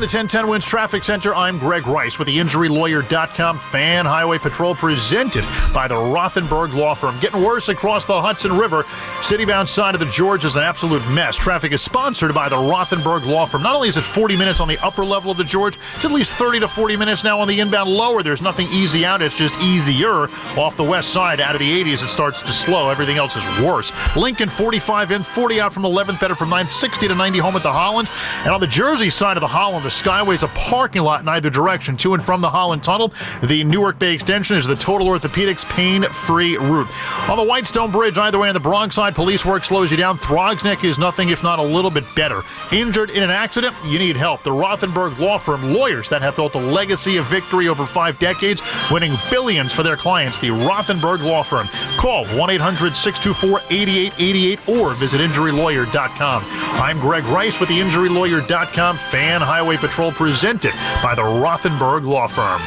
the 1010 Wins Traffic Center, I'm Greg Rice with the InjuryLawyer.com Fan Highway Patrol presented by the Rothenberg Law Firm. Getting worse across the Hudson River. Citybound side of the George is an absolute mess. Traffic is sponsored by the Rothenberg Law Firm. Not only is it 40 minutes on the upper level of the George, it's at least 30 to 40 minutes now on the inbound lower. There's nothing easy out. It's just easier. Off the west side, out of the 80s, it starts to slow. Everything else is worse. Lincoln, 45 in, 40 out from 11th, better from 9th, 60 to 90 home at the Holland. And on the Jersey side of the Holland, the Skyway's a parking lot in either direction, to and from the Holland Tunnel. The Newark Bay Extension is the Total Orthopedics pain-free route. On the Whitestone Bridge, either way on the Bronx side, police work slows you down. Throgs Neck is nothing if not a little bit better. Injured in an accident? You need help. The Rothenberg Law Firm, lawyers that have built a legacy of victory over 5 decades, winning billions for their clients. The Rothenberg Law Firm. Call 1-800-624-8888 or visit InjuryLawyer.com. I'm Greg Rice with the InjuryLawyer.com Fan Highway Patrol presented by the Rothenberg Law Firm.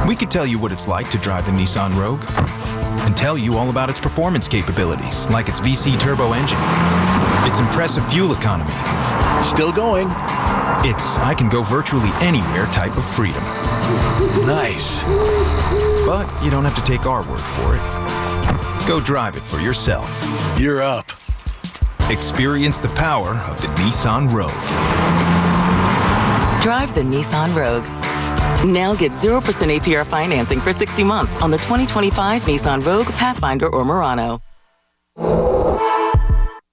We could tell you what it's like to drive the Nissan Rogue and tell you all about its performance capabilities, like its VC turbo engine, its impressive fuel economy. Still going. It's I can go virtually anywhere type of freedom. Nice. But you don't have to take our word for it. Go drive it for yourself. You're up. Experience the power of the Nissan Rogue. Drive the Nissan Rogue. Now get 0% APR financing for 60 months on the 2025 Nissan Rogue, Pathfinder, or Murano.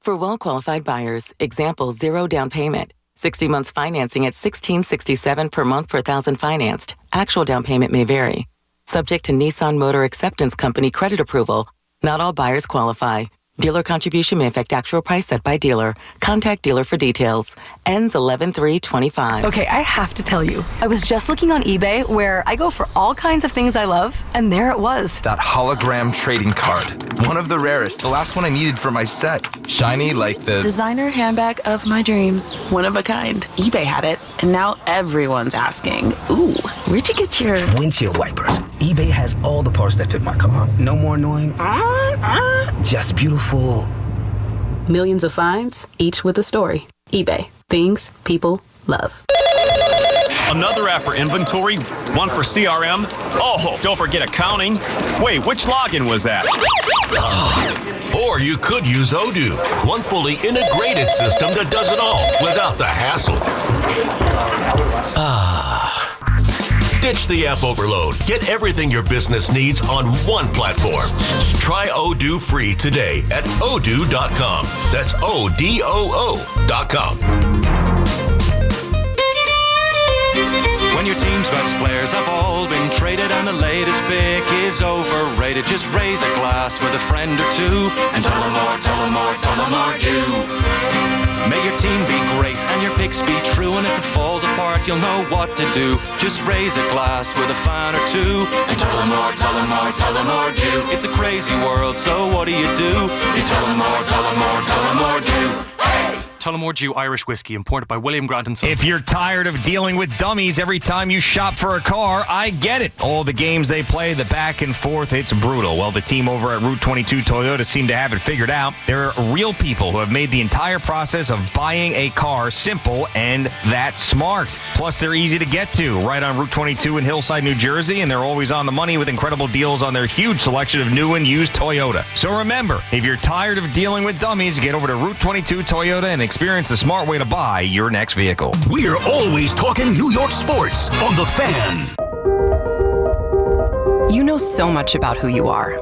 For well-qualified buyers, example 0 down payment. 60 months financing at $1,667 per month per thousand financed. Actual down payment may vary. Subject to Nissan Motor Acceptance Company credit approval. Not all buyers qualify. Dealer contribution may affect actual price set by dealer. Contact dealer for details. Ends 11/3/25. Okay, I have to tell you, I was just looking on eBay where I go for all kinds of things I love, and there it was. That hologram trading card. One of the rarest. The last one I needed for my set. Shiny like the designer handbag of my dreams. One of a kind. eBay had it, and now everyone's asking, ooh, where'd you get your windshield wipers? eBay has all the parts that fit my car. No more annoying. Just beautiful. Millions of finds, each with a story. eBay. Things people love. Another app for inventory, one for CRM. Oh, don't forget accounting. Wait, which login was that? Or you could use Odoo, one fully integrated system that does it all without the hassle. Ditch the app overload. Get everything your business needs on one platform. Try Odoo free today at odoo.com. That's ODOO.com. When your team's best players have all been traded and the latest pick is overrated, just raise a glass with a friend or two and tell them more, tell them more, tell them more, do. May your team be great and your picks be true, and if it falls apart, you'll know what to do. Just raise a glass with a fan or two and tell them more, tell them more, tell them more, do. It's a crazy world, so what do? You tell them more, tell them more, tell them more, do. Hey! Tullamore Dew Irish Whiskey, imported by William Grant & Sons. If you're tired of dealing with dummies every time you shop for a car, I get it. All the games they play, the back and forth, it's brutal. Well, the team over at Route 22 Toyota seem to have it figured out. They're real people who have made the entire process of buying a car simple and that smart. Plus, they're easy to get to, right on Route 22 in Hillside, New Jersey, and they're always on the money with incredible deals on their huge selection of new and used Toyota. So remember, if you're tired of dealing with dummies, get over to Route 22 Toyota and experience the smart way to buy your next vehicle. We're always talking New York sports on The Fan. You know so much about who you are.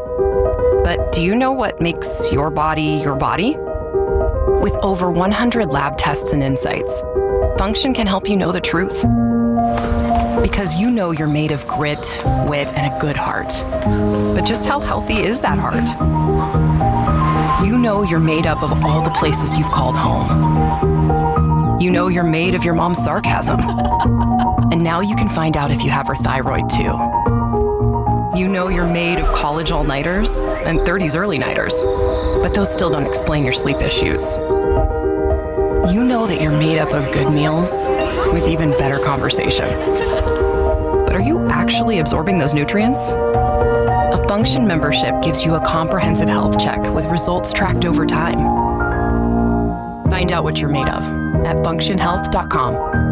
But do you know what makes your body your body? With over 100 lab tests and insights, Function can help you know the truth. Because you know you're made of grit, wit, and a good heart. But just how healthy is that heart? You know you're made up of all the places you've called home. You know you're made of your mom's sarcasm. And now you can find out if you have her thyroid too. You know you're made of college all-nighters and 30s early-nighters. But those still don't explain your sleep issues. You know that you're made up of good meals with even better conversation. But are you actually absorbing those nutrients? A Function membership gives you a comprehensive health check with results tracked over time. Find out what you're made of at functionhealth.com.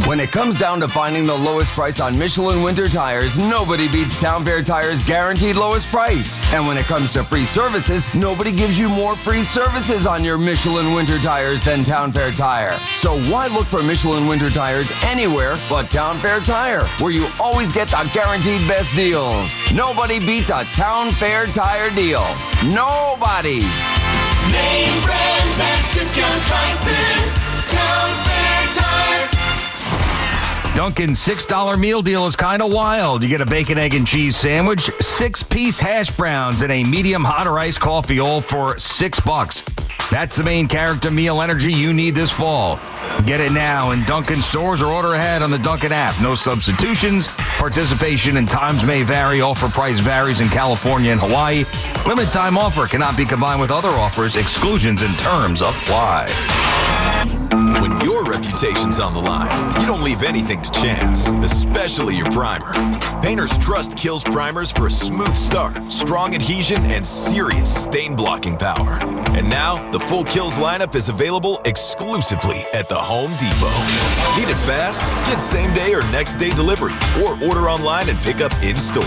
When it comes down to finding the lowest price on Michelin winter tires, nobody beats Town Fair Tires' guaranteed lowest price. And when it comes to free services, nobody gives you more free services on your Michelin winter tires than Town Fair Tire. So why look for Michelin winter tires anywhere but Town Fair Tire, where you always get the guaranteed best deals? Nobody beats a Town Fair Tire deal. Nobody. Name brands at discount prices. Town Fair Tire. Dunkin's $6 meal deal is kind of wild. You get a bacon, egg, and cheese sandwich, 6-piece hash browns, and a medium hot or iced coffee, all for $6. That's the main character meal energy you need this fall. Get it now in Dunkin' stores or order ahead on the Dunkin' app. No substitutions. Participation and times may vary. Offer price varies in California and Hawaii. Limited time offer cannot be combined with other offers. Exclusions and terms apply. When your reputation's on the line, you don't leave anything to chance, especially your primer. Painters trust Kills primers for a smooth start, strong adhesion, and serious stain-blocking power. And now, the full Kills lineup is available exclusively at the Home Depot. Need it fast? Get same-day or next-day delivery, or order online and pick up in-store.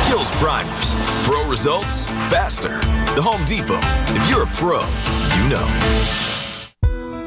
Kills primers. Pro results, faster. The Home Depot. If you're a pro, you know.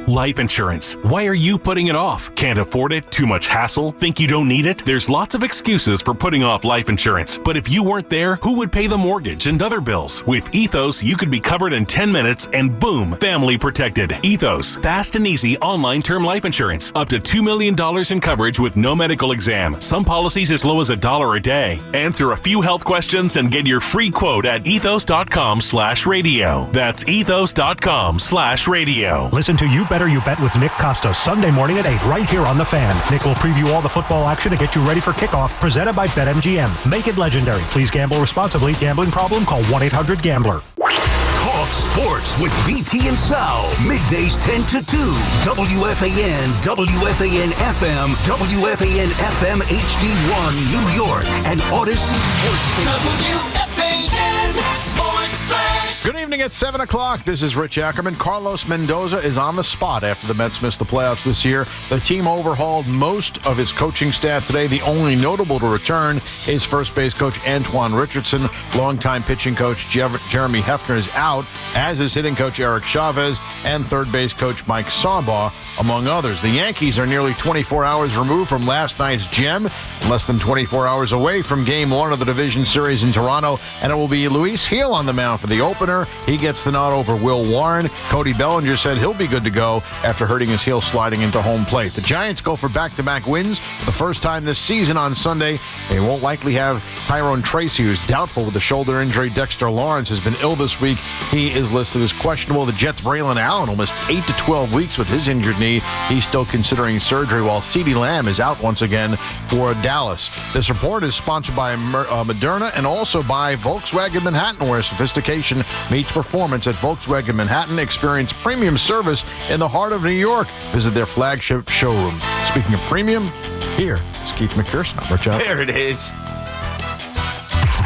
Life insurance. Why are you putting it off? Can't afford it? Too much hassle? Think you don't need it? There's lots of excuses for putting off life insurance. But if you weren't there, who would pay the mortgage and other bills? With Ethos, you could be covered in 10 minutes and boom, family protected. Ethos. Fast and easy online term life insurance. Up to $2 million in coverage with no medical exam. Some policies as low as $1 a day. Answer a few health questions and get your free quote at ethos.com/radio. That's ethos.com/radio. Listen to You Better You Bet with Nick Costa, Sunday morning at 8, right here on The Fan. Nick will preview all the football action to get you ready for kickoff, presented by BetMGM. Make it legendary. Please gamble responsibly. Gambling problem? Call 1-800-GAMBLER. Talk sports with BT and Sal. Middays 10 to 2. WFAN, WFAN FM, WFAN FM HD1, New York, and Odyssey Sports Station. WFAN Sports Flash. Good evening at 7 o'clock. This is Rich Ackerman. Carlos Mendoza is on the spot after the Mets missed the playoffs this year. The team overhauled most of its coaching staff today. The only notable to return is first base coach Antoine Richardson. Longtime pitching coach Jeremy Hefner is out, as is hitting coach Eric Chavez and third base coach Mike Saubaugh, among others. The Yankees are nearly 24 hours removed from last night's gem, less than 24 hours away from Game 1 of the division series in Toronto, and it will be Luis Gil on the mound for the opener. He gets the nod over Will Warren. Cody Bellinger said he'll be good to go after hurting his heel sliding into home plate. The Giants go for back-to-back wins for the first time this season on Sunday. They won't likely have Tyrone Tracy, who's doubtful with a shoulder injury. Dexter Lawrence has been ill this week. He is listed as questionable. The Jets' Braylon Allen will miss 8 to 12 weeks with his injured knee. He's still considering surgery, while CeeDee Lamb is out once again for Dallas. This report is sponsored by Moderna and also by Volkswagen Manhattan, where sophistication meets performance at Volkswagen Manhattan. Experience premium service in the heart of New York. Visit their flagship showroom. Speaking of premium, here is Keith McPherson. There it is.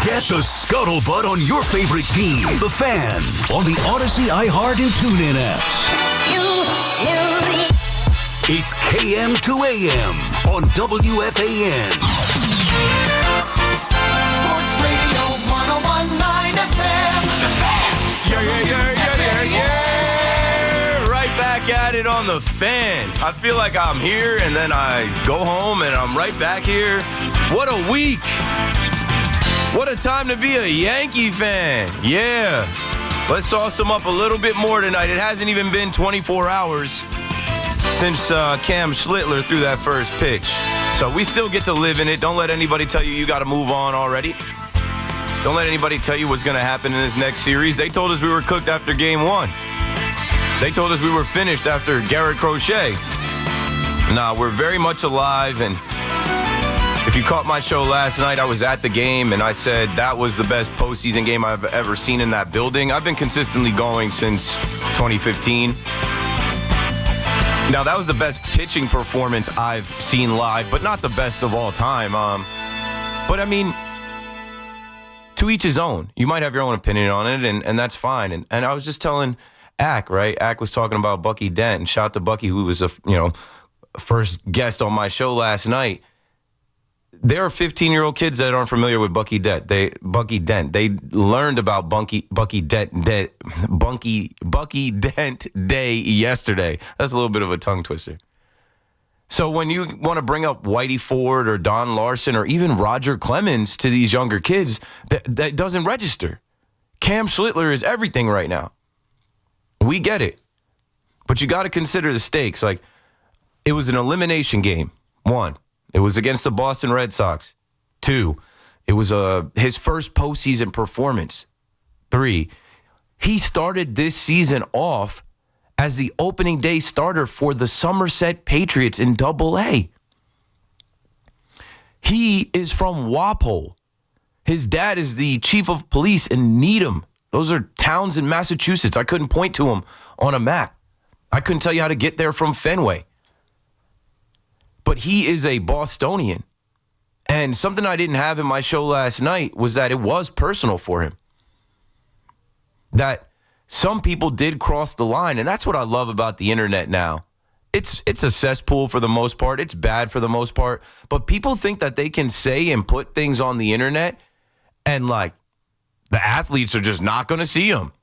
Get the scuttlebutt on your favorite team, The Fan, on the Odyssey, iHeart, and TuneIn apps. It's KM to AM on WFAN. Sports Radio 101.9 FM. The Fan. Yeah. Right back at it on The Fan. I feel like I'm here and then I go home and I'm right back here. What a week. What a time to be a Yankee fan. Yeah. Let's sauce them up a little bit more tonight. It hasn't even been 24 hours since Cam Schlitler threw that first pitch. So we still get to live in it. Don't let anybody tell you got to move on already. Don't let anybody tell you what's going to happen in this next series. They told us we were cooked after game 1. They told us we were finished after Garrett Crochet. Nah, we're very much alive. And if you caught my show last night, I was at the game, and I said that was the best postseason game I've ever seen in that building. I've been consistently going since 2015. Now, that was the best pitching performance I've seen live, but not the best of all time. But, I mean, to each his own. You might have your own opinion on it, and that's fine. And I was just telling Ack, right? Ack was talking about Bucky Dent, and shout out to Bucky, who was first guest on my show last night. There are 15-year-old kids that aren't familiar with Bucky Dent. They learned about Bucky Dent Day yesterday. That's a little bit of a tongue twister. So when you want to bring up Whitey Ford or Don Larson or even Roger Clemens to these younger kids, that doesn't register. Cam Schlitler is everything right now. We get it. But you got to consider the stakes. Like, it was an elimination game. 1, it was against the Boston Red Sox. 2, it was his first postseason performance. 3, he started this season off as the opening day starter for the Somerset Patriots in AA. He is from Walpole. His dad is the chief of police in Needham. Those are towns in Massachusetts. I couldn't point to them on a map. I couldn't tell you how to get there from Fenway. But he is a Bostonian. And something I didn't have in my show last night was that it was personal for him. That some people did cross the line, and that's what I love about the internet now. It's a cesspool for the most part. It's bad for the most part. But people think that they can say and put things on the internet and, like, the athletes are just not going to see them.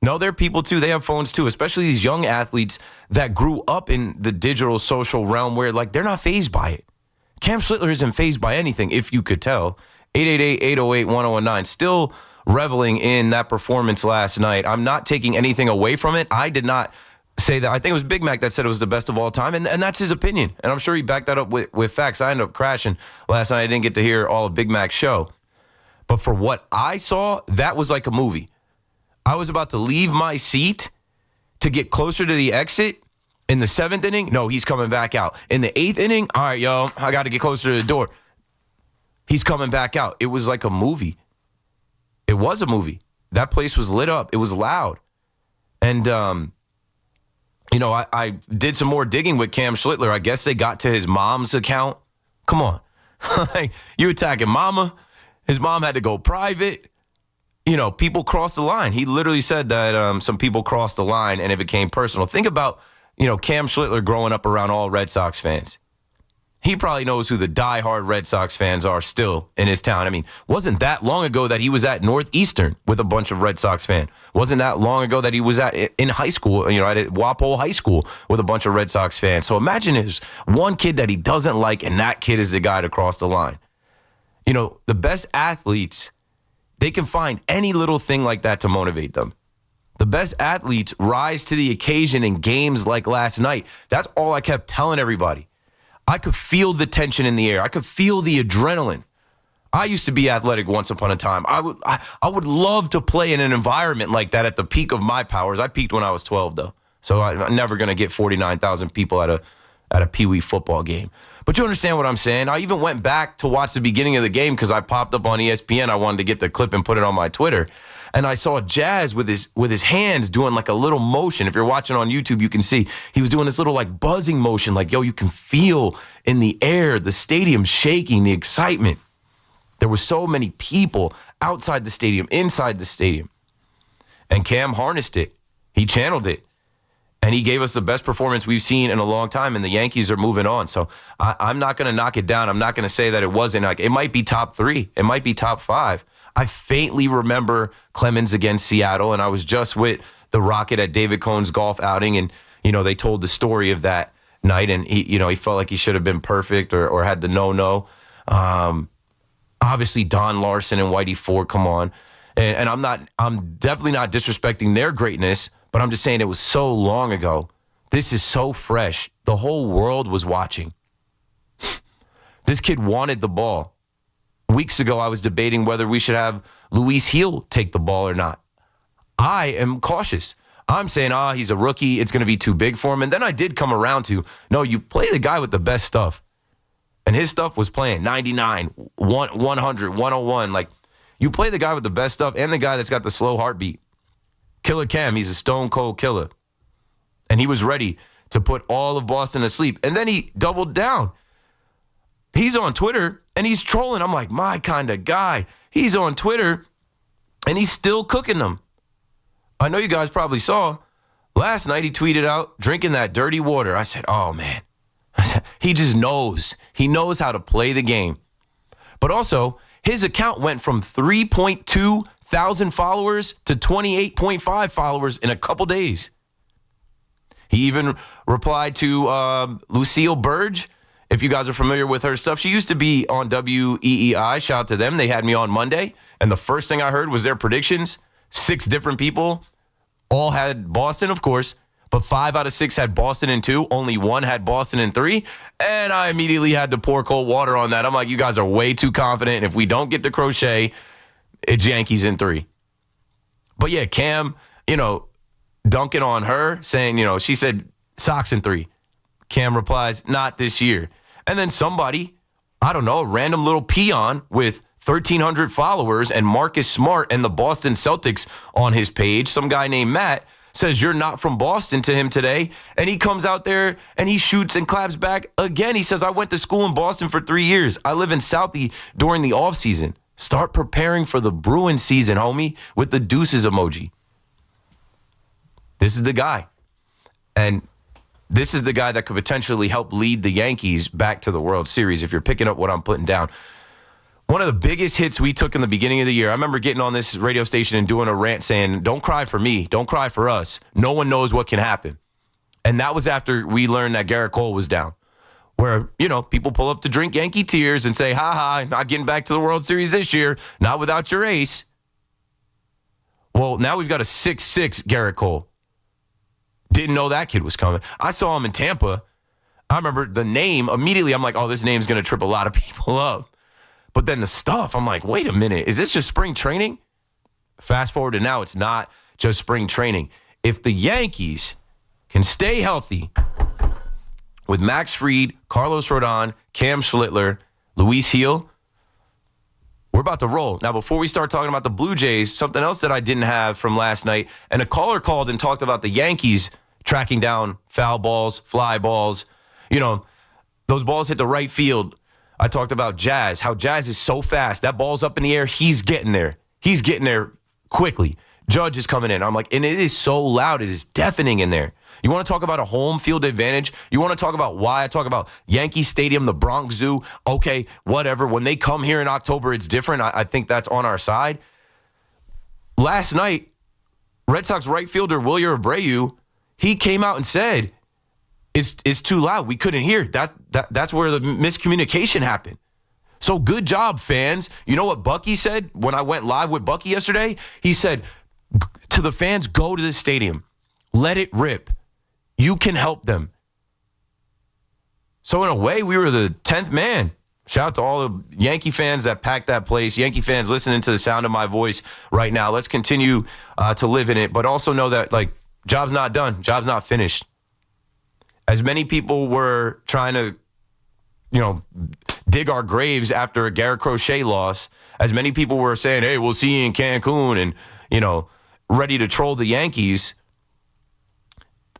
No, they're people too. They have phones too, especially these young athletes that grew up in the digital social realm where, like, they're not fazed by it. Cam Schlitler isn't fazed by anything, if you could tell. 888-808-1019. Still reveling in that performance last night. I'm not taking anything away from it. I did not say that. I think it was Big Mac that said it was the best of all time, and that's his opinion. And I'm sure he backed that up with facts. I ended up crashing last night. I didn't get to hear all of Big Mac's show. But for what I saw, that was like a movie. I was about to leave my seat to get closer to the exit. In the 7th inning, no, he's coming back out. In the 8th inning, all right, yo, I got to get closer to the door. He's coming back out. It was like a movie. It was a movie. That place was lit up. It was loud. And, I did some more digging with Cam Schlitler. I guess they got to his mom's account. Come on. You attacking mama? His mom had to go private. People crossed the line. He literally said that some people crossed the line and it became personal. Think about, Cam Schlitler growing up around all Red Sox fans. He probably knows who the diehard Red Sox fans are still in his town. I mean, wasn't that long ago that he was at Northeastern with a bunch of Red Sox fans? Wasn't that long ago that he was in high school, at Walpole High School with a bunch of Red Sox fans? So imagine there's one kid that he doesn't like, and that kid is the guy to cross the line. The best athletes, they can find any little thing like that to motivate them. The best athletes rise to the occasion in games like last night. That's all I kept telling everybody. I could feel the tension in the air. I could feel the adrenaline. I used to be athletic once upon a time. I would love to play in an environment like that at the peak of my powers. I peaked when I was 12, though. So I'm never going to get 49,000 people at a Pee Wee football game. But you understand what I'm saying? I even went back to watch the beginning of the game because I popped up on ESPN. I wanted to get the clip and put it on my Twitter. And I saw Jazz with his hands doing like a little motion. If you're watching on YouTube, you can see he was doing this little like buzzing motion. Like, yo, you can feel in the air, the stadium shaking, the excitement. There were so many people outside the stadium, inside the stadium. And Cam harnessed it. He channeled it. And he gave us the best performance we've seen in a long time, and the Yankees are moving on. So I'm not going to knock it down. I'm not going to say that it wasn't. Like, it might be top 3. It might be top 5. I faintly remember Clemens against Seattle, and I was just with the Rocket at David Cohn's golf outing, and, they told the story of that night, and he felt like he should have been perfect or had the no-no. Obviously, Don Larson and Whitey Ford, come on. And I'm definitely not disrespecting their greatness, but I'm just saying it was so long ago. This is so fresh. The whole world was watching. This kid wanted the ball. Weeks ago, I was debating whether we should have Luis Heel take the ball or not. I am cautious. I'm saying, he's a rookie. It's going to be too big for him. And then I did come around to, no, you play the guy with the best stuff. And his stuff was playing 99, 100, 101. Like, you play the guy with the best stuff and the guy that's got the slow heartbeat. Killer Cam, he's a stone cold killer. And he was ready to put all of Boston to sleep. And then he doubled down. He's on Twitter and he's trolling. I'm like, my kind of guy. He's on Twitter and he's still cooking them. I know you guys probably saw Last night he tweeted out, drinking that dirty water. I said, oh, man. He just knows. He knows how to play the game. But also, his account went from 3.2 thousand followers to 28.5 followers in a couple days. He even replied to Lucille Burge. If you guys are familiar with her stuff, she used to be on WEEI. Shout out to them. They had me on Monday. And the first thing I heard was their predictions. 6 different people all had Boston, of course. But 5 out of 6 had Boston in 2. Only 1 had Boston in 3. And I immediately had to pour cold water on that. I'm like, you guys are way too confident. If we don't get to Crochet, it's Yankees in 3. But yeah, Cam, Dunkin on her saying, she said Sox in 3. Cam replies, not this year. And then somebody, I don't know, a random little peon with 1,300 followers and Marcus Smart and the Boston Celtics on his page, some guy named Matt, says you're not from Boston to him today. And he comes out there and he shoots and claps back again. He says, I went to school in Boston for 3 years. I live in Southie during the offseason. Start preparing for the Bruins season, homie, with the deuces emoji. This is the guy. And this is the guy that could potentially help lead the Yankees back to the World Series, if you're picking up what I'm putting down. One of the biggest hits we took in the beginning of the year, I remember getting on this radio station and doing a rant saying, don't cry for me, don't cry for us. No one knows what can happen. And that was after we learned that Garrett Cole was down. Where, people pull up to drink Yankee tears and say, ha, not getting back to the World Series this year, not without your ace. Well, now we've got a 6'6" Garrett Cole. Didn't know that kid was coming. I saw him in Tampa. I remember the name. Immediately, I'm like, oh, this name's going to trip a lot of people up. But then the stuff, I'm like, wait a minute. Is this just spring training? Fast forward to now, it's not just spring training. If the Yankees can stay healthy with Max Fried, Carlos Rodon, Cam Schlitler, Luis Gil, we're about to roll. Now, before we start talking about the Blue Jays, something else that I didn't have from last night, and a caller called and talked about the Yankees tracking down foul balls, fly balls. Those balls hit the right field. I talked about Jazz, how Jazz is so fast. That ball's up in the air. He's getting there. He's getting there quickly. Judge is coming in. I'm like, and it is so loud. It is deafening in there. You want to talk about a home field advantage? You want to talk about why I talk about Yankee Stadium, the Bronx Zoo? Okay, whatever. When they come here in October, it's different. I think that's on our side. Last night, Red Sox right fielder Wilyer Abreu, he came out and said, it's too loud. We couldn't hear. That's where the miscommunication happened. So good job, fans. You know what Bucky said when I went live with Bucky yesterday? He said to the fans, go to the stadium. Let it rip. You can help them. So in a way, we were the 10th man. Shout out to all the Yankee fans that packed that place. Yankee fans listening to the sound of my voice right now. Let's continue to live in it, but also know that, job's not done. Job's not finished. As many people were trying to, dig our graves after a Garrett Crochet loss, as many people were saying, hey, we'll see you in Cancun and, ready to troll the Yankees,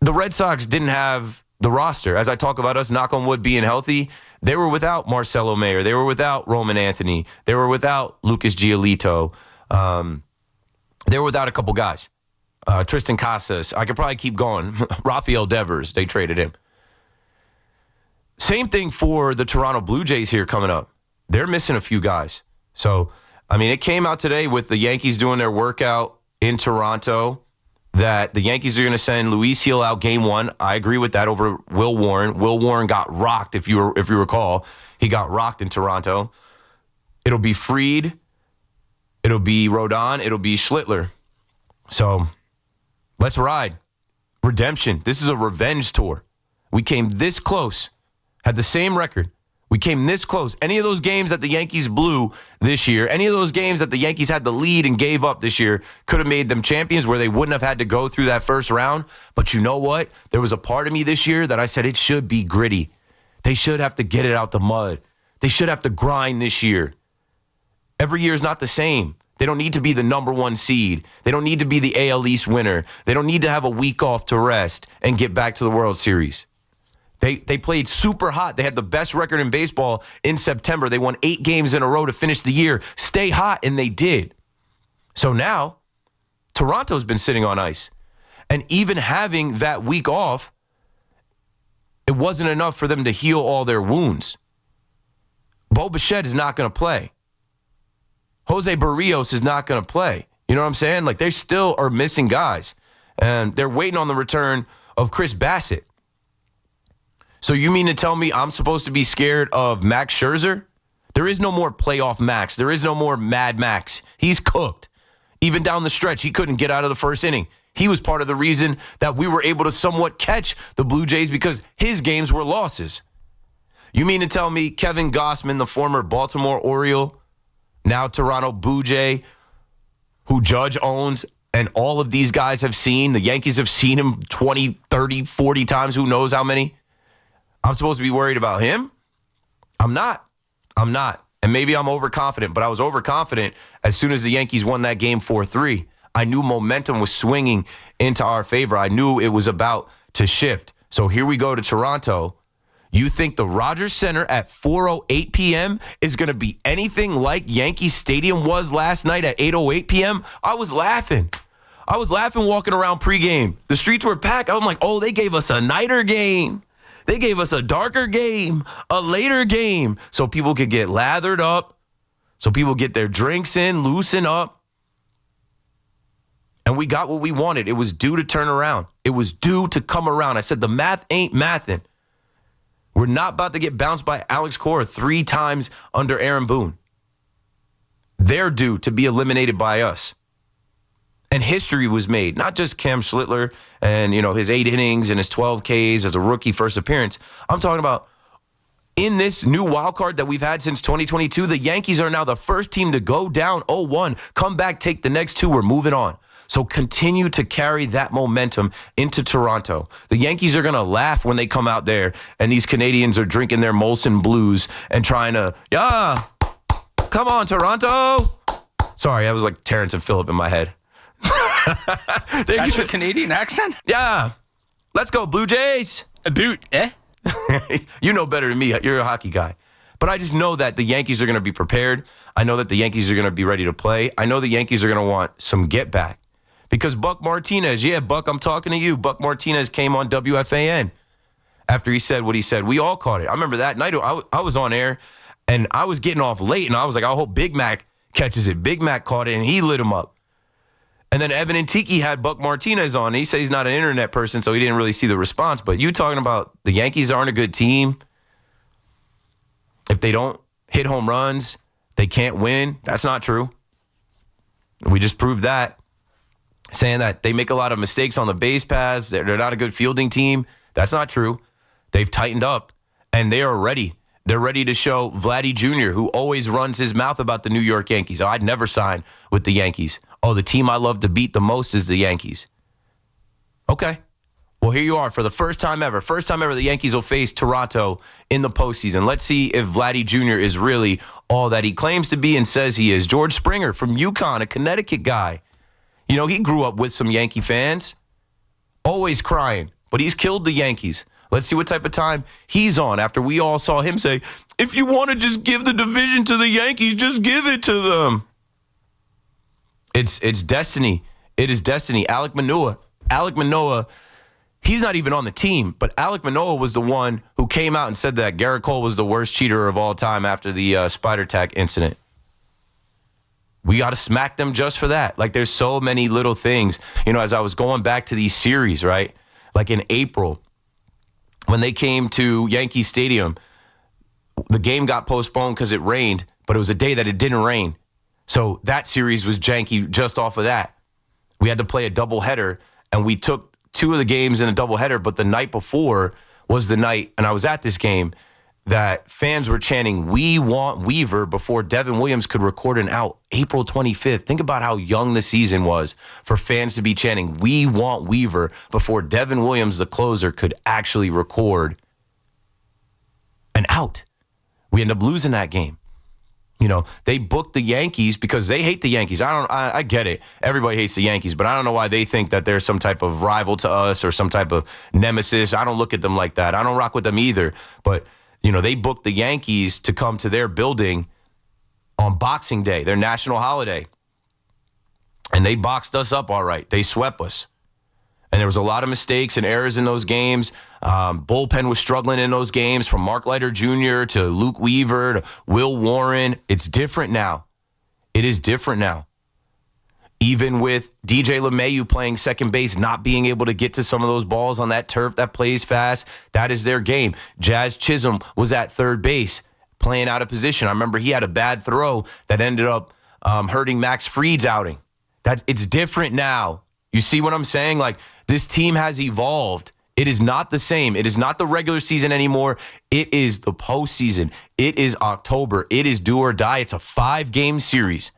the Red Sox didn't have the roster. As I talk about us, knock on wood, being healthy, they were without Marcelo Mayer. They were without Roman Anthony. They were without Lucas Giolito. They were without a couple guys. Tristan Casas. I could probably keep going. Rafael Devers, they traded him. Same thing for the Toronto Blue Jays here coming up. They're missing a few guys. So, it came out today with the Yankees doing their workout in Toronto that the Yankees are going to send Luis Gil out game 1. I agree with that over Will Warren. Will Warren got rocked, if you recall. He got rocked in Toronto. It'll be Fried. It'll be Rodon. It'll be Schlitler. So, let's ride. Redemption. This is a revenge tour. We came this close. Had the same record. We came this close. Any of those games that the Yankees blew this year, any of those games that the Yankees had the lead and gave up this year could have made them champions where they wouldn't have had to go through that first round. But you know what? There was a part of me this year that I said it should be gritty. They should have to get it out the mud. They should have to grind this year. Every year is not the same. They don't need to be the number 1 seed. They don't need to be the AL East winner. They don't need to have a week off to rest and get back to the World Series. They played super hot. They had the best record in baseball in September. They won 8 games in a row to finish the year. Stay hot, and they did. So now, Toronto's been sitting on ice. And even having that week off, it wasn't enough for them to heal all their wounds. Bo Bichette is not going to play. Jose Barrios is not going to play. You know what I'm saying? Like, they still are missing guys. And they're waiting on the return of Chris Bassett. So you mean to tell me I'm supposed to be scared of Max Scherzer? There is no more playoff Max. There is no more Mad Max. He's cooked. Even down the stretch, he couldn't get out of the first inning. He was part of the reason that we were able to somewhat catch the Blue Jays because his games were losses. You mean to tell me Kevin Gossman, the former Baltimore Oriole, now Toronto Blue Jay, who Judge owns, and all of these guys have seen, the Yankees have seen him 20, 30, 40 times, who knows how many? I'm supposed to be worried about him? I'm not. And maybe I'm overconfident, but I was overconfident as soon as the Yankees won that game 4-3. I knew momentum was swinging into our favor. I knew it was about to shift. So here we go to Toronto. You think the Rogers Center at 4:08 p.m. is going to be anything like Yankee Stadium was last night at 8:08 p.m.? I was laughing. Walking around pregame. The streets were packed. I'm like, oh, they gave us a nighter game. They gave us a darker game, a later game, so people could get lathered up, so people get their drinks in, loosen up. And we got what we wanted. It was due to turn around. It was due to come around. I said the math ain't mathin'. We're not about to get bounced by Alex Cora 3 times under Aaron Boone. They're due to be eliminated by us. And history was made, not just Cam Schlitler and, his 8 innings and his 12 Ks as a rookie first appearance. I'm talking about in this new wild card that we've had since 2022, the Yankees are now the first team to go down 0-1, come back, take the next 2, we're moving on. So continue to carry that momentum into Toronto. The Yankees are going to laugh when they come out there and these Canadians are drinking their Molson Blues and trying to, come on, Toronto. Sorry, I was like Terrence and Phillip in my head. That's your Canadian accent? Yeah. Let's go, Blue Jays. A boot, eh? You know better than me. You're a hockey guy. But I just know that the Yankees are going to be prepared. I know that the Yankees are going to be ready to play. I know the Yankees are going to want some get back. Because Buck Martinez, Buck, I'm talking to you. Buck Martinez came on WFAN after he said what he said. We all caught it. I remember that night I was on air, and I was getting off late, and I was like, I hope Big Mac catches it. Big Mac caught it, and he lit him up. And then Evan and Tiki had Buck Martinez on. He said he's not an internet person, so he didn't really see the response. But you talking about the Yankees aren't a good team. If they don't hit home runs, they can't win. That's not true. We just proved that. Saying that they make a lot of mistakes on the base paths. They're not a good fielding team. That's not true. They've tightened up, and they are ready. They're ready to show Vladdy Jr., who always runs his mouth about the New York Yankees. Oh, I'd never sign with the Yankees. Oh, the team I love to beat the most is the Yankees. Okay. Well, here you are for the first time ever. First time ever the Yankees will face Toronto in the postseason. Let's see if Vladdy Jr. is really all that he claims to be and says he is. George Springer from UConn, a Connecticut guy. He grew up with some Yankee fans. Always crying, but he's killed the Yankees. Let's see what type of time he's on after we all saw him say, if you want to just give the division to the Yankees, just give it to them. It's destiny. It is destiny. Alek Manoah, he's not even on the team, but Alek Manoah was the one who came out and said that Garrett Cole was the worst cheater of all time after the spider tack incident. We got to smack them just for that. Like, there's so many little things. As I was going back to these series, right? Like in April, when they came to Yankee Stadium, the game got postponed because it rained, but it was a day that it didn't rain. So that series was janky just off of that. We had to play a doubleheader, and we took 2 of the games in a doubleheader, but the night before was the night, and I was at this game, that fans were chanting, "We want Weaver," before Devin Williams could record an out. April 25th. Think about how young the season was for fans to be chanting, "We want Weaver," before Devin Williams, the closer, could actually record an out. We ended up losing that game. They booked the Yankees because they hate the Yankees. I get it. Everybody hates the Yankees, but I don't know why they think that they're some type of rival to us or some type of nemesis. I don't look at them like that. I don't rock with them either. But they booked the Yankees to come to their building on Boxing Day, their national holiday. And they boxed us up all right. They swept us. And there was a lot of mistakes and errors in those games. Bullpen was struggling in those games, from Mark Leiter Jr. to Luke Weaver to Will Warren. It's different now. It is different now. Even with DJ LeMahieu playing second base, not being able to get to some of those balls on that turf that plays fast, that is their game. Jazz Chisholm was at third base, playing out of position. I remember he had a bad throw that ended up hurting Max Fried's outing. It's different now. You see what I'm saying? Like, this team has evolved. It is not the same. It is not the regular season anymore. It is the postseason. It is October. It is do or die. It's a 5-game series.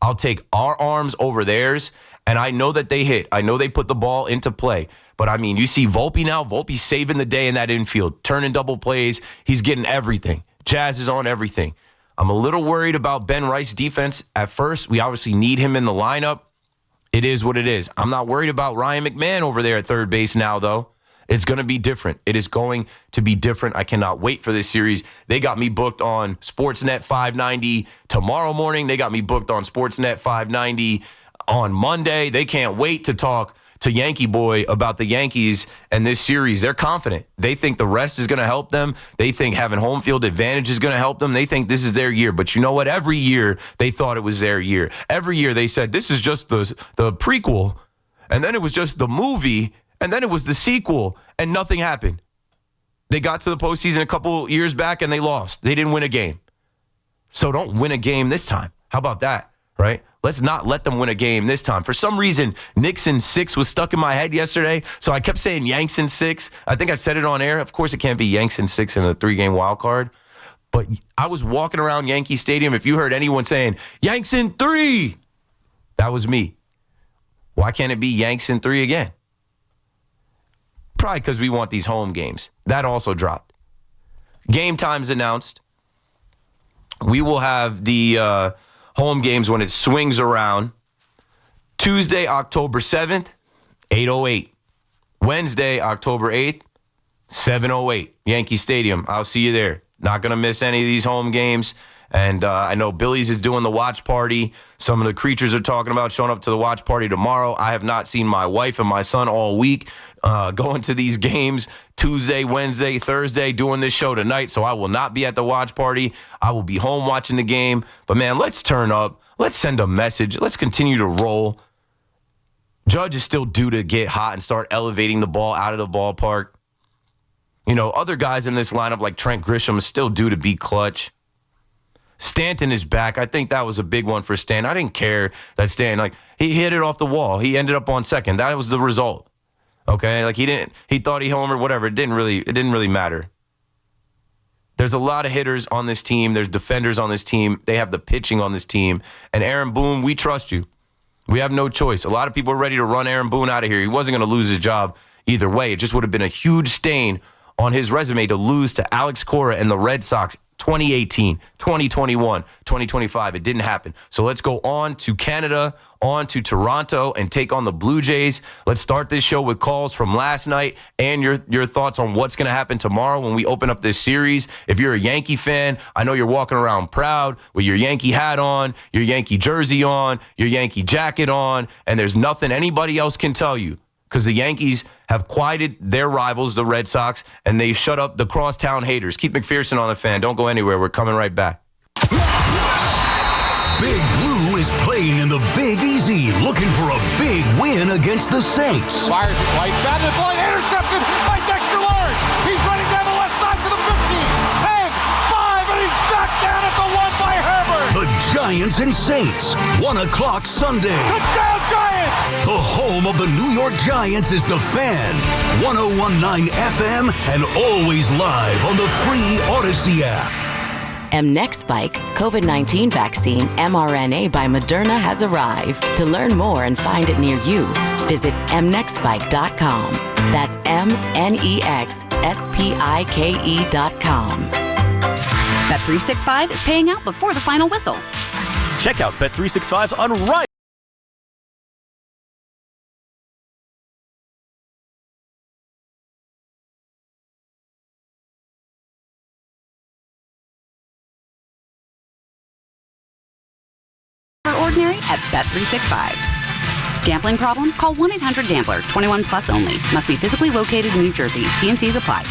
I'll take our arms over theirs, and I know that they hit. I know they put the ball into play. But, I mean, you see Volpe now. Volpe's saving the day in that infield, turning double plays. He's getting everything. Jazz is on everything. I'm a little worried about Ben Rice's defense at first. We obviously need him in the lineup. It is what it is. I'm not worried about Ryan McMahon over there at third base now, though. It's going to be different. It is going to be different. I cannot wait for this series. They got me booked on Sportsnet 590 tomorrow morning. They got me booked on Sportsnet 590 on Monday. They can't wait to talk to Yankee Boy about the Yankees and this series. They're confident. They think the rest is going to help them. They think having home field advantage is going to help them. They think this is their year. But you know what? Every year they thought it was their year. Every year they said this is just the prequel, and then it was just the movie, and then it was the sequel, and nothing happened. They got to the postseason a couple years back, and they lost. They didn't win a game. So don't win a game this time. How about that, right? Let's not let them win a game this time. For some reason, Knicks in 6 was stuck in my head yesterday, so I kept saying Yanks in 6. I think I said it on air. Of course, it can't be Yanks in 6 in a 3-game wild card. But I was walking around Yankee Stadium. If you heard anyone saying, Yanks in 3, that was me. Why can't it be Yanks in 3 again? Probably because we want these home games. That also dropped. Game time's announced. We will have the home games when it swings around. Tuesday, October 7th, 8:08. Wednesday, October 8th, 7:08. Yankee Stadium. I'll see you there. Not going to miss any of these home games. And I know Billy's is doing the watch party. Some of the creatures are talking about showing up to the watch party tomorrow. I have not seen my wife and my son all week going to these games Tuesday, Wednesday, Thursday, doing this show tonight. So I will not be at the watch party. I will be home watching the game. But, man, let's turn up. Let's send a message. Let's continue to roll. Judge is still due to get hot and start elevating the ball out of the ballpark. You know, other guys in this lineup like Trent Grisham is still due to be clutch. Stanton is back. I think that was a big one for Stanton. I didn't care that Stanton, he hit it off the wall. He ended up on second. That was the result. Okay? He thought he homered, whatever. It didn't really matter. There's a lot of hitters on this team. There's defenders on this team. They have the pitching on this team. And Aaron Boone, we trust you. We have no choice. A lot of people are ready to run Aaron Boone out of here. He wasn't going to lose his job either way. It just would have been a huge stain on his resume to lose to Alex Cora and the Red Sox 2018, 2021, 2025. It didn't happen. So let's go on to Canada, on to Toronto, and take on the Blue Jays. Let's start this show with calls from last night and your thoughts on what's going to happen tomorrow when we open up this series. If you're a Yankee fan, I know you're walking around proud with your Yankee hat on, your Yankee jersey on, your Yankee jacket on, and there's nothing anybody else can tell you because the Yankees have quieted their rivals, the Red Sox, and they've shut up the crosstown haters. Keep McPherson on the fan. Don't go anywhere. We're coming right back. Big Blue is playing in the Big Easy, looking for a big win against the Saints. Fires it right, batted it, line intercepted by Dexter Lawrence. He's running down the left side to the 15, 10, 5, and he's knocked down at the 1 by Herbert. The Giants and Saints, 1 o'clock Sunday. Touchdown Giants! The home of the New York Giants is The Fan, 101.9 FM, and always live on the free Odyssey app. Mnexspike COVID-19 vaccine mRNA by Moderna has arrived. To learn more and find it near you, visit mnexspike.com. That's mnexspike.com. Bet365 is paying out before the final whistle. Check out Bet365's unrivaled. Ordinary at Bet365. Gambling problem? Call 1-800-GAMBLER. 21 plus only. Must be physically located in New Jersey. T&Cs apply.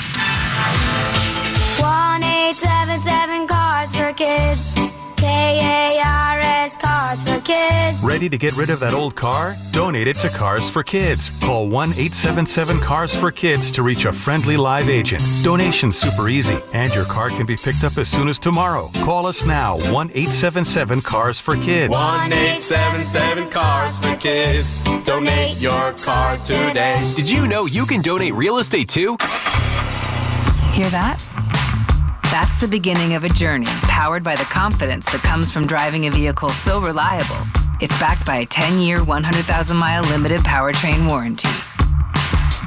1-877 Cards for Kids. KARS Cards for Kids. Ready to get rid of that old car? Donate it to Cars for Kids. Call 1-877-CARS-FOR-KIDS to reach a friendly live agent. Donation's super easy, and your car can be picked up as soon as tomorrow. Call us now, 1-877-CARS-FOR-KIDS. 1-877-CARS-FOR-KIDS. Donate your car today. Did you know you can donate real estate too? Hear that? That's the beginning of a journey powered by the confidence that comes from driving a vehicle so reliable. It's backed by a 10-year, 100,000-mile limited powertrain warranty.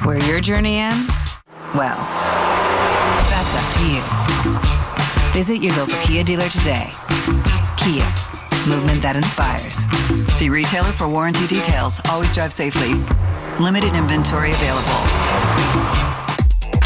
Where your journey ends? Well, that's up to you. Visit your local Kia dealer today. Kia, movement that inspires. See retailer for warranty details. Always drive safely. Limited inventory available.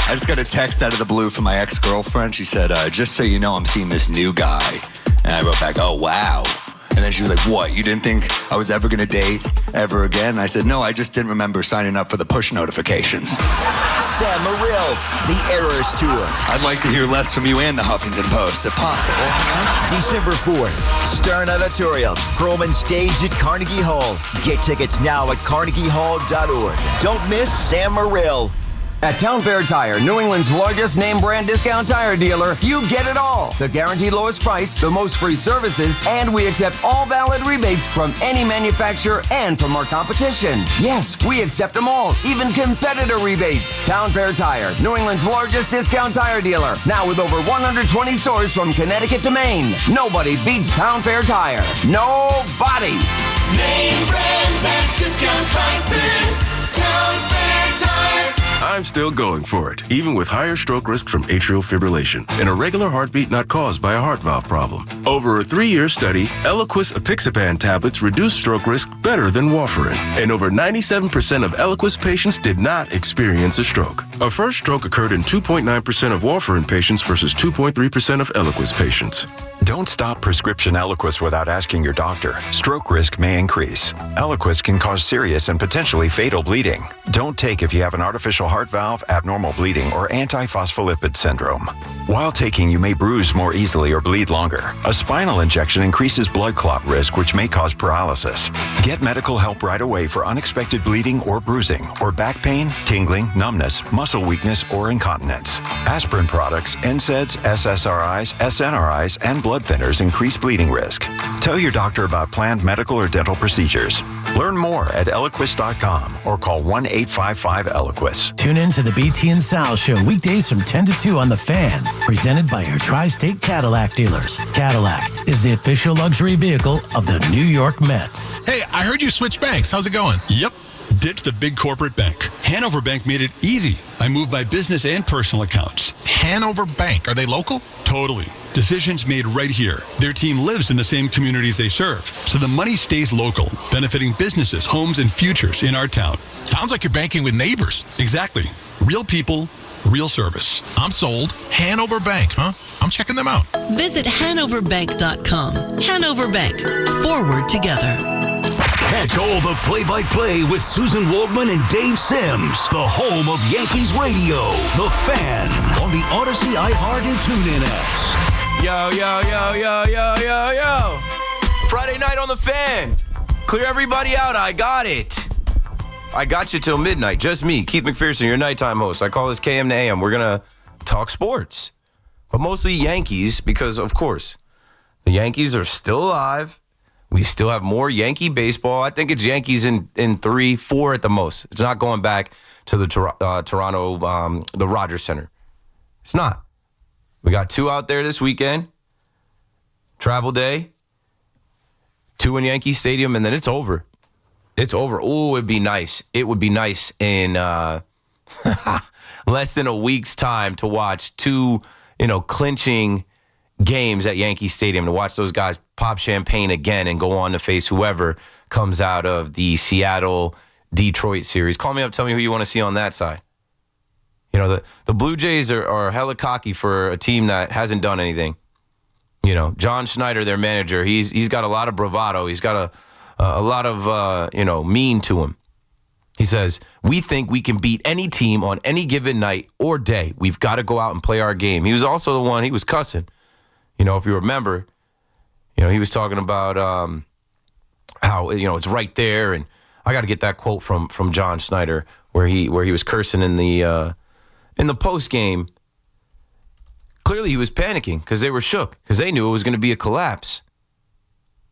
I just got a text out of the blue from my ex-girlfriend. She said, just so you know, I'm seeing this new guy. And I wrote back, oh, wow. And then she was like, what? You didn't think I was ever going to date ever again? And I said, no, I just didn't remember signing up for the push notifications. Sam Morril, the Errors Tour. I'd like to hear less from you and the Huffington Post, if possible. December 4th, Stern Auditorium, Perlman Stage at Carnegie Hall. Get tickets now at carnegiehall.org. Don't miss Sam Morril. At Town Fair Tire, New England's largest name brand discount tire dealer, you get it all. The guaranteed lowest price, the most free services, and we accept all valid rebates from any manufacturer and from our competition. Yes, we accept them all, even competitor rebates. Town Fair Tire, New England's largest discount tire dealer, now with over 120 stores from Connecticut to Maine. Nobody beats Town Fair Tire. Nobody. Name brands at discount prices. Town Fair Tire. I'm still going for it, even with higher stroke risk from atrial fibrillation and a regular heartbeat not caused by a heart valve problem. Over a 3-year study, Eliquis apixaban tablets reduced stroke risk better than warfarin, and over 97% of Eliquis patients did not experience a stroke. A first stroke occurred in 2.9% of warfarin patients versus 2.3% of Eliquis patients. Don't stop prescription Eliquis without asking your doctor. Stroke risk may increase. Eliquis can cause serious and potentially fatal bleeding. Don't take if you have an artificial heart valve, abnormal bleeding, or antiphospholipid syndrome. While taking, you may bruise more easily or bleed longer. A spinal injection increases blood clot risk, which may cause paralysis. Get medical help right away for unexpected bleeding or bruising, or back pain, tingling, numbness, muscle weakness, or incontinence. Aspirin products, NSAIDs, SSRIs, SNRIs, and blood thinners increase bleeding risk. Tell your doctor about planned medical or dental procedures. Learn more at Eliquis.com or call 1-855-ELIQUIS. Tune in to the BT and Sal Show weekdays from 10 to 2 on The Fan, presented by your Tri-State Cadillac dealers. Cadillac is the official luxury vehicle of the New York Mets. Hey, I heard you switched banks. How's it going? Yep. Ditched a big corporate bank. Hanover Bank made it easy. I moved my business and personal accounts. Hanover Bank. Are they local? Totally. Decisions made right here. Their team lives in the same communities they serve, so the money stays local, benefiting businesses, homes, and futures in our town. Sounds like you're banking with neighbors. Exactly. Real people, real service. I'm sold. Hanover Bank, huh? I'm checking them out. Visit HanoverBank.com. Hanover Bank. Forward together. Catch all the play-by-play with Susan Waldman and Dave Sims, the home of Yankees radio, The Fan, on the Odyssey, iHeart, and TuneIn apps. Yo, yo, yo, yo, yo, yo, yo. Friday night on The Fan. Clear everybody out. I got it. I got you till midnight. Just me, Keith McPherson, your nighttime host. I call this KM to AM. We're going to talk sports, but mostly Yankees because, of course, the Yankees are still alive. We still have more Yankee baseball. I think it's Yankees in 3, 4 at the most. It's not going back to the Toronto, the Rogers Center. It's not. We got 2 out there this weekend. Travel day. 2 in Yankee Stadium, and then it's over. It's over. Ooh, it'd be nice. It would be nice in less than a week's time to watch 2, clinching games at Yankee Stadium, to watch those guys pop champagne again and go on to face whoever comes out of the Seattle-Detroit series. Call me up, tell me who you want to see on that side. The Blue Jays are hella cocky for a team that hasn't done anything. John Schneider, their manager, he's got a lot of bravado. He's got a lot of, mean to him. He says, we think we can beat any team on any given night or day. We've got to go out and play our game. He was also the one, he was cussing. If you remember, he was talking about how, it's right there. And I got to get that quote from John Schneider where he was cursing in the post game. Clearly he was panicking because they were shook because they knew it was going to be a collapse.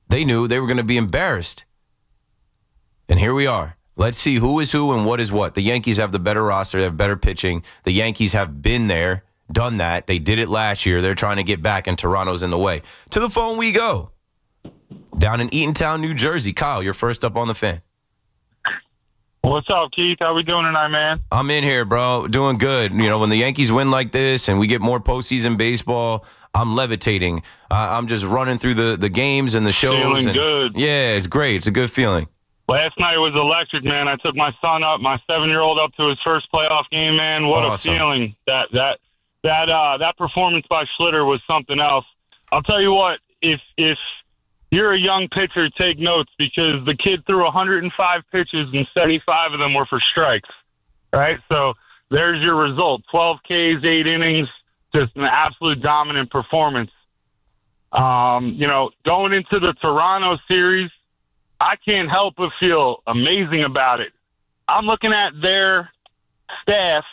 They knew they were going to be embarrassed. And here we are. Let's see who is who and what is what. The Yankees have the better roster. They have better pitching. The Yankees have been there, done that. They did it last year. They're trying to get back, and Toronto's in the way. To the phone we go. Down in Eatontown, New Jersey. Kyle, you're first up on the Fan. What's up, Keith? How we doing tonight, man? I'm in here, bro. Doing good. When the Yankees win like this and we get more postseason baseball, I'm levitating. I'm just running through the games and the shows. Feeling good. Yeah, it's great. It's a good feeling. Last night was electric, man. I took my son up, my 7-year-old up to his first playoff game, man. What awesome. a feeling. That performance by Schlitler was something else. I'll tell you what, if you're a young pitcher, take notes because the kid threw 105 pitches and 75 of them were for strikes, right? So there's your result. 12 Ks, 8 innings, just an absolute dominant performance. Going into the Toronto series, I can't help but feel amazing about it. I'm looking at their staff,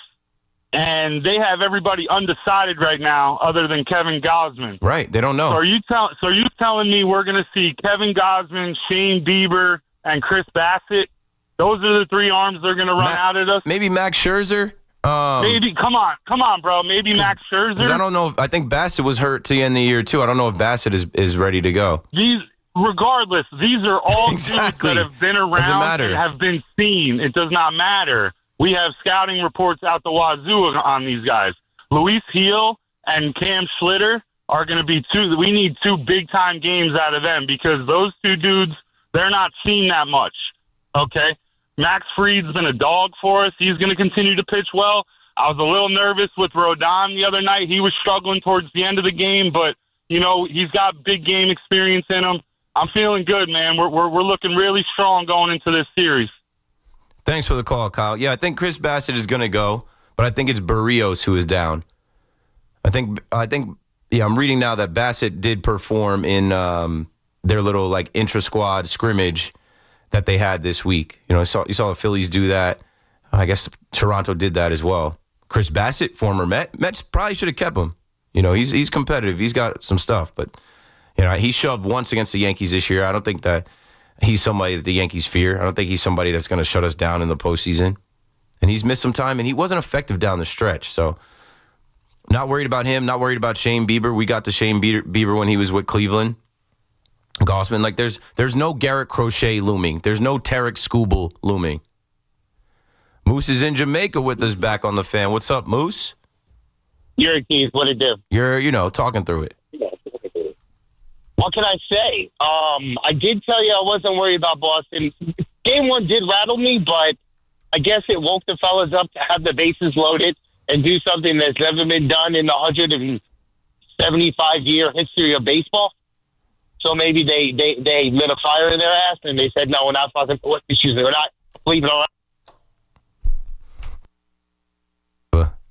and they have everybody undecided right now other than Kevin Gausman. Right, they don't know. So are you telling me we're going to see Kevin Gausman, Shane Bieber, and Chris Bassett? Those are the 3 arms they're going to run out at us? Maybe Max Scherzer? Maybe, come on, bro. Maybe Max Scherzer? I don't know. I think Bassett was hurt to the end of the year, too. I don't know if Bassett is ready to go. Regardless, these are all exactly. dudes that have been around and have been seen. It does not matter. We have scouting reports out the wazoo on these guys. Luis Heel and Cam Schlitler are going to be we need 2 big-time games out of them because those 2 dudes, they're not seen that much, okay? Max Fried's been a dog for us. He's going to continue to pitch well. I was a little nervous with Rodon the other night. He was struggling towards the end of the game, but, he's got big game experience in him. I'm feeling good, man. We're looking really strong going into this series. Thanks for the call, Kyle. Yeah, I think Chris Bassett is going to go, but I think it's Barrios who is down. I think. I'm reading now that Bassett did perform in their little intra-squad scrimmage that they had this week. You saw the Phillies do that. I guess Toronto did that as well. Chris Bassett, former Mets probably should have kept him. He's competitive. He's got some stuff, but. He shoved once against the Yankees this year. I don't think that he's somebody that the Yankees fear. I don't think he's somebody that's going to shut us down in the postseason. And he's missed some time, and he wasn't effective down the stretch. So not worried about him, not worried about Shane Bieber. We got to Shane Bieber when he was with Cleveland. Gausman, there's no Garrett Crochet looming. There's no Tarek Skubal looming. Moose is in Jamaica with us back on the Fan. What's up, Moose? You're Keith. What it do? You're, talking through it. What can I say? I did tell you I wasn't worried about Boston. Game 1 did rattle me, but I guess it woke the fellas up to have the bases loaded and do something that's never been done in the 175-year history of baseball. So maybe they lit a fire in their ass and they said, no, we're not fucking, we're not leaving around.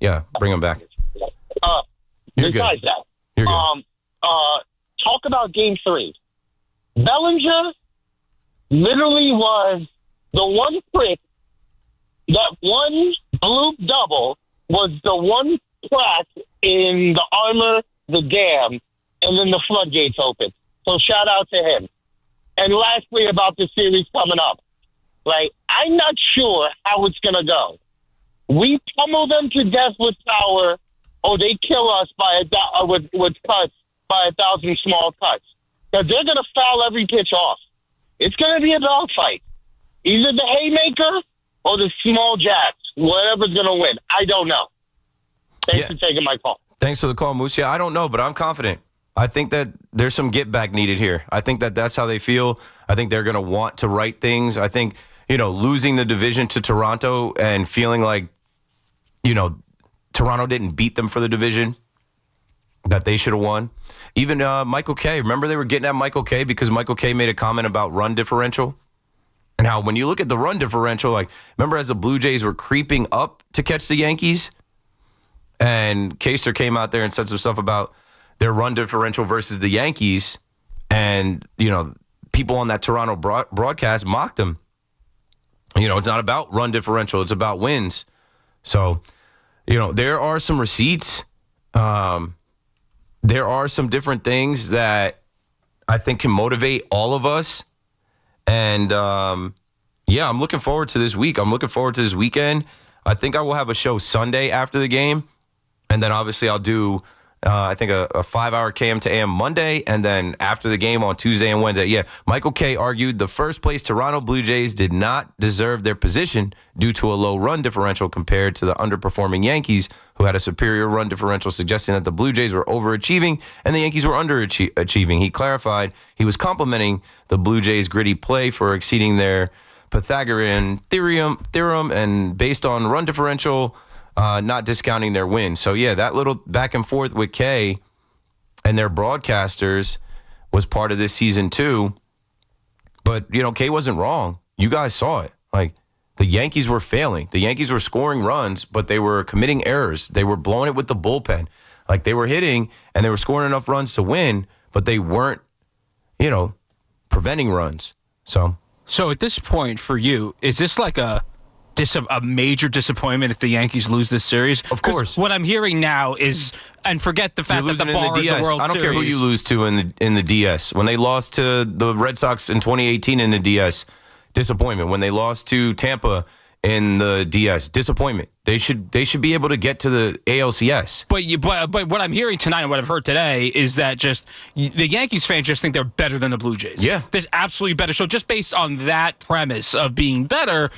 Yeah, bring them back. You're besides good. that, You're good. Talk about Game 3. Bellinger literally was the one prick. That one bloop double was the one crack in the armor, the dam, and then the floodgates open. So shout out to him. And lastly, about the series coming up, I'm not sure how it's going to go. We pummel them to death with power, or they kill us with cuts. By 1,000 small cuts. Because they're going to foul every pitch off. It's going to be a dogfight. Either the haymaker or the small jacks. Whatever's going to win. I don't know. Thanks for taking my call. Thanks for the call, Moose. Yeah, I don't know, but I'm confident. I think that there's some get back needed here. I think that that's how they feel. I think they're going to want to right things. I think, losing the division to Toronto and feeling like, Toronto didn't beat them for the division. that they should have won. Even Michael Kay. Remember they were getting at Michael Kay because Michael Kay made a comment about run differential? And how when you look at the run differential, like, remember as the Blue Jays were creeping up to catch the Yankees? And Kaser came out there and said some stuff about their run differential versus the Yankees. And, you know, people on that Toronto broadcast mocked him. You know, it's not about run differential. It's about wins. So, you know, there are some receipts. There are some different things that I think can motivate all of us. And, yeah, I'm looking forward to this week. I'm looking forward to this weekend. I think I will have a show Sunday after the game. And then, obviously, I'll do, I think, a 5-hour KM to AM Monday. And then after the game on Tuesday and Wednesday. Yeah, Michael Kay argued the first-place Toronto Blue Jays did not deserve their position due to a low run differential compared to the underperforming Yankees, who had a superior run differential, suggesting that the Blue Jays were overachieving and the Yankees were underachieving. He clarified he was complimenting the Blue Jays' gritty play for exceeding their Pythagorean theorem and based on run differential, not discounting their win. So, yeah, that little back and forth with Kay and their broadcasters was part of this season too. But, you know, Kay wasn't wrong. You guys saw it. Like, the Yankees were failing. The Yankees were scoring runs, but they were committing errors. They were blowing it with the bullpen. Like, they were hitting and they were scoring enough runs to win, but they weren't, you know, preventing runs. So at this point for you, is this like a major disappointment if the Yankees lose this series? Of course. What I'm hearing now is, and forget the fact that the bar is the World Series. I don't care who you lose to in the DS. When they lost to the Red Sox in 2018 in the DS, disappointment. When they lost to Tampa in the DS, disappointment. They should be able to get to the ALCS. But what I'm hearing tonight and what I've heard today is that just the Yankees fans just think they're better than the Blue Jays. Yeah, they're absolutely better. So just based on that premise of being better,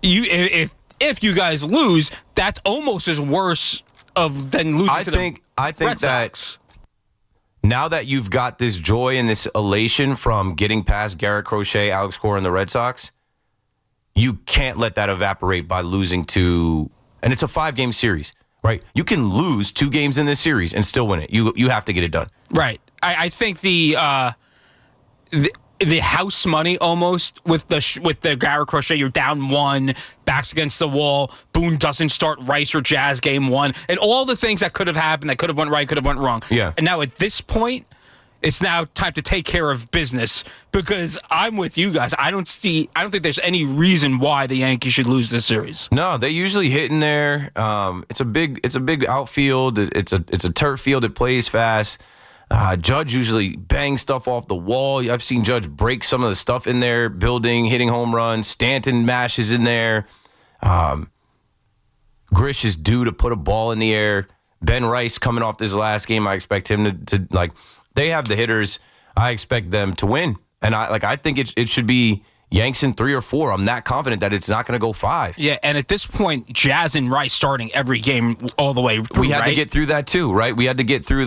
if you guys lose, that's almost as worse than losing to the Red Sox. I think that now that you've got this joy and this elation from getting past Garrett Crochet, Alex Cora, and the Red Sox, you can't let that evaporate by losing to, and it's a 5-game series, right? You can lose 2 games in this series and still win it. You have to get it done. Right. I think the house money almost with the Garrett Crochet, you're down 1, backs against the wall, Boone doesn't start Rice or Jazz game 1, and all the things that could have happened, that could have went right, could have went wrong. Yeah. And now at this point, it's now time to take care of business because I'm with you guys. I don't think there's any reason why the Yankees should lose this series. No, they usually hit in there. It's a big outfield. It's a turf field. It plays fast. Judge usually bangs stuff off the wall. I've seen Judge break some of the stuff in there, building, hitting home runs. Stanton mashes in there. Grish is due to put a ball in the air. Ben Rice coming off this last game, I expect him to like. They have the hitters. I expect them to win, and I think it should be Yanks in 3 or 4. I'm that confident that it's not going to go 5. Yeah, and at this point, Jazz and Rice starting every game all the way through. We had to get through that too, right? We had to get through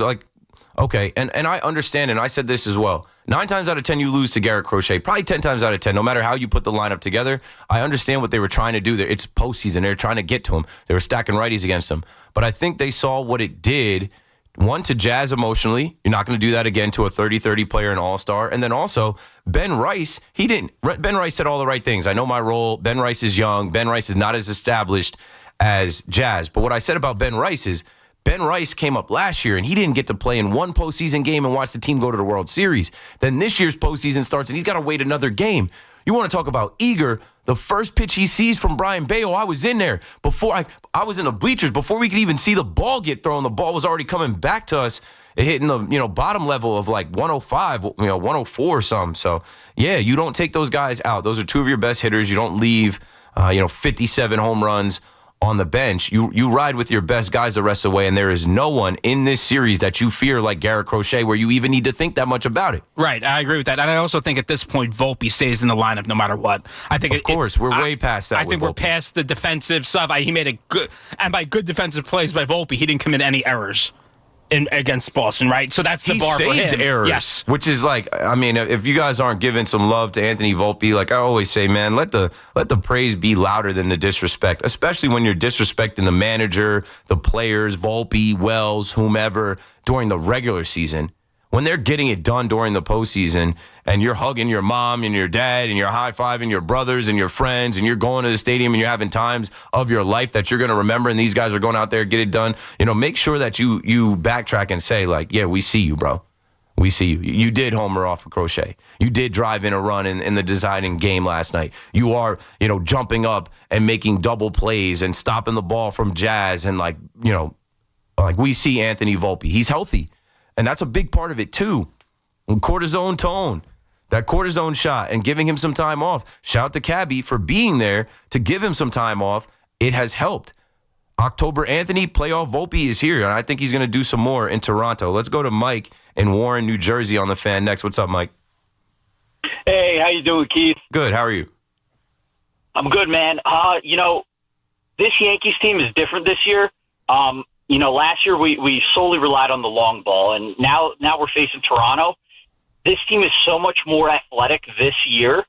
okay, and I understand, and I said this as well. 9 times out of 10, you lose to Garrett Crochet. Probably 10 times out of 10, no matter how you put the lineup together. I understand what they were trying to do there. It's postseason. They were trying to get to him. They were stacking righties against him. But I think they saw what it did. 1, to Jazz emotionally. You're not going to do that again to a 30-30 player and all-star. And then also, Ben Rice, Ben Rice said all the right things. I know my role. Ben Rice is young. Ben Rice is not as established as Jazz. But what I said about Ben Rice is Ben Rice came up last year, and he didn't get to play in 1 postseason game and watch the team go to the World Series. Then this year's postseason starts, and he's got to wait another game. You want to talk about eager. The first pitch he sees from Brian Bayo, I was in there. Before I was in the bleachers. Before we could even see the ball get thrown, the ball was already coming back to us. It hit in the bottom level of like 105, 104 or something. So, yeah, you don't take those guys out. Those are 2 of your best hitters. You don't leave, 57 home runs on the bench. You ride with your best guys the rest of the way, and there is no one in this series that you fear like Garrett Crochet where you even need to think that much about it. Right, I agree with that. And I also think at this point, Volpe stays in the lineup no matter what. I think, of course, we're way past that. I think we're past the defensive stuff. He made a good, and by good defensive plays by Volpe, he didn't commit any errors. against Boston, right? So that's the he bar for him. saved errors, yes. which is like, I mean, if you guys aren't giving some love to Anthony Volpe, like I always say, man, let the praise be louder than the disrespect, especially when you're disrespecting the manager, the players, Volpe, Wells, whomever, during the regular season. When they're getting it done during the postseason and you're hugging your mom and your dad and you're high-fiving your brothers and your friends and you're going to the stadium and you're having times of your life that you're going to remember and these guys are going out there, get it done, make sure that you backtrack and say, like, yeah, we see you, bro. We see you. You did homer off a crochet. You did drive in a run in the deciding game last night. You are, jumping up and making double plays and stopping the ball from Jazz and, like we see Anthony Volpe. He's healthy. And that's a big part of it, too. Cortisone tone, that cortisone shot, and giving him some time off. Shout out to Cabby for being there to give him some time off. It has helped. October Anthony, playoff Volpe is here, and I think he's going to do some more in Toronto. Let's go to Mike in Warren, New Jersey on the Fan next. What's up, Mike? Hey, how you doing, Keith? Good. How are you? I'm good, man. This Yankees team is different this year. Last year we solely relied on the long ball, and now we're facing Toronto. This team is so much more athletic this year.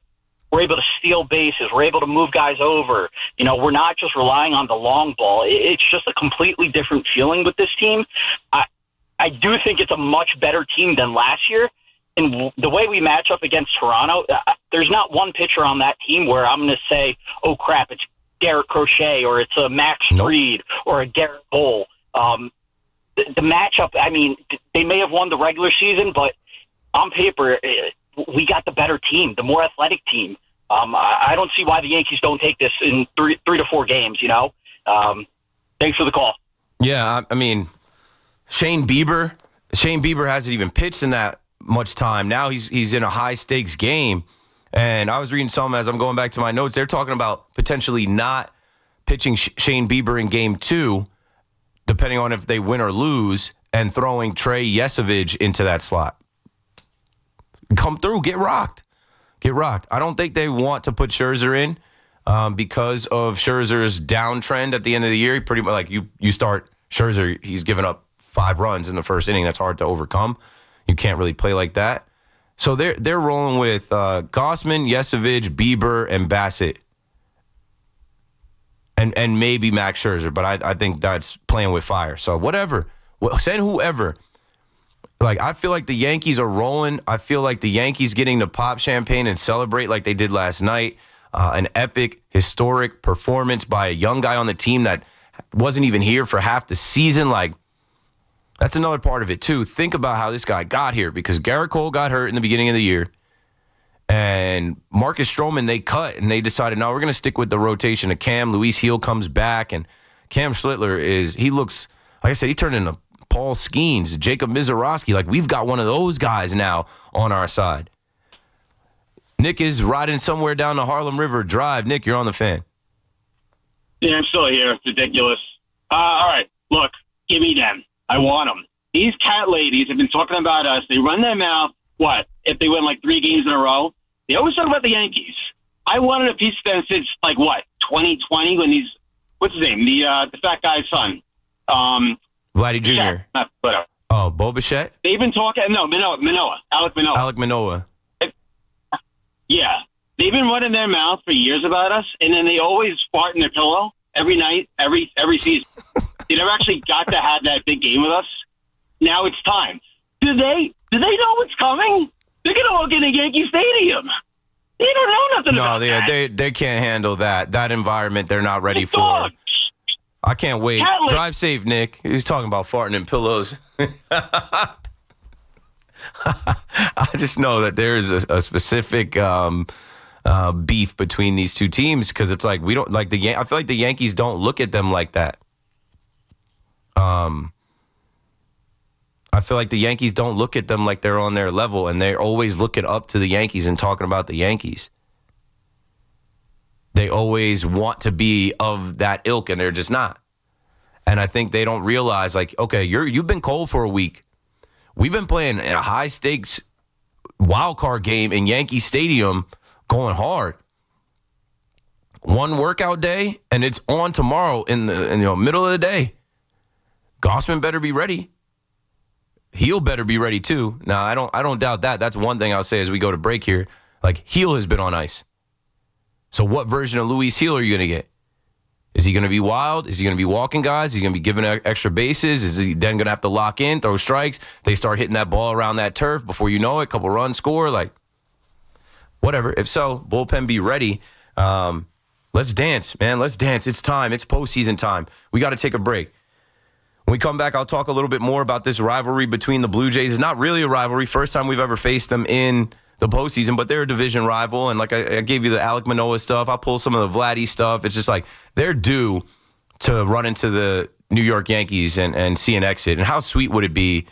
We're able to steal bases. We're able to move guys over. We're not just relying on the long ball. It's just a completely different feeling with this team. I do think it's a much better team than last year. And the way we match up against Toronto, there's not one pitcher on that team where I'm going to say, oh, crap, it's Garrett Crochet or it's a Max Fried or a Garrett Bowl. The matchup, I mean, they may have won the regular season, but on paper, we got the better team, the more athletic team. I don't see why the Yankees don't take this in three to four games, Thanks for the call. Yeah, I mean, Shane Bieber hasn't even pitched in that much time. Now he's in a high-stakes game. And I was reading some as I'm going back to my notes. They're talking about potentially not pitching Shane Bieber in Game 2, depending on if they win or lose, and throwing Trey Yesovich into that slot. Come through, get rocked. Get rocked. I don't think they want to put Scherzer in because of Scherzer's downtrend at the end of the year. Pretty much like you start Scherzer, he's given up 5 runs in the first inning. That's hard to overcome. You can't really play like that. So they're rolling with Gausman, Yesovich, Bieber, and Bassett. And maybe Max Scherzer, but I think that's playing with fire. So whatever. Send whoever. Like, I feel like the Yankees are rolling. I feel like the Yankees getting to pop champagne and celebrate like they did last night. An epic, historic performance by a young guy on the team that wasn't even here for half the season. Like, that's another part of it, too. Think about how this guy got here, because Garrett Cole got hurt in the beginning of the year. And Marcus Stroman, they cut, and they decided, no, we're going to stick with the rotation of Cam. Luis Heel comes back, and Cam Schlitler he looks, like I said, he turned into Paul Skeens, Jacob Mizorowski. Like, we've got one of those guys now on our side. Nick is riding somewhere down the Harlem River Drive. Nick, you're on the Fan. Yeah, I'm still here. It's ridiculous. All right, look, give me them. I want them. These cat ladies have been talking about us. They run their mouth. What? If they win like 3 games in a row? They always talk about the Yankees. I wanted a piece of them since, like, what, 2020 when these, what's his name? The fat guy's son. Vladdy Jr. Oh, Bo Bichette? They've been talking, no, Manoah. Alec Manoah. Yeah. They've been running their mouth for years about us, and then they always fart in their pillow every night, every season. They never actually got to have that big game with us. Now it's time. Do they know what's coming? They're going to walk into Yankee Stadium. They don't know nothing about that. They can't handle that environment. They're not ready for. I can't wait. Drive safe, Nick. He's talking about farting in pillows. I just know that there is a specific beef between these two teams, because it's like we don't like I feel like the Yankees don't look at them like that. I feel like the Yankees don't look at them like they're on their level, and they're always looking up to the Yankees and talking about the Yankees. They always want to be of that ilk, and they're just not. And I think they don't realize, like, okay, you've been cold for a week. We've been playing a high-stakes wild card game in Yankee Stadium, going hard. One workout day, and it's on tomorrow in the middle of the day. Gausman better be ready. Heel better be ready too. Now, I don't doubt that. That's one thing I'll say as we go to break here. Like, Heel has been on ice. So what version of Luis Heel are you going to get? Is he going to be wild? Is he going to be walking guys? Is he going to be giving extra bases? Is he then going to have to lock in, throw strikes? They start hitting that ball around that turf before you know it, couple runs, score, like whatever. If so, bullpen be ready. Let's dance, man. Let's dance. It's time. It's postseason time. We got to take a break. When we come back, I'll talk a little bit more about this rivalry between the Blue Jays. It's not really a rivalry. First time we've ever faced them in the postseason, but they're a division rival. And like I gave you the Alek Manoah stuff. I'll pull some of the Vladdy stuff. It's just like they're due to run into the New York Yankees and see an exit. And how sweet would it be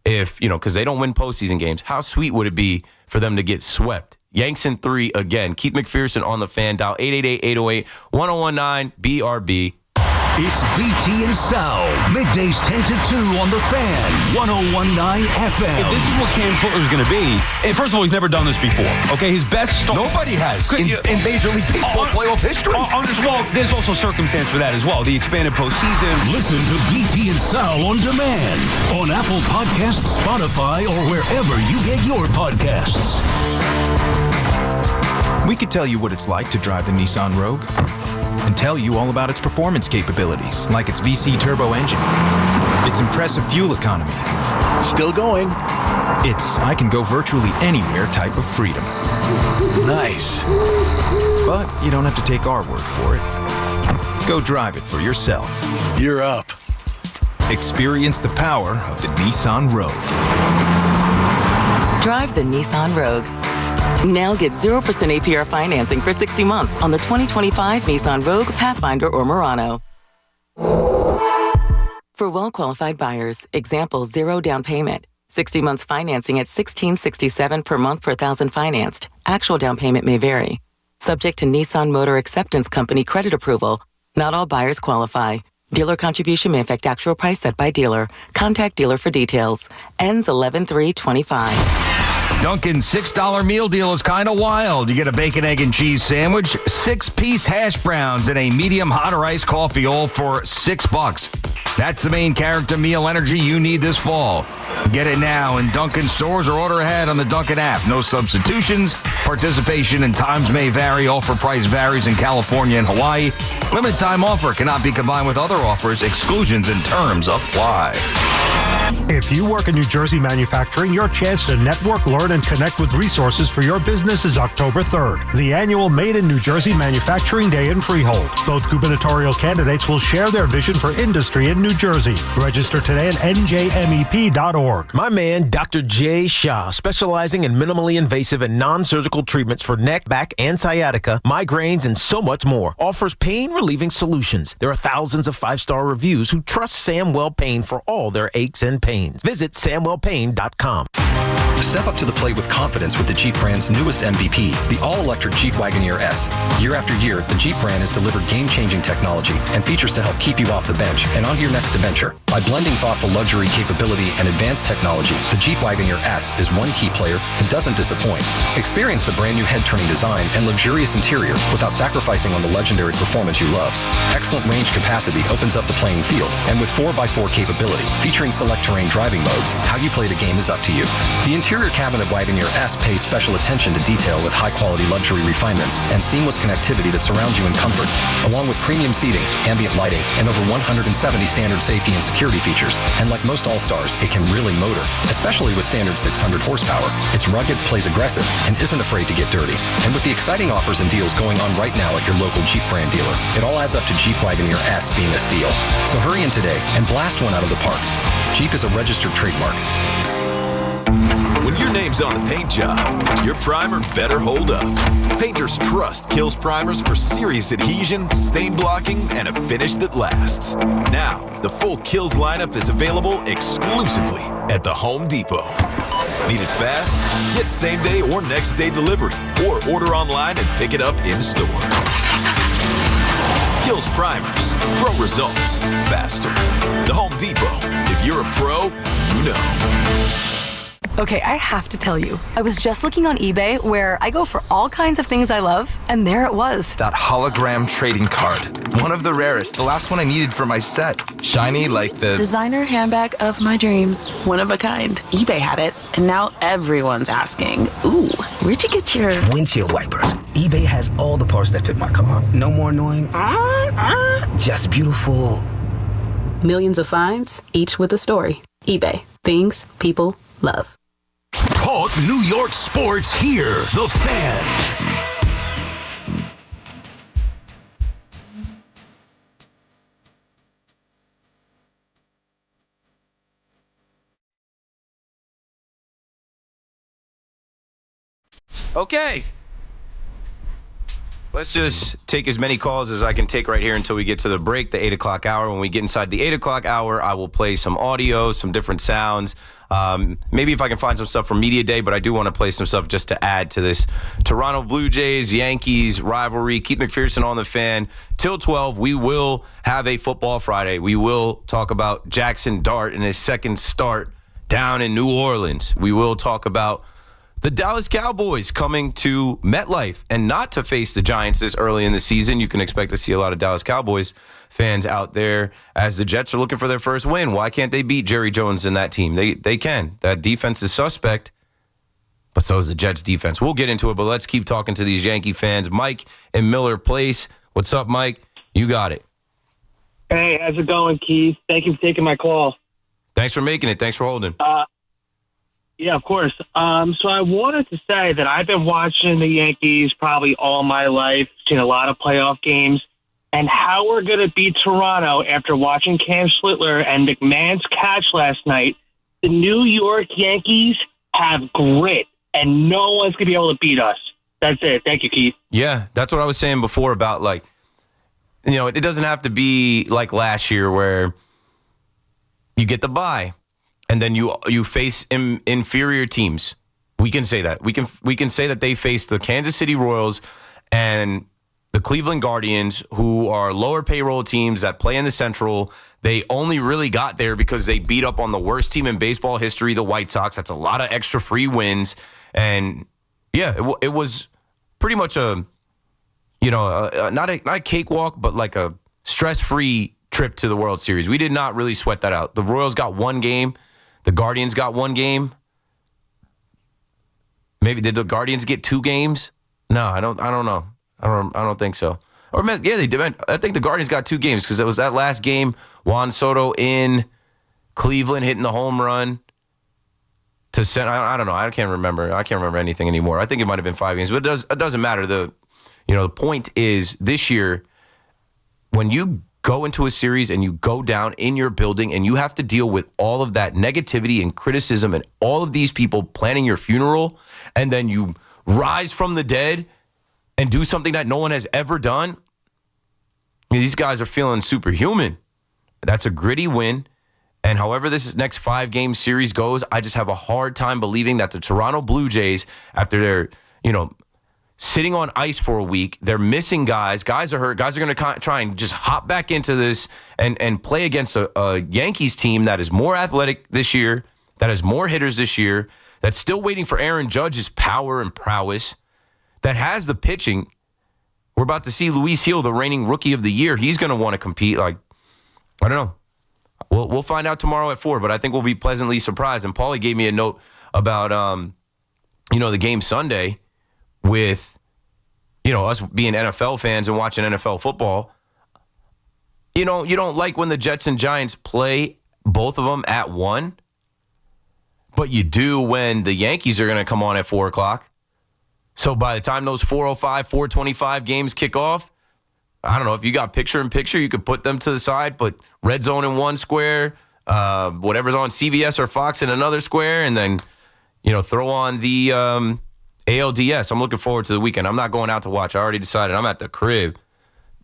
if, because they don't win postseason games, how sweet would it be for them to get swept? Yanks in 3 again. Keith McPherson on the Fan. Dial 888-808-1019 BRB. It's BT and Sal, middays 10 to 2 on the Fan, 101.9 FM. If this is what Cam Schlitler is going to be, and first of all, he's never done this before. Okay, his best start. Nobody has in Major League Baseball playoff history. Well, there's also circumstance for that as well. The expanded postseason. Listen to BT and Sal on demand on Apple Podcasts, Spotify, or wherever you get your podcasts. We could tell you what it's like to drive the Nissan Rogue and tell you all about its performance capabilities, like its VC turbo engine, its impressive fuel economy. Still going. It's I can go virtually anywhere type of freedom. Nice. But you don't have to take our word for it. Go drive it for yourself. You're up. Experience the power of the Nissan Rogue. Drive the Nissan Rogue. Now get 0% APR financing for 60 months on the 2025 Nissan Rogue, Pathfinder, or Murano. For well-qualified buyers, example 0 down payment, 60 months financing at $1,667 per month per thousand financed. Actual down payment may vary. Subject to Nissan Motor Acceptance Company credit approval. Not all buyers qualify. Dealer contribution may affect actual price set by dealer. Contact dealer for details. Ends 11/3/25. Dunkin's $6 meal deal is kind of wild. You get a bacon, egg, and cheese sandwich, 6-piece hash browns, and a medium hot or iced coffee, all for $6. That's the main character meal energy you need this fall. Get it now in Dunkin' stores or order ahead on the Dunkin' app. No substitutions. Participation and times may vary. Offer price varies in California and Hawaii. Limited time offer cannot be combined with other offers. Exclusions and terms apply. If you work in New Jersey manufacturing, your chance to network, learn, and connect with resources for your business is October 3rd, the annual Made in New Jersey Manufacturing Day in Freehold. Both gubernatorial candidates will share their vision for industry in New Jersey. Register today at njmep.org. My man, Dr. Jay Shah, specializing in minimally invasive and non-surgical treatments for neck, back, and sciatica, migraines, and so much more, offers pain-relieving solutions. There are thousands of 5-star reviews who trust Samwell Pain for all their aches and pains. Visit SamwellPain.com. Step up to the plate with confidence with the Jeep brand's newest MVP, the all-electric Jeep Wagoneer S. Year after year, the Jeep brand has delivered game-changing technology and features to help keep you off the bench and on to your next adventure. By blending thoughtful luxury capability and advanced technology, the Jeep Wagoneer S is one key player that doesn't disappoint. Experience the brand-new head-turning design and luxurious interior without sacrificing on the legendary performance you love. Excellent range capacity opens up the playing field, and with 4x4 capability, featuring select terrain driving modes, how you play the game is up to you. The interior cabin of Wagoneer S pays special attention to detail with high-quality luxury refinements and seamless connectivity that surrounds you in comfort, along with premium seating, ambient lighting, and over 170 standard safety and security features. And like most All-Stars, it can really motor, especially with standard 600 horsepower. It's rugged, plays aggressive, and isn't afraid to get dirty. And with the exciting offers and deals going on right now at your local Jeep brand dealer, it all adds up to Jeep Wagoneer S being a steal. So hurry in today and blast one out of the park. Jeep is a registered trademark. When your name's on the paint job, your primer better hold up. Painters trust Kills primers for serious adhesion, stain blocking, and a finish that lasts. Now, the full Kills lineup is available exclusively at the Home Depot. Need it fast? Get same-day or next-day delivery, or order online and pick it up in-store. Kills primers. Pro results faster. The Home Depot. If you're a pro, you know. Okay, I have to tell you, I was just looking on eBay where I go for all kinds of things I love, and there it was. That hologram trading card. One of the rarest. The last one I needed for my set. Shiny like the... Designer handbag of my dreams. One of a kind. eBay had it, and now everyone's asking, ooh, where'd you get your... Windshield wipers. eBay has all the parts that fit my car. No more annoying... Just beautiful. Millions of finds, each with a story. eBay. Things people love. Talk New York sports here. The Fan. Okay. Let's just take as many calls as I can take right here until we get to the break, the 8 o'clock hour. When we get inside the 8 o'clock hour, I will play some audio, some different sounds. Maybe if I can find some stuff from Media Day, but I do want to play some stuff just to add to this Toronto Blue Jays, Yankees rivalry. Keith McPherson on the Fan. Till 12, we will have a Football Friday. We will talk about Jackson Dart in his second start down in New Orleans. We will talk about the Dallas Cowboys coming to MetLife and not to face the Giants this early in the season. You can expect to see a lot of Dallas Cowboys fans out there as the Jets are looking for their first win. Why can't they beat Jerry Jones and that team? They can. That defense is suspect, but so is the Jets defense. We'll get into it, but let's keep talking to these Yankee fans. Mike in Miller Place. What's up, Mike? You got it. Hey, how's it going, Keith? Thank you for taking my call. Thanks for making it. Thanks for holding. Yeah, of course. So I wanted to say that I've been watching the Yankees probably all my life, seen a lot of playoff games, and how we're going to beat Toronto after watching Cam Schlitler and McMahon's catch last night. The New York Yankees have grit, and no one's going to be able to beat us. That's it. Thank you, Keith. Yeah, that's what I was saying before about, like, you know, it doesn't have to be like last year where you get the bye. And then you face inferior teams. We can say that. We can say that they faced the Kansas City Royals and the Cleveland Guardians, who are lower payroll teams that play in the Central. They only really got there because they beat up on the worst team in baseball history, the White Sox. That's a lot of extra free wins. And yeah, it was pretty much a, you know, not a cakewalk, but like a stress-free trip to the World Series. We did not really sweat that out. The Royals got one game. The Guardians got one game. Maybe did the Guardians get 2 games? No, I don't know. I don't think so. Or yeah, they did. I think the Guardians got 2 games because it was that last game. Juan Soto in Cleveland hitting the home run to send. I don't know. I can't remember. I can't remember anything anymore. I think it might have been 5 games, but it doesn't matter. The point is this year when you go into a series and you go down in your building and you have to deal with all of that negativity and criticism and all of these people planning your funeral, and then you rise from the dead and do something that no one has ever done. I mean, these guys are feeling superhuman. That's a gritty win. And however this next 5-game series goes, I just have a hard time believing that the Toronto Blue Jays, after they're, sitting on ice for a week, they're missing guys. Guys are hurt. Guys are going to try and just hop back into this and play against a Yankees team that is more athletic this year, that has more hitters this year, that's still waiting for Aaron Judge's power and prowess, that has the pitching. We're about to see Luis Gil, the reigning Rookie of the Year. He's going to want to compete. Like, I don't know. We'll find out tomorrow at 4, but I think we'll be pleasantly surprised. And Paulie gave me a note about, the game Sunday with, us being NFL fans and watching NFL football. You don't like when the Jets and Giants play both of them at 1, but you do when the Yankees are going to come on at 4 o'clock. So by the time those 4:05, 4:25 games kick off, I don't know, if you got picture-in-picture, you could put them to the side, put Red Zone in one square, whatever's on CBS or Fox in another square, and then, throw on the ALDS. I'm looking forward to the weekend. I'm not going out to watch. I already decided I'm at the crib.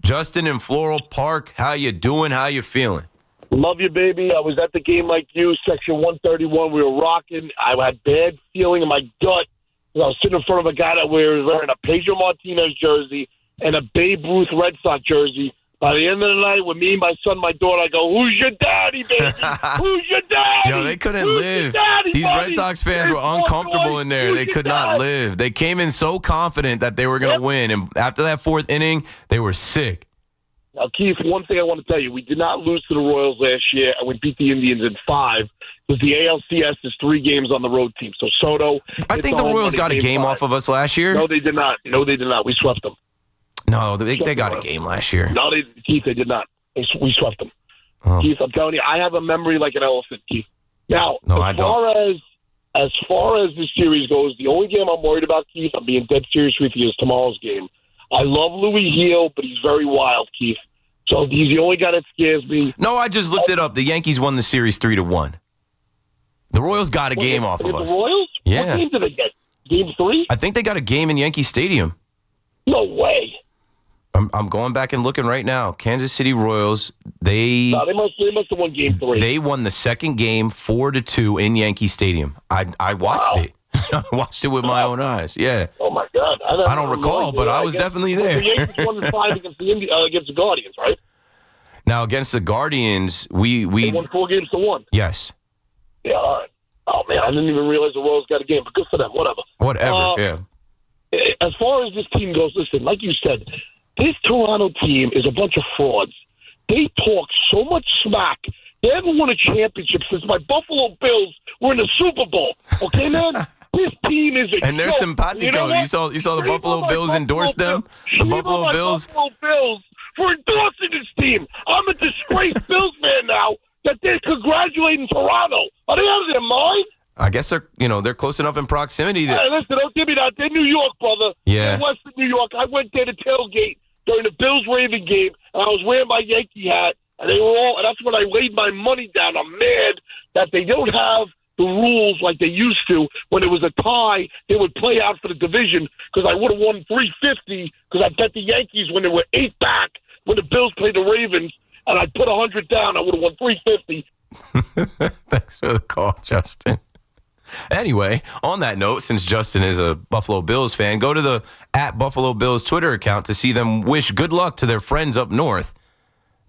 Justin in Floral Park, how you doing? How you feeling? Love you, baby. I was at the game like you, section 131. We were rocking. I had bad feeling in my gut. I was sitting in front of a guy that was wearing a Pedro Martinez jersey and a Babe Ruth Red Sox jersey. By the end of the night, with me, my son, my daughter, I go, "Who's your daddy, baby? Who's your daddy?" Yo, they couldn't Who's live. your daddy, These buddy? Red Sox fans were There's uncomfortable boy. in there. Who's They your could not dad? live. They came in so confident that they were going to win, and after that fourth inning, they were sick. Now, Keith, one thing I want to tell you, we did not lose to the Royals last year, and we beat the Indians in 5, because the ALCS is 3 games on the road team. So Soto, I think the Royals got a game off of us last year. No, they did not. We swept them. No, they got a game last year. No, Keith, they did not. We swept them. Oh. Keith, I'm telling you, I have a memory like an elephant, Keith. Now, as far as this series goes, the only game I'm worried about, Keith, I'm being dead serious with you, is tomorrow's game. I love Louis Heel, but he's very wild, Keith. So he's the only guy that scares me. No, I just looked it up. The Yankees won the series 3-1. The Royals got a game off of us. The Royals? Yeah. What game did they get? Game 3? I think they got a game in Yankee Stadium. No way. I'm going back and looking right now. Kansas City Royals, they must have won game 3. They won the second game 4-2 in Yankee Stadium. I watched it. I watched it with my own eyes. Yeah. Oh my God! I don't recall, but I was definitely there. The Yankees won 5 against the Guardians, right? Now against the Guardians, we won 4-1. Yes. Yeah. All right. Oh man, I didn't even realize the Royals got a game, but good for them. Whatever. Yeah. As far as this team goes, listen, like you said, this Toronto team is a bunch of frauds. They talk so much smack. They haven't won a championship since my Buffalo Bills were in the Super Bowl. Okay, man? This team is a And they're joke. simpatico. You saw the Buffalo Bills endorse them? The Buffalo Bills? Buffalo Bills for endorsing this team. I'm a disgraced Bills fan now that they're congratulating Toronto. Are they out of their mind? I guess they're close enough in proximity that Hey, listen, don't give me that. They're New York, brother. Yeah. They're Western New York. I went there to tailgate during the Bills-Raven game, and I was wearing my Yankee hat, and they were all, and that's when I laid my money down. I'm mad that they don't have the rules like they used to. When it was a tie, they would play out for the division, because I would have won $350, because I bet the Yankees when they were 8 back, when the Bills played the Ravens, and I put $100 down, I would have won $350. Thanks for the call, Justin. Anyway, on that note, since Justin is a Buffalo Bills fan, go to the @Buffalo Bills Twitter account to see them wish good luck to their friends up north.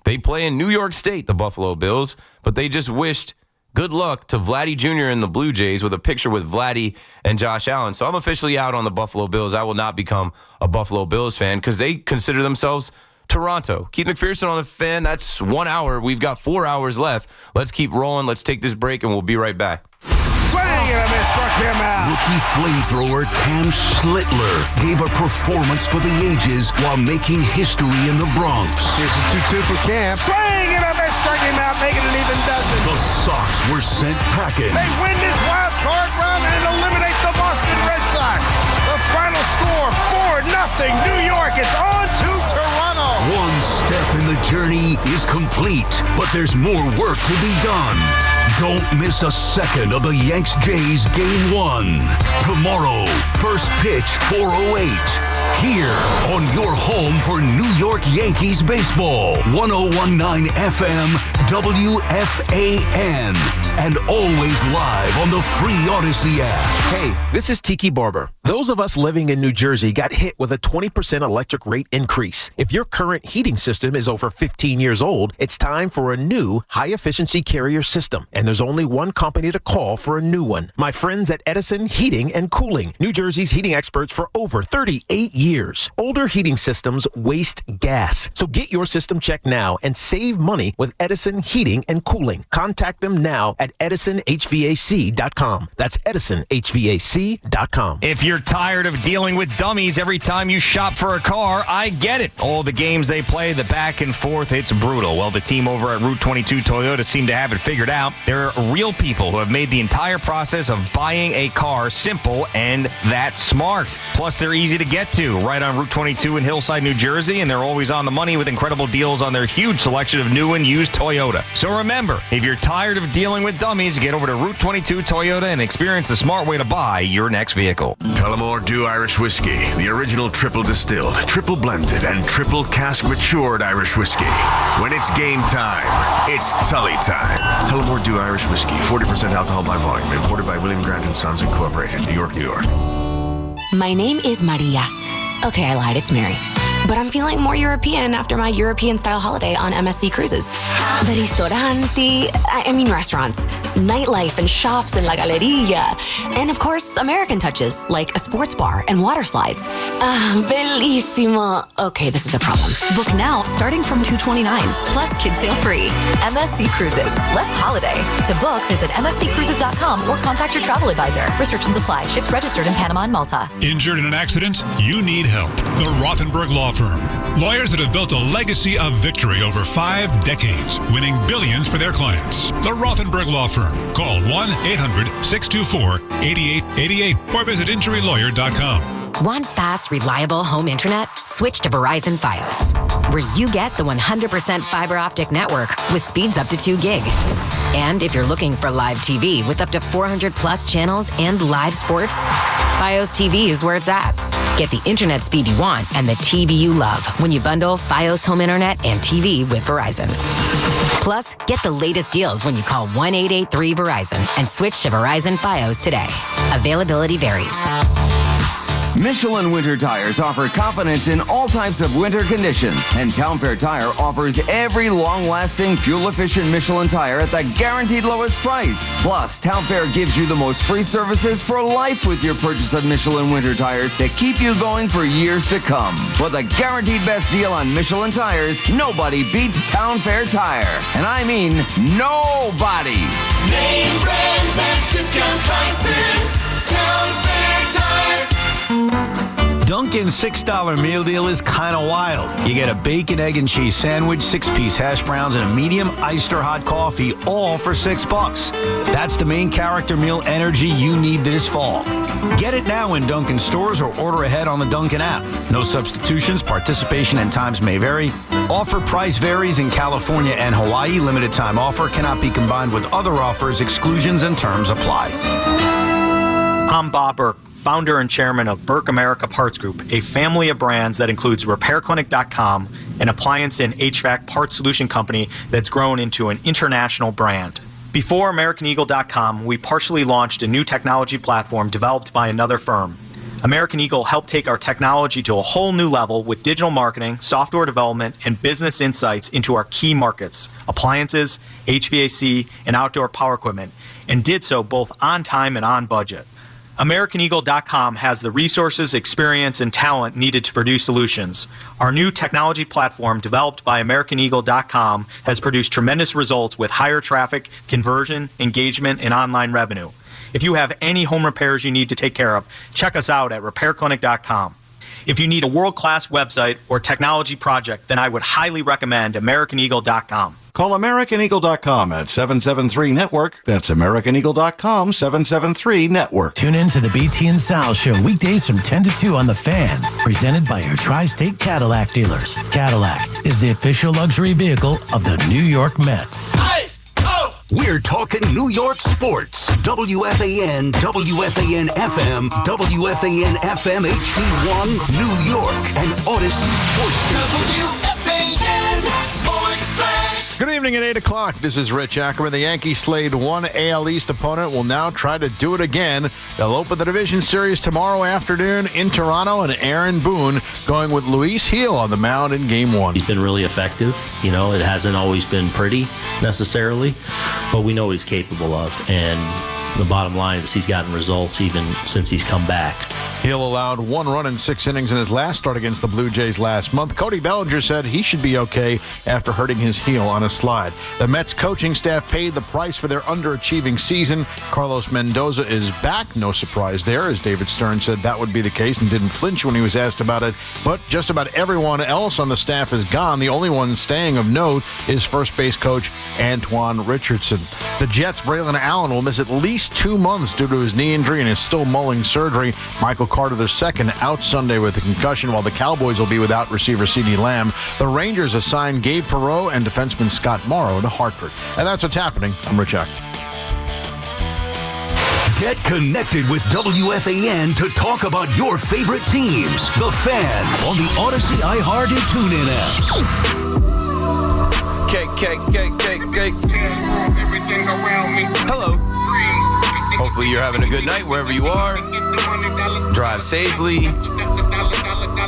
They play in New York State, the Buffalo Bills, but they just wished good luck to Vladdy Jr. and the Blue Jays with a picture with Vladdy and Josh Allen. So I'm officially out on the Buffalo Bills. I will not become a Buffalo Bills fan because they consider themselves Toronto. Keith McPherson on the Fan. That's 1 hour. We've got 4 hours left. Let's keep rolling. Let's take this break, and we'll be right back. Swing and a miss, struck him out. Rookie flamethrower Cam Schlitler gave a performance for the ages while making history in the Bronx. Here's a 2-2 for Cam. Swing and a miss, struck him out, making an even dozen. The Sox were sent packing. They win this wild card round and eliminate the Boston Red Sox. The final score, 4-0. New York is on to Toronto. One step in the journey is complete, but there's more work to be done. Don't miss a second of the Yanks-Jays Game 1. Tomorrow, first pitch 4:08. Here on your home for New York Yankees baseball. 101.9 FM WFAN. And always live on the free Odyssey app. Hey, this is Tiki Barber. Those of us living in New Jersey got hit with a 20% electric rate increase. If your current heating system is over 15 years old, it's time for a new high-efficiency carrier system. And there's only one company to call for a new one. My friends at Edison Heating and Cooling, New Jersey's heating experts for over 38 years. Older heating systems waste gas. So get your system checked now and save money with Edison Heating and Cooling. Contact them now at EdisonHVAC.com. That's EdisonHVAC.com. If you're tired of dealing with dummies every time you shop for a car, I get it. All the games they play, the back and forth, it's brutal. Well, the team over at Route 22 Toyota seem to have it figured out. They're real people who have made the entire process of buying a car simple and that smart. Plus, they're easy to get to, right on Route 22 in Hillside, New Jersey, and they're always on the money with incredible deals on their huge selection of new and used Toyota. So remember, if you're tired of dealing with dummies, get over to Route 22 Toyota and experience the smart way to buy your next vehicle. Tullamore Dew Irish Whiskey, the original triple distilled, triple blended, and triple cask matured Irish whiskey. When it's game time, it's Tully time. Tullamore Dew Irish Whiskey, 40% alcohol by volume, imported by William Grant & Sons Incorporated, New York, New York. My name is Maria. Okay, I lied, it's Mary. But I'm feeling more European after my European-style holiday on MSC Cruises. The restaurants, nightlife and shops in La Galleria, and of course, American touches like a sports bar and water slides. Bellissimo. Okay, this is a problem. Book now, starting from $229, plus kids sale free. MSC Cruises. Let's holiday. To book, visit msccruises.com or contact your travel advisor. Restrictions apply. Ships registered in Panama and Malta. Injured in an accident? You need help. The Rothenberg Law Firm. Lawyers that have built a legacy of victory over 5 decades, winning billions for their clients. The Rothenberg Law Firm. Call 1-800-624-8888 or visit injurylawyer.com. Want fast, reliable home internet? Switch to Verizon Fios, where you get the 100% fiber optic network with speeds up to 2 gig. And if you're looking for live TV with up to 400 plus channels and live sports, Fios TV is where it's at. Get the internet speed you want and the TV you love when you bundle Fios home internet and TV with Verizon. Plus, get the latest deals when you call 1-883-VERIZON and switch to Verizon Fios today. Availability varies. Michelin Winter Tires offer confidence in all types of winter conditions, and Town Fair Tire offers every long-lasting, fuel-efficient Michelin tire at the guaranteed lowest price. Plus, Town Fair gives you the most free services for life with your purchase of Michelin Winter Tires to keep you going for years to come. For the guaranteed best deal on Michelin tires, nobody beats Town Fair Tire. And I mean nobody. Name brands at discount prices. Town Fair Tire. Dunkin's $6 meal deal is kind of wild. You get a bacon, egg, and cheese sandwich, 6-piece hash browns, and a medium iced or hot coffee, all for $6. That's the main character meal energy you need this fall. Get it now in Dunkin' stores or order ahead on the Dunkin' app. No substitutions, participation and times may vary. Offer price varies in California and Hawaii. Limited time offer cannot be combined with other offers. Exclusions and terms apply. I'm Bob Burke, founder and chairman of Burke America Parts Group, a family of brands that includes RepairClinic.com, an appliance and HVAC parts solution company that's grown into an international brand. Before AmericanEagle.com, we partially launched a new technology platform developed by another firm. American Eagle helped take our technology to a whole new level with digital marketing, software development, and business insights into our key markets, appliances, HVAC, and outdoor power equipment, and did so both on time and on budget. AmericanEagle.com has the resources, experience, and talent needed to produce solutions. Our new technology platform, developed by AmericanEagle.com, has produced tremendous results with higher traffic, conversion, engagement, and online revenue. If you have any home repairs you need to take care of, check us out at RepairClinic.com. If you need a world-class website or technology project, then I would highly recommend AmericanEagle.com. Call AmericanEagle.com at 773-NETWORK. That's AmericanEagle.com, 773-NETWORK. Tune in to the BT and Sal Show weekdays from 10 to 2 on The Fan. Presented by your Tri-State Cadillac dealers. Cadillac is the official luxury vehicle of the New York Mets. We're talking New York sports. WFAN, WFAN FM, WFAN FM HD1, New York, and Odyssey Sports. WFAN Sports Flash. Good evening at 8 o'clock. This is Rich Ackerman. The Yankees slayed one AL East opponent, will now try to do it again. They'll open the division series tomorrow afternoon in Toronto, and Aaron Boone going with Luis Gil on the mound in Game 1. He's been really effective. You know, it hasn't always been pretty necessarily, but we know what he's capable of. And the bottom line is he's gotten results even since he's come back. Gil allowed 1 run in 6 innings in his last start against the Blue Jays last month. Cody Bellinger said he should be okay after hurting his heel on a slide. The Mets coaching staff paid the price for their underachieving season. Carlos Mendoza is back. No surprise there, as David Stern said that would be the case and didn't flinch when he was asked about it. But just about everyone else on the staff is gone. The only one staying of note is first base coach Antoine Richardson. The Jets' Braylon Allen will miss at least 2 months due to his knee injury and is still mulling surgery. Michael Carter II out Sunday with a concussion, while the Cowboys will be without receiver CeeDee Lamb. The Rangers assigned Gabe Perreault and defenseman Scott Morrow to Hartford. And that's what's happening. I'm Rich Ack. Get connected with WFAN to talk about your favorite teams. The Fan on the Odyssey, iHeart, and TuneIn apps. Hello. Hopefully you're having a good night wherever you are. Drive safely.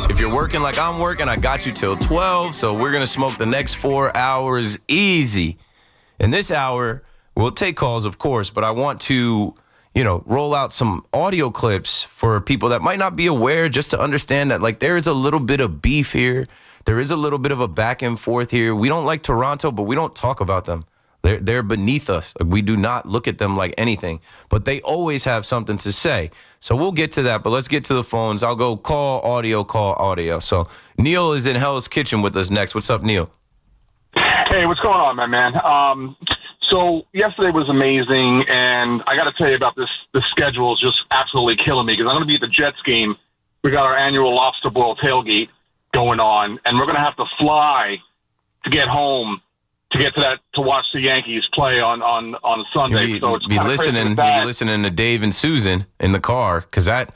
If you're working like I'm working, I got you till 12. So we're going to smoke the next 4 hours easy. In this hour, we'll take calls, of course, but I want to, roll out some audio clips for people that might not be aware, just to understand that, like, there is a little bit of beef here. There is a little bit of a back and forth here. We don't like Toronto, but we don't talk about them. They're beneath us. We do not look at them like anything, but they always have something to say. So we'll get to that, but let's get to the phones. I'll go call audio. So Neil is in Hell's Kitchen with us next. What's up, Neil? Hey, what's going on, my man? So yesterday was amazing, and I got to tell you about this. The schedule is just absolutely killing me because I'm going to be at the Jets game. We got our annual lobster boil tailgate going on, and we're going to have to fly to get home to get to watch the Yankees play on Sunday. So it's be listening to Dave and Susan in the car because that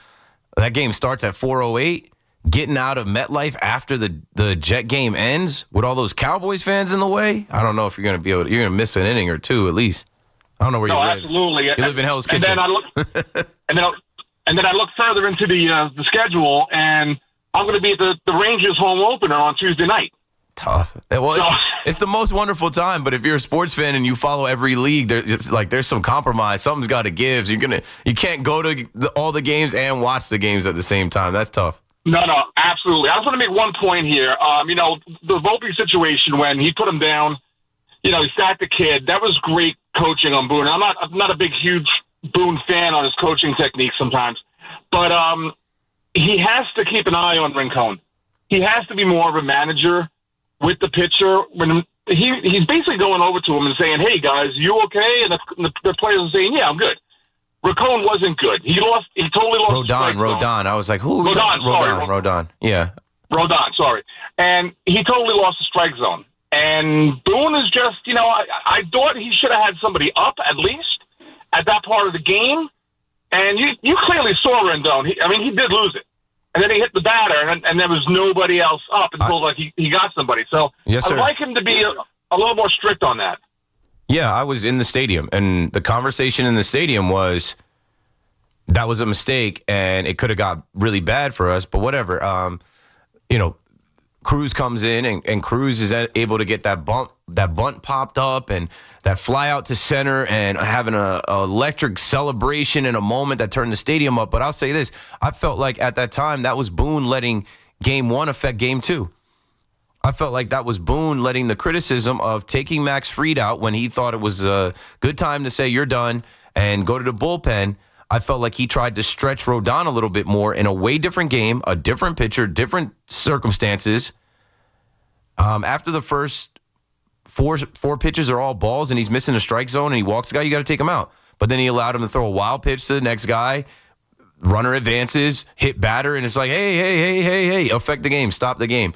game starts at 4:08. Getting out of MetLife after the Jet game ends with all those Cowboys fans in the way, I don't know if you're going to miss an inning or two at least. I don't know where you live. Absolutely. You live in Hell's Kitchen. And then I look further into the schedule, and I'm going to be at the Rangers home opener on Tuesday night. Tough. Well, it's the most wonderful time, but if you're a sports fan and you follow every league, there's some compromise. Something's got to give. So you can't go to all the games and watch the games at the same time. That's tough. No, absolutely. I just want to make one point here. The Volpe situation when he put him down, he sacked the kid. That was great coaching on Boone. I'm not a big, huge Boone fan on his coaching techniques sometimes, but he has to keep an eye on Rincon. He has to be more of a manager with the pitcher. When he's basically going over to him and saying, "Hey guys, you okay?" And the players are saying, "Yeah, I'm good." Rincon wasn't good. He totally lost. Rodon. I was like, who? Rodon. Yeah. Rodon, sorry. And he totally lost the strike zone. And Boone is just, I thought he should have had somebody up at least at that part of the game. And you clearly saw Rendon. He did lose it. And then he hit the batter, and there was nobody else up until he got somebody. So yes, I'd like him to be a little more strict on that. Yeah, I was in the stadium, and the conversation in the stadium was that was a mistake, and it could have got really bad for us, but whatever. Cruz comes in, and Cruz is able to get that bunt popped up, and that fly out to center, and having a electric celebration in a moment that turned the stadium up. But I'll say this, I felt like at that time, that was Boone letting Game 1 affect Game 2. I felt like that was Boone letting the criticism of taking Max Fried out when he thought it was a good time to say you're done and go to the bullpen. I felt like he tried to stretch Rodon a little bit more in a way different game, a different pitcher, different circumstances. After the first four pitches are all balls and he's missing a strike zone and he walks the guy, you got to take him out. But then he allowed him to throw a wild pitch to the next guy. Runner advances, hit batter, and it's like, hey, affect the game, stop the game.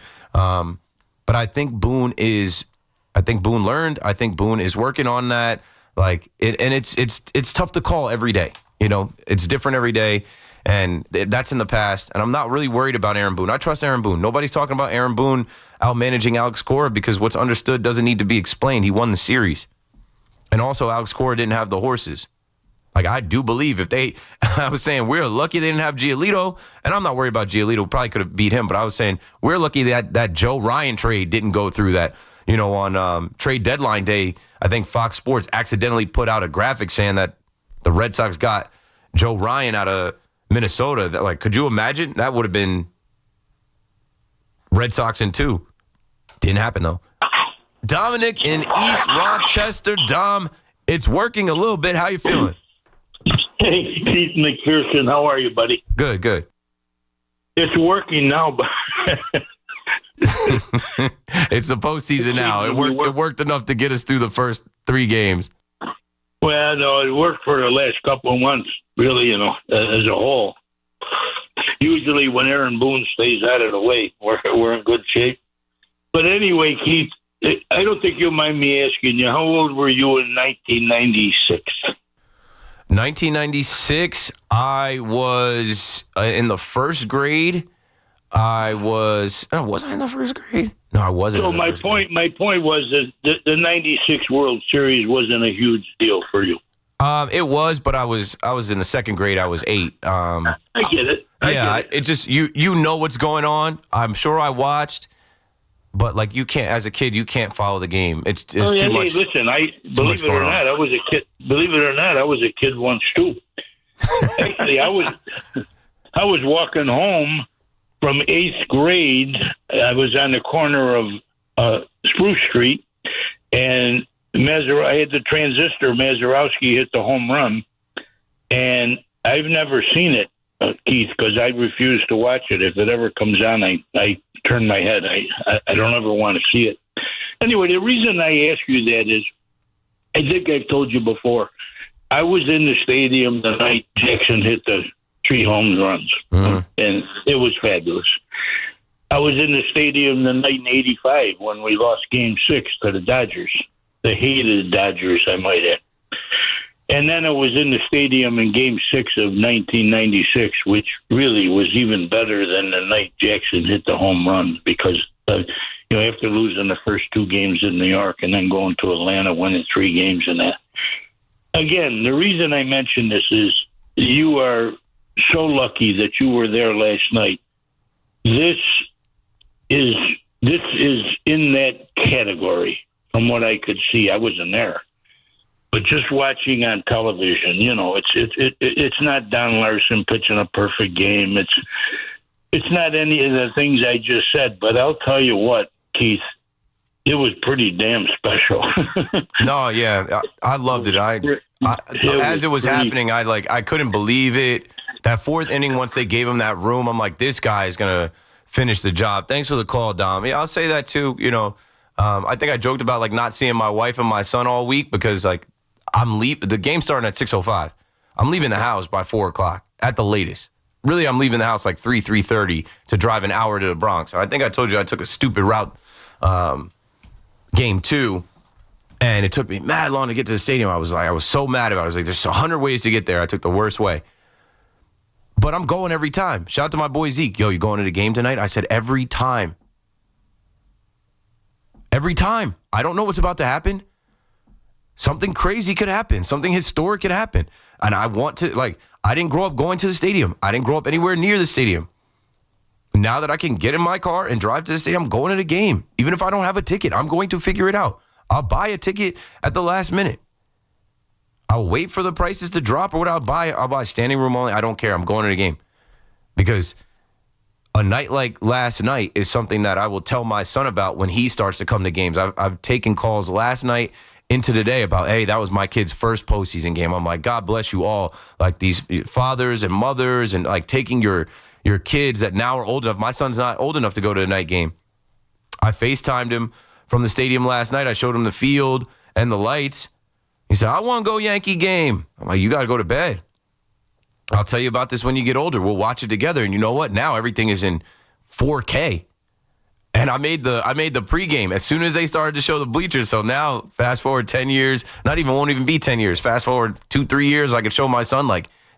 But I think Boone learned. I think Boone is working on that. It's tough to call every day. It's different every day, and that's in the past. And I'm not really worried about Aaron Boone. I trust Aaron Boone. Nobody's talking about Aaron Boone out-managing Alex Cora because what's understood doesn't need to be explained. He won the series. And also, Alex Cora didn't have the horses. I do believe I was saying we're lucky they didn't have Giolito, and I'm not worried about Giolito. Probably could have beat him, but I was saying we're lucky that Joe Ryan trade didn't go through that. On trade deadline day, I think Fox Sports accidentally put out a graphic saying that the Red Sox got Joe Ryan out of Minnesota. That, could you imagine? That would have been Red Sox in 2. Didn't happen, though. Dominic in East Rochester. Dom, it's working a little bit. How you feeling? Hey, Pete McPherson, how are you, buddy? Good. It's working now, but it's the postseason now. It worked enough to get us through the first 3 games. Well, no, it worked for the last couple of months, really, as a whole. Usually when Aaron Boone stays out of the way, we're in good shape. But anyway, Keith, I don't think you'll mind me asking you, how old were you in 1996? 1996, I was in the first grade. Was I in the first grade? No, I wasn't. So my point was that the 96 World Series wasn't a huge deal for you. It was, but I was in the second grade. I was 8. I get it. It's just you know what's going on. I'm sure I watched, but like you can't, as a kid, you can't follow the game. It's too much. Hey, listen, believe it or not, I was a kid. Believe it or not, I was a kid once too. Actually, I was walking home from 8th grade. I was on the corner of Spruce Street, and I had the transistor. Mazeroski hit the home run, and I've never seen it, Keith, because I refuse to watch it. If it ever comes on, I turn my head. I don't ever want to see it. Anyway, the reason I ask you that is, I think I've told you before, I was in the stadium the night Jackson hit the 3 home runs, and it was fabulous. I was in the stadium the night in '85 when we lost Game 6 to the Dodgers. The hated Dodgers, I might add. And then I was in the stadium in Game 6 of 1996, which really was even better than the night Jackson hit the home run because, after losing the first 2 games in New York and then going to Atlanta, winning 3 games in that. Again, the reason I mention this is you are so lucky that you were there last night. This is in that category. From what I could see, I wasn't there, but just watching on television, it's not Don Larson pitching a perfect game. It's not any of the things I just said. But I'll tell you what, Keith, it was pretty damn special. No, yeah, I loved it. As it was happening, I couldn't believe it. That 4th inning, once they gave him that room, I'm like, this guy is gonna finish the job. Thanks for the call, Dom. Yeah, I'll say that too. I think I joked about not seeing my wife and my son all week because the game's starting at 6:05. I'm leaving the house by 4:00 at the latest. Really, I'm leaving the house 3:30 to drive an hour to the Bronx. I think I told you I took a stupid route Game 2, and it took me mad long to get to the stadium. I was so mad about it. I was like, there's 100 ways to get there. I took the worst way. But I'm going every time. Shout out to my boy Zeke. Yo, you going to the game tonight? I said every time. Every time. I don't know what's about to happen. Something crazy could happen. Something historic could happen. And I want to, I didn't grow up going to the stadium. I didn't grow up anywhere near the stadium. Now that I can get in my car and drive to the stadium, I'm going to the game. Even if I don't have a ticket, I'm going to figure it out. I'll buy a ticket at the last minute. I'll wait for the prices to drop or what I'll buy standing room only. I don't care. I'm going to the game. Because a night like last night is something that I will tell my son about when he starts to come to games. I've taken calls last night into today about, hey, that was my kid's first postseason game. I'm like, God bless you all. These fathers and mothers and taking your kids that now are old enough. My son's not old enough to go to a night game. I FaceTimed him from the stadium last night. I showed him the field and the lights. He said, I want to go Yankee game. I'm like, you got to go to bed. I'll tell you about this when you get older. We'll watch it together. And you know what? Now everything is in 4K. And I made the pregame as soon as they started to show the bleachers. So now, fast forward 10 years, won't even be 10 years. Fast forward 2-3 years, I could show my son,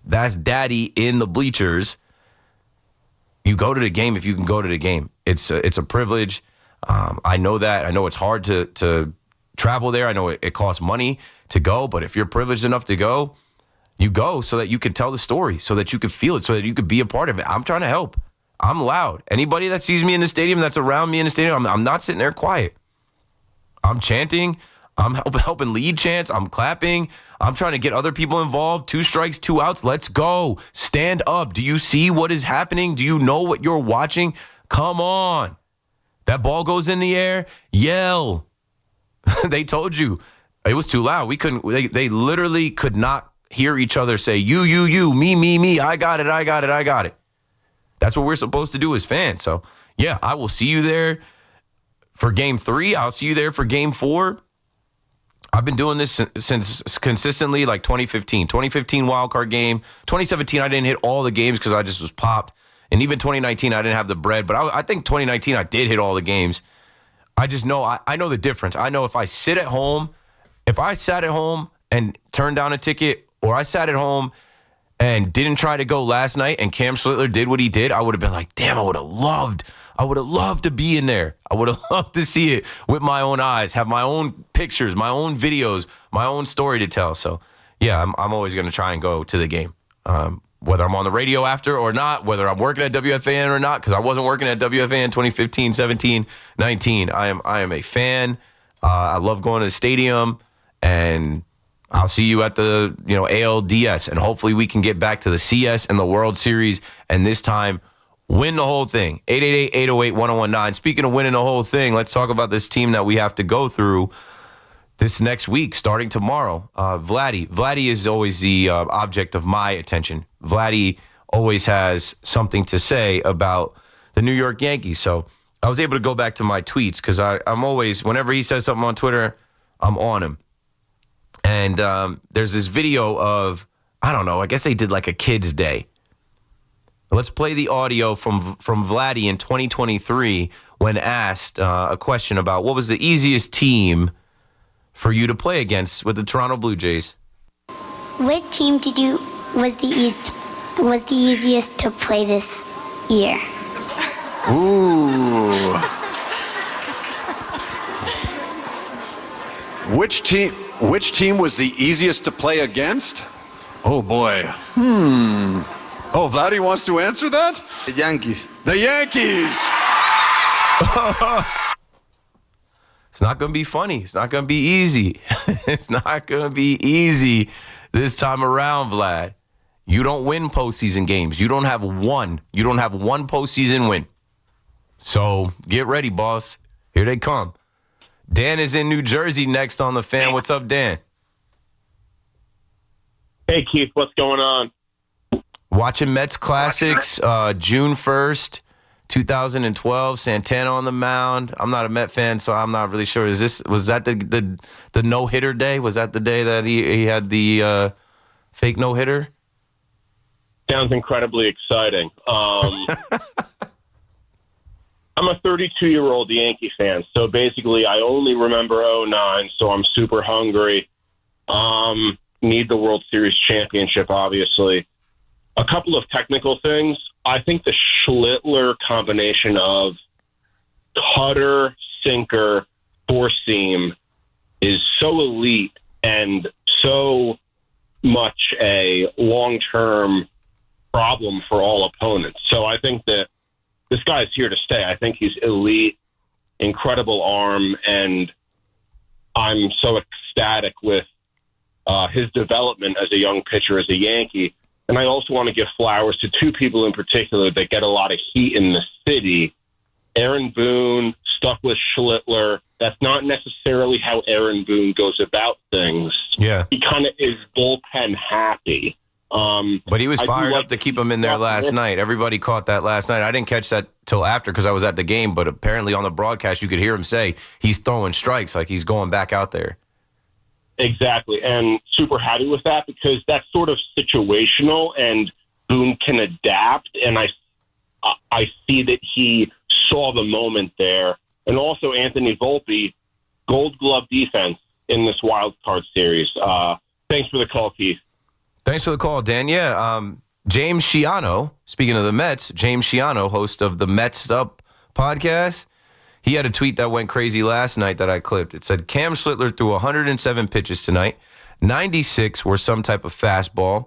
that's daddy in the bleachers. You go to the game if you can go to the game. It's a privilege. I know that. I know it's hard to travel there. I know it costs money to go. But if you're privileged enough to go, you go so that you can tell the story, so that you can feel it, so that you could be a part of it. I'm trying to help. I'm loud. Anybody that sees me in the stadium, that's around me in the stadium, I'm not sitting there quiet. I'm chanting. I'm helping lead chants. I'm clapping. I'm trying to get other people involved. 2 strikes, 2 outs. Let's go. Stand up. Do you see what is happening? Do you know what you're watching? Come on. That ball goes in the air. Yell. They told you. It was too loud. We couldn't. They literally could not hear each other say, you, me, I got it. That's what we're supposed to do as fans. So, yeah, I will see you there for Game 3. I'll see you there for Game 4. I've been doing this since consistently 2015. 2015 wildcard game. 2017, I didn't hit all the games because I just was popped. And even 2019, I didn't have the bread. But I think 2019, I did hit all the games. I just know, I know the difference. I know if I sat at home and turned down a ticket, or I sat at home and didn't try to go last night and Cam Schlitler did what he did, I would have been like, damn, I would have loved to be in there. I would have loved to see it with my own eyes, have my own pictures, my own videos, my own story to tell. So, yeah, I'm always going to try and go to the game. Whether I'm on the radio after or not, whether I'm working at WFAN or not, because I wasn't working at WFAN 2015, 17, 19. I am a fan. I love going to the stadium, and I'll see you at the ALDS, and hopefully we can get back to the CS and the World Series, and this time win the whole thing. 888-808-1019. Speaking of winning the whole thing, let's talk about this team that we have to go through this next week, starting tomorrow. Vladdy. Vladdy is always the object of my attention. Vladdy always has something to say about the New York Yankees. So I was able to go back to my tweets because I'm always, whenever he says something on Twitter, I'm on him. And there's this video of, I don't know, I guess they did like a kid's day. Let's play the audio from Vladdy in 2023 when asked a question about what was the easiest team for you to play against with the Toronto Blue Jays. What team was the easiest to play this year? Ooh. Which team was the easiest to play against? Oh boy. Oh, Vladdy wants to answer that? The Yankees. The Yankees. It's not going to be funny. It's not going to be easy. It's not going to be easy this time around, Vlad. You don't win postseason games. You don't have one. You don't have one postseason win. So get ready, boss. Here they come. Dan is in New Jersey next on the Fan. What's up, Dan? Hey, Keith. What's going on? Watching Mets Classics, June 1st, 2012. Santana on the mound. I'm not a Met fan, so I'm not really sure. Was that the no-hitter day? Was that the day that he had the fake no-hitter? Sounds incredibly exciting. I'm a 32-year-old Yankee fan, so basically I only remember 2009, so I'm super hungry. Need the World Series championship, obviously. A couple of technical things. I think the Schlitler combination of cutter, sinker, four-seam is so elite and so much a long-term problem for all opponents. So I think that this guy's here to stay. I think he's elite, incredible arm, and I'm so ecstatic with his development as a young pitcher, as a Yankee. And I also want to give flowers to two people in particular that get a lot of heat in the city. Aaron Boone stuck with Schlitler. That's not necessarily how Aaron Boone goes about things. Yeah. He kind of is bullpen happy. But he was fired up to keep him in there last night. Everybody caught that last night. I didn't catch that till after because I was at the game, but apparently on the broadcast you could hear him say he's throwing strikes like he's going back out there. Exactly, and super happy with that because that's sort of situational, and Boone can adapt, and I see that he saw the moment there. And also Anthony Volpe, Gold Glove defense in this wild card series. Thanks for the call, Keith. Thanks for the call, Dan. Yeah, James Schiano, speaking of the Mets, James Schiano, host of the Mets Up podcast, he had a tweet that went crazy last night that I clipped. It said, Cam Schlitler threw 107 pitches tonight. 96 were some type of fastball.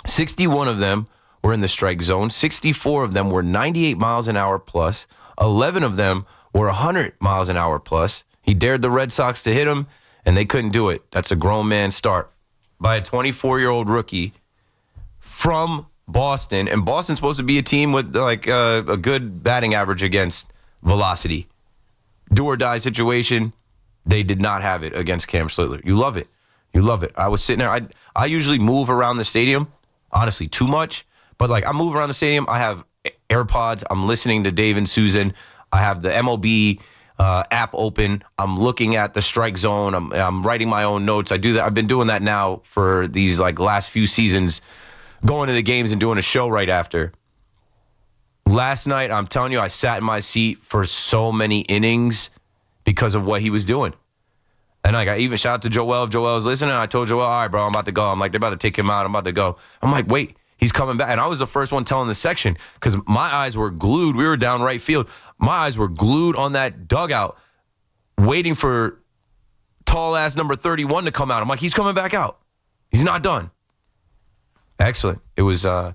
61 of them were in the strike zone. 64 of them were 98 miles an hour plus. 11 of them were 100 miles an hour plus. He dared the Red Sox to hit him, and they couldn't do it. That's a grown man start by a 24-year-old rookie from Boston. And Boston's supposed to be a team with like a good batting average against velocity. Do or die situation. They did not have it against Cam Schlitler. You love it. You love it. I was sitting there. I usually move around the stadium, honestly, too much. But like I move around the stadium. I have AirPods. I'm listening to Dave and Susan. I have the MLB app open. I'm looking at the strike zone. I'm writing my own notes. I do that. I've been doing that now for these like last few seasons, going to the games and doing a show right after. Last night, I'm telling you, I sat in my seat for so many innings because of what he was doing. And like, I even shout out to Joel. If Joel was listening, I told Joel, all right, bro, I'm about to go. I'm like, they're about to take him out. I'm about to go. I'm like, wait, he's coming back. And I was the first one telling the section because my eyes were glued. We were down right field. My eyes were glued on that dugout waiting for tall-ass number 31 to come out. I'm like, he's coming back out. He's not done. Excellent. It was a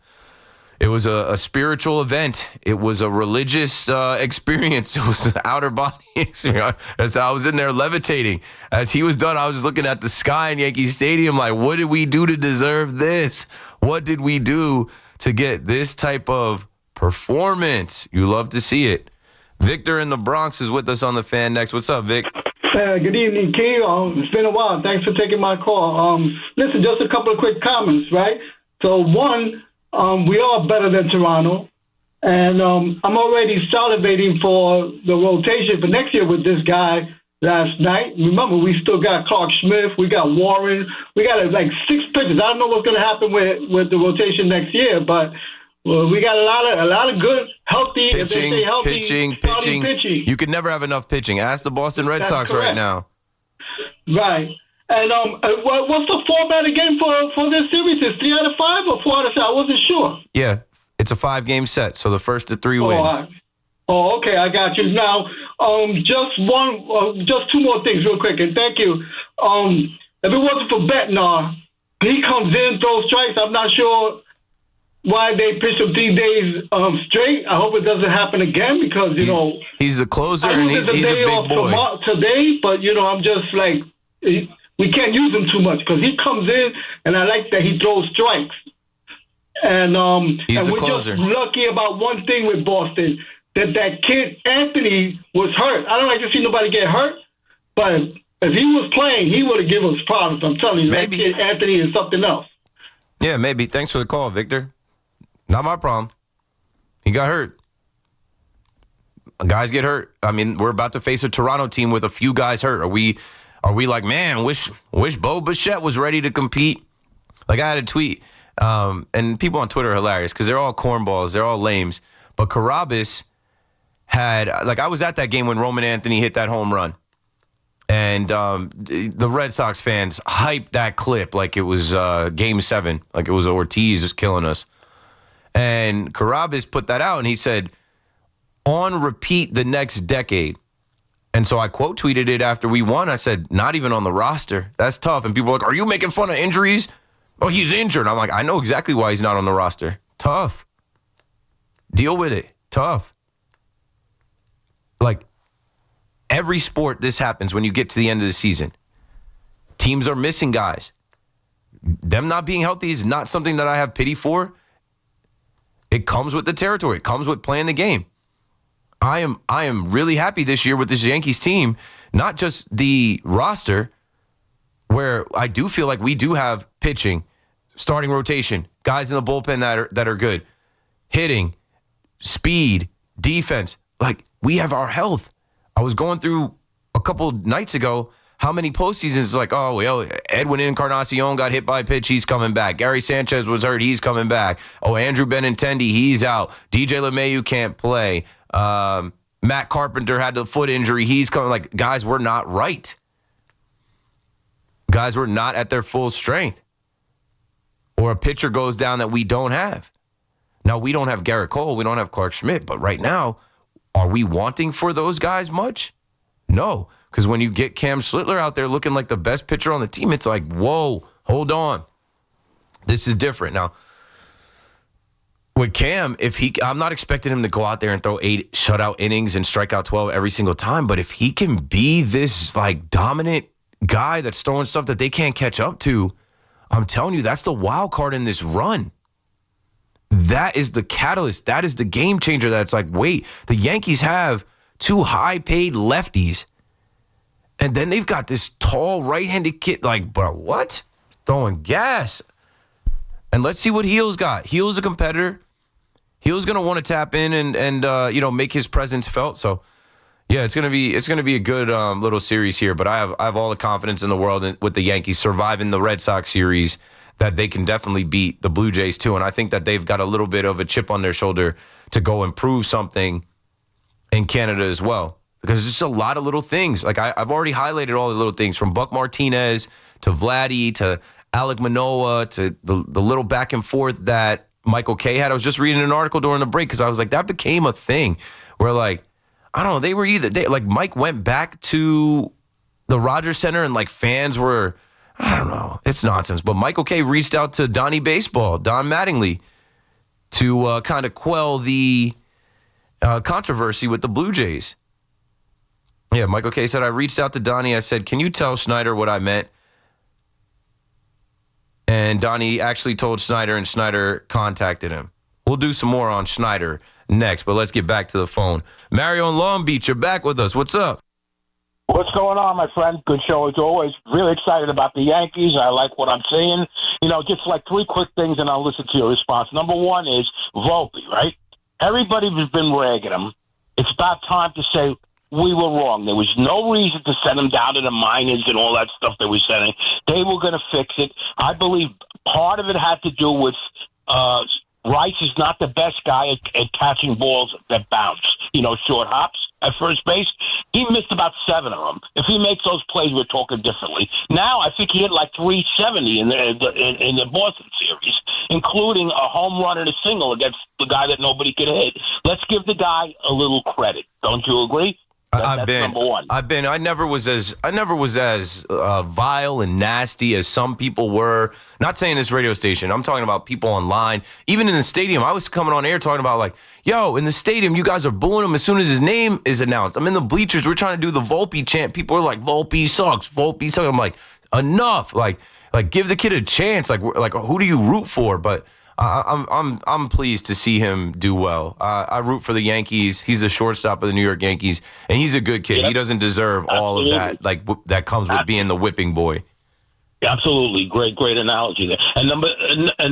spiritual event. It was a religious experience. It was an outer body experience. As I was in there levitating. As he was done, I was just looking at the sky in Yankee Stadium like, what did we do to deserve this? What did we do to get this type of performance? You love to see it. Victor in the Bronx is with us on the Fan next. What's up, Vic? Good evening, Key. It's been a while. Thanks for taking my call. Listen, just a couple of quick comments, right? So, one, we are better than Toronto, and I'm already salivating for the rotation for next year with this guy last night. Remember, we still got Clark Smith, we got Warren, we got like 6 pitchers. I don't know what's going to happen with the rotation next year, but we got a lot of good, healthy, if they stay healthy, pitching. You could never have enough pitching. Ask the Boston Red Sox correct. right now. Right. And what's the format again for this series? Is 3 out of 5 or 4 out of 5? I wasn't sure. Yeah, it's a 5-game set, so the first of 3 wins. Oh, okay, I got you. Now, just 2 more things real quick, and thank you. If it wasn't for Bednar, he comes in, throws strikes. I'm not sure why they pitched him 3 days straight. I hope it doesn't happen again because, he's a closer and he's a big boy. Today, but, I'm just like, we can't use him too much because he comes in, and I like that he throws strikes. And, he's we're closer. Just lucky about one thing with Boston, that kid Anthony was hurt. I don't like to see nobody get hurt, but if he was playing, he would have given us problems. I'm telling you, maybe. That kid Anthony is something else. Yeah, maybe. Thanks for the call, Victor. Not my problem. He got hurt. Guys get hurt. I mean, we're about to face a Toronto team with a few guys hurt. Are we like, man, wish Bo Bichette was ready to compete? Like, I had a tweet, and people on Twitter are hilarious because they're all cornballs. They're all lames. But Carabas had, like, I was at that game when Roman Anthony hit that home run. And the Red Sox fans hyped that clip like it was Game 7, like it was Ortiz just killing us. And Carabas put that out, and he said, on repeat the next decade. And so I quote tweeted it after we won. I said, not even on the roster. That's tough. And people were like, are you making fun of injuries? Oh, he's injured. I'm like, I know exactly why he's not on the roster. Tough. Deal with it. Tough. Like, every sport, this happens when you get to the end of the season. Teams are missing guys. Them not being healthy is not something that I have pity for. It comes with the territory. It comes with playing the game. I am really happy this year with this Yankees team, not just the roster, where I do feel like we do have pitching, starting rotation, guys in the bullpen that are good, hitting, speed, defense. Like, we have our health. I was going through a couple nights ago how many postseasons, like, oh, well, Edwin Encarnacion got hit by a pitch, he's coming back. Gary Sanchez was hurt, he's coming back. Oh, Andrew Benintendi, he's out. DJ LeMahieu can't play. Matt Carpenter had the foot injury, he's coming. Like, guys were not right. Guys were not at their full strength. Or a pitcher goes down that we don't have. Now, we don't have Garrett Cole, we don't have Clark Schmidt, but right now, are we wanting for those guys much? No, because when you get Cam Schlitler out there looking like the best pitcher on the team, it's like, whoa, hold on. This is different. Now, with Cam, I'm not expecting him to go out there and throw 8 shutout innings and strike out 12 every single time, but if he can be this like dominant guy that's throwing stuff that they can't catch up to, I'm telling you, that's the wild card in this run. That is the catalyst. That is the game changer. That's like, wait, the Yankees have 2 high-paid lefties, and then they've got this tall right-handed kid. Like, bro, what? Throwing gas. And let's see what Heel's got. Heel's a competitor. Heel's going to want to tap in and make his presence felt. So, yeah, it's gonna be a good little series here. But I have all the confidence in the world with the Yankees surviving the Red Sox series, that they can definitely beat the Blue Jays too. And I think that they've got a little bit of a chip on their shoulder to go improve something in Canada as well. Because there's just a lot of little things. Like, I've already highlighted all the little things, from Buck Martinez to Vladdy to Alek Manoah to the little back and forth that Michael Kay had. I was just reading an article during the break because I was like, that became a thing where, like, I don't know, like Mike went back to the Rogers Center and like fans were I don't know. It's nonsense. But Michael Kay reached out to Donnie Baseball, Don Mattingly, to kind of quell the controversy with the Blue Jays. Yeah, Michael Kay said, I reached out to Donnie. I said, can you tell Schneider what I meant? And Donnie actually told Schneider, and Schneider contacted him. We'll do some more on Schneider next, but let's get back to the phone. Mario in Long Beach, you're back with us. What's up? What's going on, my friend? Good show as always. Really excited about the Yankees. I like what I'm seeing. Just like 3 quick things, and I'll listen to your response. Number 1 is Volpe, right? Everybody has been ragging him. It's about time to say we were wrong. There was no reason to send him down to the minors and all that stuff they were sending. They were going to fix it. I believe part of it had to do with Rice is not the best guy at catching balls that bounce. Short hops at first base. He missed about 7 of them. If he makes those plays, we're talking differently. Now, I think he hit like 370 in the Boston series, including a home run and a single against the guy that nobody could hit. Let's give the guy a little credit. Don't you agree? That's number 1. I never was as vile and nasty as some people were. Not saying this radio station. I'm talking about people online. Even in the stadium, I was coming on air talking about like, yo, in the stadium, you guys are booing him as soon as his name is announced. I'm in the bleachers. We're trying to do the Volpe chant. People are like, Volpe sucks. Volpe sucks. I'm like, enough. Like give the kid a chance. Like who do you root for? But I'm pleased to see him do well. I root for the Yankees. He's the shortstop of the New York Yankees, and he's a good kid. Yep. He doesn't deserve all of that, that comes with being the whipping boy. Absolutely, great analogy there. And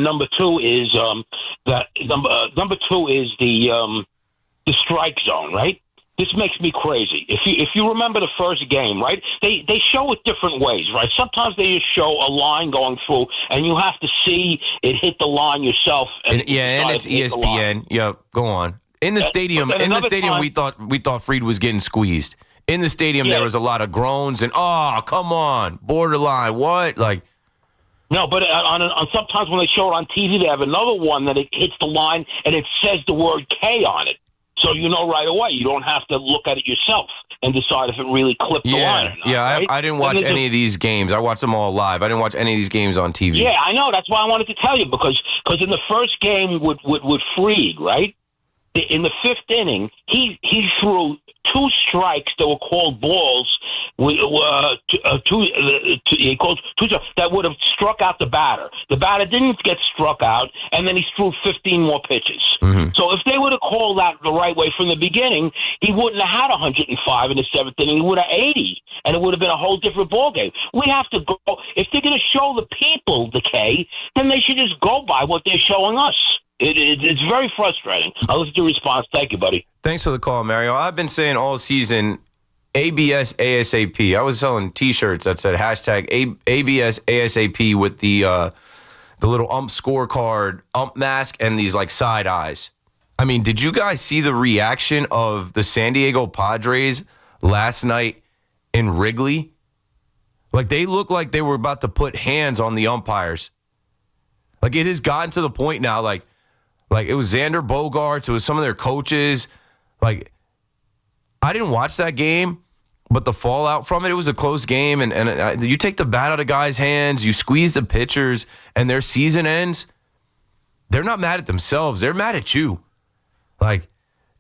number 2 is number 2 is the strike zone, right? This makes me crazy. If you remember the first game, right? They show it different ways, right? Sometimes they just show a line going through, and you have to see it hit the line yourself. And it's ESPN. Yeah, go on. In the stadium, we thought Fried was getting squeezed. In the stadium, there was a lot of groans and come on, borderline. What No, but on sometimes when they show it on TV, they have another one that it hits the line and it says the word K on it. So you know right away. You don't have to look at it yourself and decide if it really clipped the line or not. Yeah, right? I didn't watch any of these games. I watched them all live. I didn't watch any of these games on TV. Yeah, I know. That's why I wanted to tell you, because in the first game with Fried, right, in the 5th inning, he threw 2 strikes that were called balls. He called 2 strikes that would have struck out the batter. The batter didn't get struck out, and then he threw 15 more pitches. Mm-hmm. So if they would have called that the right way from the beginning, he wouldn't have had 105 in the 7th inning. He would have 80, and it would have been a whole different ballgame. We have to go. If they're going to show the people the K, then they should just go by what they're showing us. It's very frustrating. I'll listen to your response. Thank you, buddy. Thanks for the call, Mario. I've been saying all season, ABS ASAP. I was selling T-shirts that said hashtag ABS ASAP with the little ump scorecard, ump mask, and these like side eyes. I mean, did you guys see the reaction of the San Diego Padres last night in Wrigley? Like, they looked like they were about to put hands on the umpires. Like, it has gotten to the point now, like it was Xander Bogaerts, it was some of their coaches. Like, I didn't watch that game, but the fallout from it was a close game. And you take the bat out of guys' hands, you squeeze the pitchers, and their season ends. They're not mad at themselves. They're mad at you. Like,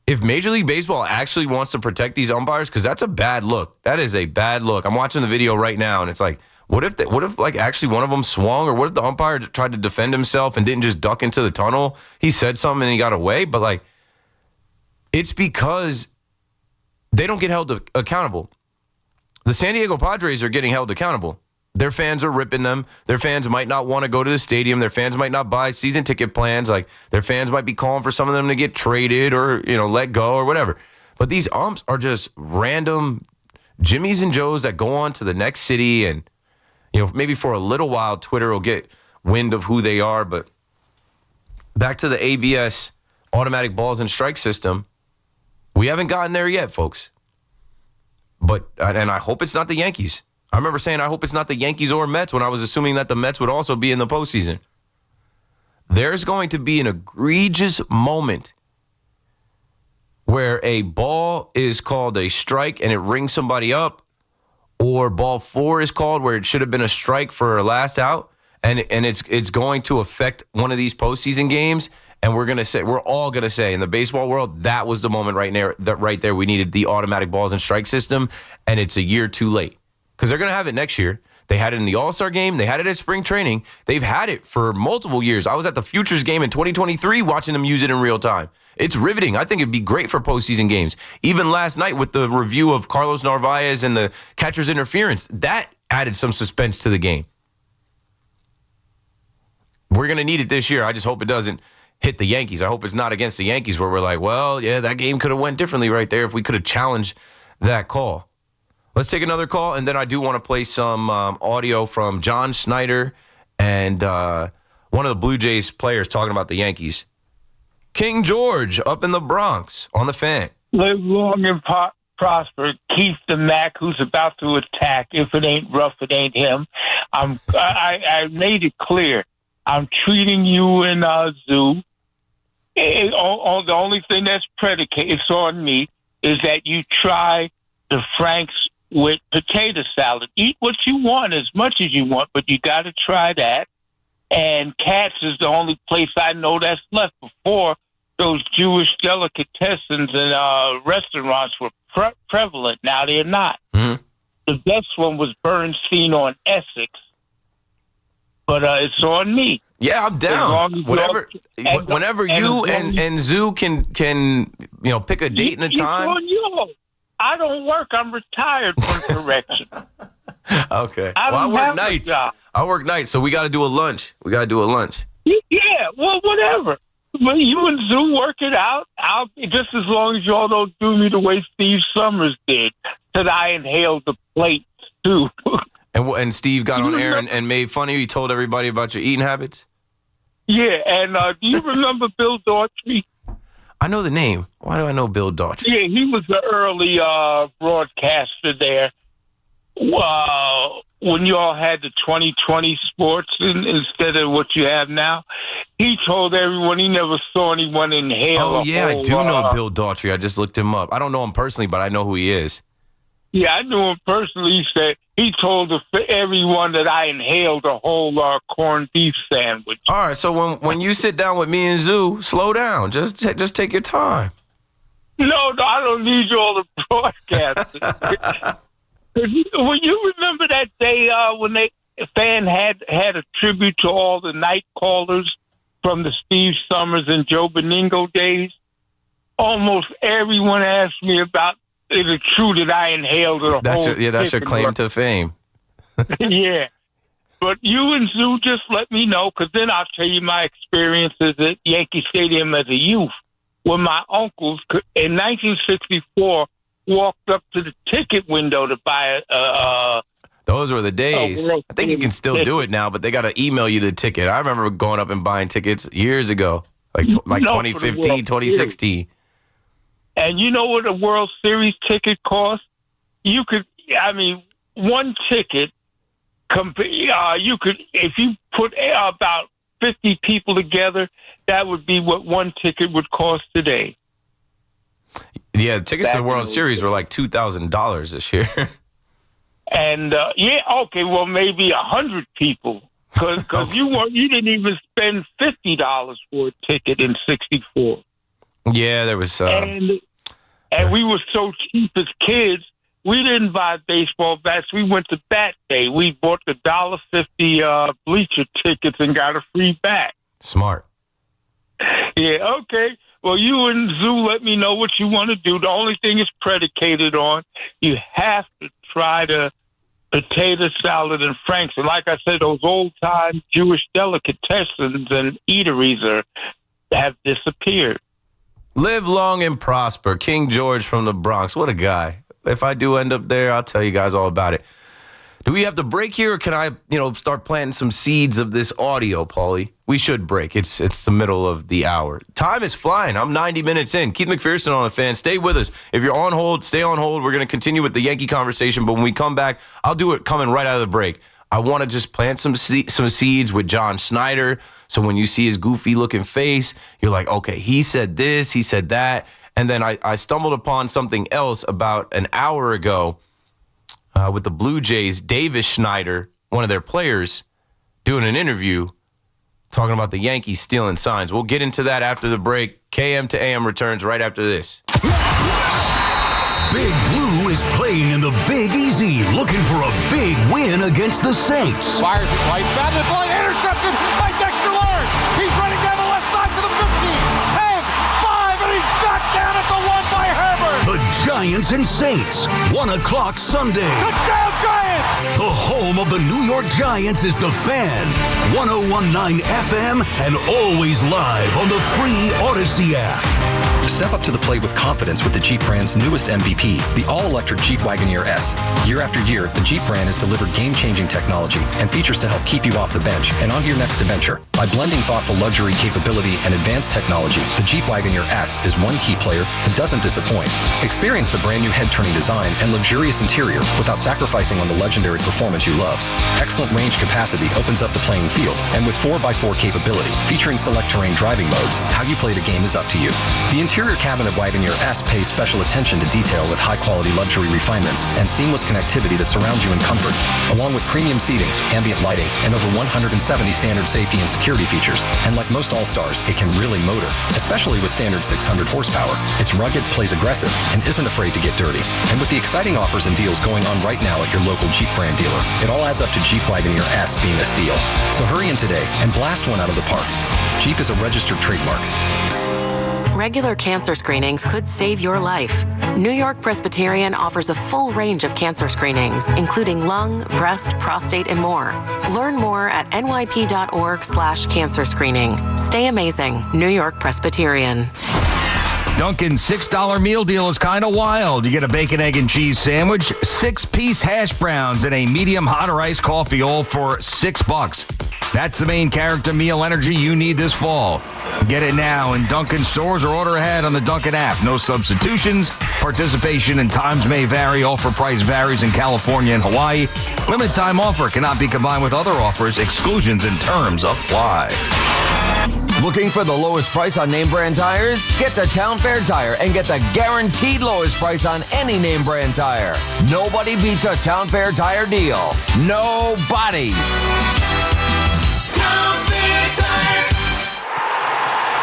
if Major League Baseball actually wants to protect these umpires, because that's a bad look. That is a bad look. I'm watching the video right now, and it's like, what if actually one of them swung, or what if the umpire tried to defend himself and didn't just duck into the tunnel? He said something and he got away, but like, it's because they don't get held accountable. The San Diego Padres are getting held accountable. Their fans are ripping them. Their fans might not want to go to the stadium. Their fans might not buy season ticket plans. Like, their fans might be calling for some of them to get traded or, let go or whatever. But these umps are just random Jimmies and Joes that go on to the next city, and maybe for a little while, Twitter will get wind of who they are. But back to the ABS, automatic balls and strike system, we haven't gotten there yet, folks. And I hope it's not the Yankees. I remember saying I hope it's not the Yankees or Mets when I was assuming that the Mets would also be in the postseason. There's going to be an egregious moment where a ball is called a strike and it rings somebody up, or ball 4 is called where it should have been a strike for a last out, and it's going to affect one of these postseason games, and we're all gonna say in the baseball world that was the moment right there we needed the automatic balls and strike system, and it's a year too late because they're gonna have it next year. They had it in the All-Star game. They had it at spring training. They've had it for multiple years. I was at the Futures game in 2023 watching them use it in real time. It's riveting. I think it'd be great for postseason games. Even last night with the review of Carlos Narvaez and the catcher's interference, that added some suspense to the game. We're going to need it this year. I just hope it doesn't hit the Yankees. I hope it's not against the Yankees where we're like, well, yeah, that game could have went differently right there if we could have challenged that call. Let's take another call, and then I do want to play some audio from John Schneider and one of the Blue Jays players talking about the Yankees. King George up in the Bronx on the Fan. Live long and prosper. Keith the Mac, who's about to attack. If it ain't rough, it ain't him. I made it clear. I'm treating you in a zoo. The only thing that's predicated on me is that you try the Frank's with potato salad. Eat what you want as much as you want, but you got to try that. And Katz is the only place I know that's left. Before, those Jewish delicatessens and restaurants were prevalent. Now they're not. Mm-hmm. The best one was Bernstein on Essex, but it's on me. Yeah, I'm down. Whenever you and Zoo can pick a date and a time. It's on you. I don't work. I'm retired from correction. Okay. I work nights. I work nights, so we got to do a lunch. Yeah, well, whatever. But you and Zoo work it out. I'll just as long as y'all don't do me the way Steve Summers did, that I inhaled the plates too. And Steve got on air and made fun of you. He told everybody about your eating habits. Yeah, and do you remember Bill Daughtry? I know the name. Why do I know Bill Daughtry? Yeah, he was the early broadcaster there. When you all had the 2020 sports instead of what you have now, he told everyone he never saw anyone inhale. Oh, yeah, I do know Bill Daughtry. I just looked him up. I don't know him personally, but I know who he is. Yeah, I knew him personally. He told everyone that I inhaled a whole corned beef sandwich. All right, so when you sit down with me and Zoo, slow down. Just take your time. No, I don't need you all to broadcast it. Well, you remember that day when Fan had a tribute to all the night callers from the Steve Summers and Joe Beningo days? Almost everyone asked me about is it true that I inhaled a whole that's your claim to fame. Yeah. But you and Zoo just let me know, because then I'll tell you my experiences at Yankee Stadium as a youth, when my uncles, in 1964, walked up to the ticket window to buy Those were the days. I think you can still do it now, but they got to email you the ticket. I remember going up and buying tickets years ago, like 2015, 2016. And you know what a World Series ticket costs? One ticket, you could, if you put about 50 people together, that would be what one ticket would cost today. Yeah, the tickets to the World Series were like $2,000 this year. And well, maybe 100 people, because you didn't even spend $50 for a ticket in '64. Yeah, there was. And we were so cheap as kids, we didn't buy baseball bats. We went to bat day. We bought the $1.50 bleacher tickets and got a free bat. Smart. Yeah. Okay. Well, you and Zoo let me know what you want to do. The only thing it's predicated on, you have to try the potato salad and Frank's. And like I said, those old-time Jewish delicatessens and eateries have disappeared. Live long and prosper. King George from the Bronx. What a guy. If I do end up there, I'll tell you guys all about it. Do we have to break here, or can I, start planting some seeds of this audio, Paulie? We should break. It's the middle of the hour. Time is flying. I'm 90 minutes in. Keith McPherson on the Fan. Stay with us. If you're on hold, stay on hold. We're going to continue with the Yankee conversation, but when we come back, I'll do it coming right out of the break. I want to just plant some seeds with John Schneider, so when you see his goofy-looking face, you're like, okay, he said this, he said that. And then I stumbled upon something else about an hour ago. with the Blue Jays, Davis Schneider, one of their players, doing an interview talking about the Yankees stealing signs. We'll get into that after the break. KM to AM returns right after this. Big Blue is playing in the Big Easy, looking for a big win against the Saints. Fires it right, batted ball, intercepted by Dexter Lawrence. He's running down the left side to the 15, 10, 5, and he's knocked down at the 1 by Herbert. The Giants and Saints, 1 o'clock Sunday. Touchdown Giants! The home of the New York Giants is The Fan, 101.9 FM, and always live on the free Odyssey app. Step up to the plate with confidence with the Jeep brand's newest MVP, the all-electric Jeep Wagoneer S. Year after year, the Jeep brand has delivered game-changing technology and features to help keep you off the bench and on to your next adventure. By blending thoughtful luxury capability and advanced technology, the Jeep Wagoneer S is one key player that doesn't disappoint. Experience the brand new head-turning design and luxurious interior without sacrificing on the legendary performance you love. Excellent range capacity opens up the playing field, and with 4x4 capability, featuring select terrain driving modes, how you play the game is up to you. The interior cabin of Wagoneer S pays special attention to detail with high-quality luxury refinements and seamless connectivity that surrounds you in comfort, along with premium seating, ambient lighting, and over 170 standard safety and security features. And like most All-Stars, it can really motor, especially with standard 600 horsepower. It's rugged, plays aggressive, and isn't afraid to get dirty. And with the exciting offers and deals going on right now at your local Jeep brand dealer, it all adds up to Jeep Wagoneer S being a steal. So hurry in today and blast one out of the park. Jeep is a registered trademark. Regular cancer screenings could save your life. New York Presbyterian offers a full range of cancer screenings, including lung, breast, prostate, and more. Learn more at nyp.org/cancer screening. Stay amazing. New York Presbyterian. Dunkin's $6 meal deal is kind of wild. You get a bacon, egg, and cheese sandwich, 6-piece hash browns, and a medium hot or iced coffee, all for $6. That's the main character meal energy you need this fall. Get it now in Dunkin' stores or order ahead on the Dunkin' app. No substitutions. Participation and times may vary. Offer price varies in California and Hawaii. Limited time offer cannot be combined with other offers. Exclusions and terms apply. Looking for the lowest price on name brand tires? Get to Town Fair Tire and get the guaranteed lowest price on any name brand tire. Nobody beats a Town Fair Tire deal. Nobody. Town Fair Tire.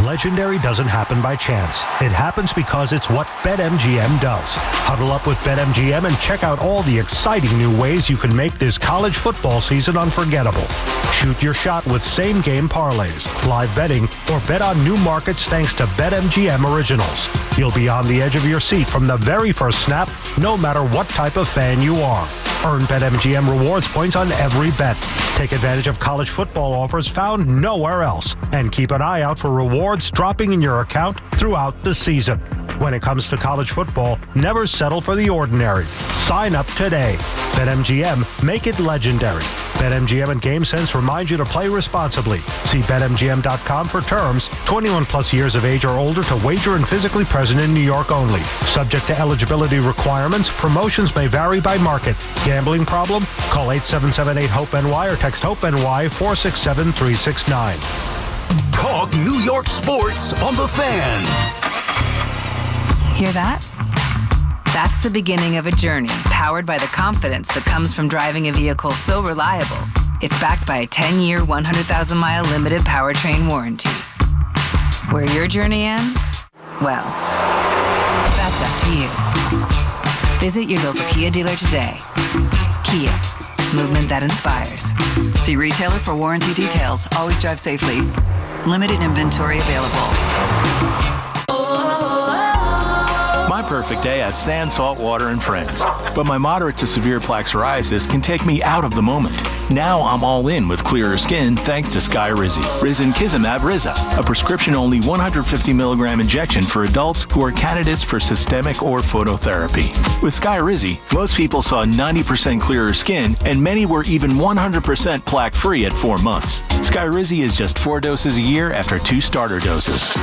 Legendary doesn't happen by chance. It happens because it's what BetMGM does. Huddle up with BetMGM and check out all the exciting new ways you can make this college football season unforgettable. Shoot your shot with same-game parlays, live betting, or bet on new markets thanks to BetMGM Originals. You'll be on the edge of your seat from the very first snap, no matter what type of fan you are. Earn BetMGM rewards points on every bet. Take advantage of college football offers found nowhere else. And keep an eye out for rewards dropping in your account throughout the season. When it comes to college football, never settle for the ordinary. Sign up today. BetMGM, make it legendary. BetMGM and GameSense remind you to play responsibly. See BetMGM.com for terms. 21 plus years of age or older to wager and physically present in New York only. Subject to eligibility requirements. Promotions may vary by market. Gambling problem? Call 877-8-HOPE-NY or text HOPE-NY 467-369. Talk New York sports on The Fan. Hear that? That's the beginning of a journey powered by the confidence that comes from driving a vehicle so reliable. It's backed by a 10-year, 100,000-mile limited powertrain warranty. Where your journey ends? Well, that's up to you. Visit your local Kia dealer today. Kia, movement that inspires. See retailer for warranty details. Always drive safely. Limited inventory available. My perfect day has sand, salt, water, and friends. But my moderate to severe plaque psoriasis can take me out of the moment. Now I'm all in with clearer skin thanks to Skyrizi. Risankizumab Riza, a prescription-only 150 milligram injection for adults who are candidates for systemic or phototherapy. With Skyrizi, most people saw 90% clearer skin, and many were even 100% plaque-free at 4 months. Skyrizi is just 4 doses a year after 2 starter doses.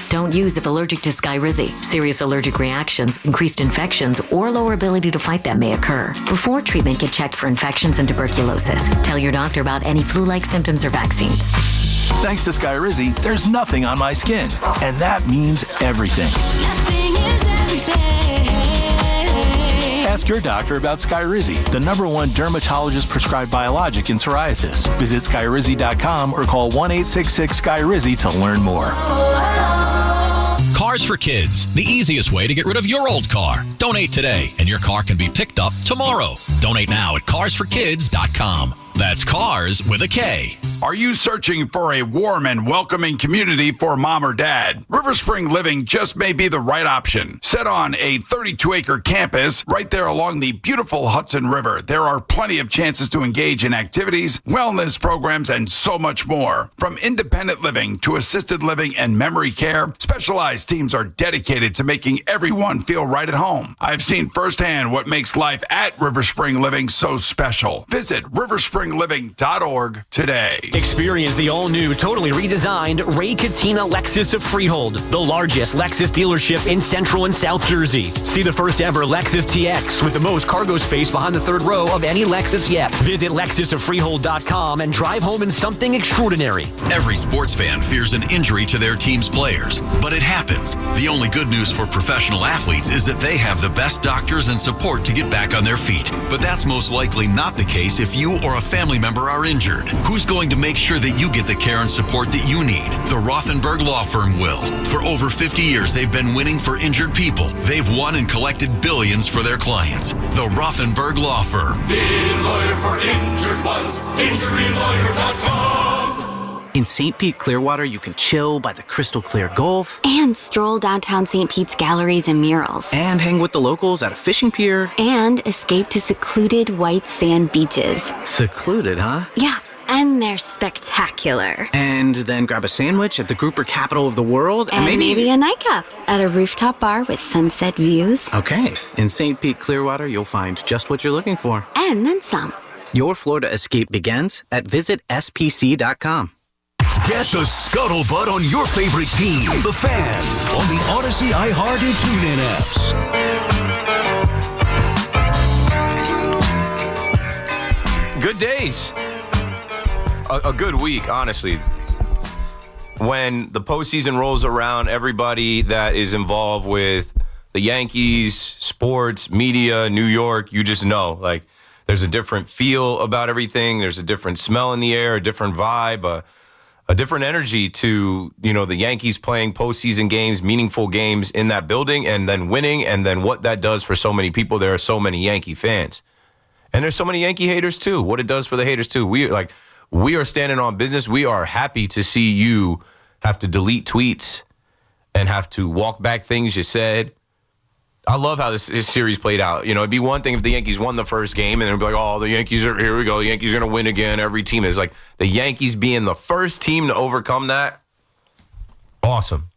Don't use if allergic to Skyrizi. Serious allergic reactions, increased infections, or lower ability to fight them may occur. Before treatment, get checked for infections and tuberculosis. Tell your doctor about any flu-like symptoms or vaccines. Thanks to Skyrizi, there's nothing on my skin, and that means everything. Ask your doctor about Skyrizi, the #1 dermatologist-prescribed biologic in psoriasis. Visit Skyrizi.com or call 1-866-SKYRIZI to learn more. Cars for Kids, the easiest way to get rid of your old car. Donate today, and your car can be picked up tomorrow. Donate now at carsforkids.com. That's cars with a K. Are you searching for a warm and welcoming community for mom or dad? River Spring Living just may be the right option. Set on a 32-acre campus right there along the beautiful Hudson River, there are plenty of chances to engage in activities, wellness programs, and so much more. From independent living to assisted living and memory care, specialized teams are dedicated to making everyone feel right at home. I've seen firsthand what makes life at River Spring Living so special. Visit riverspringliving.org today. Experience the all-new, totally redesigned Ray Katina Lexus of Freehold, the largest Lexus dealership in Central and South Jersey. See the first ever Lexus TX with the most cargo space behind the third row of any Lexus yet. Visit LexusofFreehold.com and drive home in something extraordinary. Every sports fan fears an injury to their team's players, but it happens. The only good news for professional athletes is that they have the best doctors and support to get back on their feet. But that's most likely not the case if you or a family member are injured. Who's going to make sure that you get the care and support that you need? The Rothenberg Law Firm will. For over 50 years, they've been winning for injured people. They've won and collected billions for their clients. The Rothenberg Law Firm. The lawyer for injured ones. InjuryLawyer.com. In St. Pete, Clearwater, you can chill by the crystal clear Gulf. And stroll downtown St. Pete's galleries and murals. And hang with the locals at a fishing pier. And escape to secluded white sand beaches. Secluded, huh? Yeah, and they're spectacular. And then grab a sandwich at the Grouper capital of the world. And maybe a nightcap at a rooftop bar with sunset views. Okay, in St. Pete, Clearwater, you'll find just what you're looking for. And then some. Your Florida escape begins at visitspc.com. Get the scuttlebutt on your favorite team, the Fan, on the Odyssey, iHeart, and TuneIn apps. Good days. A good week, honestly. When the postseason rolls around, everybody that is involved with the Yankees, sports, media, New York, you just know, like, there's a different feel about everything. There's a different smell in the air, a different vibe, a different energy to, the Yankees playing postseason games, meaningful games in that building, and then winning, and then what that does for so many people. There are so many Yankee fans. And there's so many Yankee haters, too. What it does for the haters, too. We are standing on business. We are happy to see you have to delete tweets and have to walk back things you said. I love how this series played out. It'd be one thing if the Yankees won the first game and they'd be like, oh, the Yankees are, here we go. The Yankees are going to win again. Every team is like the Yankees being the first team to overcome that. Awesome.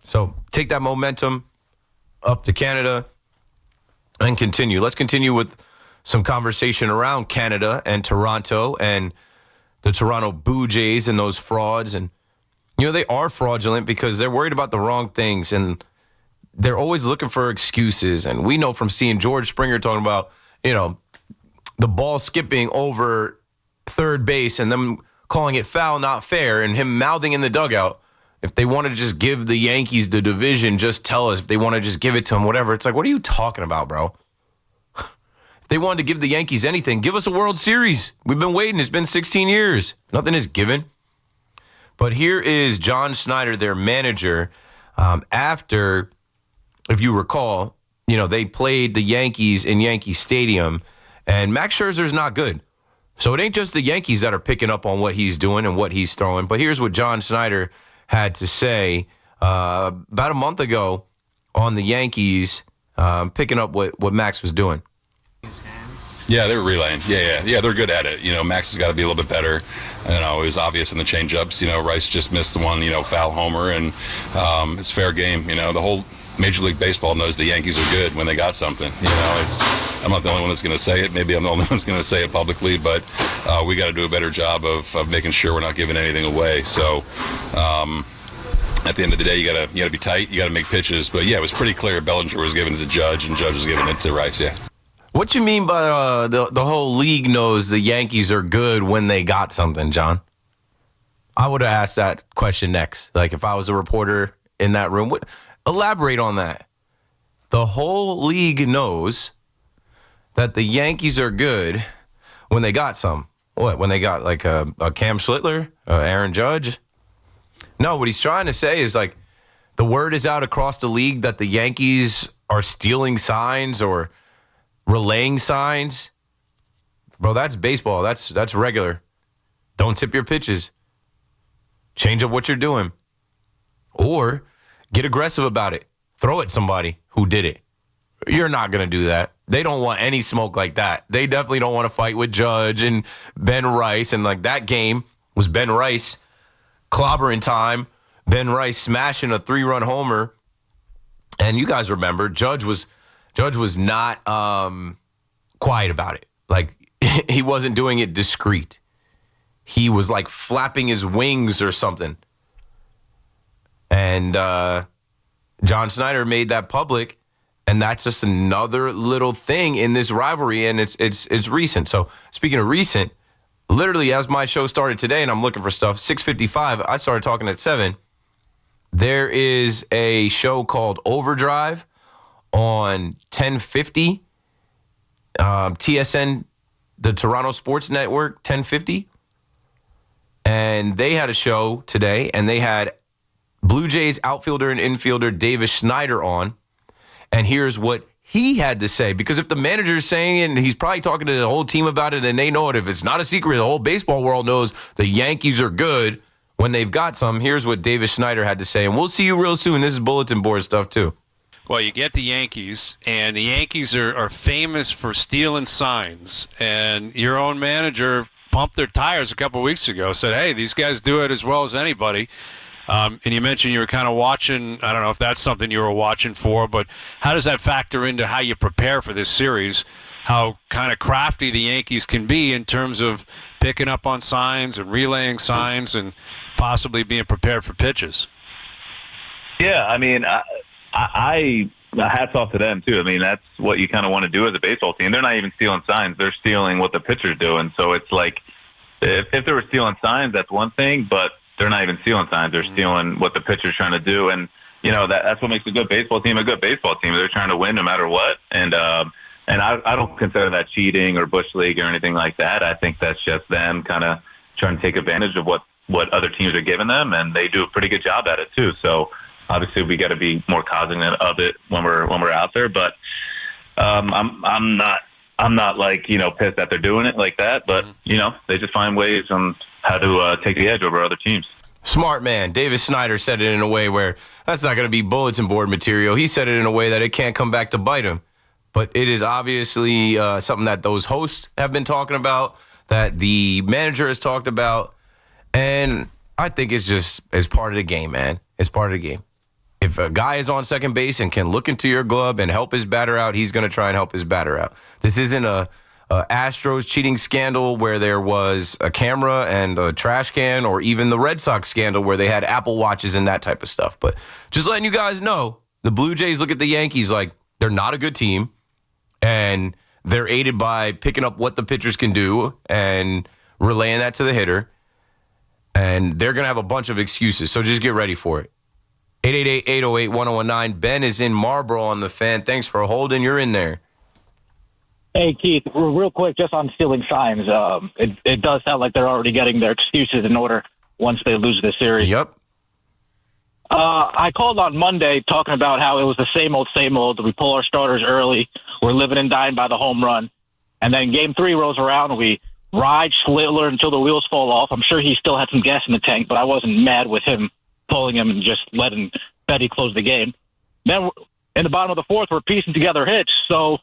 So take that momentum up to Canada and continue. Let's continue with some conversation around Canada and Toronto and the Toronto Blue Jays and those frauds. And, they are fraudulent because they're worried about the wrong things and they're always looking for excuses. And we know from seeing George Springer talking about, the ball skipping over third base and them calling it foul, not fair, and him mouthing in the dugout, if they want to just give the Yankees the division, just tell us. If they want to just give it to them, whatever. It's like, what are you talking about, bro? If they wanted to give the Yankees anything, give us a World Series. We've been waiting. It's been 16 years. Nothing is given. But here is John Schneider, their manager, after... If you recall, they played the Yankees in Yankee Stadium, and Max Scherzer's not good. So it ain't just the Yankees that are picking up on what he's doing and what he's throwing. But here's what John Schneider had to say about a month ago on the Yankees, picking up what Max was doing. Yeah, they were relaying. Yeah, they're good at it. Max has got to be a little bit better. It was obvious in the changeups. Rice just missed the one, foul homer, and it's fair game. The whole Major League Baseball knows the Yankees are good when they got something. I'm not the only one that's going to say it. Maybe I'm the only one that's going to say it publicly, but we got to do a better job of making sure we're not giving anything away. So at the end of the day, you got to be tight. You got to make pitches. But yeah, it was pretty clear Bellinger was giving it to Judge, and Judge was giving it to Rice. Yeah. What you mean by the whole league knows the Yankees are good when they got something, John? I would have asked that question next. Like if I was a reporter in that room. Elaborate on that. The whole league knows that the Yankees are good when they got some. What, when they got like a Cam Schlitler, Aaron Judge? No, what he's trying to say is like the word is out across the league that the Yankees are stealing signs or relaying signs. Bro, that's baseball. That's regular. Don't tip your pitches. Change up what you're doing. Or get aggressive about it. Throw at somebody who did it. You're not going to do that. They don't want any smoke like that. They definitely don't want to fight with Judge and Ben Rice. And like that game was Ben Rice clobbering time. Ben Rice smashing a 3-run homer. And you guys remember, Judge was not quiet about it. Like, he wasn't doing it discreet. He was like flapping his wings or something. And John Schneider made that public. And that's just another little thing in this rivalry, and it's recent. So speaking of recent, literally as my show started today, and I'm looking for stuff, 6:55, I started talking at 7. There is a show called Overdrive on 1050, TSN, the Toronto Sports Network, 1050. And they had a show today, and they had Blue Jays outfielder and infielder Davis Schneider on. And here's what he had to say. Because if the manager's saying it, and he's probably talking to the whole team about it, and they know it, if it's not a secret, the whole baseball world knows the Yankees are good when they've got some. Here's what Davis Schneider had to say. And we'll see you real soon. This is bulletin board stuff, too. Well, you get the Yankees, and the Yankees are famous for stealing signs. And your own manager pumped their tires a couple weeks ago, said, hey, these guys do it as well as anybody. And you mentioned you were kind of watching. I don't know if that's something you were watching for, but how does that factor into how you prepare for this series? How kind of crafty the Yankees can be in terms of picking up on signs and relaying signs and possibly being prepared for pitches? Yeah, I mean, I hats off to them, too. I mean, that's what you kind of want to do as a baseball team. They're not even stealing signs. They're stealing what the pitcher's doing. So it's like if they were stealing signs, that's one thing, but they're not even stealing signs. They're stealing what the pitcher's trying to do. And, you know, that's what makes a good baseball team a good baseball team. They're trying to win no matter what. And I don't consider that cheating or Bush League or anything like that. I think that's just them kind of trying to take advantage of what other teams are giving them, and they do a pretty good job at it too. So obviously we got to be more cognizant of it when we're out there. But I'm not like, you know, pissed that they're doing it like that. But, you know, they just find ways on how to take the edge over other teams. Smart man. Davis Schneider said it in a way where that's not going to be bulletin board material. He said it in a way that it can't come back to bite him. But it is obviously something that those hosts have been talking about, that the manager has talked about. And I think it's part of the game, man. It's part of the game. If a guy is on second base and can look into your glove and help his batter out, he's going to try and help his batter out. This isn't a Astros cheating scandal where there was a camera and a trash can, or even the Red Sox scandal where they had Apple Watches and that type of stuff. But just letting you guys know, the Blue Jays look at the Yankees like they're not a good team, and they're aided by picking up what the pitchers can do and relaying that to the hitter. And they're going to have a bunch of excuses, so just get ready for it. 888-808-1019. Ben is in Marlboro on the Fan. Thanks for holding. You're in there. Hey, Keith, real quick, just on stealing signs. It does sound like they're already getting their excuses in order once they lose the series. Yep. I called on Monday talking about how it was the same old. We pull our starters early. We're living and dying by the home run. And then Game 3 rolls around, and we ride Schlitler until the wheels fall off. I'm sure he still had some gas in the tank, but I wasn't mad with him pulling him and just letting Betty close the game. Then in the bottom of the fourth, we're piecing together hits. So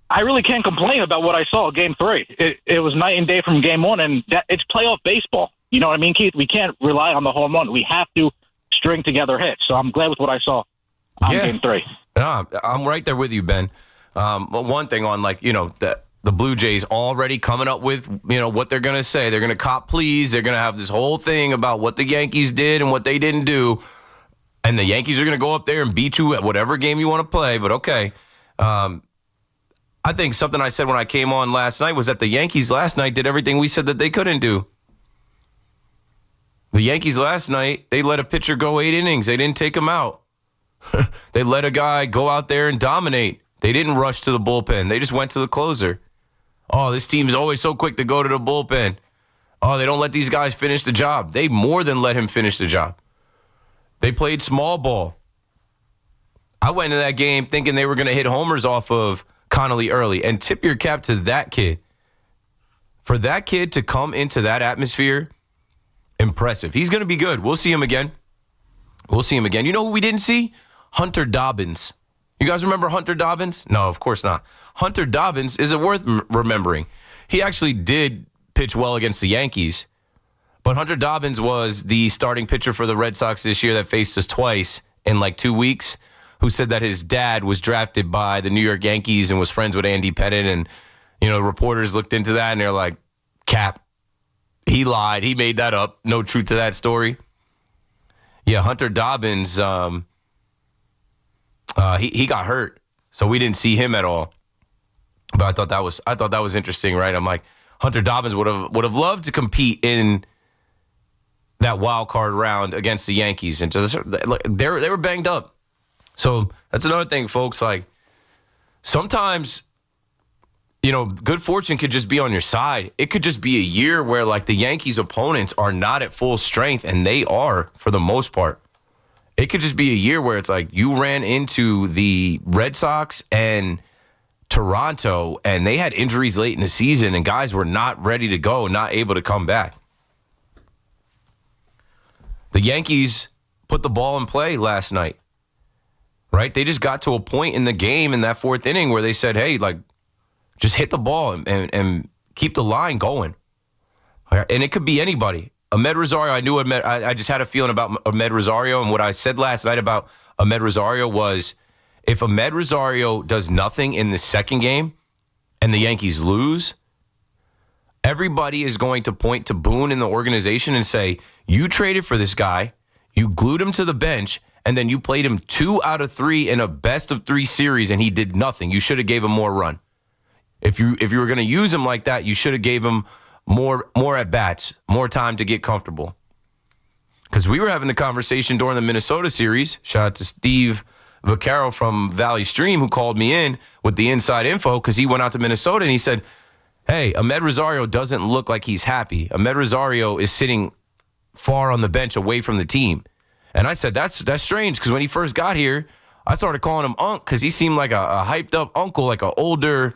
I really can't complain about what I saw Game 3. It was night and day from Game 1, and it's playoff baseball. You know what I mean, Keith? We can't rely on the home run. We have to string together hits. So I'm glad with what I saw on Game 3. No, I'm right there with you, Ben. One thing on, like, you know, the Blue Jays already coming up with, you know, what they're going to say. They're going to cop pleas. They're going to have this whole thing about what the Yankees did and what they didn't do. And the Yankees are going to go up there and beat you at whatever game you want to play. But, okay. I think something I said when I came on last night was that the Yankees last night did everything we said that they couldn't do. The Yankees last night, they let a pitcher go 8 innings. They didn't take him out. They let a guy go out there and dominate They didn't rush to the bullpen. They just went to the closer. Oh, this team's always so quick to go to the bullpen. Oh, they don't let these guys finish the job. They more than let him finish the job. They played small ball. I went into that game thinking they were going to hit homers off of Connolly early. And tip your cap to that kid. For that kid to come into that atmosphere, impressive. He's going to be good. We'll see him again. You know who we didn't see? Hunter Dobbins. You guys remember Hunter Dobbins? No, of course not. Hunter Dobbins is worth remembering. He actually did pitch well against the Yankees. But Hunter Dobbins was the starting pitcher for the Red Sox this year that faced us twice in like 2 weeks, who said that his dad was drafted by the New York Yankees and was friends with Andy Pettit. And, you know, reporters looked into that and they're like, cap. He lied. He made that up. No truth to that story. Yeah, Hunter Dobbins, he got hurt, so we didn't see him at all. But I thought that was interesting, right? I'm like, Hunter Dobbins would have loved to compete in that wild card round against the Yankees, and just they were banged up. So that's another thing, folks. Like, sometimes, you know, good fortune could just be on your side. It could just be a year where, like, the Yankees' opponents are not at full strength, and they are for the most part. It could just be a year where it's like you ran into the Red Sox and Toronto, and they had injuries late in the season, and guys were not ready to go, not able to come back. The Yankees put the ball in play last night, right? They just got to a point in the game in that fourth inning where they said, hey, like, just hit the ball and keep the line going. And it could be anybody. Amed Rosario, I just had a feeling about Amed Rosario, and what I said last night about Amed Rosario was, if Amed Rosario does nothing in the second game and the Yankees lose, everybody is going to point to Boone in the organization and say, you traded for this guy, you glued him to the bench, and then you played him 2 out of 3 in a best-of-3 series, and he did nothing. You should have gave him more run. If you were going to use him like that, you should have gave him more at-bats, more time to get comfortable. Because we were having the conversation during the Minnesota series. Shout out to Steve Vaccaro from Valley Stream, who called me in with the inside info because he went out to Minnesota and he said, hey, Amed Rosario doesn't look like he's happy. Amed Rosario is sitting far on the bench away from the team. And I said, that's strange, because when he first got here, I started calling him Unc because he seemed like a hyped up uncle, like an older,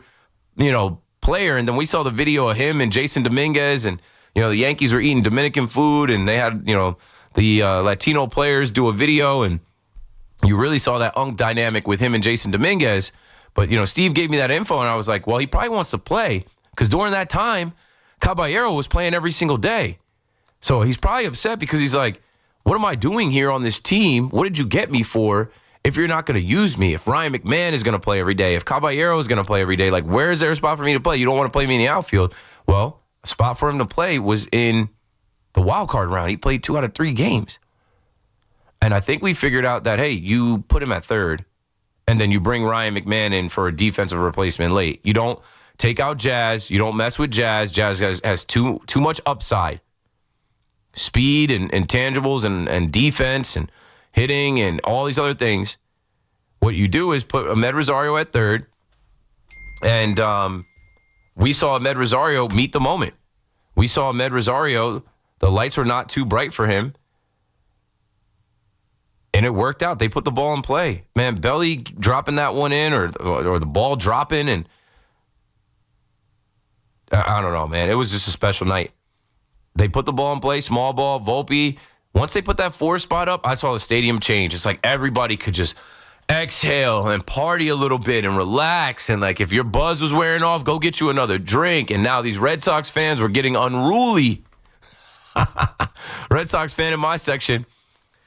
player. And then we saw the video of him and Jason Dominguez, and, the Yankees were eating Dominican food, and they had, the Latino players do a video, and you really saw that Unc dynamic with him and Jason Dominguez. But, Steve gave me that info, and I was like, well, he probably wants to play, because during that time, Caballero was playing every single day. So he's probably upset because he's like, what am I doing here on this team? What did you get me for if you're not going to use me? If Ryan McMahon is going to play every day, if Caballero is going to play every day, like, where is there a spot for me to play? You don't want to play me in the outfield. Well, a spot for him to play was in the wild card round. He played 2 out of 3 games. And I think we figured out that, hey, you put him at third, and then you bring Ryan McMahon in for a defensive replacement late. You don't take out Jazz. You don't mess with Jazz. Jazz has too much upside. Speed and intangibles and defense and hitting and all these other things. What you do is put Amed Rosario at third, and we saw Amed Rosario meet the moment. We saw Amed Rosario, the lights were not too bright for him, and it worked out. They put the ball in play. Man, Belly dropping that one in, or the ball dropping, and I don't know, man. It was just a special night. They put the ball in play, small ball, Volpe. Once they put that 4 spot up, I saw the stadium change. It's like everybody could just exhale and party a little bit and relax. And, like, if your buzz was wearing off, go get you another drink. And now these Red Sox fans were getting unruly. Red Sox fan in my section,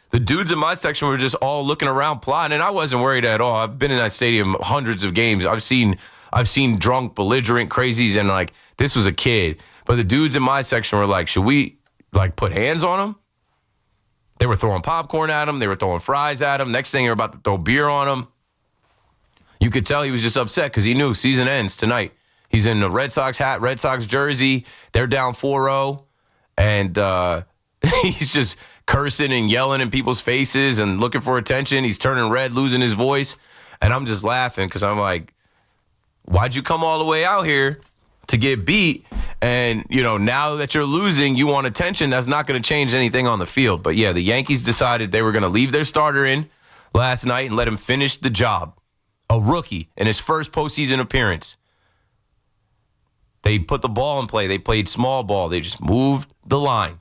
the dudes in my section were just all looking around, plotting, and I wasn't worried at all. I've been in that stadium hundreds of games. I've seen drunk, belligerent crazies, and, like, this was a kid. But the dudes in my section were like, should we, like, put hands on him? They were throwing popcorn at him. They were throwing fries at him. Next thing, they were about to throw beer on him. You could tell he was just upset because he knew season ends tonight. He's in a Red Sox hat, Red Sox jersey. They're down 4-0. And he's just cursing and yelling in people's faces and looking for attention. He's turning red, losing his voice. And I'm just laughing because I'm like, why'd you come all the way out here to get beat? And, now that you're losing, you want attention. That's not going to change anything on the field. But, yeah, the Yankees decided they were going to leave their starter in last night and let him finish the job. A rookie in his first postseason appearance. They put the ball in play. They played small ball. They just moved the line.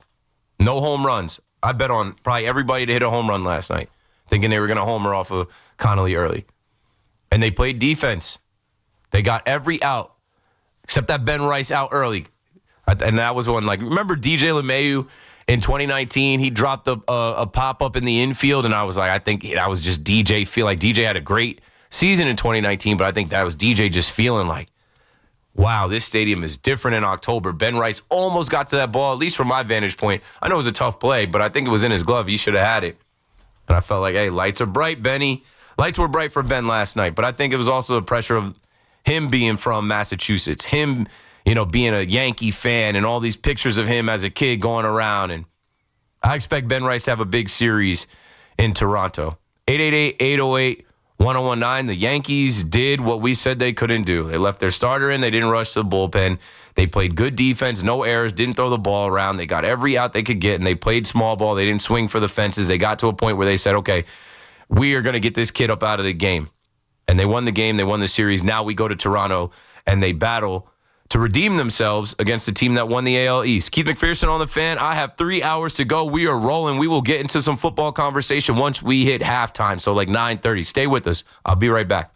No home runs. I bet on probably everybody to hit a home run last night, thinking they were going to homer off of Connolly early. And they played defense. They got every out, except that Ben Rice out early. And that was one, remember DJ LeMahieu in 2019? He dropped a pop-up in the infield, and I was like, I think that was just DJ. Feel like DJ had a great season in 2019, but I think that was DJ just feeling like, wow, this stadium is different in October. Ben Rice almost got to that ball, at least from my vantage point. I know it was a tough play, but I think it was in his glove. He should have had it. And I felt like, hey, lights are bright, Benny. Lights were bright for Ben last night, but I think it was also the pressure of him being from Massachusetts, him, being a Yankee fan and all these pictures of him as a kid going around. And I expect Ben Rice to have a big series in Toronto. 888-808-1019. The Yankees did what we said they couldn't do. They left their starter in. They didn't rush to the bullpen. They played good defense, no errors, didn't throw the ball around. They got every out they could get, and they played small ball. They didn't swing for the fences. They got to a point where they said, okay, we are going to get this kid up out of the game. And they won the game. They won the series. Now we go to Toronto, and they battle to redeem themselves against the team that won the AL East. Keith McPherson on the Fan. I have 3 hours to go. We are rolling. We will get into some football conversation once we hit halftime, so 9:30. Stay with us. I'll be right back.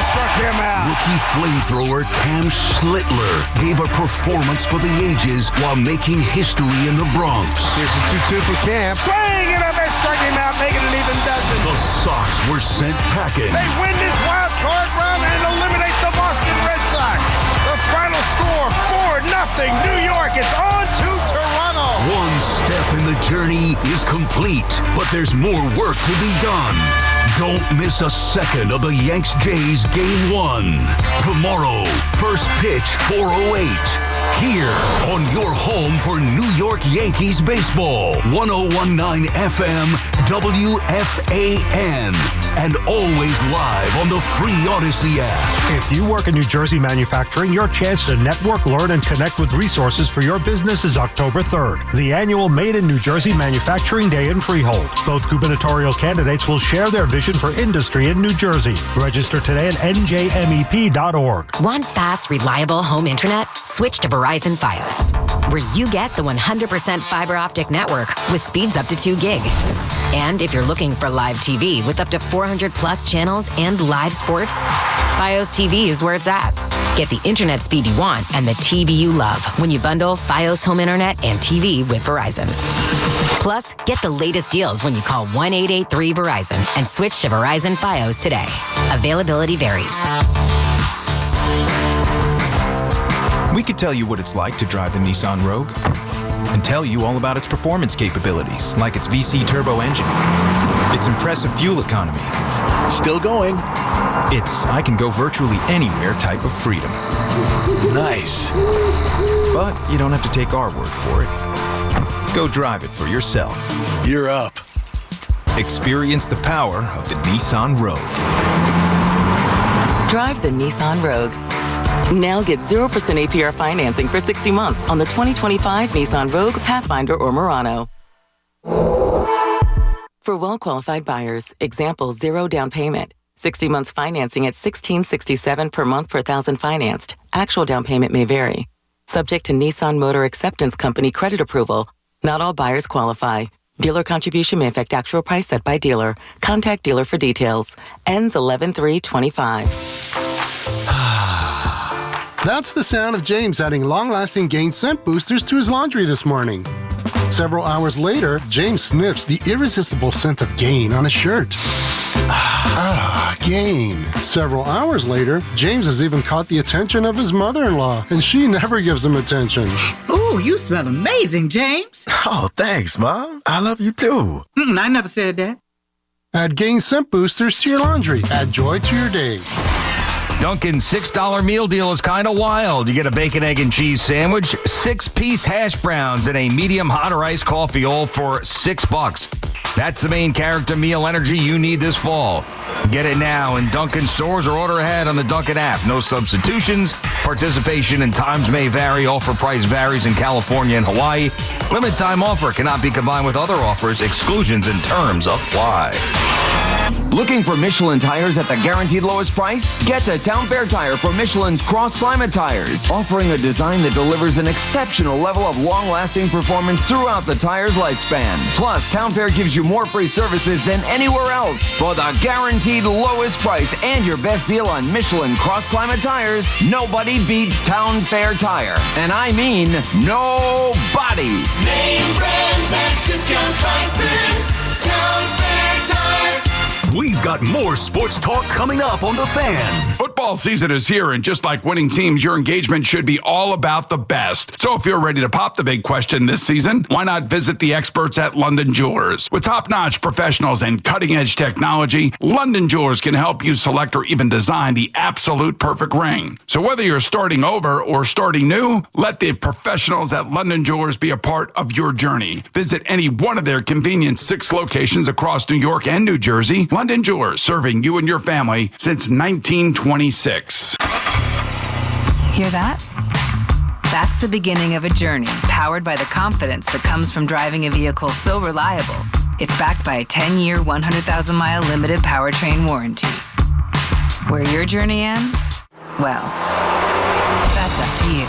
Struck him out. Rookie flamethrower Cam Schlitler gave a performance for the ages while making history in the Bronx. Here's the 2-2 for Cam. Swing and a miss, struck him out, making an even dozen. The Sox were sent packing. They win this wild card run and eliminate the Boston Red Sox. The final score, 4-0. New York is on to Toronto. One step in the journey is complete, but there's more work to be done. Don't miss a second of the Yanks-Jays Game 1. Tomorrow, first pitch 4:08. Here on your home for New York Yankees baseball. 101.9 FM WFAN. And always live on the free Odyssey app. If you work in New Jersey manufacturing, your chance to network, learn, and connect with resources for your business is October 3rd, the annual Made in New Jersey Manufacturing Day in Freehold. Both gubernatorial candidates will share their vision for industry in New Jersey. Register today at njmep.org. Want fast, reliable home internet? Switch to Verizon Fios, where you get the 100% fiber optic network with speeds up to 2 gig. And if you're looking for live TV with up to 400 plus channels and live sports, Fios TV is where it's at. Get the internet speed you want and the TV you love when you bundle Fios home internet and TV with Verizon. Plus, get the latest deals when you call 1-883-VERIZON and switch to Verizon Fios today. Availability varies. We could tell you what it's like to drive the Nissan Rogue and tell you all about its performance capabilities, like its VC turbo engine, its impressive fuel economy. Still going. It's I can go virtually anywhere type of freedom. Nice. But you don't have to take our word for it. Go drive it for yourself. You're up. Experience the power of the Nissan Rogue. Drive the Nissan Rogue. Now get 0% APR financing for 60 months on the 2025 Nissan Rogue, Pathfinder, or Murano. For well-qualified buyers, example 0 down payment. 60 months financing at $1,667 per month per 1,000 financed. Actual down payment may vary. Subject to Nissan Motor Acceptance Company credit approval. Not all buyers qualify. Dealer contribution may affect actual price set by dealer. Contact dealer for details. Ends 11/3/25. That's the sound of James adding long-lasting Gain scent boosters to his laundry this morning. Several hours later, James sniffs the irresistible scent of Gain on his shirt. Gain. Several hours later, James has even caught the attention of his mother-in-law, and she never gives him attention. Ooh, you smell amazing, James. Oh, thanks, Mom. I love you too. I never said that. Add Gain scent boosters to your laundry. Add joy to your day. Dunkin's $6 meal deal is kind of wild. You get a bacon, egg, and cheese sandwich, 6-piece hash browns, and a medium hot or iced coffee, all for $6. That's the main character meal energy you need this fall. Get it now in Dunkin stores or order ahead on the Dunkin app. No substitutions. Participation and times may vary. Offer price varies in California and Hawaii. Limited time offer cannot be combined with other offers. Exclusions and terms apply. Looking for Michelin tires at the guaranteed lowest price? Get to Town Fair Tire for Michelin's Cross Climate tires, offering a design that delivers an exceptional level of long-lasting performance throughout the tire's lifespan. Plus, Town Fair gives you more free services than anywhere else. For the guaranteed lowest price and your best deal on Michelin Cross Climate tires, nobody beats Town Fair Tire. And I mean nobody. Name brands at discount prices. Town Fair Tire. We've got more sports talk coming up on The Fan. Football season is here, and just like winning teams, your engagement should be all about the best. So if you're ready to pop the big question this season, why not visit the experts at London Jewelers? With top-notch professionals and cutting-edge technology, London Jewelers can help you select or even design the absolute perfect ring. So whether you're starting over or starting new, let the professionals at London Jewelers be a part of your journey. Visit any one of their convenient 6 locations across New York and New Jersey. London Jewelers, serving you and your family since 1926. Hear that? That's the beginning of a journey powered by the confidence that comes from driving a vehicle so reliable. It's backed by a 10-year, 100,000-mile limited powertrain warranty. Where your journey ends? Well, that's up to you.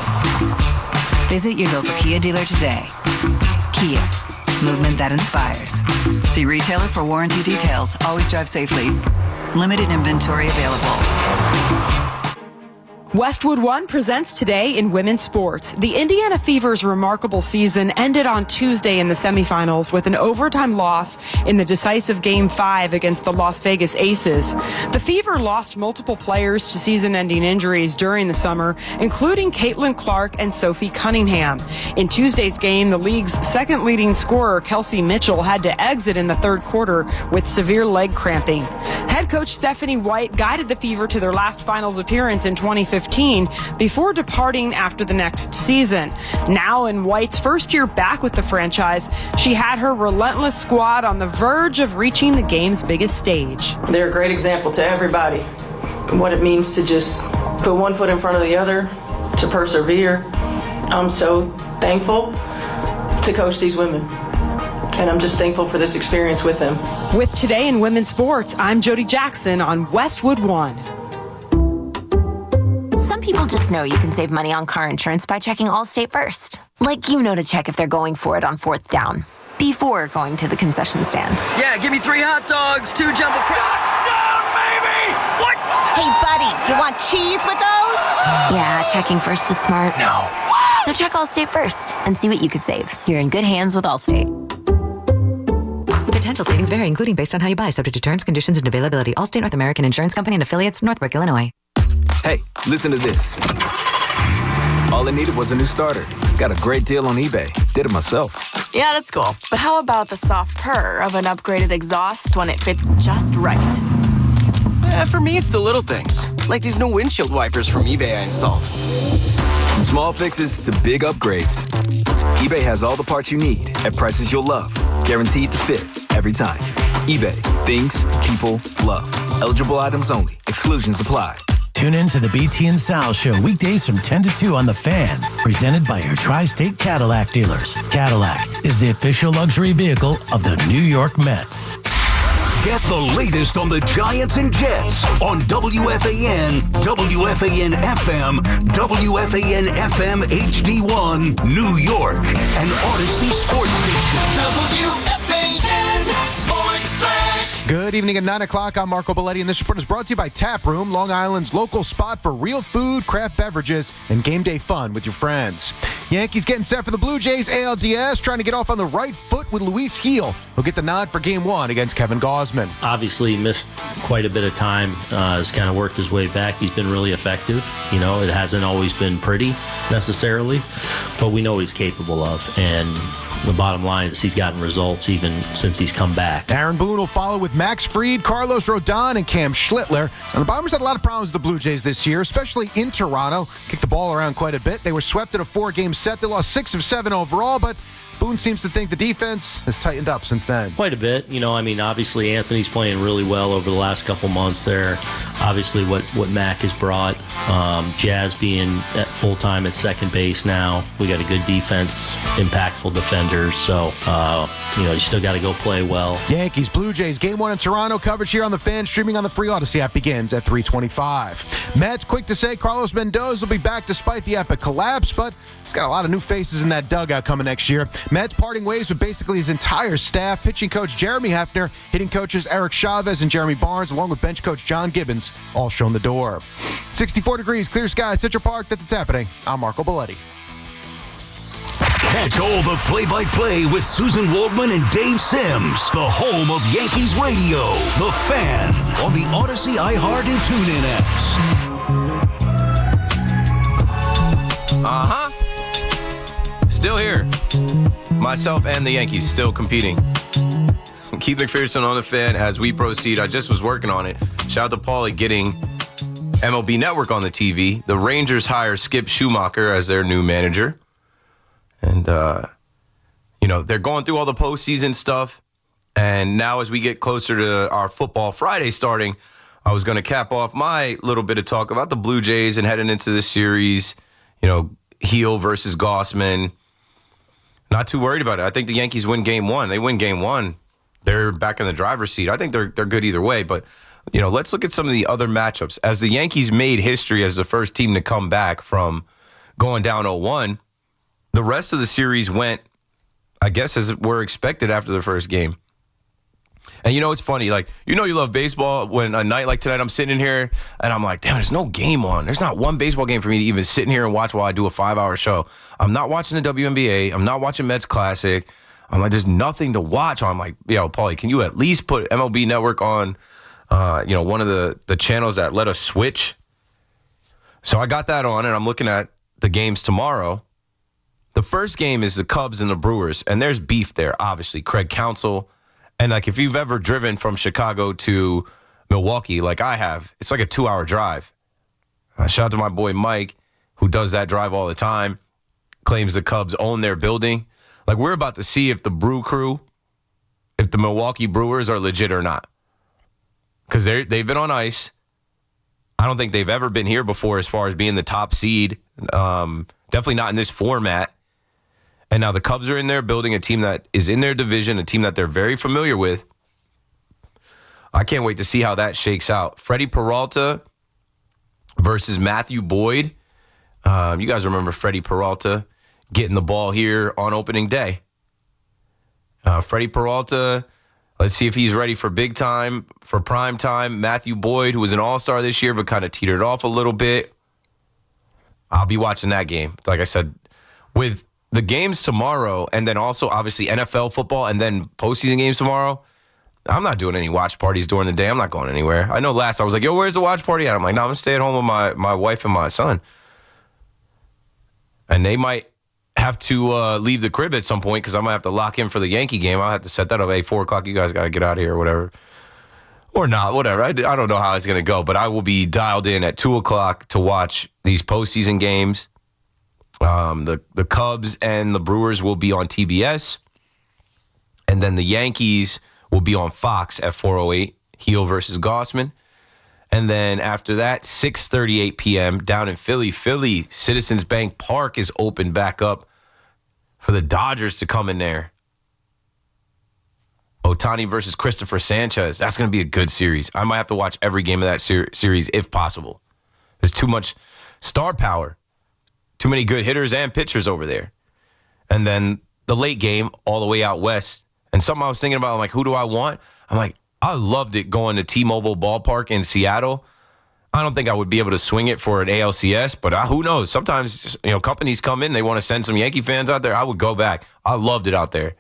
Visit your local Kia dealer today. Kia. Movement that inspires. See retailer for warranty details. Always drive safely. Limited inventory available. Westwood One presents today in women's sports. The Indiana Fever's remarkable season ended on Tuesday in the semifinals with an overtime loss in the decisive Game 5 against the Las Vegas Aces. The Fever lost multiple players to season-ending injuries during the summer, including Caitlin Clark and Sophie Cunningham. In Tuesday's game, the league's second leading scorer, Kelsey Mitchell, had to exit in the third quarter with severe leg cramping. Head coach Stephanie White guided the Fever to their last finals appearance in 2015 before departing after the next season. Now in White's first year back with the franchise, she had her relentless squad on the verge of reaching the game's biggest stage. They're a great example to everybody, what it means to just put one foot in front of the other, to persevere. I'm so thankful to coach these women. And I'm just thankful for this experience with them. With Today in Women's Sports, I'm Jody Jackson on Westwood One. Some people just know you can save money on car insurance by checking Allstate first. Like you know to check if they're going for it on 4th down, before going to the concession stand. Yeah, give me 3 hot dogs, 2 jumbo touchdown, baby! What? Hey, buddy, you want cheese with those? Yeah, checking first is smart. No. So check Allstate first and see what you could save. You're in good hands with Allstate. Potential savings vary, including based on how you buy, subject to terms, conditions, and availability. Allstate North American Insurance Company and affiliates, Northbrook, Illinois. Hey, listen to this. All I needed was a new starter. Got a great deal on eBay. Did it myself. Yeah, that's cool. But how about the soft purr of an upgraded exhaust when it fits just right? For me, it's the little things, like these new windshield wipers from eBay I installed. From small fixes to big upgrades, eBay has all the parts you need at prices you'll love. Guaranteed to fit every time. eBay. Things people love. Eligible items only. Exclusions apply. Tune in to the BT and Sal Show weekdays from 10 to 2 on The Fan, presented by your Tri-State Cadillac dealers. Cadillac is the official luxury vehicle of the New York Mets. Get the latest on the Giants and Jets on WFAN, WFAN FM, WFAN FM HD1, New York, and Odyssey Sports Station. WFAN Sports Flash. Good evening at 9 o'clock. I'm Marco Vladdy, and this report is brought to you by Tap Room, Long Island's local spot for real food, craft beverages, and game day fun with your friends. Yankees getting set for the Blue Jays ALDS, trying to get off on the right foot with Luis Gil, who'll get the nod for Game 1 against Kevin Gausman. Obviously missed quite a bit of time, has kind of worked his way back. He's been really effective. You know, it hasn't always been pretty necessarily, but we know what he's capable of. And the bottom line is he's gotten results even since he's come back. Aaron Boone will follow with Max Fried, Carlos Rodon, and Cam Schlittler. And the Bombers had a lot of problems with the Blue Jays this year, especially in Toronto. Kicked the ball around quite a bit. They were swept in a 4-game set. They lost 6 of 7 overall, but Boone seems to think the defense has tightened up since then. Quite a bit. Obviously Anthony's playing really well over the last couple months there. Obviously what Mac has brought. Jazz being at full-time at second base now. We got a good defense, impactful defenders. So, you still got to go play well. Yankees, Blue Jays, Game 1 in Toronto. Coverage here on the Fan, streaming on the free Odyssey app, begins at 3:25. Mets, quick to say, Carlos Mendoza will be back despite the epic collapse, but he's got a lot of new faces in that dugout coming next year. Mets parting ways with basically his entire staff. Pitching coach Jeremy Hefner, hitting coaches Eric Chavez and Jeremy Barnes, along with bench coach John Gibbons, all shown the door. 64 degrees, clear skies, Central Park. That's what's happening. I'm Marco Belletti. Catch all the play-by-play with Susan Waldman and Dave Sims. The home of Yankees radio. The Fan on the Odyssey, iHeart, and TuneIn apps. Still here. Myself and the Yankees still competing. Keith McPherson on the Fan as we proceed. I just was working on it. Shout out to Paulie getting MLB Network on the TV. The Rangers hire Skip Schumacher as their new manager. And, they're going through all the postseason stuff. And now as we get closer to our Football Friday starting, I was going to cap off my little bit of talk about the Blue Jays and heading into this series, Heel versus Gossman. Not too worried about it. I think the Yankees win Game 1. They win Game 1. They're back in the driver's seat. I think they're good either way. But, let's look at some of the other matchups. As the Yankees made history as the first team to come back from going down 0-1, the rest of the series went, I guess, as were expected after the first game. And it's funny, you love baseball when a night like tonight I'm sitting in here and I'm like, damn, there's no game on. There's not one baseball game for me to even sit in here and watch while I do a 5-hour show. I'm not watching the WNBA. I'm not watching Mets Classic. I'm like, there's nothing to watch. I'm like, Paulie, can you at least put MLB Network on, one of the channels that let us switch? So I got that on and I'm looking at the games tomorrow. The first game is the Cubs and the Brewers, and there's beef there, obviously. Craig Counsell. And, if you've ever driven from Chicago to Milwaukee, like I have, it's like a 2-hour drive. Shout out to my boy Mike, who does that drive all the time, claims the Cubs own their building. We're about to see if the Brew Crew, if the Milwaukee Brewers are legit or not. Because they've been on ice. I don't think they've ever been here before as far as being the top seed. Definitely not in this format. And now the Cubs are in there building a team that is in their division, a team that they're very familiar with. I can't wait to see how that shakes out. Freddie Peralta versus Matthew Boyd. You guys remember Freddie Peralta getting the ball here on opening day. Freddie Peralta, let's see if he's ready for big time, for prime time. Matthew Boyd, who was an all-star this year but kind of teetered off a little bit. I'll be watching that game. Like I said, with the games tomorrow, and then also obviously NFL football, and then postseason games tomorrow, I'm not doing any watch parties during the day. I'm not going anywhere. I know last I was like, yo, where's the watch party at? I'm like, no, I'm going to stay at home with my wife and my son. And they might have to leave the crib at some point because I might have to lock in for the Yankee game. I'll have to set that up. Hey, 4 o'clock, you guys got to get out of here or whatever. Or not, whatever. I don't know how it's going to go, but I will be dialed in at 2 o'clock to watch these postseason games. The Cubs and the Brewers will be on TBS. And then the Yankees will be on Fox at 4:08, Heel versus Gossman. And then after that, 6:38 p.m. down in Philly. Citizens Bank Park is open back up for the Dodgers to come in there. Ohtani versus Christopher Sanchez. That's going to be a good series. I might have to watch every game of that series if possible. There's too much star power. Too many good hitters and pitchers over there. And then the late game all the way out west. And something I was thinking about, I'm like, who do I want? I'm like, I loved it going to T-Mobile Ballpark in Seattle. I don't think I would be able to swing it for an ALCS, but who knows? Sometimes, companies come in, they want to send some Yankee fans out there. I would go back. I loved it out there.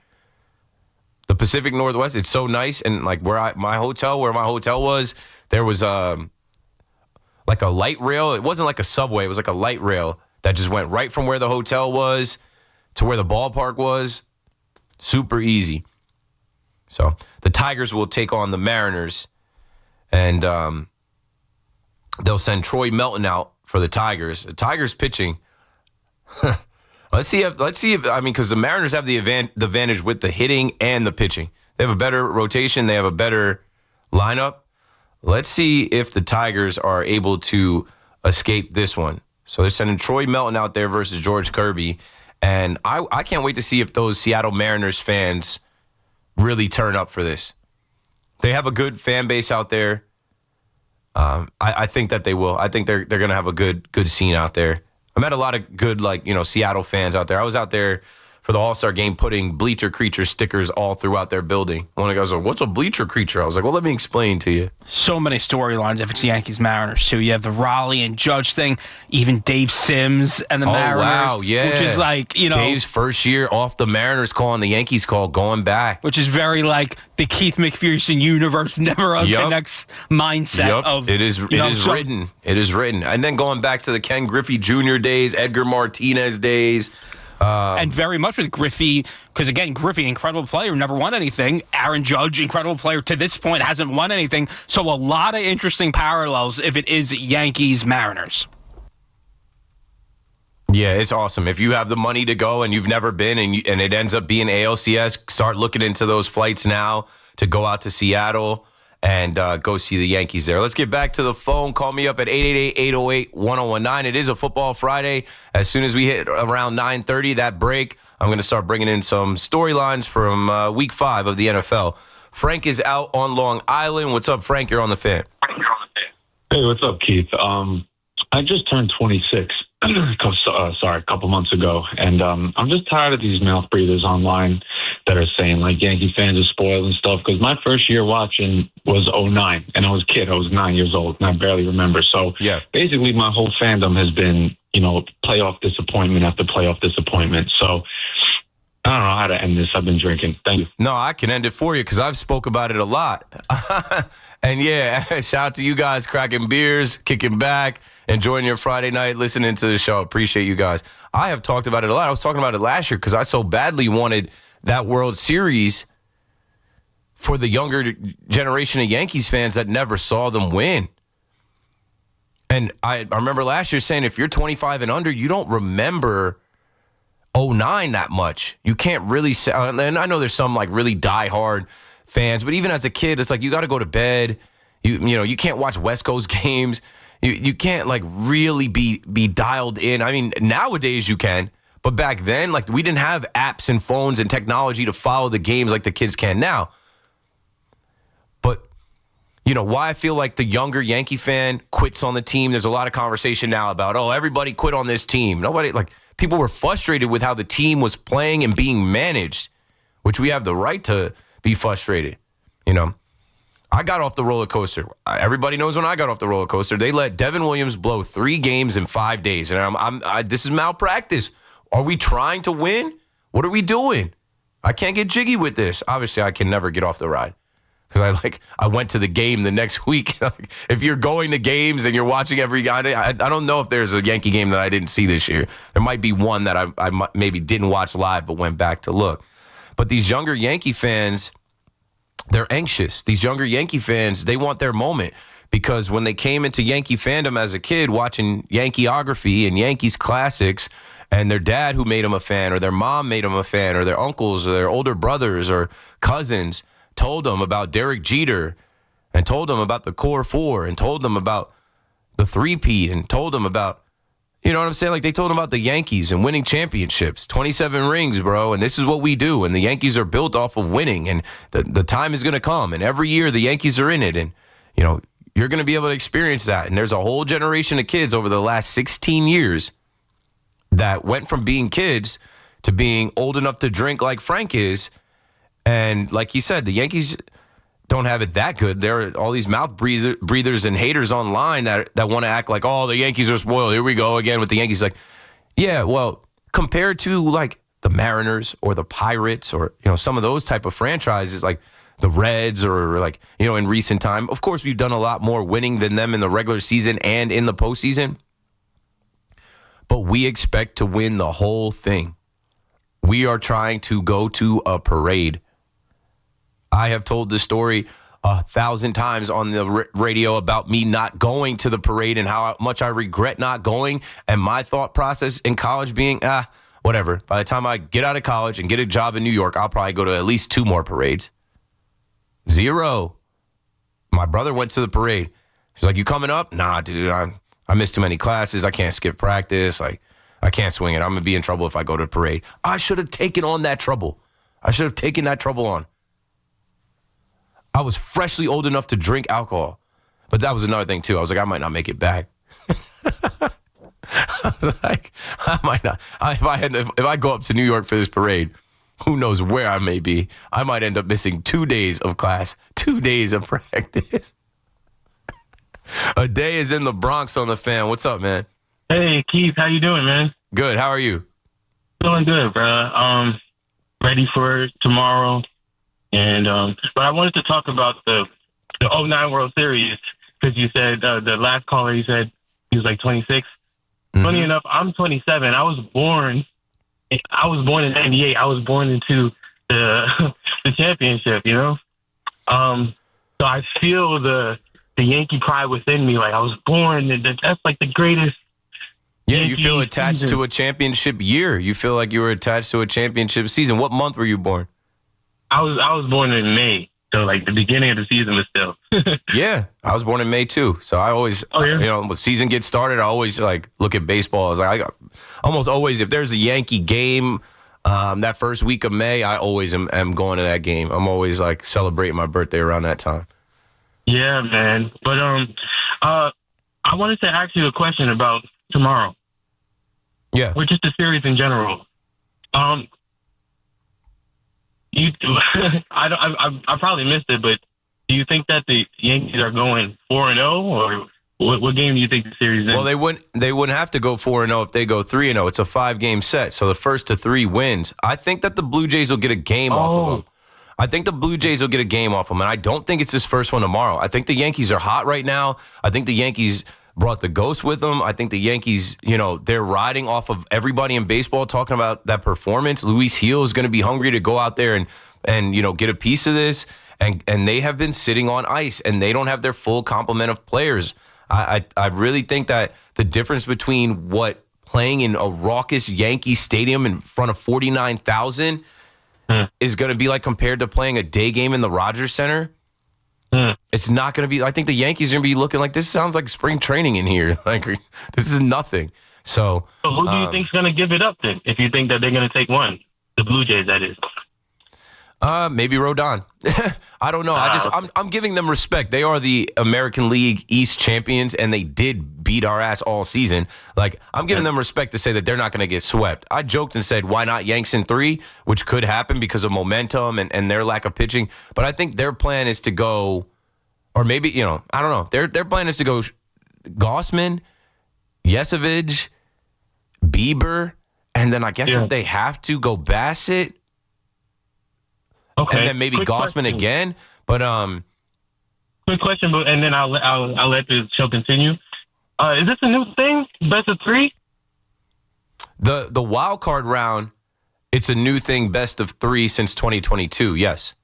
The Pacific Northwest, it's so nice. And where my hotel was, there was like a light rail. It wasn't like a subway. It was like a light rail that just went right from where the hotel was to where the ballpark was. Super easy. So the Tigers will take on the Mariners, and they'll send Troy Melton out for the Tigers. The Tigers pitching, Let's see if because the Mariners have the advantage with the hitting and the pitching. They have a better rotation. They have a better lineup. Let's see if the Tigers are able to escape this one. So they're sending Troy Melton out there versus George Kirby. And I can't wait to see if those Seattle Mariners fans really turn up for this. They have a good fan base out there. I think that they will. I think they're going to have a good scene out there. I met a lot of good, Seattle fans out there. I was out there for the All-Star game putting bleacher creature stickers all throughout their building. One of the guys was like, what's a bleacher creature? I was like, well, let me explain to you. So many storylines if it's Yankees Mariners, too. You have the Raleigh and Judge thing, even Dave Sims and the Mariners. Oh, wow, yeah. Which is like, Dave's first year off the Mariners call and the Yankees call going back. Which is very like the Keith McPherson universe never unconnects mindset of. It is written. It is written. And then going back to the Ken Griffey Jr. days, Edgar Martinez days. And very much with Griffey, because again, Griffey, incredible player, never won anything. Aaron Judge, incredible player, to this point hasn't won anything. So a lot of interesting parallels if it is Yankees Mariners. Yeah, it's awesome. If you have the money to go and you've never been and it ends up being ALCS, start looking into those flights now to go out to Seattle and go see the Yankees there. Let's get back to the phone. Call me up at 888-808-1019. It is a Football Friday. As soon as we hit around 9:30, that break, I'm going to start bringing in some storylines from Week 5 of the NFL. Frank is out on Long Island. What's up, Frank? You're on the fan. Hey, what's up, Keith? I just turned 26. A couple months ago, and I'm just tired of these mouth breathers online that are saying like Yankee fans are spoiled and stuff. Because my first year watching was 2009, and I was a kid. I was 9 years old, and I barely remember. So basically, my whole fandom has been, playoff disappointment after playoff disappointment. So I don't know how to end this. I've been drinking. Thank you. No, I can end it for you because I've spoke about it a lot. And yeah, shout out to you guys cracking beers, kicking back, enjoying your Friday night, listening to the show. Appreciate you guys. I have talked about it a lot. I was talking about it last year because I so badly wanted that World Series for the younger generation of Yankees fans that never saw them win. And I remember last year saying if you're 25 and under, you don't remember 2009 that much. You can't really say, and I know there's some like really diehard fans, but even as a kid, it's like you got to go to bed. You can't watch West Coast games. You can't like really be dialed in. I mean, nowadays you can, but back then, like we didn't have apps and phones and technology to follow the games like the kids can now. But why I feel like the younger Yankee fan quits on the team. There's a lot of conversation now about, everybody quit on this team. People were frustrated with how the team was playing and being managed, which we have the right to be frustrated. I got off the roller coaster. Everybody knows when I got off the roller coaster, they let Devin Williams blow 3 games in 5 days. And this is malpractice. Are we trying to win? What are we doing? I can't get jiggy with this. Obviously, I can never get off the ride because I went to the game the next week. If you're going to games and you're watching every guy, I don't know if there's a Yankee game that I didn't see this year. There might be one that I maybe didn't watch live but went back to look. But these younger Yankee fans, they're anxious. These younger Yankee fans, they want their moment because when they came into Yankee fandom as a kid watching Yankeeography and Yankees classics and their dad who made them a fan or their mom made them a fan or their uncles or their older brothers or cousins told them about Derek Jeter and told them about the Core Four and told them about the three-peat and told them about, you know what I'm saying? Like they told them about the Yankees and winning championships, 27 rings, bro. And this is what we do. And the Yankees are built off of winning. And the time is going to come. And every year the Yankees are in it. And, you're going to be able to experience that. And there's a whole generation of kids over the last 16 years that went from being kids to being old enough to drink like Frank is. And like he said, the Yankees don't have it that good. There are all these mouth breathers and haters online that want to act like, the Yankees are spoiled. Here we go again with the Yankees. Like, yeah, well, compared to like the Mariners or the Pirates or, some of those type of franchises like the Reds or like, in recent time, of course, we've done a lot more winning than them in the regular season and in the postseason. But we expect to win the whole thing. We are trying to go to a parade. I have told this story 1,000 times on the radio about me not going to the parade and how much I regret not going. And my thought process in college being, whatever. By the time I get out of college and get a job in New York, I'll probably go to at least 2 more parades. 0. My brother went to the parade. He's like, you coming up? Nah, dude, I missed too many classes. I can't skip practice. Like, I can't swing it. I'm going to be in trouble if I go to the parade. I should have taken on that trouble. I should have taken that trouble on. I was freshly old enough to drink alcohol. But that was another thing, too. I was like, I might not make it back. I was like, I might not. If I go up to New York for this parade, who knows where I may be. I might end up missing 2 days of class, 2 days of practice. A day is in the Bronx on the fan. What's up, man? Hey, Keith. How you doing, man? Good. How are you? Doing good, bro. Ready for tomorrow. And but I wanted to talk about the 09 World Series because you said the last caller, you said he was like 26. Mm-hmm. Funny enough, I'm 27. I was born in '98. I was born into the championship, you know. So I feel the Yankee pride within me. Like I was born, and that's like the greatest. Yeah, Yankee you feel attached season. to a championship year. You feel like you were attached to a championship season. What month were you born? I was born in May, so like the beginning of the season was still. Yeah, I was born in May too. So I always, you know, when season gets started, I always like look at baseball. I was like, almost always, if there's a Yankee game that first week of May, I always am going to that game. I'm always like celebrating my birthday around that time. Yeah, man. But I wanted to ask you a question about tomorrow. Yeah. Or just the series in general. I probably missed it, but do you think that the Yankees are going 4-0, or what game do you think the series is? Well, they wouldn't have to go 4-0 if they go 3-0. It's a 5-game set, so the first to 3 wins. I think that the Blue Jays will get a game off of them. I think the Blue Jays will get a game off them, and I don't think it's this first one tomorrow. I think the Yankees are hot right now. I think the Yankees brought the ghost with them. I think the Yankees, you know, they're riding off of everybody in baseball talking about that performance. Luis Gil is going to be hungry to go out there and you know, get a piece of this. And they have been sitting on ice, and they don't have their full complement of players. I really think that the difference between what playing in a raucous Yankee stadium in front of 49,000 is going to be like compared to playing a day game in the Rogers Center. It's not going to be. I think the Yankees are going to be looking like, this sounds like spring training in here. Like, this is nothing. So who do you think's going to give it up then? If you think that they're going to take one, the Blue Jays, that is. Maybe Rodon. I don't know. I'm giving them respect. They are the American League East champions, and they did beat our ass all season. Like, I'm giving them respect to say that they're not going to get swept. I joked and said, why not Yanks in 3, which could happen because of momentum and their lack of pitching. But I think their plan is to go, or maybe, you know, I don't know. Their plan is to go Gossman, Yesevich, Bieber, and then I guess if they have to, go Bassett. Okay. And then maybe Quick Gossman question. again. But quick question, and then I'll let the show continue. Is this a new thing? Best of 3? The wild card round, it's a new thing. Best of 3 since 2022. Yes.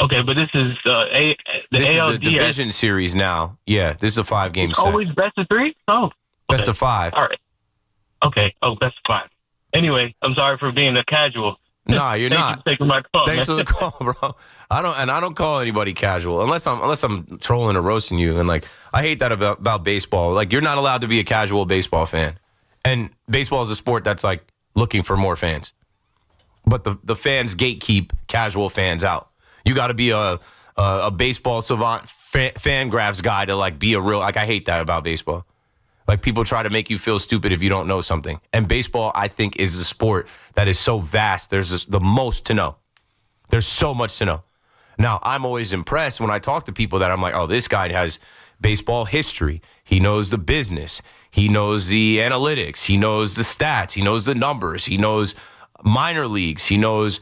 Okay, but this is the ALDS. Is the division series now. Yeah, this is a 5-game set. Always best of 3? Oh, okay. Best of 5. All right. Okay. Oh, best of 5. Anyway, I'm sorry for being a casual. Nah, you're Thank not. you for taking my call. Thanks man. for the call, bro. I don't call anybody casual unless I'm trolling or roasting you. And like, I hate that about baseball. Like, you're not allowed to be a casual baseball fan. And baseball is a sport that's like looking for more fans. But the fans gatekeep casual fans out. You got to be a baseball savant fan graphs guy to like be a real, like, I hate that about baseball. Like, people try to make you feel stupid if you don't know something. And baseball, I think, is a sport that is so vast. There's the most to know. There's so much to know. Now, I'm always impressed when I talk to people that I'm like, oh, this guy has baseball history. He knows the business. He knows the analytics. He knows the stats. He knows the numbers. He knows minor leagues. He knows,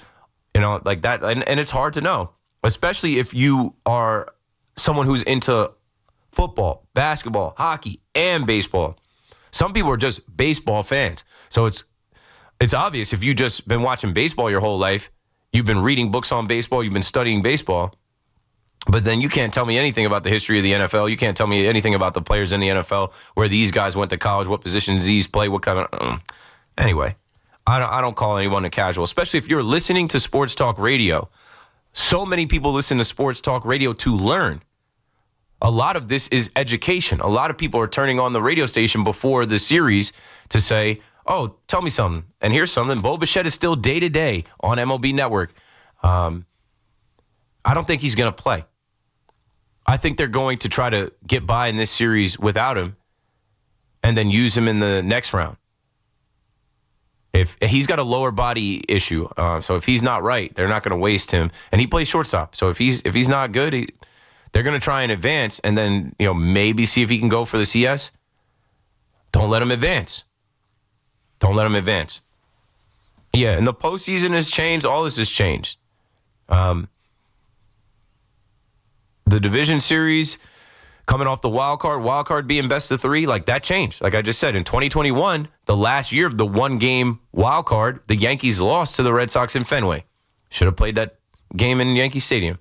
you know, like that. And it's hard to know, especially if you are someone who's into football, basketball, hockey, and baseball. Some people are just baseball fans. So it's obvious if you've just been watching baseball your whole life, you've been reading books on baseball, you've been studying baseball, but then you can't tell me anything about the history of the NFL. You can't tell me anything about the players in the NFL, where these guys went to college, what positions these play, what kind of... Anyway, I don't call anyone a casual, especially if you're listening to sports talk radio. So many people listen to sports talk radio to learn. A lot of this is education. A lot of people are turning on the radio station before the series to say, oh, tell me something. And here's something. Bo Bichette is still day-to-day on MLB Network. I don't think he's going to play. I think they're going to try to get by in this series without him and then use him in the next round. If he's got a lower body issue, so if he's not right, they're not going to waste him. And he plays shortstop. So if he's not good, they're going to try and advance and then, maybe see if he can go for the CS. Don't let him advance. Don't let him advance. Yeah, and the postseason has changed. All this has changed. The division series coming off the wild card being best of 3, like that changed. Like I just said, in 2021, the last year of the one-game wild card, the Yankees lost to the Red Sox in Fenway. Should have played that game in Yankee Stadium.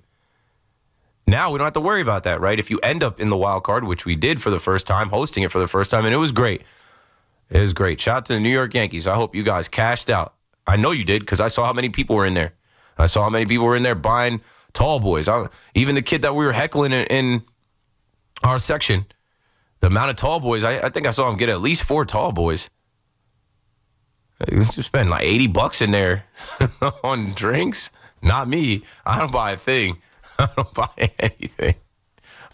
Now we don't have to worry about that, right? If you end up in the wild card, which we did for the first time, hosting it for the first time, and it was great. It was great. Shout out to the New York Yankees. I hope you guys cashed out. I know you did because I saw how many people were in there. I saw how many people were in there buying tall boys. Even the kid that we were heckling in our section, the amount of tall boys, I think I saw him get at least 4 tall boys. You spend like $80 in there on drinks. Not me. I don't buy a thing. I don't buy anything.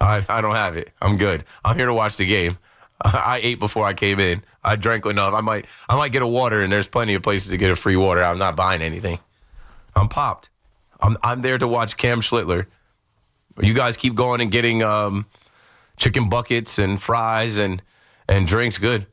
I don't have it. I'm good. I'm here to watch the game. I ate before I came in. I drank enough. I might get a water, and there's plenty of places to get a free water. I'm not buying anything. I'm popped. I'm there to watch Cam Schlitler. You guys keep going and getting chicken buckets and fries and drinks. Good.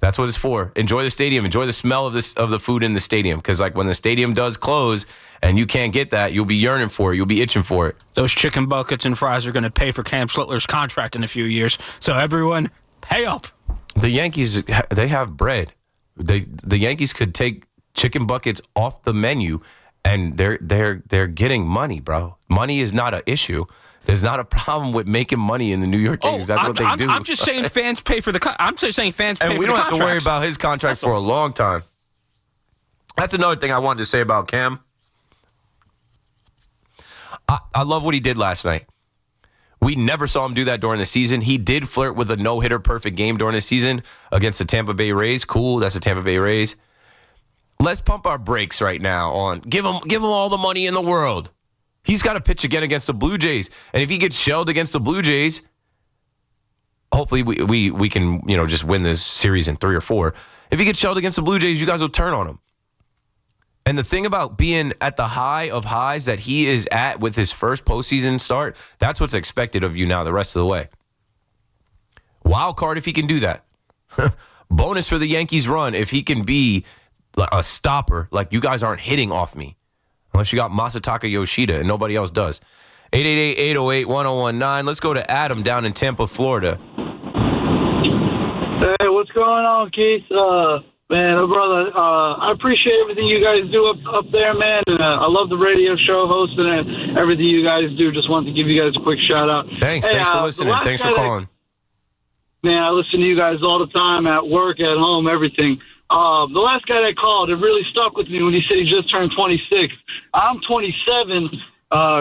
That's what it's for. Enjoy the stadium. Enjoy the smell of the food in the stadium. Because like when the stadium does close and you can't get that, you'll be yearning for it. You'll be itching for it. Those chicken buckets and fries are going to pay for Cam Schlitler's contract in a few years. So everyone, pay up. The Yankees, they have bread. The Yankees could take chicken buckets off the menu, and they're getting money, bro. Money is not an issue. There's not a problem with making money in the New York Yankees. That's what they do. I'm just saying fans pay for the. I'm just saying fans pay for the and we don't have to worry contracts. about his contract for a long time. That's another thing I wanted to say about Cam. I love what he did last night. We never saw him do that during the season. He did flirt with a no-hitter perfect game during the season against the Tampa Bay Rays. Cool, that's the Tampa Bay Rays. Let's pump our brakes right now on give him all the money in the world. He's got to pitch again against the Blue Jays. And if he gets shelled against the Blue Jays, hopefully we can, just win this series in 3 or 4. If he gets shelled against the Blue Jays, you guys will turn on him. And the thing about being at the high of highs that he is at with his first postseason start, that's what's expected of you now the rest of the way. Wild card if he can do that. Bonus for the Yankees run if he can be a stopper, like you guys aren't hitting off me. Unless you got Masataka Yoshida and nobody else does. 888-808-1019. Let's go to Adam down in Tampa, Florida. Hey, what's going on, Keith? Man, brother, I appreciate everything you guys do up there, man. And I love the radio show hosting and everything you guys do. Just wanted to give you guys a quick shout out. Thanks for listening. Thanks for calling. Man, I listen to you guys all the time at work, at home, everything. The last guy that called, it really stuck with me when he said he just turned 26. I'm 27.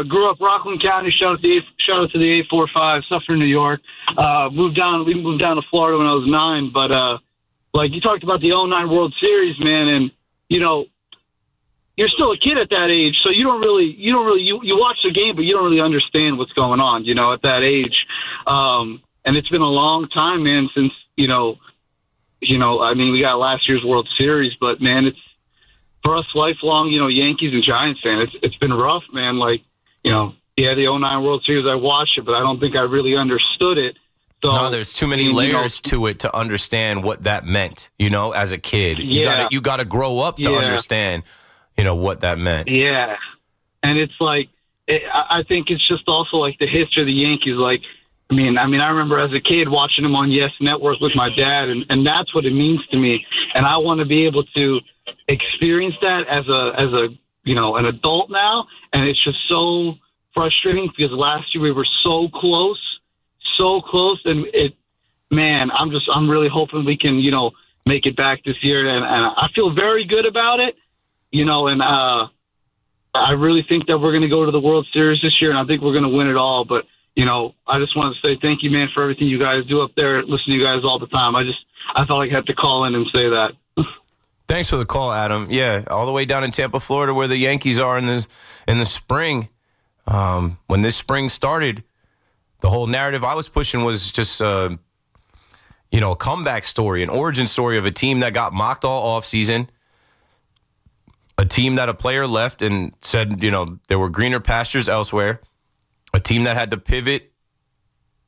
Grew up Rockland County. Shout out to the 845, Suffern, New York. We moved down to Florida when I was 9. But like you talked about the 09 World Series, man, and you're still a kid at that age, so you watch the game, but you don't really understand what's going on, at that age. And it's been a long time, man, since we got last year's World Series, but man, it's for us lifelong, Yankees and Giants fan. It's been rough, man. Like, the 09 World Series, I watched it, but I don't think I really understood it. So, no, there's too many layers to it to understand what that meant, as a kid. Yeah. You got to grow up to understand, what that meant. Yeah. And it's like, I think it's just also like the history of the Yankees. Like, I remember as a kid watching them on Yes Network with my dad, and that's what it means to me. And I want to be able to experience that as an adult now. And it's just so frustrating because last year we were so close. And I'm really hoping we can, make it back this year, and I feel very good about it. You know, and I really think that we're going to go to the World Series this year, and I think we're going to win it all. But, you know, I just want to say thank you, man, for everything you guys do up there. Listen to you guys all the time. I felt like I had to call in and say that. Thanks for the call, Adam. Yeah, all the way down in Tampa, Florida, where the Yankees are in the spring. When this spring started, the whole narrative I was pushing was just, a comeback story, an origin story of a team that got mocked all offseason, a team that a player left and said, there were greener pastures elsewhere, a team that had to pivot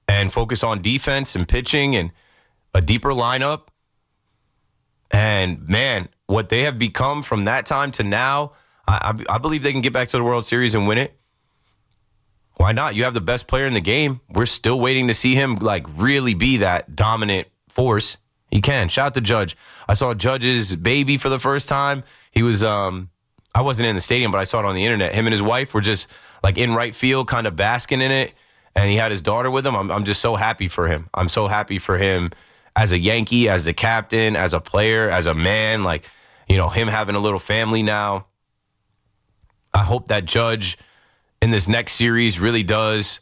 and focus on defense and pitching and a deeper lineup. And, man, what they have become from that time to now, I believe they can get back to the World Series and win it. Why not? You have the best player in the game. We're still waiting to see him, really be that dominant force. He can. Shout out to Judge. I saw Judge's baby for the first time. He was, I wasn't in the stadium, but I saw it on the internet. Him and his wife were just, in right field, kind of basking in it. And he had his daughter with him. I'm just so happy for him. I'm so happy for him as a Yankee, as the captain, as a player, as a man. Him having a little family now. I hope that Judge in this next series really does,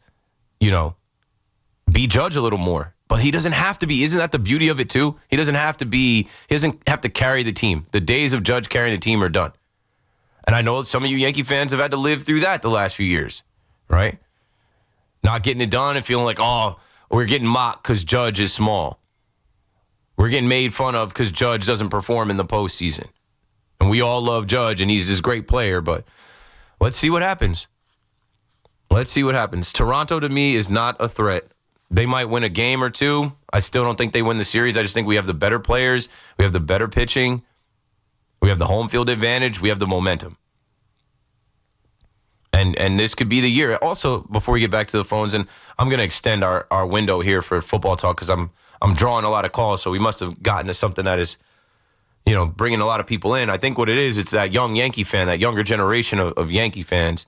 be Judge a little more. But he doesn't have to be. Isn't that the beauty of it, too? He doesn't have to carry the team. The days of Judge carrying the team are done. And I know some of you Yankee fans have had to live through that the last few years, right? Not getting it done and feeling like, we're getting mocked because Judge is small. We're getting made fun of because Judge doesn't perform in the postseason. And we all love Judge, and he's this great player, but let's see what happens. Let's see what happens. Toronto, to me, is not a threat. They might win a game or two. I still don't think they win the series. I just think we have the better players. We have the better pitching. We have the home field advantage. We have the momentum. And this could be the year. Also, before we get back to the phones, and I'm going to extend our window here for football talk because I'm drawing a lot of calls, so we must have gotten to something that is, bringing a lot of people in. I think what it is, it's that young Yankee fan, that younger generation of Yankee fans.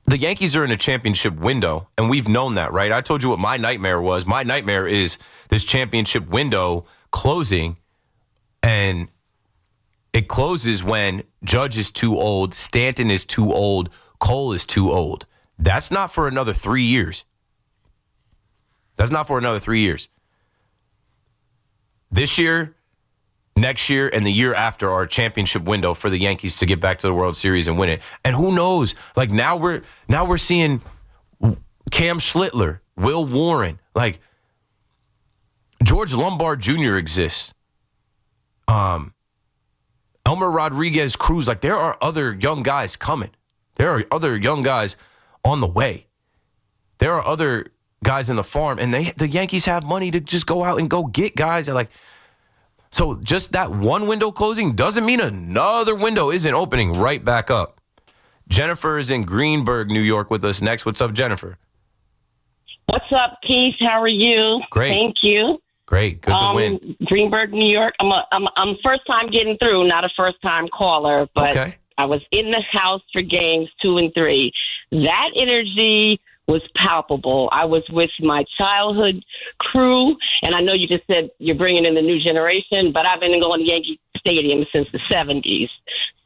The Yankees are in a championship window, and we've known that, right? I told you what my nightmare was. My nightmare is this championship window closing, and it closes when Judge is too old, Stanton is too old, Cole is too old. That's not for another 3 years. That's not for another 3 years. This year, next year, and the year after are a championship window for the Yankees to get back to the World Series and win it. And who knows? Now we're seeing Cam Schlitler, Will Warren, George Lombard Jr. exists. Elmer Rodriguez Cruz. There are other young guys coming. There are other young guys on the way. There are other guys in the farm, and the Yankees have money to just go out and go get guys. So just that one window closing doesn't mean another window isn't opening right back up. Jennifer is in Greenburgh, New York with us next. What's up, Jennifer? What's up, Keith? How are you? Great. Thank you. Great. Good to win. Greenburgh, New York. I'm first time getting through, not a first time caller, but okay. I was in the house for games 2 and 3. That energy was palpable. I was with my childhood crew, and I know you just said you're bringing in the new generation, but I've been going to Yankee Stadium since the 70s.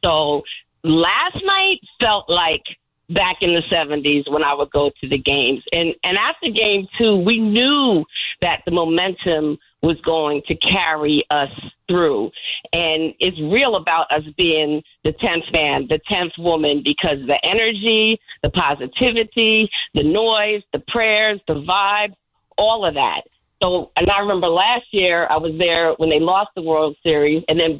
So last night felt like back in the 70s when I would go to the games. And after game 2, we knew that the momentum was going to carry us through. And it's real about us being the 10th man, the 10th woman, because the energy, the positivity, the noise, the prayers, the vibe, all of that. So, and I remember last year I was there when they lost the World Series, and then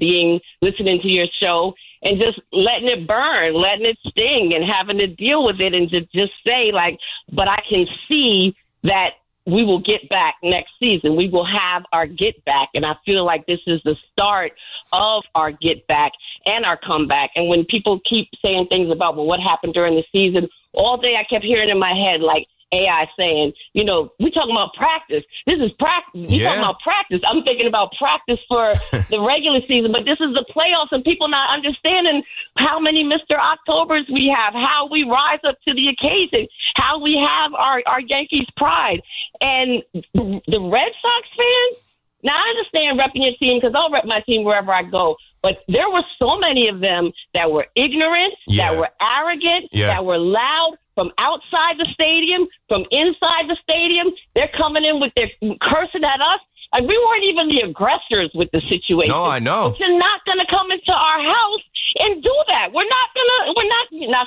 listening to your show and just letting it burn, letting it sting, and having to deal with it, and to just say, but I can see that we will get back next season. We will have our get back. And I feel like this is the start of our get back and our comeback. And when people keep saying things about, what happened during the season, all day I kept hearing in my head, AI saying, we talking about practice. This is practice. You talking about practice. I'm thinking about practice for the regular season, but this is the playoffs, and people not understanding how many Mr. Octobers we have, how we rise up to the occasion, how we have our Yankees pride. And the Red Sox fans, now I understand repping your team because I'll rep my team wherever I go. But there were so many of them that were ignorant, that were arrogant, that were loud from outside the stadium, from inside the stadium. They're coming in with their cursing at us. Like, we weren't even the aggressors with the situation. No, I know. But you're not going to come into our house and do that. We're not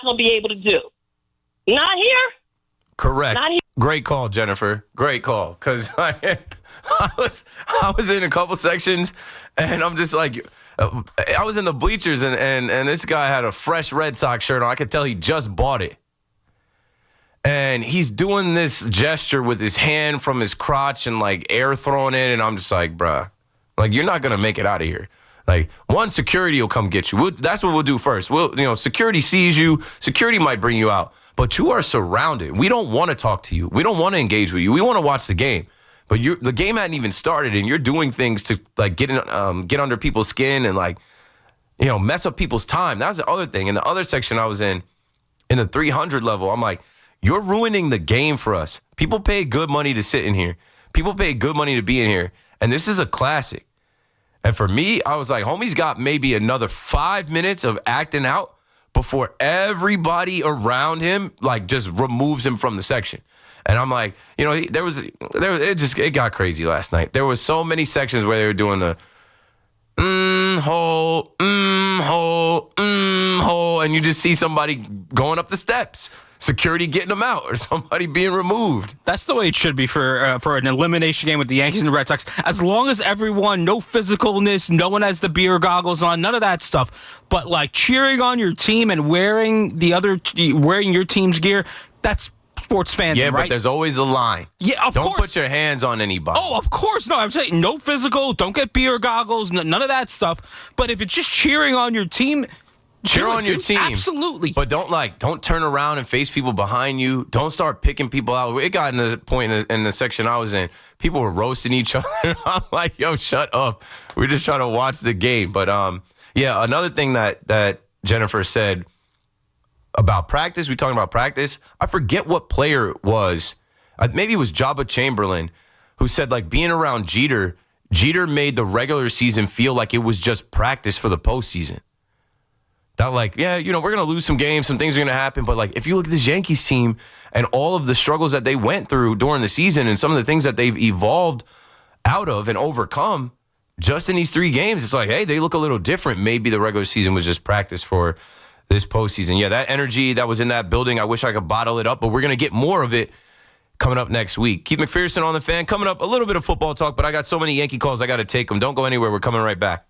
going to be able to do. Not here. Correct. Not here. Great call, Jennifer. Great call. Because I was in a couple sections, and I'm just like, I was in the bleachers, and this guy had a fresh Red Sox shirt on. I could tell he just bought it. And he's doing this gesture with his hand from his crotch and, like, air throwing it. And I'm just like, bruh, like, you're not going to make it out of here. Like, one, security will come get you. That's what we'll do first. Security sees you. Security might bring you out. But you are surrounded. We don't want to talk to you. We don't want to engage with you. We want to watch the game. But the game hadn't even started, and you're doing things to, like, get under people's skin and, like, mess up people's time. That was the other thing. In the other section I was in the 300 level, I'm like, you're ruining the game for us. People paid good money to sit in here. People paid good money to be in here. And this is a classic. And for me, I was like, homie's got maybe another 5 minutes of acting out before everybody around him, like, just removes him from the section. And I'm like, it got crazy last night. There was so many sections where they were doing the hole, and you just see somebody going up the steps. Security getting them out, or somebody being removed. That's the way it should be for an elimination game with the Yankees and the Red Sox. As long as everyone, no physicalness, no one has the beer goggles on, none of that stuff. But, like, cheering on your team and wearing your team's gear, that's sports fandom, yeah, right? But there's always a line. Yeah, of course. Don't put your hands on anybody. Oh, of course. No, I'm saying no physical, don't get beer goggles, none of that stuff. But if it's just cheering on your team, cheer on your team. Absolutely. But don't turn around and face people behind you. Don't start picking people out. It got in the point in the section I was in. People were roasting each other. I'm like, yo, shut up. We're just trying to watch the game. But, another thing that Jennifer said about practice, we talking about practice. I forget what player it was. Maybe it was Jabba Chamberlain who said, like, being around Jeter made the regular season feel like it was just practice for the postseason. That, like, we're going to lose some games, some things are going to happen. But, like, if you look at this Yankees team and all of the struggles that they went through during the season and some of the things that they've evolved out of and overcome just in these 3 games, it's like, hey, they look a little different. Maybe the regular season was just practice for this postseason. Yeah, that energy that was in that building, I wish I could bottle it up, but we're going to get more of it coming up next week. Keith McPherson on the Fan. Coming up, a little bit of football talk, but I got so many Yankee calls, I got to take them. Don't go anywhere. We're coming right back.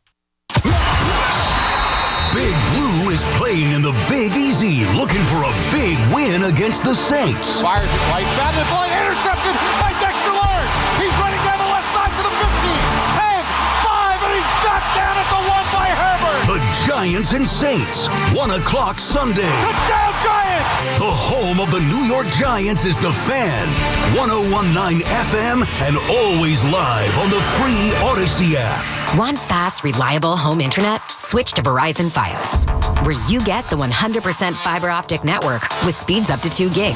Big Blue is playing in the Big Easy, looking for a big win against the Saints. Fires it right, batted the line, intercepted by Dexter Lawrence. He's running down the left side to the 15, 10, 5, and he's knocked down at the 1 by Herbert. The Giants and Saints, 1 o'clock Sunday. Touchdown Giants! The home of the New York Giants is The Fan, 101.9 FM, and always live on the free Odyssey app. Want fast, reliable home internet? Switch to Verizon Fios, where you get the 100% fiber optic network with speeds up to 2 gig.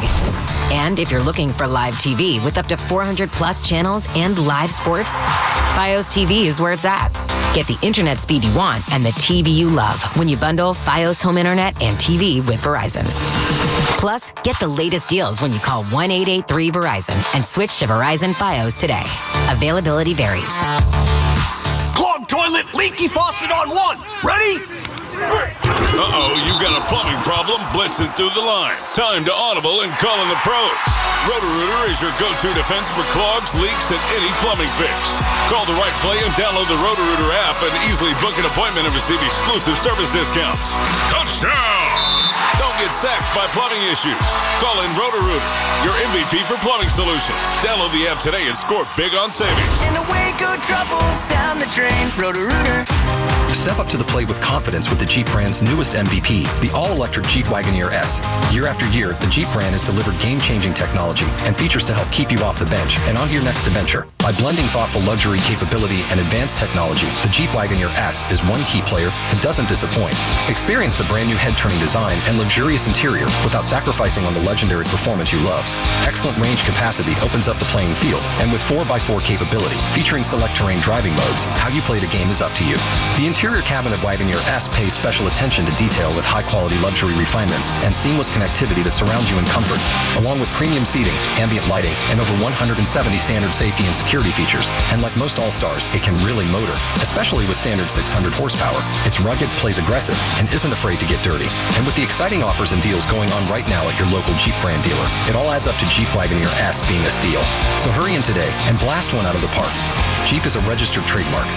And if you're looking for live TV with up to 400 plus channels and live sports, Fios TV is where it's at. Get the internet speed you want and the TV you love when you bundle Fios home internet and TV with Verizon. Plus, get the latest deals when you call 1-883-VERIZON and switch to Verizon Fios today. Availability varies. Clogged toilet, leaky faucet on 1. Ready? Uh-oh, you got a plumbing problem blitzing through the line. Time to audible and call in the pros. Roto-Rooter is your go-to defense for clogs, leaks, and any plumbing fix. Call the right play and download the Roto-Rooter app and easily book an appointment and receive exclusive service discounts. Touchdown! Don't get sacked by plumbing issues. Call in Roto-Rooter, your MVP for plumbing solutions. Download the app today and score big on savings. And away go troubles down the drain. Roto-Rooter. Step up to the plate with confidence with the Jeep brand's newest MVP, the all-electric Jeep Wagoneer S. Year after year, the Jeep brand has delivered game-changing technology and features to help keep you off the bench and on to your next adventure. By blending thoughtful luxury capability and advanced technology, the Jeep Wagoneer S is one key player that doesn't disappoint. Experience the brand new head-turning design and luxurious interior without sacrificing on the legendary performance you love. Excellent range capacity opens up the playing field, and with 4x4 capability, featuring select terrain driving modes, how you play the game is up to you. The interior cabin of Wagoneer S pays special attention to detail with high-quality luxury refinements and seamless connectivity that surrounds you in comfort, along with premium seating, ambient lighting, and over 170 standard safety and security features. And like most All-Stars, it can really motor, especially with standard 600 horsepower. It's rugged, plays aggressive, and isn't afraid to get dirty. And with the exciting offers and deals going on right now at your local Jeep brand dealer, it all adds up to Jeep Wagoneer S being a steal. So hurry in today and blast one out of the park. Jeep is a registered trademark.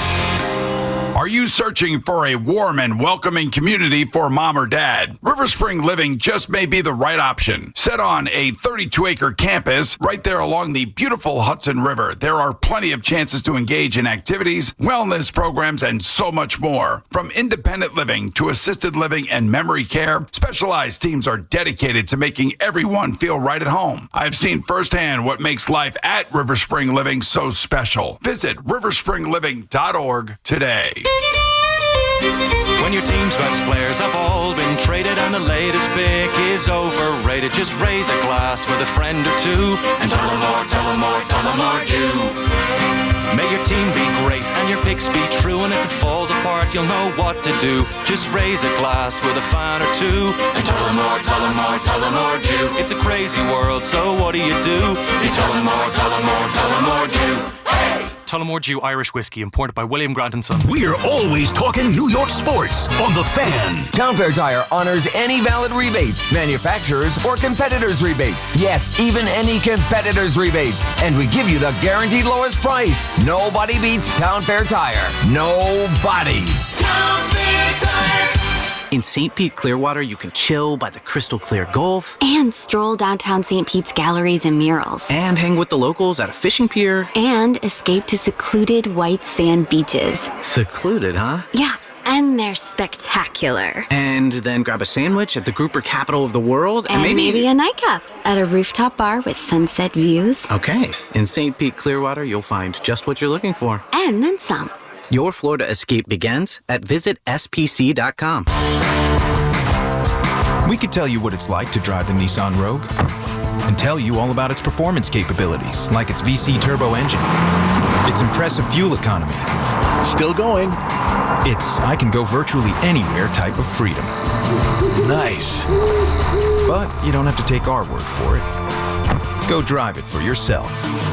Are you searching for a warm and welcoming community for mom or dad? River Spring Living just may be the right option. Set on a 32-acre campus right there along the beautiful Hudson River, there are plenty of chances to engage in activities, wellness programs, and so much more. From independent living to assisted living and memory care, specialized teams are dedicated to making everyone feel right at home. I've seen firsthand what makes life at River Spring Living so special. Visit riverspringliving.org today. When your team's best players have all been traded and the latest pick is overrated, just raise a glass with a friend or two and tell them more do. May your team be great and your picks be true, and if it falls apart you'll know what to do. Just raise a glass with a fan or two and tell them more do. It's a crazy world, so what do? You tell them more do. Hey! Tullamore Dew Irish Whiskey, imported by William Grant & Son. We're always talking New York sports on The Fan. Town Fair Tire honors any valid rebates, manufacturers or competitors' rebates. Yes, even any competitors' rebates. And we give you the guaranteed lowest price. Nobody beats Town Fair Tire. Nobody. Town Fair Tire. In St. Pete, Clearwater, you can chill by the crystal clear Gulf. And stroll downtown St. Pete's galleries and murals. And hang with the locals at a fishing pier. And escape to secluded white sand beaches. Secluded, huh? Yeah, and they're spectacular. And then grab a sandwich at the grouper capital of the world. And maybe a nightcap at a rooftop bar with sunset views. Okay, in St. Pete, Clearwater, you'll find just what you're looking for. And then some. Your Florida escape begins at visitspc.com. We could tell you what it's like to drive the Nissan Rogue and tell you all about its performance capabilities, like its VC turbo engine, its impressive fuel economy. Still going. It's I can go virtually anywhere type of freedom. Nice. But you don't have to take our word for it. Go drive it for yourself.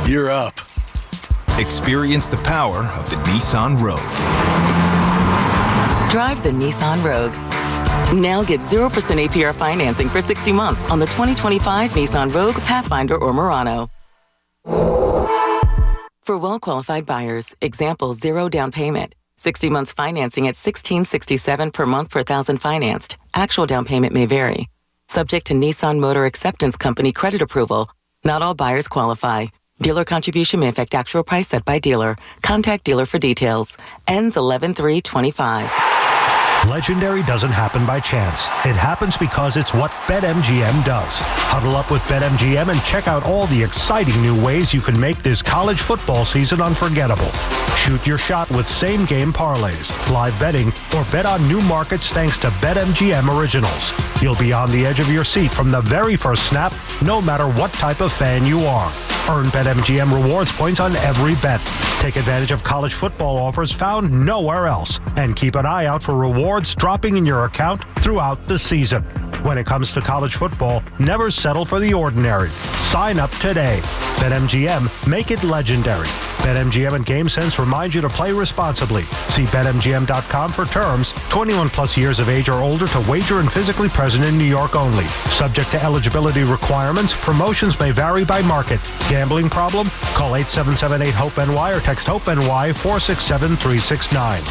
You're up. Experience the power of the Nissan Rogue. Drive the Nissan Rogue. Now get 0% APR financing for 60 months on the 2025 Nissan Rogue, Pathfinder, or Murano. For well-qualified buyers, example 0 down payment. 60 months financing at $1,667 per month per thousand financed. Actual down payment may vary. Subject to Nissan Motor Acceptance Company credit approval. Not all buyers qualify. Dealer contribution may affect actual price set by dealer. Contact dealer for details. Ends 11/3/25. Legendary doesn't happen by chance. It happens because it's what BetMGM does. Huddle up with BetMGM and check out all the exciting new ways you can make this college football season unforgettable. Shoot your shot with same-game parlays, live betting, or bet on new markets thanks to BetMGM Originals. You'll be on the edge of your seat from the very first snap, no matter what type of fan you are. Earn BetMGM rewards points on every bet. Take advantage of college football offers found nowhere else. And keep an eye out for rewards dropping in your account throughout the season. When it comes to college football, never settle for the ordinary. Sign up today. BetMGM, make it legendary. BetMGM and GameSense remind you to play responsibly. See BetMGM.com for terms. 21 plus years of age or older to wager and physically present in New York only. Subject to eligibility requirements. Promotions may vary by market. Gambling problem? Call 877-8-HOPE-NY or text HOPE-NY 467-369.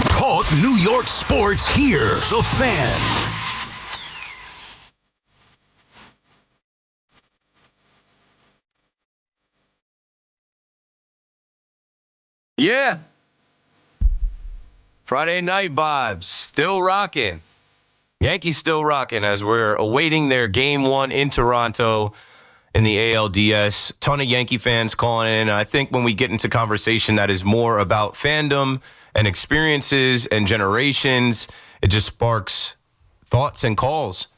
Talk New York sports here. The Fan. Yeah. Friday night vibes. Still rocking. Yankees still rocking as we're awaiting their game one in Toronto in the ALDS. Ton of Yankee fans calling in. I think when we get into conversation that is more about fandom and experiences and generations, it just sparks thoughts and calls.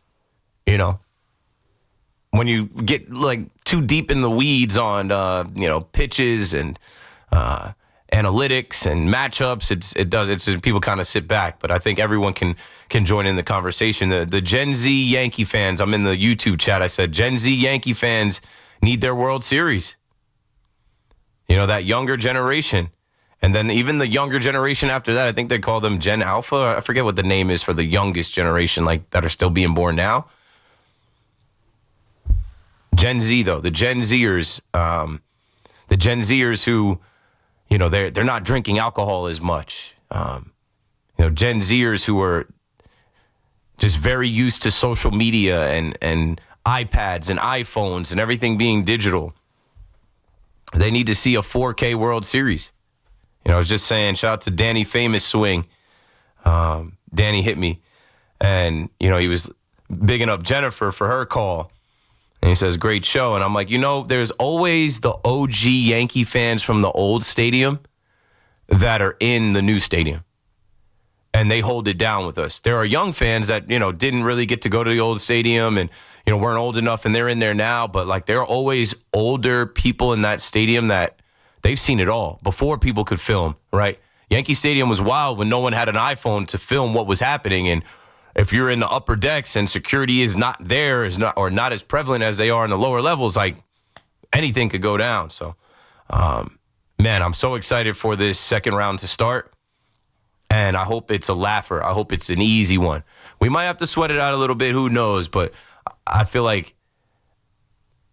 You know, when you get like too deep in the weeds on, pitches and analytics and matchups, people kind of sit back, but I think everyone can join in the conversation. The Gen Z Yankee fans, I'm in the YouTube chat, I said Gen Z Yankee fans need their World Series. You know, that younger generation. And then even the younger generation after that, I think they call them Gen Alpha. I forget what the name is for the youngest generation, like that are still being born now. Gen Z, though, the Gen Zers who, you know, they're not drinking alcohol as much. Gen Zers who are just very used to social media and iPads and iPhones and everything being digital. They need to see a 4K World Series. You know, I was just saying, shout out to Danny Famous Swing. Danny hit me. And, you know, he was bigging up Jennifer for her call. And he says, great show. And I'm like, there's always the OG Yankee fans from the old stadium that are in the new stadium. And they hold it down with us. There are young fans that, didn't really get to go to the old stadium and, weren't old enough and they're in there now. But, like, there are always older people in that stadium that they've seen it all before people could film, right? Yankee Stadium was wild when no one had an iPhone to film what was happening. And if you're in the upper decks and security is not there, or not as prevalent as they are in the lower levels, like anything could go down. So, man, I'm so excited for this second round to start. And I hope it's a laugher. I hope it's an easy one. We might have to sweat it out a little bit. Who knows? But I feel like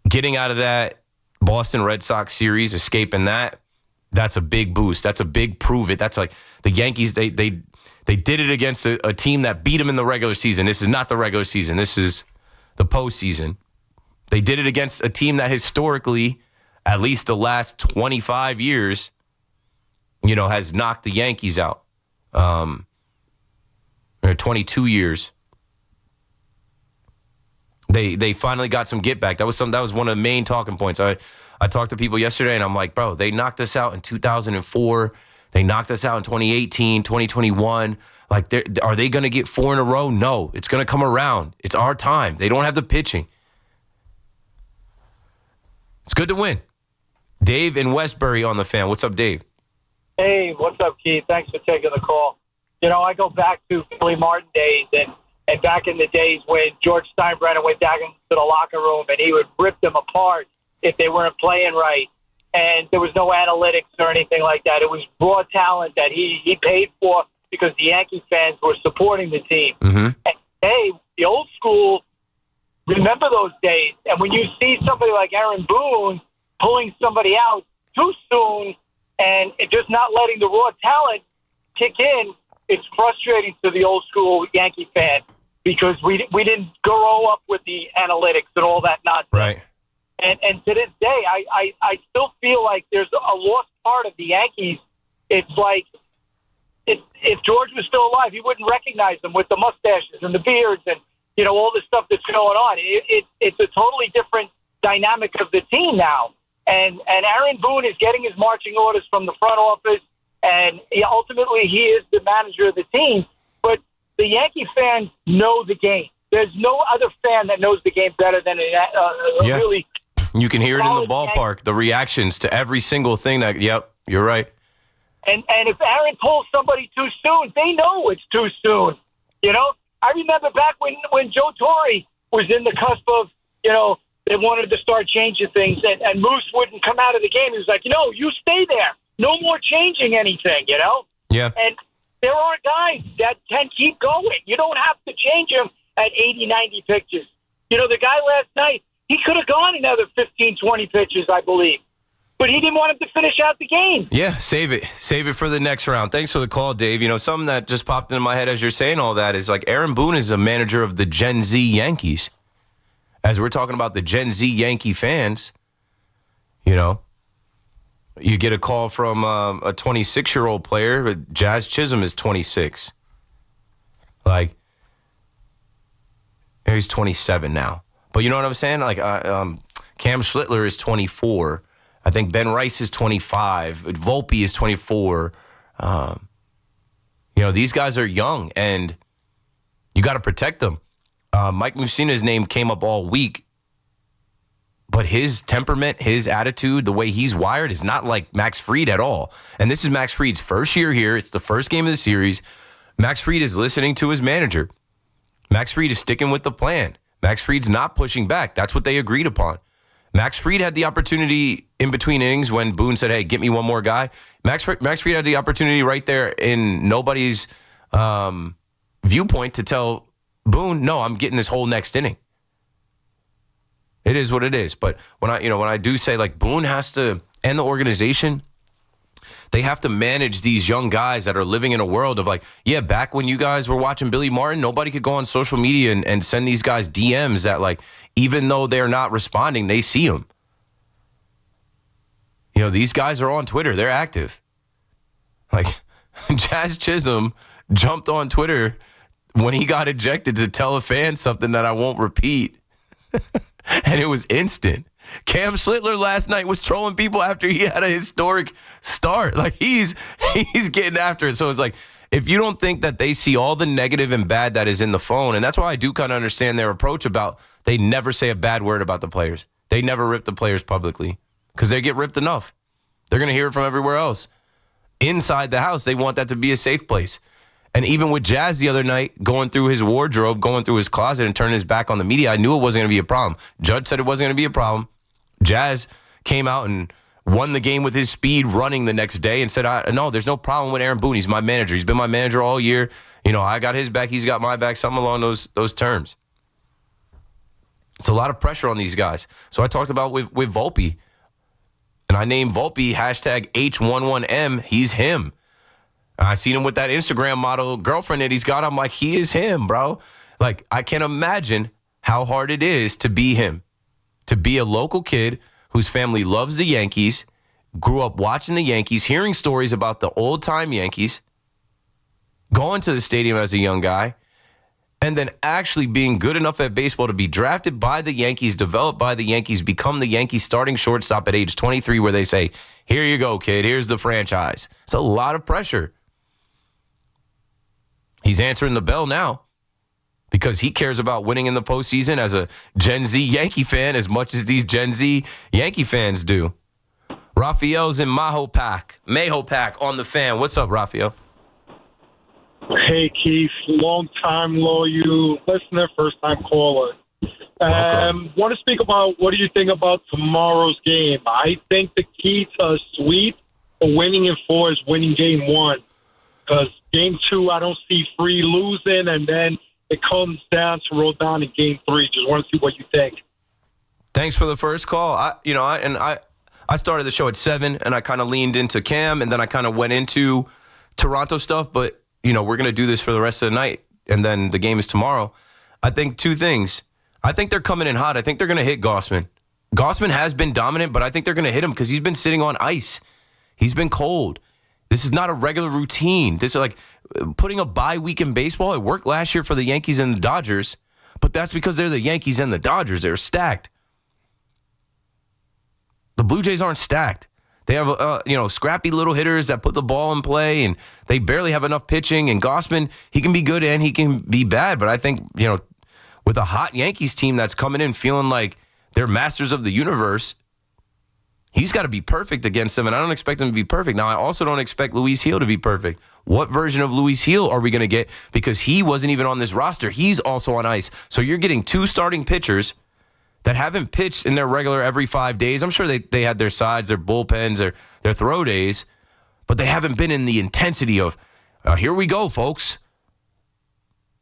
getting out of that Boston Red Sox series, escaping that's a big boost. That's a big prove it. That's like the Yankees, they did it against a team that beat them in the regular season. This is not the regular season. This is the postseason. They did it against a team that historically, at least the last 25 years, has knocked the Yankees out. 22 years. They finally got some get back. That was one of the main talking points. I talked to people yesterday, and I'm like, bro, they knocked us out in 2004. They knocked us out in 2018, 2021. Like, are they going to get 4 in a row? No, it's going to come around. It's our time. They don't have the pitching. It's good to win. Dave in Westbury on the Fan. What's up, Dave? Hey, what's up, Keith? Thanks for taking the call. I go back to Billy Martin days and back in the days when George Steinbrenner went down into the locker room and he would rip them apart if they weren't playing right. And there was no analytics or anything like that. It was raw talent that he paid for because the Yankee fans were supporting the team. Mm-hmm. And, hey, the old school, remember those days. And when you see somebody like Aaron Boone pulling somebody out too soon and just not letting the raw talent kick in, it's frustrating to the old school Yankee fan because we didn't grow up with the analytics and all that nonsense. Right. And to this day, I still feel like there's a lost part of the Yankees. It's like if George was still alive, he wouldn't recognize them with the mustaches and the beards and all the stuff that's going on. It's a totally different dynamic of the team now. And Aaron Boone is getting his marching orders from the front office, and ultimately he is the manager of the team. But the Yankee fans know the game. There's no other fan that knows the game better than really. You can hear it in the ballpark, the reactions to every single thing. Yep, you're right. And if Aaron pulls somebody too soon, they know it's too soon. I remember back when Joe Torre was in the cusp of, they wanted to start changing things, and Moose wouldn't come out of the game. He was like, you stay there. No more changing anything, Yeah. And there are guys that can keep going. You don't have to change them at 80, 90 pitches. The guy last night, he could have gone another 15, 20 pitches, I believe. but he didn't want him to finish out the game. Yeah, save it. Save it for the next round. Thanks for the call, Dave. You know, something that just popped into my head as you're saying all that is like Aaron Boone is a manager of the Gen Z Yankees. As we're talking about the Gen Z Yankee fans, you know, you get a call from a 26-year-old player. Jazz Chisholm is 26. Like, he's 27 now. But you know what I'm saying? Like, Cam Schlitler is 24. I think Ben Rice is 25. Volpe is 24. You know, these guys are young, and you got to protect them. Mike Mussina's name came up all week, but his temperament, his attitude, the way he's wired is not like Max Fried at all. And this is Max Fried's first year here. It's the first game of the series. Max Fried is listening to his manager. Max Fried is sticking with the plan. Max Fried's not pushing back. That's what they agreed upon. Max Fried had the opportunity in between innings when Boone said, hey, get me one more guy. Max Fried had the opportunity right there in nobody's viewpoint to tell Boone, no, I'm getting this whole next inning. It is what it is. But when I do say like Boone has to, and the organization, they have to manage these young guys that are living in a world of like, yeah, back when you guys were watching Billy Martin, nobody could go on social media and send these guys DMs that like, even though they're not responding, they see them. You know, these guys are on Twitter. They're active. Like Jazz Chisholm jumped on Twitter when he got ejected to tell a fan something that I won't repeat. And it was instant. Cam Schlitler last night was trolling people after he had a historic start. Like he's getting after it. So it's like, if you don't think that they see all the negative and bad that is in the phone, and that's why I do kind of understand their approach about they never say a bad word about the players. They never rip the players publicly because they get ripped enough. They're going to hear it from everywhere else. Inside the house, they want that to be a safe place. And even with Jazz the other night, going through his wardrobe, going through his closet and turning his back on the media, I knew it wasn't going to be a problem. Judge said it wasn't going to be a problem. Jazz came out and won the game with his speed running the next day and said, no, there's no problem with Aaron Boone. He's my manager. He's been my manager all year. You know, I got his back. He's got my back, something along those terms. It's a lot of pressure on these guys. So I talked about with Volpe, and I named Volpe hashtag H11M. He's him. I seen him with that Instagram model girlfriend that he's got. I'm like, he is him, bro. Like, I can't imagine how hard it is to be him, to be a local kid whose family loves the Yankees, grew up watching the Yankees, hearing stories about the old-time Yankees, going to the stadium as a young guy, and then actually being good enough at baseball to be drafted by the Yankees, developed by the Yankees, become the Yankees starting shortstop at age 23 where they say, here you go, kid, here's the franchise. It's a lot of pressure. He's answering the bell now because he cares about winning in the postseason as a Gen Z Yankee fan as much as these Gen Z Yankee fans do. Raphael's in Mahopac on the Fan. What's up, Raphael? Hey, Keith. Long time loyal listener, first time caller. Want to speak about what do you think about tomorrow's game? I think the key to a sweep for winning in 4 is winning game 1. Because game 2, I don't see Free losing, and then it comes down to roll down in game 3. Just want to see what you think. Thanks for the first call. I started the show at 7, and I kind of leaned into Cam, and then I kind of went into Toronto stuff. But, you know, we're going to do this for the rest of the night, and then the game is tomorrow. I think 2 things. I think they're coming in hot. I think they're going to hit Gausman. Gausman has been dominant, but I think they're going to hit him because he's been sitting on ice. He's been cold. This is not a regular routine. This is like putting a bye week in baseball. It worked last year for the Yankees and the Dodgers, but that's because they're the Yankees and the Dodgers. They're stacked. The Blue Jays aren't stacked. They have, scrappy little hitters that put the ball in play, and they barely have enough pitching. And Gausman, he can be good and he can be bad. But I think, with a hot Yankees team that's coming in feeling like they're masters of the universe, he's got to be perfect against them, and I don't expect him to be perfect. Now, I also don't expect Luis Gil to be perfect. What version of Luis Gil are we going to get? Because he wasn't even on this roster. He's also on ice. So you're getting 2 starting pitchers that haven't pitched in their regular every 5 days. I'm sure they had their sides, their bullpens, their throw days, but they haven't been in the intensity of, here we go, folks.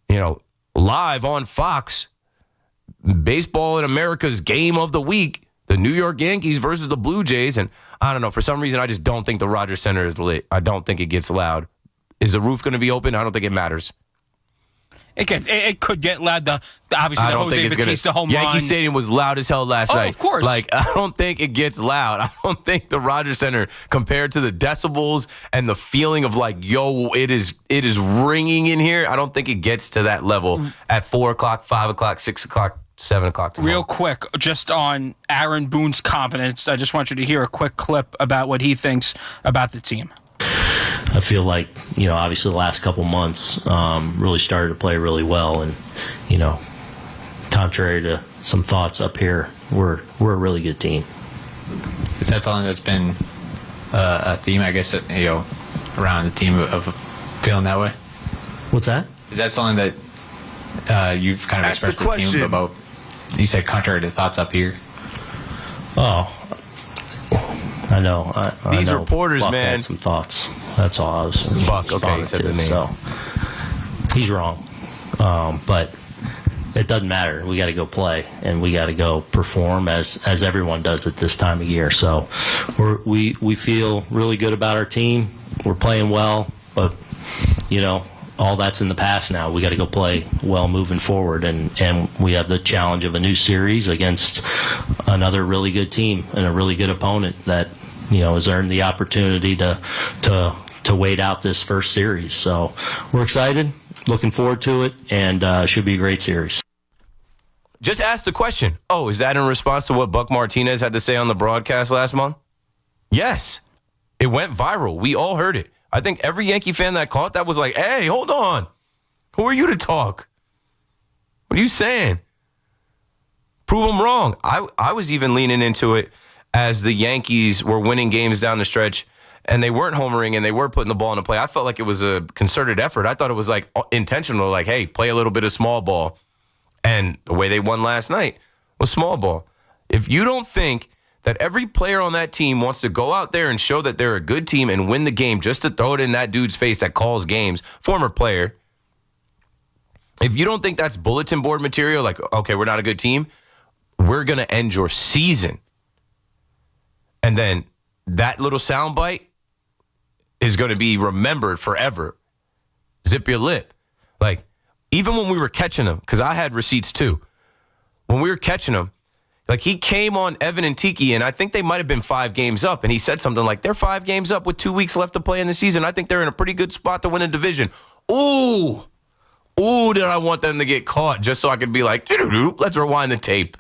Live on Fox, baseball in America's game of the week. the New York Yankees versus the Blue Jays. And I don't know, for some reason, I just don't think the Rogers Center is lit. I don't think it gets loud. Is the roof going to be open? I don't think it matters. It could get loud. Obviously, I the don't think Jose it's Batista home Yankee run. Stadium was loud as hell last night. Of course. Like, I don't think it gets loud. I don't think the Rogers Center, compared to the decibels and the feeling of like, yo, it is ringing in here, I don't think it gets to that level at 4 o'clock, 5 o'clock, 6 o'clock, 7 o'clock tomorrow. Real quick, just on Aaron Boone's confidence, I just want you to hear a quick clip about what he thinks about the team. I feel like, obviously the last couple months really started to play really well. And, contrary to some thoughts up here, we're a really good team. Is that something that's been a theme, I guess, around the team of feeling that way? What's that? Is that something that you've kind of expressed to the team about? You said contrary to thoughts up here. Oh, I know. These I know reporters, Buck man. had some thoughts. That's all I was. Buck, okay, he said the name. So he's wrong, but it doesn't matter. We got to go play, and we got to go perform as everyone does at this time of year. So we feel really good about our team. We're playing well, but all that's in the past now. We got to go play well moving forward, and we have the challenge of a new series against another really good team and a really good opponent that has earned the opportunity to wait out this first series. So we're excited, looking forward to it, and should be a great series. Just ask the question. Oh, is that in response to what Buck Martinez had to say on the broadcast last month? Yes. It went viral. We all heard it. I think every Yankee fan that caught that was like, hey, hold on. Who are you to talk? What are you saying? Prove them wrong. I was even leaning into it as the Yankees were winning games down the stretch and they weren't homering and they were putting the ball into play. I felt like it was a concerted effort. I thought it was like intentional, like, hey, play a little bit of small ball. And the way they won last night was small ball. If you don't think that every player on that team wants to go out there and show that they're a good team and win the game just to throw it in that dude's face that calls games, former player, if you don't think that's bulletin board material, like, okay, we're not a good team, we're going to end your season. And then that little soundbite is going to be remembered forever. Zip your lip. Like, even when we were catching him, because I had receipts too, when we were catching him, like he came on Evan and Tiki, and I think they might have been 5 games up, and he said something like, they're 5 games up with 2 weeks left to play in the season. I think they're in a pretty good spot to win a division. Ooh, did I want them to get caught just so I could be like, let's rewind the tape.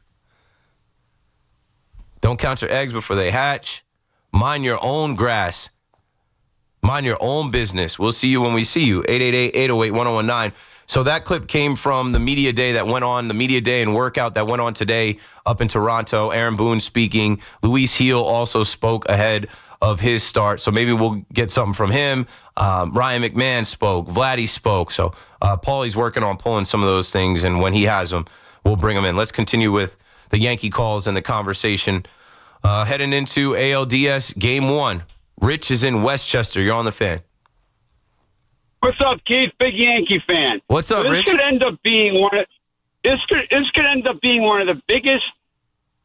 Don't count your eggs before they hatch. Mind your own grass. Mind your own business. We'll see you when we see you. 888-808-1019. So that clip came from the media day that went on, the media day and workout that went on today up in Toronto. Aaron Boone speaking. Luis Heel also spoke ahead of his start. So maybe we'll get something from him. Ryan McMahon spoke. Vladdy spoke. So Paulie's working on pulling some of those things. And when he has them, we'll bring them in. Let's continue with the Yankee calls and the conversation. Heading into ALDS Game 1. Rich is in Westchester. You're on the Fan. What's up, Keith? Big Yankee fan. What's up, Rich? This could end up being one of the biggest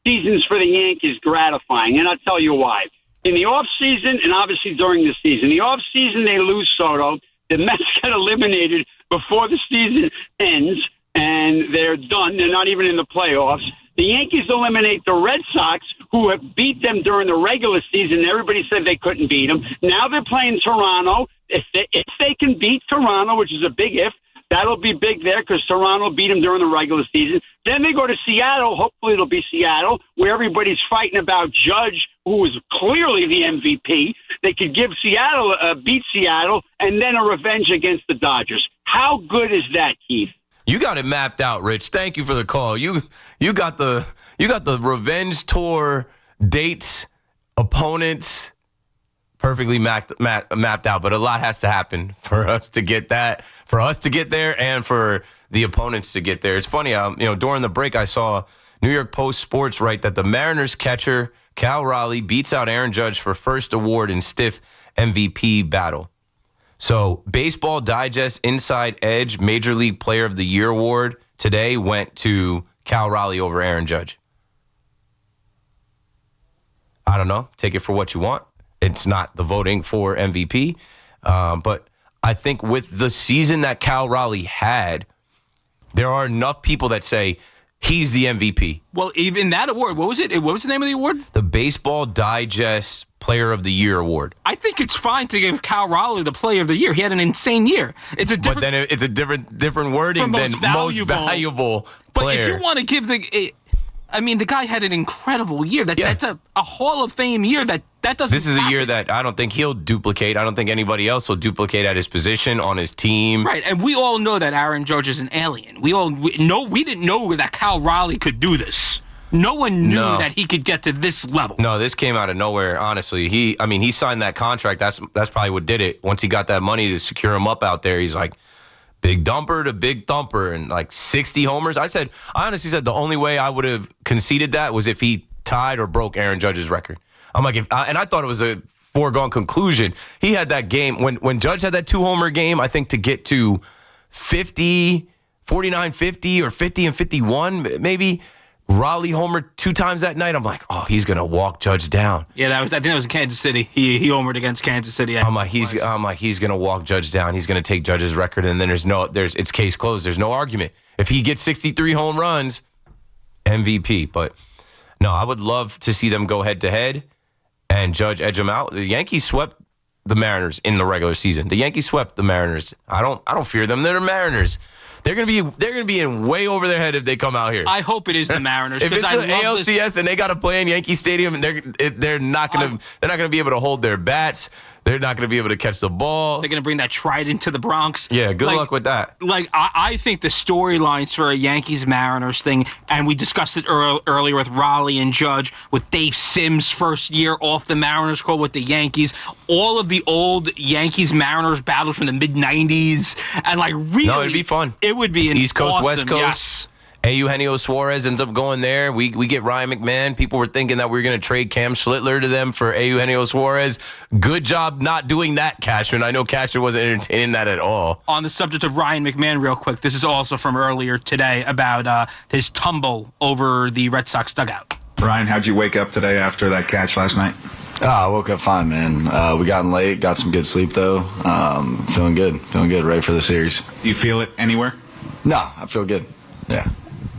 seasons for the Yankees. Gratifying, and I'll tell you why. In the off season, and obviously during the season, the off season they lose Soto. The Mets get eliminated before the season ends, and they're done. They're not even in the playoffs. The Yankees eliminate the Red Sox, who have beat them during the regular season. Everybody said they couldn't beat them. Now they're playing Toronto. If they can beat Toronto, which is a big if, that'll be big there because Toronto beat them during the regular season. Then they go to Seattle. Hopefully it'll be Seattle, where everybody's fighting about Judge, who is clearly the MVP. They could give Seattle, beat Seattle, and then a revenge against the Dodgers. How good is that, Keith? You got it mapped out, Rich. Thank you for the call. You got the revenge tour dates, opponents perfectly mapped out, but a lot has to happen for us to get that, for us to get there, and for the opponents to get there. It's funny, during the break, I saw New York Post Sports write that the Mariners catcher Cal Raleigh beats out Aaron Judge for first award in stiff MVP battle. So, Baseball Digest Inside Edge Major League Player of the Year award today went to Cal Raleigh over Aaron Judge. I don't know. Take it for what you want. It's not the voting for MVP. But I think with the season that Cal Raleigh had, there are enough people that say he's the MVP. Well, even that award, what was it? What was the name of the award? The Baseball Digest Player of the Year Award. I think it's fine to give Cal Raleigh the Player of the Year. He had an insane year. It's a different, but then it's a different wording than most valuable player. But if you want to give the guy had an incredible year. That's a Hall of Fame year. That doesn't. This is a year that I don't think he'll duplicate. I don't think anybody else will duplicate at his position on his team. Right, and we all know that Aaron Judge is an alien. We didn't know that Cal Raleigh could do this. No one knew that he could get to this level. No, this came out of nowhere, honestly. He signed that contract. That's probably what did it. Once he got that money to secure him up out there, he's like, big dumper to big thumper and like 60 homers. I honestly said the only way I would have conceded that was if he tied or broke Aaron Judge's record. I'm like, and I thought it was a foregone conclusion. He had that game when Judge had that 2-homer game, I think to get to 50, 49-50 or 50 and 51 maybe. Raleigh homered 2 times that night. I'm like, oh, he's gonna walk Judge down. Yeah, I think that was in Kansas City. He homered against Kansas City. I'm like, he's gonna walk Judge down. He's gonna take Judge's record, and then it's case closed. There's no argument. If he gets 63 home runs, MVP. But no, I would love to see them go head to head and Judge edge them out. The Yankees swept the Mariners in the regular season. The Yankees swept the Mariners. I don't fear them. They're the Mariners. They're gonna be in way over their head if they come out here. I hope it is the Mariners. If it's the ALCS and they got to play in Yankee Stadium, and they're not gonna be able to hold their bats. They're not going to be able to catch the ball. They're going to bring that trident to the Bronx. Yeah, good luck with that. I think the storylines for a Yankees-Mariners thing, and we discussed it earlier with Raleigh and Judge, with Dave Sims' first year off the Mariners call with the Yankees, all of the old Yankees-Mariners battles from the mid-'90s, and really... No, it'd be fun. It would be East Coast, awesome, West Coast. Yes. Eugenio Suarez ends up going there. We get Ryan McMahon. People were thinking that we were going to trade Cam Schlitler to them for Eugenio Suarez. Good job not doing that, Cashman. I know Cashman wasn't entertaining that at all. On the subject of Ryan McMahon, real quick, this is also from earlier today about his tumble over the Red Sox dugout. Ryan, how'd you wake up today after that catch last night? I woke up fine, man. We got in late, got some good sleep, though. Feeling good, ready for the series. You feel it anywhere? No, I feel good, yeah.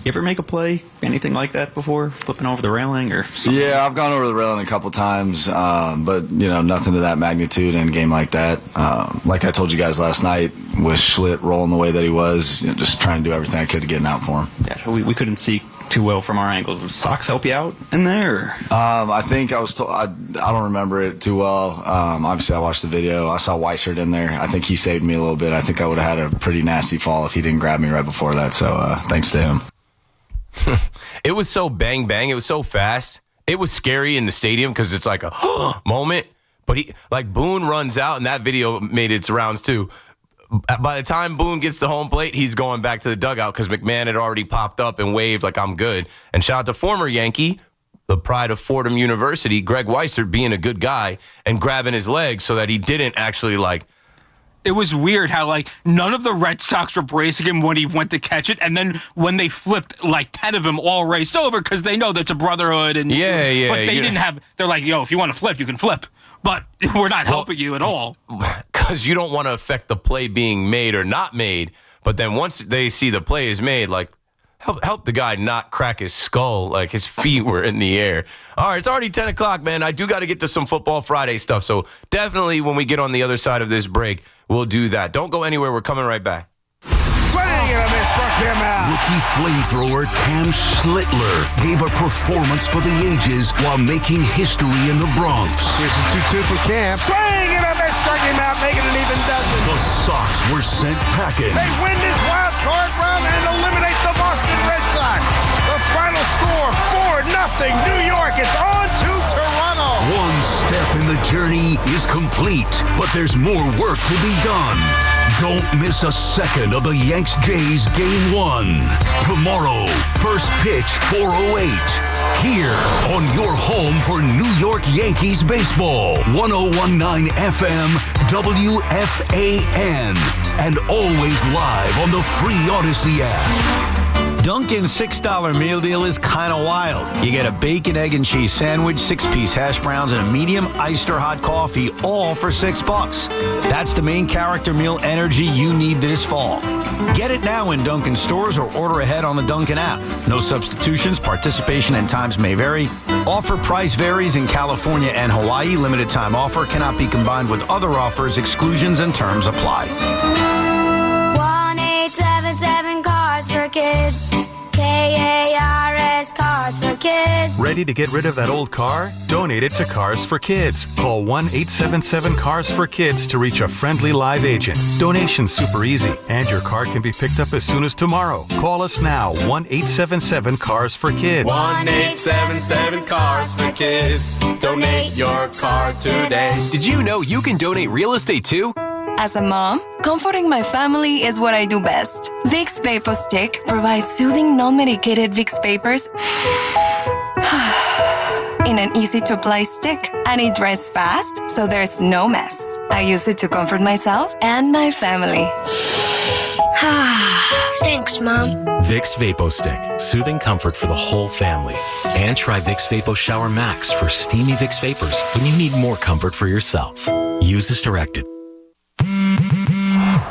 You ever make a play, anything like that before, flipping over the railing or something? Yeah, I've gone over the railing a couple times, but, nothing to that magnitude in a game like that. Like I told you guys last night, with Schlitt rolling the way that he was, just trying to do everything I could to get an out for him. Yeah, we couldn't see too well from our angle. Did the Sox help you out in there? I think I was told, I don't remember it too well. Obviously, I watched the video. I saw Weissert in there. I think he saved me a little bit. I think I would have had a pretty nasty fall if he didn't grab me right before that, so thanks to him. It was so bang bang. It was so fast. It was scary in the stadium because it's like a moment. But Boone runs out, and that video made its rounds too. By the time Boone gets to home plate, he's going back to the dugout because McMahon had already popped up and waved like, I'm good. And shout out to former Yankee, the pride of Fordham University, Greg Weissert, being a good guy and grabbing his leg so that he didn't actually It was weird how, none of the Red Sox were bracing him when he went to catch it, and then when they flipped, 10 of them all raced over because they know that's a brotherhood. And yeah. But they didn't have... They're like, yo, if you want to flip, you can flip. But we're not helping you at all. Because you don't want to affect the play being made or not made. But then once they see the play is made, help the guy not crack his skull like his feet were in the air. All right, it's already 10 o'clock, man. I do got to get to some Football Friday stuff. So definitely when we get on the other side of this break, we'll do that. Don't go anywhere. We're coming right back. Swing and a miss, struck him out. Rookie flamethrower Cam Schlitler gave a performance for the ages while making history in the Bronx. Here's the 2-2 for Cam. Swing and a miss, struck him out, making an even dozen. The Sox were sent packing. They win this wild card round and eliminate the Boston Red Sox. The final score, 4-0. New York is on to Toronto. One step in the journey is complete, but there's more work to be done. Don't miss a second of the Yanks-Jays Game 1. Tomorrow, first pitch 4:08. Here on your home for New York Yankees baseball. 101.9 FM, WFAN. And always live on the free Odyssey app. Dunkin's $6 meal deal is kind of wild. You get a bacon, egg, and cheese sandwich, 6-piece hash browns, and a medium iced or hot coffee, all for $6. That's the main character meal energy you need this fall. Get it now in Dunkin' stores or order ahead on the Dunkin' app. No substitutions, participation and times may vary. Offer price varies in California and Hawaii. Limited time offer cannot be combined with other offers. Exclusions and terms apply. 1-877 Cars for Kids. KARS Cars for Kids. Ready to get rid of that old car? Donate it to Cars for Kids. Call 1-877 Cars for Kids to reach a friendly live agent. Donation's super easy, and your car can be picked up as soon as tomorrow. Call us now, 1-877 Cars for Kids. 1-877 Cars for Kids. Donate your car today. Did you know you can donate real estate too? As a mom, comforting my family is what I do best. Vicks Vapor Stick provides soothing, non-medicated Vicks Vapors in an easy-to-apply stick, and it dries fast, so there's no mess. I use it to comfort myself and my family. Thanks, Mom. Vicks Vapo Stick, soothing comfort for the whole family. And try Vicks Vapo Shower Max for steamy Vicks Vapors when you need more comfort for yourself. Use as directed.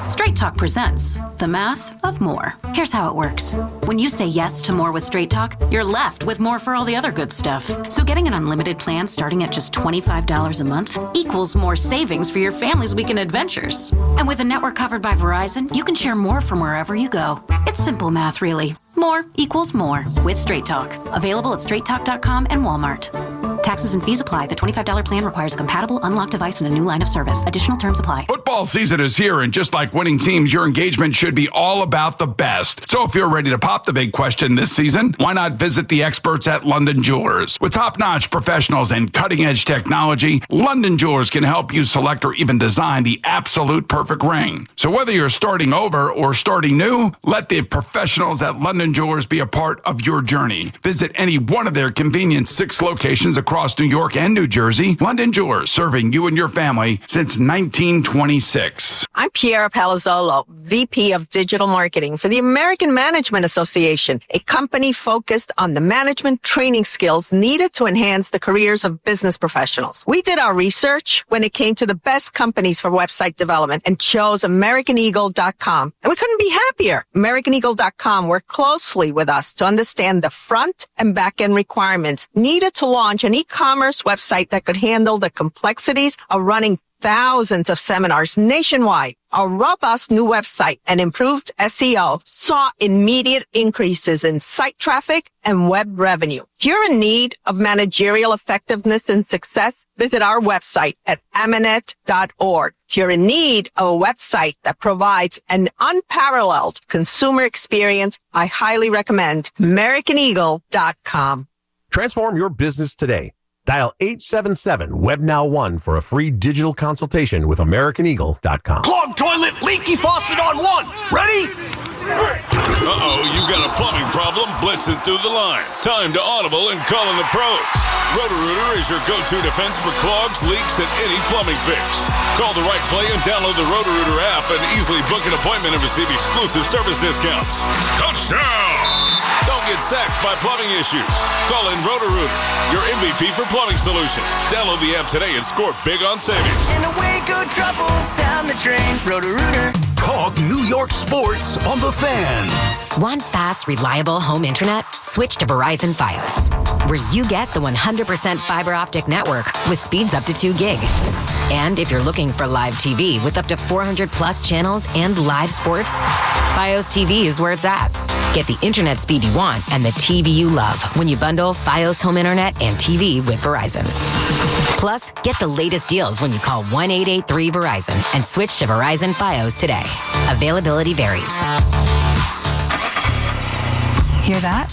Straight Talk presents the math of more. Here's how it works. When you say yes to more with Straight Talk, you're left with more for all the other good stuff. So getting an unlimited plan starting at just $25 a month equals more savings for your family's weekend adventures. And with a network covered by Verizon, you can share more from wherever you go. It's simple math, really. More equals more with Straight Talk. Available at straighttalk.com and Walmart. Taxes and fees apply. The $25 plan requires a compatible unlocked device and a new line of service. Additional terms apply. Football season is here, and just like winning teams, your engagement should be all about the best. So if you're ready to pop the big question this season, why not visit the experts at London Jewelers? With top-notch professionals and cutting-edge technology, London Jewelers can help you select or even design the absolute perfect ring. So whether you're starting over or starting new, let the professionals at London Jewelers be a part of your journey. Visit any one of their convenient 6 locations across New York and New Jersey. London Jewelers, serving you and your family since 1926. I'm Piera Palazzolo, VP of Digital Marketing for the American Management Association, a company focused on the management training skills needed to enhance the careers of business professionals. We did our research when it came to the best companies for website development and chose AmericanEagle.com. And we couldn't be happier. AmericanEagle.com worked closely with us to understand the front and back end requirements needed to launch an e-commerce website that could handle the complexities of running thousands of seminars nationwide. Our robust new website and improved SEO saw immediate increases in site traffic and web revenue. If you're in need of managerial effectiveness and success, visit our website at amanet.org. If you're in need of a website that provides an unparalleled consumer experience, I highly recommend AmericanEagle.com. Transform your business today. Dial 877-WebNow1 for a free digital consultation with AmericanEagle.com. Clogged toilet, leaky faucet on 1. Ready? Uh-oh, you got a plumbing problem blitzing through the line. Time to audible and call in the pros. Roto-Rooter is your go-to defense for clogs, leaks, and any plumbing fix. Call the right play and download the Roto-Rooter app and easily book an appointment and receive exclusive service discounts. Touchdown! Don't get sacked by plumbing issues. Call in Roto-Rooter, your MVP for plumbing solutions. Download the app today and score big on savings. And away go troubles down the drain. Roto-Rooter. Talk New York sports on the Fan. Want fast, reliable home internet? Switch to Verizon Fios, where you get the 100% fiber optic network with speeds up to 2 gig. And if you're looking for live TV with up to 400 plus channels and live sports, Fios TV is where it's at. Get the internet speed you want and the TV you love when you bundle Fios home internet and TV with Verizon. Plus, get the latest deals when you call 1-883-VERIZON and switch to Verizon Fios today. Availability varies. Hear that?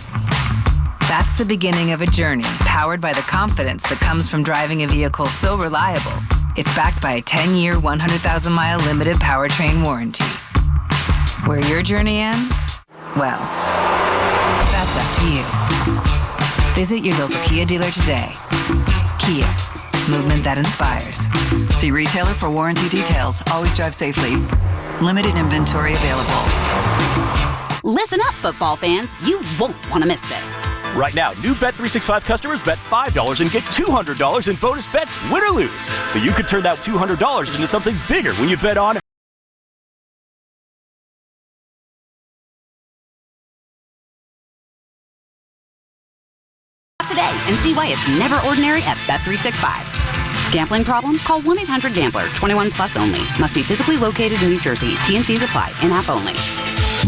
That's the beginning of a journey powered by the confidence that comes from driving a vehicle so reliable, it's backed by a 10-year, 100,000-mile limited powertrain warranty. Where your journey ends? Well, that's up to you. Visit your local Kia dealer today. Kia, movement that inspires. See retailer for warranty details. Always drive safely. Limited inventory available. Listen up, football fans. You won't want to miss this. Right now, new Bet365 customers bet $5 and get $200 in bonus bets, win or lose. So you could turn that $200 into something bigger when you bet on today and see why it's never ordinary at Bet365. Gambling problem? Call 1-800-GAMBLER. 21 plus only. Must be physically located in New Jersey. T&Cs apply. In-app only.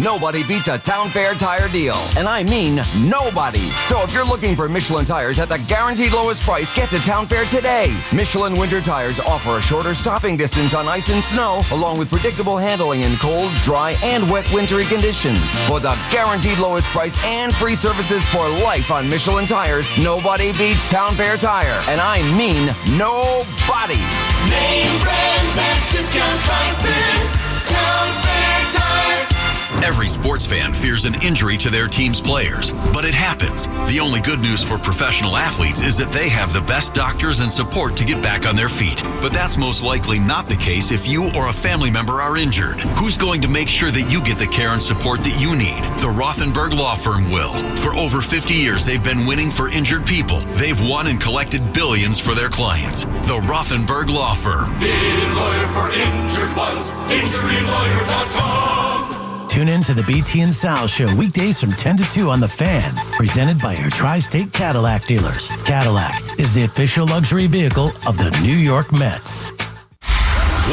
Nobody beats a Town Fair tire deal. And I mean nobody. So if you're looking for Michelin tires at the guaranteed lowest price, get to Town Fair today. Michelin winter tires offer a shorter stopping distance on ice and snow, along with predictable handling in cold, dry, and wet wintry conditions. For the guaranteed lowest price and free services for life on Michelin tires, nobody beats Town Fair tire. And I mean nobody. Name brands at discount prices. Town Fair tire. Every sports fan fears an injury to their team's players, but it happens. The only good news for professional athletes is that they have the best doctors and support to get back on their feet. But that's most likely not the case if you or a family member are injured. Who's going to make sure that you get the care and support that you need? The Rothenberg Law Firm will. For over 50 years, they've been winning for injured people. They've won and collected billions for their clients. The Rothenberg Law Firm. Be lawyer for injured ones. InjuryLawyer.com. Tune in to the BT and Sal Show weekdays from 10 to 2 on The Fan, presented by your Tri-State Cadillac dealers. Cadillac is the official luxury vehicle of the New York Mets.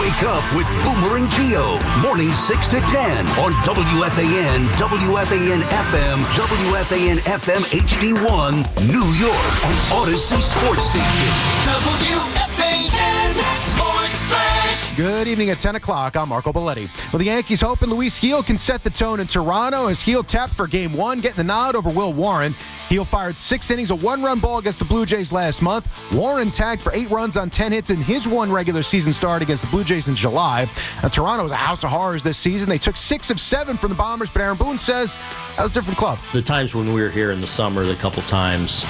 Wake up with Boomer and Geo, mornings 6 to 10 on WFAN, WFAN FM, WFAN FM HD1, New York, and Odyssey Sports Station. WFAN Sports Flash. Good evening at 10 o'clock. I'm Marco Belletti. Well, the Yankees hoping Luis Gil can set the tone in Toronto as Gil tapped for Game 1, getting the nod over Will Warren. Gil fired 6 innings, a 1-run ball against the Blue Jays last month. Warren tagged for 8 runs on 10 hits in his one regular season start against the Blue Jays in July. Now, Toronto is a house of horrors this season. They took 6 of 7 from the Bombers, but Aaron Boone says that was a different club. The times when we were here in the summer, the couple times,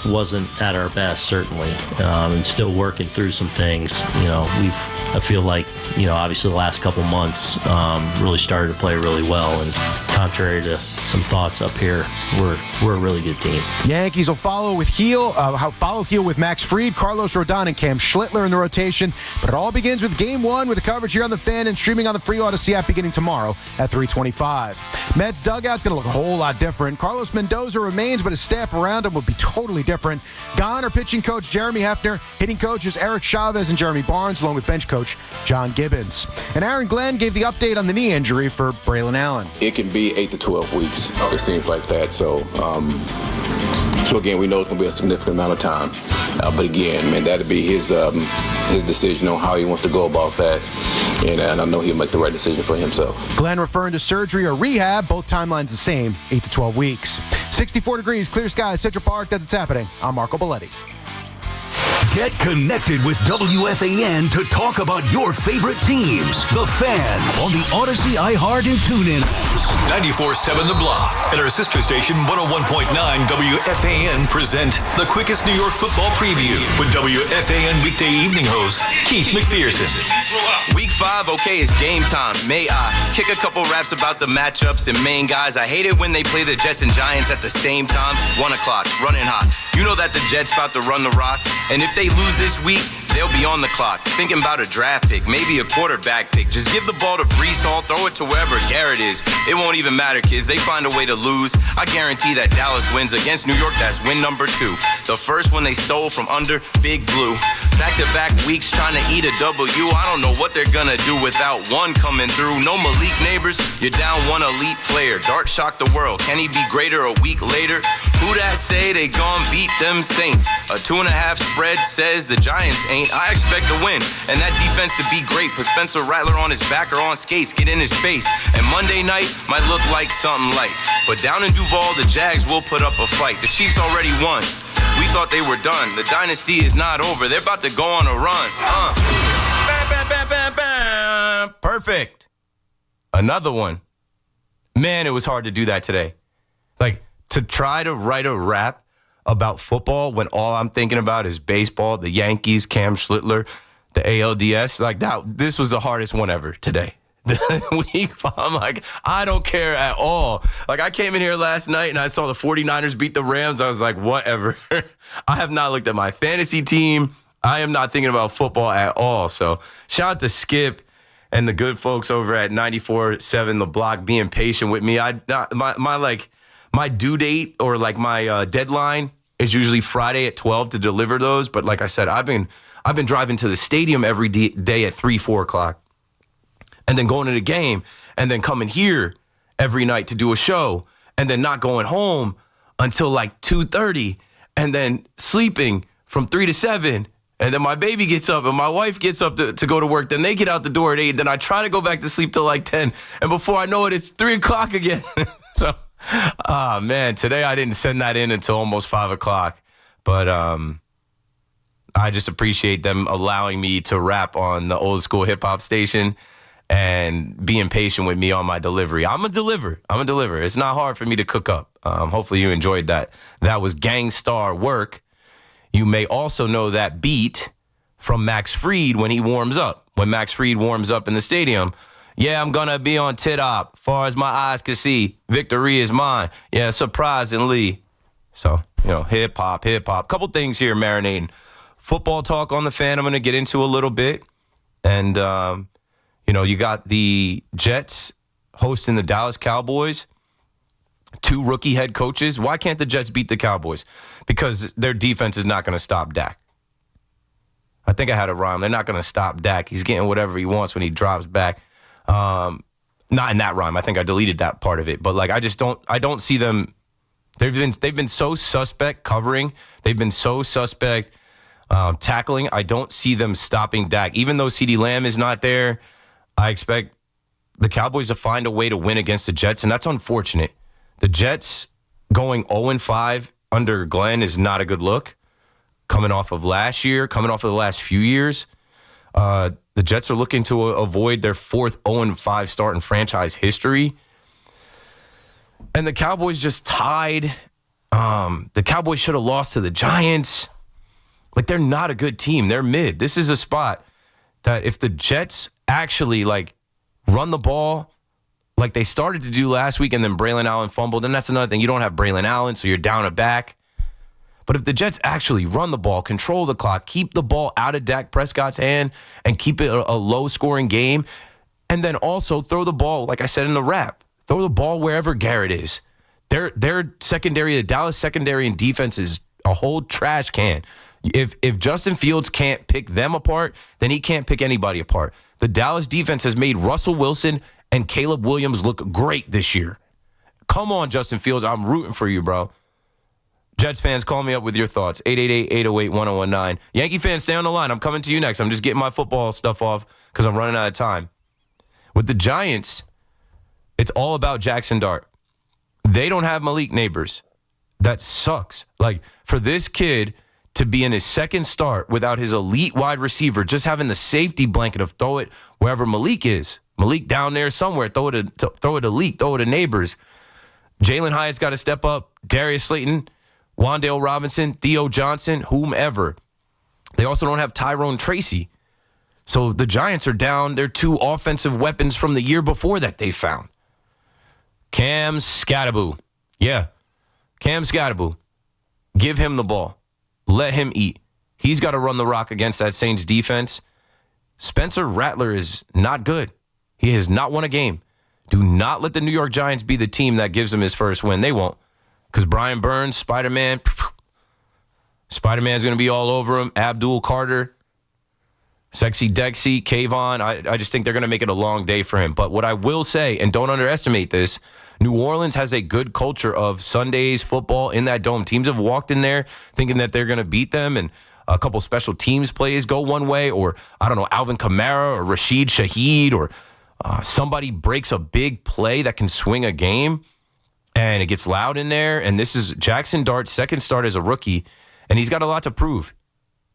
wasn't at our best, certainly, and still working through some things. I feel like, obviously the last couple months really started to play really well, and contrary to some thoughts up here, we're a really good team. Yankees will follow Gil with Max Fried, Carlos Rodon, and Cam Schlitler in the rotation. But it all begins with Game 1 with the coverage here on The Fan and streaming on the free Odyssey app beginning tomorrow at 3:25. Mets dugout's going to look a whole lot different. Carlos Mendoza remains, but his staff around him will be totally different. Gone are pitching coach Jeremy Hefner, hitting coaches Eric Chavez and Jeremy Barnes, along with bench coach John Gibbons. And Aaron Glenn gave the update on the knee injury for Braylon Allen. It can be 8 to 12 weeks. It seems like that. So again, we know it's going to be a significant amount of time. But again, man, that'll be his decision on how he wants to go about that. And I know he'll make the right decision for himself. Glenn referring to surgery or rehab, both timelines the same, 8 to 12 weeks. 64 degrees, clear skies, Central Park. That's what's happening. I'm Marco Belletti. Get connected with WFAN to talk about your favorite teams. The Fan on the Odyssey, iHeart, and TuneIn apps. 94.7 The Block and our sister station 101.9 WFAN present the quickest New York football preview with WFAN weekday evening host Keith McPherson. Week 5, okay, it's game time. May I kick a couple raps about the matchups and main guys? I hate it when they play the Jets and Giants at the same time. 1 o'clock, running hot. You know that the Jets about to run the rock. And if they lose this week, they'll be on the clock. Thinking about a draft pick, maybe a quarterback pick. Just give the ball to Breece Hall, throw it to wherever Garrett is. It won't even matter, kids. They find a way to lose. I guarantee that Dallas wins against New York. That's win number 2. The first one they stole from under Big Blue. Back-to-back weeks trying to eat a W. I don't know what they're gonna do without one coming through. No Malik Neighbors, you're down one elite player. Dart shocked the world. Can he be greater a week later? Who that say they gon' beat them Saints? A 2.5 spread says the Giants ain't. I expect to win, and that defense to be great. Put Spencer Rattler on his back or on skates, get in his face. And Monday night might look like something light, but down in Duval, the Jags will put up a fight. The Chiefs already won. We thought they were done. The dynasty is not over. They're about to go on a run. Bam, bam, bam, bam, bam. Perfect. Another one. Man, it was hard to do that today. Like, to try to write a rap about football when all I'm thinking about is baseball, the Yankees, Cam Schlitler, the ALDS. Like, this was the hardest one ever today. Week 5, I'm like, I don't care at all. Like, I came in here last night and I saw the 49ers beat the Rams. I was like, whatever. I have not looked at my fantasy team. I am not thinking about football at all. So shout out to Skip and the good folks over at 94.7 The Block being patient with me. My due date or like my deadline is usually Friday at 12 to deliver those. But like I said, I've been driving to the stadium every day at 3, 4 o'clock. And then going to the game, and then coming here every night to do a show, and then not going home until like 2:30, and then sleeping from 3 to 7. And then my baby gets up, and my wife gets up to go to work. Then they get out the door at 8. Then I try to go back to sleep till like 10. And before I know it, it's 3 o'clock again. So, man, today I didn't send that in until almost 5 o'clock. But I just appreciate them allowing me to rap on the old school hip hop station and being patient with me on my delivery. I'm a deliver. It's not hard for me to cook up. Hopefully you enjoyed that. That was Gangstar Work. You may also know that beat from Max Fried when he warms up. When Max Fried warms up in the stadium, yeah, I'm going to be on tit-op. Far as my eyes can see, victory is mine. Yeah, surprisingly. So, hip-hop. Couple things here marinating. Football talk on the fan I'm going to get into a little bit. And, you got the Jets hosting the Dallas Cowboys. 2 rookie head coaches. Why can't the Jets beat the Cowboys? Because their defense is not going to stop Dak. I think I had a rhyme. They're not going to stop Dak. He's getting whatever he wants when he drops back. Not in that rhyme. I think I deleted that part of it. But I don't see them. They've been so suspect covering. They've been so suspect tackling. I don't see them stopping Dak. Even though CeeDee Lamb is not there, I expect the Cowboys to find a way to win against the Jets, and that's unfortunate. The Jets going 0-5 under Glenn is not a good look. Coming off of last year, coming off of the last few years, the Jets are looking to avoid their 4th 0-5 start in franchise history. And the Cowboys just tied. The Cowboys should have lost to the Giants. They're not a good team. They're mid. This is a spot that if the Jets actually run the ball like they started to do last week and then Braylon Allen fumbled, and that's another thing. You don't have Braylon Allen, so you're down a back. But if the Jets actually run the ball, control the clock, keep the ball out of Dak Prescott's hand and keep it a low-scoring game, and then also throw the ball, like I said in the rap, throw the ball wherever Garrett is. Their secondary, the Dallas secondary and defense is a whole trash can. If Justin Fields can't pick them apart, then he can't pick anybody apart. The Dallas defense has made Russell Wilson and Caleb Williams look great this year. Come on, Justin Fields. I'm rooting for you, bro. Jets fans, call me up with your thoughts. 888-808-1019. Yankee fans, stay on the line. I'm coming to you next. I'm just getting my football stuff off because I'm running out of time. With the Giants, it's all about Jackson Dart. They don't have Malik Neighbors. That sucks. For this kid to be in his 2nd start without his elite wide receiver, just having the safety blanket of throw it wherever Malik is. Malik down there somewhere, throw it to Leak, throw it to Neighbors. Jalen Hyatt's got to step up. Darius Slayton, Wan'Dale Robinson, Theo Johnson, whomever. They also don't have Tyrone Tracy. So the Giants are down their 2 offensive weapons from the year before that they found. Cam Skattebo. Yeah, Cam Skattebo. Give him the ball. Let him eat. He's got to run the rock against that Saints defense. Spencer Rattler is not good. He has not won a game. Do not let the New York Giants be the team that gives him his first win. They won't. Because Brian Burns, Spider-Man's going to be all over him. Abdul Carter, Sexy Dexy, Kayvon. I just think they're going to make it a long day for him. But what I will say, and don't underestimate this, New Orleans has a good culture of Sundays football in that dome. Teams have walked in there thinking that they're going to beat them, and a couple special teams plays go one way, or, I don't know, Alvin Kamara or Rashid Shaheed, or somebody breaks a big play that can swing a game, and it gets loud in there. And this is Jackson Dart's 2nd start as a rookie, and he's got a lot to prove.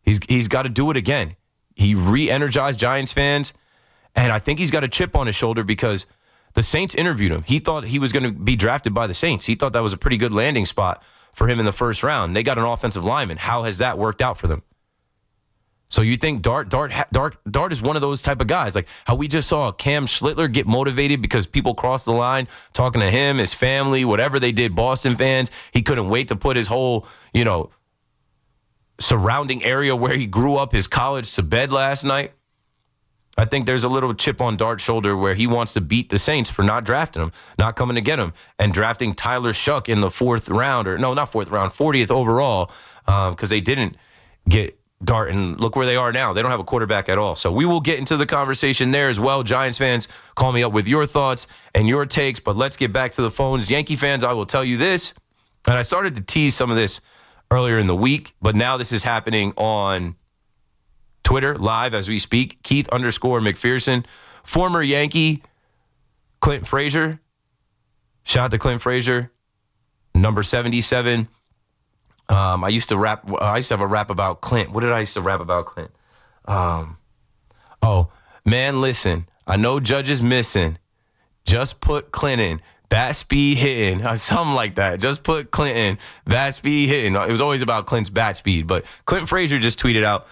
He's got to do it again. He re-energized Giants fans, and I think he's got a chip on his shoulder because the Saints interviewed him. He thought he was going to be drafted by the Saints. He thought that was a pretty good landing spot for him in the 1st round. They got an offensive lineman. How has that worked out for them? So you think Dart is one of those type of guys, like how we just saw Cam Schlitler get motivated because people crossed the line talking to him, his family, whatever they did, Boston fans. He couldn't wait to put his whole, surrounding area where he grew up, his college, to bed last night. I think there's a little chip on Dart's shoulder where he wants to beat the Saints for not drafting him, not coming to get him, and drafting Tyler Shuck in the 4th round, or no, not 4th round, 40th overall, because they didn't get Dart, and look where they are now. They don't have a quarterback at all. So we will get into the conversation there as well. Giants fans, call me up with your thoughts and your takes, but let's get back to the phones. Yankee fans, I will tell you this, and I started to tease some of this earlier in the week, but now this is happening on Twitter live as we speak. Keith_McPherson, former Yankee Clint Frazier. Shout out to Clint Frazier, number 77. I used to have a rap about Clint. What did I used to rap about Clint? Man, listen, I know Judge is missing. Just put Clint in. Bat speed hitting. Something like that. Just put Clint in. Bat speed hitting. It was always about Clint's bat speed. But Clint Frazier just tweeted out,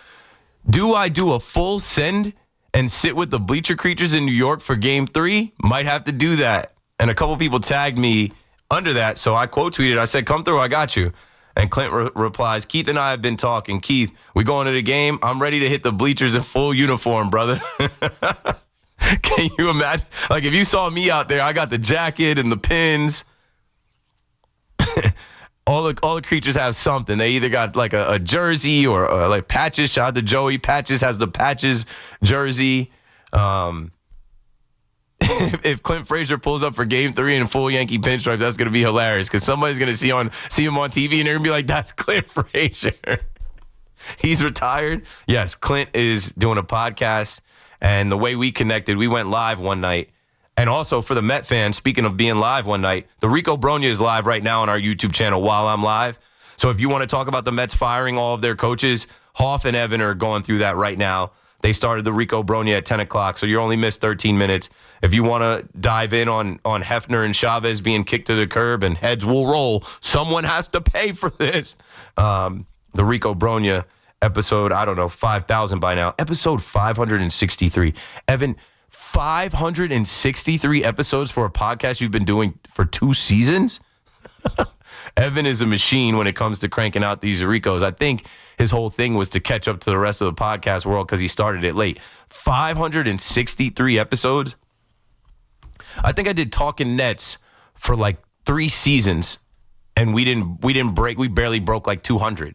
do I do a full send and sit with the bleacher creatures in New York for game 3? Might have to do that. And a couple people tagged me under that, so I quote tweeted. I said, come through, I got you. And Clint replies, Keith and I have been talking. Keith, we going to the game? I'm ready to hit the bleachers in full uniform, brother. Can you imagine? Like, if you saw me out there, I got the jacket and the pins. all the creatures have something. They either got like a jersey or like patches. Shout out to Joey. Patches has the patches jersey. If Clint Frazier pulls up for game 3 in full Yankee pinstripe, that's going to be hilarious because somebody's going to see him on TV and they're going to be like, that's Clint Frazier. He's retired. Yes, Clint is doing a podcast. And the way we connected, we went live one night. And also for the Met fans, speaking of being live one night, the Rico Bronya is live right now on our YouTube channel while I'm live. So if you want to talk about the Mets firing all of their coaches, Hoff and Evan are going through that right now. They started the Rico Bronya at 10 o'clock, so you only missed 13 minutes. If you want to dive in on Hefner and Chavez being kicked to the curb and heads will roll, someone has to pay for this. The Rico Bronya episode, I don't know, 5,000 by now. Episode 563. Evan, 563 episodes for a podcast you've been doing for 2 seasons? Evan is a machine when it comes to cranking out these Ricos. I think his whole thing was to catch up to the rest of the podcast world because he started it late. 563 episodes? I think I did Talking Nets for like 3 seasons, and we barely broke like 200.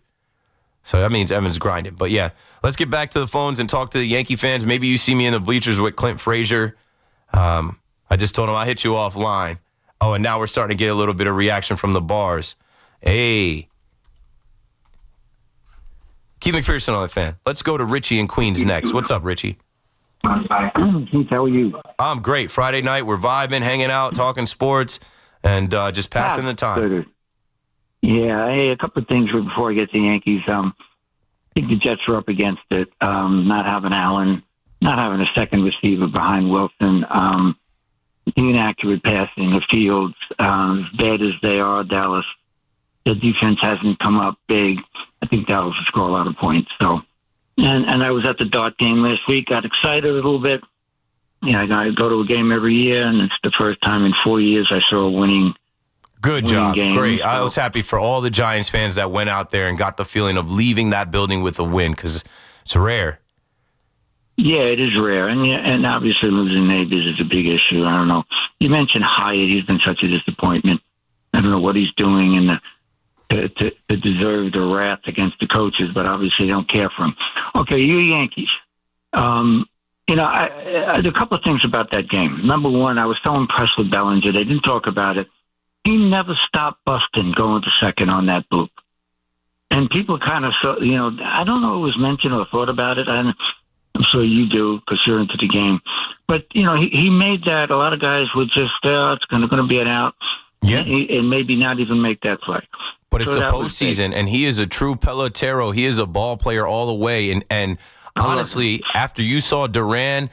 So that means Evan's grinding. But yeah, let's get back to the phones and talk to the Yankee fans. Maybe you see me in the bleachers with Clint Frazier. I just told him I'll hit you offline. Oh, and now we're starting to get a little bit of reaction from the bars. Hey. Keith McPherson on the fan. Let's go to Richie in Queens next. What's up, Richie? Keith, how are you? I'm great. Friday night, we're vibing, hanging out, talking sports, and just passing the time. Yeah, hey, a couple of things before I get to the Yankees. I think the Jets are up against it. Not having Allen, not having a second receiver behind Wilson, inaccurate passing of Fields. As bad as they are, Dallas, the defense hasn't come up big. I think Dallas will score a lot of points. So, and I was at the Dart game last week. Got excited a little bit. Yeah, I go to a game every year, and it's the first time in 4 years I saw a winning. Good job. Game. Great. So, I was happy for all the Giants fans that went out there and got the feeling of leaving that building with a win because it's rare. Yeah, it is rare. And obviously losing Neighbors is a big issue. I don't know. You mentioned Hyatt. He's been such a disappointment. I don't know what he's doing to deserve the wrath against the coaches, but obviously they don't care for him. Okay, you Yankees. I had a couple of things about that game. Number one, I was so impressed with Bellinger. They didn't talk about it. He never stopped busting going to second on that book. And people kind of, I don't know if it was mentioned or thought about it. I'm sure you do because you're into the game. But, he made that. A lot of guys would just, it's going to be an out. Yeah. And maybe not even make that play. But it's the postseason, and he is a true pelotero. He is a ball player all the way. And honestly, after you saw Duran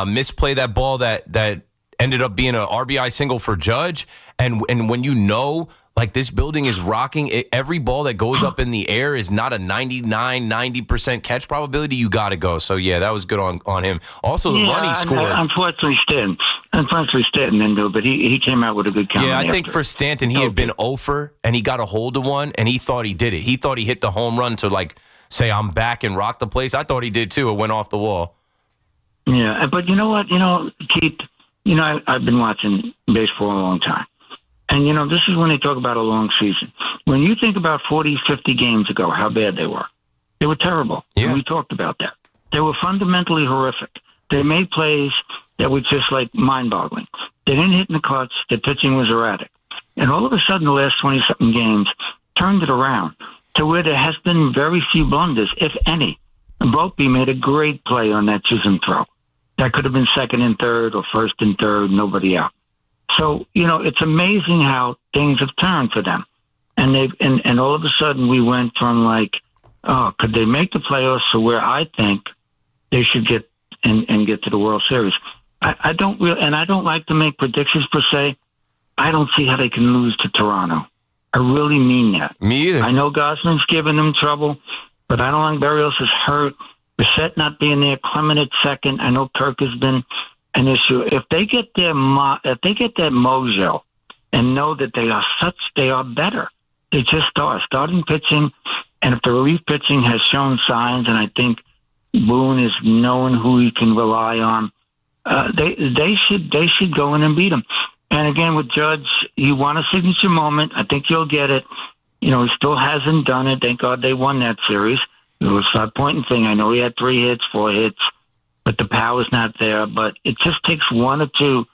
misplay that ball that ended up being an RBI single for Judge, and when Like, this building is rocking. Every ball that goes up in the air is not a 90% catch probability. You got to go. So, yeah, that was good on him. Also, the run he scored. Unfortunately, Stanton didn't do it, but he came out with a good count. Yeah, I think for Stanton, he had been 0-for, and he got a hold of one, and he thought he did it. He thought he hit the home run to, like, say, I'm back and rock the place. I thought he did, too. It went off the wall. Yeah, but you know what? Keith, I've been watching baseball a long time. And, this is when they talk about a long season. When you think about 40, 50 games ago, how bad they were terrible. Yeah. And we talked about that. They were fundamentally horrific. They made plays that were just, like, mind-boggling. They didn't hit in the clutch. Their pitching was erratic. And all of a sudden, the last 20-something games turned it around to where there has been very few blunders, if any. And Volpe made a great play on that Chisholm throw. That could have been second and third or first and third, nobody out. So, it's amazing how things have turned for them. And and all of a sudden we went from like, oh, could they make the playoffs to where I think they should get and get to the World Series. I don't like to make predictions per se. I don't see how they can lose to Toronto. I really mean that. Me either. I know Gosman's giving them trouble, but I don't like Berrios is hurt. Brissett not being there, Clement at second. I know Kirk has been an issue. If they get their mojo and know that they are better. They just are starting pitching, and if the relief pitching has shown signs, and I think Boone is knowing who he can rely on, they should go in and beat him. And again, with Judge, you want a signature moment. I think you'll get it. He still hasn't done it. Thank God they won that series. It was a 5-point thing. I know he had 3 hits, 4 hits, but the power's not there. But it just takes 1 or 2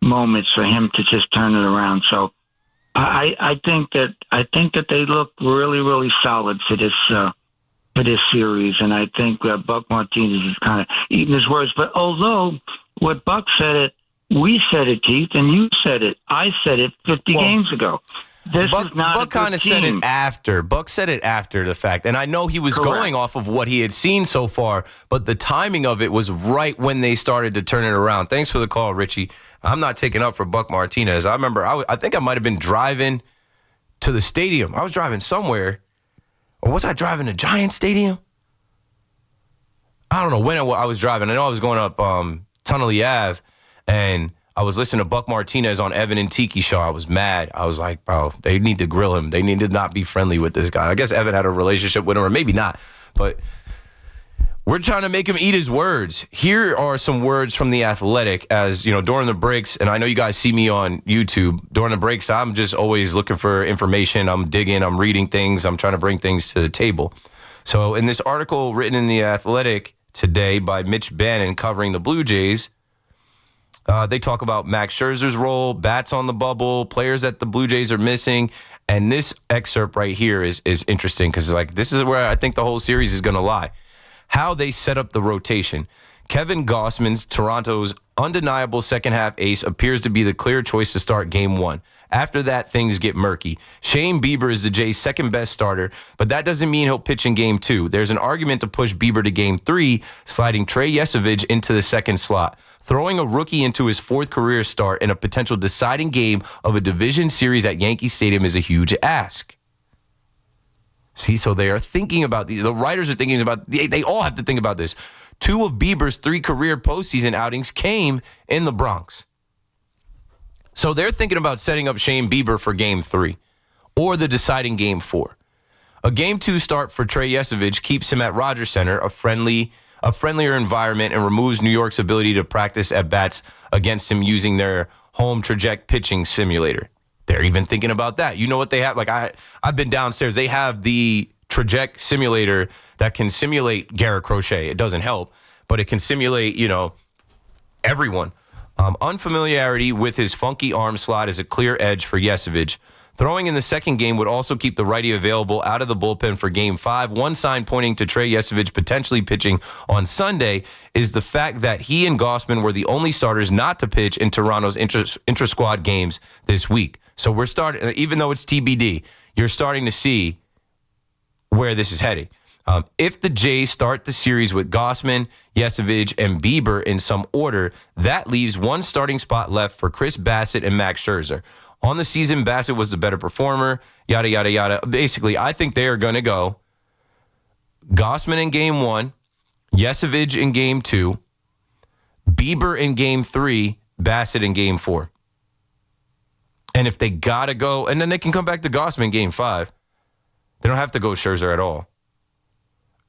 moments for him to just turn it around. So I think that they look really, really solid for this series, and I think Buck Martinez is kind of eating his words. But although what Buck said it, we said it, Keith, and you said it. I said it 50 games ago. Buck kind of said it after. Buck said it after the fact. And I know he was going off of what he had seen so far, but the timing of it was right when they started to turn it around. Thanks for the call, Richie. I'm not taking up for Buck Martinez. I remember, I think I might have been driving to the stadium. I was driving somewhere. Or was I driving to Giant Stadium? I don't know when I was driving. I know I was going up Tunnelly Ave, and I was listening to Buck Martinez on Evan and Tiki show. I was mad. I was like, bro, they need to grill him. They need to not be friendly with this guy. I guess Evan had a relationship with him, or maybe not. But we're trying to make him eat his words. Here are some words from The Athletic as, during the breaks, and I know you guys see me on YouTube. During the breaks, I'm just always looking for information. I'm digging. I'm reading things. I'm trying to bring things to the table. So in this article written in The Athletic today by Mitch Bannon covering the Blue Jays, they talk about Max Scherzer's role, bats on the bubble, players that the Blue Jays are missing. And this excerpt right here is interesting because this is where I think the whole series is going to lie. How they set up the rotation. Kevin Gausman's Toronto's undeniable second-half ace appears to be the clear choice to start Game 1. After that, things get murky. Shane Bieber is the Jays' second-best starter, but that doesn't mean he'll pitch in Game 2. There's an argument to push Bieber to Game 3, sliding Trey Yesovich into the second slot. Throwing a rookie into his 4th career start in a potential deciding game of a division series at Yankee Stadium is a huge ask. See, so they are thinking about these. The writers are thinking about, they all have to think about this. 2 of Bieber's 3 career postseason outings came in the Bronx. So they're thinking about setting up Shane Bieber for Game 3 or the deciding Game 4. A Game 2 start for Trey Yesovich keeps him at Rogers Center, a friendlier environment, and removes New York's ability to practice at bats against him using their home Traject pitching simulator. They're even thinking about that. You know what they have? I've been downstairs. They have the Traject simulator that can simulate Garrett Crochet. It doesn't help, but it can simulate, everyone. Unfamiliarity with his funky arm slot is a clear edge for Yesovich. Throwing in the second game would also keep the righty available out of the bullpen for Game 5. One sign pointing to Trey Yesovich potentially pitching on Sunday is the fact that he and Gausman were the only starters not to pitch in Toronto's intra-squad games this week. So we're starting, even though it's TBD, you're starting to see where this is heading. If the Jays start the series with Gausman, Yesovich, and Bieber in some order, that leaves one starting spot left for Chris Bassett and Max Scherzer. On the season, Bassett was the better performer, yada, yada, yada. Basically, I think they are going to go Gausman in game 1, Yesevich in game 2, Bieber in game 3, Bassett in game 4. And if they got to go, and then they can come back to Gausman in game 5. They don't have to go Scherzer at all.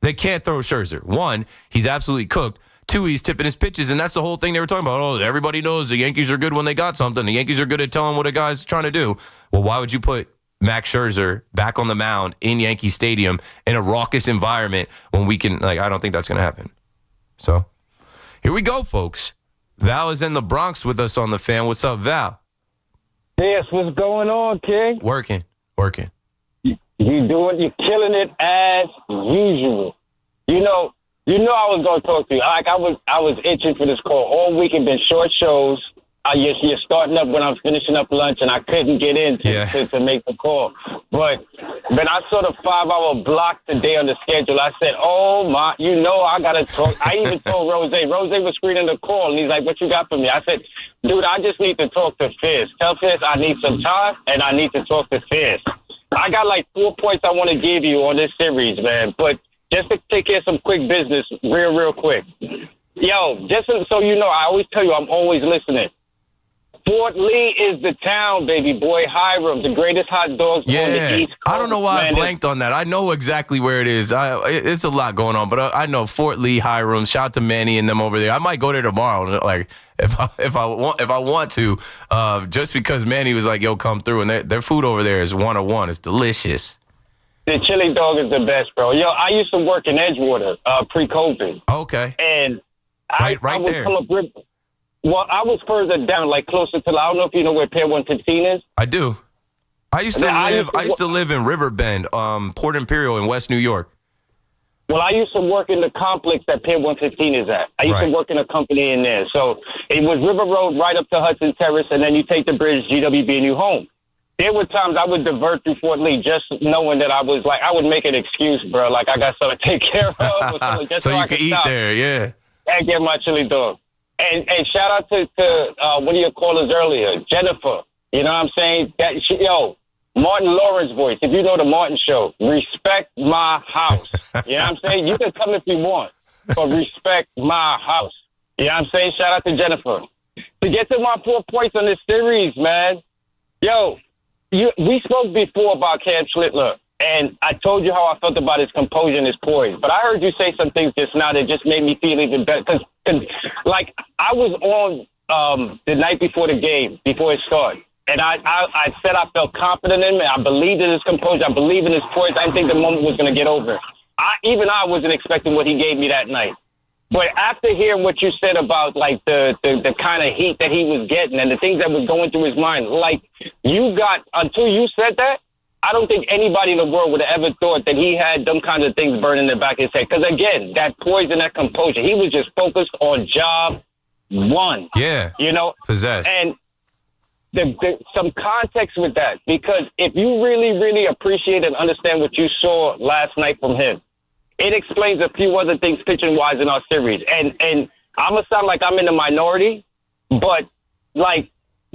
They can't throw Scherzer. 1, he's absolutely cooked. 2, he's tipping his pitches, and that's the whole thing they were talking about. Oh, everybody knows the Yankees are good when they got something. The Yankees are good at telling what a guy's trying to do. Well, why would you put Max Scherzer back on the mound in Yankee Stadium in a raucous environment when we can, I don't think that's going to happen. So, here we go, folks. Val is in the Bronx with us on the Fan. What's up, Val? Yes, what's going on, King? Working. You're killing it as usual. You know I was going to talk to you. I was itching for this call. All week. It's been short shows. You're starting up when I'm finishing up lunch, and I couldn't get in to make the call. But I saw the 5-hour block today on the schedule. I said, oh, my, I got to talk. I even told Rose. Rose was screening the call, and he's like, what you got for me? I said, dude, I just need to talk to Fizz. Tell Fizz I need some time, and I need to talk to Fizz. I got 4 points I want to give you on this series, man. But just to take care of some quick business real quick. Yo, just so you know, I always tell you I'm always listening. Fort Lee is the town, baby boy. Hiram, the greatest hot dogs on the East Coast. I don't know why I blanked on that. I know exactly where it is. It's a lot going on, but I know Fort Lee, Hiram. Shout out to Manny and them over there. I might go there tomorrow, if I want to, just because Manny was like, "Yo, come through," and their food over there is 101. It's delicious. The chili dog is the best, bro. Yo, I used to work in Edgewater pre-COVID. Okay. And right I would there. come up well, I was further down, closer to, I don't know if you know where Pier 115 is. I do. I used to live in Riverbend, Port Imperial in West New York. Well, I used to work in the complex that Pier 115 is at. I used to work in a company in there. So it was River Road right up to Hudson Terrace, and then you take the bridge, GWB, and you home. There were times I would divert through Fort Lee just knowing that I would make an excuse, bro. I got something to take care of. Or something, just so you I can eat stop there, yeah. and get my chili dog. And shout out to one of your callers earlier, Jennifer. You know what I'm saying? Martin Lawrence voice. If you know the Martin show, respect my house. You know what I'm saying? You can come if you want, but respect my house. You know what I'm saying? Shout out to Jennifer. To get to my 4 points on this series, man. Yo, we spoke before about Cam Schlitler, and I told you how I felt about his composure and his poise. But I heard you say some things just now that just made me feel even better. Because, I was on the night before the game, before it started. And I said I felt confident in him. I believed in his composure. I believe in his poise. I didn't think the moment was going to get over. I wasn't expecting what he gave me that night. But after hearing what you said about, the kind of heat that he was getting and the things that was going through his mind, until you said that, I don't think anybody in the world would have ever thought that he had them kind of things burning in the back of his head. Because, again, that poise and that composure, he was just focused on job one. Yeah. Possessed. And some context with that, because if you really, really appreciate and understand what you saw last night from him, it explains a few other things pitching-wise in our series. And I'm going to sound like I'm in the minority, but,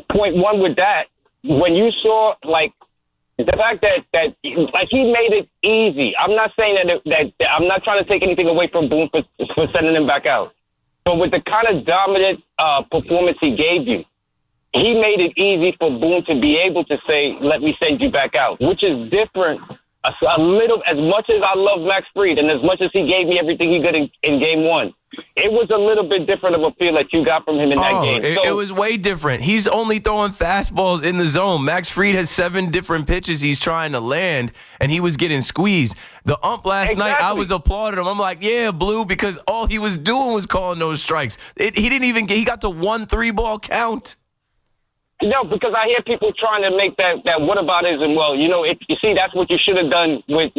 point one with that, when you saw, the fact that he made it easy. I'm not saying that I'm not trying to take anything away from Boone for sending him back out. But with the kind of dominant performance he gave you, he made it easy for Boone to be able to say, let me send you back out, which is different. A little, as much as I love Max Fried and as much as he gave me everything he could in game one, it was a little bit different of a feel that you got from him in that game. It was way different. He's only throwing fastballs in the zone. Max Fried has 7 different pitches he's trying to land, and he was getting squeezed. The ump last night, I was applauding him. I'm like, yeah, Blue, because all he was doing was calling those strikes. He got to 1 3-ball count. No, because I hear people trying to make that whataboutism. Well, that's what you should have done with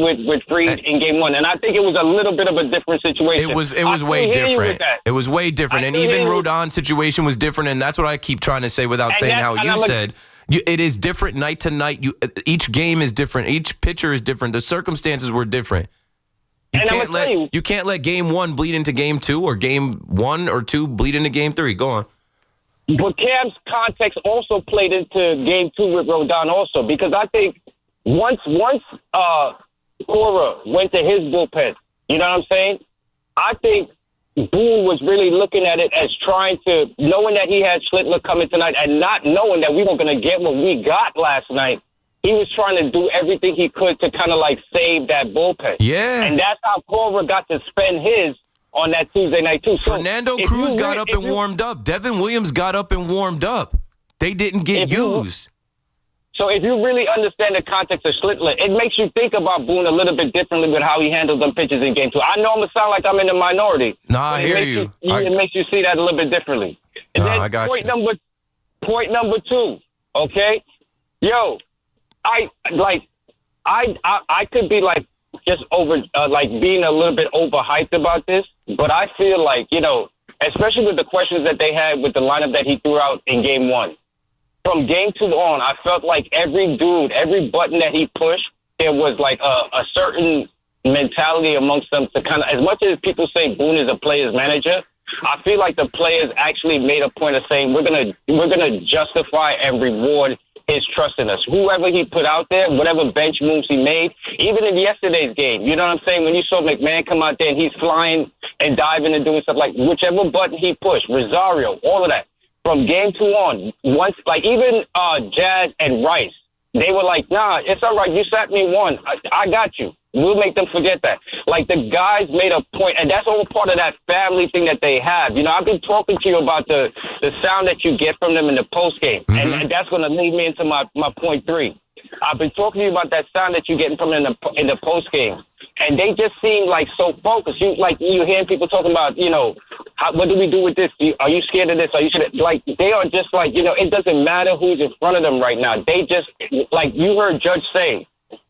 Fried in game one. And I think it was a little bit of a different situation. It was way different. It was way different. And even Rodon's situation was different. And that's what I keep trying to say without saying how you said. It is different night to night. Each game is different. Each pitcher is different. The circumstances were different. You can't let game one bleed into game two or game 1 or 2 bleed into game 3. Go on. But Cam's context also played into game 2 with Rodon also, because I think once Cora went to his bullpen, you know what I'm saying? I think Boone was really looking at it as trying to, knowing that he had Schlitler coming tonight and not knowing that we were going to get what we got last night. He was trying to do everything he could to kind of like save that bullpen. Yeah. And that's how Cora got to spend his on that Tuesday night, too. So Fernando Cruz got up and warmed up. Devin Williams got up and warmed up. They didn't get used. So if you really understand the context of Schlitler, it makes you think about Boone a little bit differently with how he handles them pitches in game 2. I know I'm going to sound like I'm in the minority. Nah, I hear you. It makes you see that a little bit differently. And then I got point you. number 2, okay? Yo, I could be like just over, like being a little bit overhyped about this, but I feel like, you know, especially with the questions that they had with the lineup that he threw out in game 1. From game 2 on, I felt like every button that he pushed, there was like a certain mentality amongst them to kind of, as much as people say Boone is a player's manager, I feel like the players actually made a point of saying we're gonna justify and reward his trust in us. Whoever he put out there, whatever bench moves he made, even in yesterday's game, you know what I'm saying? When you saw McMahon come out there and he's flying and diving and doing stuff, like whichever button he pushed, Rosario, all of that. From game 2 on, once, like even Jazz and Rice, they were like, nah, it's all right. You sat me one. I got you. We'll make them forget that. Like the guys made a point, and that's all part of that family thing that they have. You know, I've been talking to you about the sound that you get from them in the post game, and that's going to lead me into my point 3. I've been talking to you about that sound that you're getting from them in the post game, and they just seem like so focused. You hearing people talking about, you know, what do we do with this? Are you scared of this? Are you scared? Like they are just like, you know, it doesn't matter who's in front of them right now. They just, like you heard Judge say,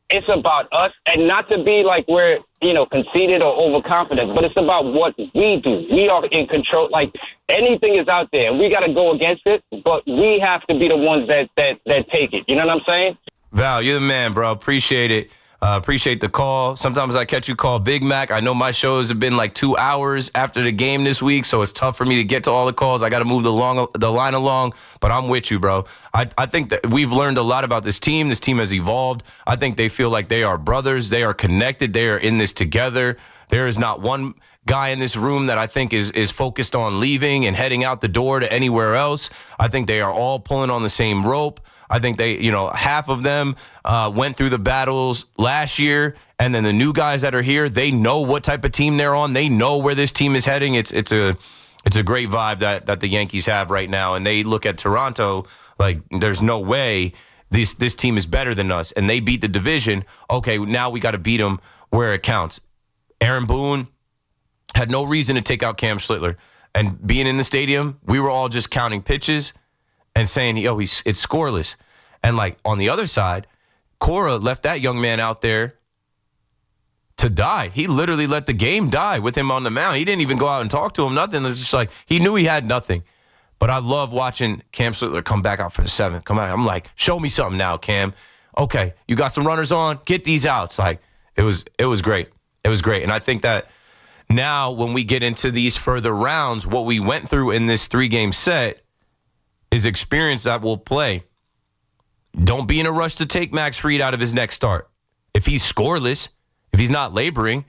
it's about us, and not to be like we're, you know, conceited or overconfident, but it's about what we do. We are in control. Like anything is out there, and we got to go against it, but we have to be the ones that take it. You know what I'm saying? Val, you're the man, bro. Appreciate it. Appreciate the call. Sometimes I catch you call Big Mac. I know my shows have been like 2 hours after the game this week, so it's tough for me to get to all the calls. I got to move the line along, but I'm with you, bro. I think that we've learned a lot about this team. This team has evolved. I think they feel like they are brothers. They are connected. They are in this together. There is not one guy in this room that I think is focused on leaving and heading out the door to anywhere else. I think they are all pulling on the same rope. I think they, you know, half of them went through the battles last year, and then the new guys that are here, they know what type of team they're on. They know where this team is heading. It's a great vibe that the Yankees have right now, and they look at Toronto like there's no way this team is better than us, and they beat the division. Okay, now we got to beat them where it counts. Aaron Boone had no reason to take out Cam Schlitler, and being in the stadium, we were all just counting pitches and saying, yo, it's scoreless. And like on the other side, Cora left that young man out there to die. He literally let the game die with him on the mound. He didn't even go out and talk to him, nothing. It was just like, he knew he had nothing. But I love watching Cam Schlitler come back out for the 7th. Come out. I'm like, show me something now, Cam. Okay, you got some runners on, get these outs. Like, it was great. It was great. And I think that now when we get into these further rounds, what we went through in this 3-game set is experience that will play. Don't be in a rush to take Max Fried out of his next start. If he's scoreless, if he's not laboring,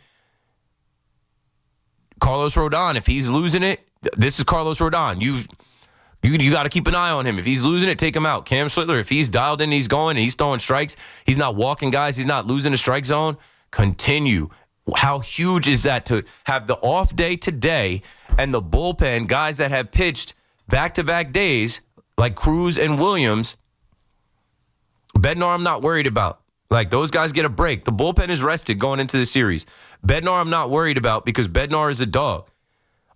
Carlos Rodon, if he's losing it, this is Carlos Rodon. You got to keep an eye on him. If he's losing it, take him out. Cam Schlitler, if he's dialed in, he's going, and he's throwing strikes, he's not walking guys, he's not losing the strike zone, continue. How huge is that to have the off day today and the bullpen, guys that have pitched back-to-back days, like Cruz and Williams? Bednar, I'm not worried about. Like, those guys get a break. The bullpen is rested going into the series. Bednar, I'm not worried about because Bednar is a dog.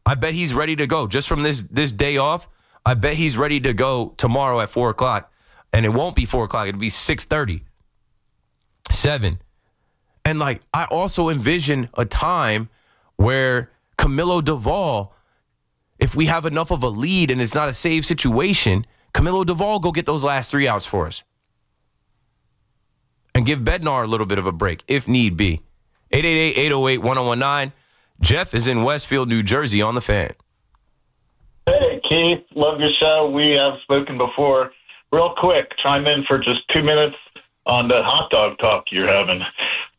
I bet he's ready to go. Just from this day off, I bet he's ready to go tomorrow at 4 o'clock. And it won't be 4 o'clock. It'll be 6:30, 7. And, like, I also envision a time where Camilo Duvall, if we have enough of a lead and it's not a save situation, Camilo Duvall go get those last 3 outs for us. And give Bednar a little bit of a break, if need be. 888-808-1019. Jeff is in Westfield, New Jersey on the Fan. Hey, Keith, love your show. We have spoken before. Real quick, chime in for just 2 minutes on the hot dog talk you're having.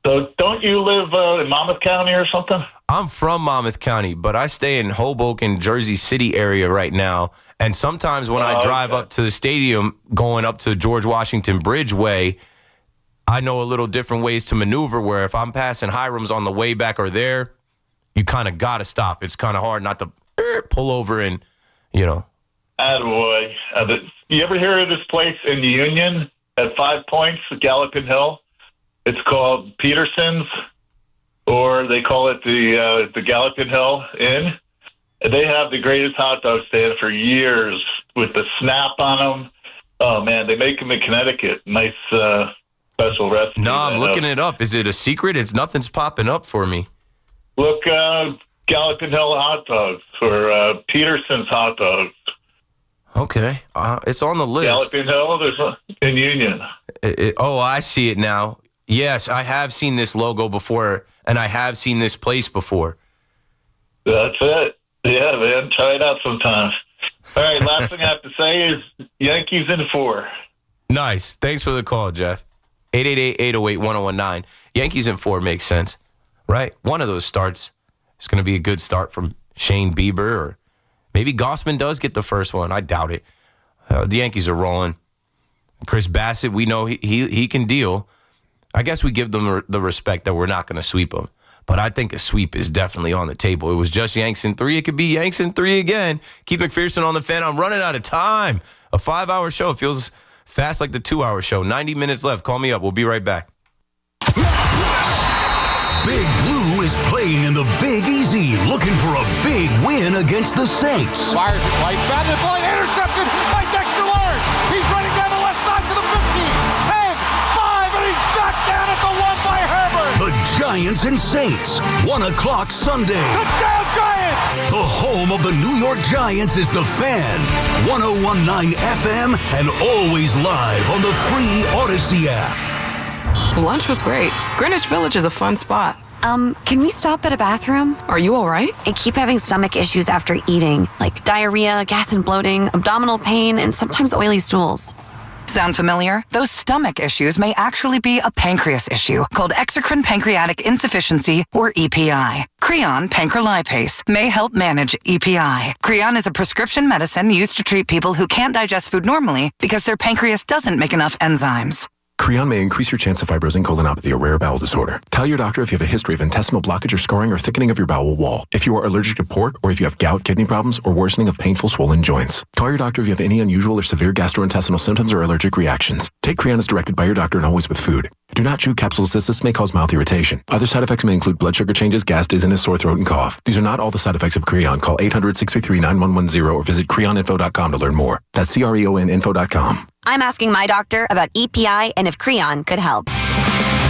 So don't you live in Monmouth County or something? I'm from Monmouth County, but I stay in Hoboken, Jersey City area right now. And sometimes when I drive up to the stadium, going up to George Washington Bridgeway, I know a little different ways to maneuver where if I'm passing Hiram's on the way back or there, you kind of got to stop. It's kind of hard not to pull over and, you know. Attaboy. You ever hear of this place in Union at 5 Points, Galloping Hill? It's called Peterson's, or they call it the Galloping Hill Inn. They have the greatest hot dog stand for years with the snap on them. Oh, man, they make them in Connecticut. Nice special recipe. No, I'm looking it up. Is it a secret? Nothing's popping up for me. Look, Galloping Hill hot dogs or Peterson's hot dogs. Okay. It's on the list. Galloping Hill, there's in Union. I see it now. Yes, I have seen this logo before, and I have seen this place before. That's it. Yeah, man. Try it out sometime. All right, last thing I have to say is Yankees in 4. Nice. Thanks for the call, Jeff. 888-808-1019. Yankees in 4 makes sense, right? One of those starts is going to be a good start from Shane Bieber, or maybe Gossman does get the first one. I doubt it. The Yankees are rolling. Chris Bassett, we know he can deal. I guess we give them the respect that we're not going to sweep them. But I think a sweep is definitely on the table. It was just Yanks in 3. It could be Yanks in 3 again. Keith McPherson on the Fan. I'm running out of time. A 5-hour show. It feels fast like the 2-hour show. 90 minutes left. Call me up. We'll be right back. Big Blue is playing in the Big Easy, looking for a big win against the Saints. Fires it right. Batted it, line intercepted by Dexter Lawrence. He's running down the left side to the 15, 10, 5, and he's knocked down at the 1 by Herbert. The Giants and Saints, 1 o'clock Sunday. Touchdown Giants! The home of the New York Giants is the Fan, 101.9 FM, and always live on the free Odyssey app. Lunch was great. Greenwich Village is a fun spot. Can we stop at a bathroom? Are you all right? I keep having stomach issues after eating, like diarrhea, gas and bloating, abdominal pain, and sometimes oily stools. Sound familiar? Those stomach issues may actually be a pancreas issue called exocrine pancreatic insufficiency, or EPI. Creon pancrelipase may help manage EPI. Creon is a prescription medicine used to treat people who can't digest food normally because their pancreas doesn't make enough enzymes. Creon may increase your chance of fibrosing colonopathy, a rare bowel disorder. Tell your doctor if you have a history of intestinal blockage or scarring or thickening of your bowel wall, if you are allergic to pork, or if you have gout, kidney problems, or worsening of painful swollen joints. Call your doctor if you have any unusual or severe gastrointestinal symptoms or allergic reactions. Take Creon as directed by your doctor and always with food. Do not chew capsules as this may cause mouth irritation. Other side effects may include blood sugar changes, gas, dizziness, sore throat, and cough. These are not all the side effects of Creon. Call 800-633-9110 or visit creoninfo.com to learn more. That's creoninfo.com. I'm asking my doctor about EPI and if Creon could help.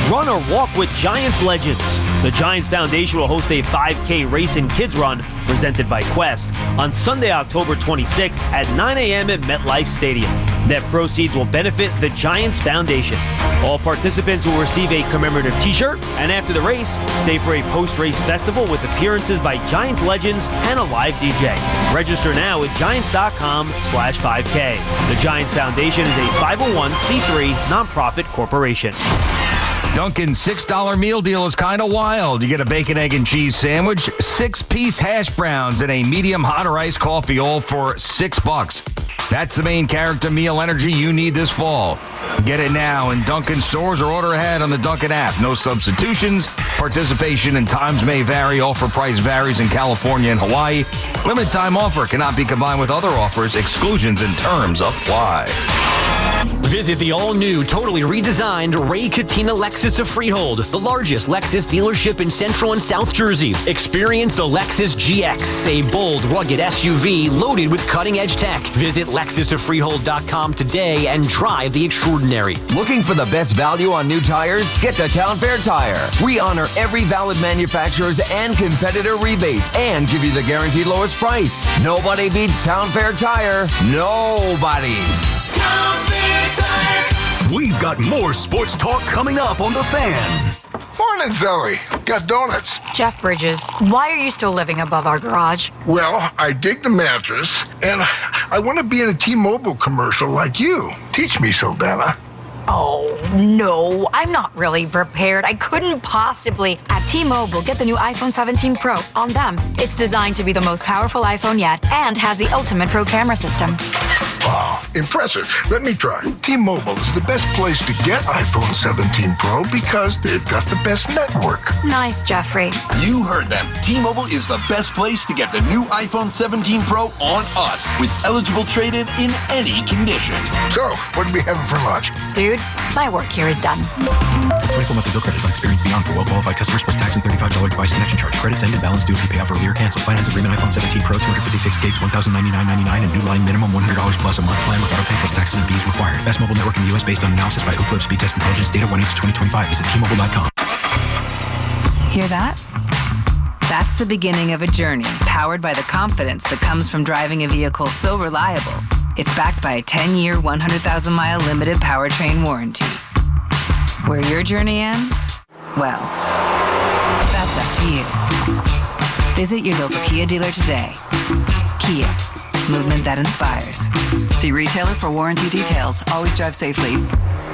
Run or walk with Giants legends. The Giants Foundation will host a 5K race and kids run presented by Quest on Sunday, October 26th at 9 a.m. at MetLife Stadium. Net proceeds will benefit the Giants Foundation. All participants will receive a commemorative t-shirt, and after the race, stay for a post-race festival with appearances by Giants legends and a live DJ. Register now at giants.com/5K. The Giants Foundation is a 501c3 nonprofit corporation. Dunkin's $6 meal deal is kind of wild. You get a bacon, egg, and cheese sandwich, 6-piece hash browns, and a medium hot or iced coffee, all for $6. That's the main character meal energy you need this fall. Get it now in Dunkin' stores or order ahead on the Dunkin' app. No substitutions. Participation and times may vary. Offer price varies in California and Hawaii. Limited time offer cannot be combined with other offers. Exclusions and terms apply. Visit the all-new, totally redesigned Ray Katina Lexus of Freehold, the largest Lexus dealership in Central and South Jersey. Experience the Lexus GX, a bold, rugged SUV loaded with cutting-edge tech. Visit LexusOfFreehold.com today and drive the extraordinary. Looking for the best value on new tires? Get to Town Fair Tire. We honor every valid manufacturer's and competitor rebates and give you the guaranteed lowest price. Nobody beats Town Fair Tire. Nobody. Town Fair Tire. We've got more sports talk coming up on The Fan. Morning, Zoe. Got donuts. Jeff Bridges, why are you still living above our garage? Well, I dig the mattress, and I want to be in a T-Mobile commercial like you. Teach me, Saldana. Oh, no, I'm not really prepared. I couldn't possibly. At T-Mobile, get the new iPhone 17 Pro. On them, it's designed to be the most powerful iPhone yet and has the ultimate pro camera system. Wow, impressive. Let me try. T-Mobile is the best place to get iPhone 17 Pro because they've got the best network. Nice, Jeffrey. You heard them. T-Mobile is the best place to get the new iPhone 17 Pro on us with eligible trade-in in any condition. So, what are we having for lunch? Dude, my work here is done. 24 monthly bill credits on experience beyond for well-qualified customers plus tax and $35 device connection charge. Credits end and balance due if you pay off earlier. Cancel finance agreement iPhone 17 Pro 256 gigs, $1,099.99 and new line minimum $100 plus a month plan with auto pay plus taxes and fees required. Best mobile network in the U.S. based on analysis by Ookla Speed Test Intelligence data 1/8/2025. Visit T-Mobile.com. Hear that? That's the beginning of a journey powered by the confidence that comes from driving a vehicle so reliable. It's backed by a 10-year, 100,000-mile limited powertrain warranty. Where your journey ends? Well, that's up to you. Visit your local Kia dealer today. Kia, movement that inspires. See retailer for warranty details. Always drive safely.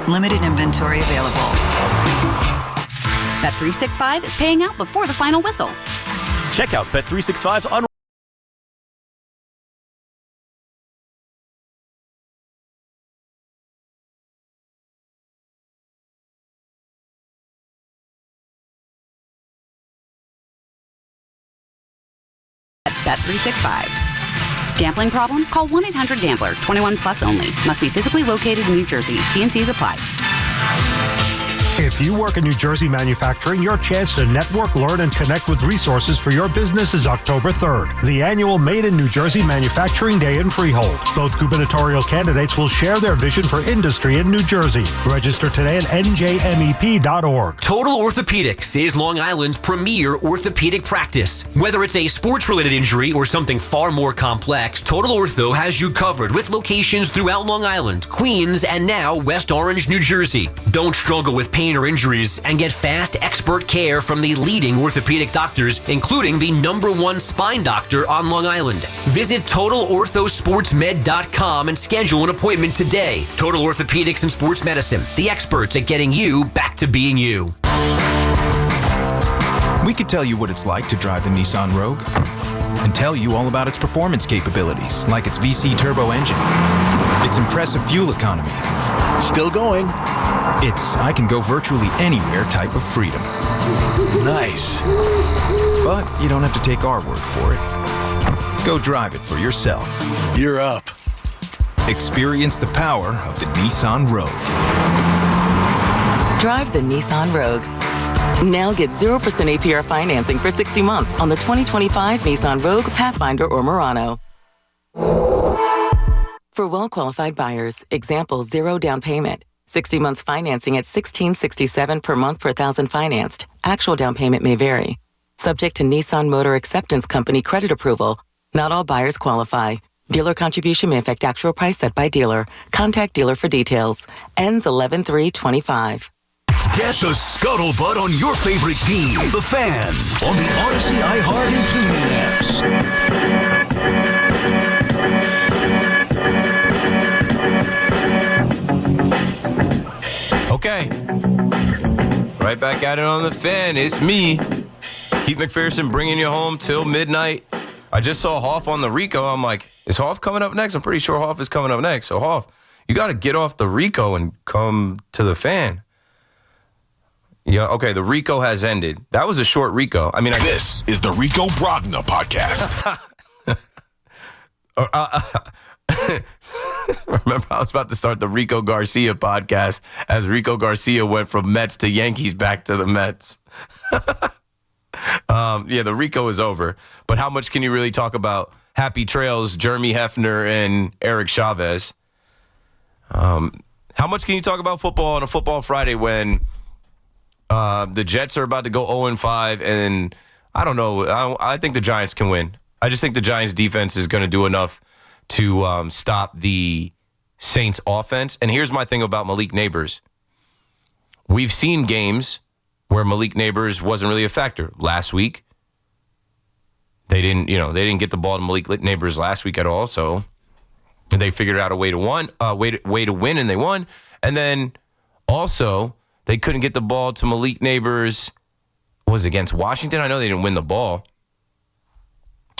Limited inventory available. Bet365 is paying out before the final whistle. Check out Bet365's on. Bet365. Gambling problem? Call 1-800-GAMBLER. 21 plus only. Must be physically located in New Jersey. T&Cs apply. If you work in New Jersey manufacturing, your chance to network, learn, and connect with resources for your business is October 3rd, the annual Made in New Jersey Manufacturing Day in Freehold. Both gubernatorial candidates will share their vision for industry in New Jersey. Register today at njmep.org. Total Orthopedics is Long Island's premier orthopedic practice. Whether it's a sports-related injury or something far more complex, Total Ortho has you covered with locations throughout Long Island, Queens, and now West Orange, New Jersey. Don't struggle with pain or injuries and get fast expert care from the leading orthopedic doctors, including the #1 spine doctor on Long Island. Visit TotalOrthoSportsMed.com and schedule an appointment today. Total Orthopedics and Sports Medicine, the experts at getting you back to being you. We could tell you what it's like to drive the Nissan Rogue and tell you all about its performance capabilities, like its VC turbo engine, its impressive fuel economy. Still going. It's I can go virtually anywhere type of freedom. Nice. But you don't have to take our word for it. Go drive it for yourself. You're up. Experience the power of the Nissan Rogue. Drive the Nissan Rogue. Now get 0% APR financing for 60 months on the 2025 Nissan Rogue, Pathfinder, or Murano. For well-qualified buyers, example 0 down payment. 60 months financing at $1,667 per month per thousand financed. Actual down payment may vary. Subject to Nissan Motor Acceptance Company credit approval. Not all buyers qualify. Dealer contribution may affect actual price set by dealer. Contact dealer for details. Ends 11/3/25. Get the scuttlebutt on your favorite team, the Fan, on the Odyssey, iHeart, and TuneIn apps. Okay. Right back at it on the Fan. It's me, Keith McPherson, bringing you home till midnight. I just saw Hoff on the Rico. I'm like, is Hoff coming up next? I'm pretty sure Hoff is coming up next. So, Hoff, you got to get off the Rico and come to the Fan. Yeah, okay, the Rico has ended. That was a short Rico. I mean, This is the Rico Brogna podcast. Remember, I was about to start the Rico Garcia podcast as Rico Garcia went from Mets to Yankees back to the Mets. Yeah, the Rico is over. But how much can you really talk about Happy Trails, Jeremy Hefner, and Eric Chavez? How much can you talk about football on a Football Friday when the Jets are about to go 0-5, and I don't know. I think the Giants can win. I just think the Giants defense is going to do enough to stop the Saints offense. And here's my thing about Malik Neighbors. We've seen games where Malik Neighbors wasn't really a factor. Last week, they didn't get the ball to Malik Neighbors last week at all, so they figured out a way to win, and they won. And then also, they couldn't get the ball to Malik Neighbors. Was it against Washington? I know they didn't win the ball.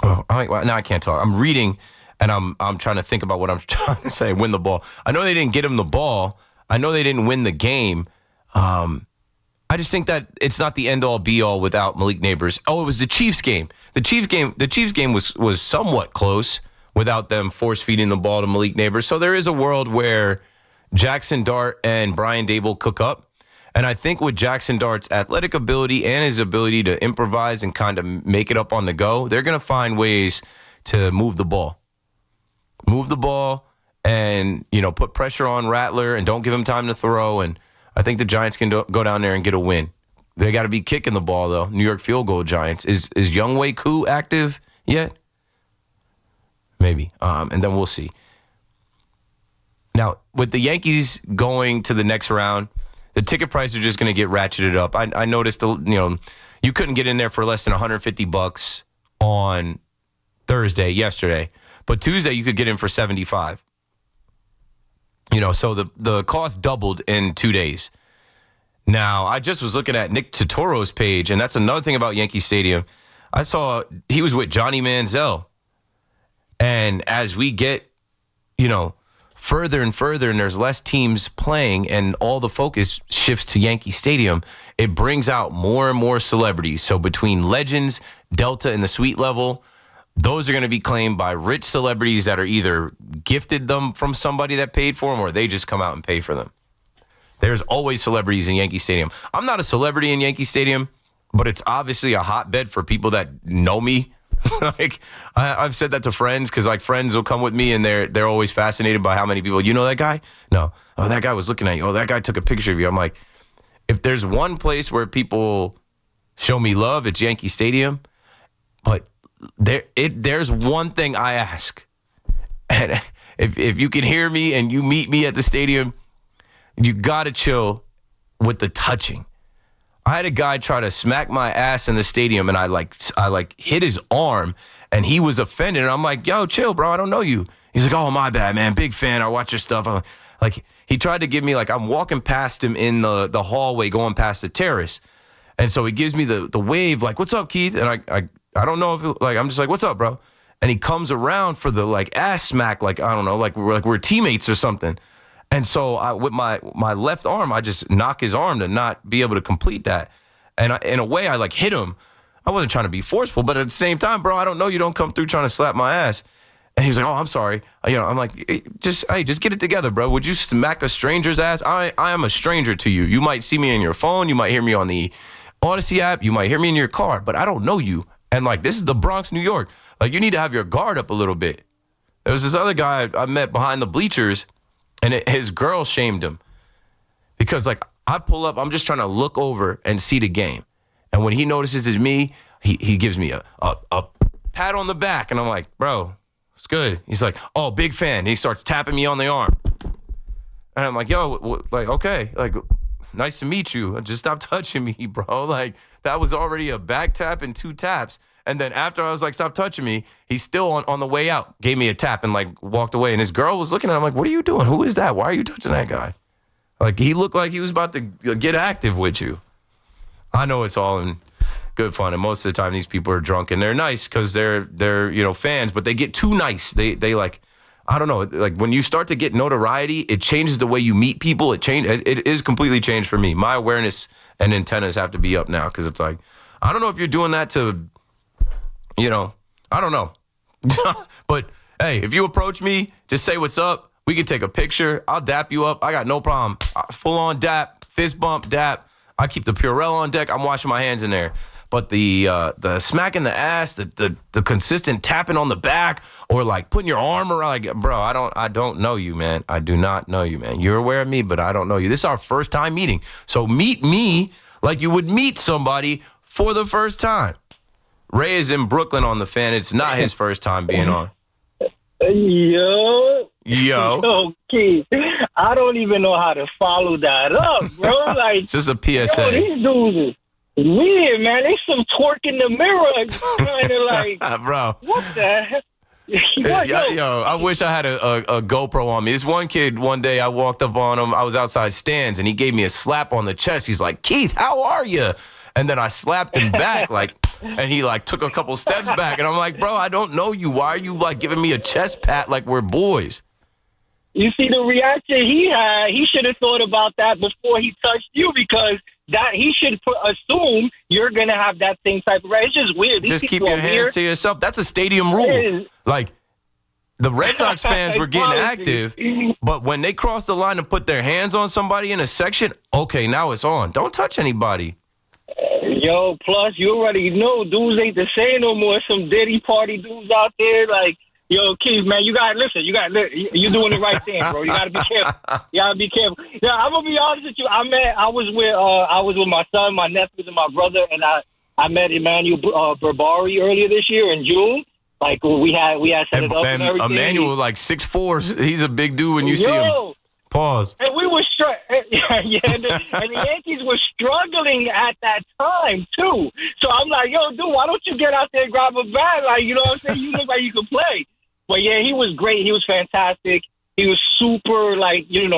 Oh, now I can't talk. I'm reading, and I'm trying to think about what I'm trying to say. Win the ball. I know they didn't get him the ball. I know they didn't win the game. I just think that it's not the end-all, be-all without Malik Neighbors. Oh, it was the Chiefs game. The Chiefs game was somewhat close without them force-feeding the ball to Malik Neighbors. So there is a world where Jackson Dart and Brian Dable cook up. And I think with Jackson Dart's athletic ability and his ability to improvise and kind of make it up on the go, they're going to find ways to move the ball. Move the ball and, put pressure on Rattler and don't give him time to throw. And I think the Giants can go down there and get a win. They got to be kicking the ball, though. New York Field Goal Giants. Is Younghoe Koo active yet? Maybe. And then we'll see. Now, with the Yankees going to the next round, the ticket price are just going to get ratcheted up. I noticed, you couldn't get in there for less than $150 on yesterday. But Tuesday, you could get in for $75. So the cost doubled in 2 days. Now, I just was looking at Nick Totoro's page, and that's another thing about Yankee Stadium. I saw he was with Johnny Manziel. And as we get, further and further, and there's less teams playing, and all the focus shifts to Yankee Stadium, it brings out more and more celebrities. So between Legends, Delta, and the suite level, those are going to be claimed by rich celebrities that are either gifted them from somebody that paid for them, or they just come out and pay for them. There's always celebrities in Yankee Stadium. I'm not a celebrity in Yankee Stadium, but it's obviously a hotbed for people that know me. I've said that to friends because friends will come with me and they're always fascinated by how many people, that guy? No. Oh, that guy was looking at you. Oh, that guy took a picture of you. I'm like, if there's one place where people show me love, it's Yankee Stadium. But there's one thing I ask. And if you can hear me and you meet me at the stadium, you got to chill with the touching. I had a guy try to smack my ass in the stadium, and I hit his arm, and he was offended. And I'm like, yo, chill, bro. I don't know you. He's like, oh, my bad, man. Big fan. I watch your stuff. I'm like, he tried to give me, I'm walking past him in the hallway going past the terrace. And so he gives me the wave, what's up, Keith? And I don't know if I'm just like, what's up, bro? And he comes around for the ass smack, I don't know, we're teammates or something. And so with my left arm, I just knock his arm to not be able to complete that. And in a way, I hit him. I wasn't trying to be forceful, but at the same time, bro, I don't know. You don't come through trying to slap my ass. And he was like, oh, I'm sorry. I'm like, just get it together, bro. Would you smack a stranger's ass? I am a stranger to you. You might see me in your phone. You might hear me on the Odyssey app. You might hear me in your car, but I don't know you. And this is the Bronx, New York. You need to have your guard up a little bit. There was this other guy I met behind the bleachers, and his girl shamed him because I pull up, I'm just trying to look over and see the game. And when he notices it's me, he gives me a pat on the back. And I'm like, bro, it's good. He's like, oh, big fan. And he starts tapping me on the arm. And I'm like, yo, okay, nice to meet you. Just stop touching me, bro. That was already a back tap and 2 taps. And then after I was like, stop touching me, he's still on the way out, gave me a tap and walked away. And his girl was looking at him like, what are you doing? Who is that? Why are you touching that guy? He looked like he was about to get active with you. I know it's all in good fun. And most of the time these people are drunk and they're nice because they're fans, but they get too nice. They I don't know. When you start to get notoriety, it changes the way you meet people. It is completely changed for me. My awareness and antennas have to be up now because it's I don't know if you're doing that to, I don't know. But, hey, if you approach me, just say what's up. We can take a picture. I'll dap you up. I got no problem. Full on dap, fist bump, dap. I keep the Purell on deck. I'm washing my hands in there. But the smack in the ass, the consistent tapping on the back, or putting your arm around, bro, I don't know you, man. I do not know you, man. You're aware of me, but I don't know you. This is our first time meeting. So meet me like you would meet somebody for the first time. Ray is in Brooklyn on the fan. It's not his first time being on. Yo. Yo, Keith, I don't even know how to follow that up, bro. Like, it's just a PSA. Yo, these dudes is weird, man. They some twerk in the mirror, kind of like, bro. What the heck? Yo, I wish I had a GoPro on me. This one kid, one day I walked up on him. I was outside stands, and he gave me a slap on the chest. He's like, Keith, how are you? And then I slapped him back, and he took a couple steps back. And I'm like, bro, I don't know you. Why are you giving me a chest pat like we're boys? You see the reaction he had. He should have thought about that before he touched you, because that he should assume you're going to have that same type of reaction. It's just weird. Just keep your hands to yourself. That's a stadium rule. The Red Sox fans were getting active, but when they crossed the line and put their hands on somebody in a section, okay, now it's on. Don't touch anybody. Yo, plus, you already know dudes ain't the same no more. Some Diddy party dudes out there, yo, Keith, man, you're doing the right thing, bro. You gotta be careful. Yeah, I'm gonna be honest with you. I was with my son, my nephews, and my brother, and I met Emmanuel Barbari earlier this year in June. We had set it up and everything. Emmanuel, 6'4", he's a big dude when you see him. Pause. And we were and the Yankees were struggling at that time too. So I'm like, yo, dude, why don't you get out there and grab a bat? You know what I'm saying? You look like you can play. But yeah, he was great. He was fantastic. He was super,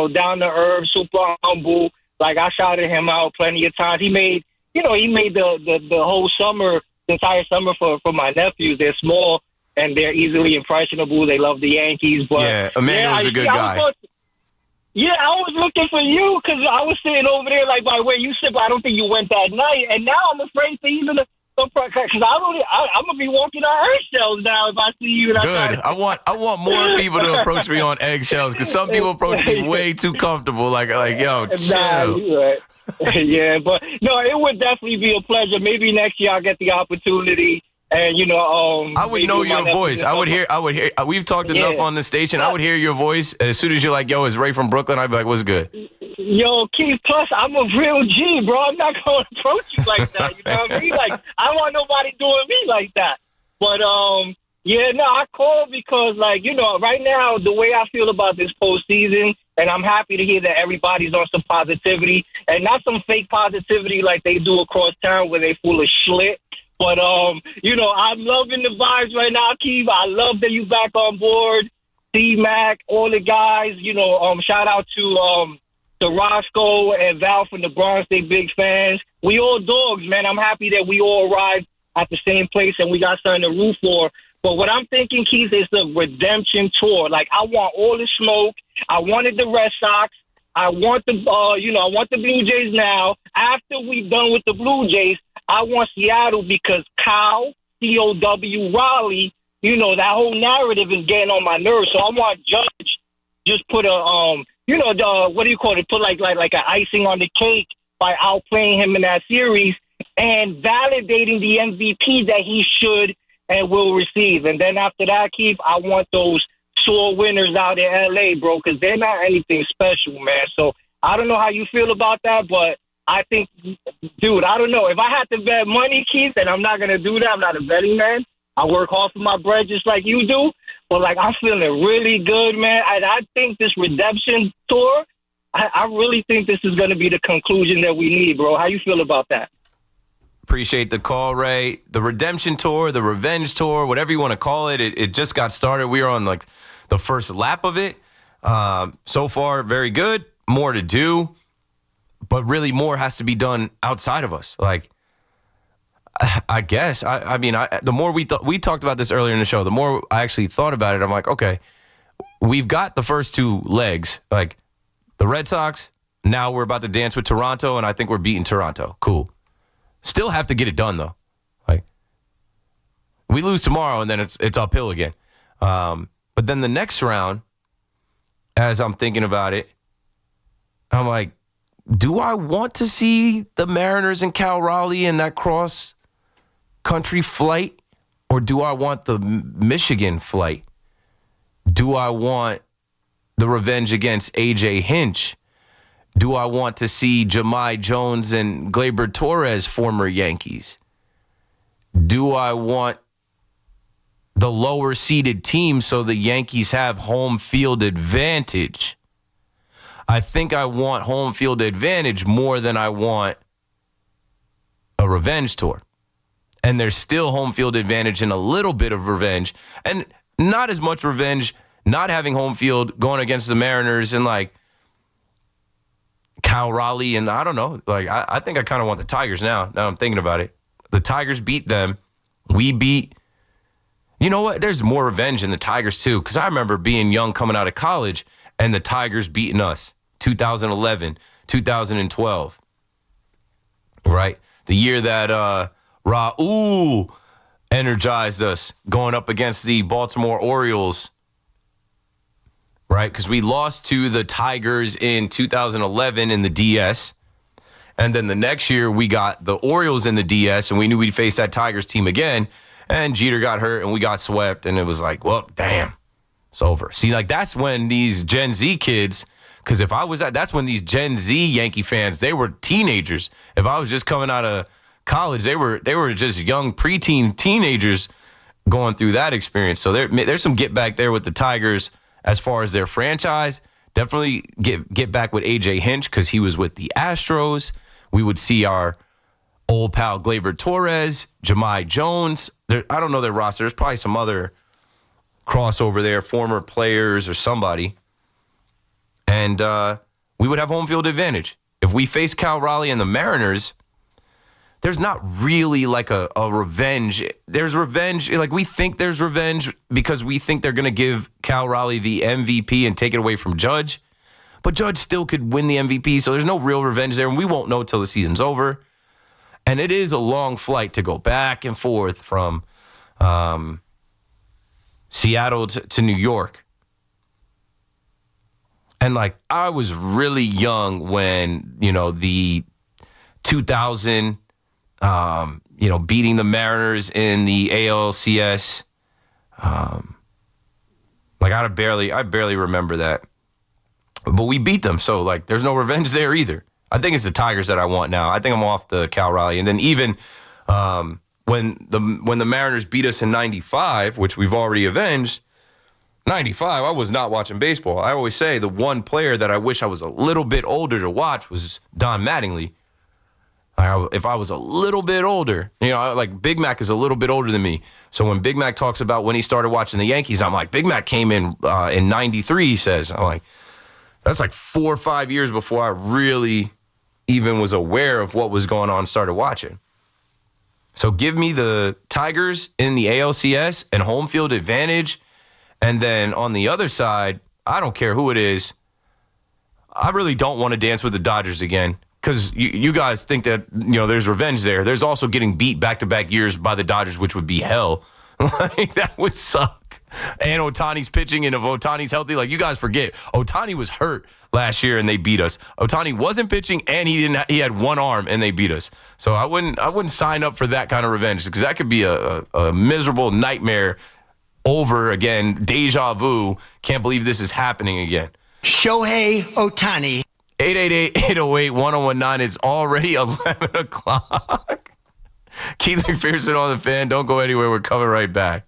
down to earth, super humble. I shouted him out plenty of times. He made the whole summer, the entire summer for my nephews. They're small and they're easily impressionable. They love the Yankees. But yeah, Emmanuel's a good guy. I was looking for you because I was sitting over there by where you sit, but I don't think you went that night. And now I'm afraid to even because I'm gonna be walking on eggshells now if I see you. Good. I want more people to approach me on eggshells because some people approach me way too comfortable. Yo, chill. Right. Yeah, but no, it would definitely be a pleasure. Maybe next year I'll get the opportunity. And I would know your voice. I would hear. We've talked enough on the station. I would hear your voice as soon as you're like, "Yo, it's Ray from Brooklyn." I'd be like, "What's good?" Yo, Keith. Plus, I'm a real G, bro. I'm not gonna approach you like that. You know what I mean? I don't want nobody doing me like that. But I called because right now the way I feel about this postseason, and I'm happy to hear that everybody's on some positivity and not some fake positivity like they do across town where they full of Schlit. But, I'm loving the vibes right now, Keith. I love that you back on board. C-Mac, all the guys, shout out to Roscoe and Val from the Bronx. They big fans. We all dogs, man. I'm happy that we all arrived at the same place and we got something to root for. But what I'm thinking, Keith, is the redemption tour. I want all the smoke. I wanted the Red Sox. I want the Blue Jays now. After we're done with the Blue Jays, I want Seattle because C-O-W, Raleigh, that whole narrative is getting on my nerves. So I want Judge just put what do you call it? Put like an icing on the cake by outplaying him in that series and validating the MVP that he should and will receive. And then after that, Keith, I want those sore winners out in L.A., bro, because they're not anything special, man. So I don't know how you feel about that, but I think, dude, I don't know. If I had to bet money, Keith, and I'm not going to do that. I'm not a betting man. I work hard for my bread just like you do. But, I'm feeling really good, man. I think this redemption tour, I really think this is going to be the conclusion that we need, bro. How you feel about that? Appreciate the call, Ray. The redemption tour, the revenge tour, whatever you want to call it, it just got started. We are on, the first lap of it. So far, very good. More to do. But really more has to be done outside of us. I guess. The more we talked about this earlier in the show, the more I actually thought about it, I'm like, okay, we've got the first two legs. The Red Sox, now we're about to dance with Toronto, and I think we're beating Toronto. Cool. Still have to get it done, though. We lose tomorrow, and then it's uphill again. But then the next round, as I'm thinking about it, I'm like, do I want to see the Mariners and Cal Raleigh in that cross-country flight? Or do I want the Michigan flight? Do I want the revenge against A.J. Hinch? Do I want to see Jahmai Jones and Gleyber Torres, former Yankees? Do I want the lower seeded team so the Yankees have home field advantage. I think I want home field advantage more than I want a revenge tour. And there's still home field advantage and a little bit of revenge. And not as much revenge not having home field going against the Mariners and like Cal Raleigh. And I don't know. Like, I think I kind of want the Tigers now. Now I'm thinking about it. The Tigers beat them. We beat. You know what? There's more revenge in the Tigers, too. Because I remember being young coming out of college and the Tigers beating us. 2011, 2012. Right? The year that Raul energized us going up against the Baltimore Orioles. Right? Because we lost to the Tigers in 2011 in the DS. And then the next year we got the Orioles in the DS, and we knew we'd face that Tigers team again. And Jeter got hurt, and we got swept. And it was like, well, damn, it's over. See, like that's when these Gen Z kids, because if I was that's when these Gen Z Yankee fans, they were teenagers. If I was just coming out of college, they were just young preteen teenagers going through that experience. So there's some get back there with the Tigers as far as their franchise. Definitely get back with AJ Hinch because he was with the Astros. We would see our old pal Gleyber Torres, Jahmai Jones. I don't know their roster. There's probably some other crossover there, former players or somebody. And we would have home field advantage. If we face Cal Raleigh and the Mariners, there's not really like a revenge. There's revenge. Like we think there's revenge because we think they're going to give Cal Raleigh the MVP and take it away from Judge. But Judge still could win the MVP, so there's no real revenge there, and we won't know till the season's over. And it is a long flight to go back and forth from Seattle to New York. And, like, I was really young when, the 2000, beating the Mariners in the ALCS. I barely remember that. But we beat them, so, like, there's no revenge there either. I think it's the Tigers that I want now. I think I'm off the Cal Raleigh. And then even when the Mariners beat us in 95, which we've already avenged, 95, I was not watching baseball. I always say the one player that I wish I was a little bit older to watch was Don Mattingly. If I was a little bit older, like Big Mac is a little bit older than me. So when Big Mac talks about when he started watching the Yankees, I'm like, Big Mac came in 93, he says. I'm like, that's like 4 or 5 years before I really even was aware of what was going on and started watching. So give me the Tigers in the ALCS and home field advantage. And then on the other side, I don't care who it is. I really don't want to dance with the Dodgers again because you guys think that, there's revenge there. There's also getting beat back-to-back years by the Dodgers, which would be hell. Like, that would suck. And Ohtani's pitching, and if Ohtani's healthy, like, you guys forget, Ohtani was hurt last year and they beat us. Ohtani wasn't pitching and he had one arm and they beat us. So I wouldn't sign up for that kind of revenge because that could be a miserable nightmare over again. Deja vu. Can't believe this is happening again. Shohei Ohtani. 888-808-1019. It's already 11 o'clock. Keith McPherson on the Fan. Don't go anywhere. We're coming right back.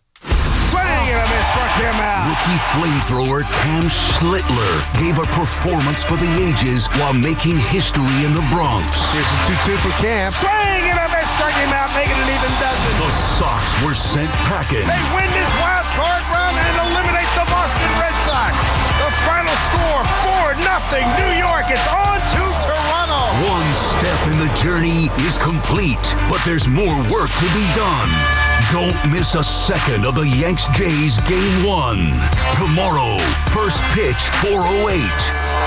Struck him out. Rookie flamethrower Cam Schlitler gave a performance for the ages while making history in the Bronx. Here's a 2-2 for Cam. Swing and a miss, struck him out, making an even dozen. The Sox were sent packing. They win this wild card round and eliminate the Boston Red Sox. The final score, 4-0. New York is on to Toronto. One step in the journey is complete, but there's more work to be done. Don't miss a second of the Yanks-Jays Game 1. Tomorrow, first pitch 4:08.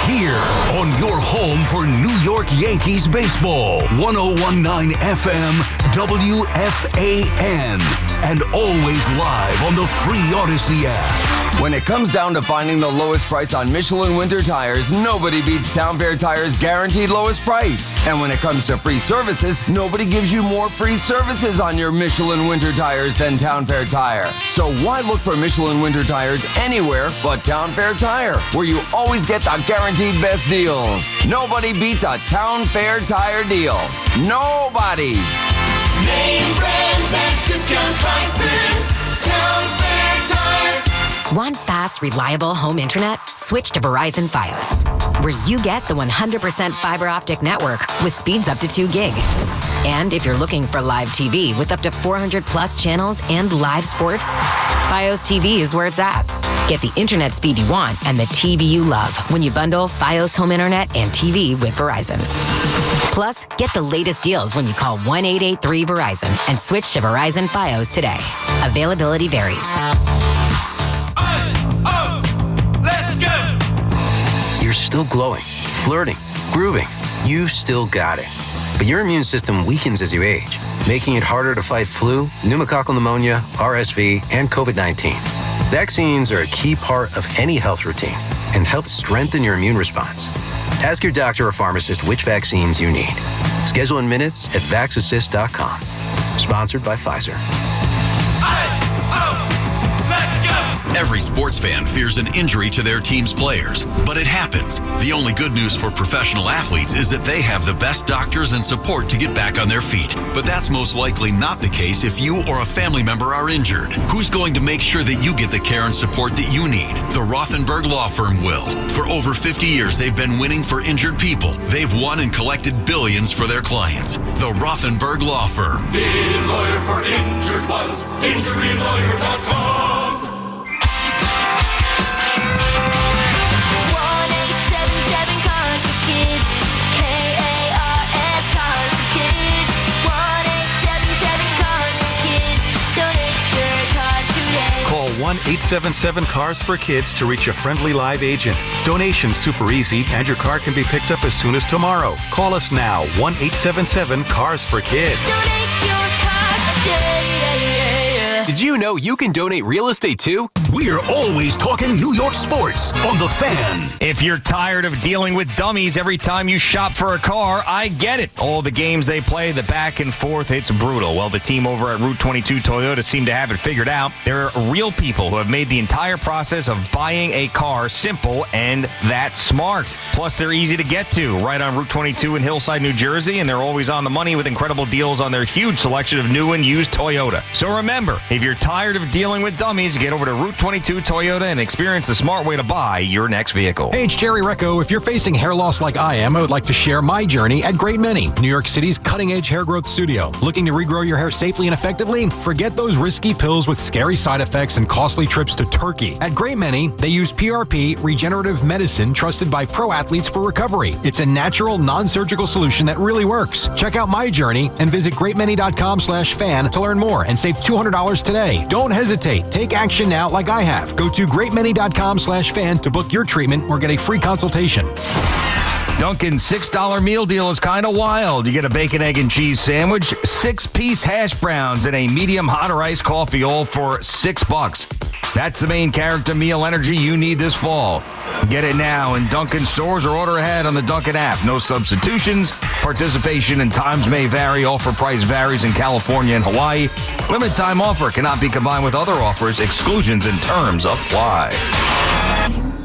Here on your home for New York Yankees baseball. 101.9 FM, WFAN. And always live on the free Odyssey app. When it comes down to finding the lowest price on Michelin winter tires, nobody beats Town Fair Tire's guaranteed lowest price. And when it comes to free services, nobody gives you more free services on your Michelin winter tires than Town Fair Tire. So why look for Michelin winter tires anywhere but Town Fair Tire, where you always get the guaranteed best deals? Nobody beats a Town Fair Tire deal. Nobody. Name brands at discount prices. Town Fair Tire. Want fast, reliable home internet? Switch to Verizon Fios, where you get the 100% fiber optic network with speeds up to 2 gig. And if you're looking for live TV with up to 400 plus channels and live sports, Fios TV is where it's at. Get the internet speed you want and the TV you love when you bundle Fios home internet and TV with Verizon. Plus, get the latest deals when you call 1-883-VERIZON and switch to Verizon Fios today. Availability varies. Let's go. You're still glowing, flirting, grooving. You still got it. But your immune system weakens as you age, making it harder to fight flu, pneumococcal pneumonia, RSV, and COVID-19. Vaccines are a key part of any health routine and help strengthen your immune response. Ask your doctor or pharmacist which vaccines you need. Schedule in minutes at vaxassist.com. Sponsored by Pfizer. Every sports fan fears an injury to their team's players, but it happens. The only good news for professional athletes is that they have the best doctors and support to get back on their feet. But that's most likely not the case if you or a family member are injured. Who's going to make sure that you get the care and support that you need? The Rothenberg Law Firm will. For over 50 years, they've been winning for injured people. They've won and collected billions for their clients. The Rothenberg Law Firm. Be a lawyer for injured ones. InjuryLawyer.com. 1-877 Cars for Kids. K-A-R-S Cars for Kids. 1-877 Cars for Kids. Donate your car today. Call 1-877-CARS for Kids to reach a friendly live agent. Donation's super easy, and your car can be picked up as soon as tomorrow. Call us now, 1-877-CARS for Kids. Donate your car today. Did you know you can donate real estate too? We're always talking New York sports on The Fan. If you're tired of dealing with dummies every time you shop for a car, I get it. All the games they play, the back and forth, it's brutal. Well, the team over at Route 22 Toyota seem to have it figured out. They're real people who have made the entire process of buying a car simple and that smart. Plus, they're easy to get to, right on Route 22 in Hillside, New Jersey, and they're always on the money with incredible deals on their huge selection of new and used Toyota. So remember, if you're tired of dealing with dummies, get over to Route 22 Toyota and experience the smart way to buy your next vehicle. Hey, it's Jerry Recco. If you're facing hair loss like I am, I would like to share my journey at Great Many, New York City's cutting-edge hair growth studio. Looking to regrow your hair safely and effectively? Forget those risky pills with scary side effects and costly trips to Turkey. At Great Many, they use PRP, regenerative medicine trusted by pro athletes for recovery. It's a natural, non-surgical solution that really works. Check out my journey and visit greatmany.com/fan to learn more and save $200 today. Don't hesitate. Take action now like I have. Go to greatmany.com/fan to book your treatment or get a free consultation. Dunkin's $6 meal deal is kind of wild. You get a bacon, egg, and cheese sandwich, 6-piece hash browns, and a medium hot or iced coffee, all for $6. That's the main character meal energy you need this fall. Get it now in Dunkin' stores or order ahead on the Dunkin' app. No substitutions. Participation and times may vary. Offer price varies in California and Hawaii. Limited time offer cannot be combined with other offers. Exclusions and terms apply.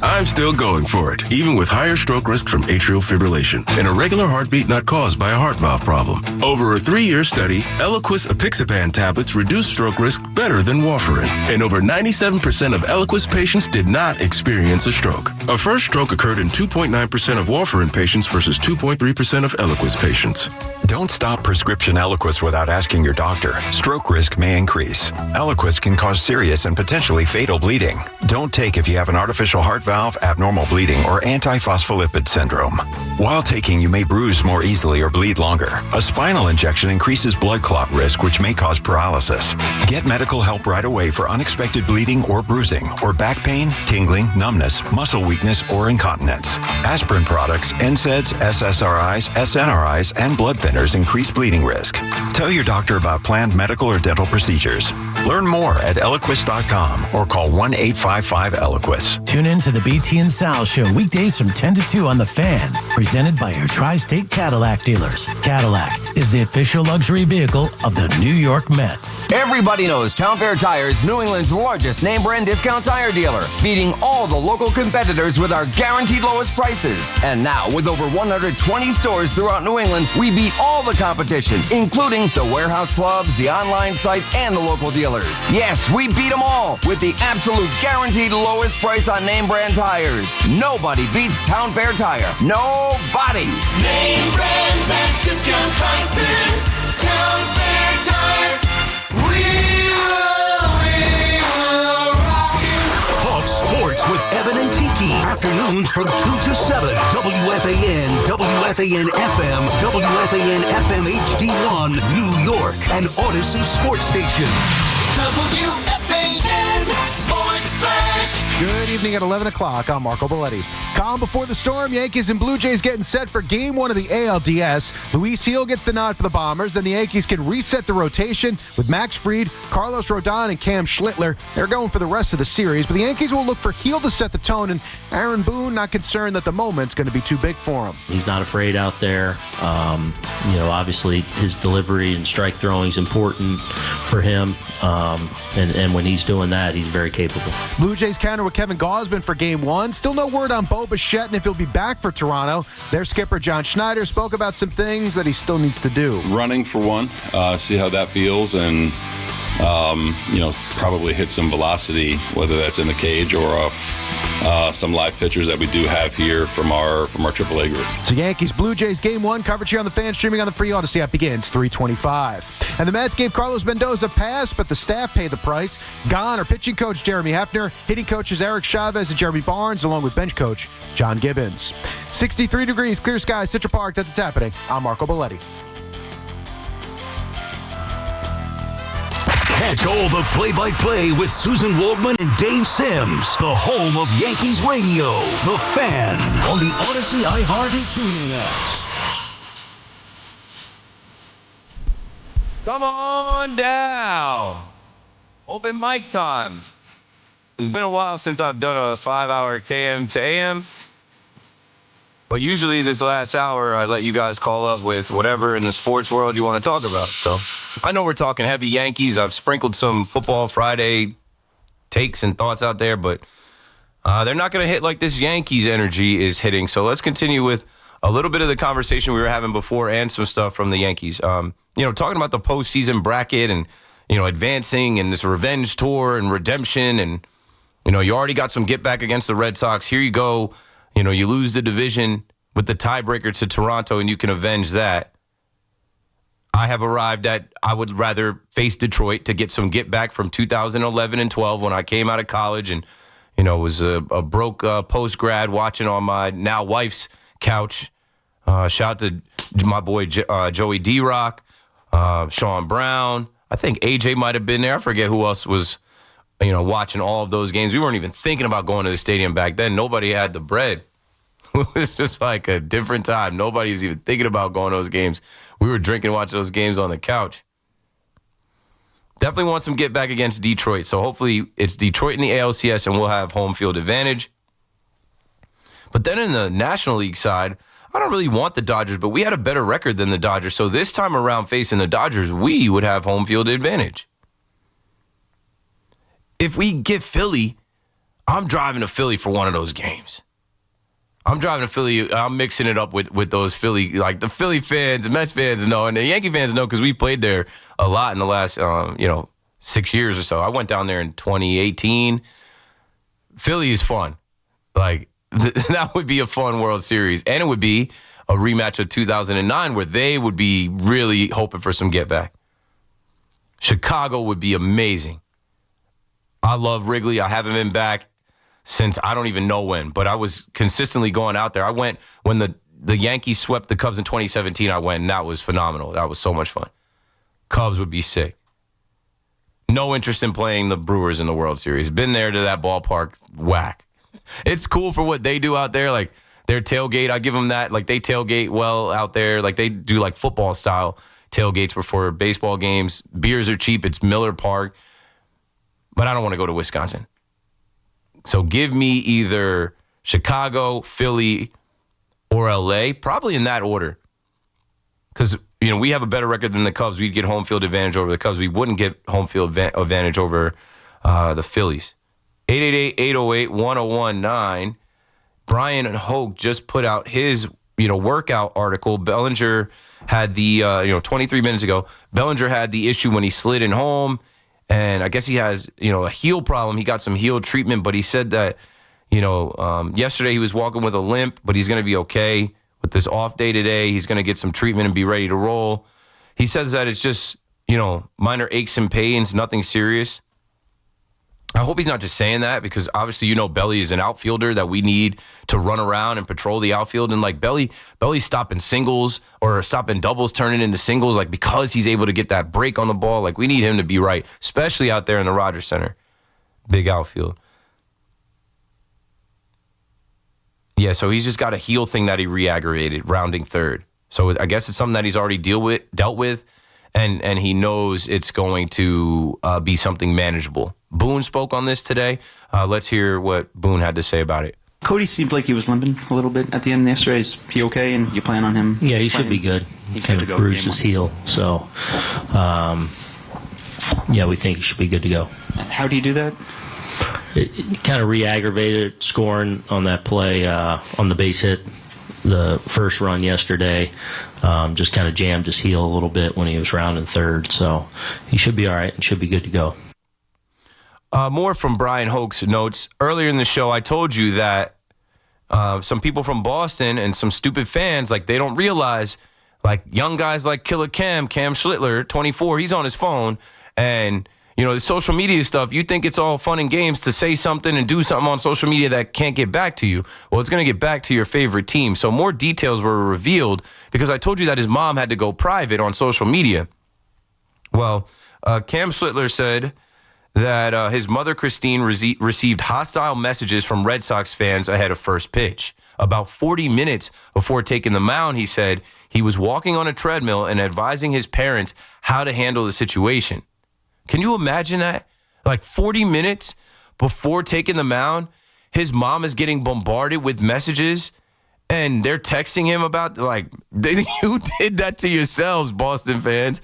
I'm still going for it, even with higher stroke risk from atrial fibrillation and a regular heartbeat not caused by a heart valve problem. Over a 3-year study, Eliquis apixaban tablets reduced stroke risk better than warfarin, and over 97% of Eliquis patients did not experience a stroke. A first stroke occurred in 2.9% of warfarin patients versus 2.3% of Eliquis patients. Don't stop prescription Eliquis without asking your doctor. Stroke risk may increase. Eliquis can cause serious and potentially fatal bleeding. Don't take if you have an artificial heart valve, abnormal bleeding, or antiphospholipid syndrome. While taking, you may bruise more easily or bleed longer. A spinal injection increases blood clot risk, which may cause paralysis. Get medical help right away for unexpected bleeding or bruising, or back pain, tingling, numbness, muscle weakness, or incontinence. Aspirin products, NSAIDs, SSRIs, SNRIs, and blood thinners increase bleeding risk. Tell your doctor about planned medical or dental procedures. Learn more at Eliquis.com or call 1-855-ELIQUIS. Tune in to the BT and Sal Show weekdays from 10 to 2 on The Fan, presented by your tri-state Cadillac dealers. Cadillac, is the official luxury vehicle of the New York Mets. Everybody knows Town Fair Tire is New England's largest name brand discount tire dealer, beating all the local competitors with our guaranteed lowest prices. And now, with over 120 stores throughout New England, we beat all the competition, including the warehouse clubs, the online sites, and the local dealers. Yes, we beat them all with the absolute guaranteed lowest price on name brand tires. Nobody beats Town Fair Tire. Nobody. Name brands at discount prices. Town Fair Tire. We will rock you. Talk sports with Evan and Tiki. Afternoons from 2 to 7. WFAN, WFAN FM, WFAN FM HD1, New York, and Odyssey Sports Station. WFAN Sports Flash. Good evening at 11 o'clock. I'm Marco Belletti. Calm before the storm. Yankees and Blue Jays getting set for Game 1 of the ALDS. Luis Gil gets the nod for the Bombers. Then the Yankees can reset the rotation with Max Fried, Carlos Rodon, and Cam Schlitler. They're going for the rest of the series. But the Yankees will look for Gil to set the tone. And Aaron Boone not concerned that the moment's going to be too big for him. He's not afraid out there. Obviously his delivery and strike throwing is important for him. And when he's doing that, he's very capable. Blue Jays counter with Kevin Gausman for Game 1. Still no word on Bo Bichette and if he'll be back for Toronto. Their skipper, John Schneider, spoke about some things that he still needs to do. Running for one, see how that feels, and probably hit some velocity, whether that's in the cage or off some live pitchers that we do have here from our AAA group. So Yankees, Blue Jays Game 1 coverage here on the Fan, streaming on the free Odyssey app, begins 3:25. And the Mets gave Carlos Mendoza a pass, but the staff paid the price. Gone are pitching coach Jeremy Hefner, hitting coaches Eric Chavez and Jeremy Barnes, along with bench coach John Gibbons. 63 degrees, clear skies, Central Park. That's what's happening. I'm Marco Belletti. Catch all the play-by-play with Susan Waldman and Dave Sims. The home of Yankees radio. The Fan on the Odyssey, iHeart, and TuneIn apps. Come on down. Open mic time. It's been a while since I've done a 5-hour KM to AM. But usually this last hour, I let you guys call up with whatever in the sports world you want to talk about. So I know we're talking heavy Yankees. I've sprinkled some Football Friday takes and thoughts out there, but they're not going to hit like this Yankees energy is hitting. So let's continue with a little bit of the conversation we were having before and some stuff from the Yankees. Talking about the postseason bracket and, advancing and this revenge tour and redemption. And, you already got some get back against the Red Sox. Here you go. You lose the division with the tiebreaker to Toronto, and you can avenge that. I have arrived at I would rather face Detroit to get some get back from 2011 and 12 when I came out of college and, was a broke post-grad watching on my now wife's couch. Shout out to my boy Joey D-Rock, Sean Brown. I think AJ might have been there. I forget who else was watching all of those games. We weren't even thinking about going to the stadium back then. Nobody had the bread. It was just like a different time. Nobody was even thinking about going to those games. We were drinking, watching those games on the couch. Definitely want some get back against Detroit. So hopefully it's Detroit in the ALCS and we'll have home field advantage. But then in the National League side, I don't really want the Dodgers, but we had a better record than the Dodgers. So this time around facing the Dodgers, we would have home field advantage. If we get Philly, I'm driving to Philly for one of those games. I'm driving to Philly. I'm mixing it up with those Philly, like the Philly fans, the Mets fans know, and the Yankee fans know because we played there a lot in the last, 6 years or so. I went down there in 2018. Philly is fun. Like, that would be a fun World Series. And it would be a rematch of 2009 where they would be really hoping for some get back. Chicago would be amazing. I love Wrigley. I haven't been back since I don't even know when, but I was consistently going out there. I went when the Yankees swept the Cubs in 2017. I went, and that was phenomenal. That was so much fun. Cubs would be sick. No interest in playing the Brewers in the World Series. Been there to that ballpark, whack. It's cool for what they do out there, like their tailgate. I give them that. Like they tailgate well out there. Like they do like football style tailgates before baseball games. Beers are cheap. It's Miller Park. But I don't want to go to Wisconsin. So give me either Chicago, Philly, or LA, probably in that order. Because we have a better record than the Cubs, we'd get home field advantage over the Cubs. We wouldn't get home field advantage over the Phillies. 888-808-1019. Brian Hogue just put out his, workout article. Bellinger had the, 23 minutes ago, Bellinger had the issue when he slid in home. And I guess he has, a heel problem. He got some heel treatment, but he said that, yesterday he was walking with a limp, but he's going to be okay. With this off day today, he's going to get some treatment and be ready to roll. He says that it's just, minor aches and pains, nothing serious. I hope he's not just saying that because obviously, Belly is an outfielder that we need to run around and patrol the outfield. And like Belly's stopping singles or stopping doubles, turning into singles, like because he's able to get that break on the ball. Like we need him to be right, especially out there in the Rogers Center. Big outfield. Yeah, so he's just got a heel thing that he re-aggravated, rounding third. So I guess it's something that he's already dealt with, and he knows it's going to be something manageable. Boone spoke on this today. Let's hear what Boone had to say about it. Cody seemed like he was limping a little bit at the end yesterday. Is he okay, and you plan on him? Yeah, he should be good. He's kind good of to go. bruised his heel, so we think he should be good to go. How do you do that? It kind of re-aggravated scoring on that play on the base hit, the first run yesterday. Just kind of jammed his heel a little bit when he was rounding third. So he should be all right and should be good to go. More from Brian Hoke's notes. Earlier in the show, I told you that some people from Boston and some stupid fans, like they don't realize, like young guys like Killer Cam Schlittler, 24, he's on his phone, and the social media stuff, you think it's all fun and games to say something and do something on social media that can't get back to you. Well, it's going to get back to your favorite team. So more details were revealed because I told you that his mom had to go private on social media. Well, Cam Schlitler said that his mother, Christine, received hostile messages from Red Sox fans ahead of first pitch. About 40 minutes before taking the mound, he said he was walking on a treadmill and advising his parents how to handle the situation. Can you imagine that? Like 40 minutes before taking the mound, his mom is getting bombarded with messages and they're texting him about, you did that to yourselves, Boston fans.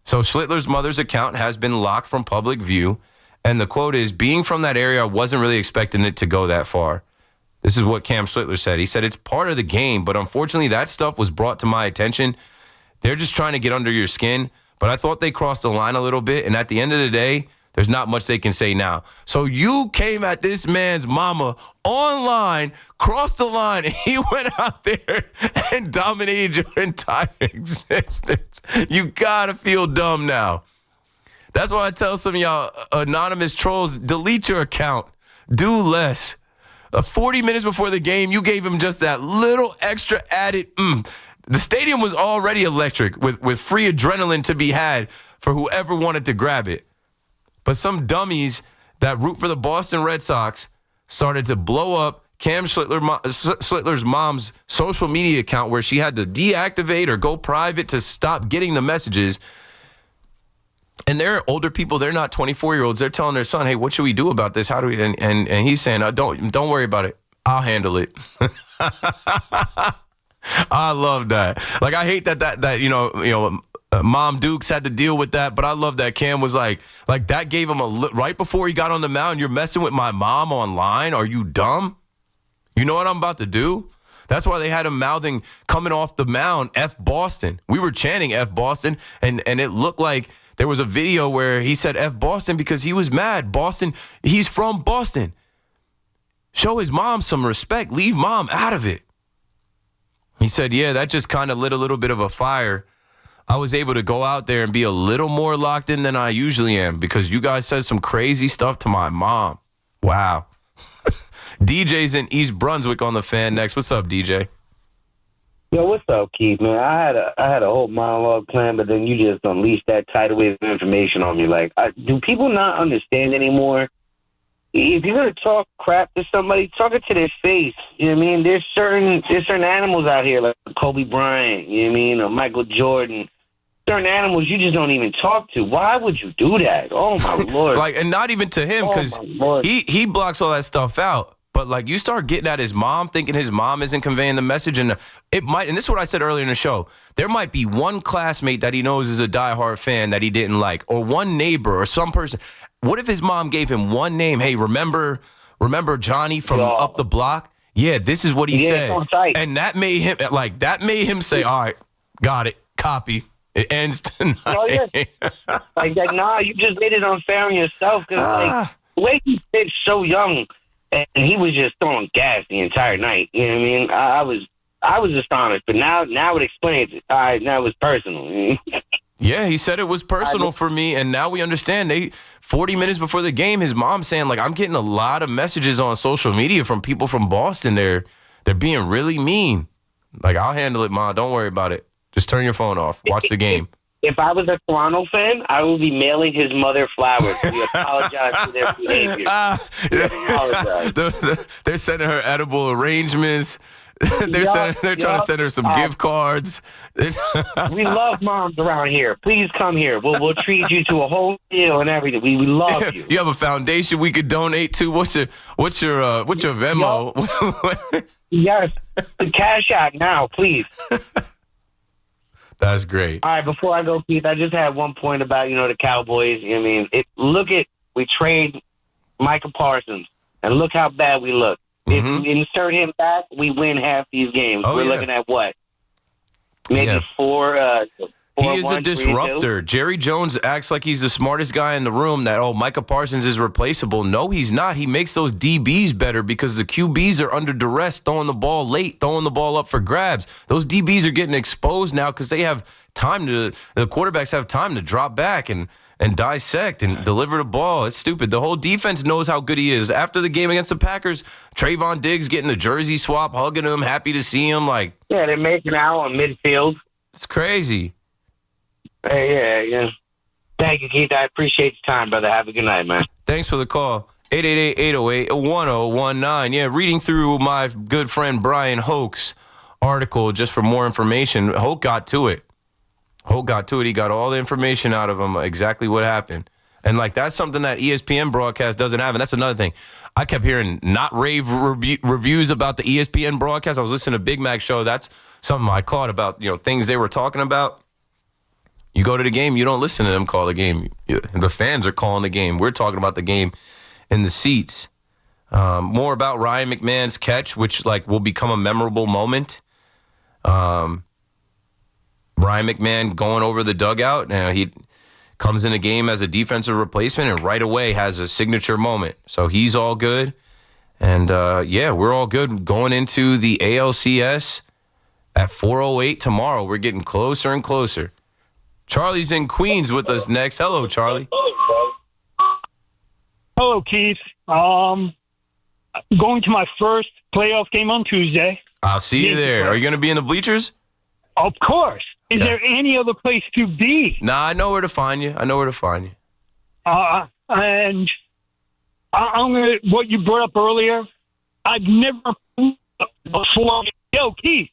So Schlittler's mother's account has been locked from public view. And the quote is, being from that area, I wasn't really expecting it to go that far. This is what Cam Schlitler said. He said, it's part of the game, but unfortunately that stuff was brought to my attention. They're just trying to get under your skin. But I thought they crossed the line a little bit, and at the end of the day, there's not much they can say now. So you came at this man's mama online, crossed the line, and he went out there and dominated your entire existence. You gotta feel dumb now. That's why I tell some of y'all anonymous trolls, delete your account. Do less. 40 minutes before the game, you gave him just that little extra added The stadium was already electric with free adrenaline to be had for whoever wanted to grab it. But some that root for the Boston Red Sox started to blow up Cam Schlittler's mom's social media account where she had to deactivate or go private to stop getting the messages. And they're older people. They're not 24-year-olds. They're telling their son, hey, what should we do about this? How do we? And he's saying, don't worry about it. I'll handle it. I love that. Like, I hate that Mom Dukes had to deal with that, but I love that Cam was like that gave him right before he got on the mound, you're messing with my mom online? Are you dumb? You know what I'm about to do? That's why they had him mouthing coming off the mound, F Boston. We were chanting F Boston, and it looked like there was a video where he said F Boston because he was mad. Boston, he's from Boston. Show his mom some respect. Leave mom out of it. He said, yeah, that just kind of lit a little bit of a fire. I was able to go out there and be a little more locked in than I usually am because you guys said some crazy stuff to my mom. Wow. DJ's in East Brunswick on the fan next. What's up, DJ? Yo, what's up, Keith, man? I had a whole monologue plan, but then you just unleashed that tidal wave of information on me. Like, do people not understand anymore? If you're gonna talk crap to somebody, talk it to their face. You know what I mean? There's certain animals out here like Kobe Bryant, you know what I mean, or Michael Jordan. Certain animals you just don't even talk to. Why would you do that? Oh my Lord! And not even to him because he blocks all that stuff out. But like you start getting at his mom, thinking his mom isn't conveying the message, and it might. And this is what I said earlier in the show. There might be one classmate that he knows is a diehard fan that he didn't like, or one neighbor, or some person. What if his mom gave him one name? Hey, remember Johnny from up the block? Yeah, this is what he said, and that made him say, "All right, got it, copy." It ends tonight. Oh, yeah. Like that. Nah, you just made it unfair on yourself because like the way he pitched so young. And he was just throwing gas the entire night. You know what I mean? I was astonished, but now it explains it. All right, now it was personal. Yeah, he said it was personal for me, and now we understand. 40 minutes before the game, his mom's saying, like, I'm getting a lot of messages on social media from people from Boston. They're being really mean. Like, I'll handle it, Ma. Don't worry about it. Just turn your phone off. Watch the game. If I was a Toronto fan, I would be mailing his mother flowers. We apologize for their behavior. They're sending her edible arrangements. They're trying to send her some gift cards. We love moms around here. Please come here. We'll treat you to a whole meal and everything. We love you. You have a foundation we could donate to. What's your Venmo? Yes, the Cash App now, please. That's great. All right, before I go, Keith, I just had one point about, the Cowboys. I mean, we trade Micah Parsons, and look how bad we look. If we insert him back, we win half these games. We're looking at what? Maybe four. He is a disruptor. Jerry Jones acts like he's the smartest guy in the room, that, Micah Parsons is replaceable. No, he's not. He makes those DBs better because the QBs are under duress, throwing the ball late, throwing the ball up for grabs. Those DBs are getting exposed now because they have time the quarterbacks have time to drop back and dissect and deliver the ball. It's stupid. The whole defense knows how good he is. After the game against the Packers, Trayvon Diggs getting the jersey swap, hugging him, happy to see him. Like, yeah, they're making out on midfield. It's crazy. Yeah. Thank you, Keith. I appreciate your time, brother. Have a good night, man. Thanks for the call. 888-808-1019. Yeah, reading through my good friend Brian Hoke's article just for more information. Hoke got to it. He got all the information out of him, exactly what happened. And, that's something that ESPN broadcast doesn't have. And that's another thing. I kept hearing not rave reviews about the ESPN broadcast. I was listening to Big Mac's show. That's something I caught about, things they were talking about. You go to the game, you don't listen to them call the game. The fans are calling the game. We're talking about the game in the seats. More about Ryan McMahon's catch, which will become a memorable moment. Ryan McMahon going over the dugout. He comes in the game as a defensive replacement and right away has a signature moment. So he's all good. And, we're all good going into the ALCS at 4:08 tomorrow. We're getting closer and closer. Charlie's in Queens with us next. Hello, Charlie. Hello, Keith. Going to my first playoff game on Tuesday. I'll see you there. Are you going to be in the bleachers? Of course. Is there any other place to be? Nah, I know where to find you. And I'm gonna, what you brought up earlier, I've never before. Yo, Keith,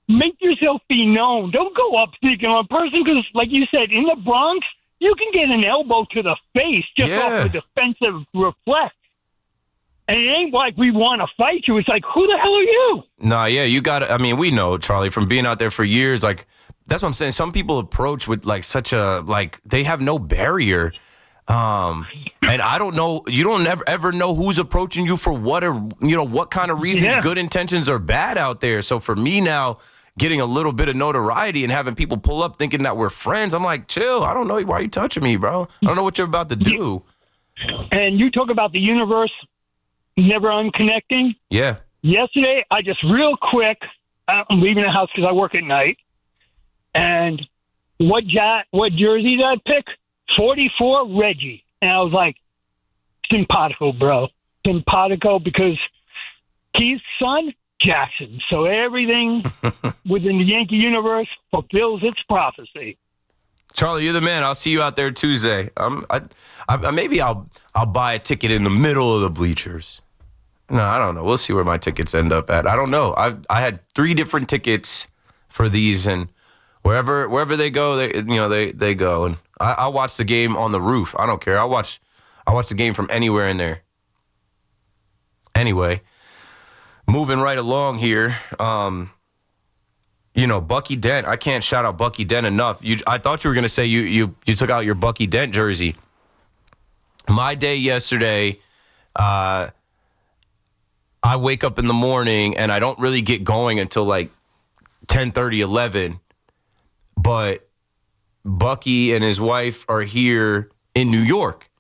make yourself be known. Don't go up speaking on a person because, like you said, in the Bronx, you can get an elbow to the face just off a defensive reflex. And it ain't like we want to fight you. It's like, who the hell are you? Nah, yeah, you got to. I mean, we know, Charlie, from being out there for years. That's what I'm saying. Some people approach with such a they have no barrier. And I don't know. You don't ever know who's approaching you for what or what kind of reasons, good intentions or bad out there. So for me now, getting a little bit of notoriety and having people pull up thinking that we're friends, I'm like, chill. I don't know why you touching me, bro. I don't know what you're about to do. And you talk about the universe never unconnecting. Yeah. Yesterday, I just real quick, I'm leaving the house because I work at night. And what jersey did I pick? 44 Reggie. And I was like, simpatico, bro. Simpatico, because Keith's son, Jackson. So everything within the Yankee universe fulfills its prophecy. Charlie, you're the man. I'll see you out there Tuesday. Maybe I'll buy a ticket in the middle of the bleachers. No, I don't know. We'll see where my tickets end up at. I don't know. I had 3 different tickets for these, and wherever they go, they go. And I'll watch the game on the roof. I don't care. I'll watch the game from anywhere in there. Anyway, moving right along here. Bucky Dent. I can't shout out Bucky Dent enough. I thought you were going to say you took out your Bucky Dent jersey. My day yesterday, I wake up in the morning and I don't really get going until like 10:30, 11. But Bucky and his wife are here in New York.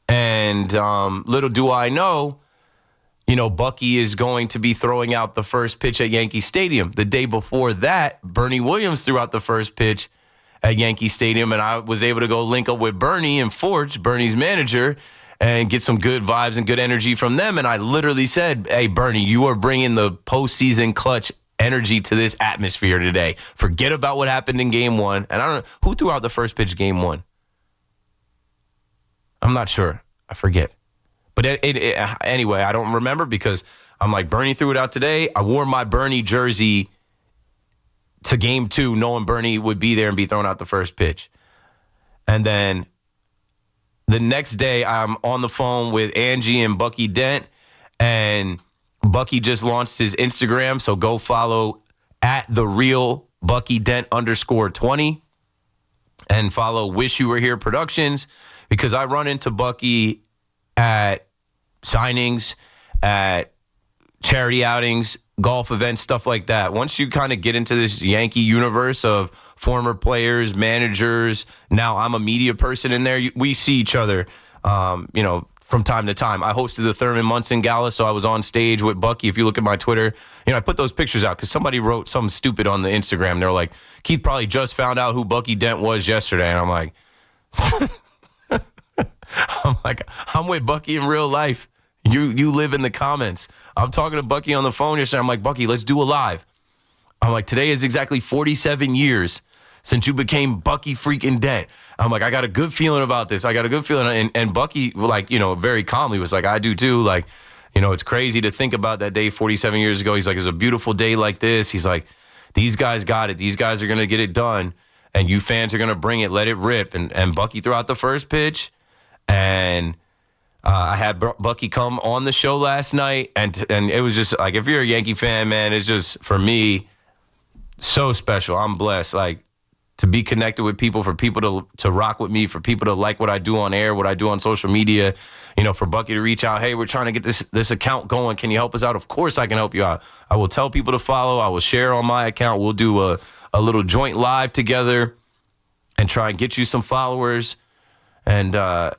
And little do I know, Bucky is going to be throwing out the first pitch at Yankee Stadium. The day before that, Bernie Williams threw out the first pitch at Yankee Stadium, and I was able to go link up with Bernie and Forge, Bernie's manager, and get some good vibes and good energy from them. And I literally said, hey, Bernie, you are bringing the postseason clutch energy to this atmosphere today. Forget about what happened in game one. And I don't know, who threw out the first pitch game one? I'm not sure. I forget. But anyway, I don't remember because I'm like, Bernie threw it out today. I wore my Bernie jersey to game two, knowing Bernie would be there and be throwing out the first pitch. And then the next day, I'm on the phone with Angie and Bucky Dent, and Bucky just launched his Instagram. So go follow @TheRealBuckyDent_20 and follow Wish You Were Here Productions, because I run into Bucky at signings, at charity outings, golf events, stuff like that. Once you kind of get into this Yankee universe of former players, managers, now I'm a media person in there, we see each other, from time to time. I hosted the Thurman Munson Gala, so I was on stage with Bucky. If you look at my Twitter, I put those pictures out because somebody wrote something stupid on the Instagram. They're like, Keith probably just found out who Bucky Dent was yesterday. And I'm like, I'm with Bucky in real life. You live in the comments. I'm talking to Bucky on the phone yesterday. I'm like, Bucky, let's do a live. I'm like, today is exactly 47 years since you became Bucky freaking Dent. I'm like, I got a good feeling about this. I got a good feeling. And Bucky, very calmly was like, I do too. Like, it's crazy to think about that day 47 years ago. He's like, it's a beautiful day like this. He's like, these guys got it. These guys are going to get it done. And you fans are going to bring it. Let it rip. And Bucky threw out the first pitch. And I had Bucky come on the show last night. And it was just like, if you're a Yankee fan, man, it's just, for me, so special. I'm blessed. Like, to be connected with people, for people to rock with me, for people to like what I do on air, what I do on social media, for Bucky to reach out, hey, we're trying to get this account going. Can you help us out? Of course I can help you out. I will tell people to follow. I will share on my account. We'll do a little joint live together and try and get you some followers. And, I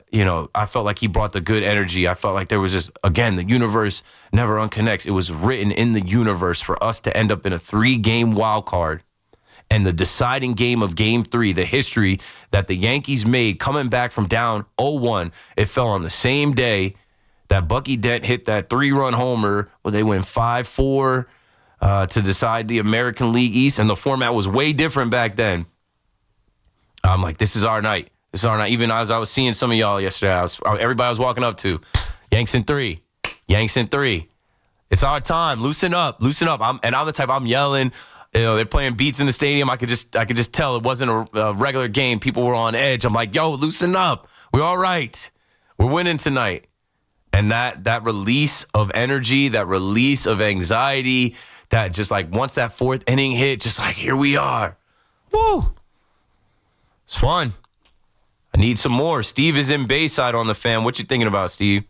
felt like he brought the good energy. I felt like there was just, again, the universe never unconnects. It was written in the universe for us to end up in a 3-game wild card. And the deciding game of Game 3, the history that the Yankees made coming back from down 0-1, it fell on the same day that Bucky Dent hit that 3-run homer where they went 5-4 to decide the American League East. And the format was way different back then. I'm like, this is our night. This is our night. Even as I was seeing some of y'all yesterday, everybody I was walking up to, Yanks in 3. Yanks in 3. It's our time. Loosen up. Loosen up. I'm the type, I'm yelling. They're playing beats in the stadium. I could just tell it wasn't a regular game. People were on edge. I'm like, yo, loosen up. We're all right. We're winning tonight. And that release of energy, that release of anxiety, that just like once that 4th inning hit, just like, here we are. Woo. It's fun. I need some more. Steve is in Bayside on the Fan. What you thinking about, Steve?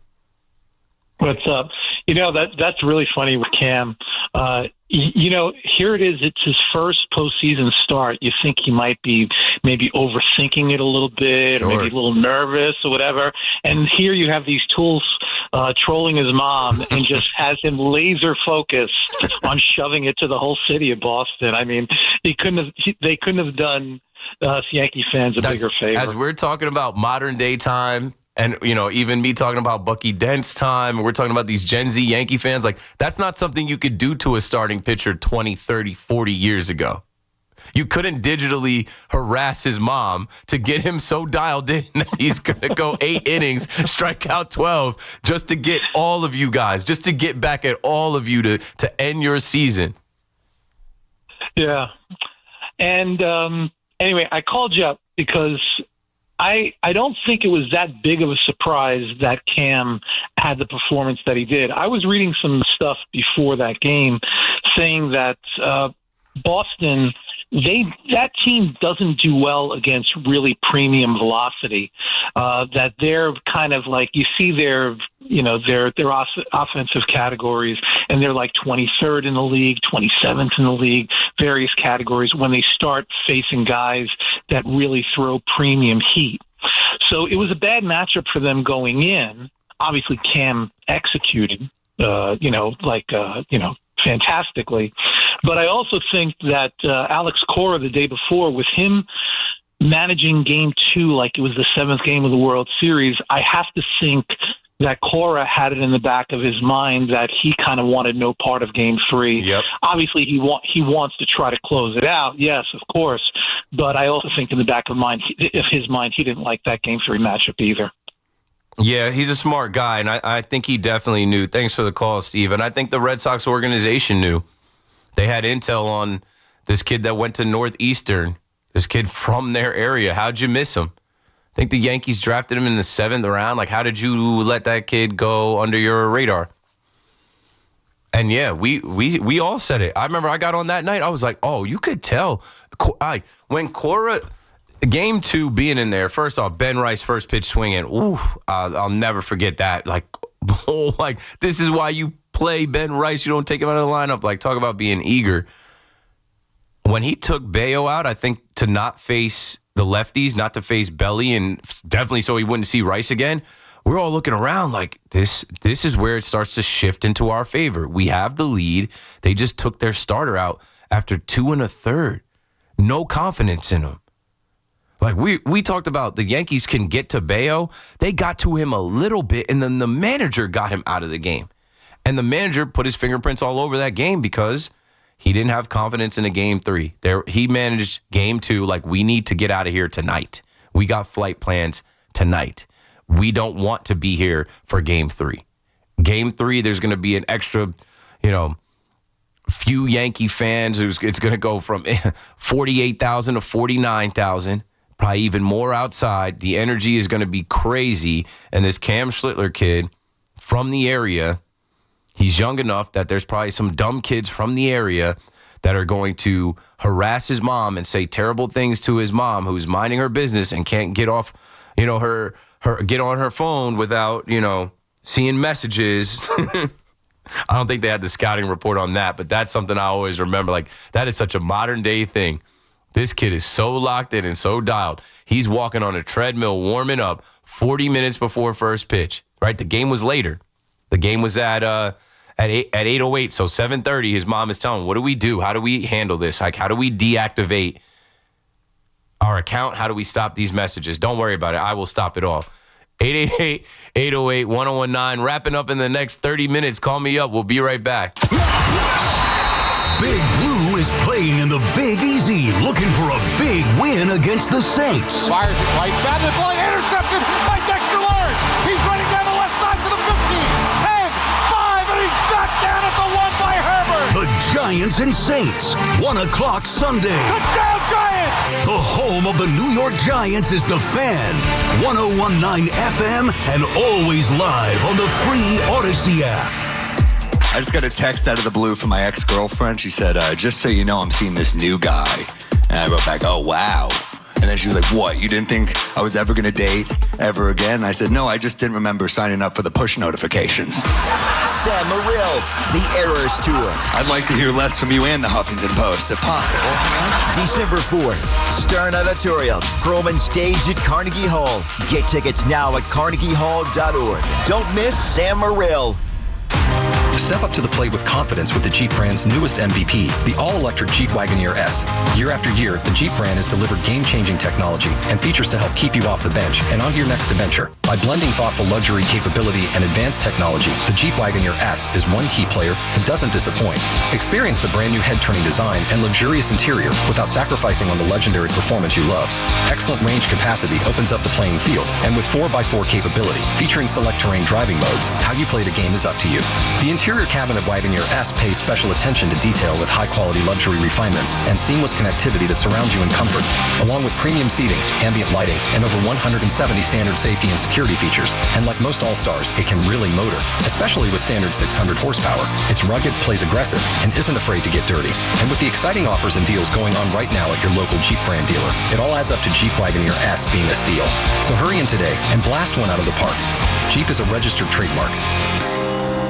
What's up? That's really funny with Cam. Here it is. It's his first postseason start. You think he might be maybe overthinking it a little bit, Sure. or maybe a little nervous or whatever. And here you have these tools trolling his mom and just has him laser focused on shoving it to the whole city of Boston. I mean, they couldn't have done us Yankee fans a bigger favor. As we're talking about modern day time, and, even me talking about Bucky Dent's time, and we're talking about these Gen Z Yankee fans, like, that's not something you could do to a starting pitcher 20, 30, 40 years ago. You couldn't digitally harass his mom to get him so dialed in that he's going to go 8 innings, strike out 12, just to get all of you guys, just to get back at all of you to end your season. Yeah. And anyway, I called you up because I don't think it was that big of a surprise that Cam had the performance that he did. I was reading some stuff before that game saying that Boston, that team doesn't do well against really premium velocity. That they're kind of like, you see their offensive categories, and they're like 23rd in the league, 27th in the league, various categories when they start facing guys that really throw premium heat. So it was a bad matchup for them going in. Obviously, Cam executed, fantastically. But I also think that Alex Cora the day before, with him managing Game 2 like it was the 7th game of the World Series, I have to think that Cora had it in the back of his mind that he kind of wanted no part of Game 3. Yep. Obviously, he wants to try to close it out, yes, of course. But I also think in the back of his mind, he didn't like that Game 3 matchup either. Yeah, he's a smart guy, and I think he definitely knew. Thanks for the call, Steve. And I think the Red Sox organization knew. They had intel on this kid that went to Northeastern, this kid from their area. How'd you miss him? I think the Yankees drafted him in the 7th round. Like, how did you let that kid go under your radar? And, yeah, we all said it. I remember I got on that night. I was like, oh, you could tell. When Cora... Game 2 being in there, first off, Ben Rice first pitch swinging. Ooh, I'll never forget that. Like, this is why you play Ben Rice. You don't take him out of the lineup. Like, talk about being eager. When he took Bayo out, I think to not face the lefties, not to face Belly, and definitely so he wouldn't see Rice again, we're all looking around like this is where it starts to shift into our favor. We have the lead. They just took their starter out after 2 1/3. No confidence in him. Like, we talked about the Yankees can get to Bayo. They got to him a little bit, and then the manager got him out of the game. And the manager put his fingerprints all over that game because he didn't have confidence in a Game 3. He managed Game 2 like, we need to get out of here tonight. We got flight plans tonight. We don't want to be here for Game 3. Game 3, there's going to be an extra, few Yankee fans. It's going to go from 48,000 to 49,000. Probably even more outside. The energy is going to be crazy. And this Cam Schlitler kid from the area, he's young enough that there's probably some dumb kids from the area that are going to harass his mom and say terrible things to his mom, who's minding her business and can't get off, her get on her phone without, seeing messages. I don't think they had the scouting report on that, but that's something I always remember. Like, that is such a modern day thing. This kid is so locked in and so dialed. He's walking on a treadmill, warming up 40 minutes before first pitch, right? The game was later. The game was at 8:08, so 7:30. His mom is telling him, what do we do? How do we handle this? Like, how do we deactivate our account? How do we stop these messages? Don't worry about it. I will stop it all. 888-808-1019. Wrapping up in the next 30 minutes. Call me up. We'll be right back. Big Blue is playing in the Big Easy, looking for a big win against the Saints. Fires it right, batted line, intercepted by Dexter Lawrence. He's running down the left side for the 15, 10, 5, and he's knocked down at the 1 by Herbert. The Giants and Saints, 1 o'clock Sunday. Touchdown Giants! The home of the New York Giants is The Fan, 101.9 FM, and always live on the free Odyssey app. I just got a text out of the blue from my ex-girlfriend. She said, just so you know, I'm seeing this new guy. And I wrote back, oh, wow. And then she was like, what, you didn't think I was ever going to date ever again? And I said, no, I just didn't remember signing up for the push notifications. Sam Morril, the Eras Tour. I'd like to hear less from you and the Huffington Post, if possible. December 4th, Stern Auditorium, Perlman Stage at Carnegie Hall. Get tickets now at carnegiehall.org. Don't miss Sam Morril. Step up to the plate with confidence with the Jeep brand's newest MVP, the all-electric Jeep Wagoneer S. Year after year, the Jeep brand has delivered game-changing technology and features to help keep you off the bench and on to your next adventure. By blending thoughtful luxury capability and advanced technology, the Jeep Wagoneer S is one key player that doesn't disappoint. Experience the brand new head-turning design and luxurious interior without sacrificing on the legendary performance you love. Excellent range capacity opens up the playing field, and with 4x4 capability, featuring select terrain driving modes, how you play the game is up to you. The interior interior cabin of Wagoneer S pays special attention to detail with high-quality luxury refinements and seamless connectivity that surrounds you in comfort, along with premium seating, ambient lighting, and over 170 standard safety and security features. And like most All-Stars, it can really motor, especially with standard 600 horsepower. It's rugged, plays aggressive, and isn't afraid to get dirty. And with the exciting offers and deals going on right now at your local Jeep brand dealer, it all adds up to Jeep Wagoneer S being a steal. So hurry in today and blast one out of the park. Jeep is a registered trademark.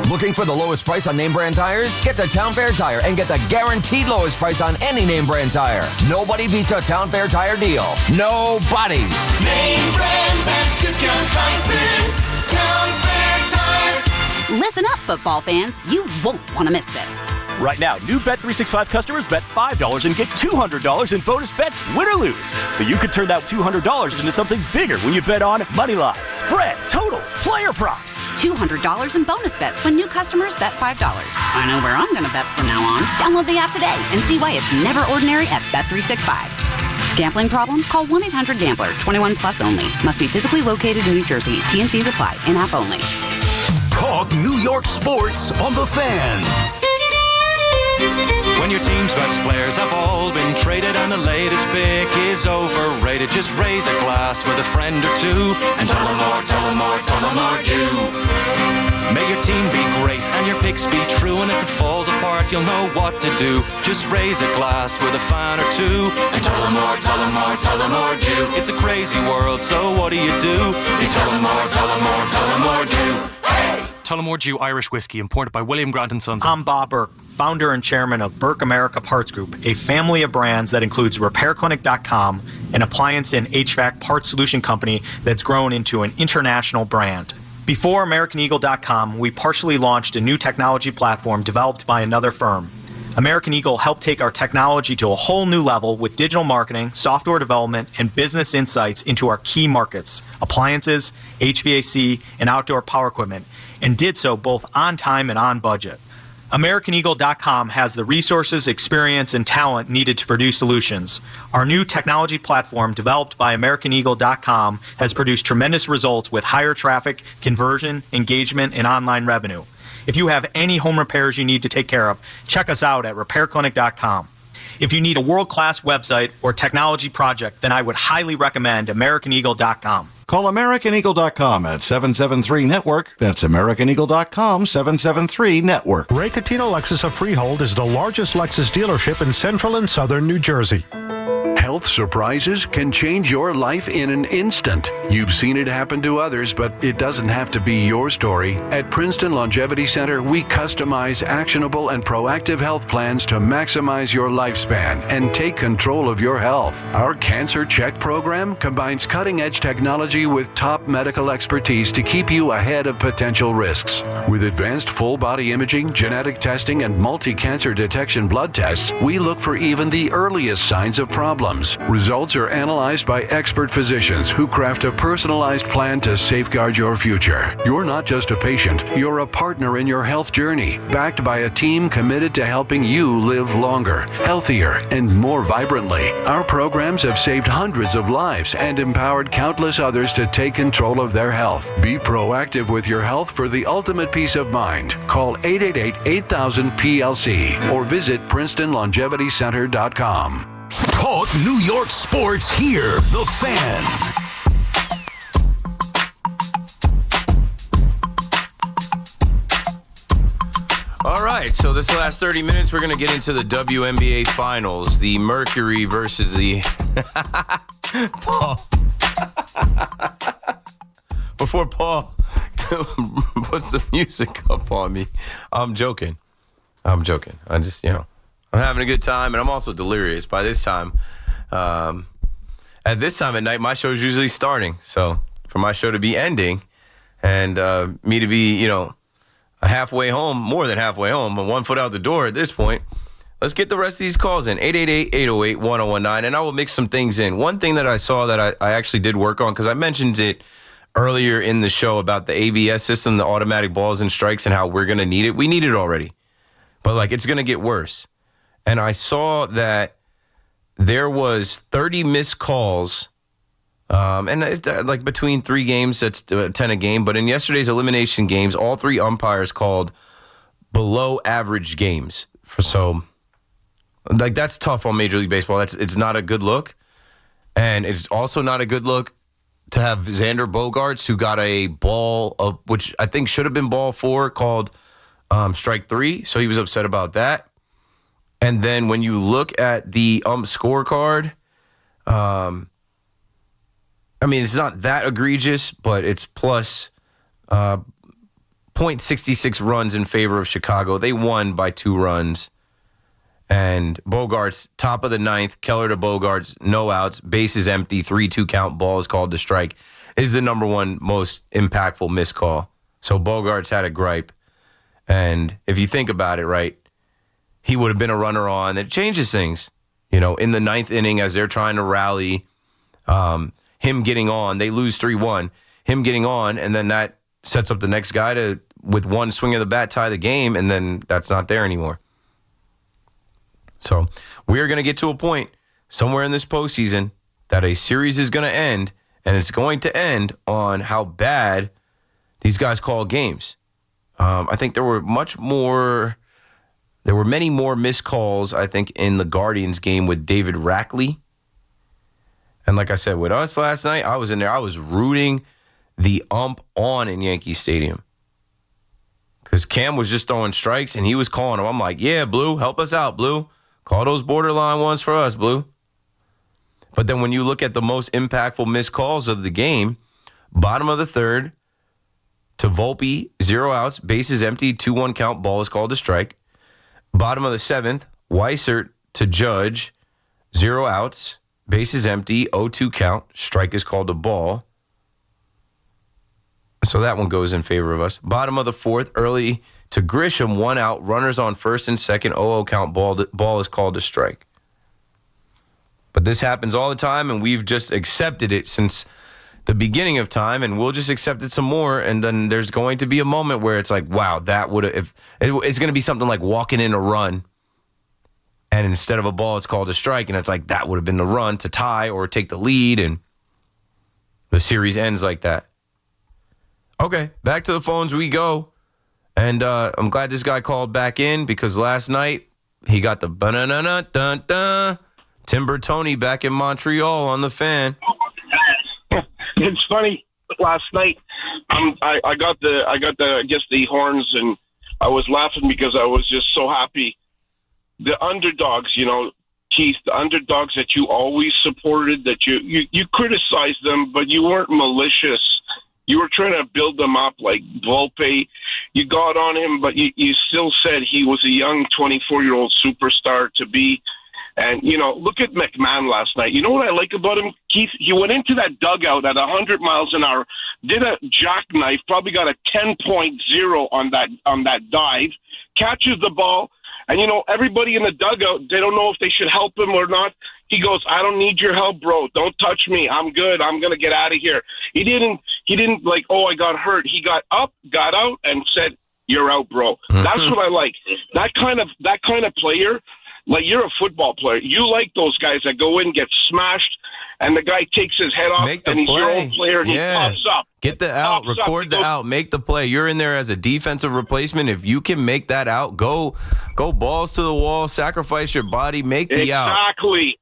Looking for the lowest price on name brand tires? Get to Town Fair Tire and get the guaranteed lowest price on any name brand tire. Nobody beats a Town Fair Tire deal. Nobody. Name brands at discount prices. Town Fair Tire. Listen up, football fans. You won't want to miss this. Right now, new Bet365 customers bet $5 and get $200 in bonus bets, win or lose. So you could turn that $200 into something bigger when you bet on money line, spread, totals, player props. $200 in bonus bets when new customers bet $5. I know where I'm going to bet from now on. Download the app today and see why it's never ordinary at Bet365. Gambling problem? Call 1-800-GAMBLER. 21 plus only. Must be physically located in New Jersey. T&Cs apply. In-app only. Talk New York sports on The Fan. When your team's best players have all been traded and the latest pick is overrated, just raise a glass with a friend or two and tell them more, tell them more, tell them more do. May your team be great and your picks be true, and if it falls apart, you'll know what to do. Just raise a glass with a fan or two and tell them more, tell them more, tell them more do. It's a crazy world, so what do? You tell them more, tell them more, tell them more do. Hey! Tullamore Dew Irish Whiskey, imported by William Grant & Sons. I'm Bob Burke, founder and chairman of Burke America Parts Group, a family of brands that includes RepairClinic.com, an appliance and HVAC parts solution company that's grown into an international brand. Before AmericanEagle.com, we partially launched a new technology platform developed by another firm. American Eagle helped take our technology to a whole new level with digital marketing, software development, and business insights into our key markets, appliances, HVAC, and outdoor power equipment, and did so both on time and on budget. AmericanEagle.com has the resources, experience, and talent needed to produce solutions. Our new technology platform, developed by AmericanEagle.com, has produced tremendous results with higher traffic, conversion, engagement, and online revenue. If you have any home repairs you need to take care of, check us out at RepairClinic.com. If you need a world-class website or technology project, then I would highly recommend AmericanEagle.com. Call AmericanEagle.com at 773-NETWORK. That's AmericanEagle.com, 773-NETWORK. Ray Catino Lexus of Freehold is the largest Lexus dealership in central and southern New Jersey. Health surprises can change your life in an instant. You've seen it happen to others, but it doesn't have to be your story. At Princeton Longevity Center, we customize actionable and proactive health plans to maximize your lifespan and take control of your health. Our Cancer Check program combines cutting-edge technology with top medical expertise to keep you ahead of potential risks. With advanced full-body imaging, genetic testing, and multi-cancer detection blood tests, we look for even the earliest signs of problems. Results are analyzed by expert physicians who craft a personalized plan to safeguard your future. You're not just a patient, you're a partner in your health journey, backed by a team committed to helping you live longer, healthier, and more vibrantly. Our programs have saved hundreds of lives and empowered countless others to take control of their health. Be proactive with your health for the ultimate peace of mind. Call 888-8000-PLC or visit PrincetonLongevityCenter.com. Talk New York sports here, The Fan. All right, so this last 30 minutes, we're going to get into the WNBA Finals, the Mercury versus the... Paul. Before Paul puts the music up on me, I'm joking. I just, I'm having a good time, and I'm also delirious. By this time, at this time at night, my show's usually starting. So for my show to be ending and me to be, halfway home, more than halfway home, but 1 foot out the door at this point, let's get the rest of these calls in. 888-808-1019, and I will mix some things in. One thing that I saw that I actually did work on, because I mentioned it earlier in the show about the ABS system, the automatic balls and strikes, and how we're going to need it. We need it already, but it's going to get worse. And I saw that there was 30 missed calls, and between 3 games, that's 10 a game. But in yesterday's elimination games, all 3 umpires called below average games. So, like, that's tough on Major League Baseball. It's not a good look. And it's also not a good look to have Xander Bogaerts, who got a ball, which I think should have been ball 4, called strike 3. So he was upset about that. And then when you look at the scorecard, I mean, it's not that egregious, but it's plus 0.66 runs in favor of Chicago. They won by 2 runs. And Bogaerts, top of the 9th, Keller to Bogaerts, no outs, bases empty, 3-2 count, ball is called to strike, is the number one most impactful missed call. So Bogaerts had a gripe. And if you think about it, right, he would have been a runner on. It changes things. In the 9th inning as they're trying to rally, him getting on, they lose 3-1, him getting on, and then that sets up the next guy to, with one swing of the bat, tie the game, and then that's not there anymore. So we are going to get to a point somewhere in this postseason that a series is going to end, and it's going to end on how bad these guys call games. I think there were many more missed calls, I think, in the Guardians game with David Rackley. And like I said, with us last night, I was in there. I was rooting the ump on in Yankee Stadium. Because Cam was just throwing strikes, and he was calling them. I'm like, yeah, Blue, help us out, Blue. Call those borderline ones for us, Blue. But then when you look at the most impactful missed calls of the game, bottom of the 3rd, to Volpe, 0 outs, bases empty, 2-1 count, ball is called to strike. Bottom of the 7th, Weissert to Judge, 0 outs, bases empty, 0-2 count, strike is called to ball. So that one goes in favor of us. Bottom of the 4th, early to Grisham, 1 out, runners on first and second, 0-0 count, ball is called to strike. But this happens all the time, and we've just accepted it since the beginning of time, and we'll just accept it some more, and then there's going to be a moment where it's like, wow, that would have, it's going to be something like walking in a run, and instead of a ball, it's called a strike, and it's like, that would have been the run to tie or take the lead, and the series ends like that. Okay, back to the phones we go. And I'm glad this guy called back in because last night he got the banana dun dun Timber Tony back in Montreal on the Fan. It's funny. Last night, I got the horns, and I was laughing because I was just so happy. The underdogs, Keith, the underdogs that you always supported, that you criticized them, but you weren't malicious. You were trying to build them up like Volpe. You got on him, but you still said he was a young 24-year-old superstar to be. And, look at McMahon last night. You know what I like about him, Keith? He went into that dugout at 100 miles an hour, did a jackknife, probably got a 10.0 on that dive, catches the ball, and, everybody in the dugout, they don't know if they should help him or not. He goes, I don't need your help, bro. Don't touch me. I'm good. I'm going to get out of here. He didn't like, oh, I got hurt. He got up, got out, and said, you're out, bro. Mm-hmm. That's what I like. That kind of player, like you're a football player. You like those guys that go in, get smashed, and the guy takes his head off, and he's your own player, and he pops up. Get the out, record the out, make the play. You're in there as a defensive replacement. If you can make that out, go balls to the wall, sacrifice your body, make the out. Exactly.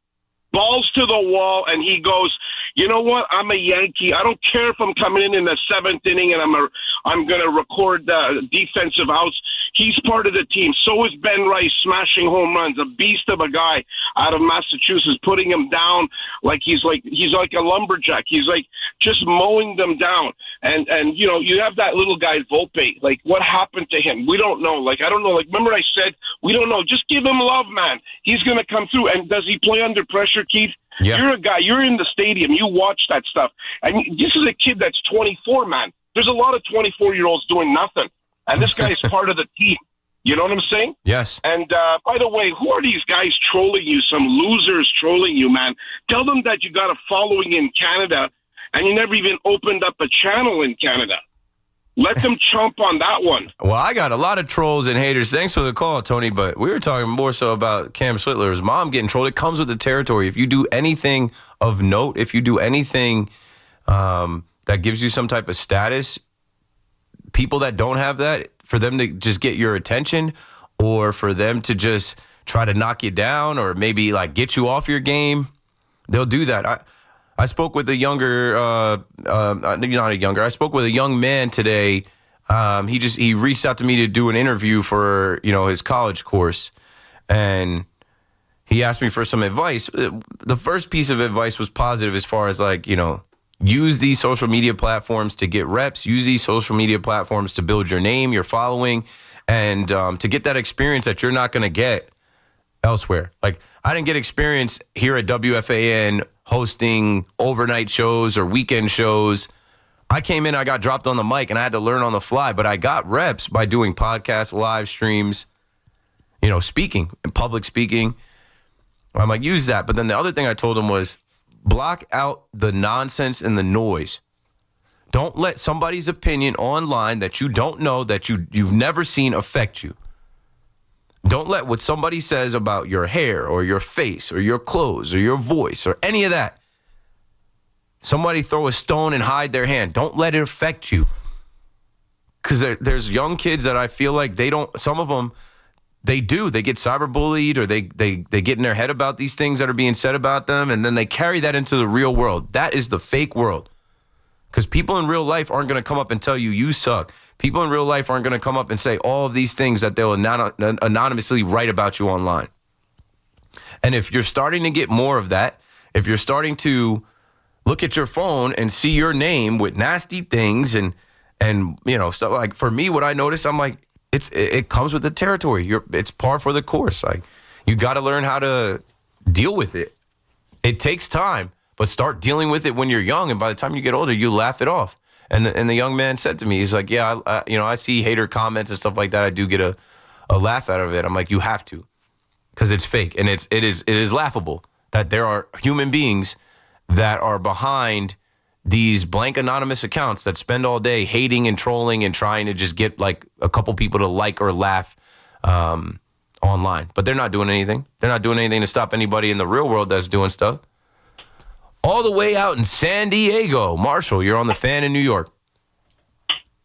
Balls to the wall, and he goes, you know what? I'm a Yankee. I don't care if I'm coming in the 7th inning and I'm going to record the defensive outs. He's part of the team. So is Ben Rice, smashing home runs, a beast of a guy out of Massachusetts, putting him down like he's like a lumberjack. He's like just mowing them down. And you have that little guy Volpe. Like, what happened to him? We don't know. Like, I don't know. Like, remember I said we don't know. Just give him love, man. He's going to come through. And does he play under pressure, Keith? Yeah. You're a guy. You're in the stadium. You watch that stuff. And this is a kid that's 24, man. There's a lot of 24-year-olds doing nothing. And this guy is part of the team. You know what I'm saying? Yes. And by the way, who are these guys trolling you? Some losers trolling you, man. Tell them that you got a following in Canada and you never even opened up a channel in Canada. Let them chomp on that one. Well, I got a lot of trolls and haters. Thanks for the call, Tony. But we were talking more so about Cam Schlitler's mom getting trolled. It comes with the territory. If you do anything of note, if you do anything that gives you some type of status, people that don't have that for them to just get your attention or for them to just try to knock you down or maybe like get you off your game, they'll do that. I spoke with a younger, I spoke with a young man today. He reached out to me to do an interview for, his college course. And he asked me for some advice. The first piece of advice was positive as far as like, use these social media platforms to get reps, use these social media platforms to build your name, your following, and to get that experience that you're not going to get elsewhere. Like I didn't get experience here at WFAN hosting overnight shows or weekend shows. I came in, I got dropped on the mic, and I had to learn on the fly, but I got reps by doing podcasts, live streams, speaking, and public speaking. I'm like, use that. But then the other thing I told him was block out the nonsense and the noise. Don't let somebody's opinion online that you don't know, that you've never seen affect you. Don't let what somebody says about your hair or your face or your clothes or your voice or any of that, somebody throw a stone and hide their hand. Don't let it affect you. Because there's young kids that I feel like some of them, they get cyberbullied or they get in their head about these things that are being said about them, and then they carry that into the real world. That is the fake world. Because people in real life aren't going to come up and tell you suck. People in real life aren't going to come up and say all of these things that they'll anonymously write about you online. And if you're starting to get more of that, if you're starting to look at your phone and see your name with nasty things and stuff like, for me, what I noticed, I'm like, it comes with the territory. It's par for the course. Like you got to learn how to deal with it. It takes time, but start dealing with it when you're young. And by the time you get older, you laugh it off. And the young man said to me, he's like, yeah, I see hater comments and stuff like that. I do get a laugh out of it. I'm like, you have to, because it's fake. And it is laughable that there are human beings that are behind these blank anonymous accounts that spend all day hating and trolling and trying to just get like a couple people to like or laugh online. But they're not doing anything. They're not doing anything to stop anybody in the real world that's doing stuff. All the way out in San Diego. Marshall, you're on the Fan in New York.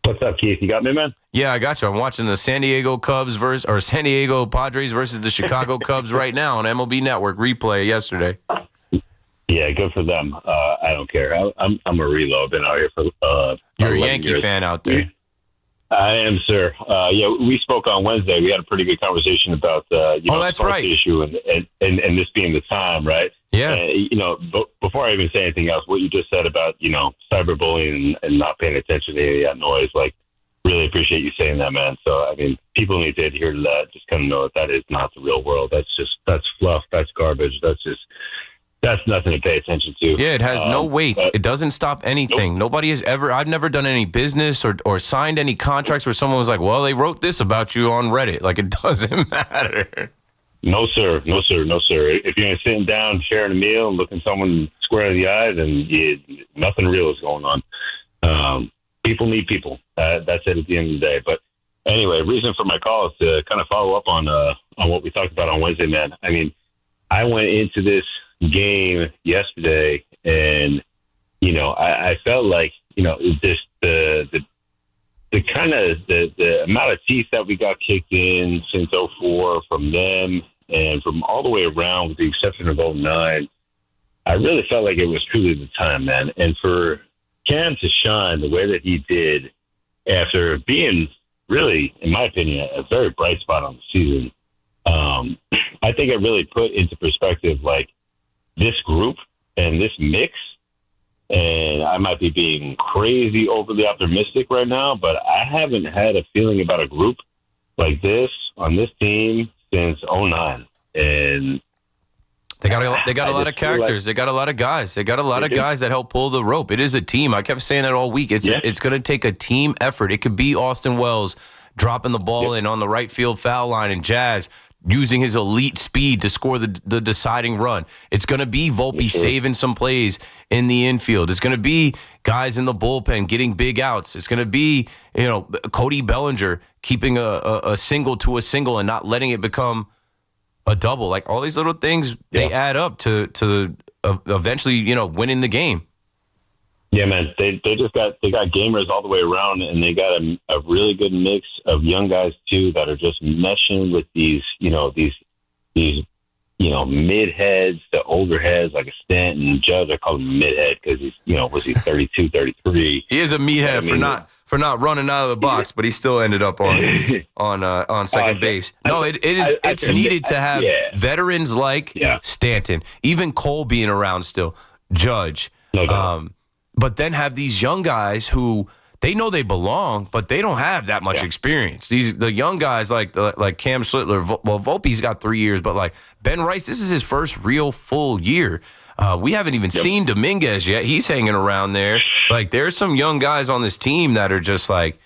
What's up, Keith? You got me, man? Yeah, I got you. I'm watching the San Diego Padres versus the Chicago Cubs right now on MLB Network replay yesterday. Yeah, good for them. I don't care. I'm a reload. Been out here for you're a Yankee years. Fan out there. I am, sir. Yeah, we spoke on Wednesday. We had a pretty good conversation about that's the right. issue and this being the time, right? Yeah. Before I even say anything else, what you just said about cyberbullying and not paying attention to any of that noise, like, really appreciate you saying that, man. So I mean, people need to adhere to that. Just kind of know that is not the real world. That's fluff. That's garbage. That's nothing to pay attention to. Yeah, it has no weight. It doesn't stop anything. Nope. I've never done any business or signed any contracts where someone was like, well, they wrote this about you on Reddit. Like, it doesn't matter. No, sir. No, sir. No, sir. If you're sitting down, sharing a meal, and looking someone square in the eye, then nothing real is going on. People need people. That's it at the end of the day. But anyway, reason for my call is to kind of follow up on what we talked about on Wednesday, man. I mean, I went into this game yesterday, and I felt like this the kind of the amount of teeth that we got kicked in since 2004 from them and from all the way around, with the exception of 2009. I really felt like it was truly the time, man. And for Cam to shine the way that he did after being really, in my opinion, a very bright spot on the season, I think it really put into perspective like this group and this mix. And I might be being crazy overly optimistic right now, but I haven't had a feeling about a group like this on this team since 2009. And they got a lot of characters. They got a lot of guys. They got a lot of guys that help pull the rope. It is a team. I kept saying that all week. It's going to take a team effort. It could be Austin Wells dropping the ball in on the right field foul line, and Jazz using his elite speed to score the deciding run. It's going to be Volpe saving some plays in the infield. It's going to be guys in the bullpen getting big outs. It's going to be, Cody Bellinger keeping a single to a single and not letting it become a double. Like, all these little things, they add up to eventually, winning the game. Yeah, man, they got gamers all the way around, and they got a really good mix of young guys too that are just meshing with these mid heads to older heads like a Stanton. Judge, I call him mid head because was he 32, 33? He is a meathead for not running out of the box, but he still ended up on second base. No, it's needed to have veterans like Stanton, even Cole being around still, Judge. No doubt. But then have these young guys who they know they belong, but they don't have that much experience. The young guys like Cam Schlitler, Volpe's got 3 years, but like Ben Rice, this is his first real full year. We haven't even seen Dominguez yet. He's hanging around there. Like there's some young guys on this team that are just like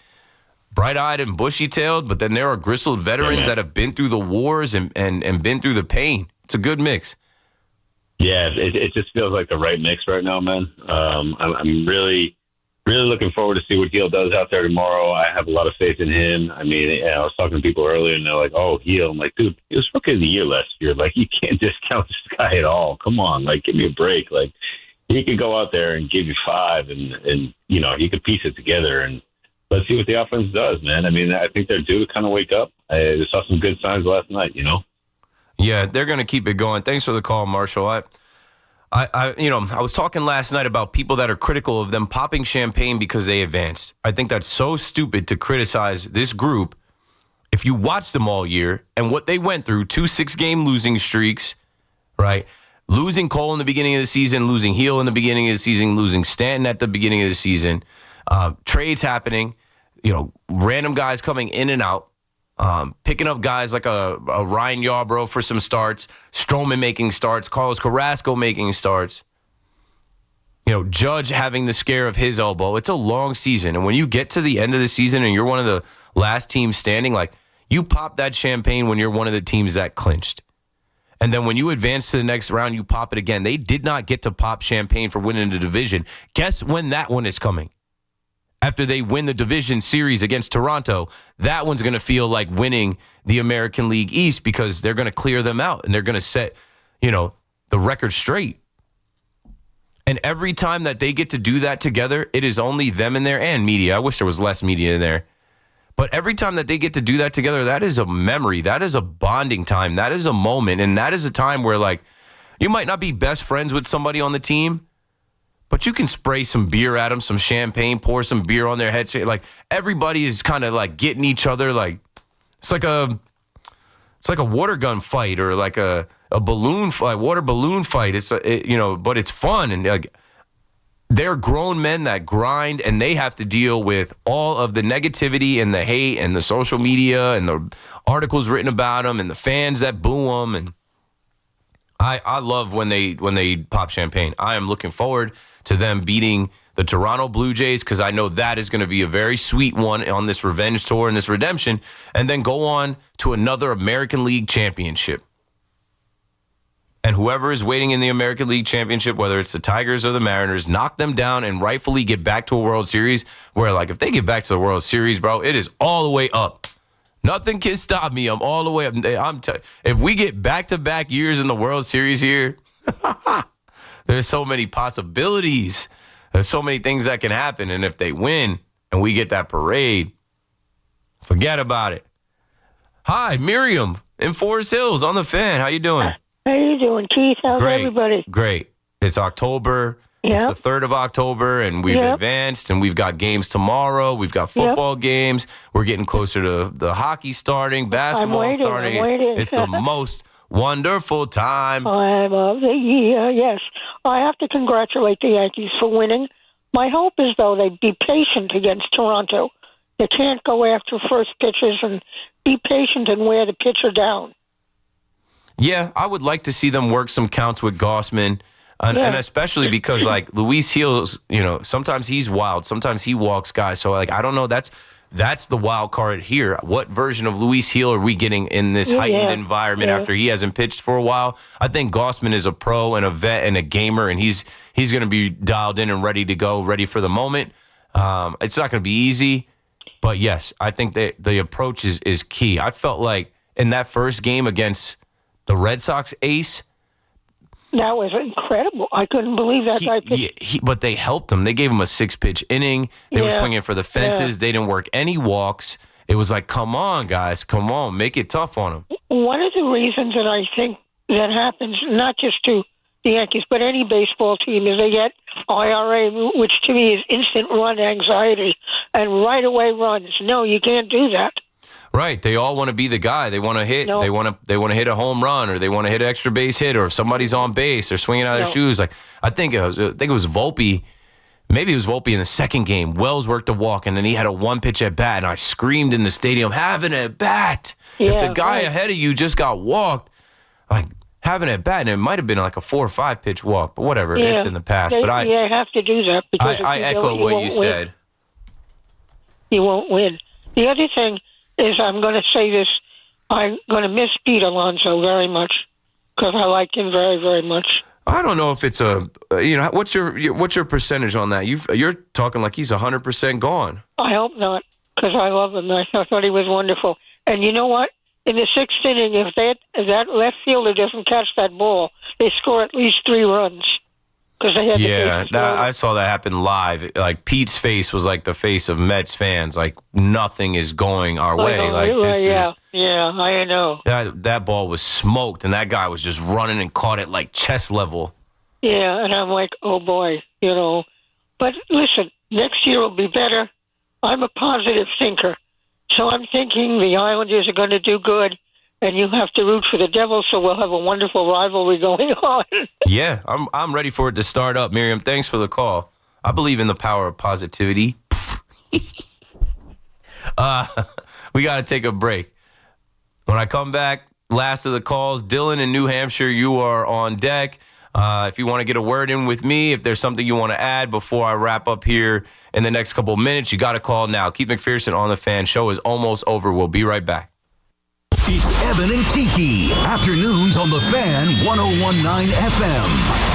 bright-eyed and bushy-tailed, but then there are gristled veterans that have been through the wars and been through the pain. It's a good mix. Yeah, it just feels like the right mix right now, man. I'm really looking forward to see what Heel does out there tomorrow. I have a lot of faith in him. I mean, I was talking to people earlier, and they're like, "Oh, Heel." I'm like, "Dude, he was Rookie of the Year last year. Like, you can't discount this guy at all. Come on, like, give me a break. Like, he could go out there and give you 5, and he could piece it together. And let's see what the offense does, man. I mean, I think they're due to kind of wake up. I saw some good signs last night, Yeah, they're going to keep it going. Thanks for the call, Marshall. I was talking last night about people that are critical of them popping champagne because they advanced. I think that's so stupid to criticize this group if you watch them all year and what they went through, 2 6-game losing streaks, right? Losing Cole in the beginning of the season, losing Heel in the beginning of the season, losing Stanton at the beginning of the season, trades happening, random guys coming in and out. Picking up guys like a Ryan Yarbrough for some starts, Stroman making starts, Carlos Carrasco making starts. Judge having the scare of his elbow. It's a long season. And when you get to the end of the season and you're one of the last teams standing, like you pop that champagne when you're one of the teams that clinched. And then when you advance to the next round, you pop it again. They did not get to pop champagne for winning the division. Guess when that one is coming? After they win the division series against Toronto, that one's going to feel like winning the American League East because they're going to clear them out and they're going to set, the record straight. And every time that they get to do that together, it is only them in there and media. I wish there was less media in there. But every time that they get to do that together, that is a memory. That is a bonding time. That is a moment. And that is a time where, like, you might not be best friends with somebody on the team, but you can spray some beer at them, some champagne, pour some beer on their heads. Like everybody is kind of like getting each other. Like it's like a water gun fight or like a balloon fight, water balloon fight. But it's fun and like they're grown men that grind and they have to deal with all of the negativity and the hate and the social media and the articles written about them and the fans that boo them. And I love when they pop champagne. I am looking forward to them beating the Toronto Blue Jays because I know that is going to be a very sweet one on this revenge tour and this redemption, and then go on to another American League championship. And whoever is waiting in the American League championship, whether it's the Tigers or the Mariners, knock them down and rightfully get back to a World Series where, like, if they get back to the World Series, bro, it is all the way up. Nothing can stop me. I'm all the way up. If we get back-to-back years in the World Series here, there's so many possibilities. There's so many things that can happen. And if they win and we get that parade, forget about it. Hi, Miriam in Forest Hills on the Fan. How you doing? How you doing, Keith? How's everybody? Great. It's October. It's the 3rd of October, and we've advanced, and we've got games tomorrow. We've got football games. We're getting closer to the hockey starting, basketball starting. It's the most wonderful time of the year, yes. I have to congratulate the Yankees for winning. My hope is, though, they be patient against Toronto. They can't go after first pitches and be patient and wear the pitcher down. Yeah, I would like to see them work some counts with Gossman. And especially because, like, Luis Gil's, sometimes he's wild. Sometimes he walks guys. So, like, I don't know. That's the wild card here. What version of Luis Gil are we getting in this heightened environment after he hasn't pitched for a while? I think Gossman is a pro and a vet and a gamer, and he's going to be dialed in and ready to go, ready for the moment. It's not going to be easy. But, yes, I think that the approach is key. I felt like in that first game against the Red Sox ace, That was incredible. I couldn't believe that guy pitched. But they helped him. They gave him a 6-pitch inning. They were swinging for the fences. They didn't work any walks. It was like, come on, guys. Come on. Make it tough on him. One of the reasons that I think that happens, not just to the Yankees, but any baseball team, is they get IRA, which to me is instant run anxiety, and right away runs. No, you can't do that. Right. They all want to be the guy. They want to hit. No. They want to hit a home run, or they want to hit an extra base hit, or if somebody's on base, they're swinging out of their shoes. Like I think it was Volpe. Maybe it was Volpe in the second game. Wells worked a walk, and then he had a 1-pitch at bat, and I screamed in the stadium, "Have an at bat!" If the guy ahead of you just got walked, like have an at bat, and it might have been like a 4 or 5 pitch walk, but whatever. It's in the past. But I have to do that because I echo what you said. You won't win. The other thing is, I'm going to say this, I'm going to miss Pete Alonso very much because I liked him very, very much. I don't know if it's what's your percentage on that? You're talking like he's 100% gone. I hope not, because I love him. I thought he was wonderful. And you know what? In the 6th inning, if that left fielder doesn't catch that ball, they score at least 3 runs. They had I saw that happen live. Like Pete's face was like the face of Mets fans. Like nothing is going our way. Like this I know. That ball was smoked, and that guy was just running and caught it like chest level. Yeah, and I'm like, oh boy, But listen, next year will be better. I'm a positive thinker, so I'm thinking the Islanders are going to do good. And you have to root for the Devils, so we'll have a wonderful rivalry going on. Yeah, I'm ready for it to start up, Miriam. Thanks for the call. I believe in the power of positivity. We got to take a break. When I come back, last of the calls, Dylan in New Hampshire, you are on deck. If you want to get a word in with me, if there's something you want to add before I wrap up here in the next couple minutes, you got to call now. Keith McPherson on the Fan. Show is almost over. We'll be right back. It's Evan and Tiki. Afternoons on the Fan 101.9 FM.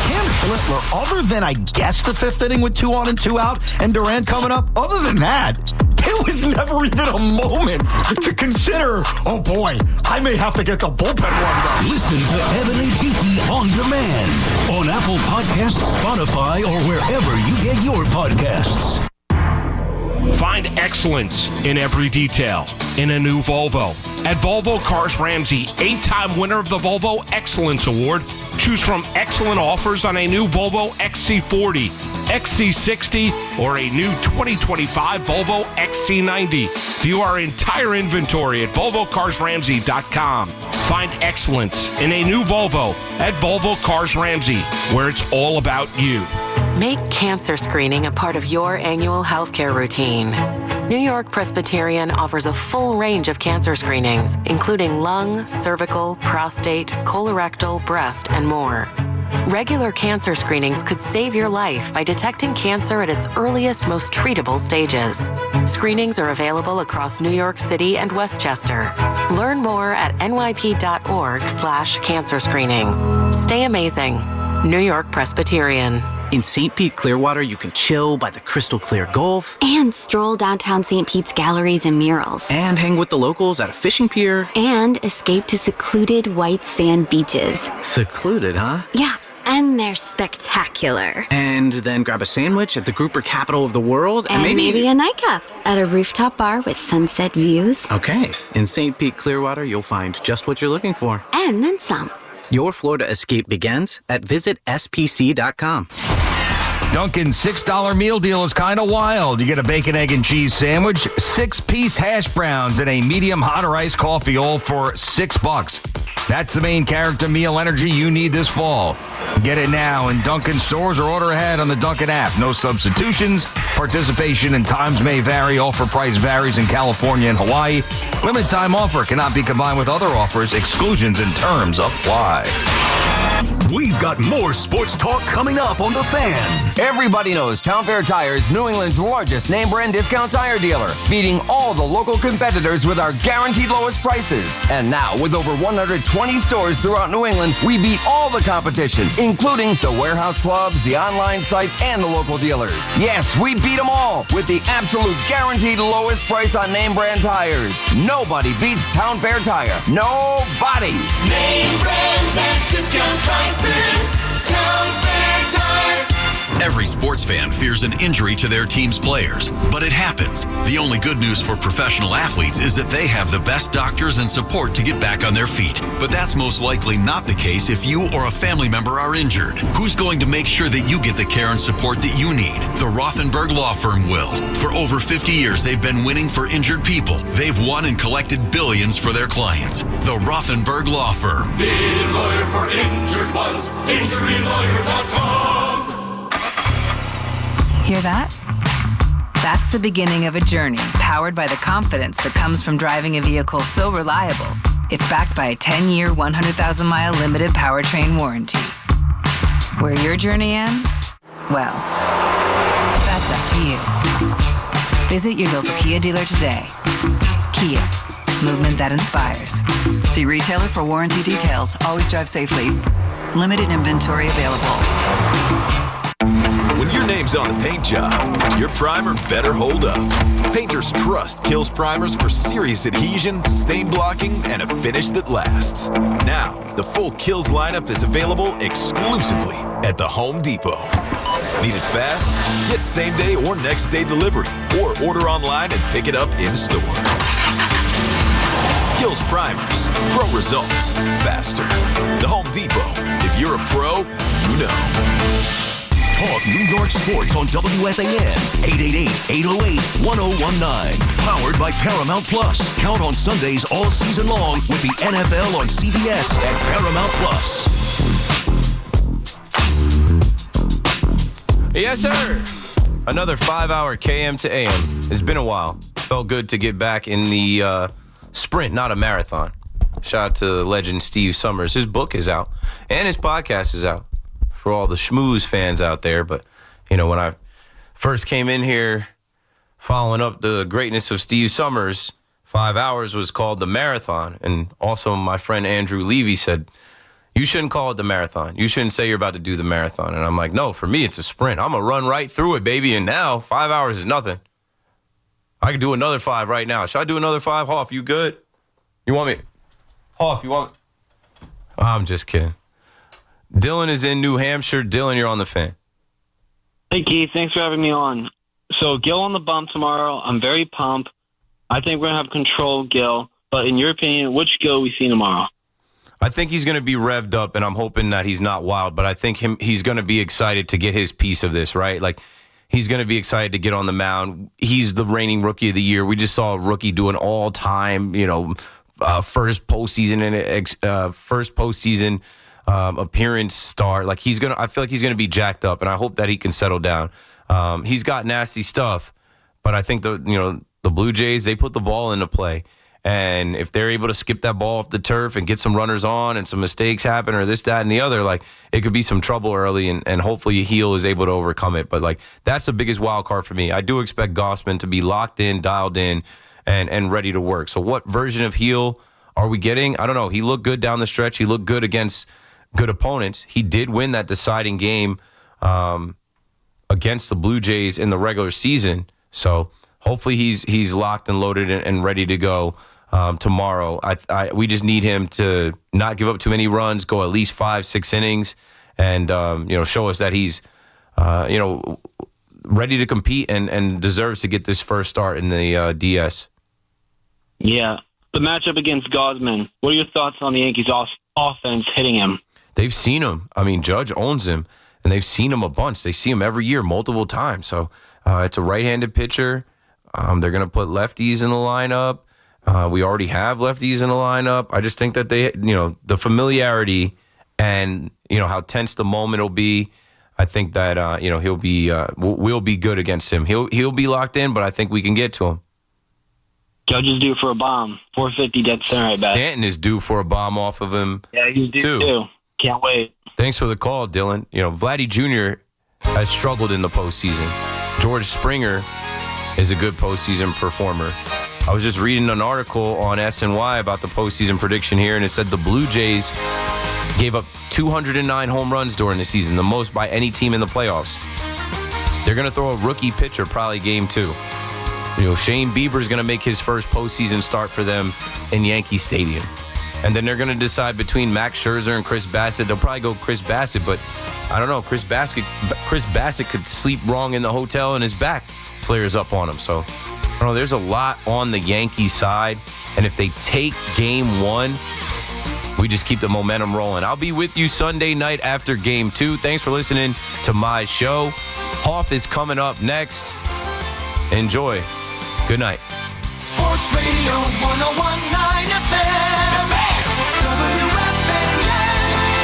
Cam Schlitler, other than, I guess, the 5th inning with 2 on and 2 out and Durant coming up, other than that, there was never even a moment to consider, oh boy, I may have to get the bullpen warmed up. Listen to Evan and Tiki on demand on Apple Podcasts, Spotify, or wherever you get your podcasts. Find excellence in every detail in a new Volvo. At Volvo Cars Ramsey, 8-time winner of the Volvo Excellence Award. Choose from excellent offers on a new Volvo XC40, XC60, or a new 2025 Volvo XC90. View our entire inventory at VolvoCarsRamsey.com. Find excellence in a new Volvo at Volvo Cars Ramsey, where it's all about you. Make cancer screening a part of your annual healthcare routine. New York Presbyterian offers a full range of cancer screenings, including lung, cervical, prostate, colorectal, breast, and more. Regular cancer screenings could save your life by detecting cancer at its earliest, most treatable stages. Screenings are available across New York City and Westchester. Learn more at nyp.org/cancer screening. Stay amazing. New York Presbyterian. In St. Pete, Clearwater, you can chill by the crystal clear Gulf. And stroll downtown St. Pete's galleries and murals. And hang with the locals at a fishing pier. And escape to secluded white sand beaches. Secluded, huh? Yeah, and they're spectacular. And then grab a sandwich at the grouper capital of the world. And maybe a nightcap at a rooftop bar with sunset views. Okay, in St. Pete, Clearwater, you'll find just what you're looking for. And then some. Your Florida escape begins at visitspc.com. Dunkin's $6 meal deal is kind of wild. You get a bacon, egg, and cheese sandwich, 6-piece hash browns, and a medium hot or iced coffee, all for $6. That's the main character meal energy you need this fall. Get it now in Dunkin' stores or order ahead on the Dunkin' app. No substitutions. Participation and times may vary. Offer price varies in California and Hawaii. Limited time offer cannot be combined with other offers. Exclusions and terms apply. We've got more sports talk coming up on The Fan. Everybody knows Town Fair Tire is New England's largest name brand discount tire dealer, beating all the local competitors with our guaranteed lowest prices. And now, with over 120 stores throughout New England, we beat all the competition, including the warehouse clubs, the online sites, and the local dealers. Yes, we beat them all with the absolute guaranteed lowest price on name brand tires. Nobody beats Town Fair Tire. Nobody. Name brands at discount prices. Every sports fan fears an injury to their team's players, but it happens. The only good news for professional athletes is that they have the best doctors and support to get back on their feet. But that's most likely not the case if you or a family member are injured. Who's going to make sure that you get the care and support that you need? The Rothenberg Law Firm will. For over 50 years, they've been winning for injured people. They've won and collected billions for their clients. The Rothenberg Law Firm. Be a lawyer for injured ones. InjuryLawyer.com. Hear that? That's the beginning of a journey powered by the confidence that comes from driving a vehicle so reliable, it's backed by a 10-year, 100,000-mile limited powertrain warranty. Where your journey ends? Well, that's up to you. Visit your local Kia dealer today. Kia, movement that inspires. See retailer for warranty details. Always drive safely. Limited inventory available. When your name's on the paint job, your primer better hold up. Painters trust Kills primers for serious adhesion, stain blocking, and a finish that lasts. Now, the full Kills lineup is available exclusively at the Home Depot. Need it fast? Get same day or next day delivery, or order online and pick it up in store. Kills primers. Pro results faster. The Home Depot. If you're a pro, you know. Talk New York sports on WFAN, 888-808-1019. Powered by Paramount Plus. Count on Sundays all season long with the NFL on CBS and Paramount Plus. Yes, sir. Another 5-hour KM to AM. It's been a while. Felt good to get back in the sprint, not a marathon. Shout out to legend Steve Summers. His book is out, and his podcast is out for all the schmooze fans out there. But, you know, when I first came in here following up the greatness of Steve Summers, 5 hours was called the marathon. And also my friend Andrew Levy said, you shouldn't call it the marathon. You shouldn't say you're about to do the marathon. And I'm like, no, for me, it's a sprint. I'm going to run right through it, baby. And now 5 hours is nothing. I could do another 5 right now. Should I do another 5? Hoff, you good? You want me? Hoff, you want me? I'm just kidding. Dylan is in New Hampshire. Dylan, you're on the fan. Hey, Keith. Thanks for having me on. So, Gil on the bump tomorrow. I'm very pumped. I think we're going to have control of Gil. But in your opinion, which Gil we see tomorrow? I think he's going to be revved up, and I'm hoping that he's not wild. But I think he's going to be excited to get his piece of this, right? Like, he's going to be excited to get on the mound. He's the reigning rookie of the year. We just saw a rookie do an all-time, first postseason appearance start. Like I feel like he's gonna be jacked up, and I hope that he can settle down. He's got nasty stuff, but I think the Blue Jays, they put the ball into play, and if they're able to skip that ball off the turf and get some runners on, and some mistakes happen, or this, that, and the other, like it could be some trouble early, and hopefully Heel is able to overcome it. But like that's the biggest wild card for me. I do expect Gossman to be locked in, dialed in, and ready to work. So what version of Heel are we getting? I don't know. He looked good down the stretch. He looked good against good opponents. He did win that deciding game against the Blue Jays in the regular season. So hopefully he's locked and loaded and ready to go tomorrow. We just need him to not give up too many runs, go at least 5-6 innings, and show us that he's ready to compete and deserves to get this first start in the DS. Yeah. The matchup against Gossman. What are your thoughts on the Yankees offense hitting him? They've seen him. I mean, Judge owns him, and they've seen him a bunch. They see him every year, multiple times. So it's a right-handed pitcher. They're going to put lefties in the lineup. We already have lefties in the lineup. I just think that the familiarity and, how tense the moment will be, I think that, he'll be, we'll be good against him. He'll be locked in, but I think we can get to him. Judge is due for a bomb. 450 dead center, I bet. Stanton is due for a bomb off of him. Yeah, he's due too. Can't wait. Thanks for the call, Dylan. Vladdy Jr. has struggled in the postseason. George Springer is a good postseason performer. I was just reading an article on SNY about the postseason prediction here, and it said the Blue Jays gave up 209 home runs during the season, the most by any team in the playoffs. They're going to throw a rookie pitcher probably game 2. Shane Bieber's going to make his first postseason start for them in Yankee Stadium. And then they're going to decide between Max Scherzer and Chris Bassett. They'll probably go Chris Bassett, but I don't know. Chris Bassett could sleep wrong in the hotel and his back flares up on him. So, I don't know. There's a lot on the Yankee side. And if they take Game 1, we just keep the momentum rolling. I'll be with you Sunday night after Game 2. Thanks for listening to my show. Hoff is coming up next. Enjoy. Good night. Sports Radio 101.9 FM. WFAN,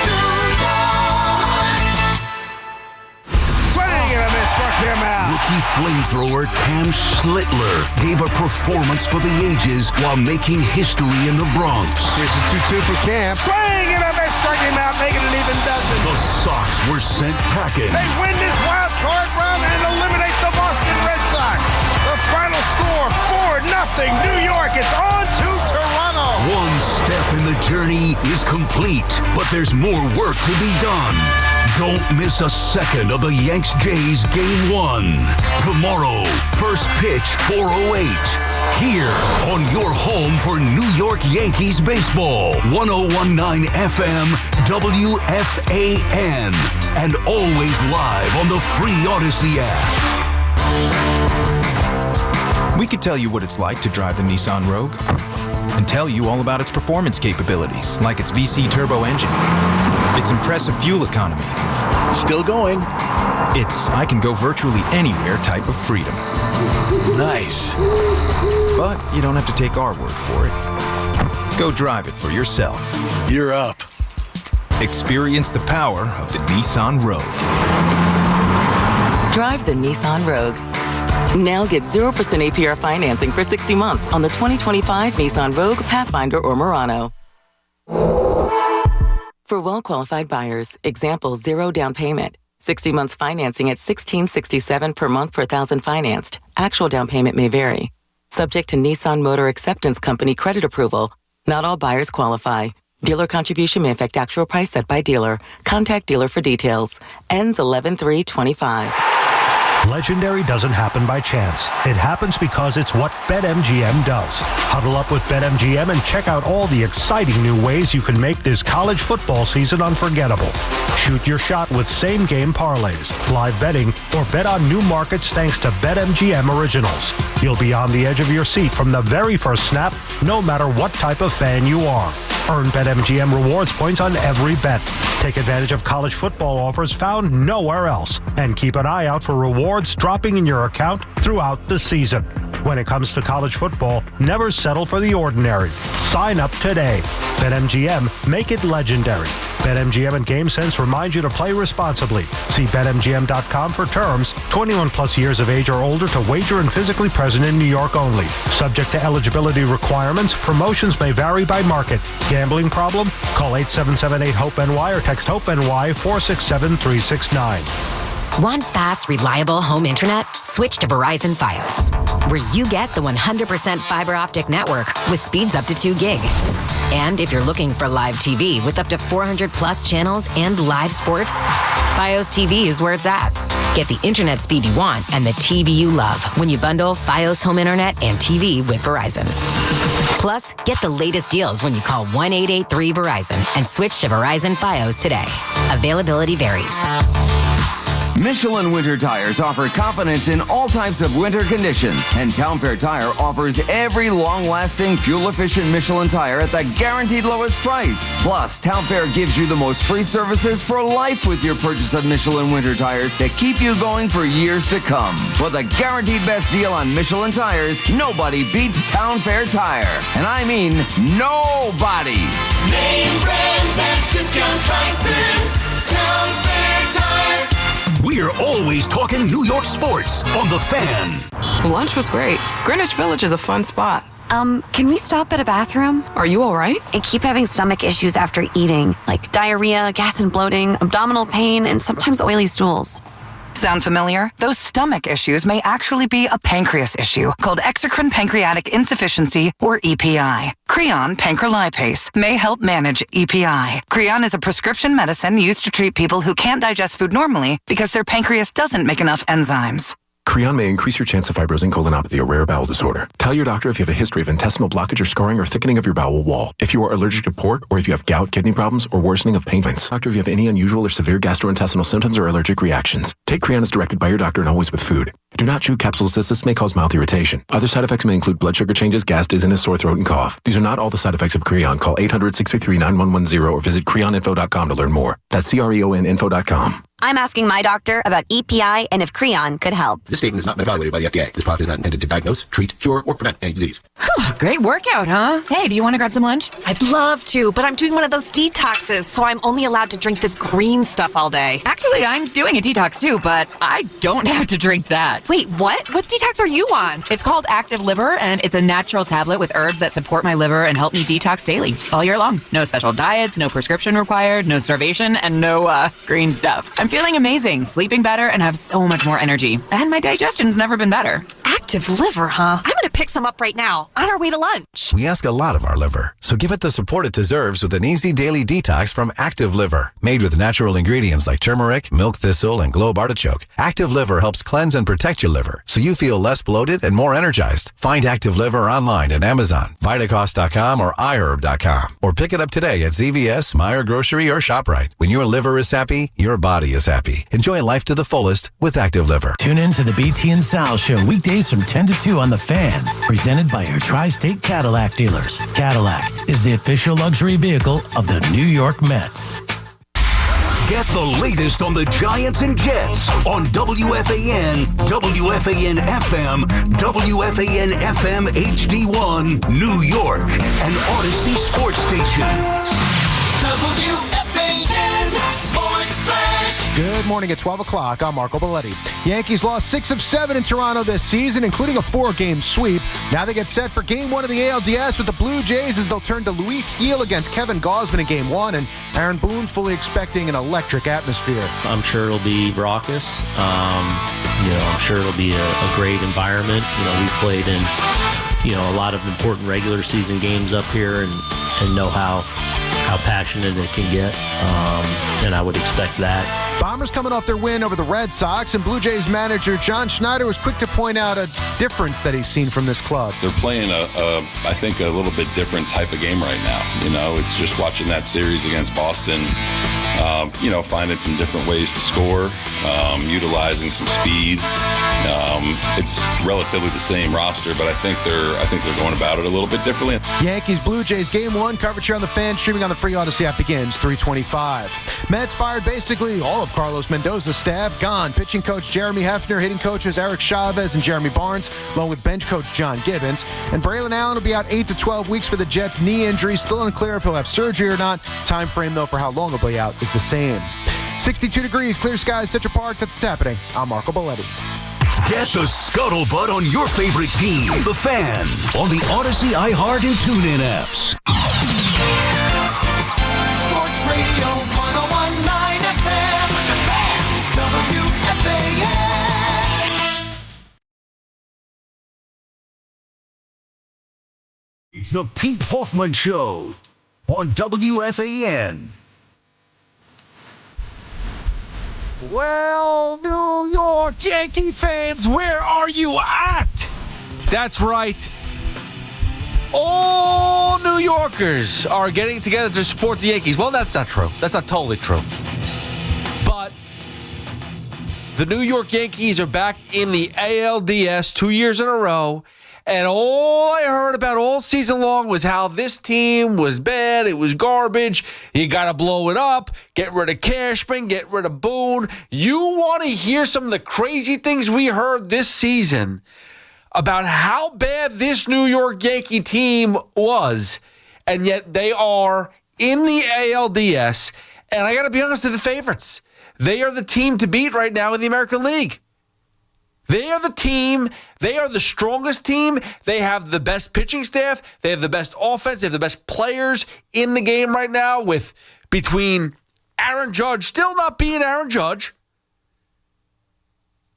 New York. Swing and a miss, struck him out. Rookie flamethrower Cam Schlitler gave a performance for the ages while making history in the Bronx. Here's a 2-2 for Cam. Swing and a miss, struck him out, making it even dozen. The Sox were sent packing. They win this wild card round and eliminate the Boston Red Sox. The final score, 4-0. New York is on to Toronto. One step in the journey is complete, but there's more work to be done. Don't miss a second of the Yanks-Jays Game 1. Tomorrow, first pitch 4:08. Here on your home for New York Yankees baseball. 101.9 FM, WFAN. And always live on the free Odyssey app. We could tell you what it's like to drive the Nissan Rogue and tell you all about its performance capabilities, like its VC turbo engine, its impressive fuel economy. Still going. It's I can go virtually anywhere type of freedom. Nice. But you don't have to take our word for it. Go drive it for yourself. You're up. Experience the power of the Nissan Rogue. Drive the Nissan Rogue. Now get 0% APR financing for 60 months on the 2025 Nissan Rogue, Pathfinder, or Murano. For well-qualified buyers, example 0 down payment, 60 months financing at $1,667 per month per thousand financed. Actual down payment may vary. Subject to Nissan Motor Acceptance Company credit approval. Not all buyers qualify. Dealer contribution may affect actual price set by dealer. Contact dealer for details. Ends 11/3/25. Legendary doesn't happen by chance. It happens because it's what BetMGM does. Huddle up with BetMGM and check out all the exciting new ways you can make this college football season unforgettable. Shoot your shot with same-game parlays, live betting, or bet on new markets thanks to BetMGM Originals. You'll be on the edge of your seat from the very first snap, no matter what type of fan you are. Earn BetMGM rewards points on every bet. Take advantage of college football offers found nowhere else. And keep an eye out for rewards dropping in your account throughout the season. When it comes to college football, never settle for the ordinary. Sign up today. BetMGM, make it legendary. BetMGM and GameSense remind you to play responsibly. See BetMGM.com for terms. 21 plus years of age or older to wager and physically present in New York only. Subject to eligibility requirements. Promotions may vary by market. Gambling problem? Call 877-8-HOPE-NY or text HOPE-NY 467-369. Want fast, reliable home internet? Switch to Verizon Fios, where you get the 100% fiber optic network with speeds up to 2 gig. And if you're looking for live TV with up to 400 plus channels and live sports, Fios TV is where it's at. Get the internet speed you want and the TV you love when you bundle Fios home internet and TV with Verizon. Plus, get the latest deals when you call 1-883-VERIZON and switch to Verizon Fios today. Availability varies. Michelin Winter Tires offer confidence in all types of winter conditions, and Town Fair Tire offers every long-lasting, fuel-efficient Michelin tire at the guaranteed lowest price. Plus, Town Fair gives you the most free services for life with your purchase of Michelin Winter Tires to keep you going for years to come. For the guaranteed best deal on Michelin tires, nobody beats Town Fair Tire. And I mean nobody. Name brands at discount prices. Town Fair Tire. We're always talking New York sports on The Fan. Lunch was great. Greenwich Village is a fun spot. Can we stop at a bathroom? Are you all right? I keep having stomach issues after eating, like diarrhea, gas and bloating, abdominal pain, and sometimes oily stools. Sound familiar? Those stomach issues may actually be a pancreas issue called exocrine pancreatic insufficiency, or EPI. Creon pancrelipase may help manage EPI. Creon is a prescription medicine used to treat people who can't digest food normally because their pancreas doesn't make enough enzymes. Creon may increase your chance of fibrosing colonopathy, a rare bowel disorder. Tell your doctor if you have a history of intestinal blockage or scarring or thickening of your bowel wall. If you are allergic to pork, or if you have gout, kidney problems, or worsening of pain points. Doctor, if you have any unusual or severe gastrointestinal symptoms or allergic reactions. Take Creon as directed by your doctor and always with food. Do not chew capsules as this may cause mouth irritation. Other side effects may include blood sugar changes, gas, dizziness, sore throat, and cough. These are not all the side effects of Creon. Call 800-633-9110 or visit creoninfo.com to learn more. That's CREONinfo.com. I'm asking my doctor about EPI and if Creon could help. This statement has not been evaluated by the FDA. This product is not intended to diagnose, treat, cure, or prevent any disease. Great workout, huh? Hey, do you want to grab some lunch? I'd love to, but I'm doing one of those detoxes, so I'm only allowed to drink this green stuff all day. Actually, I'm doing a detox too, but I don't have to drink that. Wait, what? What detox are you on? It's called Active Liver, and it's a natural tablet with herbs that support my liver and help me detox daily, all year long. No special diets, no prescription required, no starvation, and no green stuff. I'm feeling amazing, sleeping better, and have so much more energy. And my digestion's never been better. Active Liver, huh? I'm gonna pick some up right now, on our way to lunch. We ask a lot of our liver, so give it the support it deserves with an easy daily detox from Active Liver. Made with natural ingredients like turmeric, milk thistle, and globe artichoke, Active Liver helps cleanse and protect your liver so you feel less bloated and more energized. Find Active Liver online at Amazon, Vitacost.com, or iHerb.com. Or pick it up today at CVS, Meijer Grocery, or ShopRite. When your liver is happy, your body is happy. Enjoy life to the fullest with Active Liver. Tune in to the BT and Sal Show weekdays from 10 to 2 on The Fan, presented by your Tri-State Cadillac dealers. Cadillac is the official luxury vehicle of the New York Mets. Get the latest on the Giants and Jets on WFAN, WFAN FM, WFAN FM HD1, New York, and Odyssey Sports Station. WFAN Sports Flash. Good morning at 12 o'clock. I'm Marco Belletti. Yankees lost 6 of 7 in Toronto this season, including a 4-game sweep. Now they get set for Game 1 of the ALDS with the Blue Jays as they'll turn to Luis Gil against Kevin Gausman in Game 1, and Aaron Boone fully expecting an electric atmosphere. I'm sure it'll be raucous. I'm sure it'll be a great environment. We've played in, a lot of important regular season games up here and know how passionate it can get, and I would expect that. Bombers coming off their win over the Red Sox, and Blue Jays manager John Schneider was quick to point out a difference that he's seen from this club. They're playing I think, a little bit different type of game right now. It's just watching that series against Boston, finding some different ways to score, utilizing some speed. It's relatively the same roster, but I think they're going about it a little bit differently. Yankees Blue Jays Game 1 coverage here on the Fan, streaming on the free Odyssey app, begins 3:25. Mets fired basically all of Carlos Mendoza's staff. Gone. Pitching coach Jeremy Hefner, hitting coaches Eric Chavez and Jeremy Barnes, along with bench coach John Gibbons. And Braylon Allen will be out 8 to 12 weeks for the Jets' knee injury. Still unclear if he'll have surgery or not. Time frame, though, for how long he'll be out is the same. 62 degrees, clear skies, Central Park. That's what's happening. I'm Marco Belletti. Get the scuttlebutt on your favorite team, The Fan, on the Odyssey, iHeart, and TuneIn apps. Sports Radio 101.9 FM. WFAN. It's the Pete Hoffman Show on WFAN. Well, New York Yankee fans, where are you at? That's right. All New Yorkers are getting together to support the Yankees. Well, that's not true. That's not totally true. But the New York Yankees are back in the ALDS 2 years in a row. And all I heard about all season long was how this team was bad. It was garbage. You got to blow it up. Get rid of Cashman. Get rid of Boone. You want to hear some of the crazy things we heard this season about how bad this New York Yankee team was, and yet they are in the ALDS. And I got to be honest, they're the favorites. They are the team to beat right now in the American League. They are the team. They are the strongest team. They have the best pitching staff. They have the best offense. They have the best players in the game right now, with between Aaron Judge still not being Aaron Judge,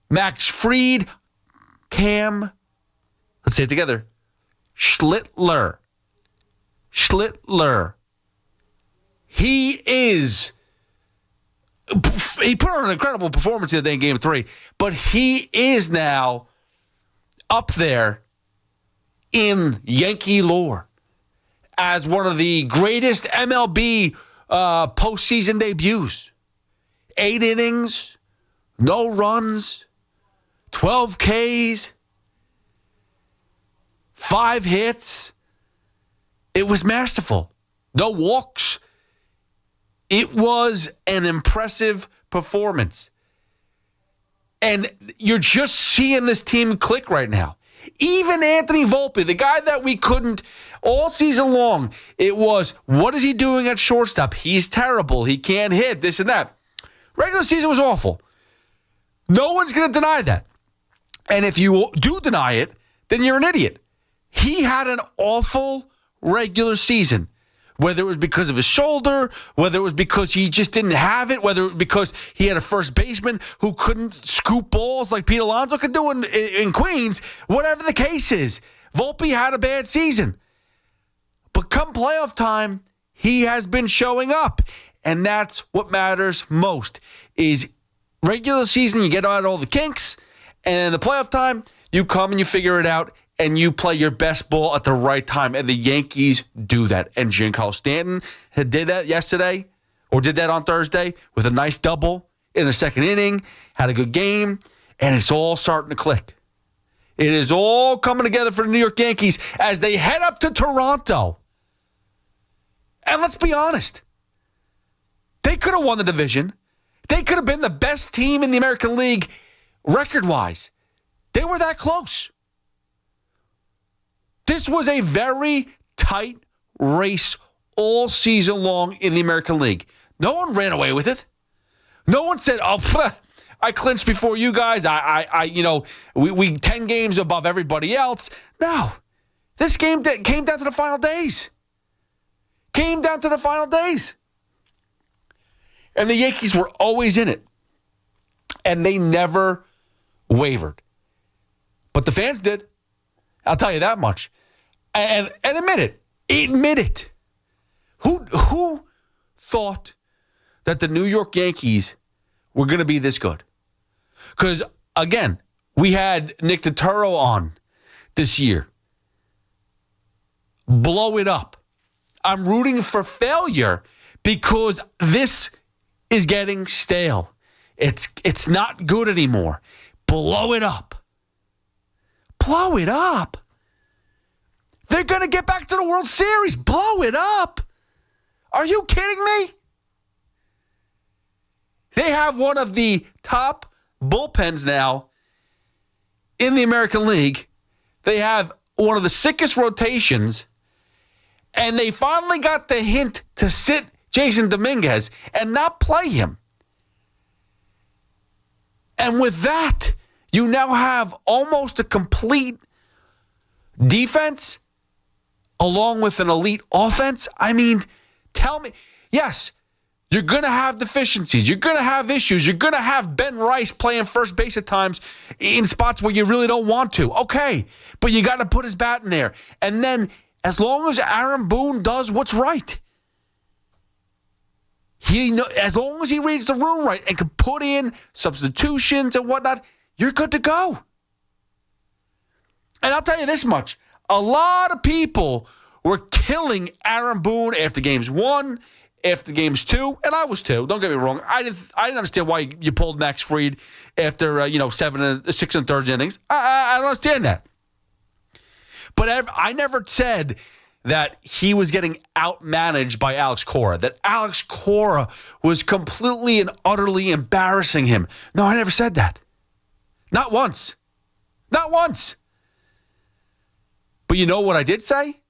Max Fried, Cam, let's say it together, Schlitler. He is He put on an incredible performance the other day in Game 3, but he is now up there in Yankee lore as one of the greatest MLB postseason debuts. 8 innings, no runs, 12 Ks, 5 hits. It was masterful. No walks. It was an impressive performance. And you're just seeing this team click right now. Even Anthony Volpe, the guy that we couldn't all season long, it was, what is he doing at shortstop? He's terrible. He can't hit, this and that. Regular season was awful. No one's going to deny that. And if you do deny it, then you're an idiot. He had an awful regular season. Whether it was because of his shoulder, whether it was because he just didn't have it, whether it was because he had a first baseman who couldn't scoop balls like Pete Alonso could do in Queens, whatever the case is, Volpe had a bad season. But come playoff time, he has been showing up. And that's what matters most, is regular season, you get out all the kinks, and the playoff time, you come and you figure it out, and you play your best ball at the right time. And the Yankees do that. And Giancarlo Stanton did that yesterday, or did that on Thursday, with a nice double in the second inning, had a good game, and it's all starting to click. It is all coming together for the New York Yankees as they head up to Toronto. And let's be honest, they could have won the division. They could have been the best team in the American League record-wise. They were that close. This was a very tight race all season long in the American League. No one ran away with it. No one said, "Oh, I clinched before you guys. We 10 games above everybody else." No, this game came down to the final days. And the Yankees were always in it, and they never wavered. But the fans did. I'll tell you that much. And admit it. Who thought that the New York Yankees were going to be this good? Because, again, we had Nick Turturro on this year. Blow it up. I'm rooting for failure because this is getting stale. It's not good anymore. Blow it up. Blow it up. They're going to get back to the World Series. Blow it up. Are you kidding me? They have one of the top bullpens now in the American League. They have one of the sickest rotations. And they finally got the hint to sit Jason Dominguez and not play him. And with that, you now have almost a complete defense along with an elite offense. I mean, tell me, yes, you're going to have deficiencies. You're going to have issues. You're going to have Ben Rice playing first base at times in spots where you really don't want to. Okay, but you got to put his bat in there. And then as long as Aaron Boone does what's right, as long as he reads the room right and can put in substitutions and whatnot, you're good to go. And I'll tell you this much. A lot of people were killing Aaron Boone after games 1, after games 2, and I was too. Don't get me wrong. I didn't understand why you pulled Max Fried after 6 1/3 innings. I don't understand that. But I never said that he was getting outmanaged by Alex Cora, that Alex Cora was completely and utterly embarrassing him. No, I never said that. Not once. Not once. But you know what I did say?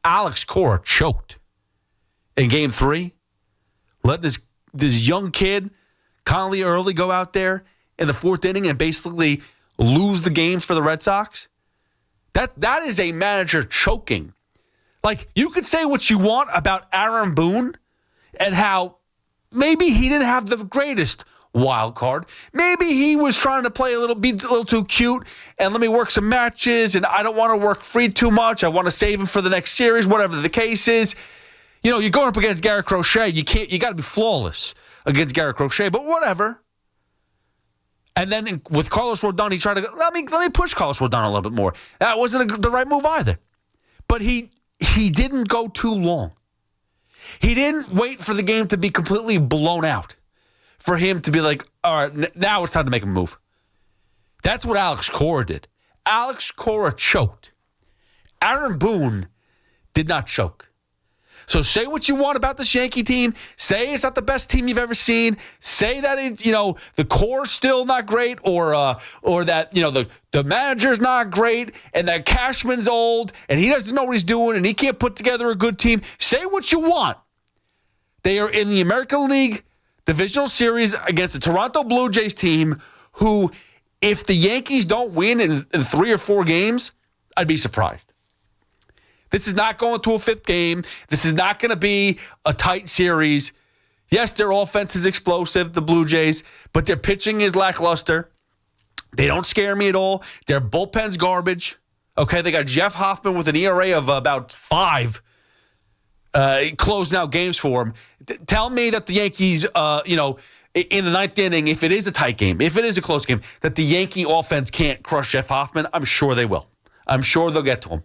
Alex Cora choked in Game 3, letting this young kid, Conley Early, go out there in the 4th inning and basically lose the game for the Red Sox. That is a manager choking. Like, you could say what you want about Aaron Boone and how maybe he didn't have the greatest wild card. Maybe he was trying to be a little too cute and let me work some matches and I don't want to work free too much. I want to save him for the next series, whatever the case is. You're going up against Garrett Crochet. You got to be flawless against Garrett Crochet, but whatever. And then with Carlos Rodon, he tried to go, let me push Carlos Rodon a little bit more. That wasn't the right move either. But he didn't go too long. He didn't wait for the game to be completely blown out for him to be like, all right, now it's time to make a move. That's what Alex Cora did. Alex Cora choked. Aaron Boone did not choke. So say what you want about this Yankee team. Say it's not the best team you've ever seen. Say that the core's still not great, or that the manager's not great, and that Cashman's old and he doesn't know what he's doing and he can't put together a good team. Say what you want. They are in the American League Divisional Series against the Toronto Blue Jays team, who, if the Yankees don't win in 3 or 4 games, I'd be surprised. This is not going to a 5th game. This is not going to be a tight series. Yes, their offense is explosive, the Blue Jays, but their pitching is lackluster. They don't scare me at all. Their bullpen's garbage. Okay, they got Jeff Hoffman with an ERA of about 5 closing out games for him. Tell me that the Yankees, in the 9th inning, if it is a tight game, if it is a close game, that the Yankee offense can't crush Jeff Hoffman. I'm sure they will. I'm sure they'll get to him.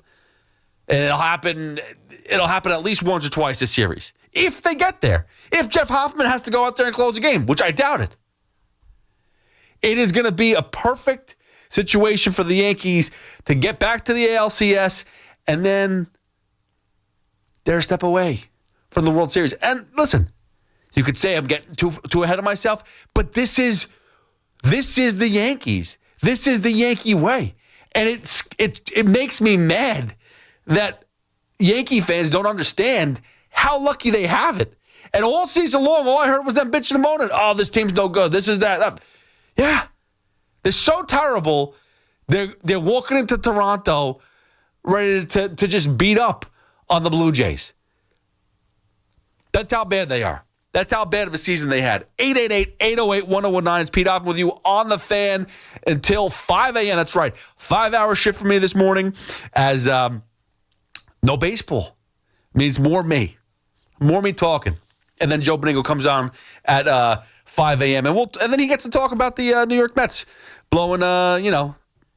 And it'll happen at least once or twice this series. If they get there. If Jeff Hoffman has to go out there and close a game, which I doubt it. It is going to be a perfect situation for the Yankees to get back to the ALCS, and then they're a step away from the World Series. And listen, you could say I'm getting too ahead of myself, but this is the Yankees. This is the Yankee way. And it makes me mad that Yankee fans don't understand how lucky they have it. And all season long, all I heard was them bitching and moaning. Oh, this team's no good. This is that. Yeah. They're so terrible. They're walking into Toronto ready to just beat up on the Blue Jays. That's how bad they are. That's how bad of a season they had. 888-808-1019. It's Pete Hoffman with you on the Fan until 5 a.m. That's right. 5-hour shift for me this morning as no baseball. Means more me talking. And then Joe Beningo comes on at 5 a.m. And then he gets to talk about the New York Mets blowing,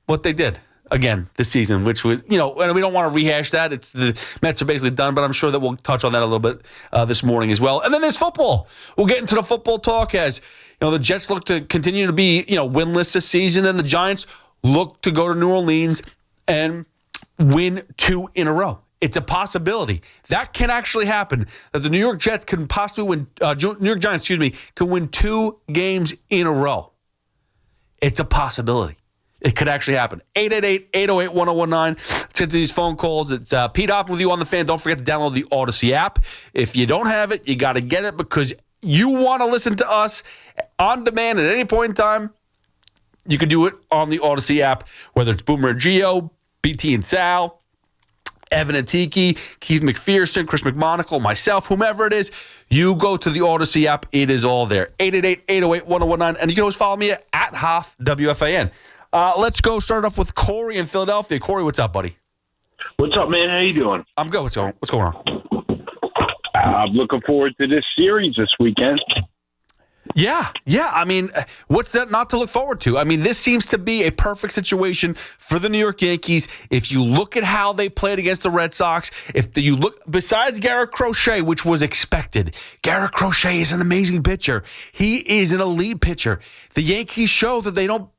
what they did again this season, which was, and we don't want to rehash that. It's the Mets are basically done, but I'm sure that we'll touch on that a little bit this morning as well. And then there's football. We'll get into the football talk as, the Jets look to continue to be, winless this season, and the Giants look to go to New Orleans and win 2 in a row. It's a possibility. That can actually happen. That the New York Jets can possibly win, New York Giants, can win 2 games in a row. It's a possibility. It could actually happen. 888-808-1019. Let's get to these phone calls. It's Pete Hoffman with you on the Fan. Don't forget to download the Odyssey app. If you don't have it, you got to get it because you want to listen to us on demand at any point in time. You can do it on the Odyssey app, whether it's Boomer and Gio, BT and Sal, Evan and Tiki, Keith McPherson, Chris McMonagle, myself, whomever it is, you go to the Odyssey app. It is all there. 888-808-1019. And you can always follow me at Hoff WFAN. Let's go start off with Corey in Philadelphia. Corey, what's up, buddy? What's up, man? How you doing? I'm good. What's going on? I'm looking forward to this series this weekend. Yeah. I mean, what's that not to look forward to? I mean, this seems to be a perfect situation for the New York Yankees. If you look at how they played against the Red Sox, you look, besides Garrett Crochet, which was expected, Garrett Crochet is an amazing pitcher. He is an elite pitcher. The Yankees show that they don't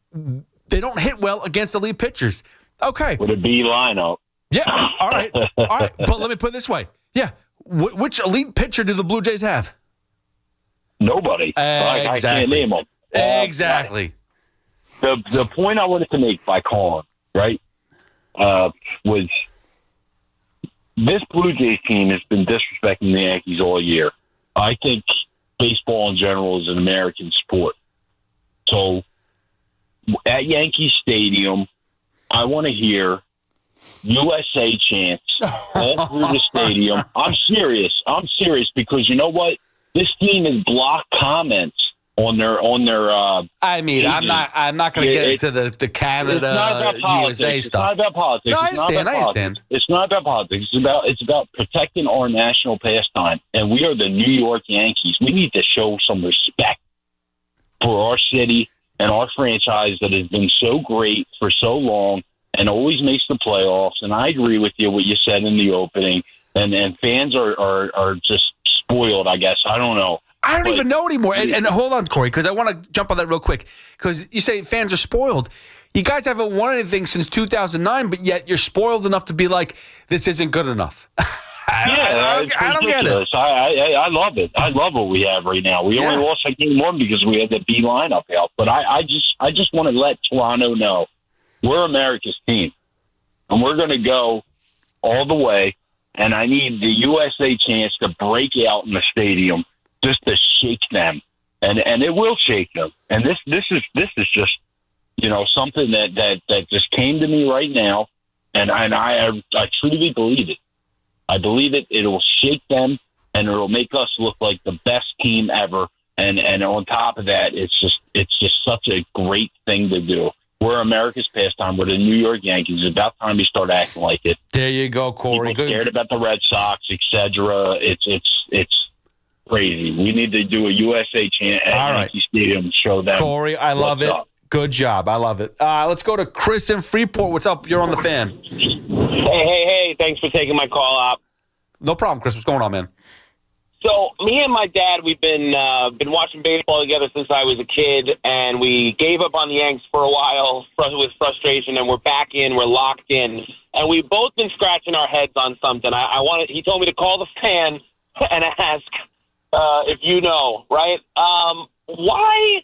hit well against elite pitchers. Okay. With a B lineup. Yeah. All right. But let me put it this way. Yeah. Which elite pitcher do the Blue Jays have? Nobody. Exactly. I can't name them. Exactly. The point I wanted to make by calling, right, was this Blue Jays team has been disrespecting the Yankees all year. I think baseball in general is an American sport. So at Yankee Stadium, I want to hear USA chants all through the stadium. I'm serious because you know what? This team has blocked comments on their. I mean, pages. I'm not going to get into the Canada It's not about politics. USA It's stuff. not about politics. No, I It's not understand. about I politics. understand. It's not about politics. It's about protecting our national pastime, and we are the New York Yankees. We need to show some respect for our city and our franchise that has been so great for so long and always makes the playoffs. And I agree with you what you said in the opening. And fans are just spoiled, I guess. I don't know. I don't even know anymore. And hold on, Corey, because I want to jump on that real quick. Because you say fans are spoiled. You guys haven't won anything since 2009, but yet you're spoiled enough to be like, this isn't good enough. I don't get it. I love it. I love what we have right now. We only lost like game one because we had the B lineup out. But I just want to let Toronto know we're America's team, and we're going to go all the way. And I need the USA chance to break out in the stadium just to shake them, and it will shake them. And this is just something that just came to me right now, and I truly believe it. I believe it. It will shake them, and it will make us look like the best team ever. And on top of that, it's just such a great thing to do. We're America's pastime. We're the New York Yankees. It's about time we start acting like it. There you go, Corey. People scared about the Red Sox, etc. It's crazy. We need to do a USA chant at Yankee Stadium and show them. Corey, I love it. Up. Good job. I love it. Let's go to Chris in Freeport. What's up? You're on the fan. Hey. Thanks for taking my call up. No problem, Chris. What's going on, man? So me and my dad, we've been watching baseball together since I was a kid, and we gave up on the Yanks for a while with frustration, and we're back in. We're locked in, and we've both been scratching our heads on something. He told me to call the fan and ask if you know, right? Why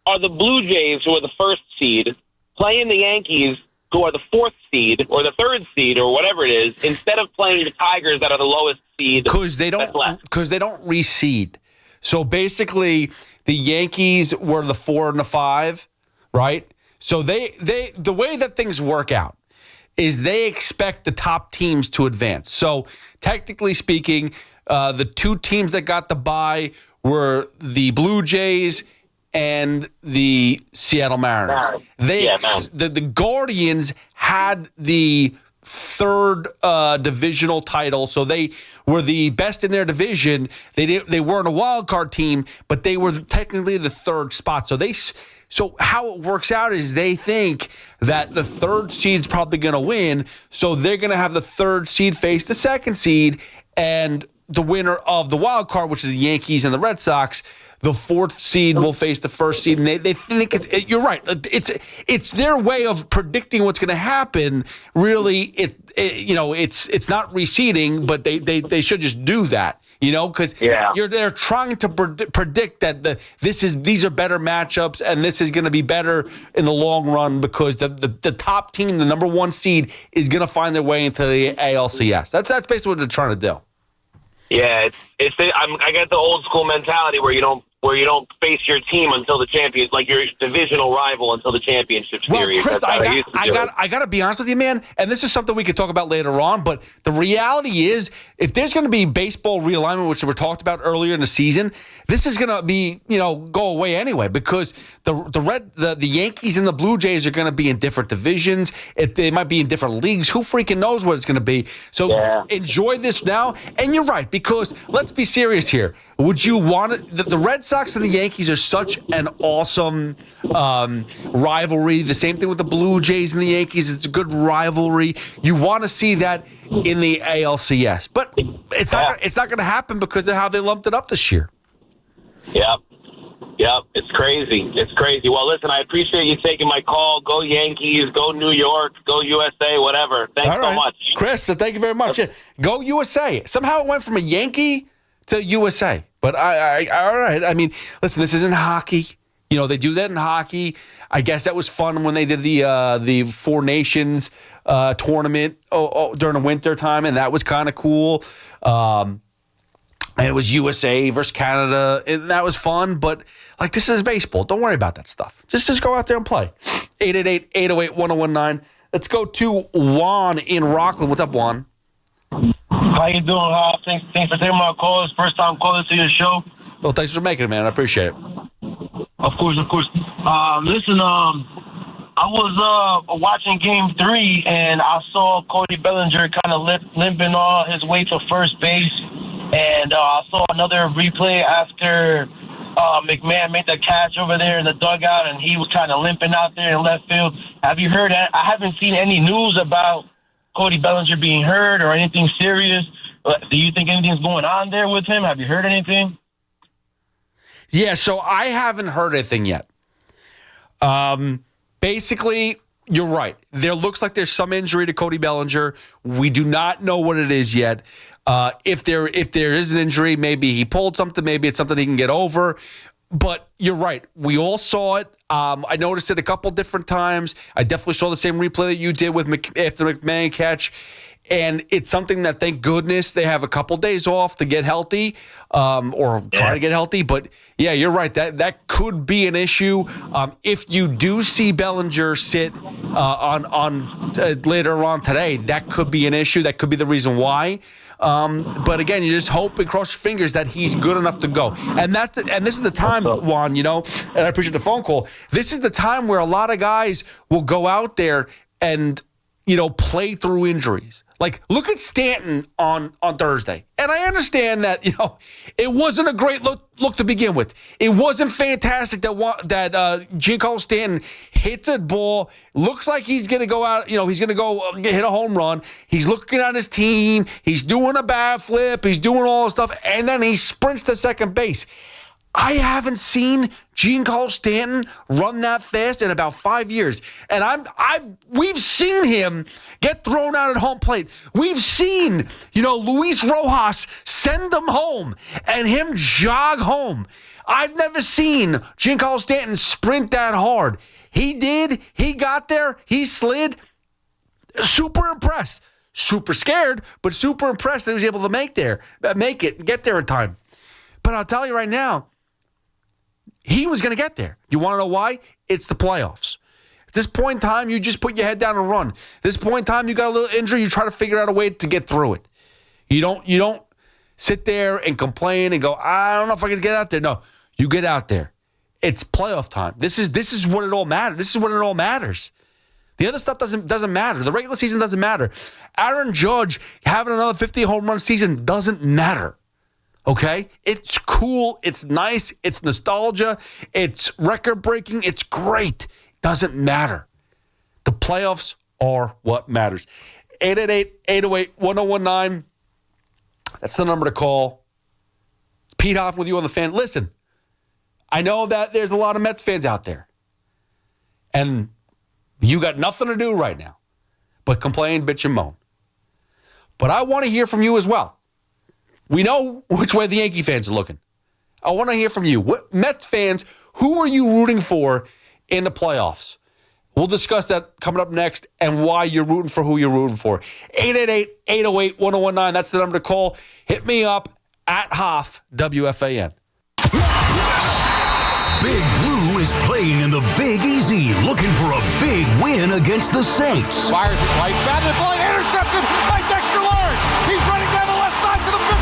are the Blue Jays, who are the first seed, playing the Yankees, who are the fourth seed or the third seed or whatever it is, instead of playing the Tigers that are the lowest seed? Because they don't reseed. So basically, the Yankees were the 4 and the 5, right? So they the way that things work out is they expect the top teams to advance. So technically speaking, the two teams that got the bye were the Blue Jays and the Seattle Mariners. The Guardians had the third divisional title, so they were the best in their division. They weren't a wild card team, but they were technically the third spot. So how it works out is they think that the third seed's probably going to win, so they're going to have the third seed face the second seed, and the winner of the wild card, which is the Yankees and the Red Sox, the fourth seed will face the first seed, and they think you're right. It's their way of predicting what's going to happen. Really, it's not reseeding, but they should just do that. Because they're trying to predict that these are better matchups, and this is going to be better in the long run because the top team, the number one seed, is going to find their way into the ALCS. That's basically what they're trying to do. Yeah, I got the old school mentality where you don't face your team until the champion, like your divisional rival until the championship series. Chris, I got to be honest with you, man, and this is something we could talk about later on, but the reality is if there's going to be baseball realignment, which we talked about earlier in the season, this is going to be, go away anyway because the Yankees and the Blue Jays are going to be in different divisions. They might be in different leagues. Who freaking knows what it's going to be? So enjoy this now. And you're right, because let's be serious here. Would you want it? The Red Sox and the Yankees are such an awesome rivalry. The same thing with the Blue Jays and the Yankees. It's a good rivalry. You want to see that in the ALCS, but it's not going to happen because of how they lumped it up this year. Yep. It's crazy. Well, listen, I appreciate you taking my call. Go Yankees. Go New York. Go USA. Whatever. Thanks so much, Chris. Thank you very much. Go USA. Somehow it went from a Yankee to USA. But all right. I mean, listen, this isn't hockey. They do that in hockey. I guess that was fun when they did the Four Nations tournament during the winter time, and that was kind of cool. And it was USA versus Canada, and that was fun. But this is baseball. Don't worry about that stuff. Just go out there and play. 888-808-1019. Let's go to Juan in Rockland. What's up, Juan? How you doing? Thanks for taking my call. It's first time calling to your show. Well, thanks for making it, man. I appreciate it. Of course. Listen, I was watching Game 3, and I saw Cody Bellinger kind of limping on his way to first base. And I saw another replay after McMahon made the catch over there in the dugout, and he was kind of limping out there in left field. Have you heard that? I haven't seen any news about Cody Bellinger being hurt or anything serious. Do you think anything's going on there with him? Have you heard anything? Yeah, so I haven't heard anything yet. Basically, you're right. There looks like there's some injury to Cody Bellinger. We do not know what it is yet. If there is an injury, maybe he pulled something. Maybe it's something he can get over. But you're right. We all saw it. I noticed it a couple different times. I definitely saw the same replay that you did with after the McMahon catch. And it's something that, thank goodness, they have a couple days off to get healthy or try to get healthy. But, yeah, you're right. That could be an issue. If you do see Bellinger sit on later on today, that could be an issue. That could be the reason why. But, again, you just hope and cross your fingers that he's good enough to go. And this is the time, Juan, and I appreciate the phone call. This is the time where a lot of guys will go out there and, play through injuries. Like, look at Stanton on Thursday. And I understand that, it wasn't a great look to begin with. It wasn't fantastic that Giancarlo Stanton hits a ball, looks like he's going to go out, he's going to go hit a home run. He's looking at his team. He's doing a bat flip. He's doing all this stuff. And then he sprints to second base. I haven't seen Giancarlo Stanton run that fast in about 5 years. And we've seen him get thrown out at home plate. We've seen, Luis Rojas send him home and him jog home. I've never seen Giancarlo Stanton sprint that hard. He did. He got there. He slid. Super impressed. Super scared, but super impressed that he was able to make it, get there in time. But I'll tell you right now, he was going to get there. You want to know why? It's the playoffs. At this point in time, you just put your head down and run. At this point in time, you got a little injury, you try to figure out a way to get through it. You don't sit there and complain and go, I don't know if I can get out there. No, you get out there. It's playoff time. This is what it all matters. This is what it all matters. The other stuff doesn't matter. The regular season doesn't matter. Aaron Judge having another 50 home run season doesn't matter. Okay? It's cool. It's nice. It's nostalgia. It's record-breaking. It's great. Doesn't matter. The playoffs are what matters. 888-808-1019. That's the number to call. It's Pete Hoffman with you on the Fan. Listen, I know that there's a lot of Mets fans out there. And you got nothing to do right now but complain, bitch, and moan. But I want to hear from you as well. We know which way the Yankee fans are looking. I want to hear from you. What Mets fans, who are you rooting for in the playoffs? We'll discuss that coming up next and why you're rooting for who you're rooting for. 888-808-1019. That's the number to call. Hit me up at Hoff, WFAN. Big Blue is playing in the Big Easy, looking for a big win against the Saints. Fires it right, batted it, line, intercepted by Dexter Lawrence. He's running down the left side to the 15,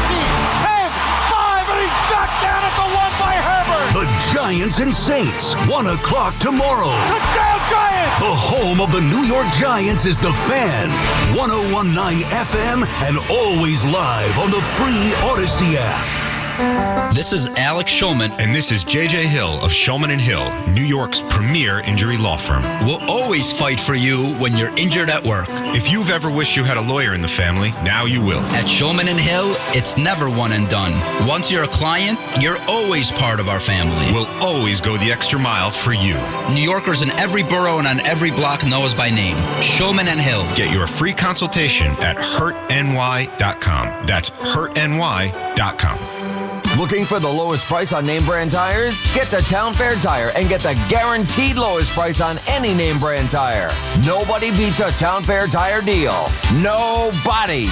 10, 5, and he's knocked down at the 1 by Herbert. The Giants and Saints, 1 o'clock tomorrow. Touchdown Giants! The home of the New York Giants is the Fan, 101.9 FM, and always live on the free Odyssey app. This is Alex Shulman. And this is JJ Hill of Shulman & Hill, New York's premier injury law firm. We'll always fight for you when you're injured at work. If you've ever wished you had a lawyer in the family, now you will. At Shulman & Hill, it's never one and done. Once you're a client, you're always part of our family. We'll always go the extra mile for you. New Yorkers in every borough and on every block know us by name. Shulman & Hill. Get your free consultation at hurtny.com. That's hurtny.com. Looking for the lowest price on name brand tires? Get to Town Fair Tire and get the guaranteed lowest price on any name brand tire. Nobody beats a Town Fair Tire deal. Nobody.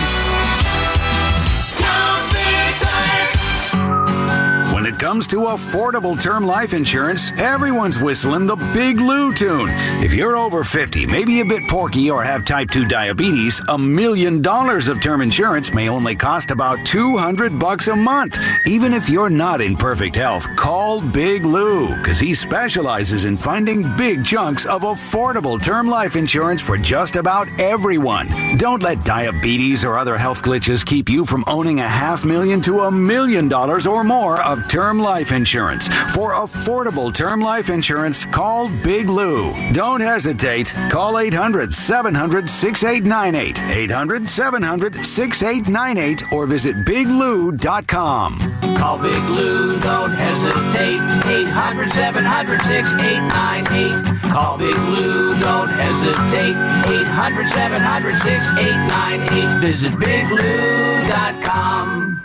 Town Fair Tire. When When it comes to affordable term life insurance, everyone's whistling the Big Lou tune. If you're over 50, maybe a bit porky, or have type 2 diabetes, $1 million of term insurance may only cost about $200 a month. Even if you're not in perfect health, call Big Lou, because he specializes in finding big chunks of affordable term life insurance for just about everyone. Don't let diabetes or other health glitches keep you from owning $500,000 to $1 million or more of term life insurance. For affordable term life insurance, call Big Lou. Don't hesitate. Call 800-700-6898. 800-700-6898 or visit biglou.com. Call Big Lou, don't hesitate. 800-700-6898. Call Big Lou, don't hesitate. 800-700-6898. Visit biglou.com.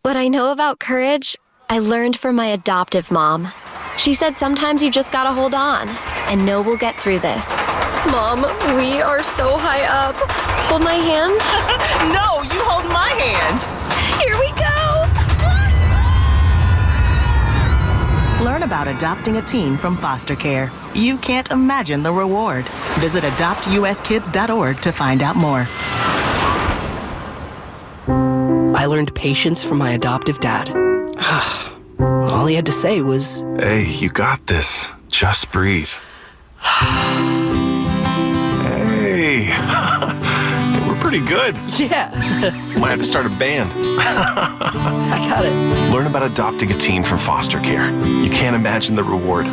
What I know about courage, I learned from my adoptive mom. She said sometimes you just gotta hold on and know we'll get through this. Mom, we are so high up. Hold my hand. No, you hold my hand. Here we go. Learn about adopting a teen from foster care. You can't imagine the reward. Visit adoptuskids.org to find out more. I learned patience from my adoptive dad. All he had to say was, "Hey, you got this. Just breathe." Hey, we're pretty good. Yeah. Might have to start a band. I got it. Learn about adopting a teen from foster care. You can't imagine the reward.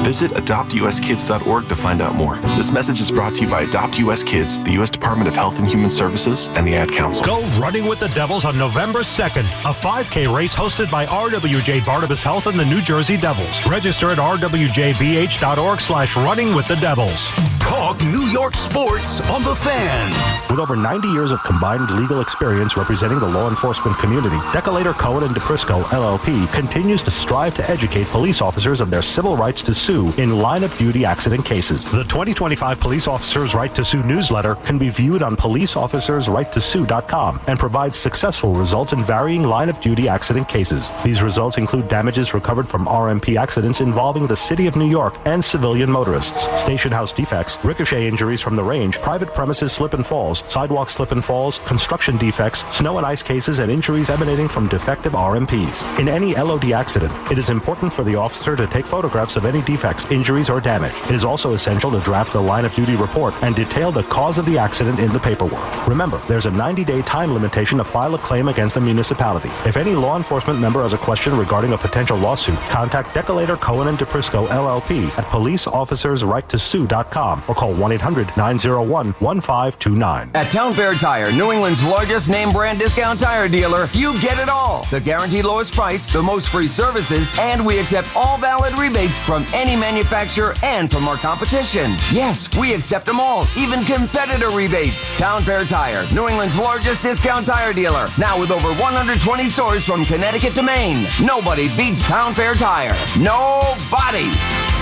Visit adoptuskids.org to find out more. This message is brought to you by Adopt US Kids, the U.S. Department of Health and Human Services, and the Ad Council. Go running with the Devils on November 2nd, a 5K race hosted by RWJ Barnabas Health and the New Jersey Devils. Register at rwjbh.org/runningwithdedevils. Talk New York sports on the Fan. With over 90 years of combined legal experience representing the law enforcement community, Decolator Cohen and DePrisco, LLP, continues to strive to educate police officers of their civil rights to sue in line-of-duty accident cases. The 2025 Police Officers' Right to Sue newsletter can be viewed on policeofficersrighttosue.com and provides successful results in varying line-of-duty accident cases. These results include damages recovered from RMP accidents involving the City of New York and civilian motorists, station house defects, ricochet injuries from the range, private premises slip and falls, sidewalk slip and falls, construction defects, snow and ice cases, and injuries emanating from defective RMPs. In any LOD accident, it is important for the officer to take photographs of any defects, injuries, or damage. It is also essential to draft the line-of-duty report and detail the cause of the accident in the paperwork. Remember, there's a 90-day time limitation to file a claim against a municipality. If any law enforcement member has a question regarding a potential lawsuit, contact Decolator Cohen and DePrisco, LLP at policeofficersrighttosue.com or call 1-800-901-1529. At Town Fair Tire, New England's largest name brand discount tire dealer, you get it all. The guaranteed lowest price, the most free services, and we accept all valid rebates from any manufacturer and from our competition. Yes, we accept them all, even competitor rebates. Town Fair Tire, New England's largest discount tire dealer, now with over 120 stores from Connecticut to Maine. Nobody beats Town Fair Tire. Nobody.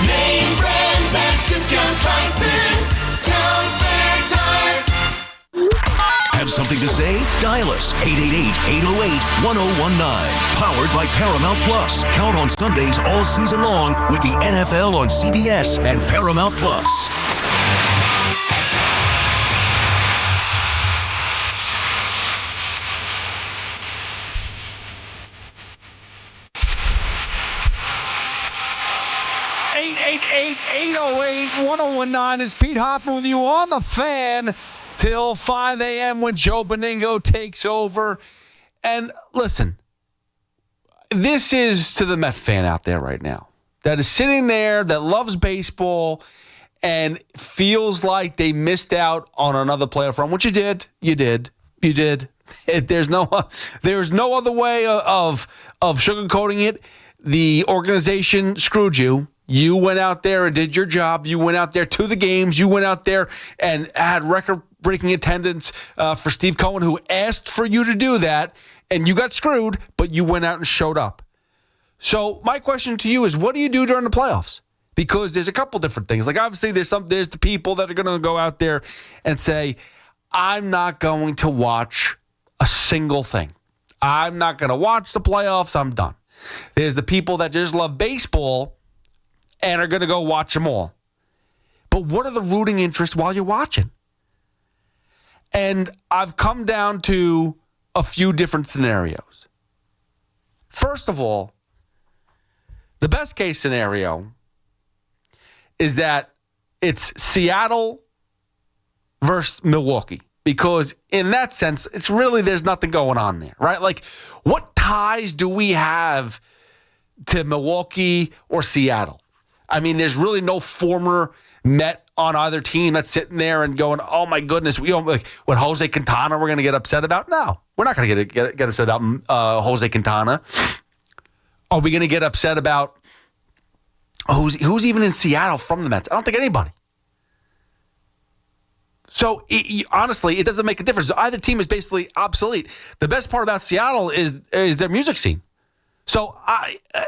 Name brands at discount prices. Town Fair Tire. Have something to say? Dial us 888-808-1019. Powered by Paramount Plus. Count on Sundays all season long with the NFL on CBS and Paramount Plus. (888-808-1019) is Pete Hoffman with you on the Fan till 5 a.m. when Joe Beningo takes over. And listen, this is to the Met fan out there right now that is sitting there, that loves baseball, and feels like they missed out on another playoff run, which you did. There's no other way of sugarcoating it. The organization screwed you. You went out there and did your job. You went out there to the games. You went out there and had record-breaking attendance for Steve Cohen, who asked for you to do that, and you got screwed, but you went out and showed up. So my question to you is, what do you do during the playoffs? Because there's a couple different things. Like, obviously, there's the people that are going to go out there and say, I'm not going to watch a single thing. I'm not going to watch the playoffs. I'm done. There's the people that just love baseball and are going to go watch them all. But what are the rooting interests while you're watching? And I've come down to a few different scenarios. First of all, the best case scenario is that it's Seattle versus Milwaukee. Because in that sense, it's really, there's nothing going on there, right? Like, what ties do we have to Milwaukee or Seattle? I mean, there's really no former Met on either team that's sitting there and going, oh my goodness, we don't, like, what Jose Quintana we're going to get upset about? No, we're not going to get upset about Jose Quintana. Are we going to get upset about who's even in Seattle from the Mets? I don't think anybody. So, honestly, it doesn't make a difference. Either team is basically obsolete. The best part about Seattle is their music scene. So,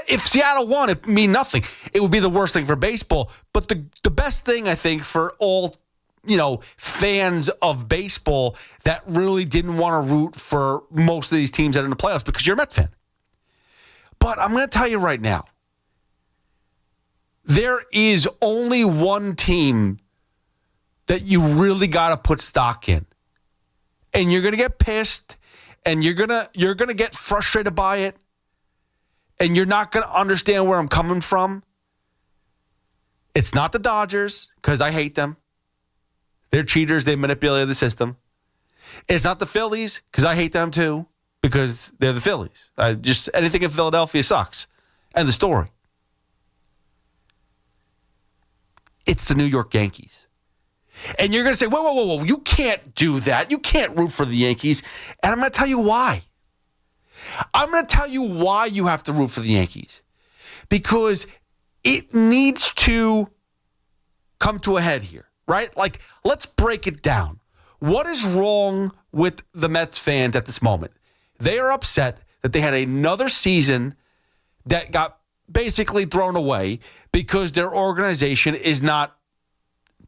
if Seattle won, it would mean nothing. It would be the worst thing for baseball. But the best thing, I think, for all, fans of baseball that really didn't want to root for most of these teams that are in the playoffs because you're a Mets fan. But I'm going to tell you right now, there is only one team that you really got to put stock in. And you're going to get pissed and you're going to get frustrated by it and you're not going to understand where I'm coming from. It's not the Dodgers because I hate them. They're cheaters. They manipulated the system. It's not the Phillies because I hate them too because they're the Phillies. Anything in Philadelphia sucks. End the story. It's the New York Yankees. And you're going to say, whoa, you can't do that. You can't root for the Yankees. And I'm going to tell you why. I'm going to tell you why you have to root for the Yankees. Because it needs to come to a head here, right? Like, let's break it down. What is wrong with the Mets fans at this moment? They are upset that they had another season that got basically thrown away because their organization is not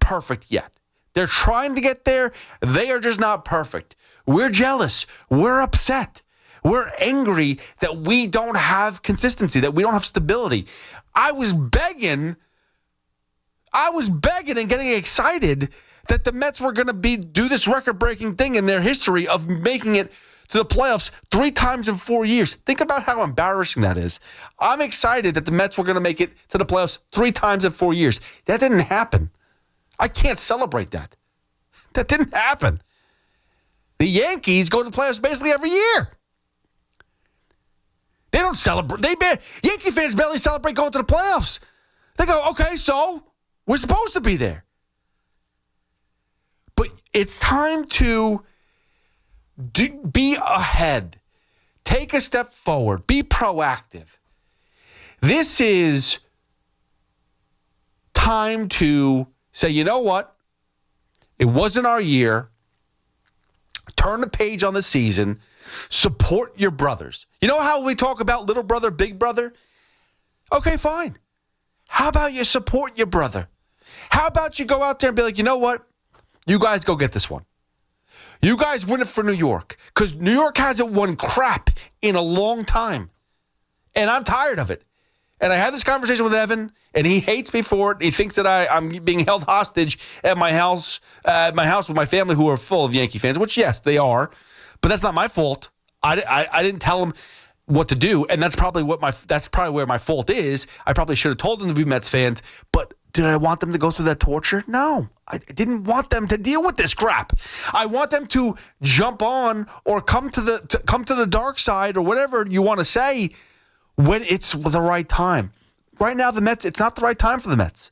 perfect yet. They're trying to get there. They are just not perfect. We're jealous. We're upset. We're angry that we don't have consistency, that we don't have stability. I was begging and getting excited that the Mets were going to do this record-breaking thing in their history of making it to the playoffs 3 times in 4 years. Think about how embarrassing that is. I'm excited that the Mets were going to make it to the playoffs 3 times in 4 years. That didn't happen. I can't celebrate that. That didn't happen. The Yankees go to the playoffs basically every year. They don't celebrate. Yankee fans barely celebrate going to the playoffs. They go, okay, so we're supposed to be there. But it's time to be ahead. Take a step forward. Be proactive. This is time to say, you know what? It wasn't our year. Turn the page on the season. Support your brothers. You know how we talk about little brother, big brother? Okay, fine. How about you support your brother? How about you go out there and be like, you know what? You guys go get this one. You guys win it for New York. Because New York hasn't won crap in a long time. And I'm tired of it. And I had this conversation with Evan, and he hates me for it. He thinks that I'm being held hostage at my house with my family who are full of Yankee fans, which, yes, they are. But that's not my fault. I didn't tell them what to do, and that's probably where my fault is. I probably should have told them to be Mets fans, but did I want them to go through that torture? No. I didn't want them to deal with this crap. I want them to jump on or come to the dark side or whatever you want to say when it's the right time. Right now, the Mets, it's not the right time for the Mets.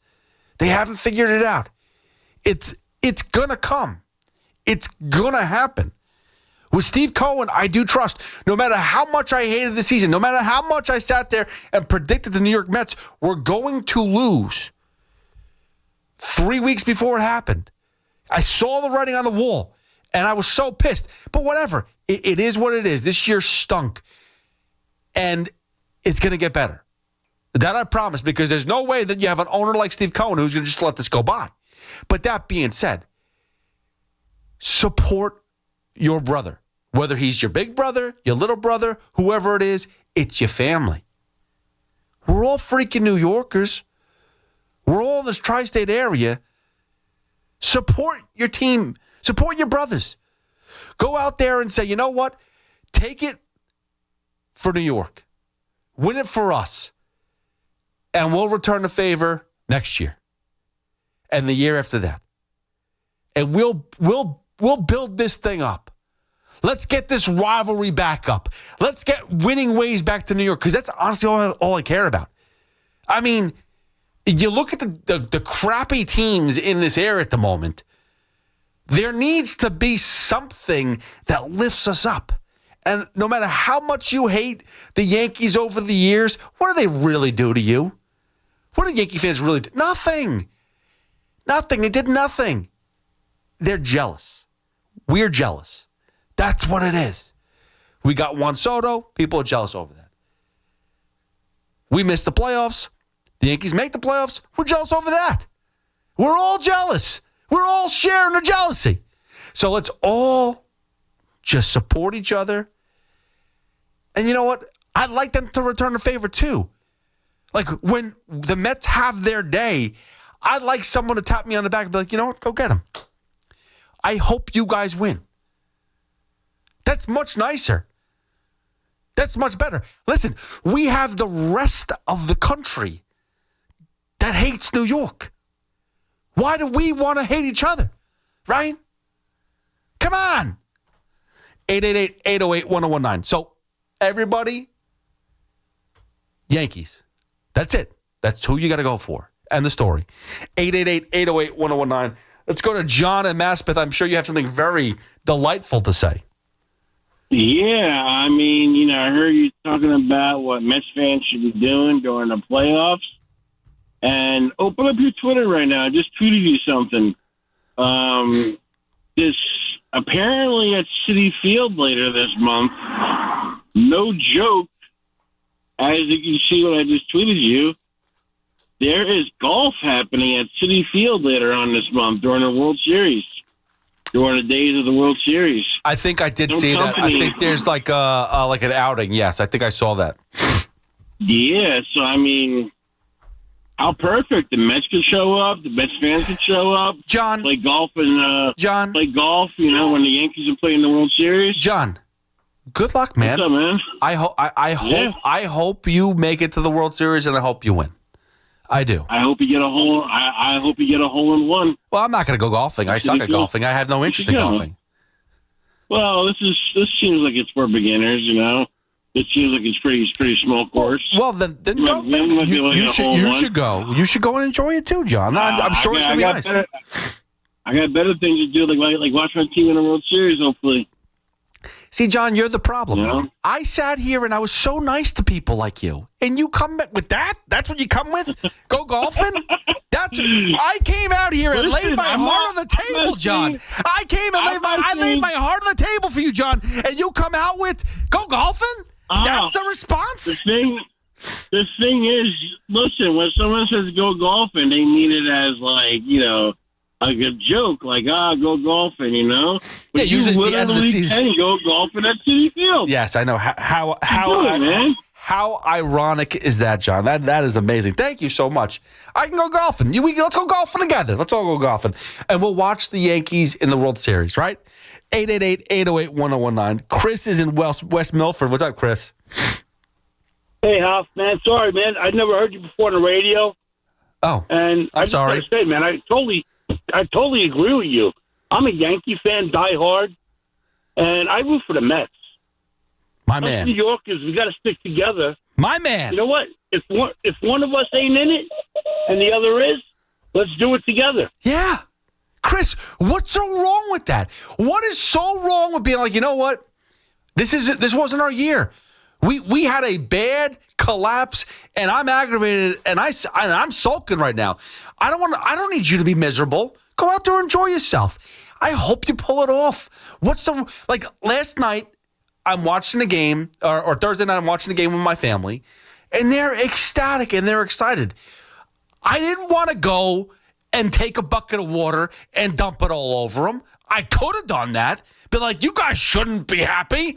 They haven't figured it out. It's going to come. It's going to happen. With Steve Cohen, I do trust. No matter how much I hated the season, no matter how much I sat there and predicted the New York Mets were going to lose 3 weeks before it happened, I saw the writing on the wall, and I was so pissed. But whatever. It is what it is. This year stunk, and it's going to get better. That I promise, because there's no way that you have an owner like Steve Cohen who's going to just let this go by. But that being said, support your brother. Whether he's your big brother, your little brother, whoever it is, it's your family. We're all freaking New Yorkers. We're all in this tri-state area. Support your team. Support your brothers. Go out there and say, you know what? Take it for New York. Win it for us. And we'll return the favor next year. And the year after that. And we'll build this thing up. Let's get this rivalry back up. Let's get winning ways back to New York, because that's honestly all I care about. I mean, you look at the crappy teams in this area at the moment, there needs to be something that lifts us up. And no matter how much you hate the Yankees over the years, what do they really do to you? What do Yankee fans really do? Nothing. Nothing. They did nothing. They're jealous. We're jealous. That's what it is. We got Juan Soto. People are jealous over that. We missed the playoffs. The Yankees make the playoffs. We're jealous over that. We're all jealous. We're all sharing the jealousy. So let's all just support each other. And you know what? I'd like them to return the favor too. Like when the Mets have their day, I'd like someone to tap me on the back and be like, you know what? Go get them. I hope you guys win. That's much nicer. That's much better. Listen, we have the rest of the country that hates New York. Why do we want to hate each other? Right? Come on. 888-808-1019. So, everybody, Yankees. That's it. That's who you got to go for. End the story. 888-808-1019. Let's go to John and Maspeth. I'm sure you have something very delightful to say. Yeah, I mean, you know, I heard you talking about what Mets fans should be doing during the playoffs. And open up your Twitter right now. I just tweeted you something. This apparently at Citi Field later this month, no joke, as you can see what I just tweeted you, there is golf happening at Citi Field later on this month during the World Series. During the days of the World Series. I think I did see that. I think there's like an outing. Yes, I think I saw that. Yeah, so I mean, how perfect. The Mets could show up. The Mets fans could show up. John. Play golf and play golf, you know, when the Yankees are playing the World Series. John, good luck, man. What's up, man? I hope you make it to the World Series, and I hope you win. I do. I hope you get a hole. I hope you get a hole in one. Well, I'm not going to go golfing. I suck at golfing. I have no interest in golfing. Well, this seems like it's for beginners. You know, it seems like it's pretty small course. Well, then go. You should go. You should go and enjoy it too, John. I'm sure it's going to be nice. I got better things to do, like watch my team in the World Series. Hopefully. See, John, you're the problem. Yeah. I sat here and I was so nice to people like you, and you come with that? That's what you come with? Go golfing? I came out here and laid my heart on the table, John. I came and laid my heart on the table for you, John, and you come out with go golfing? That's the response? The thing is, listen, when someone says go golfing, they mean it as like, you know, like a joke, like, go golfing, you know? But yeah, usually it's the end of the season. Can go golfing at Citi Field. Yes, I know. How ironic is that, John? That is amazing. Thank you so much. I can go golfing. Let's go golfing together. Let's all go golfing. And we'll watch the Yankees in the World Series, right? 888-808-1019. Chris is in West Milford. What's up, Chris? Hey, Hoff, man. Sorry, man. I'd never heard you before on the radio. Oh, and I'm sorry. I just gotta say, man, I totally agree with you. I'm a Yankee fan, diehard, and I root for the Mets. My man. New Yorkers, we got to stick together. My man. You know what? If one of us ain't in it and the other is, let's do it together. Yeah. Chris, what's so wrong with that? What is so wrong with being like, you know what? This wasn't our year. We had a bad collapse, and I'm aggravated, and I'm sulking right now. I don't need you to be miserable. Go out there and enjoy yourself. I hope you pull it off. Last night, I'm watching the game, or Thursday night, I'm watching the game with my family, and they're ecstatic and they're excited. I didn't want to go and take a bucket of water and dump it all over them. I could have done that. Be like, you guys shouldn't be happy.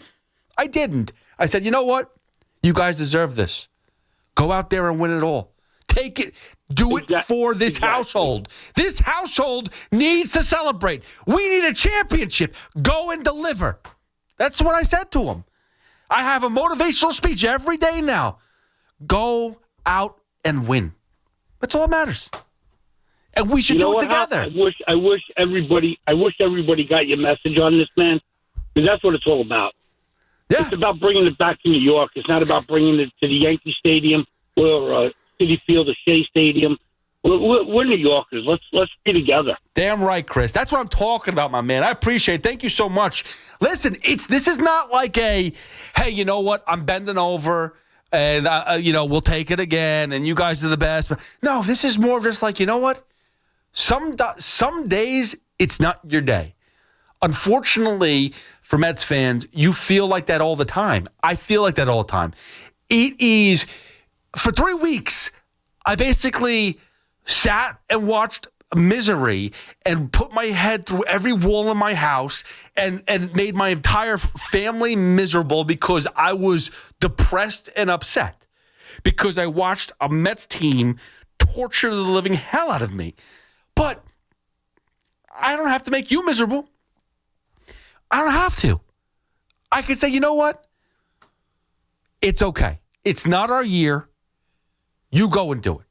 I didn't. I said, you know what? You guys deserve this. Go out there and win it all. Take it. Do it for this household. This household needs to celebrate. We need a championship. Go and deliver. That's what I said to him. I have a motivational speech every day now. Go out and win. That's all that matters. And we should do it together. I wish everybody got your message on this, man, because that's what it's all about. Yeah. It's about bringing it back to New York. It's not about bringing it to the Yankee Stadium or Citi Field or Shea Stadium. We're New Yorkers. Let's be together. Damn right, Chris. That's what I'm talking about, my man. I appreciate it. Thank you so much. Listen, this is not like a, hey, you know what? I'm bending over and, we'll take it again and you guys are the best. But no, this is more of just like, you know what? Some days it's not your day. Unfortunately, for Mets fans, you feel like that all the time. I feel like that all the time. It is, for 3 weeks, I basically sat and watched misery and put my head through every wall in my house and made my entire family miserable because I was depressed and upset because I watched a Mets team torture the living hell out of me. But I don't have to make you miserable. I don't have to. I can say, you know what? It's okay. It's not our year. You go and do it.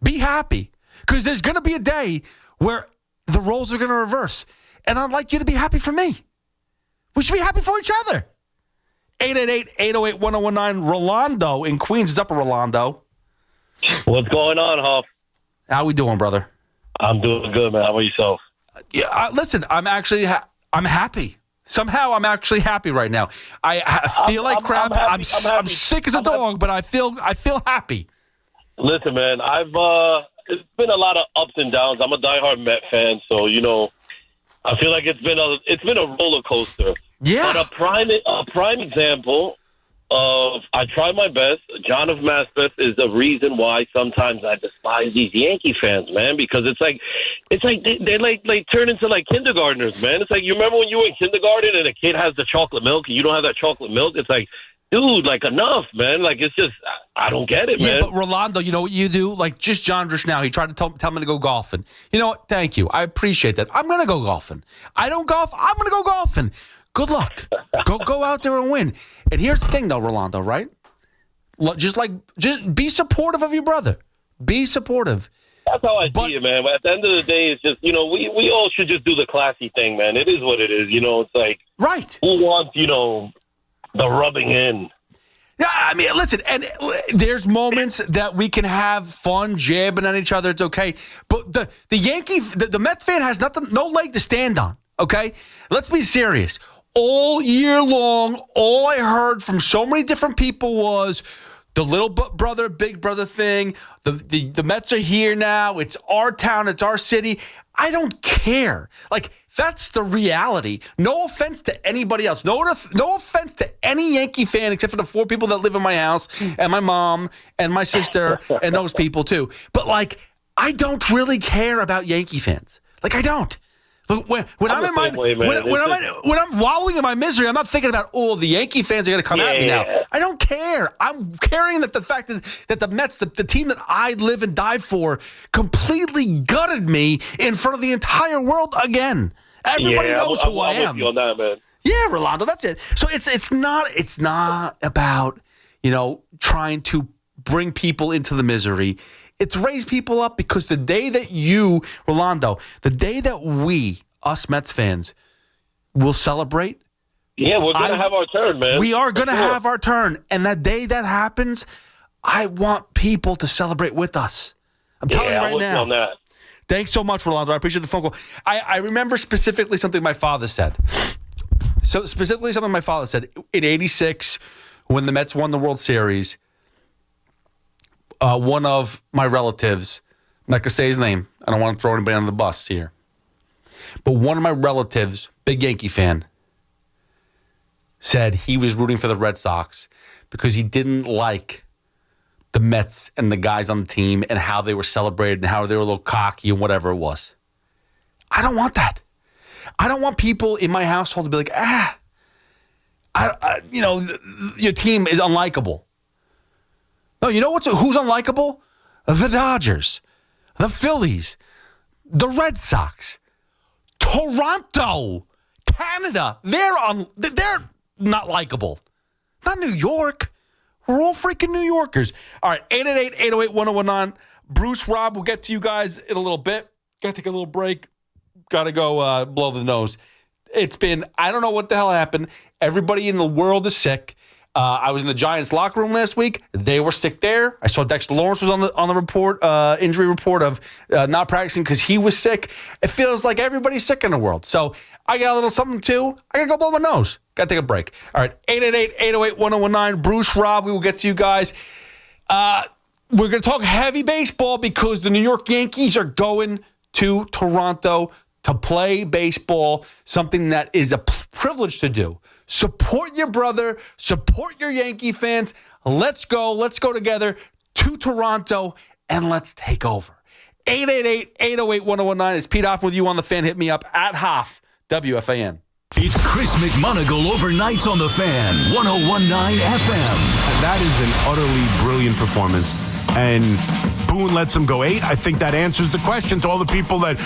Be happy. Because there's going to be a day where the roles are going to reverse. And I'd like you to be happy for me. We should be happy for each other. 888-808-1019. Rolando in Queens. It's up, Rolando. What's going on, Hoff? How we doing, brother? I'm doing good, man. How about yourself? Yeah, listen, I'm actually I'm happy. Somehow I'm actually happy right now. I feel like crap. I'm sick as a dog, but I feel happy. Listen, man, it's been a lot of ups and downs. I'm a diehard Met fan, so I feel like it's been a roller coaster. Yeah. But a prime example of I try my best. John of Maspeth is the reason why sometimes I despise these Yankee fans, man, because it's like they turn into like kindergartners, man. It's like, you remember when you were in kindergarten and a kid has the chocolate milk and you don't have that chocolate milk? It's like, dude, like, enough, man. Like, it's just, I don't get it, man. Yeah, but Rolando, you know what you do? Like, just John just now, he tried to tell me to go golfing. You know what? Thank you. I appreciate that. I'm going to go golfing. I don't golf. I'm going to go golfing. Good luck. Go out there and win. And here's the thing, though, Rolando, right? Just be supportive of your brother. Be supportive. That's how I see it, man. But at the end of the day, it's just, we all should just do the classy thing, man. It is what it is. It's like, right. Who wants, the rubbing in? Yeah, I mean, listen, and there's moments that we can have fun jabbing at each other. It's okay. But the Yankee, the Mets fan has no leg to stand on, okay? Let's be serious. All year long, all I heard from so many different people was the little brother, big brother thing. The Mets are here now. It's our town. It's our city. I don't care. Like, that's the reality. No offense to anybody else. No offense to any Yankee fan except for the 4 people that live in my house and my mom and my sister and those people too. But, like, I don't really care about Yankee fans. Like, I don't. Look, when I'm wallowing in my misery, I'm not thinking about, the Yankee fans are going to come at me now. I don't care. I'm caring that the fact that the Mets, the team that I live and die for, completely gutted me in front of the entire world again. Everybody knows who I am. With you on that, man. Yeah, Rolando, that's it. So it's not about trying to bring people into the misery. It's raise people up, because the day that Rolando, the day that we, us Mets fans, will celebrate. Yeah, we're going to have our turn, man. We are going to have our turn. And that day that happens, I want people to celebrate with us. I'm telling you right now. On that. Thanks so much, Rolando. I appreciate the phone call. I remember specifically something my father said. So specifically something my father said in '86 when the Mets won the World Series. One of my relatives, I'm not going to say his name. I don't want to throw anybody under the bus here. But one of my relatives, big Yankee fan, said he was rooting for the Red Sox because he didn't like the Mets and the guys on the team and how they were celebrated and how they were a little cocky and whatever it was. I don't want that. I don't want people in my household to be like, your team is unlikable. No, you know who's unlikable? The Dodgers, the Phillies, the Red Sox, Toronto, Canada. They're not likable. Not New York. We're all freaking New Yorkers. All right, 888-808-1019. Bruce, Rob, we'll get to you guys in a little bit. Got to take a little break. Got to go blow the nose. It's been, I don't know what the hell happened. Everybody in the world is sick. I was in the Giants locker room last week. They were sick there. I saw Dexter Lawrence was on the report, injury report of not practicing because he was sick. It feels like everybody's sick in the world. So I got a little something too. I got to go blow my nose. Got to take a break. All right, 888-808-1019. Bruce, Rob, we will get to you guys. We're going to talk heavy baseball because the New York Yankees are going to Toronto to play baseball, something that is a privilege to do. Support your brother. Support your Yankee fans. Let's go. Let's go together to Toronto, and let's take over. 888-808-1019. It's Pete Hoffman with you on the Fan. Hit me up at Hoff, WFAN. It's Chris McMonagle overnights on the Fan, 101.9 FM. And that is an utterly brilliant performance. And Boone lets him go 8. I think that answers the question to all the people that,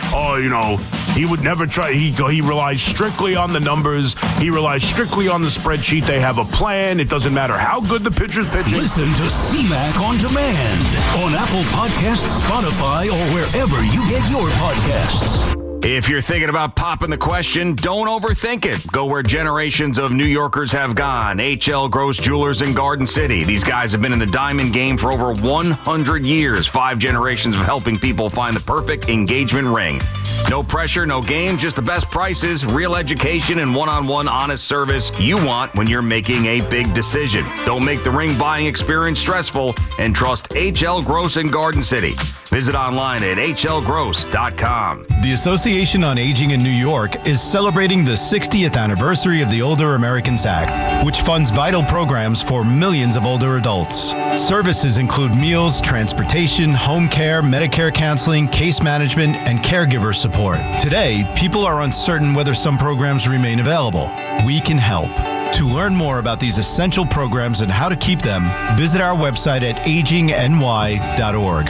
he would never try. He relies strictly on the numbers. He relies strictly on the spreadsheet. They have a plan. It doesn't matter how good the pitcher's pitching. Listen to CMAC on demand on Apple Podcasts, Spotify, or wherever you get your podcasts. If you're thinking about popping the question, don't overthink it. Go where generations of New Yorkers have gone. HL Gross Jewelers in Garden City. These guys have been in the diamond game for over 100 years. 5 generations of helping people find the perfect engagement ring. No pressure, no games, just the best prices, real education, and one-on-one honest service you want when you're making a big decision. Don't make the ring buying experience stressful and trust HL Gross in Garden City. Visit online at hlgross.com. The Association on Aging in New York is celebrating the 60th anniversary of the Older Americans Act, which funds vital programs for millions of older adults. Services include meals, transportation, home care, Medicare counseling, case management, and caregiver support. Today, people are uncertain whether some programs remain available. We can help. To learn more about these essential programs and how to keep them, visit our website at agingny.org.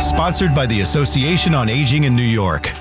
Sponsored by the Association on Aging in New York.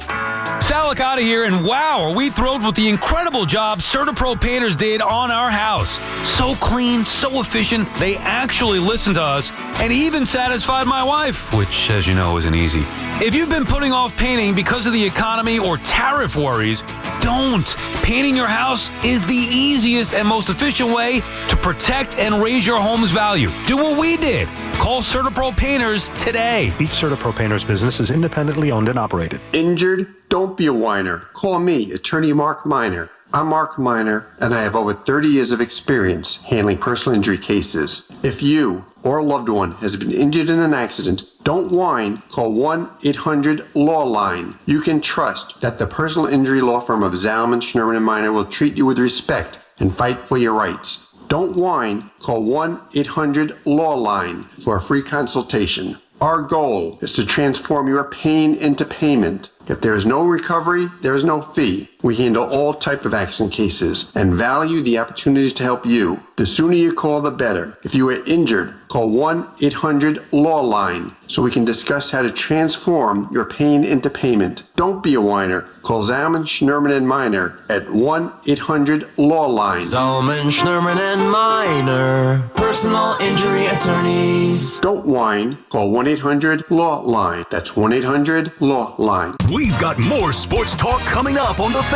Salicata here, and wow, are we thrilled with the incredible job CertaPro Painters did on our house. So clean, so efficient, they actually listened to us and even satisfied my wife, which, as you know, isn't easy. If you've been putting off painting because of the economy or tariff worries, don't. Painting your house is the easiest and most efficient way to protect and raise your home's value. Do what we did. Call CertaPro Painters today. Each CertaPro Painters business is independently owned and operated. Injured? Don't be a whiner. Call me, attorney Mark Miner. I'm Mark Miner, and I have over 30 years of experience handling personal injury cases. If you or a loved one has been injured in an accident, don't whine. Call 1-800-LAW-LINE. You can trust that the personal injury law firm of Zalman, Schneider, and Miner will treat you with respect and fight for your rights. Don't whine. Call 1-800-LAW-LINE for a free consultation. Our goal is to transform your pain into payment. If there is no recovery, there is no fee. We handle all type of accident cases and value the opportunity to help you. The sooner you call, the better. If you are injured, call 1-800-LAW-LINE so we can discuss how to transform your pain into payment. Don't be a whiner. Call Zalman, Schnerman, and Miner at 1-800-LAW-LINE. Zalman, Schnerman, and Miner, personal injury attorneys. Don't whine. Call 1-800-LAW-LINE. That's 1-800-LAW-LINE. We've got more sports talk coming up on The Fan.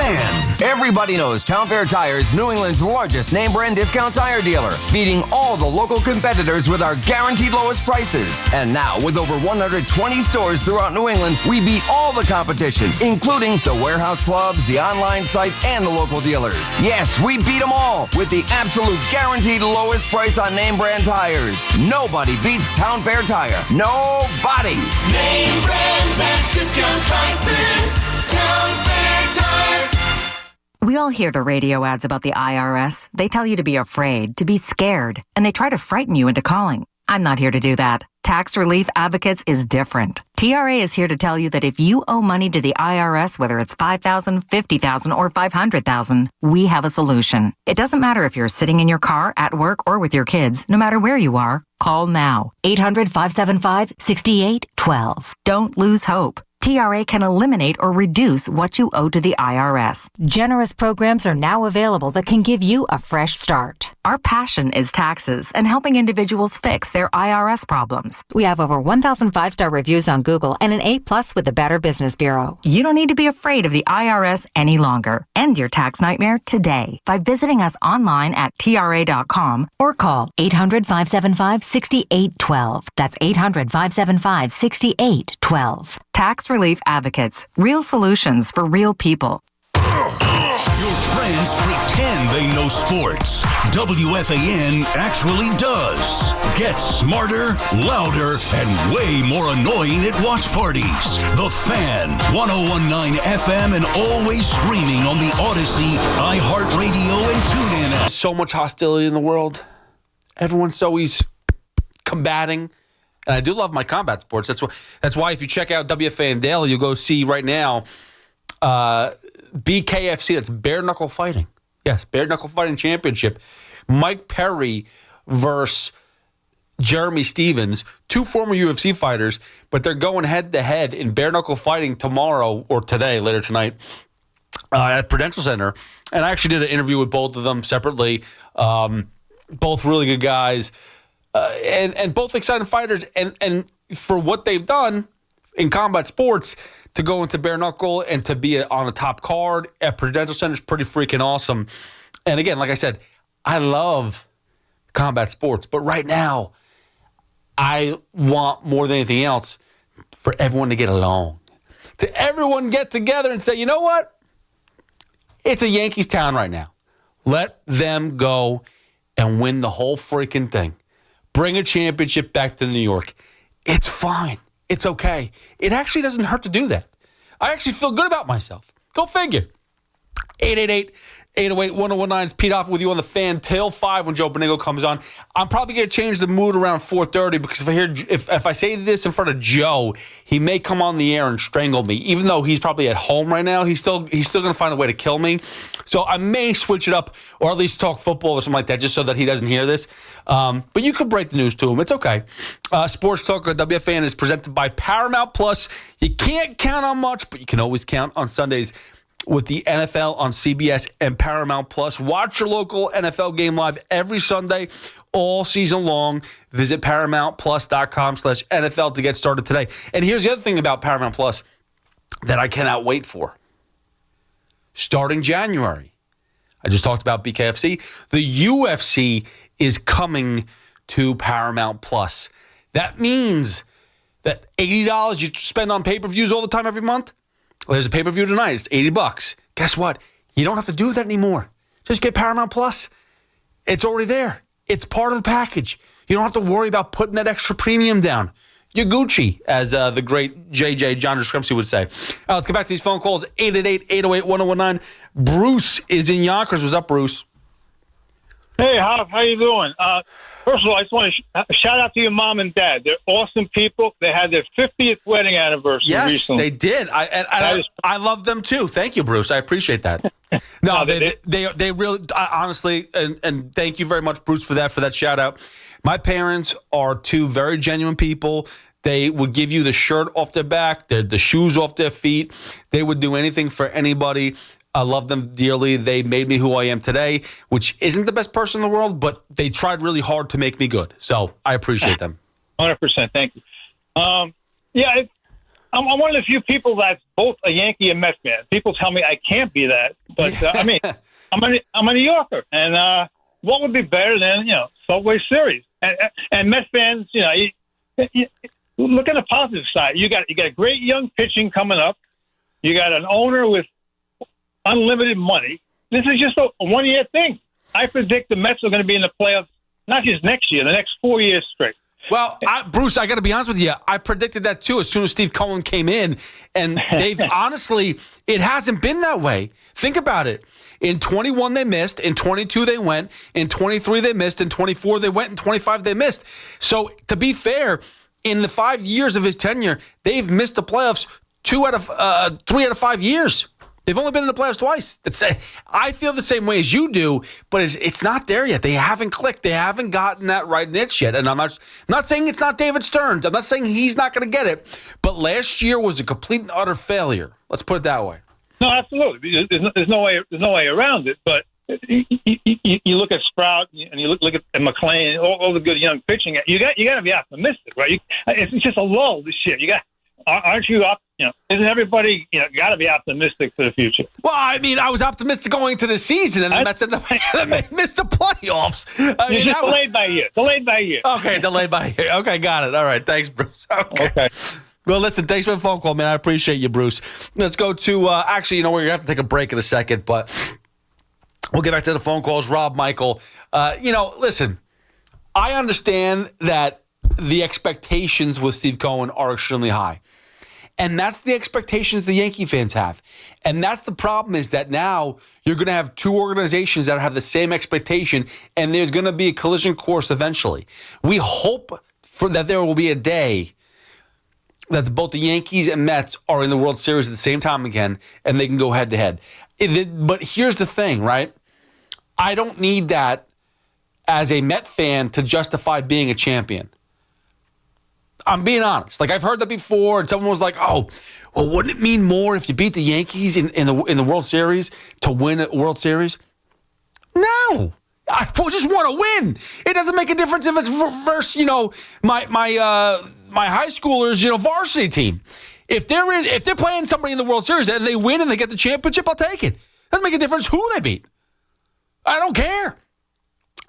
Everybody knows Town Fair Tire is New England's largest name brand discount tire dealer, beating all the local competitors with our guaranteed lowest prices. And now, with over 120 stores throughout New England, we beat all the competition, including the warehouse clubs, the online sites, and the local dealers. Yes, we beat them all with the absolute guaranteed lowest price on name brand tires. Nobody beats Town Fair Tire. Nobody. Name brands at discount prices. Town Fair Tire. We all hear the radio ads about the IRS. They tell you to be afraid, to be scared, and they try to frighten you into calling. I'm not here to do that. Tax Relief Advocates is different. TRA is here to tell you that if you owe money to the IRS, whether it's $5,000, $50,000, or $500,000, we have a solution. It doesn't matter if you're sitting in your car, at work, or with your kids. No matter where you are, call now. 800-575-6812. Don't lose hope. TRA can eliminate or reduce what you owe to the IRS. Generous programs are now available that can give you a fresh start. Our passion is taxes and helping individuals fix their IRS problems. We have over 1,000 5-star reviews on Google and an A+ with the Better Business Bureau. You don't need to be afraid of the IRS any longer. End your tax nightmare today by visiting us online at TRA.com or call 800-575-6812. That's 800-575-6812. Tax Relief Advocates. Real solutions for real people. Your friends pretend they know sports. WFAN actually does. Get smarter, louder, and way more annoying at watch parties. The Fan, 101.9 FM, and always streaming on the Odyssey, iHeartRadio, and TuneIn app. So much hostility in the world. Everyone's always combating. And I do love my combat sports. That's why if you check out WFAN Daily, you'll go see right now BKFC, that's Bare Knuckle Fighting. Yes, Bare Knuckle Fighting Championship. Mike Perry versus Jeremy Stevens, two former UFC fighters, but they're going head-to-head in Bare Knuckle Fighting tomorrow or today, later tonight, at Prudential Center. And I actually did an interview with both of them separately. Both really good guys. And both exciting fighters, and for what they've done in combat sports, to go into bare knuckle and to be on a top card at Prudential Center is pretty freaking awesome. And again, like I said, I love combat sports, but right now, I want more than anything else for everyone to get along, to everyone get together and say, you know what? It's a Yankees town right now. Let them go and win the whole freaking thing. Bring a championship back to New York. It's fine. It's okay. It actually doesn't hurt to do that. I actually feel good about myself. Go figure. 888-808-1019 is Pete Hoffman with you on the Fan till 5 when Joe Benigo comes on. I'm probably going to change the mood around 4:30 because if I say this in front of Joe, he may come on the air and strangle me. Even though he's probably at home right now, he's still going to find a way to kill me. So I may switch it up or at least talk football or something like that just so that he doesn't hear this. But you could break the news to him. It's okay. Sports Talk at WFAN is presented by Paramount Plus. You can't count on much, but you can always count on Sundays with the NFL on CBS and Paramount Plus. Watch your local NFL game live every Sunday, all season long. Visit ParamountPlus.com/NFL to get started today. And here's the other thing about Paramount Plus that I cannot wait for. Starting January, I just talked about BKFC. The UFC is coming to Paramount Plus. That means that $80 you spend on pay-per-views all the time every month. Well, there's a pay-per-view tonight. It's $80. Guess what? You don't have to do that anymore. Just get Paramount Plus. It's already there. It's part of the package. You don't have to worry about putting that extra premium down. You're Gucci, as the great JJ John Descremsey would say. Let's get back to these phone calls. 888-808-1019. Bruce is in Yonkers. What's up, Bruce? Hey, how you doing? First of all, I just want to shout out to your mom and dad. They're awesome people. They had their 50th wedding anniversary recently. Yes, they did. I love them too. Thank you, Bruce. I appreciate that. No, they really, honestly, and thank you very much, Bruce, for that shout out. My parents are two very genuine people. They would give you the shirt off their back, the shoes off their feet. They would do anything for anybody. I love them dearly. They made me who I am today, which isn't the best person in the world, but they tried really hard to make me good. So I appreciate them. 100%. Thank you. I'm one of the few people that's both a Yankee and Mets fan. People tell me I can't be that, but I mean, I'm a New Yorker, and what would be better than Subway Series? And Mets fans, you look at the positive side. You got great young pitching coming up. You got an owner with unlimited money. This is just a one-year thing. I predict the Mets are going to be in the playoffs not just next year, the next 4 years straight. Well, Bruce, I got to be honest with you. I predicted that too as soon as Steve Cohen came in, and they've honestly, it hasn't been that way. Think about it. In 21, they missed. In 22, they went. In 23, they missed. In 24, they went. In 25, they missed. So, to be fair, in the 5 years of his tenure, they've missed the playoffs 3 out of 5 years. They've only been in the playoffs twice. I feel the same way as you do, but it's not there yet. They haven't clicked. They haven't gotten that right niche yet. And I'm not saying it's not David Stearns. I'm not saying he's not going to get it. But last year was a complete and utter failure. Let's put it that way. No, absolutely. There's no way around it. But you look at Sprout and you look at McClain, all the good young pitching. You got to be optimistic, right? It's just a lull this year. Aren't you up? Isn't everybody got to be optimistic for the future? Well, I mean, I was optimistic going into the season, and the Mets missed the playoffs. Delayed by a year. Okay, delayed by a year. Okay, got it. All right, thanks, Bruce. Okay. Well, listen, thanks for the phone call, man. I appreciate you, Bruce. Let's go to, actually, we're going to have to take a break in a second, but we'll get back to the phone calls. Rob, Michael, listen, I understand that the expectations with Steve Cohen are extremely high. And that's the expectations the Yankee fans have. And that's the problem, is that now you're going to have two organizations that have the same expectation, and there's going to be a collision course eventually. We hope that there will be a day that both the Yankees and Mets are in the World Series at the same time again, and they can go head-to-head. But here's the thing, right? I don't need that as a Met fan to justify being a champion. I'm being honest. I've heard that before, and someone was like, "Oh, well, wouldn't it mean more if you beat the Yankees in the World Series to win a World Series?" No, I just want to win. It doesn't make a difference if it's versus my high schoolers varsity team. If they're playing somebody in the World Series and they win and they get the championship, I'll take it. Doesn't make a difference who they beat. I don't care.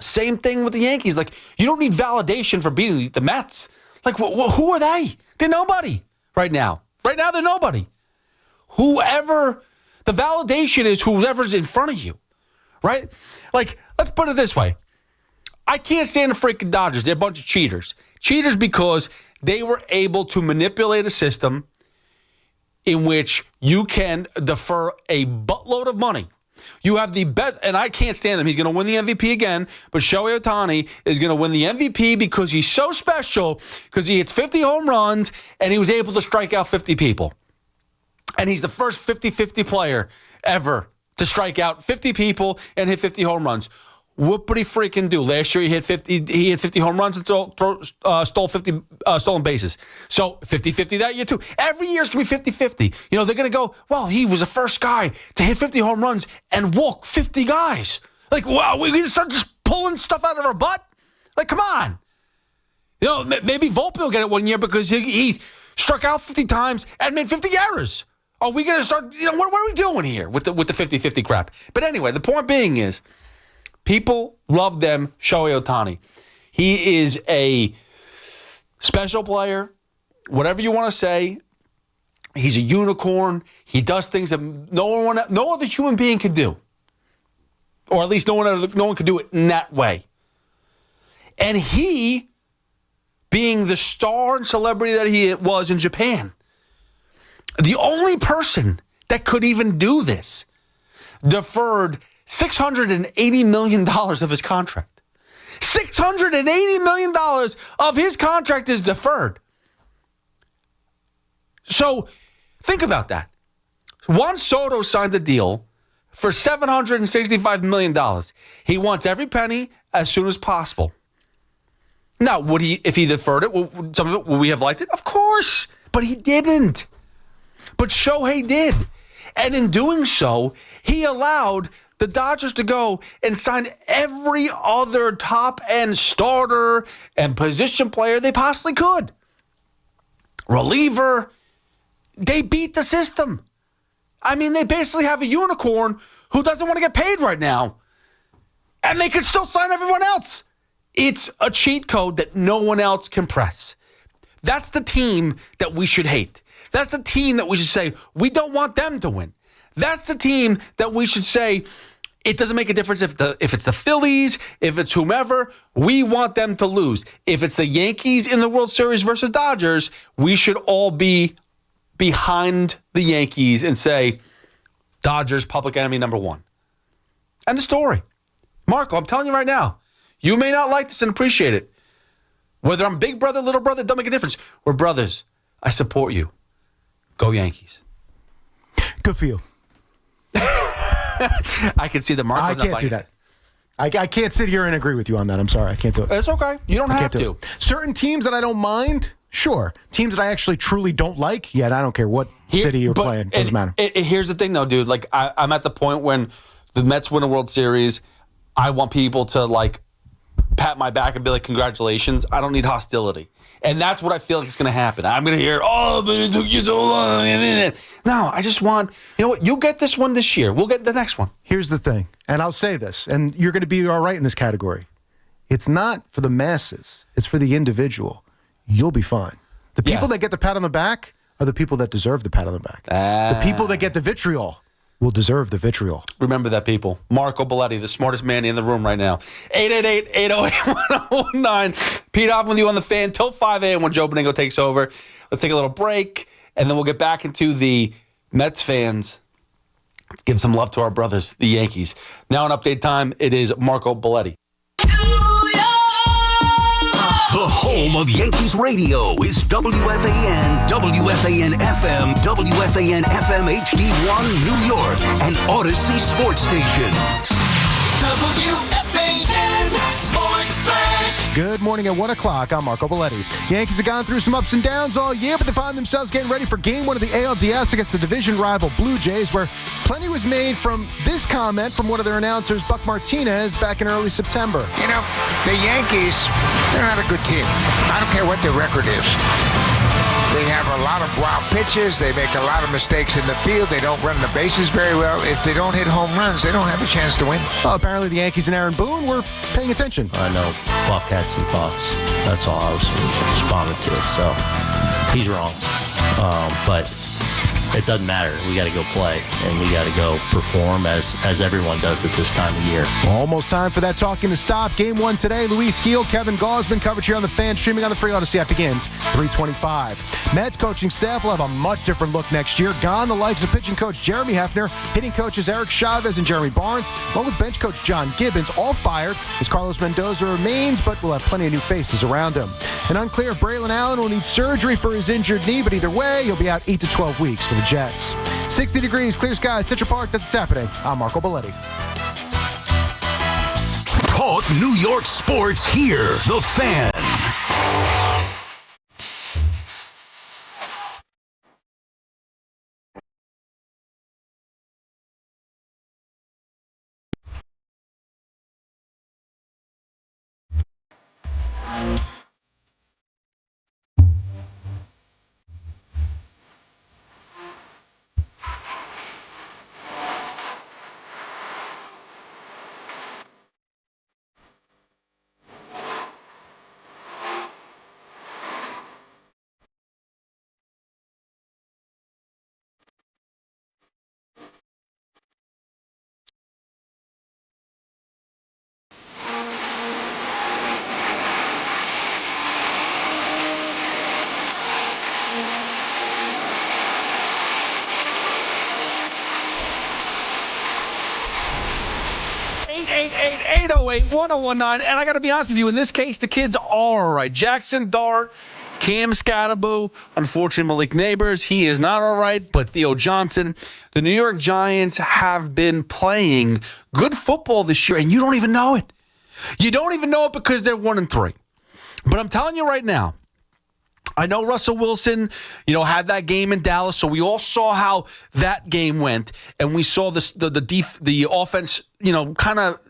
Same thing with the Yankees. You don't need validation for beating the Mets. Who are they? They're nobody right now. Right now, they're nobody. The validation is whoever's in front of you, right? Let's put it this way. I can't stand the freaking Dodgers. They're a bunch of cheaters. Cheaters because they were able to manipulate a system in which you can defer a buttload of money. You have the best, and I can't stand him. He's going to win the MVP again, but Shohei Ohtani is going to win the MVP because he's so special, because he hits 50 home runs, and he was able to strike out 50 people. And he's the first 50-50 player ever to strike out 50 people and hit 50 home runs. What would he freaking do? Last year he hit 50 home runs and stole 50 stolen bases. So 50-50 that year too. Every year it's going to be 50-50. They're going to go, well, he was the first guy to hit 50 home runs and walk 50 guys. Wow, we need to start just pulling stuff out of our butt? Come on. Maybe Volpe will get it one year because he struck out 50 times and made 50 errors. Are we going to start, what are we doing here with the 50-50 crap? But anyway, the point being is, people love them, Shohei Ohtani. He is a special player, whatever you want to say. He's a unicorn. He does things that no other human being could do, or at least no one could do it in that way. And he, being the star and celebrity that he was in Japan, the only person that could even do this, deferred $680 million of his contract. $680 million of his contract is deferred. So think about that. Juan Soto signed a deal for $765 million. He wants every penny as soon as possible. Now, would he, if he deferred it, some of it, would we have liked it? Of course, but he didn't. But Shohei did. And in doing so, he allowed the Dodgers to go and sign every other top-end starter and position player they possibly could. Reliever. They beat the system. I mean, they basically have a unicorn who doesn't want to get paid right now, and they can still sign everyone else. It's a cheat code that no one else can press. That's the team that we should hate. That's the team that we should say, we don't want them to win. That's the team that we should say, it doesn't make a difference if it's the Phillies, if it's whomever, we want them to lose. If it's the Yankees in the World Series versus Dodgers, we should all be behind the Yankees and say, Dodgers, public enemy number one. End of story. Marco, I'm telling you right now, you may not like this and appreciate it. Whether I'm big brother, little brother, don't make a difference. We're brothers. I support you. Go Yankees. Good for you. I can see the Marcos. I can't do that. I can't sit here and agree with you on that. I'm sorry. I can't do it. It's okay. You don't have to. Certain teams that I don't mind, sure. Teams that I actually truly don't like, I don't care what city you're playing. Doesn't matter. Here's the thing, though, dude. Like, I'm at the point when the Mets win a World Series, I want people to, like, pat my back and be like, congratulations. I don't need hostility. And that's what I feel like is going to happen. I'm going to hear, oh, but it took you so long. No, I just want, you know what? You'll get this one this year. We'll get the next one. Here's the thing, and I'll say this, and you're going to be all right in this category. It's not for the masses. It's for the individual. You'll be fine. The people that get the pat on the back are the people that deserve the pat on the back. The people that get the vitriol will deserve the vitriol. Remember that, people. Marco Belletti, the smartest man in the room right now. 888-808-1019. Pete Hoffman with you on the Fan till 5 a.m. when Joe Beningo takes over. Let's take a little break, and then we'll get back into the Mets fans. Let's give some love to our brothers, the Yankees. Now in update time, it is Marco Belletti. The home of Yankees radio is WFAN, WFAN FM, WFAN FM HD1 New York, and Odyssey Sports Station. WFAN Sports Flash. Good morning at 1 o'clock. I'm Marco Belletti. Yankees have gone through some ups and downs all year, but they find themselves getting ready for Game 1 of the ALDS against the division rival Blue Jays, where plenty was made from this comment from one of their announcers, Buck Martinez, back in early September. You know, the Yankees, they're not a good team. I don't care what their record is. They have a lot of wild pitches. They make a lot of mistakes in the field. They don't run the bases very well. If they don't hit home runs, they don't have a chance to win. Well, apparently the Yankees and Aaron Boone were paying attention. I know Buck had some thoughts. That's all I was responding to. So he's wrong. But it doesn't matter. We got to go play, and we got to go perform as everyone does at this time of year. Almost time for that talking to stop. Game 1 today. Luis Gil, Kevin Gosman, coverage here on the Fan, streaming on the Free Odyssey app begins 3:25. Mets coaching staff will have a much different look next year. Gone the likes of pitching coach Jeremy Hefner, hitting coaches Eric Chavez and Jeremy Barnes, along with bench coach John Gibbons, all fired as Carlos Mendoza remains, but will have plenty of new faces around him. And unclear if Braylon Allen will need surgery for his injured knee, but either way, he'll be out 8 to 12 weeks for the Jets. 60 degrees, clear skies, Central Park. That's what's happening. I'm Marco Belletti. Talk New York sports here. The Fan. And I got to be honest with you, in this case, the kids are all right. Jackson Dart, Cam Scattaboo, unfortunately Malik Neighbors, he is not all right, but Theo Johnson. The New York Giants have been playing good football this year, and you don't even know it. You don't even know it because they're 1-3. But I'm telling you right now, I know Russell Wilson, had that game in Dallas, so we all saw how that game went, and we saw the offense, kind of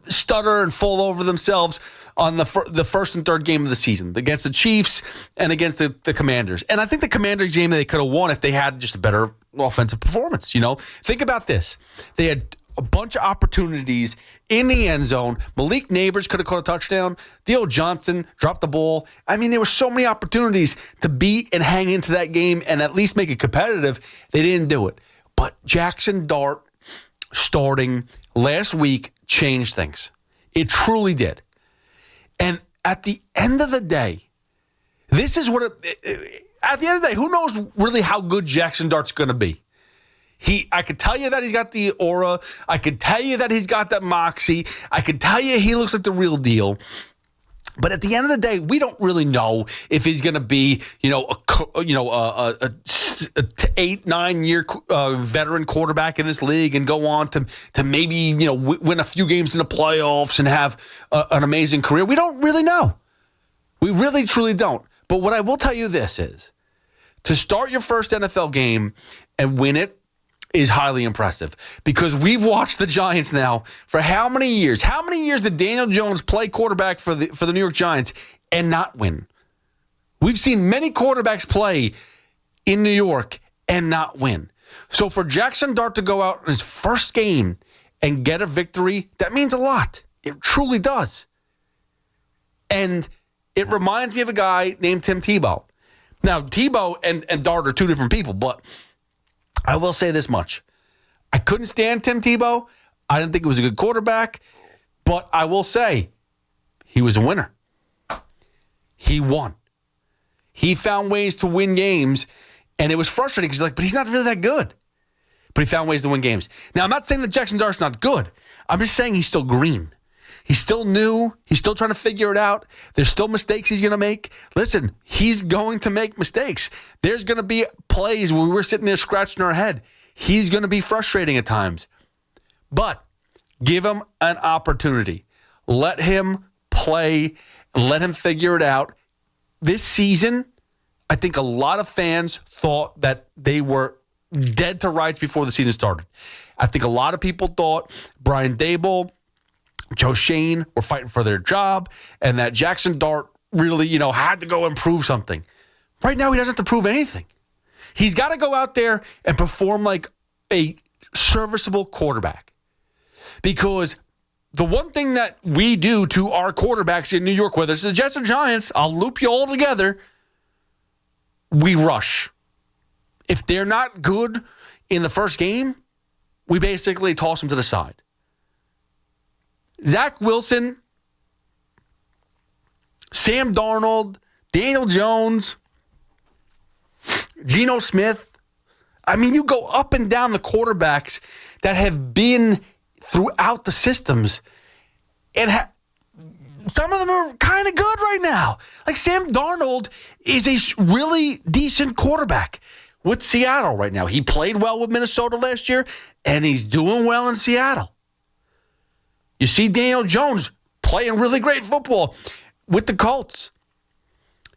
stutter and fall over themselves on the first and third game of the season against the Chiefs and against the Commanders. And I think the Commanders game they could have won if they had just a better offensive performance. Think about this. They had a bunch of opportunities in the end zone. Malik Neighbors could have caught a touchdown. Theo Johnson dropped the ball. I mean, there were so many opportunities to beat and hang into that game and at least make it competitive. They didn't do it. But Jackson Dart starting last week changed things. It truly did. And at the end of the day, this is what at the end of the day, who knows really how good Jackson Dart's going to be? I could tell you that he's got the aura. I could tell you that he's got that moxie. I could tell you he looks like the real deal. But at the end of the day, we don't really know if he's going to be, a 8-9 year veteran quarterback in this league and go on to maybe win a few games in the playoffs and have an amazing career. We don't really know. We really truly don't. But what I will tell you this is, to start your first NFL game and win it is highly impressive, because we've watched the Giants now for how many years? How many years did Daniel Jones play quarterback for the New York Giants and not win? We've seen many quarterbacks play in New York and not win. So for Jackson Dart to go out in his first game and get a victory, that means a lot. It truly does. And it reminds me of a guy named Tim Tebow. Now, Tebow and Dart are two different people, but I will say this much. I couldn't stand Tim Tebow. I didn't think he was a good quarterback, but I will say he was a winner. He won. He found ways to win games, and it was frustrating because but he's not really that good. But he found ways to win games. Now, I'm not saying that Jackson Dart's not good. I'm just saying he's still green. He's still new. He's still trying to figure it out. There's still mistakes he's going to make. Listen, he's going to make mistakes. There's going to be plays when we're sitting there scratching our head. He's going to be frustrating at times. But give him an opportunity. Let him play. Let him figure it out. This season, I think a lot of fans thought that they were dead to rights before the season started. I think a lot of people thought Brian Daboll, Joe Shane were fighting for their job, and that Jackson Dart really, had to go and prove something. Right now, he doesn't have to prove anything. He's got to go out there and perform like a serviceable quarterback. Because the one thing that we do to our quarterbacks in New York, whether it's the Jets or Giants, I'll loop you all together, we rush. If they're not good in the first game, we basically toss them to the side. Zach Wilson, Sam Darnold, Daniel Jones, Geno Smith. I mean, you go up and down the quarterbacks that have been throughout the systems, and some of them are kind of good right now. Like Sam Darnold is a really decent quarterback with Seattle right now. He played well with Minnesota last year, and he's doing well in Seattle. You see Daniel Jones playing really great football with the Colts.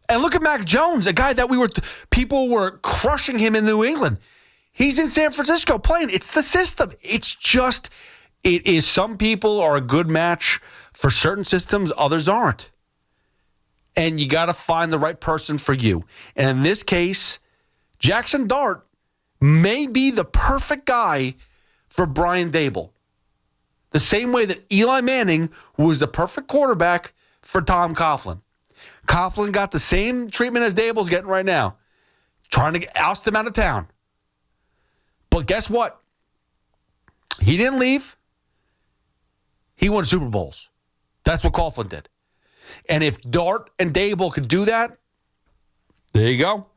And look at Mac Jones, a guy that people were crushing him in New England. He's in San Francisco playing. It's the system. It is some people are a good match for certain systems, others aren't. And you got to find the right person for you. And in this case, Jackson Dart may be the perfect guy for Brian Daboll. The same way that Eli Manning was the perfect quarterback for Tom Coughlin. Coughlin got the same treatment as Daboll's getting right now, trying to oust him out of town. But guess what? He didn't leave. He won Super Bowls. That's what Coughlin did. And if Dart and Daboll could do that, there you go.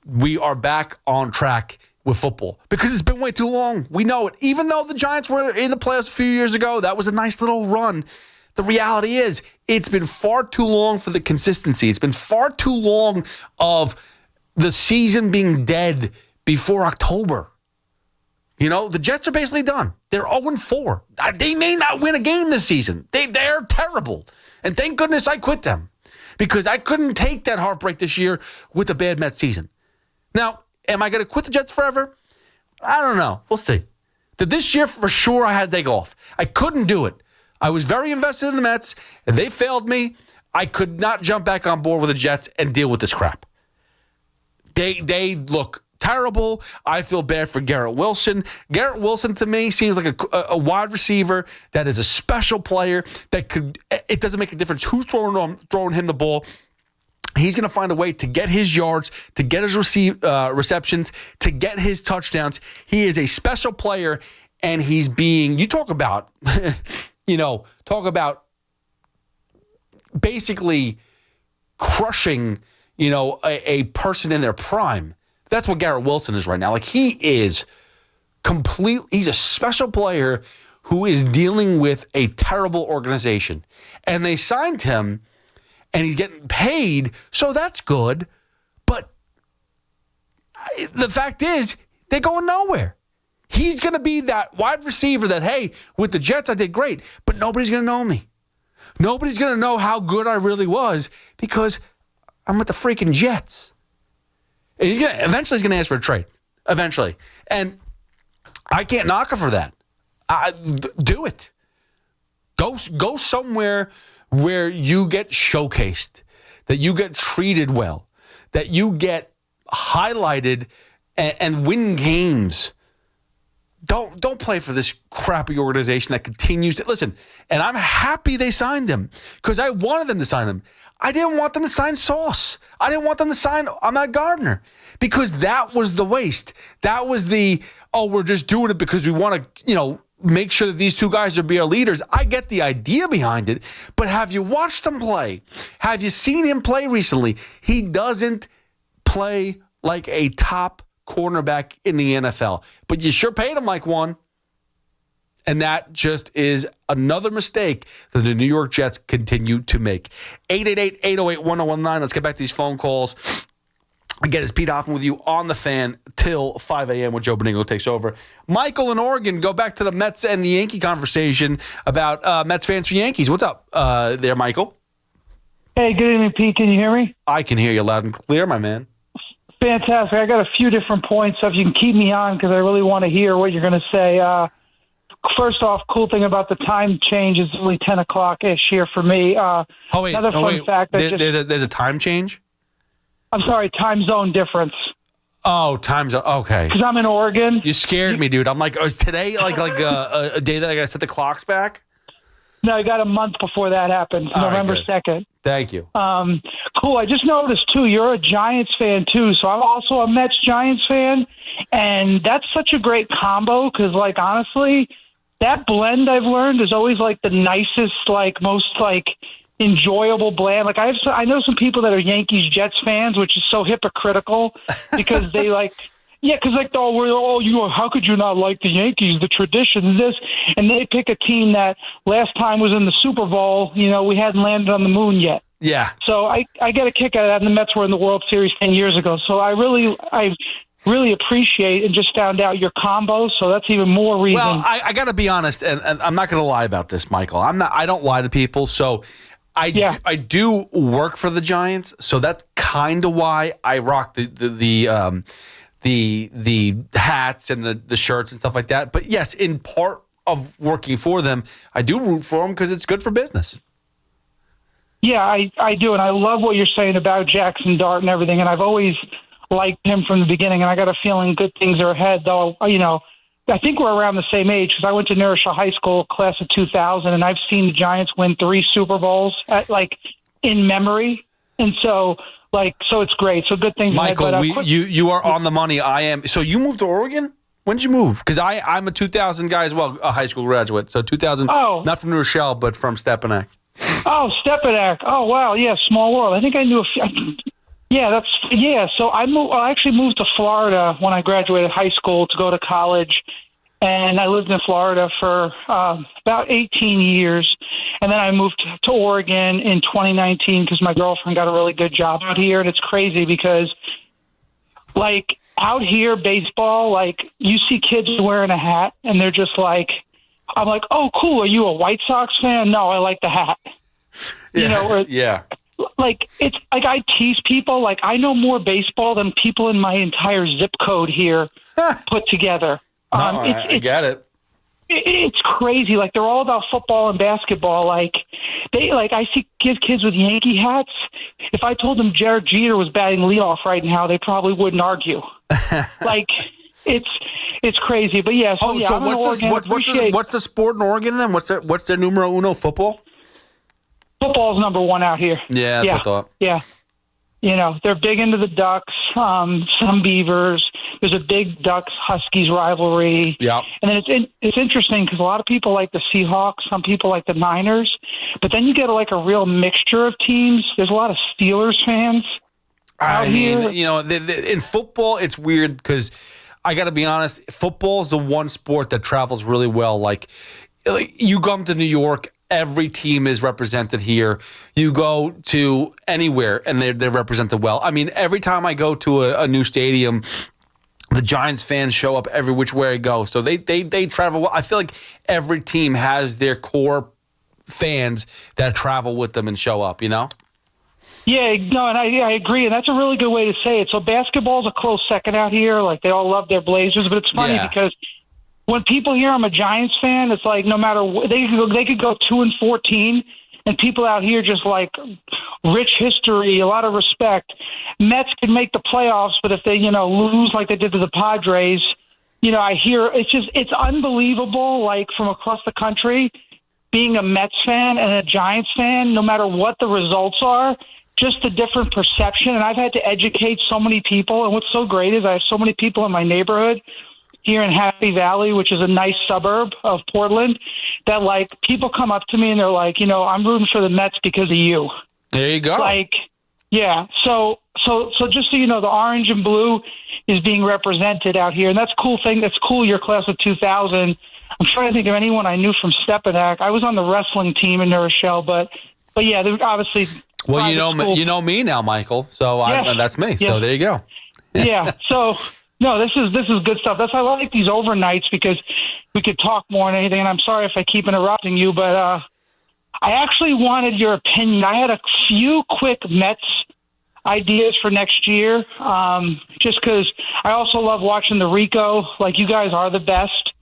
We are back on track with football, because it's been way too long. We know it. Even though the Giants were in the playoffs a few years ago, that was a nice little run. The reality is, it's been far too long for the consistency. It's been far too long of the season being dead before October. The Jets are basically done. They're 0-4. They may not win a game this season. They're terrible. And thank goodness I quit them, because I couldn't take that heartbreak this year with a bad Mets season. Now, am I going to quit the Jets forever? I don't know. We'll see. This year, for sure, I had to take off. I couldn't do it. I was very invested in the Mets, and they failed me. I could not jump back on board with the Jets and deal with this crap. They look terrible. I feel bad for Garrett Wilson. Garrett Wilson, to me, seems like a wide receiver that is a special player that could. It doesn't make a difference who's throwing him the ball. He's going to find a way to get his yards, to get his receptions, to get his touchdowns. He is a special player, and he's being, you talk about, basically crushing, a person in their prime. That's what Garrett Wilson is right now. Like, he is he's a special player who is dealing with a terrible organization. And they signed him, and he's getting paid, so that's good. But the fact is, they're going nowhere. He's going to be that wide receiver that, hey, with the Jets, I did great, but nobody's going to know me. Nobody's going to know how good I really was because I'm with the freaking Jets. And eventually he's going to ask for a trade. Eventually. And I can't knock him for that. Do it. Go somewhere where you get showcased, that you get treated well, that you get highlighted and win games. Don't play for this crappy organization that continues to listen. And I'm happy they signed him because I wanted them to sign him. I didn't want them to sign Sauce. I didn't want them to sign Ahmad Gardner because that was the waste. That was we're just doing it because we want to, make sure that these two guys will be our leaders. I get the idea behind it, but have you watched him play? Have you seen him play recently? He doesn't play like a top cornerback in the NFL, but you sure paid him like one. And that just is another mistake that the New York Jets continue to make. 888-808-1019. Let's get back to these phone calls. Again, it's Pete Hoffman with you on the Fan till 5 a.m. when Joe Beningo takes over. Michael in Oregon, go back to the Mets and the Yankee conversation about Mets fans for Yankees. What's up there, Michael? Hey, good evening, Pete. Can you hear me? I can hear you loud and clear, my man. Fantastic. I got a few different points, so if you can keep me on because I really want to hear what you're going to say. First off, cool thing about the time change is only 10 o'clock-ish here for me. Another fun fact. There's a time change? I'm sorry, time zone difference. Oh, time zone. Okay. Because I'm in Oregon. You scared me, dude. I'm like, is today like a day that I got to set the clocks back? No, I got a month before that happened, November 2nd. Thank you. Cool. I just noticed, too, you're a Giants fan, too. So I'm also a Mets-Giants fan. And that's such a great combo because, honestly, that blend I've learned is always, the nicest, most, enjoyable blend. I know some people that are Yankees-Jets fans, which is so hypocritical because they, how could you not like the Yankees, the tradition, this, and they pick a team that last time was in the Super Bowl, we hadn't landed on the moon yet. Yeah. So I get a kick out of that, and the Mets were in the World Series 10 years ago. So I really appreciate and just found out your combo, so that's even more reason. Well, I got to be honest, and I'm not going to lie about this, Michael. I don't lie to people, so I do work for the Giants, so that's kind of why I rock the hats and the shirts and stuff like that. But yes, in part of working for them, I do root for them because it's good for business. Yeah, I do, and I love what you're saying about Jackson Dart and everything, and I've always liked him from the beginning, and I got a feeling good things are ahead, though, I think we're around the same age because I went to Nerisha High School, class of 2000, and I've seen the Giants win 3 Super Bowls in memory, and so it's great. So good things. Michael, ahead, but, you are on the money. I am. So you moved to Oregon? When did you move? Because I'm a 2000 guy as well, a high school graduate. So 2000, not from New Rochelle, but from Stepanak. Oh, Stepanak. Oh, wow. Yeah, small world. I think I knew a few. So I actually moved to Florida when I graduated high school to go to college, and I lived in Florida for about 18 years, and then I moved to Oregon in 2019 because my girlfriend got a really good job out here, and it's crazy because, out here, baseball, you see kids wearing a hat, and they're just I'm like, oh, cool, are you a White Sox fan? No, I like the hat. Yeah. It's I tease people, I know more baseball than people in my entire zip code here put together. I get it. It's crazy. They're all about football and basketball. I see kids with Yankee hats. If I told them Jared Jeter was batting leadoff right now, they probably wouldn't argue. It's crazy. But yeah. So what's the sport in Oregon then? What's their numero uno? Football? Football's number one out here. Yeah, that's what I thought. Yeah. They're big into the Ducks, some Beavers. There's a big Ducks-Huskies rivalry. Yeah. And then it's interesting because a lot of people like the Seahawks, some people like the Niners, but then you get a real mixture of teams. There's a lot of Steelers fans out here. In football, it's weird because I got to be honest, football is the one sport that travels really well. you come to New York, every team is represented here. You go to anywhere, and they're represented well. I mean, every time I go to a new stadium, the Giants fans show up every which way I go. So they travel well. I feel like every team has their core fans that travel with them and show up, you know? Yeah, no, and I agree, and that's a really good way to say it. So basketball's a close second out here. Like, they all love their Blazers, but it's funny because when people hear I'm a Giants fan, it's like no matter what, they could go 2-14, and people out here just like rich history, a lot of respect. Mets could make the playoffs, but if they lose like they did to the Padres, I hear it's unbelievable. Like, from across the country, being a Mets fan and a Giants fan, no matter what the results are, just a different perception. And I've had to educate so many people. And what's so great is I have so many people in my neighborhood here in Happy Valley, which is a nice suburb of Portland, that like people come up to me and they're like, I'm rooting for the Mets because of you. There you go. Like, yeah. So just so you know, the orange and blue is being represented out here. And that's a cool thing. That's cool. Your class of 2000. I'm trying to think of anyone I knew from Stepinac. I was on the wrestling team in New Rochelle, but yeah, they're obviously. Well, you know me now, Michael. So Yes. that's me. Yes. So there you go. Yeah. So no, this is good stuff. That's why I like these overnights, because we could talk more and anything. And I'm sorry if I keep interrupting you, but I actually wanted your opinion. I had a few quick Mets ideas for next year, just because I also love watching the Rico. Like, you guys are the best.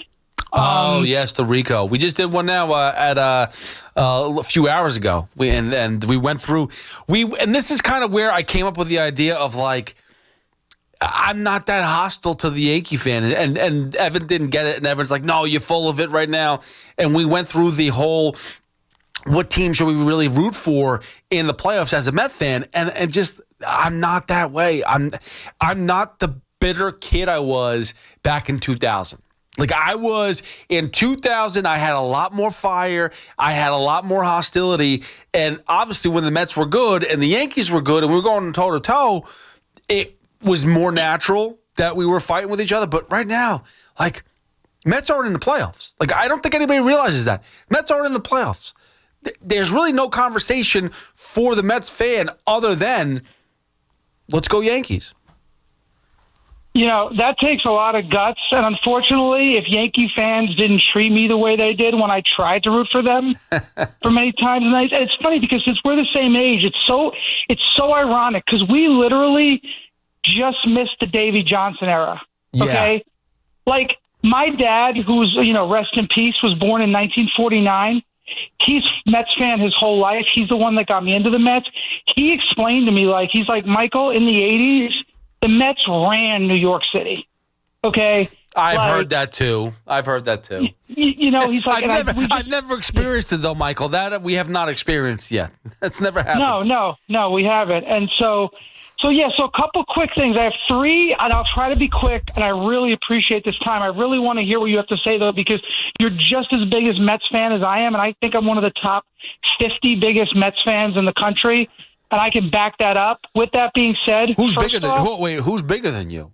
Oh yes, the Rico. We just did one now at a few hours ago. We went through. And this is kind of where I came up with the idea of like, I'm not that hostile to the Yankee fan, and Evan didn't get it, and Evan's like, no, you're full of it right now. And we went through the whole, what team should we really root for in the playoffs as a Met fan, and just I'm not that way. I'm not the bitter kid I was back in 2000. Like, I was in 2000, I had a lot more fire. I had a lot more hostility. And obviously, when the Mets were good and the Yankees were good and we were going toe-to-toe, it was more natural that we were fighting with each other. But right now, like, Mets aren't in the playoffs. Like, I don't think anybody realizes that. Mets aren't in the playoffs. There's really no conversation for the Mets fan other than, let's go Yankees. That takes a lot of guts, and unfortunately, if Yankee fans didn't treat me the way they did when I tried to root for them for many times, and it's funny because we're the same age. It's so ironic because we literally just missed the Davey Johnson era. Okay, like my dad, who's rest in peace, was born in 1949. He's a Mets fan his whole life. He's the one that got me into the Mets. He explained to me, he's like, Michael, in the 80s. The Mets ran New York City, okay? I've heard that too. He's like... I've never experienced it, though, Michael. That we have not experienced yet. That's never happened. No, we haven't. And so a couple quick things. I have three, and I'll try to be quick, and I really appreciate this time. I really want to hear what you have to say, though, because you're just as big as Mets fan as I am, and I think I'm one of the top 50 biggest Mets fans in the country. And I can back that up. With that being said, who's bigger than you?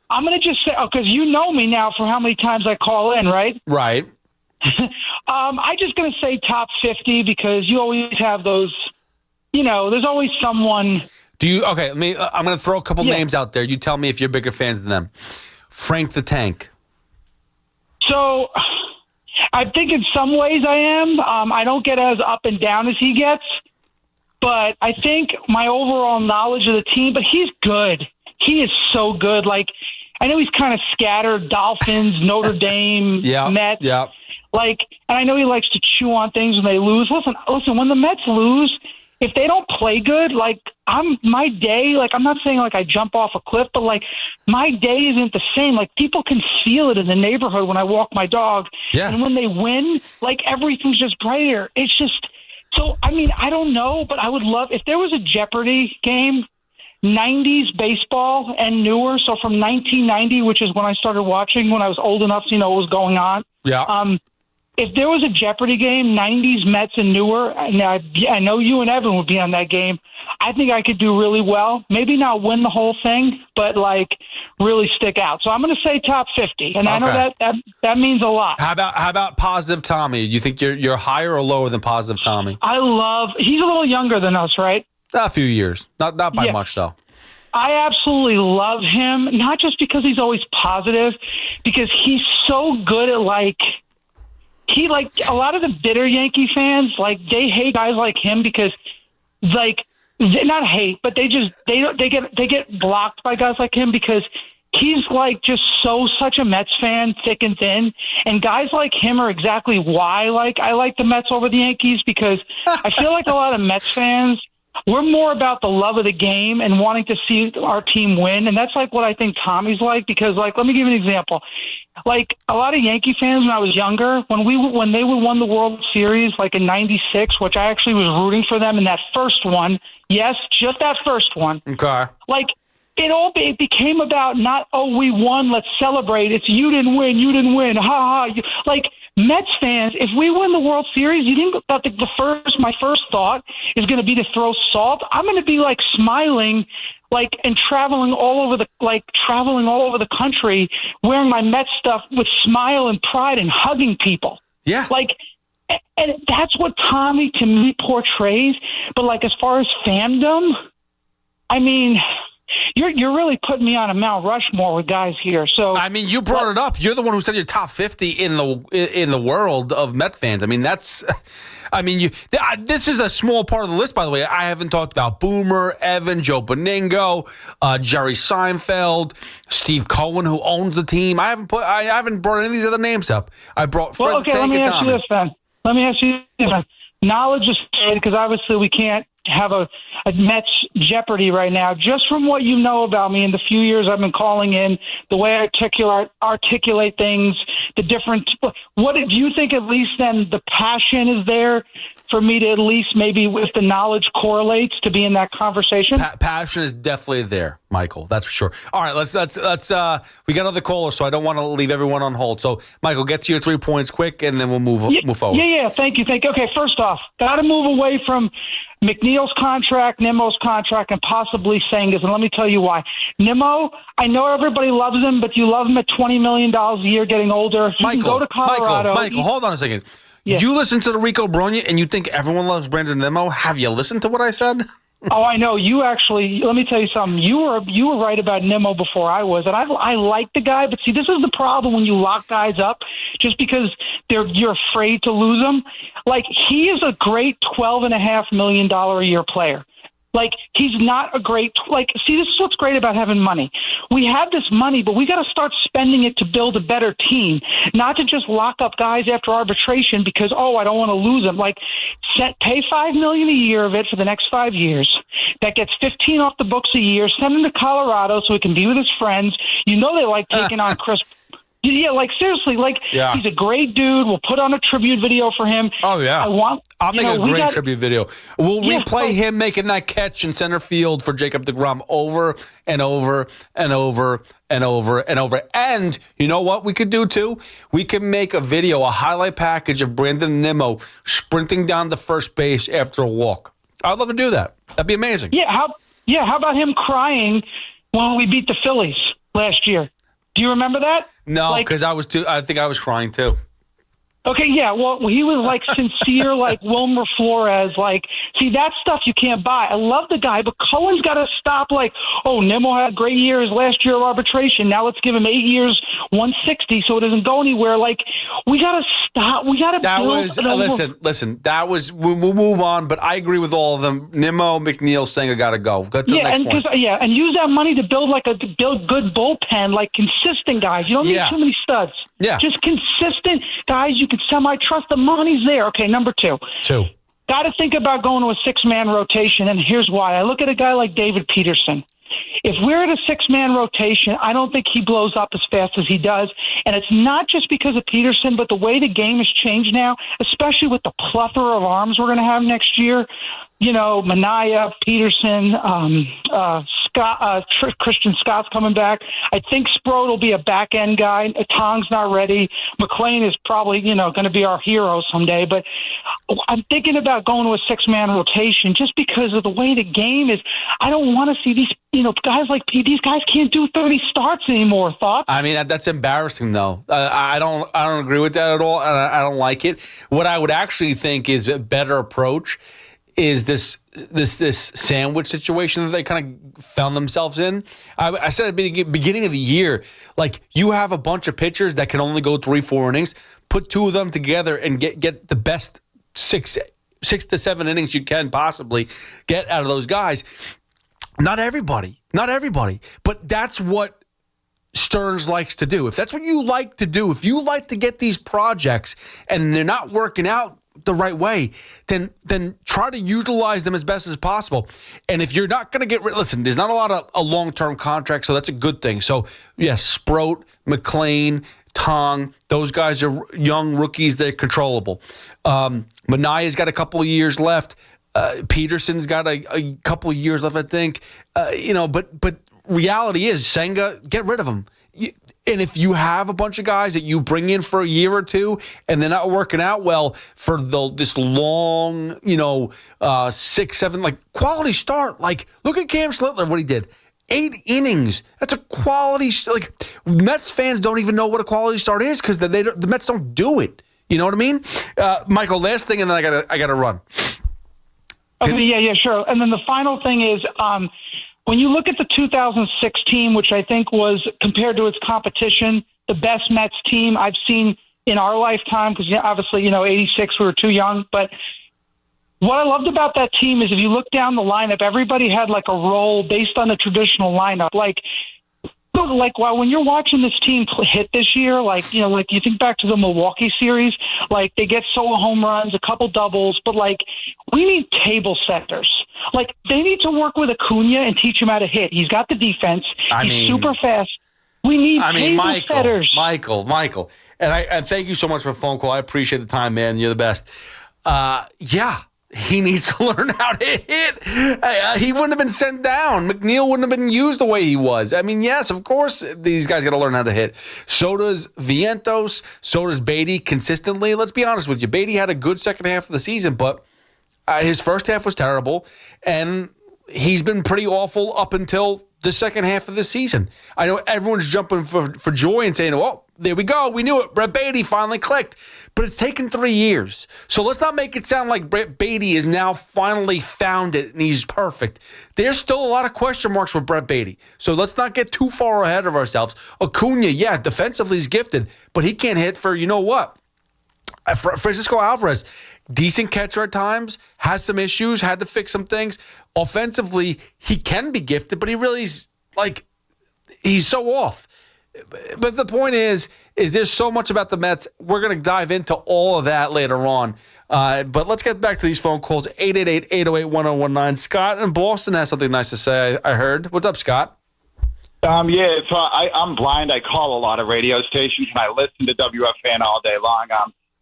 I'm going to just say, because you know me now for how many times I call in, right? Right. I'm just going to say top 50 because you always have those. There's always someone. Okay? I'm going to throw a couple names out there. You tell me if you're bigger fans than them. Frank the Tank. So, I think in some ways I am. I don't get as up and down as he gets. But I think my overall knowledge of the team, but he's good. He is so good. Like, I know he's kind of scattered, Dolphins, Notre Dame, Mets. Yeah. And I know he likes to chew on things when they lose. Listen, when the Mets lose, if they don't play good, my day, I'm not saying I jump off a cliff, but my day isn't the same. People can feel it in the neighborhood when I walk my dog. Yeah. And when they win, everything's just brighter. It's just... So, I don't know, but I would love, if there was a Jeopardy game, 90s baseball and newer, so from 1990, which is when I started watching, when I was old enough to know what was going on. Yeah. if there was a Jeopardy game, 90s Mets and newer, and I know you and Evan would be on that game, I think I could do really well. Maybe not win the whole thing, but like really stick out. So I'm going to say top 50, and I know that means a lot. How about Positive Tommy? Do you think you're higher or lower than Positive Tommy? He's a little younger than us, right? A few years, not by much though. I absolutely love him, not just because he's always positive, because he's so good at he a lot of the bitter Yankee fans, they hate guys like him because not hate, but they get blocked by guys like him because he's just such a Mets fan, thick and thin, and guys like him are exactly why I like the Mets over the Yankees, because I feel like a lot of Mets fans, we're more about the love of the game and wanting to see our team win, and that's what I think Tommy's like, because let me give you an example. A lot of Yankee fans when I was younger, when they won the World Series in '96, which I actually was rooting for them in that first one. Yes, just that first one. Okay. It became about not, oh, we won, let's celebrate. It's you didn't win, ha ha. Mets fans, if we win the World Series, you think that my first thought is going to be to throw salt? I'm going to be smiling, and traveling all over the country, wearing my Mets stuff with smile and pride and hugging people. Yeah. And that's what Tommy to me portrays. But as far as fandom, I mean, you're really putting me on a Mount Rushmore with guys here. So I mean, you brought it up. You're the one who said you're top 50 in the world of Met fans. I mean, this is a small part of the list, by the way. I haven't talked about Boomer, Evan, Joe Beningo, Jerry Seinfeld, Steve Cohen, who owns the team. I haven't brought any of these other names up. I brought Fred the Tank and Tommy. Let me ask you this, then. Knowledge is stated, because obviously we can't have a Mets Jeopardy right now. Just from what you know about me in the few years I've been calling in, the way I articulate things, the different. What do you think? At least then the passion is there for me to at least maybe if the knowledge correlates to be in that conversation. Passion is definitely there, Michael. That's for sure. All right, let's. We got other callers, so I don't want to leave everyone on hold. So, Michael, get to your 3 points quick, and then we'll move forward. Yeah. Thank you. Okay, first off, got to move away from McNeil's contract, Nimmo's contract, and possibly Senga's. And let me tell you why. Nimmo, I know everybody loves him, but you love him at $20 million a year, getting older. He can go to Colorado. Michael, hold on a second. Yeah. You listen to the Rico Bronya and you think everyone loves Brandon Nimmo? Have you listened to what I said? Oh, I know. You actually, let me tell you something. You were right about Nimmo before I was, and I like the guy. But see, this is the problem when you lock guys up, just because you're afraid to lose them. He is a great $12.5 million a year player. He's not a great, see, this is what's great about having money. We have this money, but we got to start spending it to build a better team, not to just lock up guys after arbitration because, I don't want to lose them. Pay $5 million a year of it for the next 5 years. That gets 15 off the books a year. Send him to Colorado so he can be with his friends. You know they like taking on Chris. Yeah, seriously, he's a great dude. We'll put on a tribute video for him. Oh, yeah. I'll make a great tribute video. We'll replay him making that catch in center field for Jacob deGrom over and over and over and over and over. And you know what we could do, too? We could make a video, a highlight package of Brandon Nimmo sprinting down to first base after a walk. I'd love to do that. That'd be amazing. Yeah, how about him crying when we beat the Phillies last year? Do you remember that? No, because I think I was crying too. Okay, yeah. Well, he was sincere, Wilmer Flores. See, that stuff you can't buy. I love the guy, but Cohen's got to stop. Nimmo had a great year his last year of arbitration. Now let's give him 8 years, 160, so it doesn't go anywhere. We got to stop. We got to. That was listen. That was. We'll move on, but I agree with all of them. Nimmo, McNeil, Senga got to go. Go to the next point. And use that money to build build good bullpen, consistent guys. You don't need too many studs. Yeah, just consistent guys you can semi-trust. The money's there. Okay, number two. Got to think about going to a 6-man rotation, and here's why. I look at a guy like David Peterson. If we're at a 6-man rotation, I don't think he blows up as fast as he does. And it's not just because of Peterson, but the way the game has changed now, especially with the plethora of arms we're going to have next year. Manaea, Peterson, Christian Scott's coming back. I think Sproat will be a back end guy. Tong's not ready. McLean is probably going to be our hero someday. But I'm thinking about going to a 6-man rotation just because of the way the game is. I don't want to see these guys like these guys can't do 30 starts anymore. Thoughts? I mean, that's embarrassing, though. I don't agree with that at all, and I don't like it. What I would actually think is a better approach is this sandwich situation that they kind of found themselves in. I said at the beginning of the year, like, you have a bunch of pitchers that can only go 3-4 innings. Put 2 of them together and get the best 6 to 7 innings you can possibly get out of those guys. Not everybody, but that's what Stearns likes to do. If that's what you like to do, if you like to get these projects and they're not working out the right way, then try to utilize them as best as possible. And if you're not going to listen, there's not a lot of a long-term contract, so that's a good thing. So, yes, Sproat, McLean, Tong, those guys are young rookies. They're controllable. Manaya's got a couple of years left. Peterson's got a couple of years left, I think. But reality is, Senga, get rid of him. And if you have a bunch of guys that you bring in for a year or two and they're not working out well for this long, 6, 7, like, quality start. Like, look at Cam Schlitler, what he did. 8 innings. That's a quality. Like, Mets fans don't even know what a quality start is because the Mets don't do it. You know what I mean? Michael, last thing, and then I gotta run. Okay, yeah, sure. And then the final thing is, when you look at the 2006 team, which I think was, compared to its competition, the best Mets team I've seen in our lifetime, because obviously, 86, we were too young. But what I loved about that team is if you look down the lineup, everybody had like a role based on the traditional lineup. Like when you're watching this team hit this year, you think back to the Milwaukee series, like they get solo home runs, a couple doubles, but like we need table setters. Like they need to work with Acuna and teach him how to hit. He's got the defense. He's super fast. We need table setters. Michael. And I thank you so much for the phone call. I appreciate the time, man. You're the best. He needs to learn how to hit. He wouldn't have been sent down. McNeil wouldn't have been used the way he was. I mean, yes, of course, these guys got to learn how to hit. So does Vientos. So does Beatty consistently. Let's be honest with you. Beatty had a good second half of the season, but his first half was terrible, and he's been pretty awful up until the second half of the season. I know everyone's jumping for joy and saying, well, there we go. We knew it. Brett Beatty finally clicked. But it's taken 3 years. So let's not make it sound like Brett Beatty is now finally found it and he's perfect. There's still a lot of question marks with Brett Beatty. So let's not get too far ahead of ourselves. Acuna, defensively he's gifted, but he can't hit for, what? Francisco Alvarez, decent catcher at times, has some issues, had to fix some things. Offensively, he can be gifted, but he really is he's so off. But the point is there's so much about the Mets. We're going to dive into all of that later on. But let's get back to these phone calls. 888-808-1019. Scott in Boston has something nice to say, I heard. What's up, Scott? So I'm blind. I call a lot of radio stations, and I listen to WFAN all day long.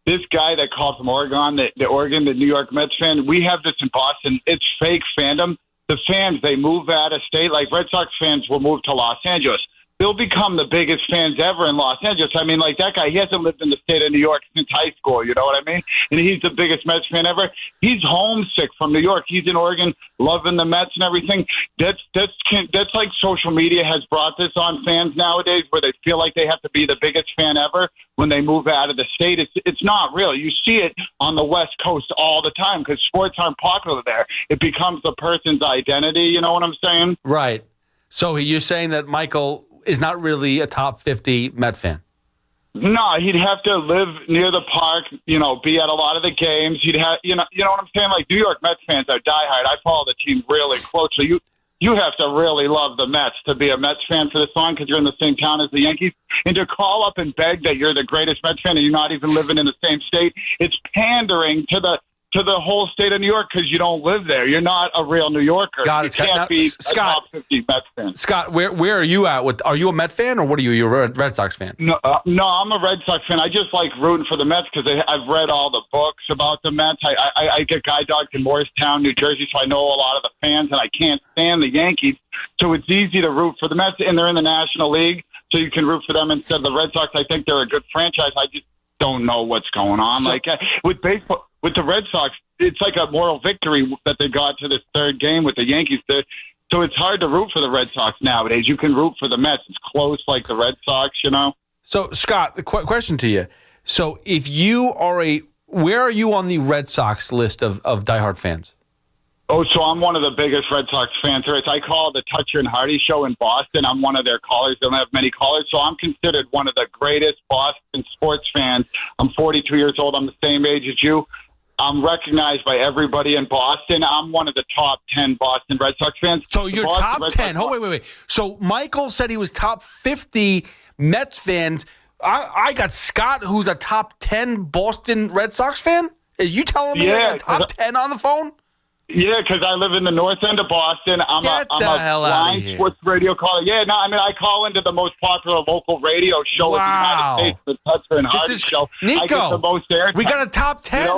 This guy that called from Oregon, the New York Mets fan, we have this in Boston. It's fake fandom. The fans, they move out of state. Like Red Sox fans will move to Los Angeles. They'll become the biggest fans ever in Los Angeles. I mean, like that guy, he hasn't lived in the state of New York since high school, you know what I mean? And he's the biggest Mets fan ever. He's homesick from New York. He's in Oregon, loving the Mets and everything. That's like social media has brought this on fans nowadays, where they feel like they have to be the biggest fan ever when they move out of the state. It's not real. You see it on the West Coast all the time because sports aren't popular there. It becomes the person's identity. You know what I'm saying? Right. So you're saying that Michael is not really a top 50 Met fan? No, he'd have to live near the park, be at a lot of the games. He'd have, you know what I'm saying? Like New York Mets fans are diehard. I follow the team really closely. You have to really love the Mets to be a Mets fan for this long because you're in the same town as the Yankees. And to call up and beg that you're the greatest Mets fan and you're not even living in the same state, it's pandering to the whole state of New York because you don't live there. You're not a real New Yorker. Got it, you can't be Scott, a top 50 Mets fan. Scott, where are you at? Are you a Met fan or what are you? You're a Red Sox fan? No, I'm a Red Sox fan. I just like rooting for the Mets because I've read all the books about the Mets. I get guide dogs in Morristown, New Jersey, so I know a lot of the fans, and I can't stand the Yankees. So it's easy to root for the Mets, and they're in the National League, so you can root for them instead of the Red Sox. I think they're a good franchise. I just don't know what's going on. With baseball, with the Red Sox, it's like a moral victory that they got to this third game with the Yankees. So it's hard to root for the Red Sox nowadays. You can root for the Mets. It's close like the Red Sox, So, Scott, the question to you. So if you are where are you on the Red Sox list of diehard fans? Oh, so I'm one of the biggest Red Sox fans there is. I call the Toucher and Hardy show in Boston. I'm one of their callers. They don't have many callers. So I'm considered one of the greatest Boston sports fans. I'm 42 years old. I'm the same age as you. I'm recognized by everybody in Boston. I'm one of the top 10 Boston Red Sox fans. So you're top 10. Oh, wait. So Michael said he was top 50 Mets fans. I got Scott, who's a top 10 Boston Red Sox fan? Are you telling me I got a top 10 on the phone? Yeah, because I live in the north end of Boston. I'm a blind sports radio caller. Yeah, no, I mean, I call into the most popular local radio show in the United States, the Toucher and Hardy show. Nico, I get the most airtime. We got a top 10.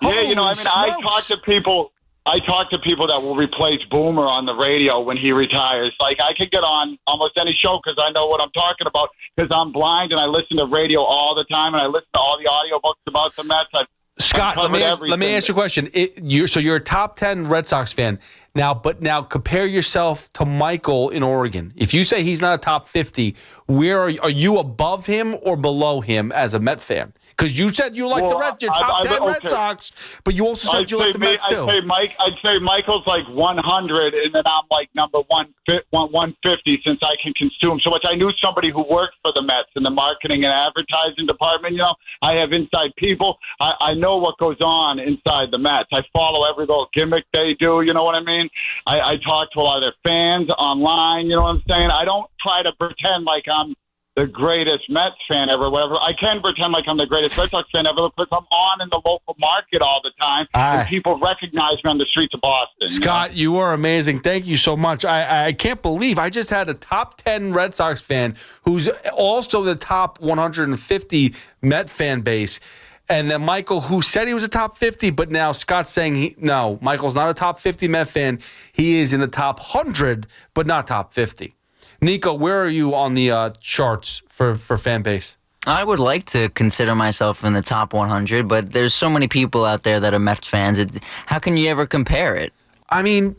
I talk to people. I talk to people that will replace Boomer on the radio when he retires. Like, I could get on almost any show because I know what I'm talking about because I'm blind and I listen to radio all the time and I listen to all the audiobooks about the Mets. Scott, let me ask you a question. You're a top 10 Red Sox fan now, but now compare yourself to Michael in Oregon. If you say he's not a top 50, where are you above him or below him as a Met fan? Because you said you like your top 10 Red Sox, but you also said you like the Mets too. I'd say Michael's like 100, and then I'm like number 150 since I can consume so much. I knew somebody who worked for the Mets in the marketing and advertising department. I have inside people. I know what goes on inside the Mets. I follow every little gimmick they do. You know what I mean? I talk to a lot of their fans online. You know what I'm saying? I don't try to pretend like I'm the greatest Mets fan ever, whatever. I can pretend like I'm the greatest Red Sox fan ever because I'm on in the local market all the time, and people recognize me on the streets of Boston. Scott, you are amazing. Thank you so much. I can't believe I just had a top 10 Red Sox fan who's also the top 150 Met fan base. And then Michael, who said he was a top 50, but now Scott's saying no, Michael's not a top 50 Met fan. He is in the top 100, but not top 50. Nico, where are you on the charts for fan base? I would like to consider myself in the top 100, but there's so many people out there that are Mets fans. How can you ever compare it? I mean,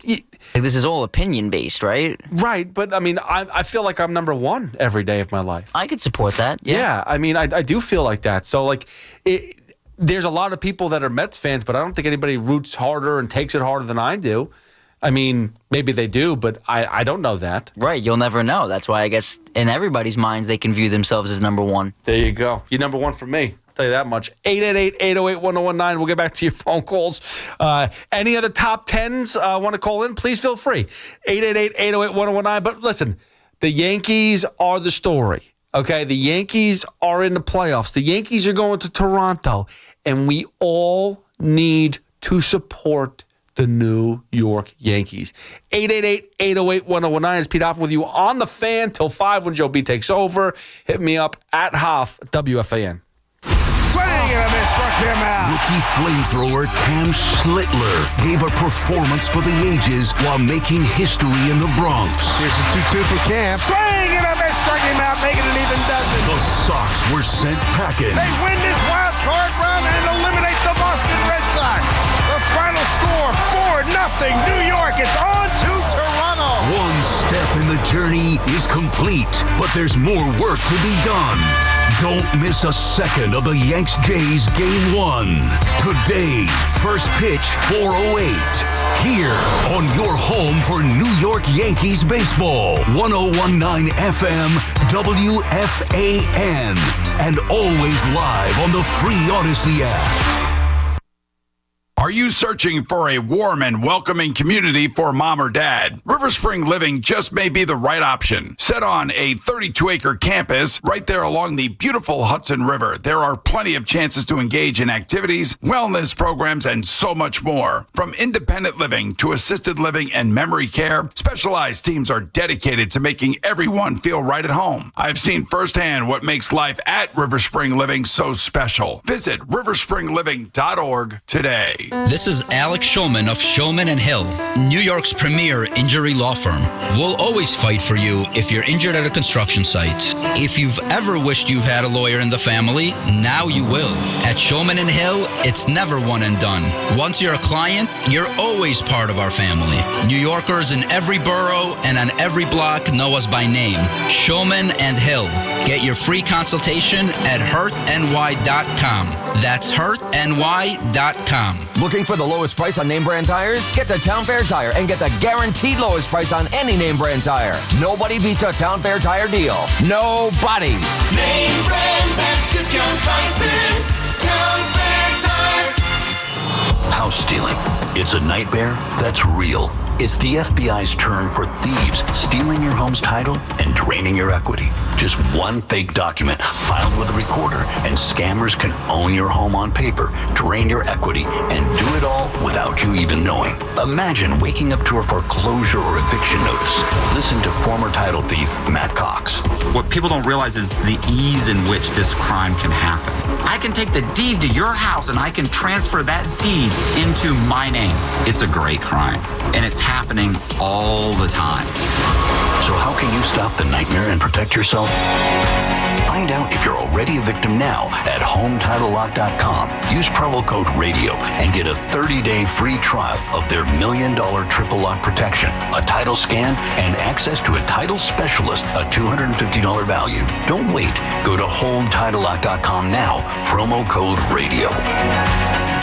this is all opinion-based, right? Right, but I mean, I feel like I'm number one every day of my life. I could support that. Yeah, I mean, I do feel like that. So, like, there's a lot of people that are Mets fans, but I don't think anybody roots harder and takes it harder than I do. I mean, maybe they do, but I don't know that. Right, you'll never know. That's why I guess in everybody's minds they can view themselves as number one. There you go. You're number one for me. I'll tell you that much. 888-808-1019. We'll get back to your phone calls. Any other top 10s want to call in? Please feel free. 888-808-1019. But listen, the Yankees are the story. Okay, the Yankees are in the playoffs. The Yankees are going to Toronto, and we all need to support the New York Yankees. 888-808-1019 is Pete Hoffman with you on the Fan till 5 when Joe B takes over. Hit me up at Hoff, WFAN. Swing and a miss, struck him out. Rookie flamethrower Cam Schlitler gave a performance for the ages while making history in the Bronx. Here's the 2-2 for Cam. Swing and a miss, struck him out, making an even dozen. The Sox were sent packing. They win this wild card run and eliminate the Boston Red Sox. The final score, 4-0. New York is on to Toronto. One step in the journey is complete, but there's more work to be done. Don't miss a second of the Yanks-Jays Game 1. Today, first pitch 4:08. Here on your home for New York Yankees baseball. 101.9 FM, WFAN. And always live on the free Odyssey app. Are you searching for a warm and welcoming community for mom or dad? River Spring Living just may be the right option. Set on a 32-acre campus right there along the beautiful Hudson River, there are plenty of chances to engage in activities, wellness programs, and so much more. From independent living to assisted living and memory care, specialized teams are dedicated to making everyone feel right at home. I've seen firsthand what makes life at River Spring Living so special. Visit riverspringliving.org today. This is Alex Shulman of Shulman & Hill, New York's premier injury law firm. We'll always fight for you if you're injured at a construction site. If you've ever wished you've had a lawyer in the family, now you will. At Shulman & Hill, it's never one and done. Once you're a client, you're always part of our family. New Yorkers in every borough and on every block know us by name. Shulman & Hill. Get your free consultation at hurtny.com. That's hurtny.com. Looking for the lowest price on name brand tires? Get to Town Fair Tire and get the guaranteed lowest price on any name brand tire. Nobody beats a Town Fair Tire deal. Nobody. Name brands at discount prices. Town Fair Tire. House stealing. It's a nightmare that's real. It's the FBI's term for thieves stealing your home's title and draining your equity. Just one fake document filed with a recorder, and scammers can own your home on paper, drain your equity, and do it all without you even knowing. Imagine waking up to a foreclosure or eviction notice. Listen to former title thief Matt Cox. What people don't realize is the ease in which this crime can happen. I can take the deed to your house and I can transfer that deed into my name. It's a great crime, and it's happening all the time. So how can you stop the nightmare and protect yourself? Find out if you're already a victim now at HomeTitleLock.com. Use promo code RADIO and get a 30-day free trial of their $1 million triple lock protection, a title scan, and access to a title specialist, a $250 value. Don't wait. Go to HomeTitleLock.com now. Promo code RADIO.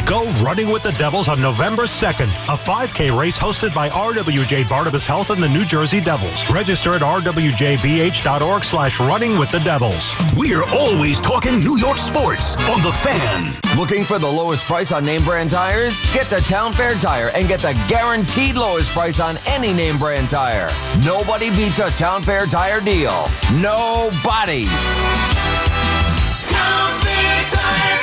Go running with the Devils on November 2nd, a 5K race hosted by RWJ Barnabas Health and the New Jersey Devils. Register at rwjbh.org/runningwithdedevils. We're always talking New York sports on The Fan. Looking for the lowest price on name brand tires? Get to Town Fair Tire and get the guaranteed lowest price on any name brand tire. Nobody beats a Town Fair Tire deal. Nobody. Town Fair Tire.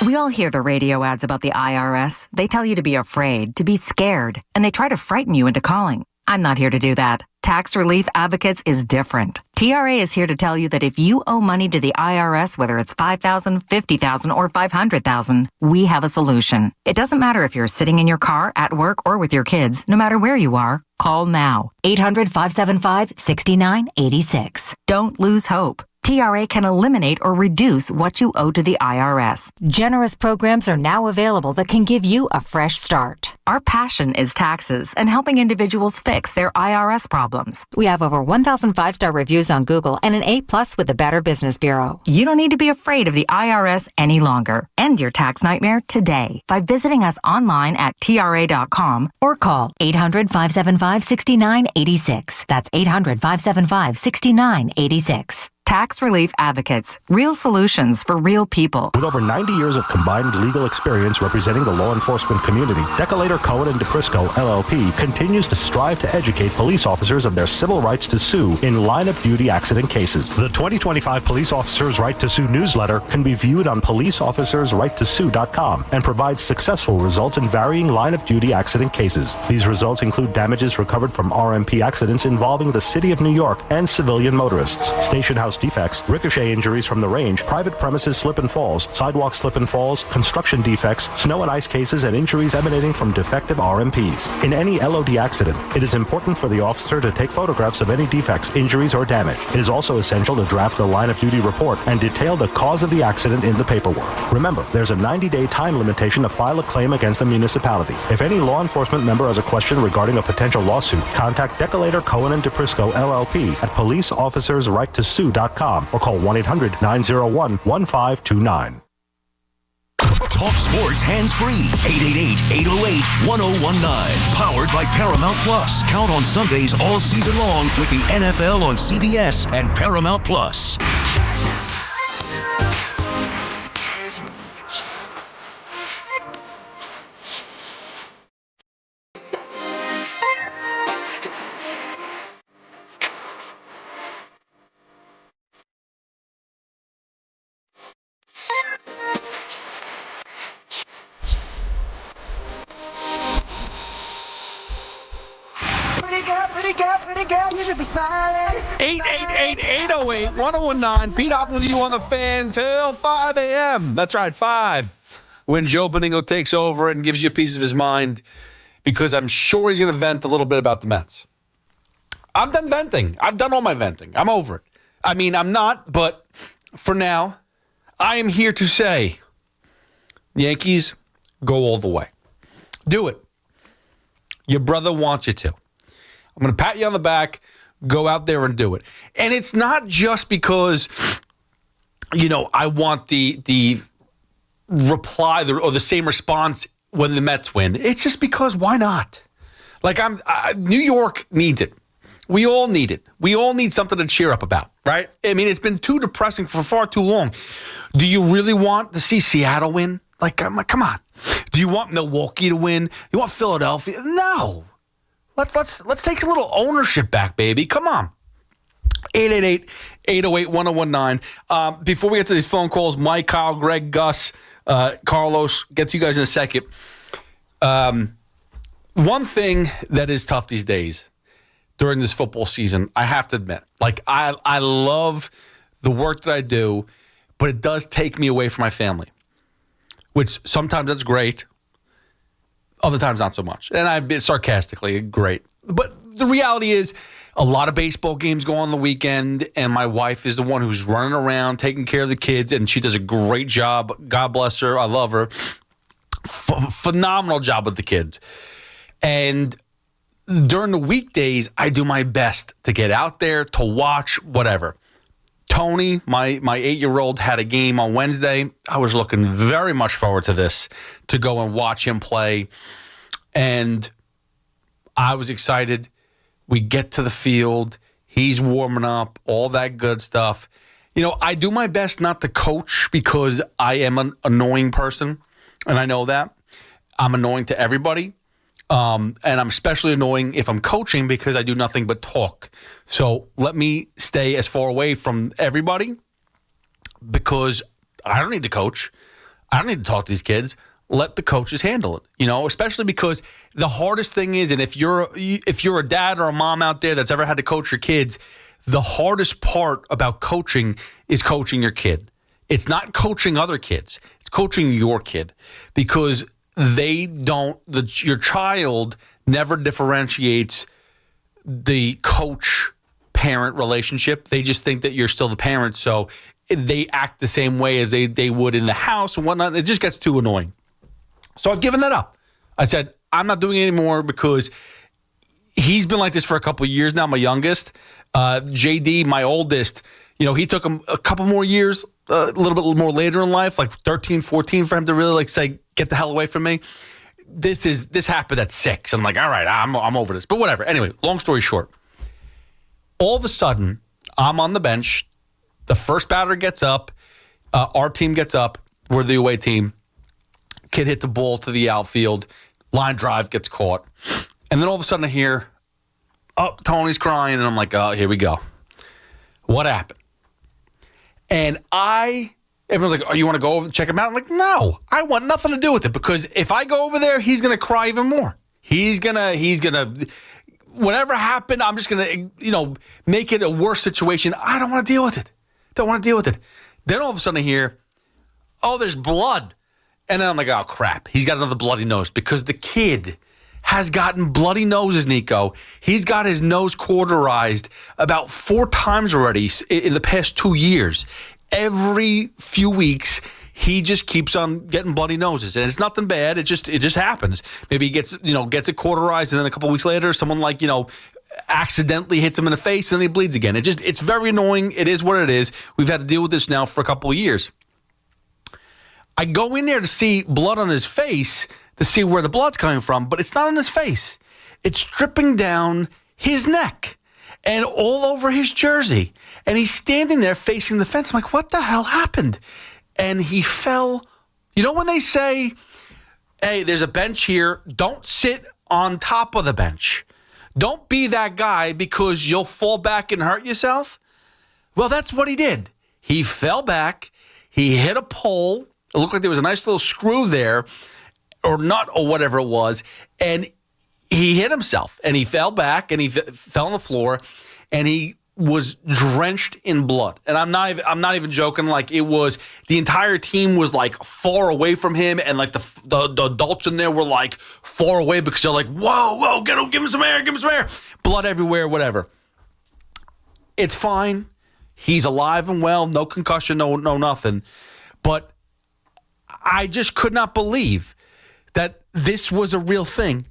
We all hear the radio ads about the IRS. They tell you to be afraid, to be scared, and they try to frighten you into calling. I'm not here to do that. Tax Relief Advocates is different. TRA is here to tell you that if you owe money to the IRS, whether it's $5,000, $50,000, or $500,000, we have a solution. It doesn't matter if you're sitting in your car, at work, or with your kids. No matter where you are, call now. 800-575-6986. Don't lose hope. TRA can eliminate or reduce what you owe to the IRS. Generous programs are now available that can give you a fresh start. Our passion is taxes and helping individuals fix their IRS problems. We have over 1,000 5-star reviews on Google and an A+ with the Better Business Bureau. You don't need to be afraid of the IRS any longer. End your tax nightmare today by visiting us online at TRA.com or call 800-575-6986. That's 800-575-6986. Tax Relief Advocates. Real solutions for real people. With over 90 years of combined legal experience representing the law enforcement community, Decolator Cohen & DePrisco, LLP, continues to strive to educate police officers of their civil rights to sue in line-of-duty accident cases. The 2025 Police Officers' Right to Sue newsletter can be viewed on policeofficersrighttosue.com and provides successful results in varying line-of-duty accident cases. These results include damages recovered from RMP accidents involving the City of New York and civilian motorists, station house defects, ricochet injuries from the range, private premises slip and falls, sidewalk slip and falls, construction defects, snow and ice cases, and injuries emanating from defective RMPs. In any LOD accident, it is important for the officer to take photographs of any defects, injuries, or damage. It is also essential to draft the line-of-duty report and detail the cause of the accident in the paperwork. Remember, there's a 90-day time limitation to file a claim against a municipality. If any law enforcement member has a question regarding a potential lawsuit, contact Decolator Cohen & DePrisco, LLP at policeofficersrighttosue.com or call 1-800-901-1529. Talk sports hands-free. 888-808-1019. Powered by Paramount Plus. Count on Sundays all season long with the NFL on CBS and Paramount Plus. Pretty girl, you should be smiling. 888-808-1019. Pete Hoffman with you on the Fan till 5 a.m. That's right, 5. when Joe Benigno takes over and gives you a piece of his mind, because I'm sure he's going to vent a little bit about the Mets. I'm done venting. I've done all my venting. I'm over it. I mean, I'm not, but for now, I am here to say, Yankees, go all the way. Do it. Your brother wants you to. I'm going to pat you on the back. Go out there and do it. And it's not just because, I want the reply or the same response when the Mets win. It's just because why not? Like New York needs it. We all need it. We all need something to cheer up about, right? I mean, it's been too depressing for far too long. Do you really want to see Seattle win? Like, come on. Do you want Milwaukee to win? You want Philadelphia? No. Let's take a little ownership back, baby. Come on. 888-808-1019. Before we get to these phone calls, Mike, Kyle, Greg, Gus, Carlos, get to you guys in a second. One thing that is tough these days during this football season, I have to admit, like I love the work that I do, but it does take me away from my family, which sometimes that's great. Other times not so much. And I sarcastically, great. But the reality is a lot of baseball games go on the weekend, and my wife is the one who's running around taking care of the kids, and she does a great job. God bless her. I love her. Phenomenal job with the kids. And during the weekdays, I do my best to get out there, to watch, whatever. Tony, my 8-year-old, had a game on Wednesday. I was looking very much forward to this, to go and watch him play. And I was excited. We get to the field. He's warming up, all that good stuff. I do my best not to coach because I am an annoying person, and I know that. I'm annoying to everybody. And I'm especially annoying if I'm coaching because I do nothing but talk. So let me stay as far away from everybody because I don't need to coach. I don't need to talk to these kids. Let the coaches handle it, especially because the hardest thing is, and if you're a dad or a mom out there that's ever had to coach your kids, the hardest part about coaching is coaching your kid. It's not coaching other kids. It's coaching your kid because your child never differentiates the coach-parent relationship. They just think that you're still the parent, so they act the same way as they would in the house and whatnot. It just gets too annoying. So I've given that up. I said, I'm not doing it anymore because he's been like this for a couple of years now, my youngest. JD, my oldest, he took him a couple more years, a little bit more later in life, like 13, 14, for him to really say, get the hell away from me. This happened at 6. I'm like, all right, I'm over this. But whatever. Anyway, long story short, all of a sudden, I'm on the bench. The first batter gets up. Our team gets up. We're the away team. Kid hit the ball to the outfield. Line drive gets caught. And then all of a sudden I hear, Tony's crying. And I'm like, oh, here we go. What happened? And everyone's like, oh, you want to go over and check him out? I'm like, no, I want nothing to do with it because if I go over there, he's going to cry even more. He's going to, whatever happened, I'm just going to, make it a worse situation. I don't want to deal with it. Then all of a sudden I hear, oh, there's blood. And then I'm like, oh, crap. He's got another bloody nose because the kid has gotten bloody noses, Nico. He's got his nose cauterized about 4 times already in the past 2 years. Every few weeks, he just keeps on getting bloody noses. And it's nothing bad. It just happens. Maybe he gets it cauterized and then a couple weeks later, someone accidentally hits him in the face and then he bleeds again. It's very annoying. It is what it is. We've had to deal with this now for a couple of years. I go in there to see blood on his face to see where the blood's coming from, but it's not on his face. It's dripping down his neck and all over his jersey. And he's standing there facing the fence. I'm like, what the hell happened? And he fell. You know when they say, hey, there's a bench here. Don't sit on top of the bench. Don't be that guy because you'll fall back and hurt yourself. Well, that's what he did. He fell back. He hit a pole. It looked like there was a nice little screw there or nut or whatever it was. And he hit himself and he fell back and he fell on the floor and he was drenched in blood. And I'm not even joking. Like, it was, the entire team was like far away from him, and like the adults in there were like far away because they're like, whoa, give him some air, blood everywhere, whatever. It's fine. He's alive and well, no concussion, no nothing. But I just could not believe that this was a real thing.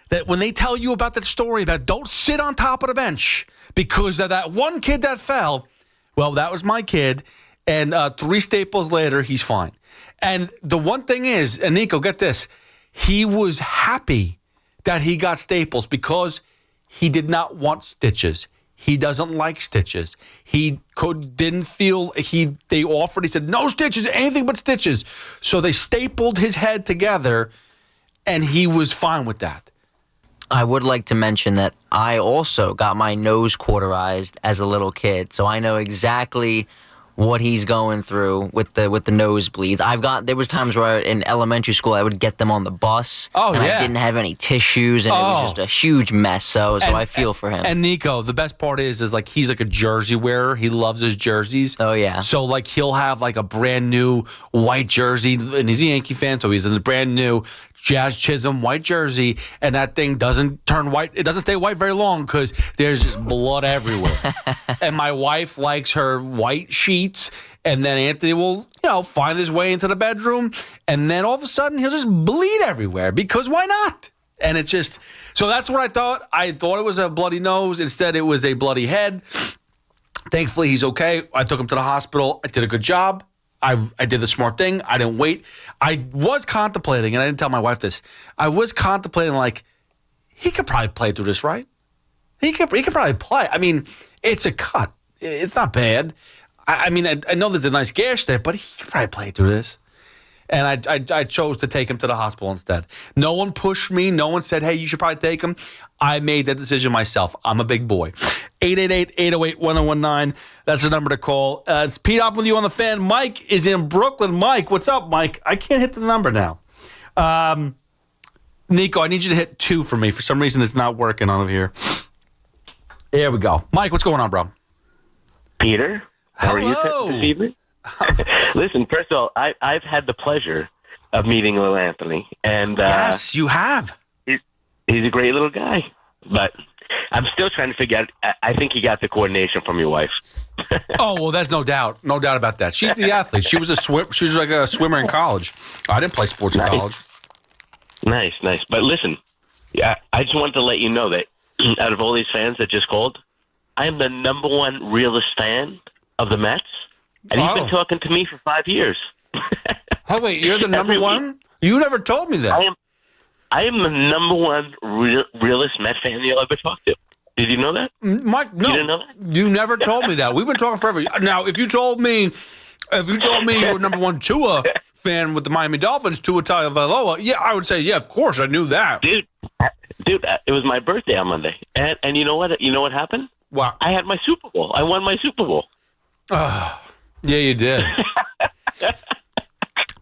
That when they tell you about that story, that don't sit on top of the bench because of that one kid that fell, well, that was my kid, and 3 staples later, he's fine. And the one thing is, and Nico, get this, he was happy that he got staples because he did not want stitches. He doesn't like stitches. They offered, he said, no stitches, anything but stitches. So they stapled his head together, and he was fine with that. I would like to mention that I also got my nose cauterized as a little kid, so I know exactly what he's going through with the nosebleeds. There was times where in elementary school I would get them on the bus, and I didn't have any tissues, and it was just a huge mess. So I feel for him. And Nico, the best part is like he's like a jersey wearer. He loves his jerseys. Oh yeah. So like he'll have like a brand new white jersey, and he's a Yankee fan, so he's in the brand new Jazz Chisholm white jersey, and that thing doesn't turn white. It doesn't stay white very long because there's just blood everywhere. And my wife likes her white sheets, and then Anthony will, find his way into the bedroom, and then all of a sudden he'll just bleed everywhere because why not? And it's just, so that's what I thought. I thought it was a bloody nose. Instead, it was a bloody head. Thankfully, he's okay. I took him to the hospital. I did a good job. I did the smart thing. I didn't wait. I was contemplating, and I didn't tell my wife this. I was contemplating, like, he could probably play through this, right? He could probably play. I mean, it's a cut. It's not bad. I mean, I know there's a nice gash there, but he could probably play through this. And I chose to take him to the hospital instead. No one pushed me. No one said, hey, you should probably take him. I made that decision myself. I'm a big boy. 888-808-1019. That's the number to call. It's Pete Hoffman with you on the fan. Mike is in Brooklyn. Mike, what's up, Mike? I can't hit the number now. Nico, I need you to hit 2 for me. For some reason, it's not working on over here. There we go. Mike, what's going on, bro? Peter, how are you Hello. this evening? Listen, first of all, I've had the pleasure of meeting little Anthony, and yes, you have. He's a great little guy, but I'm still trying to figure out. I think he got the coordination from your wife. Oh well, there's no doubt about that. She's the athlete. She was She was like a swimmer in college. I didn't play sports in college. Nice. But listen, I just wanted to let you know that out of all these fans that just called, I am the number 1 realist fan of the Mets. And he's been talking to me for 5 years. Oh, wait, you're the number 1? You never told me that. I am the number 1 realist Met fan you'll ever talk to. Did you know that? Mike, no. You didn't know that? You never told me that. We've been talking forever. Now, if you told me you were number 1 Tua fan with the Miami Dolphins, Tua Tagovailoa, yeah, I would say, yeah, of course, I knew that. Dude, it was my birthday on Monday. And you know what? You know what happened? Wow. I had my Super Bowl. I won my Super Bowl. Oh. Yeah, you did.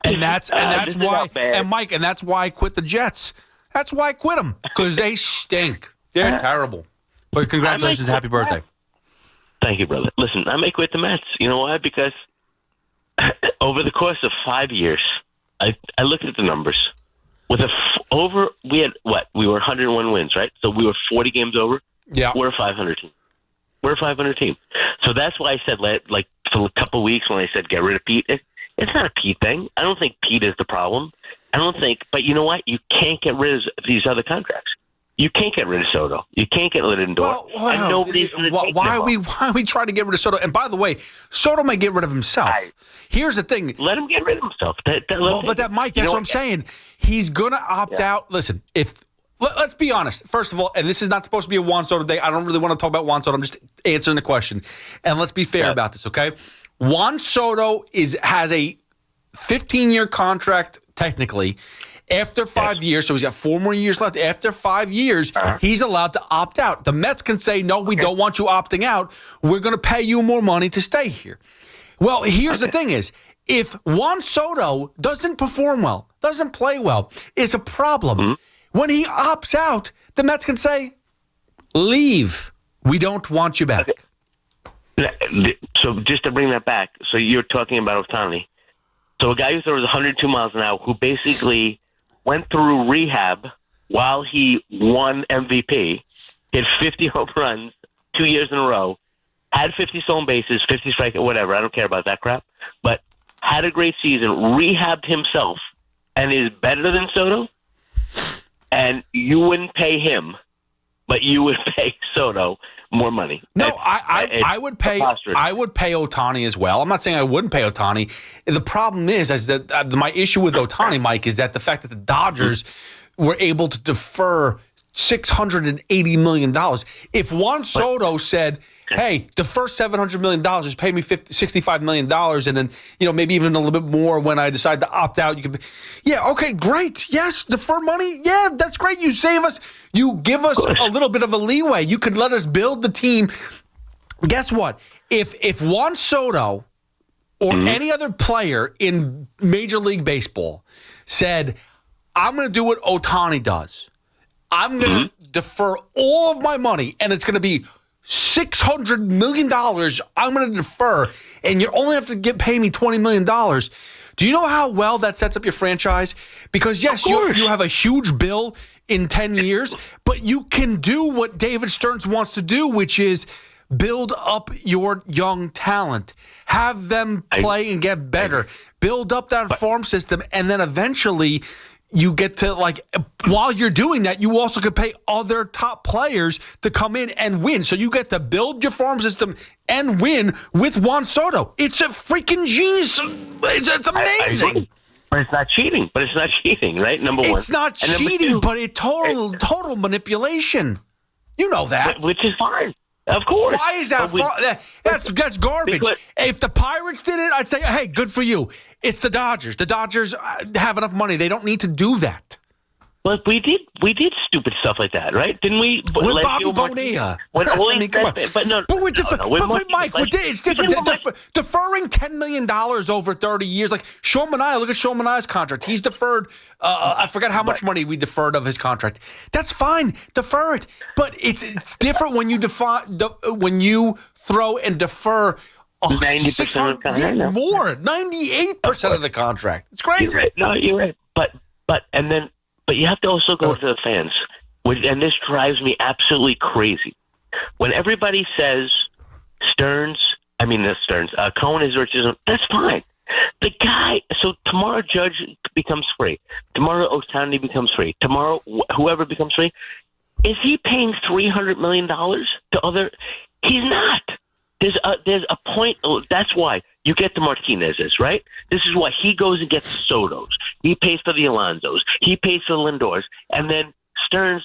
and that's why, and Mike, and that's why I quit the Jets. That's why I quit them, because they stink. They're terrible. But congratulations, happy birthday. Thank you, brother. Listen, I may quit the Mets. You know why? Because over the course of 5 years, I looked at the numbers. We had what? We were 101 wins, right? So we were 40 games over. Yeah, we're a 500 team. We're a 500 team. So that's why I said, like, for a couple of weeks when I said get rid of Pete, it's not a Pete thing. I don't think Pete is the problem. But you know what? You can't get rid of these other contracts. You can't get rid of Soto. You can't get rid of Lindor. And nobody's going to take why are we trying to get rid of Soto? And by the way, Soto may get rid of himself. Here's the thing. Let him get rid of himself. Mike, that's what I'm saying. He's going to opt out. Listen, let's be honest. First of all, and this is not supposed to be a Juan Soto day. I don't really want to talk about Juan Soto. I'm just answering the question. And let's be fair about this, okay? Juan Soto has a 15-year contract, technically. After 5 years, so he's got 4 more years left. After 5 years, he's allowed to opt out. The Mets can say, no, we don't want you opting out. We're going to pay you more money to stay here. Well, here's the thing is, if Juan Soto doesn't perform well, doesn't play well, it's a problem. When he opts out, the Mets can say, leave. We don't want you back. So just to bring that back, so you're talking about Ohtani. So a guy who throws 102 miles an hour, who basically went through rehab while he won MVP, hit 50 home runs 2 years in a row, had 50 stolen bases, 50 strikeouts, whatever. I don't care about that crap. But had a great season, rehabbed himself, and is better than Soto. And you wouldn't pay him, but you would pay Soto more money. No, I would pay. I would pay Ohtani as well. I'm not saying I wouldn't pay Ohtani. The problem is that my issue with Ohtani, Mike, is that the fact that the Dodgers were able to defer $680 million. If Juan Soto said, hey, the first $700 million is pay me $65 million, and then maybe even a little bit more when I decide to opt out. You could, okay, great, yes, defer money, yeah, that's great. You save us, you give us a little bit of a leeway. You could let us build the team. Guess what? If Juan Soto or any other player in Major League Baseball said, I'm going to do what Ohtani does. I'm going to defer all of my money, and it's going to be $600 million. I'm going to defer, and you only have to pay me $20 million. Do you know how well that sets up your franchise? Because, yes, you have a huge bill in 10 years, but you can do what David Stearns wants to do, which is build up your young talent. Have them play and get better. Build up that farm system, and then eventually – you get to, while you're doing that, you also could pay other top players to come in and win. So you get to build your farm system and win with Juan Soto. It's a freaking genius. It's amazing. But it's not cheating. Right? Number one. It's not cheating, but it's total manipulation. You know that. Which is fine. Of course. Why is that? That's garbage. If the Pirates did it, I'd say, hey, good for you. It's the Dodgers. The Dodgers have enough money. They don't need to do that. But we did stupid stuff like that, right? Didn't we? With Bobby Bonilla. But Mike, it's different. Deferring $10 million over 30 years. Like Sean Manaea, look at Sean Manaea's contract. He's deferred, I forgot how much money we deferred of his contract. That's fine. Defer it. But it's different when you when you throw and defer 90% of the contract. More, 98% of the contract. It's crazy. You're right. No, you're right. But you have to also go to the fans, and this drives me absolutely crazy. When everybody says Cohen is racist, that's fine. The guy, so tomorrow Judge becomes free. Tomorrow Ohtani becomes free. Tomorrow whoever becomes free. Is he paying $300 million to other? He's not. There's a point. That's why you get the Martinez's, right? This is why he goes and gets Sotos. He pays for the Alonsos. He pays for the Lindors. And then Stearns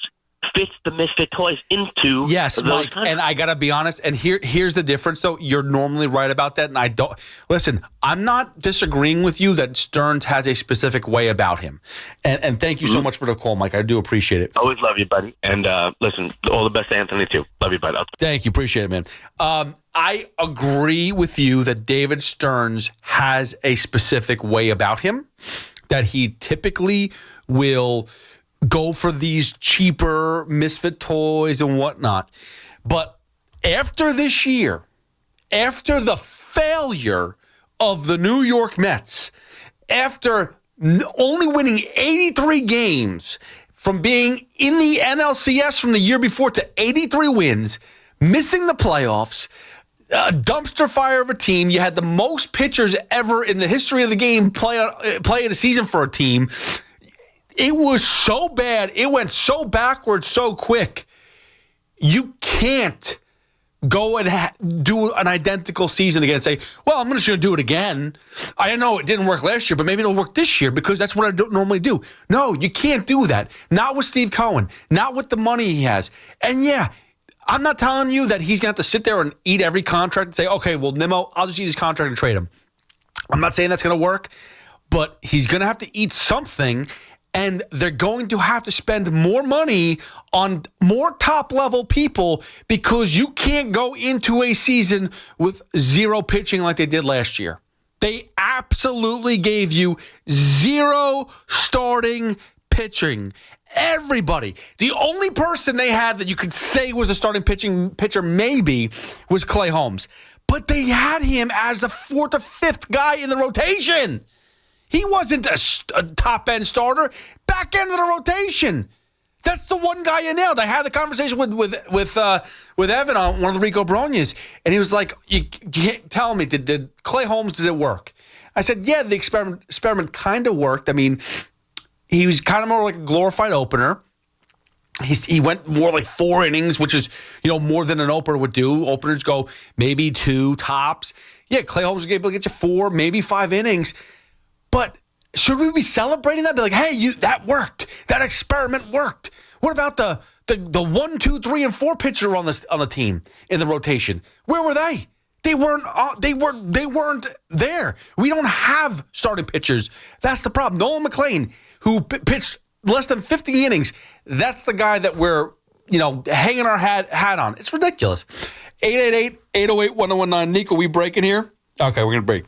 fits the misfit toys into those Mike, countries. And I got to be honest, and here's the difference, though. You're normally right about that, and I don't. Listen, I'm not disagreeing with you that Stearns has a specific way about him. And thank you so much for the call, Mike. I do appreciate it. Always love you, buddy. And listen, all the best to Anthony, too. Love you, buddy. Thank you. Appreciate it, man. I agree with you that David Stearns has a specific way about him, that he typically will go for these cheaper misfit toys and whatnot. But after this year, after the failure of the New York Mets, after only winning 83 games from being in the NLCS from the year before to 83 wins, missing the playoffs, a dumpster fire of a team. You had the most pitchers ever in the history of the game play in a season for a team. It was so bad. It went so backwards so quick. You can't go and do an identical season again and say, well, I'm just going to do it again. I know it didn't work last year, but maybe it'll work this year because that's what I don't normally do. No, you can't do that. Not with Steve Cohen. Not with the money he has. And yeah, I'm not telling you that he's going to have to sit there and eat every contract and say, okay, well, Nimmo, I'll just eat his contract and trade him. I'm not saying that's going to work, but he's going to have to eat something, and they're going to have to spend more money on more top-level people because you can't go into a season with zero pitching like they did last year. They absolutely gave you zero starting pitching. Everybody. The only person they had that you could say was a starting pitcher maybe was Clay Holmes. But they had him as the 4th or 5th guy in the rotation. He wasn't a top-end starter. Back end of the rotation. That's the one guy you nailed. I had the conversation with Evan on one of the Rico Bronias, and he was like, "You can't tell me, did Clay Holmes, did it work?" I said, "Yeah, the experiment kind of worked. I mean, he was kind of more like a glorified opener. He went more like 4 innings, which is, more than an opener would do. Openers go maybe 2 tops. Yeah, Clay Holmes was able to get you 4, maybe 5 innings. But should we be celebrating that? Be like, hey, that worked. That experiment worked. What about the 1, 2, 3, and 4 pitcher on the team in the rotation? Where were they? They weren't there. We don't have starting pitchers. That's the problem. Nolan McLean, who pitched less than 50 innings, that's the guy that we're, hanging our hat on. It's ridiculous. 888-808-1019. Nico, we breaking here? Okay, we're going to break.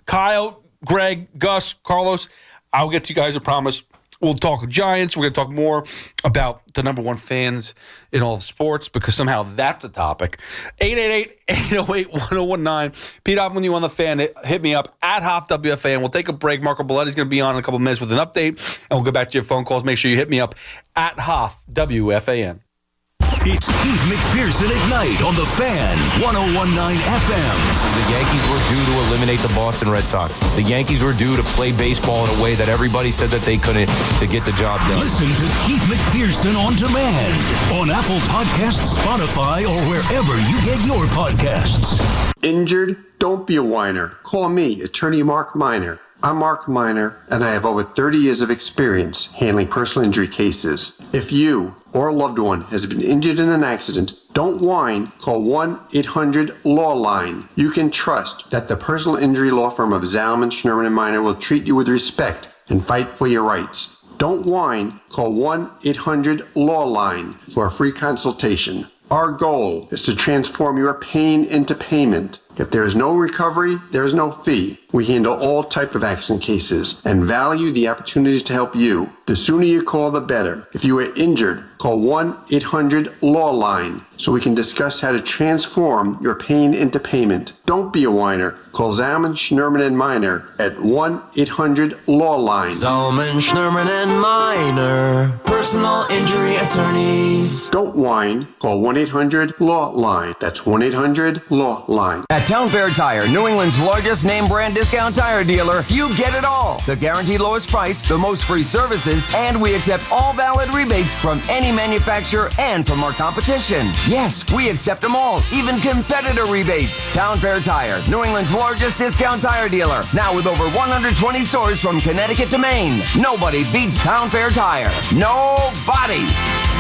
Kyle, Greg, Gus, Carlos, I'll get to you guys, I promise. We'll talk Giants. We're going to talk more about the number 1 fans in all of sports because somehow that's a topic. 888-808-1019. Pete Hoffman, you on the fan, hit me up at Hoff WFAN. We'll take a break. Marco Belletti's going to be on in a couple of minutes with an update, and we'll get back to your phone calls. Make sure you hit me up at Hoff WFAN. It's Keith McPherson at night on the Fan, 101.9 FM. The Yankees were due to eliminate the Boston Red Sox. The Yankees were due to play baseball in a way that everybody said that they couldn't to get the job done. Listen to Keith McPherson on demand on Apple Podcasts, Spotify, or wherever you get your podcasts. Injured? Don't be a whiner. Call me, Attorney Mark Miner. I'm Mark Miner, and I have over 30 years of experience handling personal injury cases. If you or a loved one has been injured in an accident, don't whine. Call 1-800-LAW-LINE. You can trust that the personal injury law firm of Zalman, Schneider, and Miner will treat you with respect and fight for your rights. Don't whine. Call 1-800-LAW-LINE for a free consultation. Our goal is to transform your pain into payment. If there is no recovery, there is no fee. We handle all type of accident cases and value the opportunities to help you. The sooner you call, the better. If you are injured, call 1-800-LAW-LINE so we can discuss how to transform your pain into payment. Don't be a whiner. Call Zalman, Schnerman, and Miner at 1-800-LAW-LINE. Zalman, Schnerman, and Miner, personal injury attorneys. Don't whine. Call 1-800-LAW-LINE. That's 1-800-LAW-LINE. At Town Fair Tire, New England's largest name brand discount tire dealer, you get it all. The guaranteed lowest price, the most free services, and we accept all valid rebates from any manufacturer and from our competition. Yes, we accept them all, even competitor rebates. Town Fair Tire, New England's largest discount tire dealer, now with over 120 stores from Connecticut to Maine. Nobody beats Town Fair Tire. Nobody.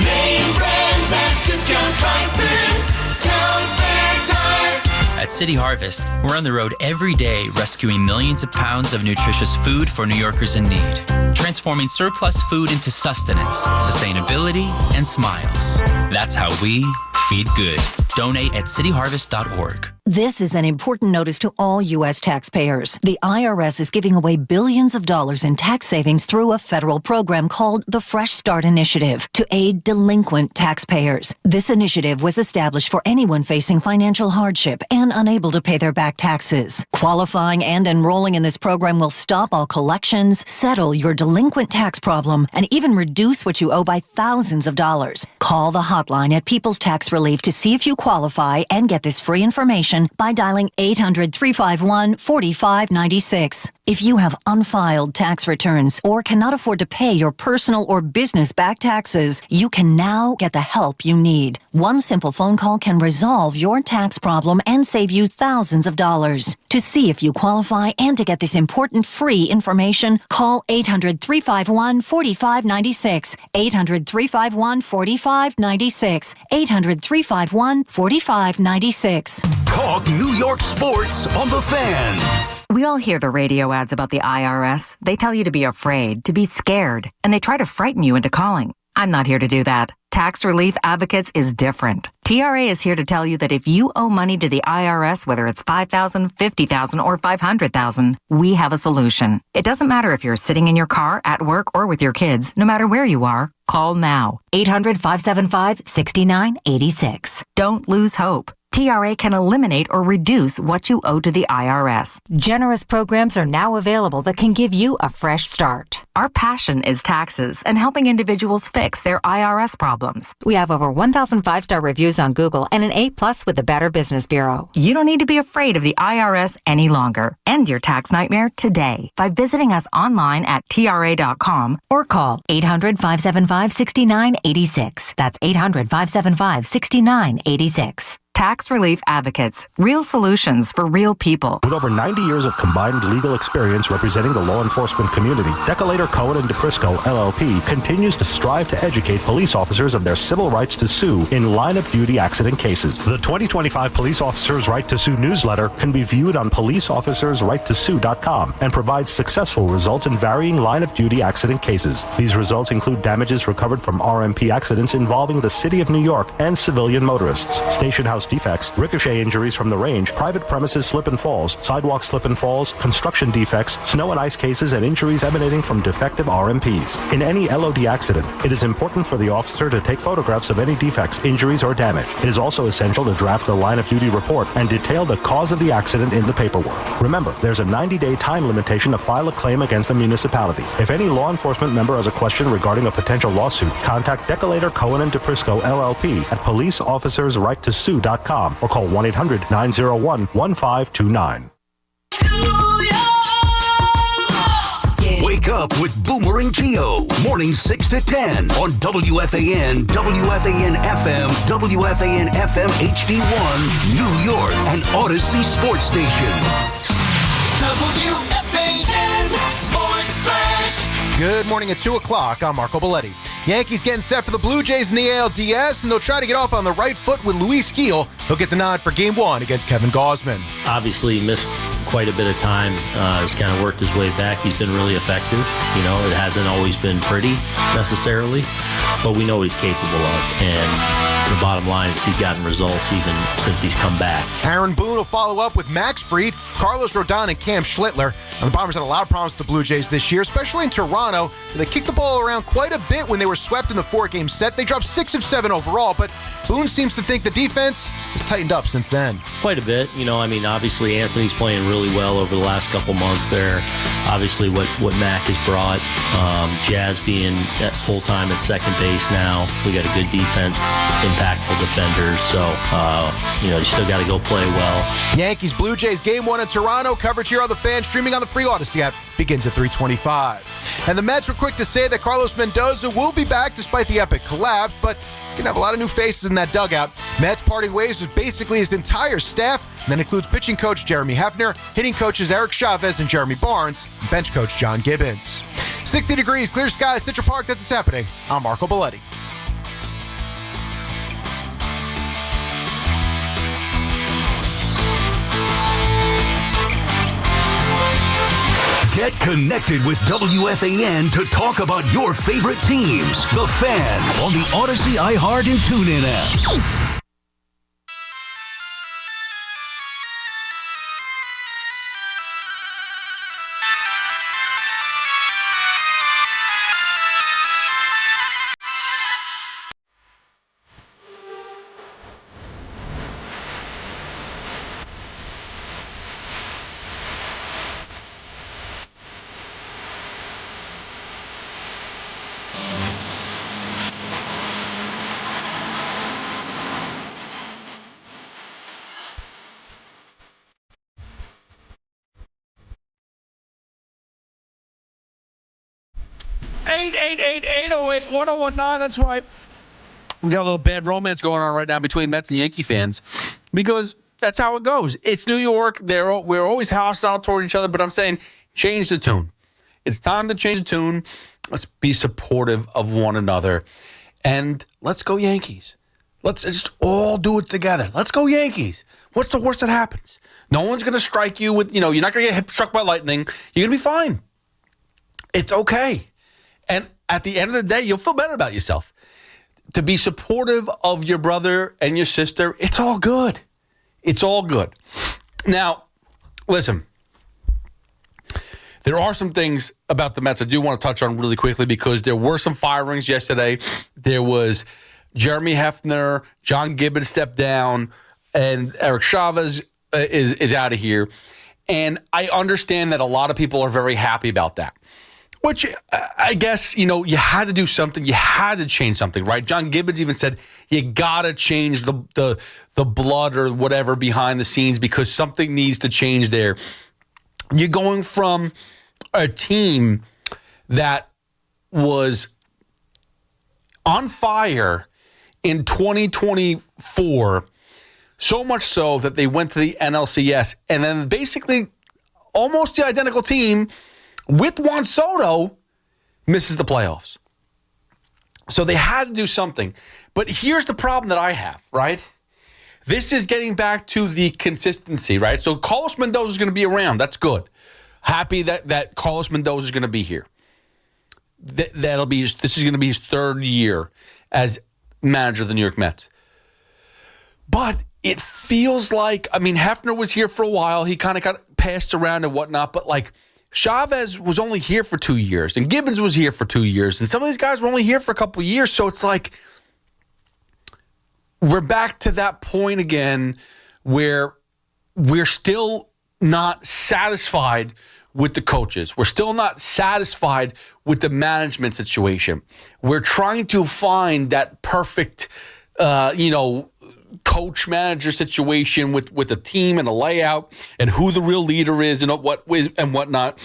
Name brands at discount prices. Town Fair Tire. At City Harvest, we're on the road every day rescuing millions of pounds of nutritious food for New Yorkers in need, transforming surplus food into sustenance, sustainability, and smiles. That's how we feed good. Donate at cityharvest.org. This is an important notice to all U.S. taxpayers. The IRS is giving away billions of dollars in tax savings through a federal program called the Fresh Start Initiative to aid delinquent taxpayers. This initiative was established for anyone facing financial hardship and unable to pay their back taxes. Qualifying and enrolling in this program will stop all collections, settle your delinquent tax problem, and even reduce what you owe by thousands of dollars. Call the hotline at People's Tax Relief to see if you qualify and get this free information by dialing 800-351-4596. If you have unfiled tax returns or cannot afford to pay your personal or business back taxes, you can now get the help you need. One simple phone call can resolve your tax problem and save you thousands of dollars. To see if you qualify and to get this important free information, call 800-351-4596. 800-351-4596. 800-351-4596. Talk New York sports on the Fan. We all hear the radio ads about the IRS. They tell you to be afraid, to be scared, and they try to frighten you into calling. I'm not here to do that. Tax Relief Advocates is different. TRA is here to tell you that if you owe money to the IRS, whether it's $5,000, $50,000, or $500,000, we have a solution. It doesn't matter if you're sitting in your car, at work, or with your kids. No matter where you are, call now. 800-575-6986. Don't lose hope. TRA can eliminate or reduce what you owe to the IRS. Generous programs are now available that can give you a fresh start. Our passion is taxes and helping individuals fix their IRS problems. We have over 1,000 5-star reviews on Google and an A+ with the Better Business Bureau. You don't need to be afraid of the IRS any longer. End your tax nightmare today by visiting us online at TRA.com or call 800-575-6986. That's 800-575-6986. Tax Relief Advocates. Real solutions for real people. With over 90 years of combined legal experience representing the law enforcement community, Decolator Cohen & DePrisco, LLP, continues to strive to educate police officers of their civil rights to sue in line-of-duty accident cases. The 2025 Police Officers' Right to Sue newsletter can be viewed on policeofficersrighttosue.com and provides successful results in varying line-of-duty accident cases. These results include damages recovered from RMP accidents involving the City of New York and civilian motorists, station house defects, ricochet injuries from the range, private premises slip and falls, sidewalk slip and falls, construction defects, snow and ice cases, and injuries emanating from defective RMPs. In any LOD accident, it is important for the officer to take photographs of any defects, injuries, or damage. It is also essential to draft the line-of-duty report and detail the cause of the accident in the paperwork. Remember, there's a 90-day time limitation to file a claim against a municipality. If any law enforcement member has a question regarding a potential lawsuit, contact Decolator Cohen & DePrisco, LLP at policeofficersrighttosue.com or call 1-800-901-1529. Wake up with Boomer and Gio. Mornings 6 to 10 on WFAN, WFAN FM, WFAN FM HD1, New York, and Odyssey Sports Station. WFAN Sports Flash. Good morning at 2 o'clock. I'm Marco Belletti. Yankees getting set for the Blue Jays in the ALDS, and they'll try to get off on the right foot with Luis Gil. He'll get the nod for Game 1 against Kevin Gausman. Obviously missed quite a bit of time. He's kind of worked his way back. He's been really effective. You know, it hasn't always been pretty necessarily, but we know what he's capable of. And the bottom line is he's gotten results even since he's come back. Aaron Boone will follow up with Max Fried, Carlos Rodon, and Cam Schlitler. And the Bombers had a lot of problems with the Blue Jays this year, especially in Toronto. They kicked the ball around quite a bit when they were swept in the 4-game set. They dropped 6 of 7 overall, but Boone seems to think the defense has tightened up since then. Quite a bit. You know, I mean, obviously Anthony's playing really well over the last couple months there. Obviously what Mac has brought. Jazz being at full-time at second base now. We got a good defense, impactful defenders. So, you know, you still got to go play well. Yankees Blue Jays Game 1 in Toronto. Coverage here on the Fan, streaming on the free Odyssey app. Begins at 3:25. And the Mets were quick to say that Carlos Mendoza will be back despite the epic collapse, but he's going to have a lot of new faces in that dugout. Mets parting ways with basically his entire staff, and that includes pitching coach Jeremy Hefner, hitting coaches Eric Chavez and Jeremy Barnes, and bench coach John Gibbons. 60 degrees, clear skies, Citrus Park, that's what's happening. I'm Marco Belletti. Get connected with WFAN to talk about your favorite teams. The Fan on the Odyssey, iHeart, and TuneIn apps. $888-808-1019. That's right. We got a little bad romance going on right now between Mets and Yankee fans because that's how it goes. It's New York. We're always hostile toward each other, but I'm saying change the tune. It's time to change the tune. Let's be supportive of one another. And let's go Yankees. Let's just all do it together. Let's go Yankees. What's the worst that happens? No one's going to strike you with, you're not going to get struck by lightning. You're going to be fine. It's okay. And at the end of the day, you'll feel better about yourself. To be supportive of your brother and your sister, it's all good. It's all good. Now, listen, there are some things about the Mets I do want to touch on really quickly because there were some firings yesterday. There was Jeremy Hefner, John Gibbons stepped down. and Eric Chavez is out of here. And I understand that a lot of people are very happy about that, which I guess, you had to do something. You had to change something, right? John Gibbons even said you got to change the blood or whatever behind the scenes because something needs to change there. You're going from a team that was on fire in 2024, so much so that they went to the NLCS, and then basically almost the identical team with Juan Soto misses the playoffs. So they had to do something. But here's the problem that I have, right? This is getting back to the consistency, right? So Carlos Mendoza is going to be around. That's good. Happy that Carlos Mendoza is going to be here. This is going to be his third year as manager of the New York Mets. But it feels like, Hefner was here for a while. He kind of got passed around and whatnot. But Chavez was only here for 2 years, and Gibbons was here for 2 years, and some of these guys were only here for a couple of years. So it's like we're back to that point again where we're still not satisfied with the coaches. We're still not satisfied with the management situation. We're trying to find that perfect, coach-manager situation with the team and the layout and who the real leader is and whatnot.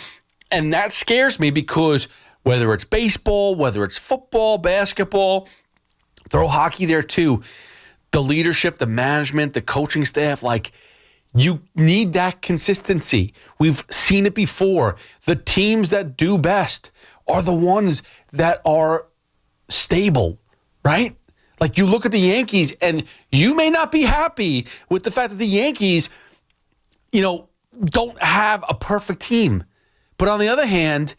And that scares me because whether it's baseball, whether it's football, basketball, throw hockey there too, the leadership, the management, the coaching staff, you need that consistency. We've seen it before. The teams that do best are the ones that are stable, right? You look at the Yankees, and you may not be happy with the fact that the Yankees, don't have a perfect team. But on the other hand,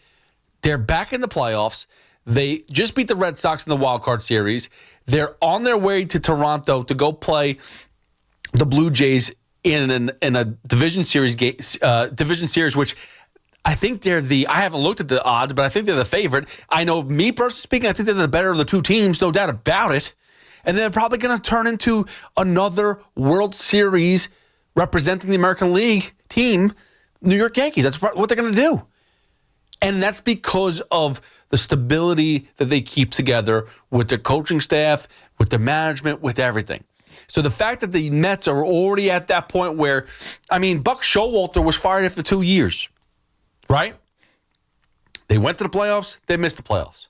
they're back in the playoffs. They just beat the Red Sox in the wild card series. They're on their way to Toronto to go play the Blue Jays in a division series, which I think I haven't looked at the odds, but I think they're the favorite. I know, me personally speaking, I think they're the better of the two teams, no doubt about it. And they're probably going to turn into another World Series representing the American League team, New York Yankees. That's what they're going to do. And that's because of the stability that they keep together with their coaching staff, with their management, with everything. So the fact that the Mets are already at that point where, Buck Showalter was fired after 2 years, right? They went to the playoffs. They missed the playoffs.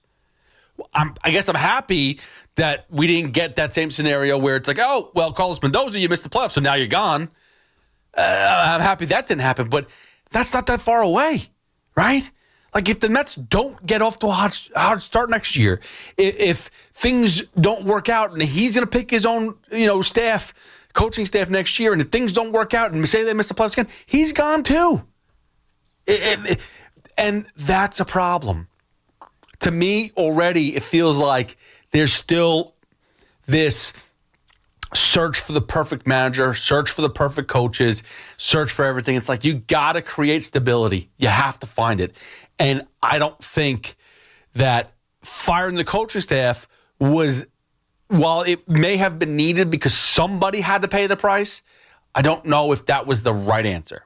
I guess I'm happy that we didn't get that same scenario where it's Carlos Mendoza, you missed the playoffs, so now you're gone. I'm happy that didn't happen, but that's not that far away, right? If the Mets don't get off to a hard start next year, if things don't work out and he's going to pick his own, coaching staff next year, and if things don't work out and say they miss the playoffs again, he's gone too. And that's a problem. To me, already, it feels like there's still this search for the perfect manager, search for the perfect coaches, search for everything. It's you got to create stability. You have to find it. And I don't think that firing the coaching staff was, while it may have been needed because somebody had to pay the price, I don't know if that was the right answer.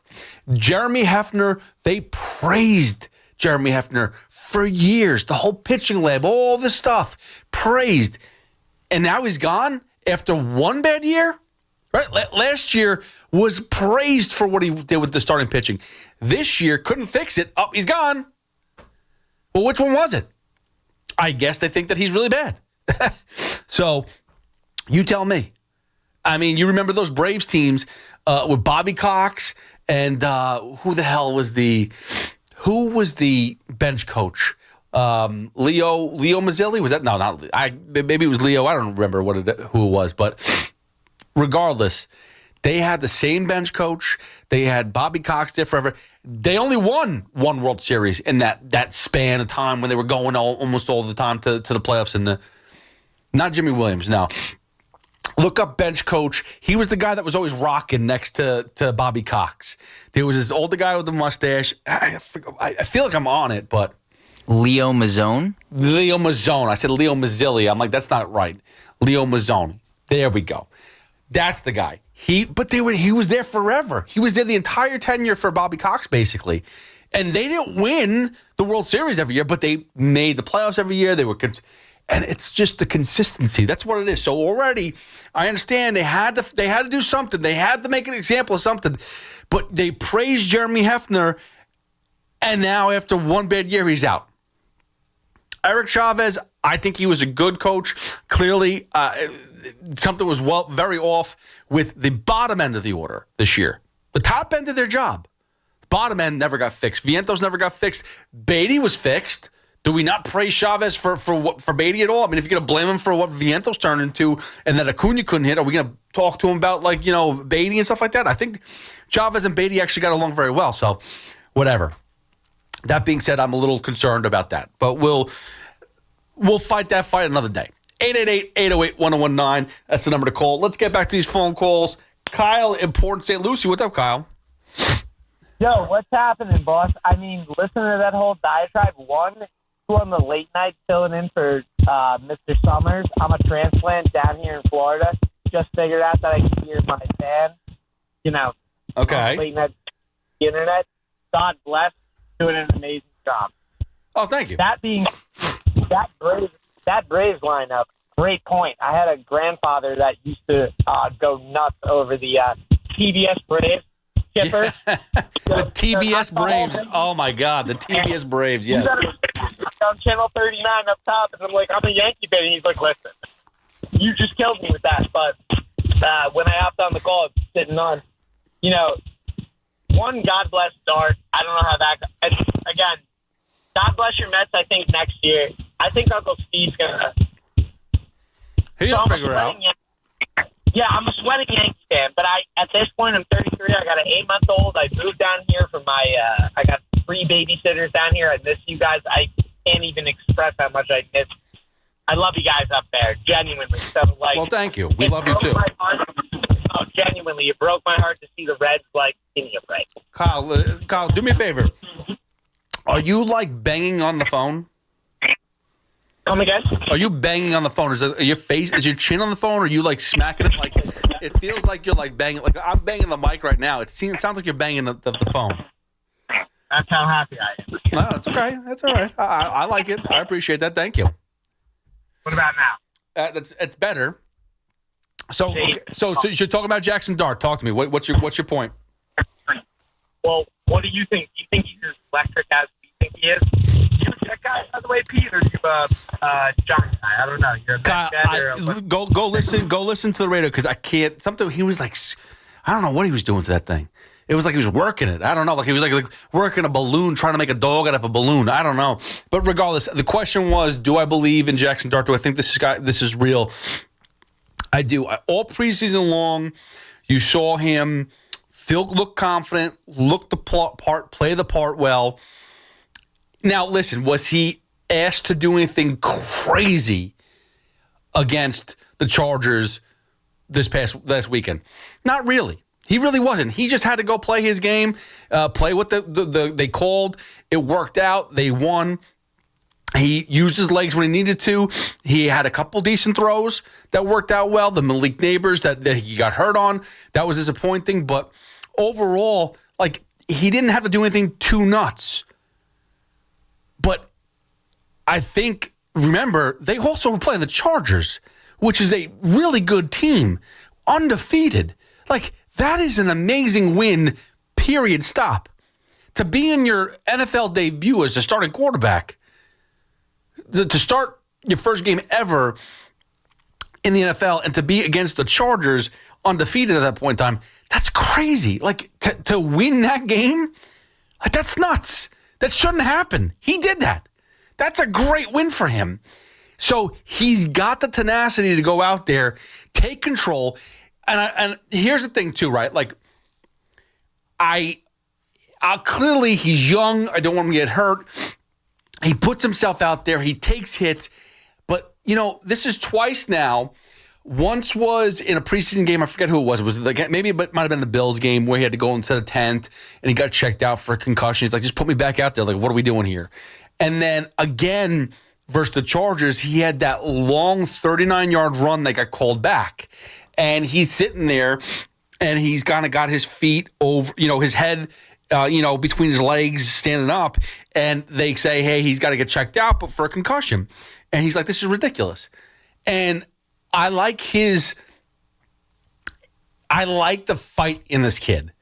Jeremy Hefner, they praised Jeremy Hefner for years. The whole pitching lab, all this stuff, praised. And now he's gone after one bad year? Right? Last year was praised for what he did with the starting pitching. This year, couldn't fix it. Oh, he's gone. Well, which one was it? I guess they think that he's really bad. So, you tell me. You remember those Braves teams with Bobby Cox and who the hell was the bench coach? Leo Mazzilli? Was that? No, not Leo. Maybe it was Leo. I don't remember who it was. But regardless, they had the same bench coach. They had Bobby Cox there forever. They only won one World Series in that span of time when they were going almost all the time to the playoffs. And not Jimmy Williams, no. Look up bench coach. He was the guy that was always rocking next to Bobby Cox. There was this older guy with the mustache. I feel like I'm on it, but... Leo Mazzone? Leo Mazzone. I said Leo Mazzilli. I'm like, that's not right. Leo Mazzone. There we go. That's the guy. He was there forever. He was there the entire tenure for Bobby Cox, basically. And they didn't win the World Series every year, but they made the playoffs every year. And it's just the consistency. That's what it is. So already, I understand they had to do something. They had to make an example of something. But they praised Jeremy Hefner, and now after one bad year, he's out. Eric Chavez, I think he was a good coach. Clearly, something was very off with the bottom end of the order this year. The top end of their job. Bottom end never got fixed. Vientos never got fixed. Beatty was fixed. Do we not praise Chavez for Beatty at all? I mean, if you're going to blame him for what Vientos turned into and that Acuna couldn't hit, are we going to talk to him about, Beatty and stuff like that? I think Chavez and Beatty actually got along very well, so whatever. That being said, I'm a little concerned about that. But we'll fight that fight another day. 888-808-1019. That's the number to call. Let's get back to these phone calls. Kyle in Port St. Lucie. What's up, Kyle? Yo, what's happening, boss? I mean, listen to that whole diatribe. Two on the late night filling in for Mr. Summers. I'm a transplant down here in Florida. Just figured out that I can hear my fan, okay. Late night internet. God bless. Doing an amazing job. Oh, thank you. That being that Braves lineup, great point. I had a grandfather that used to go nuts over the TBS Braves. Chipper. The TBS Braves. Oh, my God. The TBS Braves, yes. On Channel 39 up top, and I'm like, I'm a Yankee fan. And he's like, listen, you just killed me with that. But when I hopped on the call, it's sitting on, one, God bless Dart. I don't know how that – and again, God bless your Mets, I think, next year. I think Uncle Steve's going to – He'll figure it out. Yeah, I'm a sweating Yankee fan, but at this point, I'm 33. I got an 8-month-old. I moved down here for my I got 3 babysitters down here. I miss you guys. I can't even express how much I miss. I love you guys up there, genuinely. So, well, thank you. We love you, too. Oh, genuinely, it broke my heart to see the Reds, give me a break. Kyle, do me a favor. Are you, banging on the phone? Come again? Are you banging on the phone? Is your chin on the phone? Or are you smacking it? It feels like you're banging. I'm banging the mic right now. It sounds like you're banging the phone. That's how happy I am. No, it's okay. That's all right. I like it. I appreciate that. Thank you. What about now? It's better. So you're talking about Jackson Dart. Talk to me. What's your point? Well, what do you think? Do you think he's as electric as you think he is? You a Jet guy, by the way, Pete, or you a John guy? I don't know. You're a Jet guy. Go listen to the radio because I can't. Something he was I don't know what he was doing to that thing. It was like he was working it. I don't know. He was like working a balloon, trying to make a dog out of a balloon. I don't know. But regardless, the question was, do I believe in Jackson Dart? Do I think this is real? I do. All preseason long, you saw him look confident, look the part, play the part well. Now, listen, was he asked to do anything crazy against the Chargers last weekend? Not really. He really wasn't. He just had to go play his game, play what they called. It worked out. They won. He used his legs when he needed to. He had a couple decent throws that worked out well. The Malik Neighbors that he got hurt on, that was disappointing. But overall, he didn't have to do anything too nuts. But I think, remember, they also were playing the Chargers, which is a really good team, undefeated. That is an amazing win, period, stop. To be in your NFL debut as a starting quarterback, to start your first game ever in the NFL and to be against the Chargers undefeated at that point in time, that's crazy. To win that game, that's nuts. That shouldn't happen. He did that. That's a great win for him. So he's got the tenacity to go out there, take control. And here's the thing, too, right? Clearly he's young. I don't want him to get hurt. He puts himself out there. He takes hits. But, this is twice now. Once was in a preseason game. I forget who it was. It was maybe it might have been the Bills game where he had to go into the tent and he got checked out for a concussion. He's like, just put me back out there. What are we doing here? And then again, versus the Chargers, he had that long 39-yard run that got called back. And he's sitting there and he's kind of got his feet over, his head, between his legs, standing up, and they say, hey, he's got to get checked out, but for a concussion. And he's like, this is ridiculous. And I like the fight in this kid.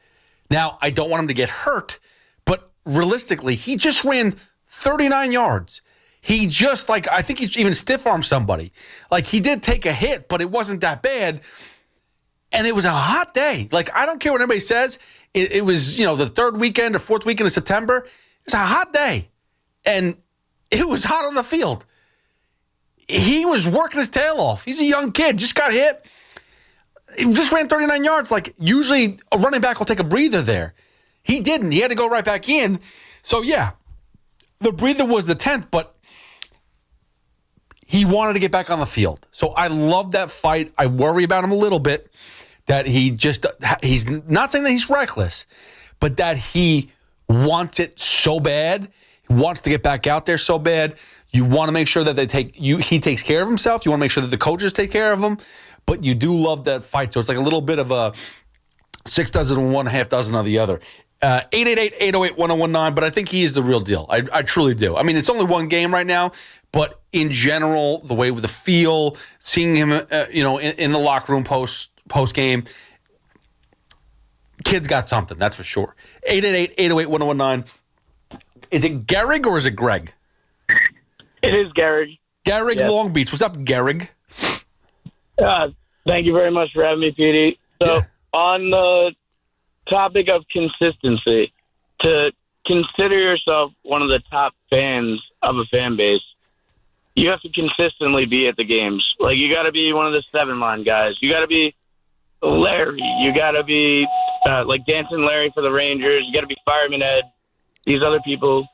Now, I don't want him to get hurt, but realistically, he just ran 39 yards. He just, I think he even stiff-armed somebody. He did take a hit, but it wasn't that bad. And it was a hot day. I don't care what anybody says. It was, the third weekend or fourth weekend of September. It was a hot day. And it was hot on the field. He was working his tail off. He's a young kid, just got hit. He just ran 39 yards. Usually a running back will take a breather there. He didn't. He had to go right back in. So, yeah, the breather was the 10th, but he wanted to get back on the field. So I love that fight. I worry about him a little bit that he's not saying that he's reckless, but that he wants it so bad. He wants to get back out there so bad. You want to make sure that he takes care of himself. You want to make sure that the coaches take care of him. But you do love that fight. So it's like a little bit of a 6 dozen of one, half dozen of the other. 888-808-1019, but I think he is the real deal. I truly do. I mean, it's only one game right now, but in general, the way with the feel, seeing him, in the locker room post game, kid's got something, that's for sure. 888-808-1019. Is it Gehrig or is it Greg? It is Gehrig. Gehrig, yes. Long Beach. What's up, Gehrig? Thank you very much for having me, Petey. So, on the topic of consistency, to consider yourself one of the top fans of a fan base, you have to consistently be at the games. You got to be one of the 7-line guys. You got to be Larry. You got to be Dancing Larry for the Rangers. You got to be Fireman Ed. These other people,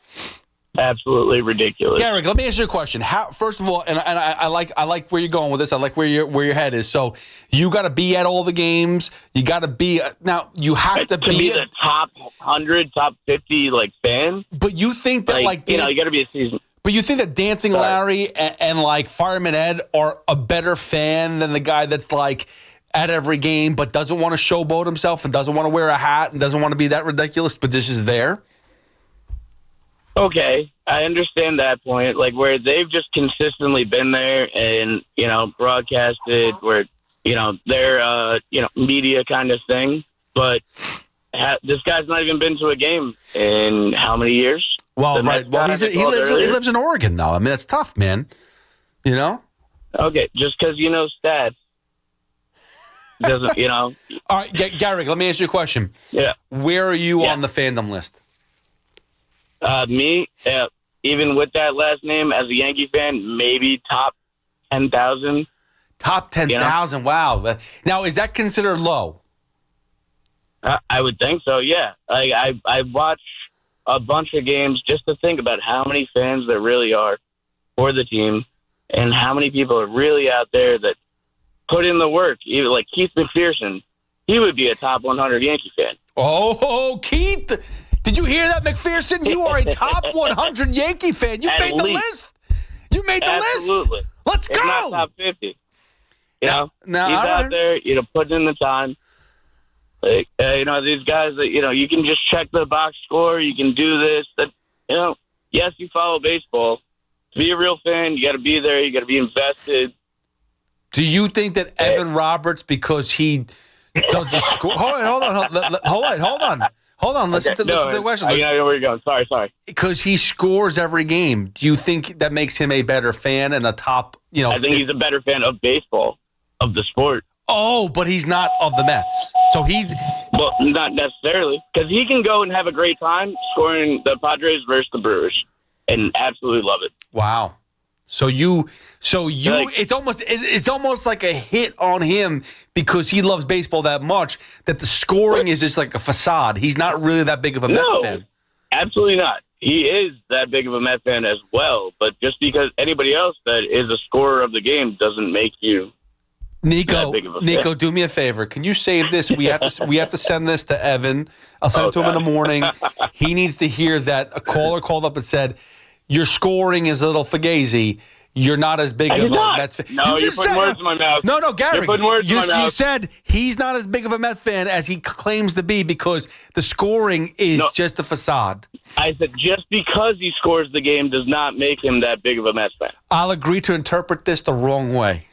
absolutely ridiculous. Gehrig, let me ask you a question. First of all, and I like where you're going with this. I like where your head is. So you got to be at all the games. You got to be now. You have to be the top 100, top 50 fan. But you think that you got to be a season. But you think that Dancing Larry and Fireman Ed are a better fan than the guy that's at every game but doesn't want to showboat himself and doesn't want to wear a hat and doesn't want to be that ridiculous, but this is there? Okay, I understand that point. Where they've just consistently been there and, broadcasted where, they're, media kind of thing. But this guy's not even been to a game in how many years? Well, right. Well, he lives in Oregon, though. I mean, that's tough, man. Okay, just because you know stats doesn't, All right, Gehrig, let me ask you a question. Yeah. Where are you on the fandom list? Me, even with that last name, as a Yankee fan, maybe top 10,000. Top 10,000, wow. Now, is that considered low? I would think so, yeah. I watch a bunch of games just to think about how many fans there really are for the team and how many people are really out there that put in the work. Even Keith McPherson, he would be a top 100 Yankee fan. Oh, Keith! Did you hear that, McPherson? You are a top 100 Yankee fan. You made the list. You made the list. Absolutely. Let's go. Not top 50. He's now, out there, putting in the time. These guys that, you can just check the box score. You can do this. That, yes, you follow baseball. To be a real fan, you got to be there. You got to be invested. Do you think that Evan Roberts, because he does the score? Hold on. Listen to the question. I know where you're going. Sorry. Because he scores every game. Do you think that makes him a better fan and a top, I think he's a better fan of baseball, of the sport. Oh, but he's not of the Mets. So Well, not necessarily. Because he can go and have a great time scoring the Padres versus the Brewers and absolutely love it. Wow. So it's almost like a hit on him because he loves baseball that much that the scoring is just like a facade. He's not really that big of a Mets fan. Absolutely not. He is that big of a Mets fan as well, but just because anybody else that is a scorer of the game doesn't make you Nico, do me a favor. Can you save this? We have to send this to Evan. I'll send it to him in the morning. He needs to hear that a caller called up and said, your scoring is a little fugazi. You're not as big I of did a not. Mets fan. No, You you're just putting said words in my mouth. No, Gary. You're putting words in my You mouth. said he's not as big of a Mets fan as he claims to be because the scoring is just a facade. I said just because he scores the game does not make him that big of a Mets fan. I'll agree to interpret this the wrong way.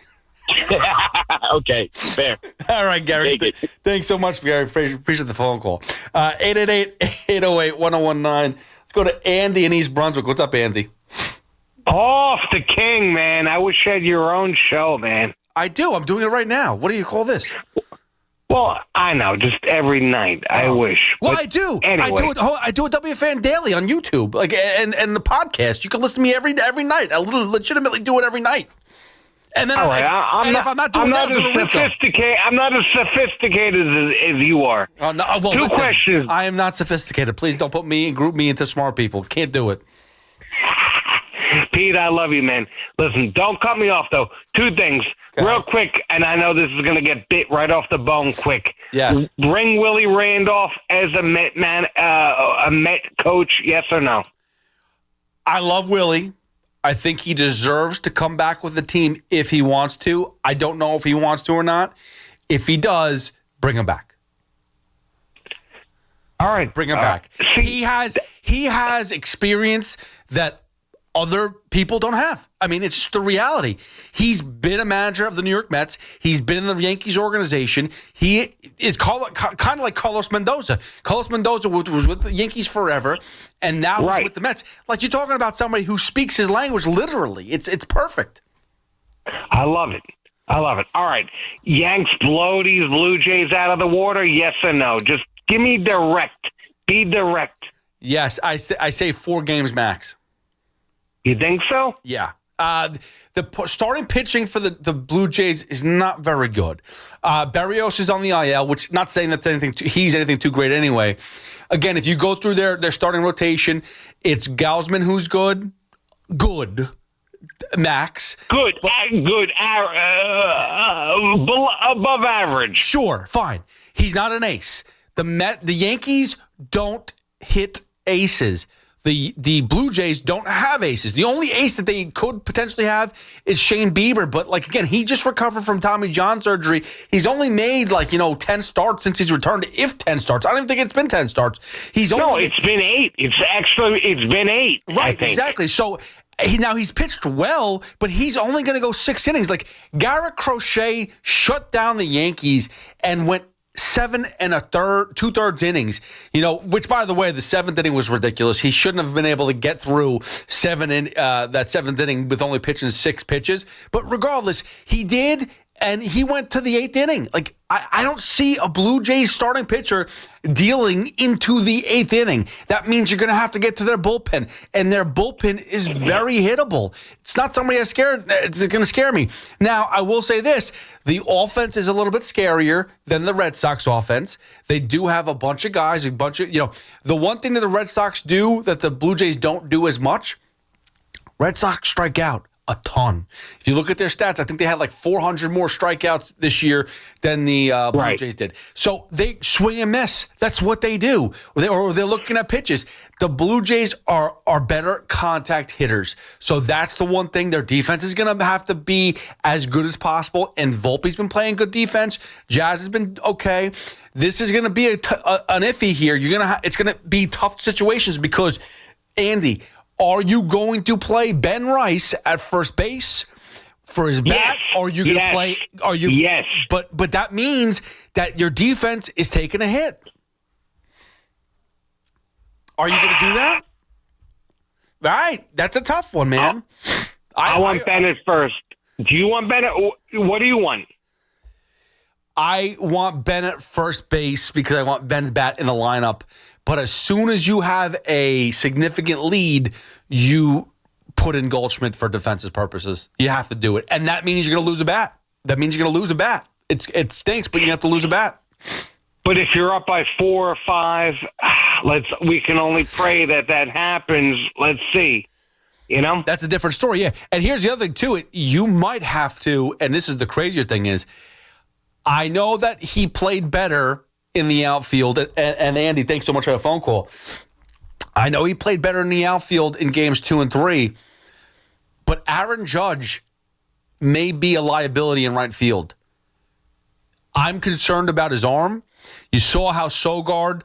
Okay, fair. All right, Gary. Thanks so much, Gary. Appreciate the phone call. 888-808-1019. Let's go to Andy in East Brunswick. What's up, Andy? Off the king, man. I wish you had your own show, man. I do. I'm doing it right now. What do you call this? Well, I know. Just every night. I wish. Well, But I do. Anyway. I do a WFAN daily on YouTube, and the podcast. You can listen to me every night. I legitimately do it every night. And then, All right, if I'm not doing that, I'll do it a week ago. I'm not as sophisticated as you are. Oh, no, well, Two listen, questions. I am not sophisticated. Please don't put me and group me into smart people. Can't do it. Pete, I love you, man. Listen, don't cut me off, though. Two things. Real quick, and I know this is going to get bit right off the bone quick. Yes. Bring Willie Randolph as a Met coach, yes or no? I love Willie. I think he deserves to come back with the team if he wants to. I don't know if he wants to or not. If he does, bring him back. All right. Bring him back. He has experience that other people don't have. I mean, it's just the reality. He's been a manager of the New York Mets. He's been in the Yankees organization. He is kind of like Carlos Mendoza. Carlos Mendoza was with the Yankees forever, and now he's with the Mets. Like, you're talking about somebody who speaks his language literally. It's perfect. I love it. All right. Yanks blow these Blue Jays out of the water, yes or no? Just give me direct. Be direct. Yes, I say 4 games max. You think so? Yeah. The starting pitching for the Blue Jays is not very good. Berrios is on the IL, which not saying that's he's anything too great anyway. Again, if you go through their starting rotation, it's Gausman who's good, max, good, above average. Sure, fine. He's not an ace. The Yankees don't hit aces. The Blue Jays don't have aces. The only ace that they could potentially have is Shane Bieber. But, again, he just recovered from Tommy John surgery. He's only made, 10 starts since he's returned, if 10 starts. I don't even think it's been 10 starts. It's been 8. It's been 8. Right, exactly. So, he's pitched well, but he's only going to go 6 innings. Garrett Crochet shut down the Yankees and went 7 2/3 innings, which, by the way, the 7th inning was ridiculous. He shouldn't have been able to get through that 7th inning with only pitching 6 pitches. But regardless, he did, and he went to the 8th inning. I don't see a Blue Jays starting pitcher dealing into the 8th inning. That means you're going to have to get to their bullpen, and their bullpen is very hittable. It's not somebody it's going to scare me. Now, I will say this. The offense is a little bit scarier than the Red Sox offense. They do have a bunch of guys, the one thing that the Red Sox do that the Blue Jays don't do as much, Red Sox strike out a ton. If you look at their stats, I think they had 400 more strikeouts this year than the Blue Jays did. So they swing and miss. That's what they do. Or they're looking at pitches. The Blue Jays are better contact hitters. So that's the one thing. Their defense is going to have to be as good as possible. And Volpe's been playing good defense. Jazz has been okay. This is going to be an iffy here. It's going to be tough situations because, Andy, are you going to play Ben Rice at first base for his bat? Or are you going to play? Yes. But that means that your defense is taking a hit. Are you going to do that? Right. That's a tough one, man. I want Bennett first. Do you want Bennett? What do you want? I want Bennett first base because I want Ben's bat in the lineup. But as soon as you have a significant lead, you put in Goldschmidt for defensive purposes. You have to do it. And that means you're going to lose a bat. It stinks, but you have to lose a bat. But if you're up by 4 or 5, we can only pray that happens. Let's see. That's a different story, yeah. And here's the other thing, too. You might have to, and this is the crazier thing is, I know that he played better in the outfield. And Andy, thanks so much for the phone call. I know he played better in the outfield in games 2 and 3, but Aaron Judge may be a liability in right field. I'm concerned about his arm. You saw how Sogard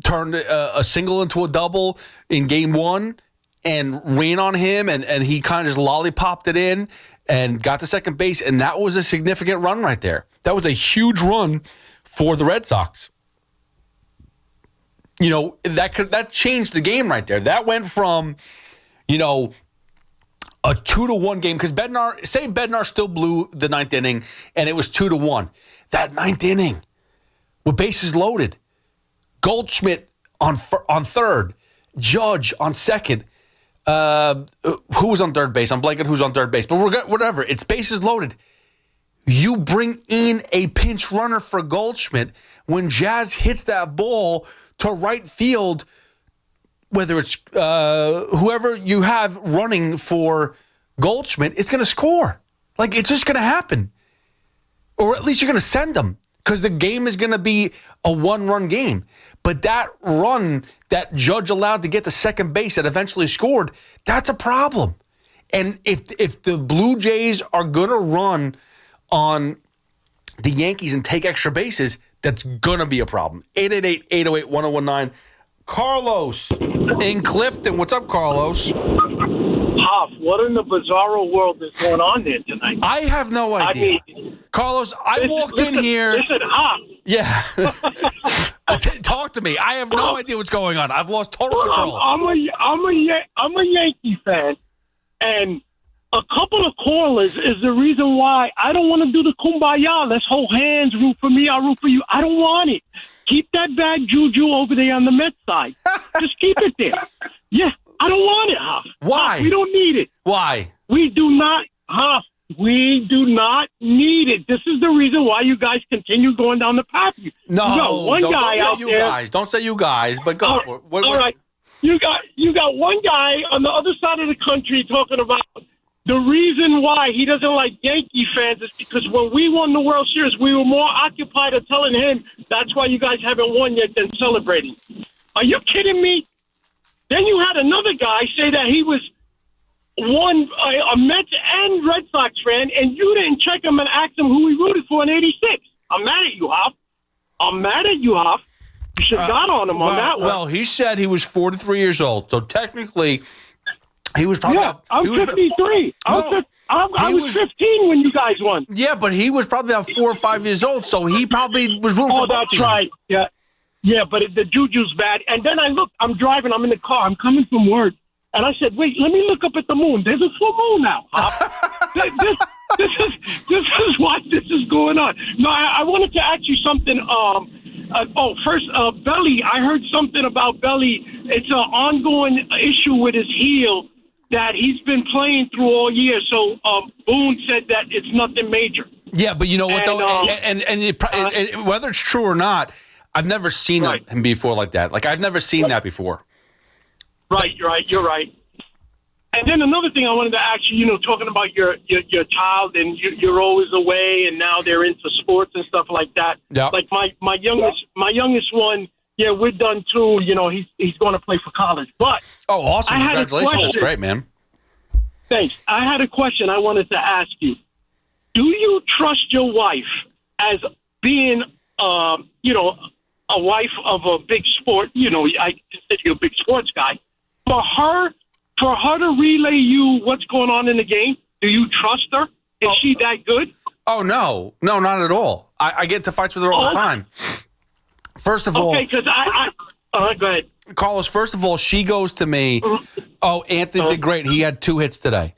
turned a single into a double in game 1 and ran on him, and he kind of just lollipopped it in and got to second base, and that was a significant run right there. That was a huge run for the Red Sox. You know, that changed the game right there. That went from, you know, a 2-1 game, because Bednar still blew the 9th inning, and it was 2-1. That 9th inning, with bases loaded, Goldschmidt on third, Judge on second. Who was on third base? I'm blanking who's on third base, but whatever. It's bases loaded. You bring in a pinch runner for Goldschmidt when Jazz hits that ball to right field, whether it's whoever you have running for Goldschmidt, it's going to score. Like, it's just going to happen. Or at least you're going to send them, because the game is going to be a one-run game. But that run that Judge allowed to get to second base that eventually scored, that's a problem. And if the Blue Jays are going to run on the Yankees and take extra bases, that's going to be a problem. 888-808-1019. Carlos in Clifton. What's up, Carlos? Hoff, what in the bizarro world is going on there tonight? I have no idea. I mean, Carlos, I walked in here. Listen, Hoff. Yeah. Talk to me. I have no idea what's going on. I've lost total control. I'm a Yankee fan, and a couple of callers is the reason why I don't want to do the kumbaya. Let's hold hands, root for me, I'll root for you. I don't want it. Keep that bad juju over there on the Mets side. Just keep it there. Yeah, I don't want it, Hoff. Why? Hoff, we don't need it. Why? We do not, Hoff. We do not need it. This is the reason why you guys continue going down the path. No, don't say you guys. Don't say you guys, but go for it. All right. You got one guy on the other side of the country talking about the reason why he doesn't like Yankee fans is because when we won the World Series, we were more occupied of telling him that's why you guys haven't won yet than celebrating. Are you kidding me? Then you had another guy say that he was a Mets and Red Sox fan, and you didn't check him and ask him who he rooted for in '86. I'm mad at you, Hoff. You should have got on him on that one. Well, he said he was 43 years old, so technically he was probably... Yeah, I'm 53. I was 15 when you guys won. Yeah, but he was probably about 4 or 5 years old, so he probably was rooting for both that's teams. Right. Yeah, but the juju's bad. And then I look, I'm driving, I'm in the car, I'm coming from work, and I said, wait, let me look up at the moon. There's a full moon now. This is why this is going on. No, I wanted to ask you something. First, Belly. I heard something about Belly. It's an ongoing issue with his heel that he's been playing through all year. So Boone said that it's nothing major. Yeah, but you know what, though? And whether it's true or not, I've never seen him before like that. Like, I've never seen that before. Right, you're right. And then another thing I wanted to ask you, talking about your child and you're always away, and now they're into sports and stuff like that. Yep. Like my youngest one, yeah, we're done too. He's going to play for college. But awesome! Congratulations, that's great, man. Thanks. I had a question I wanted to ask you. Do you trust your wife as being, a wife of a big sport? I consider you a big sports guy. For her to relay you what's going on in the game, do you trust her? Is she that good? Oh, no, not at all. I get into fights with her all the time. First of all... Okay, because go ahead. Carlos, first of all, she goes to me, Anthony did great. He had 2 hits today.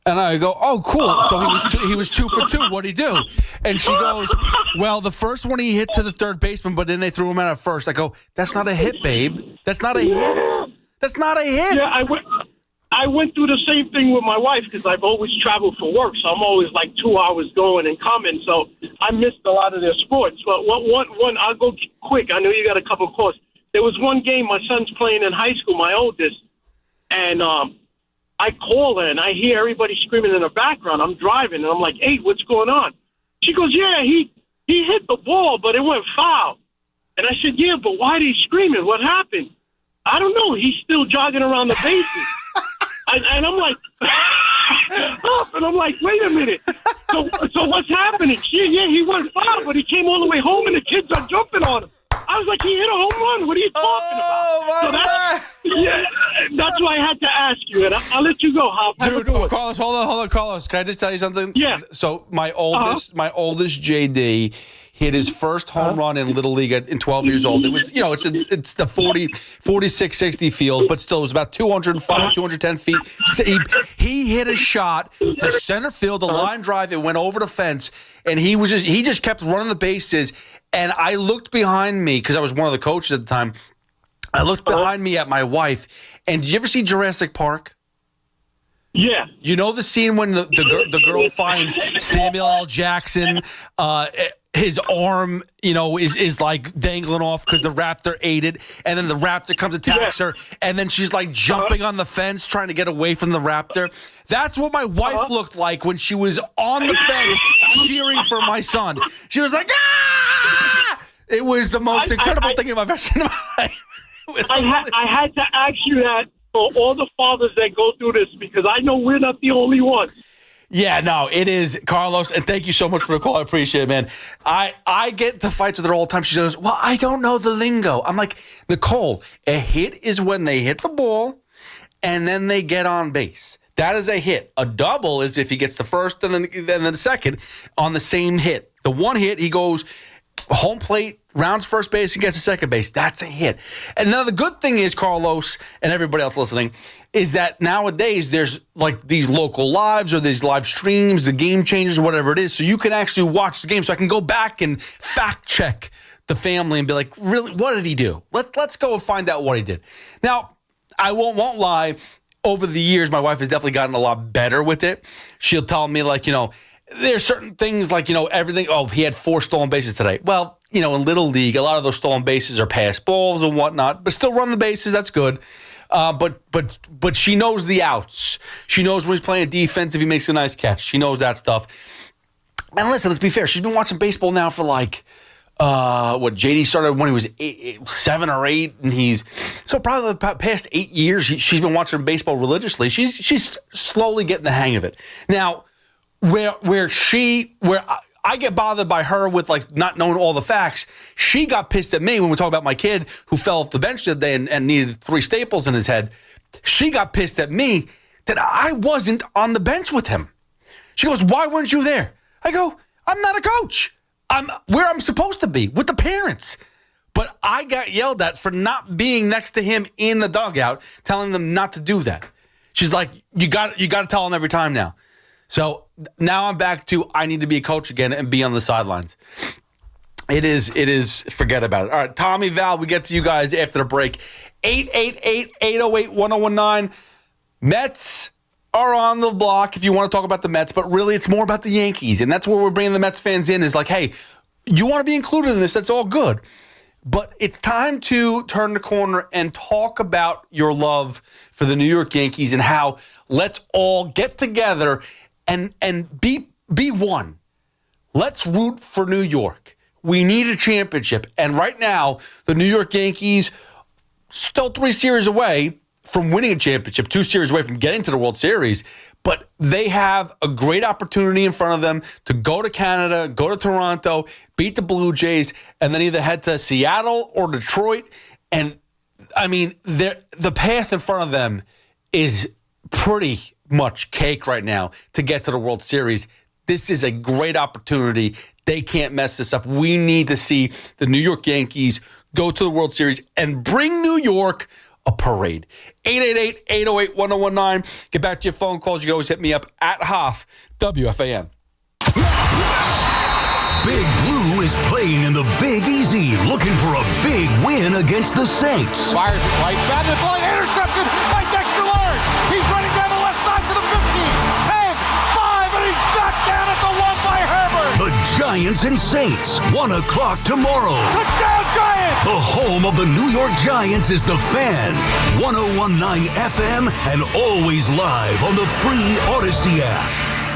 And I go, oh, cool. So he was 2 for 2. What'd he do? And she goes, well, the first one he hit to the third baseman, but then they threw him out at first. I go, that's not a hit, babe. That's not a hit. That's not a hit. Yeah, I went through the same thing with my wife because I've always traveled for work, so I'm always like 2 hours going and coming, so I missed a lot of their sports. But one, I'll go quick. I know you got a couple of calls. There was one game my son's playing in high school, my oldest, and I call her, and I hear everybody screaming in the background. I'm driving, and I'm like, hey, what's going on? She goes, yeah, he hit the ball, but it went foul. And I said, yeah, but why are they screaming? What happened? I don't know. He's still jogging around the bases. And I'm like, and I'm like, wait a minute. So what's happening? Yeah, he went foul, but he came all the way home, and the kids are jumping on him. I was like, he hit a home run. What are you talking about? That's why I had to ask you, and I'll let you go, Hop. Dude, Carlos, hold on, Carlos. Can I just tell you something? Yeah. So my oldest JD hit his first home run in Little League in 12 years old. It was, it's the 46-60 field, but still it was about 205, 210 feet. So he hit a shot to center field, a line drive. It went over the fence, and he just kept running the bases. And I looked behind me because I was one of the coaches at the time. I looked behind me at my wife, and did you ever see Jurassic Park? Yeah. You know the scene when the girl finds Samuel L. Jackson, his arm, is like dangling off because the raptor ate it, and then the raptor comes and attacks her, and then she's like jumping on the fence trying to get away from the raptor. That's what my wife looked like when she was on the fence cheering for my son. She was like, ah! It was the most incredible thing I've ever seen in my life. I had to ask you that for all the fathers that go through this, because I know we're not the only ones. Yeah, no, it is, Carlos, and thank you so much for the call. I appreciate it, man. I get to fights with her all the time. She goes, well, I don't know the lingo. I'm like, Nicole, a hit is when they hit the ball and then they get on base. That is a hit. A double is if he gets the first and then the second on the same hit. The one hit, he goes home plate, rounds first base, and gets to second base. That's a hit. And now the good thing is, Carlos, and everybody else listening, is that nowadays there's like these local lives or these live streams, the Game Changers, whatever it is, so you can actually watch the game. So I can go back and fact check the family and be like, really, what did he do? Let's go and find out what he did. Now, I won't lie. Over the years, my wife has definitely gotten a lot better with it. She'll tell me, like, there's certain things like, everything. Oh, he had 4 stolen bases today. Well, in Little League, a lot of those stolen bases are pass balls and whatnot, but still run the bases. That's good. But she knows the outs. She knows when he's playing defense if he makes a nice catch. She knows that stuff. And listen, let's be fair. She's been watching baseball now for JD started when he was 7 or 8, and he's so probably the past 8 years she's been watching baseball religiously. She's slowly getting the hang of it. Now, where I get bothered by her with like not knowing all the facts. She got pissed at me when we talk about my kid who fell off the bench the other day and needed 3 staples in his head. She got pissed at me that I wasn't on the bench with him. She goes, why weren't you there? I go, I'm not a coach. I'm where I'm supposed to be with the parents. But I got yelled at for not being next to him in the dugout, telling them not to do that. She's like, you got to tell him every time now. So now I'm back to I need to be a coach again and be on the sidelines. It is, forget about it. All right, Tommy, Val, we get to you guys after the break. 888-808-1019. Mets are on the block if you want to talk about the Mets, but really it's more about the Yankees. And that's where we're bringing the Mets fans in is like, hey, you want to be included in this, that's all good. But it's time to turn the corner and talk about your love for the New York Yankees and how let's all get together and be one. Let's root for New York. We need a championship. And right now, the New York Yankees still 3 series away from winning a championship, 2 series away from getting to the World Series. But they have a great opportunity in front of them to go to Canada, go to Toronto, beat the Blue Jays, and then either head to Seattle or Detroit. And, I mean, the path in front of them is pretty much cake right now to get to the World Series. This is a great opportunity. They can't mess this up. We need to see the New York Yankees go to the World Series and bring New York a parade. 888-808-1019. Get back to your phone calls. You can always hit me up at Hoff, WFAN. Big Blue is playing in the Big Easy, looking for a big win against the Saints. Fires it right, batted the line, intercepted by Dexter Lawrence. He's running down the left side to the 15, 10, 5, and he's knocked down at the 1 by Herbert. The Giants and Saints, 1 o'clock tomorrow. Touchdown Giants! The home of the New York Giants is The Fan, 101.9 FM, and always live on the free Odyssey app.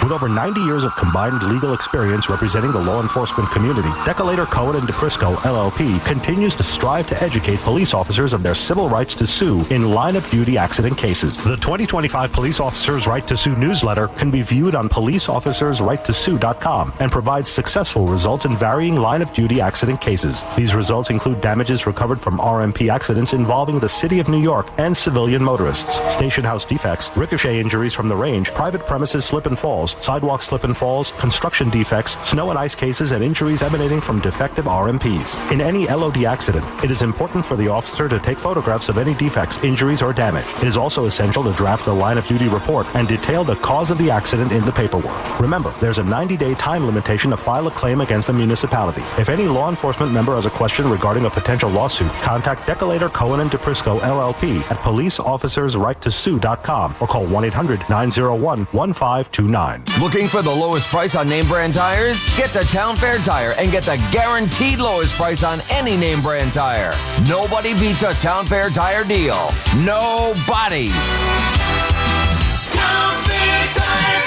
With over 90 years of combined legal experience representing the law enforcement community, Decolator Cohen and DePrisco, LLP, continues to strive to educate police officers of their civil rights to sue in line-of-duty accident cases. The 2025 Police Officers' Right to Sue newsletter can be viewed on policeofficersrighttosue.com and provides successful results in varying line-of-duty accident cases. These results include damages recovered from RMP accidents involving the City of New York and civilian motorists, station house defects, ricochet injuries from the range, private premises slip and falls, sidewalk slip and falls, construction defects, snow and ice cases, and injuries emanating from defective RMPs. In any LOD accident, it is important for the officer to take photographs of any defects, injuries, or damage. It is also essential to draft the line-of-duty report and detail the cause of the accident in the paperwork. Remember, there's a 90-day time limitation to file a claim against a municipality. If any law enforcement member has a question regarding a potential lawsuit, contact Decolator Cohen and DePrisco, LLP at policeofficersrighttosue.com or call 1-800-901-1529. Looking for the lowest price on name brand tires? Get to Town Fair Tire and get the guaranteed lowest price on any name brand tire. Nobody beats a Town Fair Tire deal. Nobody. Town Fair Tire.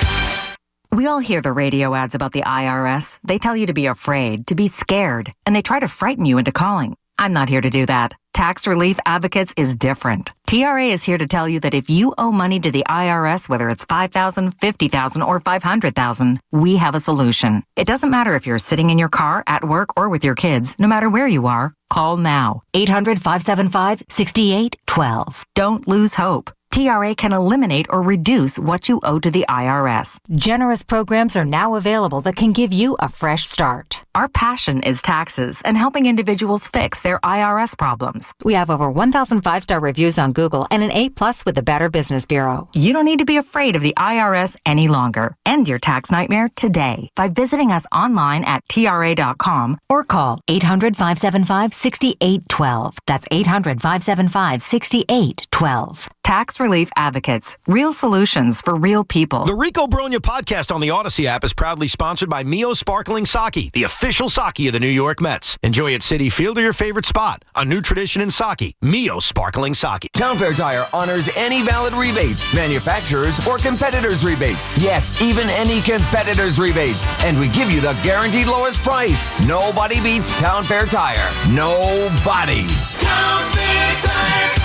We all hear the radio ads about the IRS. They tell you to be afraid, to be scared, and they try to frighten you into calling. I'm not here to do that. Tax Relief Advocates is different. TRA is here to tell you that if you owe money to the IRS, whether it's $5,000, $50,000, or $500,000, we have a solution. It doesn't matter if you're sitting in your car, at work, or with your kids. No matter where you are, call now. 800-575-6812. Don't lose hope. TRA can eliminate or reduce what you owe to the IRS. Generous programs are now available that can give you a fresh start. Our passion is taxes and helping individuals fix their IRS problems. We have over 1,000 5-star reviews on Google and an A+ with the Better Business Bureau. You don't need to be afraid of the IRS any longer. End your tax nightmare today by visiting us online at TRA.com or call 800-575-6812. That's 800-575-6812. Tax Relief Advocates. Real solutions for real people. The Rico Bronya podcast on the Odyssey app is proudly sponsored by Mio Sparkling Sake, the official sake of the New York Mets. Enjoy at Citi Field or your favorite spot. A new tradition in sake. Mio Sparkling Sake. Town Fair Tire honors any valid rebates, manufacturers or competitors' rebates. Yes, even any competitors' rebates. And we give you the guaranteed lowest price. Nobody beats Town Fair Tire. Nobody. Town Fair Tire.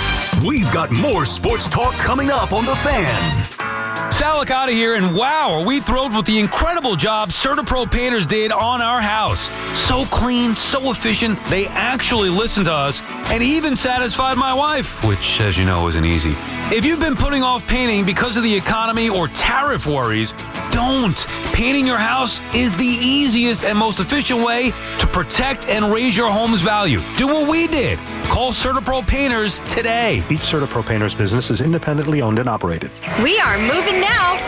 We've got more sports talk coming up on The Fan. Sal Licata here, and wow, are we thrilled with the incredible job CertaPro Painters did on our house. So clean, so efficient, they actually listened to us and even satisfied my wife, which, as you know, isn't easy. If you've been putting off painting because of the economy or tariff worries, don't. Painting your house is the easiest and most efficient way to protect and raise your home's value. Do what we did. Call CertaPro Painters today. Each CertaPro Painters business is independently owned and operated. We are moving now.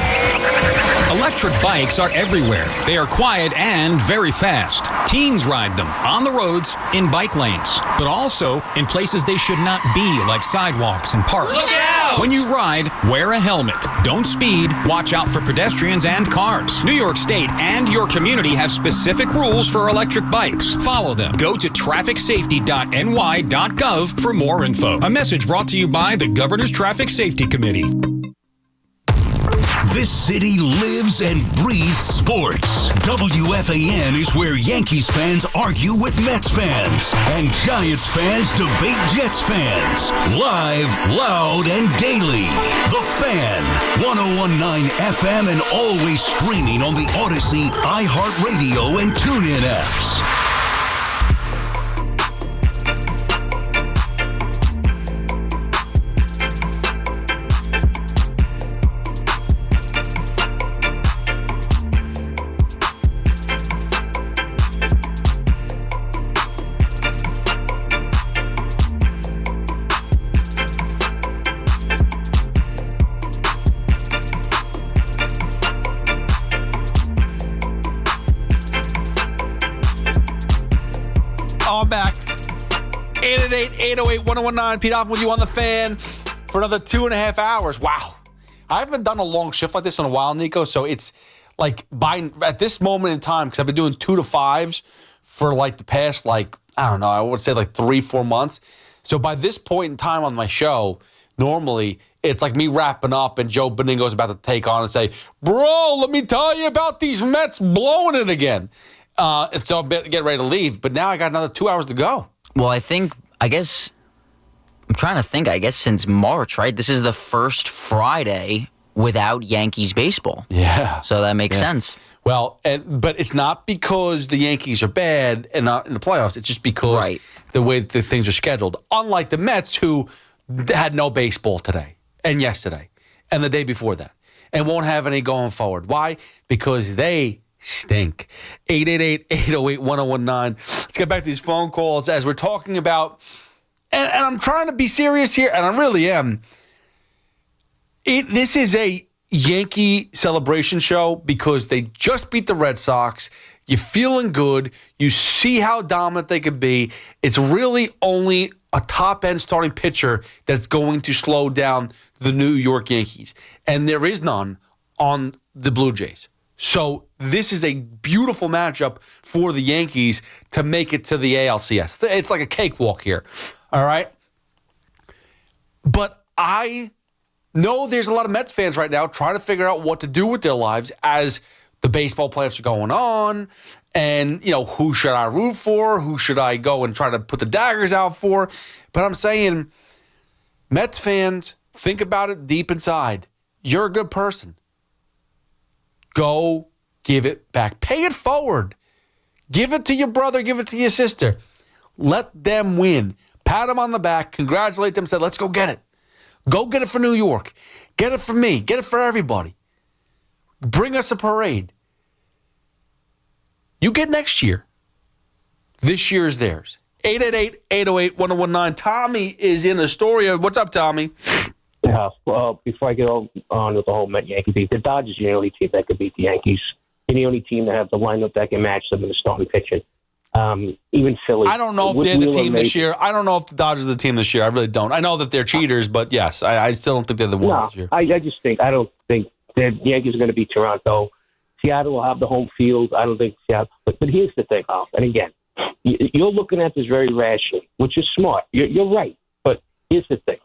Electric bikes are everywhere. They are quiet and very fast. Teens ride them on the roads, in bike lanes, but also in places they should not be, like sidewalks and parks. Look out! When you ride, wear a helmet. Don't speed. Watch out for pedestrians and cars. New York State and your community have specific rules for electric bikes. Follow them. Go to trafficsafety.ny.gov for more info. A message brought to you by the Governor's Traffic Safety Committee. This city lives and breathes sports. WFAN is where Yankees fans argue with Mets fans and Giants fans debate Jets fans. Live, loud, and daily. The Fan, 101.9 FM and always streaming on the Odyssey, iHeartRadio, and TuneIn apps. I'm back. 888-808-1019. Pete Hoffman with you on The Fan for another 2.5 hours. Wow. I haven't done a long shift like this in a while, Nico, so it's like at this moment in time, because I've been doing 2 to 5s for like the past, I would say 3-4 months. So by this point in time on my show, Normally, it's like me wrapping up and Joe Beningo's about to take on and say, bro, let me tell you about these Mets blowing it again. So I'm getting ready to leave. But now I got another 2 hours to go. Well, I'm trying to think, since March, right? This is the first Friday without Yankees baseball. Yeah. So that makes sense. Well, but it's not because the Yankees are bad and not in the playoffs. It's just because the way that the things are scheduled. Unlike the Mets, who had no baseball today and yesterday and the day before that and won't have any going forward. Why? Because they stink. 888-808-1019. Let's get back to these phone calls as we're talking about, and I'm trying to be serious here, and I really am. This is a Yankee celebration show because they just beat the Red Sox. You're feeling good. You see how dominant they could be. It's really only a top-end starting pitcher that's going to slow down the New York Yankees. And there is none on the Blue Jays. So this is a beautiful matchup for the Yankees to make it to the ALCS. It's like a cakewalk here, all right? But I know there's a lot of Mets fans right now trying to figure out what to do with their lives as the baseball playoffs are going on. And, who should I root for? Who should I go and try to put the daggers out for? But I'm saying, Mets fans, think about it deep inside. You're a good person. Go give it back. Pay it forward. Give it to your brother. Give it to your sister. Let them win. Pat them on the back. Congratulate them. Say, let's go get it. Go get it for New York. Get it for me. Get it for everybody. Bring us a parade. You get next year. This year is theirs. 888-808-1019. Tommy is in Astoria. What's up, Tommy? Yeah, well, before I get on with the whole Met-Yankee thing, the Dodgers are the only team that could beat the Yankees. They're the only team that have the lineup that can match them in the starting pitching. Even Philly. I don't know if they're the team this year. I don't know if the Dodgers are the team this year. I really don't. I know that they're cheaters, but yes, I still don't think they're the ones this year. I don't think the Yankees are going to beat Toronto. Seattle will have the home field. I don't think Seattle. But here's the thing, Hoff. And again, you're looking at this very rationally, which is smart. You're right. But here's the thing.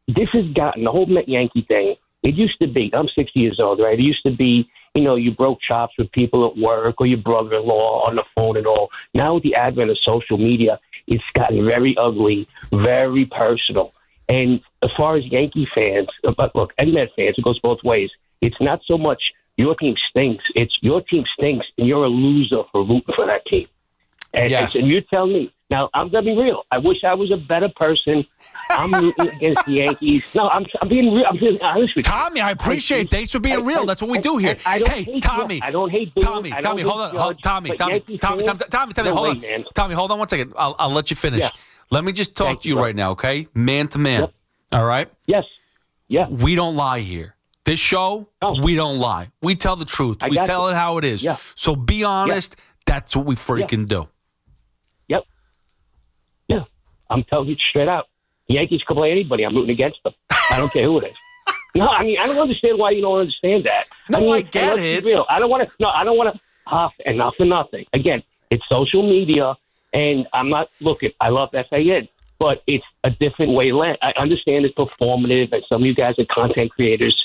This has gotten the whole Met-Yankee thing. It used to be, I'm 60 years old, right? It used to be, you broke chops with people at work or your brother-in-law on the phone and all. Now with the advent of social media, it's gotten very ugly, very personal. And as far as Yankee fans, but look, and Met fans, it goes both ways. It's not so much your team stinks. It's your team stinks, and you're a loser for rooting for that team. And, yes. And you're telling me, now, I'm going to be real. I wish I was a better person. I'm rooting against the Yankees. No, I'm being real. I'm being honest with you. Tommy, I appreciate it. Thanks for being real. That's what we do here. Hey, Tommy. I don't hate Tommy, hold on. Tommy, hold on one second. I'll let you finish. Yeah. Let me just talk to you right now, okay? Man to man. Yep. All right? Yes. Yeah. We don't lie here. This show, we don't lie. We tell the truth. We tell it how it is. Yeah. So be honest. Yeah. That's what we freaking do. Yep. Yeah. I'm telling you straight out. The Yankees can play anybody. I'm rooting against them. I don't care who it is. No, I mean, I don't understand why you don't understand that. No, I get it. Real. I don't want to, enough for nothing. Again, it's social media, and I'm not looking. I love FAN, but it's a different way. I understand it's performative, and some of you guys are content creators.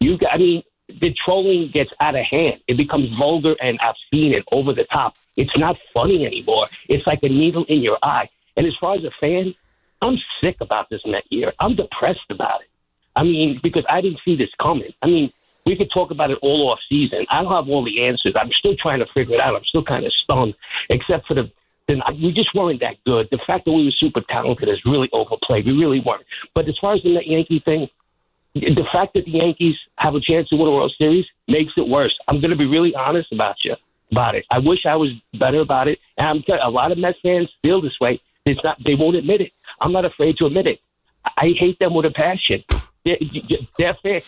The trolling gets out of hand. It becomes vulgar and obscene and over the top. It's not funny anymore. It's like a needle in your eye. And as far as a fan, I'm sick about this Met year. I'm depressed about it. I mean, because I didn't see this coming. I mean, we could talk about it all off season. I don't have all the answers. I'm still trying to figure it out. I'm still kind of stunned, except for we just weren't that good. The fact that we were super talented is really overplayed. We really weren't. But as far as the Met Yankee thing, the fact that the Yankees have a chance to win a World Series makes it worse. I'm going to be really honest about it. I wish I was better about it. And I'm telling you, a lot of Mets fans feel this way. They won't admit it. I'm not afraid to admit it. I hate them with a passion. They're fans.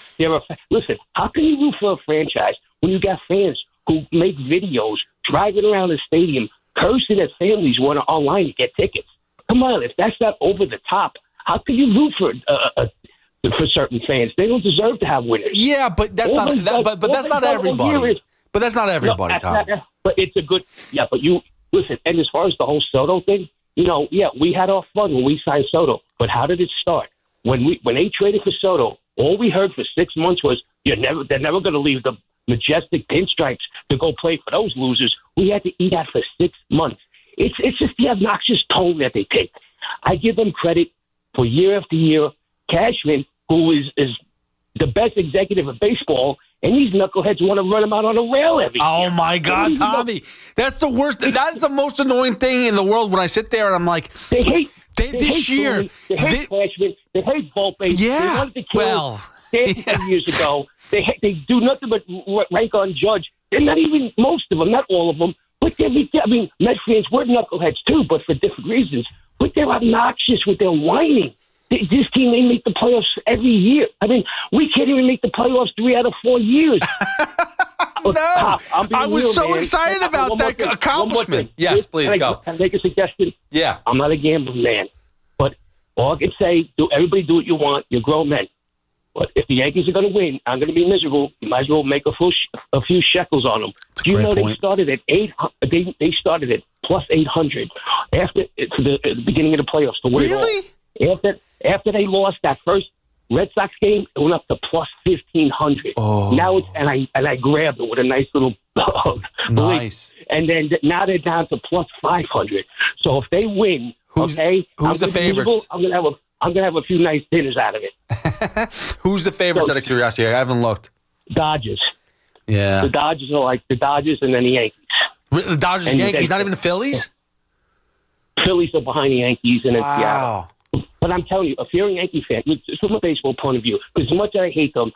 Listen, how can you root for a franchise when you got fans who make videos driving around the stadium cursing at families who are online to get tickets? Come on, if that's not over the top, how can you root for certain fans? They don't deserve to have winners. Yeah, but that's not everybody. But that's not everybody, Tom. But it's a good. Yeah, but you listen. And as far as the whole Soto thing, we had our fun when we signed Soto. But how did it start? when they traded for Soto, all we heard for 6 months was they're never going to leave the majestic pinstripes to go play for those losers. We had to eat that for 6 months. It's just the obnoxious tone that they take. I give them credit for year after year. Cashman, who is the best executive of baseball, and these knuckleheads want to run him out on a rail every year. Oh, my God, Tommy. That's the worst. That is the most annoying thing in the world when I sit there and I'm like, they hate this year. They hate Cashman. They hate Volpe. Yeah. They wanted to kill Stanton years ago. They do nothing but rank on Judge. And not even most of them, not all of them. But Met fans, we're knuckleheads too, but for different reasons. But they're obnoxious with their whining. This team, they make the playoffs every year. I mean, we can't even make the playoffs 3 out of 4 years. No, I was so excited about that accomplishment. Yes, please go. Can I make a suggestion? Yeah. I'm not a gambling man, but all I can say, everybody do what you want. You're grown men. But if the Yankees are going to win, I'm going to be miserable. You might as well make a few shekels on them. Do you know they started at They started at plus 800 after the beginning of the playoffs to win it all. After they lost that first Red Sox game, it went up to plus 1,500. Oh. Now it's and I grabbed it with a nice little nice. And then now they're down to plus 500. So if they win, who's the favorites? I'm gonna have a few nice dinners out of it. Who's the favorites out of curiosity? I haven't looked. Dodgers. Yeah. The Dodgers are like the Dodgers and then the Yankees. The Dodgers and Yankees, not even the Phillies? Phillies are behind the Yankees and it's Wow. Seattle. But I'm telling you, if you're a Yankee fan, from a baseball point of view, as much as I hate them,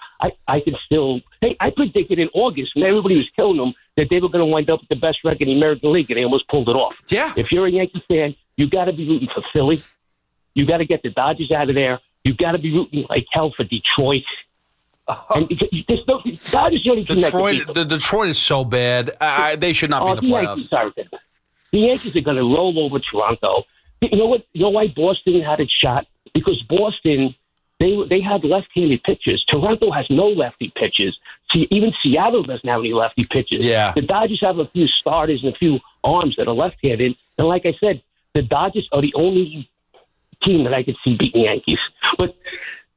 I can still. Hey, I predicted in August when everybody was killing them that they were going to wind up with the best record in the American League, and they almost pulled it off. Yeah. If you're a Yankee fan, you got to be rooting for Philly. You got to get the Dodgers out of there. You got to be rooting like hell for Detroit. And there's no Dodgers. The Detroit is so bad. They should not be in the playoffs. The Yankees are going to roll over Toronto. You know what? You know why Boston had its shot? Because Boston, they had left-handed pitchers. Toronto has no lefty pitchers. See, even Seattle doesn't have any lefty pitchers. Yeah. The Dodgers have a few starters and a few arms that are left-handed. And like I said, the Dodgers are the only team that I could see beating the Yankees. But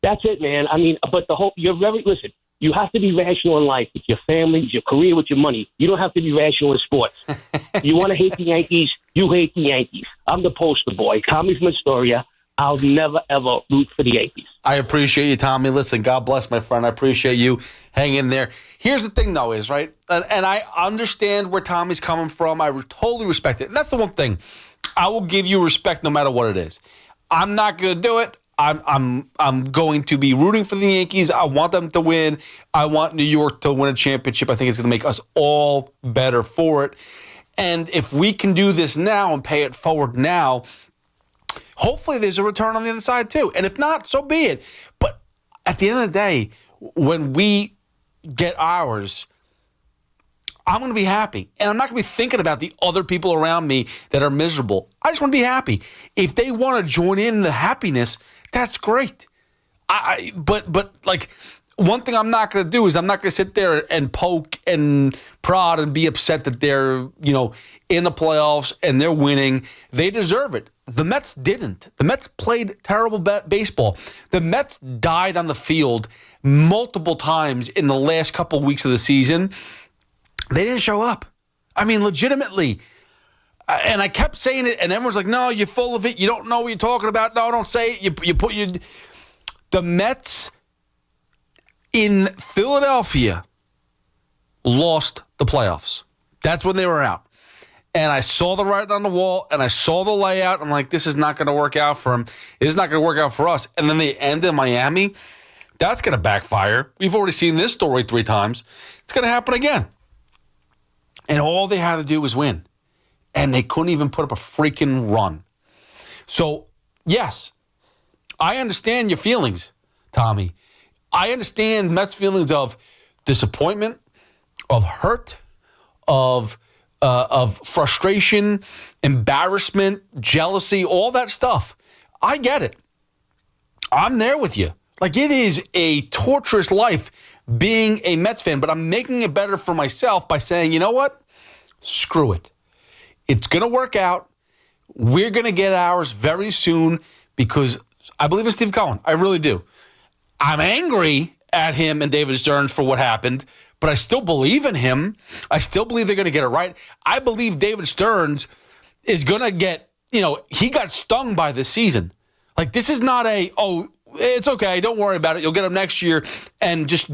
that's it, man. I mean, but listen, you have to be rational in life with your family, your career, with your money. You don't have to be rational in sports. You want to hate the Yankees, you hate the Yankees. I'm the poster boy. Tommy from Astoria. I'll never, ever root for the Yankees. I appreciate you, Tommy. Listen, God bless, my friend. I appreciate you. Hang in there. Here's the thing, though, is, right, and I understand where Tommy's coming from. I totally respect it. And that's the one thing. I will give you respect no matter what it is. I'm not going to do it. I'm going to be rooting for the Yankees. I want them to win. I want New York to win a championship. I think it's going to make us all better for it. And if we can do this now and pay it forward now, hopefully there's a return on the other side too. And if not, so be it. But at the end of the day, when we get ours, I'm going to be happy. And I'm not going to be thinking about the other people around me that are miserable. I just want to be happy. If they want to join in the happiness, that's great. But like, one thing I'm not going to do is I'm not going to sit there and poke and prod and be upset that they're, in the playoffs and they're winning. They deserve it. The Mets didn't. The Mets played terrible baseball. The Mets died on the field multiple times in the last couple of weeks of the season. They didn't show up. I mean, legitimately. And I kept saying it, and everyone's like, no, you're full of it. You don't know what you're talking about. No, don't say it. The Mets in Philadelphia lost the playoffs. That's when they were out. And I saw the writing on the wall, and I saw the layout. I'm like, this is not going to work out for them. It is not going to work out for us. And then they end in Miami. That's going to backfire. We've already seen this story 3 times. It's going to happen again. And all they had to do was win. And they couldn't even put up a freaking run. So, yes, I understand your feelings, Tommy. I understand Mets' feelings of disappointment, of hurt, of frustration, embarrassment, jealousy, all that stuff. I get it. I'm there with you. Like, it is a torturous life being a Mets fan, but I'm making it better for myself by saying, you know what? Screw it. It's going to work out. We're going to get ours very soon because I believe in Steve Cohen. I really do. I'm angry at him and David Stearns for what happened, but I still believe in him. I still believe they're going to get it right. I believe David Stearns is going to get, he got stung by this season. Like, this is not it's okay, don't worry about it. You'll get him next year and just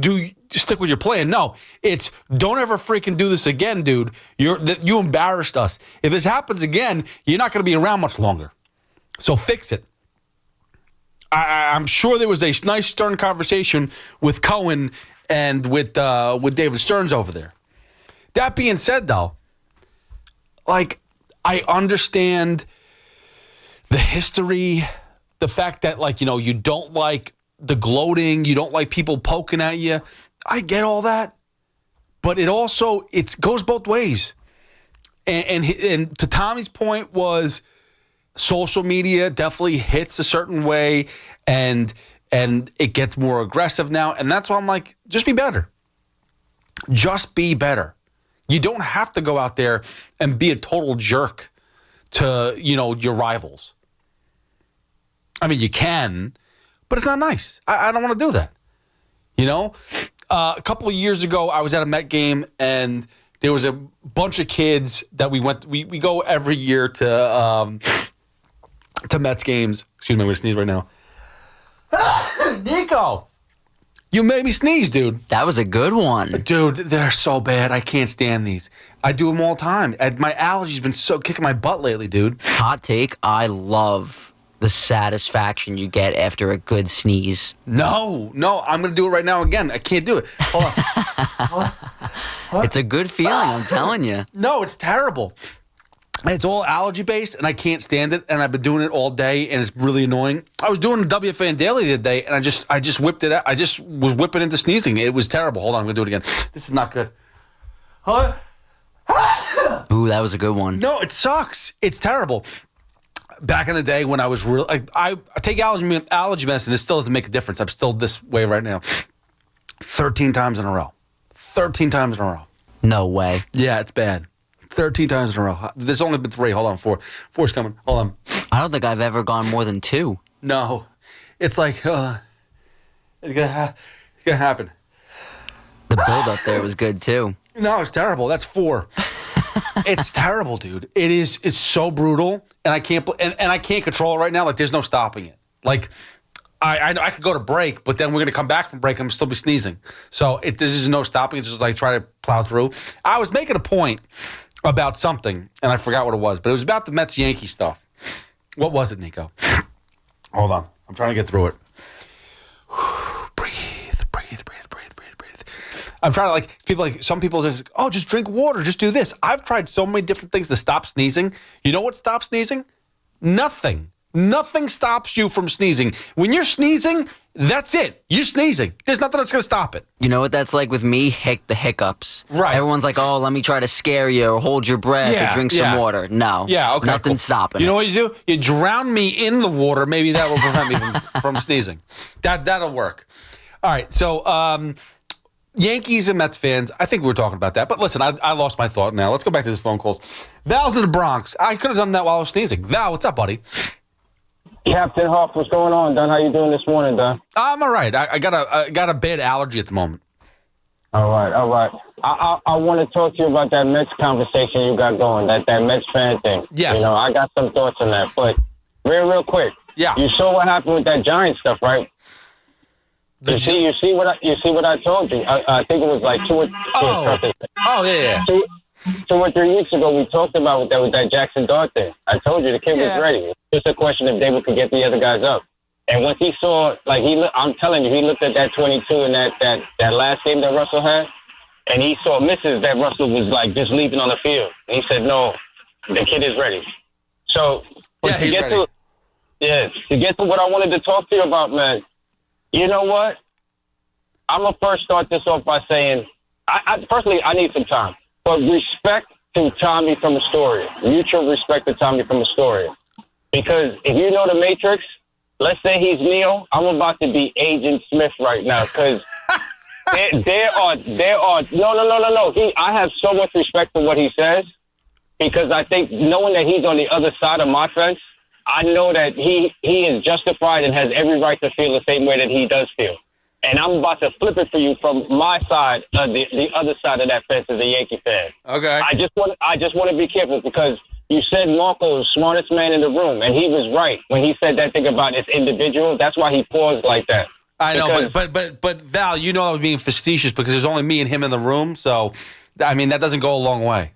stick with your plan. No, it's don't ever freaking do this again, dude. You embarrassed us. If this happens again, you're not going to be around much longer. So fix it. I'm sure there was a nice, stern conversation with Cohen and with David Stearns over there. That being said, though, like, I understand the history, the fact that, like, you don't like the gloating, you don't like people poking at you. I get all that, but it goes both ways. And to Tommy's point was, social media definitely hits a certain way, and it gets more aggressive now. And that's why I'm like, just be better. Just be better. You don't have to go out there and be a total jerk to, your rivals. I mean, you can, but it's not nice. I don't want to do that. A couple of years ago, I was at a Met game, and there was a bunch of kids that we go every year to Mets games. Excuse me, I'm going to sneeze right now. Nico, you made me sneeze, dude. That was a good one. Dude, they're so bad. I can't stand these. I do them all the time. My allergies been so kicking my butt lately, dude. Hot take, I love the satisfaction you get after a good sneeze. No, I'm going to do it right now again. I can't do it. Hold on. It's a good feeling, I'm telling you. No, it's terrible. It's all allergy-based, and I can't stand it, and I've been doing it all day, and it's really annoying. I was doing WFAN Daily the other day, and I just whipped it out. I just was whipping into sneezing. It was terrible. Hold on, I'm going to do it again. This is not good. Hold on. Ooh, that was a good one. No, it sucks. It's terrible. Back in the day when I was real, I take allergy medicine, it still doesn't make a difference. I'm still this way right now. 13 times in a row. 13 times in a row. No way. Yeah, it's bad. 13 times in a row. There's only been 3. Hold on, 4. 4's coming. Hold on. I don't think I've ever gone more than 2. No. It's like, it's gonna happen. The build up there was good, too. No, it's terrible. That's 4. It's terrible, dude. It's so brutal, and I can't control it right now. Like, there's no stopping it. Like, I could go to break, but then we're gonna come back from break. I'm gonna still be sneezing. So this is no stopping. It's just like try to plow through. I was making a point about something, and I forgot what it was, but it was about the Mets Yankee stuff. What was it, Nico? Hold on, I'm trying to get through it. Breathe. I'm trying to some people just drink water, just do this. I've tried so many different things to stop sneezing. You know what stops sneezing? Nothing. Nothing stops you from sneezing. When you're sneezing, that's it. You're sneezing. There's nothing that's going to stop it. You know what that's like with me? The hiccups. Right. Everyone's like, oh, let me try to scare you or hold your breath or drink some water. No. Yeah, okay. Nothing's stopping You know it. what you do? You drown me in the water. Maybe that will prevent me from sneezing. That'll work. All right. So, Yankees and Mets fans, I think we were talking about that. But listen, I lost my thought now. Let's go back to this phone calls. Val's in the Bronx. I could have done that while I was sneezing. Val, what's up, buddy? Captain Hoff, what's going on, Don? How you doing this morning, Don? I'm all right. I got a bad allergy at the moment. All right. I want to talk to you about that Mets conversation you got going, that Mets fan thing. Yes. I got some thoughts on that, but real quick. Yeah. You saw what happened with that Giants stuff, right? You see what I told you. I think it was like 2 or 3 weeks ago we talked about that with that Jackson Dart thing. I told you the kid was ready. It's just a question if David could get the other guys up. And once he saw, I'm telling you, he looked at that 22 and that last game that Russell had, and he saw misses that Russell was just leaving on the field. And he said, no, the kid is ready. So he's ready. To get to what I wanted to talk to you about, man. You know what? I'm going to first start this off by saying, personally, I need some time. But respect to Tommy from Astoria. Mutual respect to Tommy from Astoria. Because if you know the Matrix, let's say he's Neo, I'm about to be Agent Smith right now. Because there are no. I have so much respect for what he says. Because I think knowing that he's on the other side of my fence, I know that he is justified and has every right to feel the same way that he does feel. And I'm about to flip it for you from my side, the other side of that fence as a Yankee fan. Okay. I just want to be careful because you said Marco was the smartest man in the room, and he was right when he said that thing about it's individual. That's why he paused like that. I know, but Val, you know I was being facetious because there's only me and him in the room. So, I mean, that doesn't go a long way.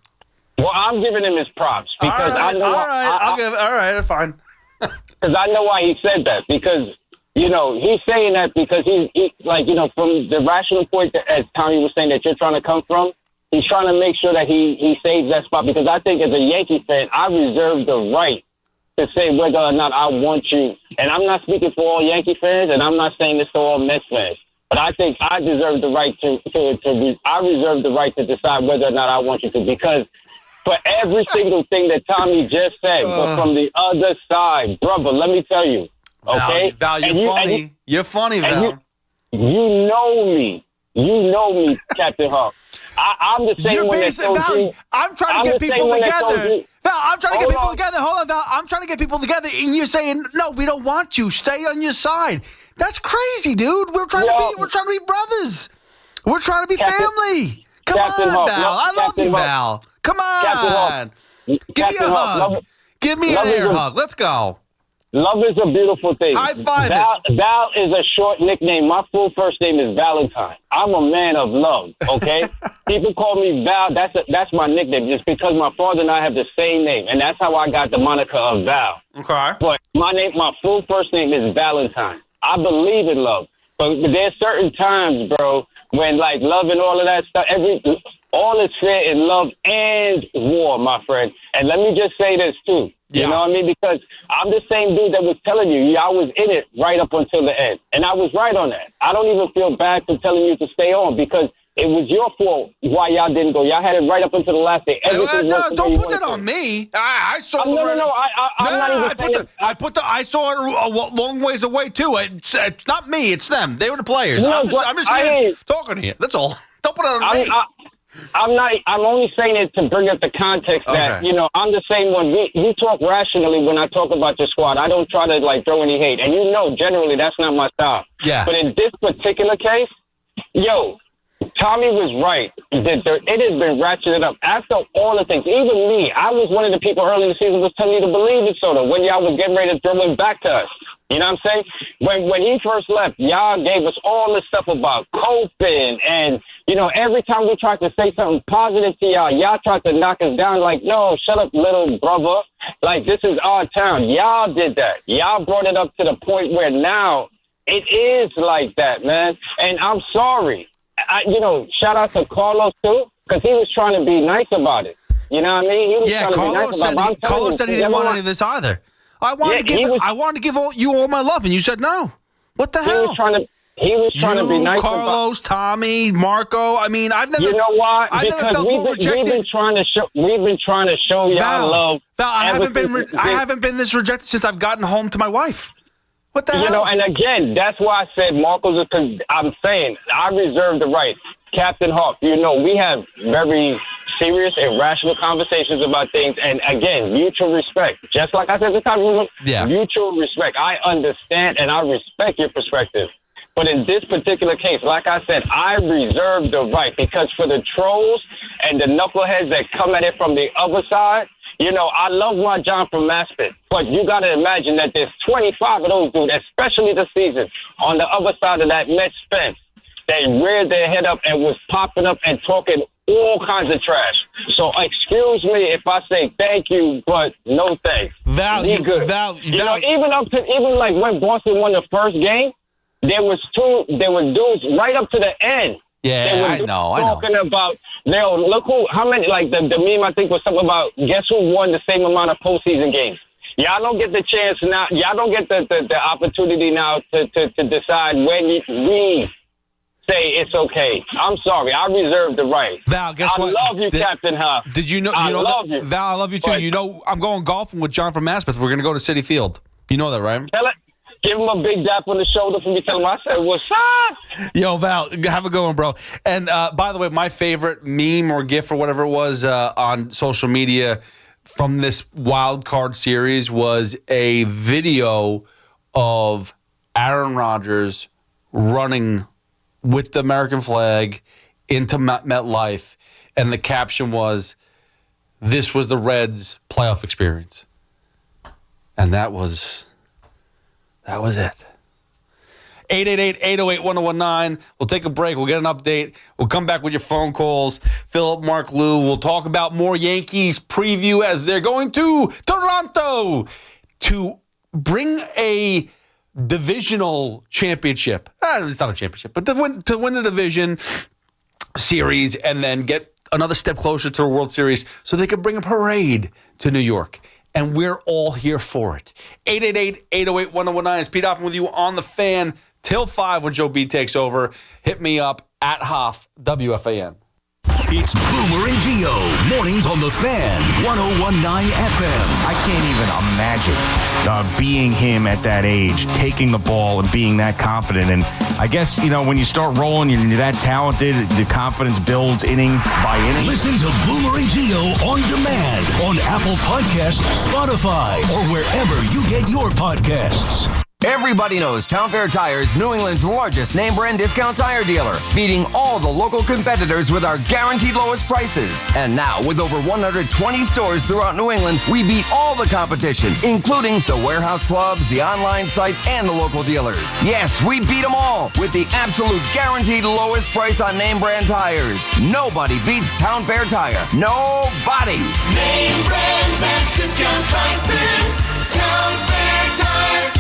Well, I'm giving him his props because I know. All right, fine. Because I know why he said that. Because he's saying that because he from the rational point that, as Tommy was saying, that you're trying to come from. He's trying to make sure that he saves that spot because I think as a Yankee fan, I reserve the right to say whether or not I want you. And I'm not speaking for all Yankee fans, and I'm not saying this to all Mets fans. But I think I deserve the right I reserve the right to decide whether or not I want you to. Because for every single thing that Tommy just said, but from the other side, brother, let me tell you, okay? Val, you're funny. You're funny, Val. You know me. You know me, Captain Huff. I'm the same one that told you. I'm trying to get people together. Val, I'm trying to get people together. Hold on, Val. I'm trying to get people together, and you're saying, no, we don't want you. Stay on your side. That's crazy, dude. We're trying to be brothers. We're trying to be family. Come on, Val. I love you, Val. Come on. Give me a hug. Give me an air hug. Let's go. Love is a beautiful thing. High five. Val is a short nickname. My full first name is Valentine. I'm a man of love, okay? People call me Val. That's my nickname just because my father and I have the same name, and that's how I got the moniker of Val. Okay. But my full first name is Valentine. I believe in love. But there's certain times, bro, when like love and all of that stuff, all is fair in love and war, my friend. And let me just say this too. You know what I mean? Because I'm the same dude that was telling you, I was in it right up until the end. And I was right on that. I don't even feel bad for telling you to stay on because it was your fault why y'all didn't go. Y'all had it right up until the last day. Don't put that on me. I saw it. I saw it a long ways away too. It's not me. It's them. They were the players. No, I'm just here talking to you. That's all. Don't put it on me. I'm only saying it to bring up the context that, I'm the same one. We talk rationally when I talk about your squad. I don't try to, throw any hate. And generally, that's not my style. Yeah. But in this particular case, Tommy was right. It has been ratcheted up. After all the things, even me, I was one of the people early in the season was telling you to believe in Soto when y'all was getting ready to throw him back to us. You know what I'm saying? When he first left, y'all gave us all this stuff about coping and, every time we tried to say something positive to y'all tried to knock us down like, no, shut up, little brother. Like, this is our town. Y'all did that. Y'all brought it up to the point where now it is like that, man. And I'm sorry. Shout out to Carlos, too, because he was trying to be nice about it. You know what I mean? He was trying to be nice about it. Carlos said he didn't want any of this either. I wanted to give you all my love, and you said no. What the hell? He was trying to be nice. Carlos, Tommy, Marco. I mean, I've never. You know why? Because we've been trying to show y'all love. Val, I haven't been this rejected since I've gotten home to my wife. What the hell? And again, that's why I said Marco's. Because I'm saying I reserve the right, Captain Hawk. We have very serious and rational conversations about things, and again, mutual respect. Just like I said at the time, mutual respect. I understand and I respect your perspective. But in this particular case, like I said, I reserve the right because for the trolls and the knuckleheads that come at it from the other side, I love my John from Maspeth, but you got to imagine that there's 25 of those dudes, especially this season, on the other side of that Mets fence. They reared their head up and was popping up and talking all kinds of trash. So excuse me if I say thank you, but no thanks. Value. Even like when Boston won the first game, there were dudes right up to the end. Yeah, I know. Talking about, look how many, like the meme I think was something about, guess who won the same amount of postseason games? Y'all don't get the chance now. Y'all don't get the opportunity now to decide when we say it's okay. I'm sorry. I reserve the right. Val, guess what? I love you, Captain Huff. Did you know? I love you. Val, I love you too. But, I'm going golfing with John from Maspeth. We're going to go to Citi Field. You know that, right? Give him a big dap on the shoulder for me. Tell him I said, what's up? Yo, Val, have a good one, bro. And by the way, my favorite meme or GIF or whatever it was on social media from this wild card series was a video of Aaron Rodgers running with the American flag into MetLife, and the caption was, "This was the Reds' playoff experience." And that was it. 888-808-1019. We'll take a break. We'll get an update. We'll come back with your phone calls. Philip, Mark, Lou. We'll talk about more Yankees preview as they're going to Toronto to bring a divisional championship. It's not a championship, but to win the division series and then get another step closer to the World Series so they could bring a parade to New York. And we're all here for it. 888-808-1019. It's Pete Hoffman with you on the Fan till 5 when Joe B takes over. Hit me up at Hoff, WFAN. It's Boomer and Gio, mornings on the Fan, 101.9 FM. I can't even imagine being him at that age, taking the ball and being that confident. And I guess, when you start rolling, you're that talented, the confidence builds inning by inning. Listen to Boomer and Gio on demand on Apple Podcasts, Spotify, or wherever you get your podcasts. Everybody knows Town Fair Tire is New England's largest name brand discount tire dealer, beating all the local competitors with our guaranteed lowest prices. And now, with over 120 stores throughout New England, we beat all the competition, including the warehouse clubs, the online sites, and the local dealers. Yes, we beat them all with the absolute guaranteed lowest price on name brand tires. Nobody beats Town Fair Tire. Nobody. Name brands at discount prices. Town Fair Tire.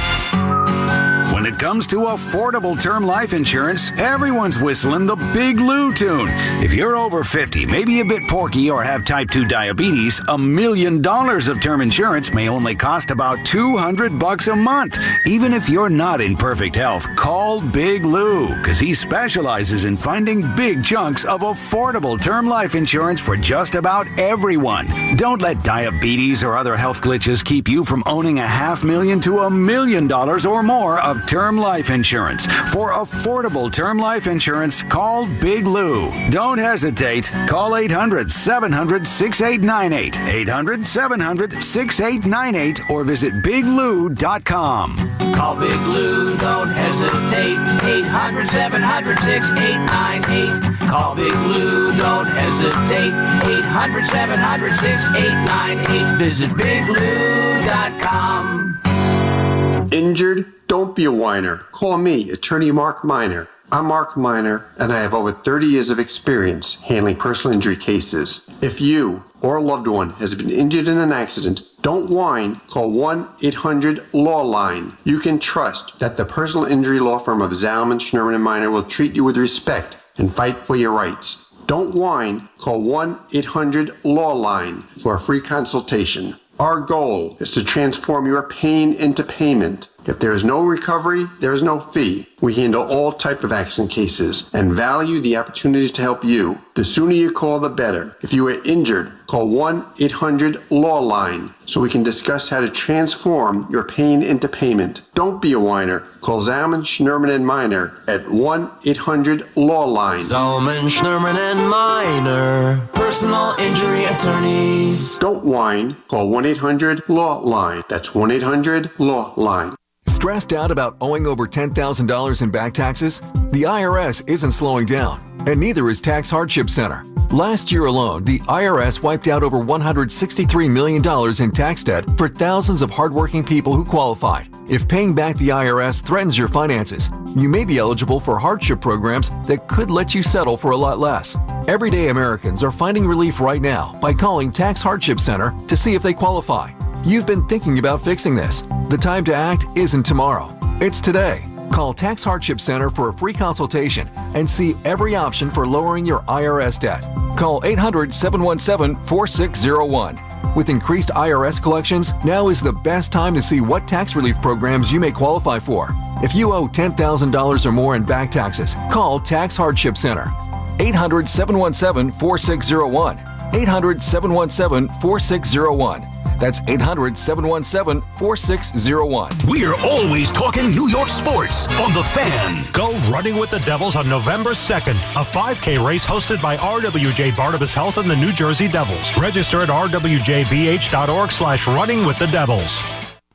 When it comes to affordable term life insurance, everyone's whistling the Big Lou tune. If you're over 50, maybe a bit porky, or have type 2 diabetes, $1 million of term insurance may only cost about $200 a month. Even if you're not in perfect health, call Big Lou, because he specializes in finding big chunks of affordable term life insurance for just about everyone. Don't let diabetes or other health glitches keep you from owning $500,000 to $1 million or more of term life insurance. For affordable term life insurance, call Big Lou. Don't hesitate. Call 800-700-6898. 800-700-6898 or visit biglou.com. Call Big Lou, don't hesitate. 800-700-6898. Call Big Lou, don't hesitate. 800-700-6898. Visit biglou.com. Injured? Don't be a whiner. Call me, attorney Mark Miner. I'm Mark Miner, and I have over 30 years of experience handling personal injury cases. If you or a loved one has been injured in an accident, don't whine. Call 1-800-LAW-LINE. You can trust that the personal injury law firm of Zalman, Schneider, and Miner will treat you with respect and fight for your rights. Don't whine. Call 1-800-LAW-LINE for a free consultation. Our goal is to transform your pain into payment. If there is no recovery, there is no fee. We handle all type of accident cases and value the opportunity to help you. The sooner you call, the better. If you are injured, call 1-800-LAW-LINE so we can discuss how to transform your pain into payment. Don't be a whiner. Call Zalman, Schnerman, and Miner at 1-800-LAW-LINE. Zalman, Schnerman, and Miner, personal injury attorneys. Don't whine. Call 1-800-LAW-LINE. That's 1-800-LAW-LINE. Stressed out about owing over $10,000 in back taxes? The IRS isn't slowing down, and neither is Tax Hardship Center. Last year alone, the IRS wiped out over $163 million in tax debt for thousands of hardworking people who qualified. If paying back the IRS threatens your finances, you may be eligible for hardship programs that could let you settle for a lot less. Everyday Americans are finding relief right now by calling Tax Hardship Center to see if they qualify. You've been thinking about fixing this. The time to act isn't tomorrow. It's today. Call Tax Hardship Center for a free consultation and see every option for lowering your IRS debt. Call 800-717-4601. With increased IRS collections, now is the best time to see what tax relief programs you may qualify for. If you owe $10,000 or more in back taxes, call Tax Hardship Center. 800-717-4601. 800-717-4601. That's 800-717-4601. We're always talking New York sports on The Fan. Go running with the Devils on November 2nd, a 5K race hosted by RWJ Barnabas Health and the New Jersey Devils. Register at rwjbh.org/runningwithdedevils.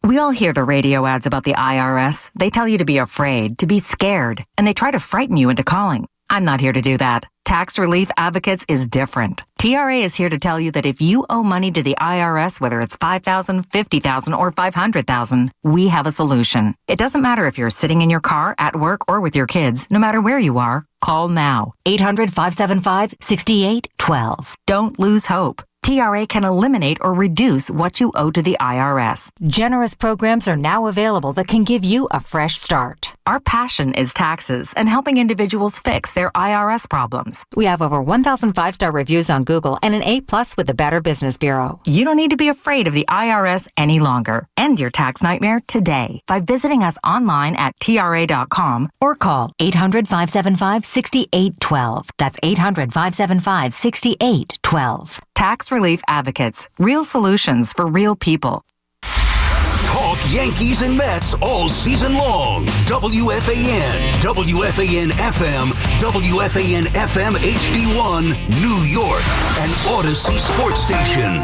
We all hear the radio ads about the IRS. They tell you to be afraid, to be scared, and they try to frighten you into calling. I'm not here to do that. Tax Relief Advocates is different. TRA is here to tell you that if you owe money to the IRS, whether it's $5,000, $50,000, or $500,000, we have a solution. It doesn't matter if you're sitting in your car, at work, or with your kids. No matter where you are, call now. 800-575-6812. Don't lose hope. TRA can eliminate or reduce what you owe to the IRS. Generous programs are now available that can give you a fresh start. Our passion is taxes and helping individuals fix their IRS problems. We have over 1,000 5-star reviews on Google and an A+ with the Better Business Bureau. You don't need to be afraid of the IRS any longer. End your tax nightmare today by visiting us online at TRA.com or call 800-575-6812. That's 800-575-6812. Tax Relief Advocates. Real solutions for real people. Talk Yankees and Mets all season long. WFAN, WFAN FM, WFAN FM HD1, New York, and Odyssey Sports Station.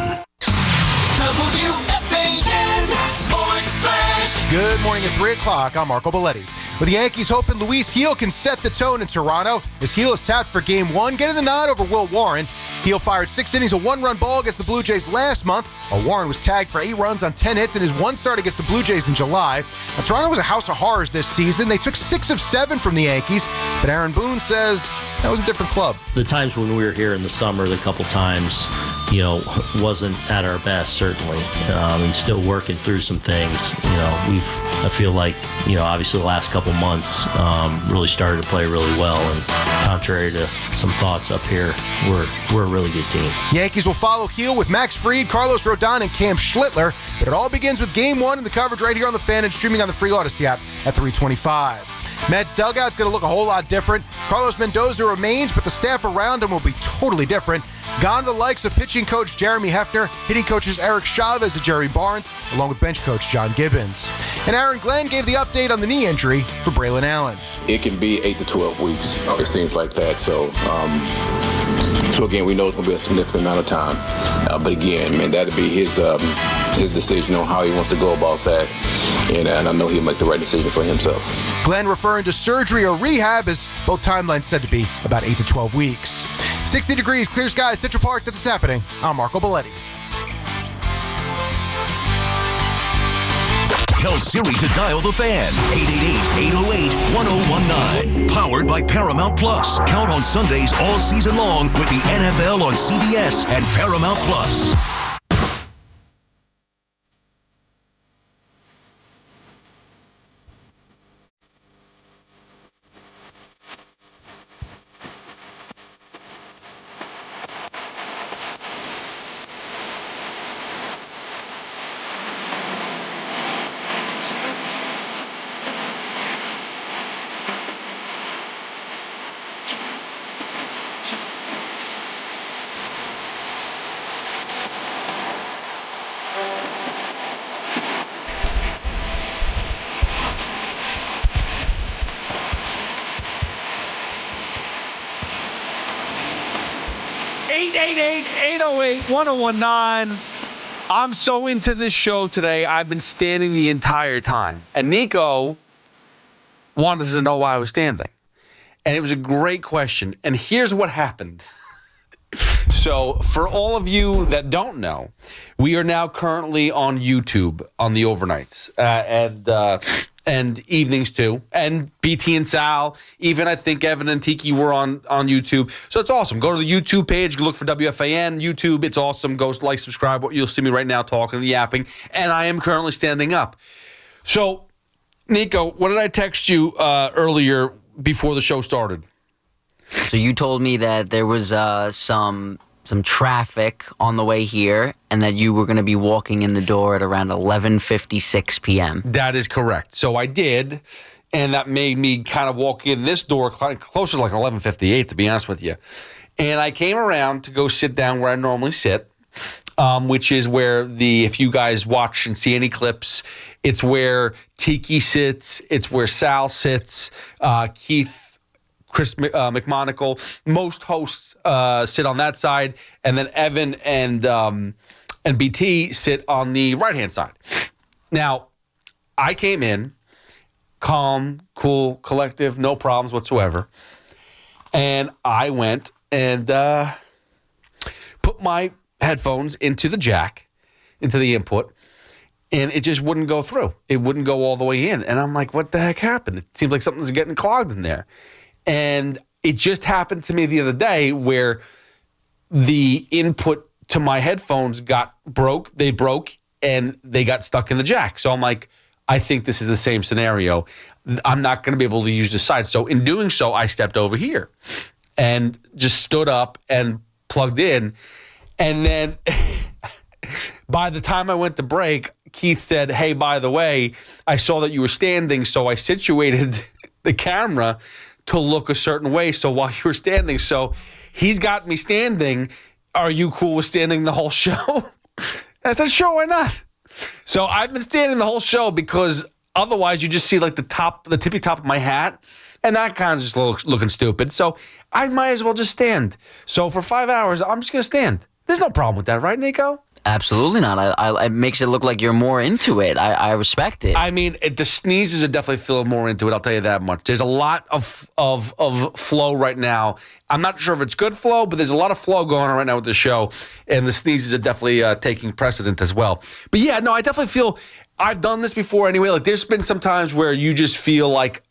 WFAN Sports Flash. Good morning at 3 o'clock. I'm Marco Vladdy. With the Yankees hoping Luis Gil can set the tone in Toronto, as Gil is tapped for Game 1, getting the nod over Will Warren. Gil fired 6 innings, a 1-run ball against the Blue Jays last month, while Warren was tagged for 8 runs on 10 hits in his 1 start against the Blue Jays in July. Now, Toronto was a house of horrors this season. They took 6 of 7 from the Yankees, but Aaron Boone says that was a different club. The times when we were here in the summer, the couple times, wasn't at our best, certainly, and still working through some things. I feel like, obviously the last couple months really started to play really well, and contrary to some thoughts up here, we're a really good team. Yankees will follow Gil with Max Fried, Carlos Rodon, and Cam Schlitler, but it all begins with Game 1 and the coverage right here on the Fan and streaming on the free Odyssey app at 3:25. Mets dugout's going to look a whole lot different. Carlos Mendoza remains, but the staff around him will be totally different. Gone are the likes of pitching coach Jeremy Hefner, hitting coaches Eric Chavez and Jerry Barnes, along with bench coach John Gibbons. And Aaron Glenn gave the update on the knee injury for Braylon Allen. It can be 8 to 12 weeks. It seems like that. So again, we know it's going to be a significant amount of time. But again, man, that'll be his decision on how he wants to go about that. And I know he'll make the right decision for himself. Glenn referring to surgery or rehab, as both timelines said to be about 8 to 12 weeks. 60 degrees, clear skies, Central Park. That's what's happening. I'm Marco Vladdy. Tell Siri to dial the Fan. 888-808-1019. Powered by Paramount Plus. Count on Sundays all season long with the NFL on CBS and Paramount Plus. I'm so into this show today, I've been standing the entire time. And Nico wanted to know why I was standing. And it was a great question. And here's what happened. So for all of you that don't know, we are now currently on YouTube on the overnights and evenings too. And BT and Sal, even I think Evan and Tiki were on YouTube. So it's awesome. Go to the YouTube page, look for WFAN YouTube. It's awesome. Go like, subscribe. You'll see me right now talking and yapping. And I am currently standing up. So, Nico, what did I text you earlier before the show started? So you told me that there was some traffic on the way here and that you were going to be walking in the door at around 11:56 p.m. That is correct. So I did, and that made me kind of walk in this door closer to like 11:58, to be honest with you. And I came around to go sit down where I normally sit, which is where if you guys watch and see any clips, it's where Tiki sits, it's where Sal sits, Keith, Chris McMonagle. Most hosts sit on that side, and then Evan and BT sit on the right-hand side. Now, I came in calm, cool, collective, no problems whatsoever, and I went and put my headphones into the jack, into the input, and it just wouldn't go through. It wouldn't go all the way in. And I'm like, what the heck happened? It seems like something's getting clogged in there. And it just happened to me the other day where the input to my headphones broke, and they got stuck in the jack. So I'm like, I think this is the same scenario. I'm not going to be able to use this side. So in doing so, I stepped over here and just stood up and plugged in. And then by the time I went to break, Keith said, hey, by the way, I saw that you were standing, so I situated the camera to look a certain way. So while you were standing, so he's got me standing. Are you cool with standing the whole show? And I said, sure, why not? So I've been standing the whole show because otherwise you just see like the tippy top of my hat, and that kind of just looks looking stupid. So I might as well just stand. So for 5 hours, I'm just going to stand. There's no problem with that, right, Nico? Absolutely not. It makes it look like you're more into it. I respect it. I mean, the sneezes are definitely feeling more into it. I'll tell you that much. There's a lot of flow right now. I'm not sure if it's good flow, but there's a lot of flow going on right now with the show, and the sneezes are definitely taking precedent as well. But yeah, no, I definitely feel I've done this before anyway. Like there's been some times where you just feel like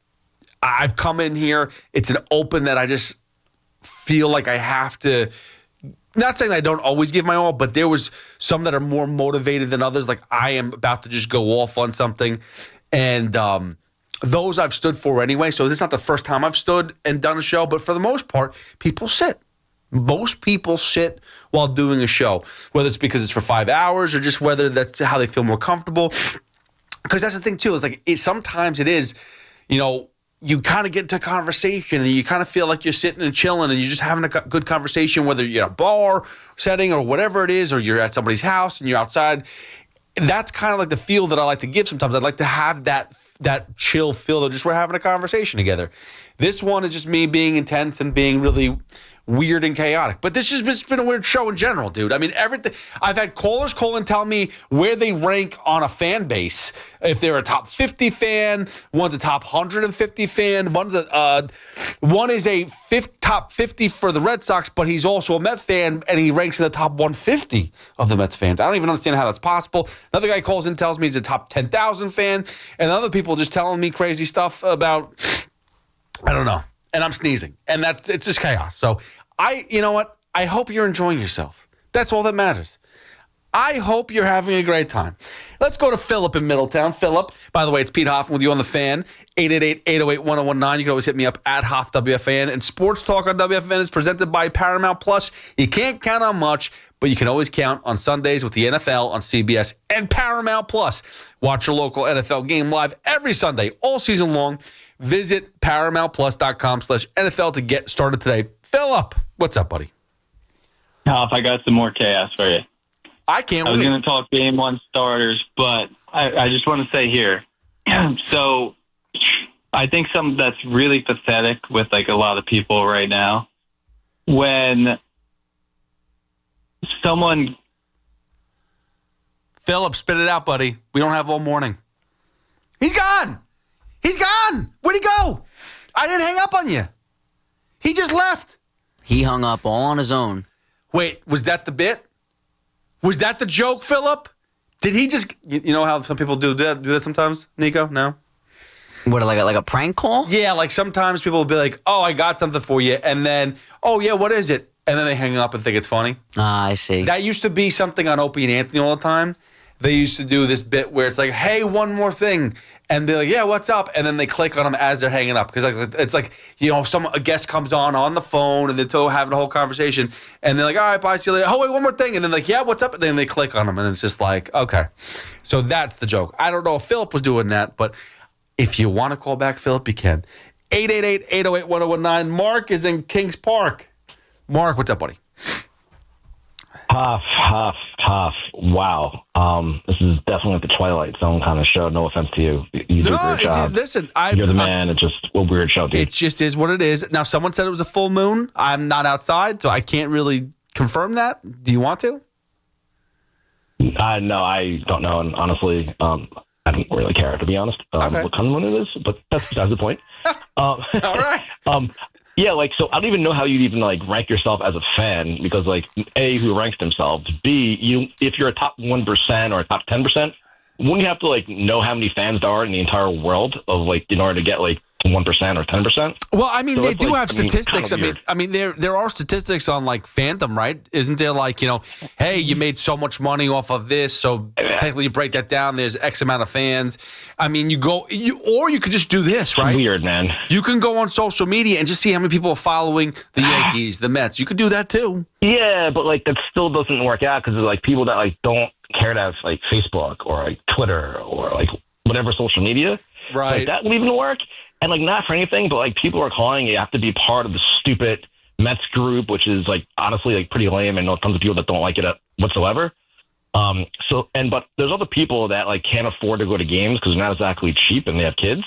I've come in here, it's an open that I just feel like I have to. Not saying I don't always give my all, but there was some that are more motivated than others. Like I am about to just go off on something. And those I've stood for anyway. So this is not the first time I've stood and done a show. But for the most part, people sit. Most people sit while doing a show, whether it's because it's for 5 hours or just whether that's how they feel more comfortable. Because that's the thing, too. It's like sometimes it is, you kind of get into a conversation and you kind of feel like you're sitting and chilling and you're just having a good conversation, whether you're at a bar setting or whatever it is, or you're at somebody's house and you're outside. That's kind of like the feel that I like to give sometimes. I'd like to have that chill feel that just we're having a conversation together. This one is just me being intense and being really weird and chaotic. But this has just been a weird show in general, dude. I mean, everything. I've had callers call and tell me where they rank on a fan base. If they're a top 50 fan, one's a top 150 fan, one is a top 50 for the Red Sox, but he's also a Met fan, and he ranks in the top 150 of the Mets fans. I don't even understand how that's possible. Another guy calls and tells me he's a top 10,000 fan, and other people just telling me crazy stuff about, I don't know. And I'm sneezing. And it's just chaos. So you know what? I hope you're enjoying yourself. That's all that matters. I hope you're having a great time. Let's go to Philip in Middletown. Philip, by the way, it's Pete Hoffman with you on the Fan. 888-808-1019. You can always hit me up at Hoff WFAN. And Sports Talk on WFAN is presented by Paramount Plus. You can't count on much, but you can always count on Sundays with the NFL on CBS and Paramount Plus. Watch your local NFL game live every Sunday, all season long. Visit ParamountPlus.com/NFL to get started today. Philip, what's up, buddy? Hoff, I got some more chaos for you. I can't wait. I was going to talk game one starters, but I just want to say here. So I think something that's really pathetic with like a lot of people right now, when someone... Philip, spit it out, buddy. We don't have all morning. He's gone. He's gone. Where'd he go? I didn't hang up on you. He just left. He hung up all on his own. Wait, was that the bit? Was that the joke, Philip? Did he just... You know how some people do that sometimes, Nico? No? What, like a prank call? Yeah, like sometimes people will be like, oh, I got something for you. And then, oh, yeah, what is it? And then they hang up and think it's funny. Ah, I see. That used to be something on Opie and Anthony all the time. They used to do this bit where it's like, hey, one more thing. And they're like, yeah, what's up? And then they click on them as they're hanging up. Because it's like, a guest comes on the phone, and they're having a whole conversation. And they're like, all right, bye, see you later. Oh, wait, one more thing. And then like, yeah, what's up? And then they click on them. And it's just like, okay. So that's the joke. I don't know if Philip was doing that, but if you want to call back Philip, you can. 888-808-1019. Mark is in Kings Park. Mark, what's up, buddy? Tough. Wow. This is definitely the Twilight Zone kind of show. No offense to you. You do a great job. Listen, you're the man. It's just a weird show, dude. It just is what it is. Now, someone said it was a full moon. I'm not outside, so I can't really confirm that. Do you want to? No, I don't know. And honestly, I don't really care, to be honest, what kind of moon it is. But that's besides the point. All right. Yeah, like, so I don't even know how you'd even, like, rank yourself as a fan because, like, A, who ranks themselves? B, if you're a top 1% or a top 10%, wouldn't you have to, like, know how many fans there are in the entire world of, like, in order to get, like, 1% or 10%? Well, I mean, so they do have kind of statistics. weird. I mean, there are statistics on, like, fandom, right? Isn't there, like, hey, you made so much money off of this, so technically you break that down, there's X amount of fans. I mean, or you could just do this, right? Weird, man. You can go on social media and just see how many people are following the Yankees, the Mets. You could do that, too. Yeah, but, like, that still doesn't work out because there's, like, people that, like, don't care to have, like, Facebook or, like, Twitter or, like, whatever social media. Right. Like, that would even work. And, like, not for anything, but, like, people are calling you have to be part of the stupid Mets group, which is, like, honestly, like, pretty lame. And tons of people that don't like it whatsoever. But there's other people that, like, can't afford to go to games because they're not exactly cheap and they have kids.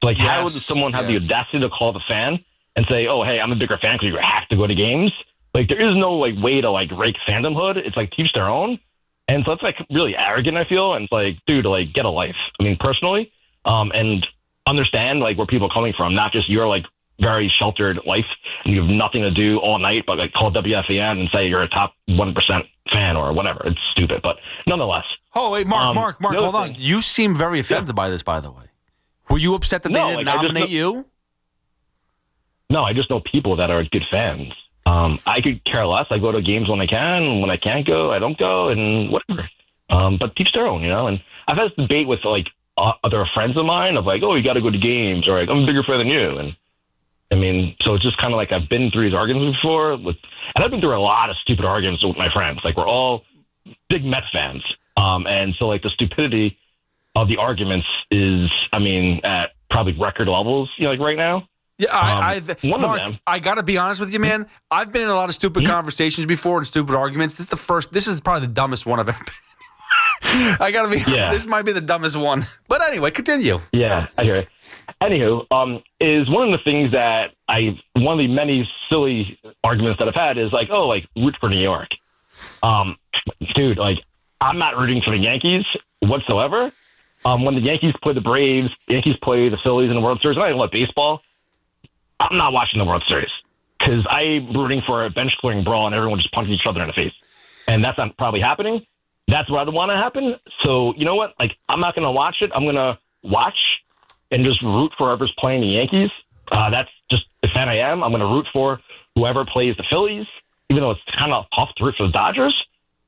So, like, how would someone have the audacity to call the fan and say, oh, hey, I'm a bigger fan because you have to go to games? Like, there is no, like, way to, like, rake fandomhood. It's, like, teach their own. And so it's, like, really arrogant, I feel. And it's like, dude, like, get a life. I mean, personally, and understand, like, where people are coming from, not just your, like, very sheltered life and you have nothing to do all night but, like, call WFAN and say you're a top 1% fan or whatever. It's stupid, but nonetheless. Oh, wait, Mark, hold on. You seem very offended by this, by the way. Were you upset that they didn't nominate you? No, I just know people that are good fans. I could care less. I go to games when I can. When I can't go, I don't go, and whatever. But teach their own, and I've had this debate with, like, other friends of mine of, like, oh, you got to go to games, or, like, I'm a bigger fan than you. And I mean, so it's just kind of like I've been through these arguments before, and I've been through a lot of stupid arguments with my friends. Like, we're all big Mets fans. And so, like, the stupidity of the arguments is, I mean, at probably record levels, like, right now. Yeah, one Mark, of them. I got to be honest with you, man. I've been in a lot of stupid conversations before and stupid arguments. This is probably the dumbest one I've ever been in. I got to be this might be the dumbest one. But anyway, continue. Yeah, I hear it. Anywho, is one of the things that one of the many silly arguments that I've had is like, oh, like, root for New York. Dude, like, I'm not rooting for the Yankees whatsoever. When the Yankees play the Braves, the Yankees play the Phillies in the World Series, and I love baseball, I'm not watching the World Series because I'm rooting for a bench clearing brawl and everyone just punching each other in the face. And that's not probably happening. That's what I want to happen. So, you know what? Like, I'm not going to watch it. I'm going to watch and just root for whoever's playing the Yankees. That's just the fan I am. I'm going to root for whoever plays the Phillies, even though it's kind of tough to root for the Dodgers.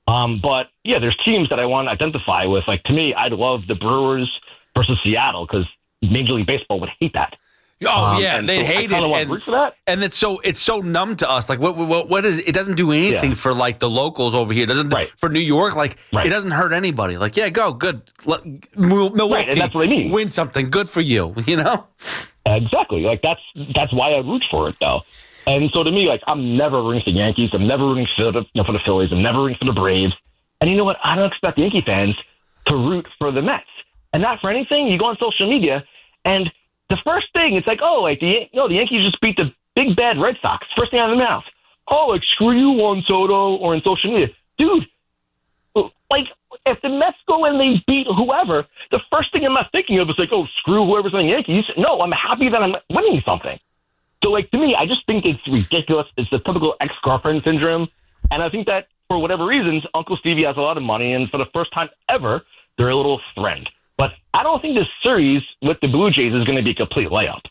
But, yeah, there's teams that I want to identify with. Like, to me, I'd love the Brewers versus Seattle because Major League Baseball would hate that. Oh yeah, they'd hate it, and it's so numb to us. Like, what is it? Doesn't do anything for, like, the locals over here. It doesn't for New York. Like, it doesn't hurt anybody. Like, yeah, go good. Milwaukee, and that's what I mean. Win something good for you. Exactly. Like, that's why I root for it though. And so to me, like, I'm never rooting for the Yankees. I'm never rooting for the Phillies. I'm never rooting for the Braves. And you know what? I don't expect Yankee fans to root for the Mets. And not for anything. You go on social media and the first thing, it's like, oh, like, the Yankees just beat the big bad Red Sox. First thing out of the mouth. Oh, like, screw you on Soto or in social media. Dude, like, if the Mets go and they beat whoever, the first thing I'm not thinking of is like, oh, screw whoever's on the Yankees. No, I'm happy that I'm winning something. So, like, to me, I just think it's ridiculous. It's the typical ex-girlfriend syndrome. And I think that for whatever reasons, Uncle Stevie has a lot of money, and for the first time ever, they're a little friend. But I don't think this series with the Blue Jays is going to be a complete layup.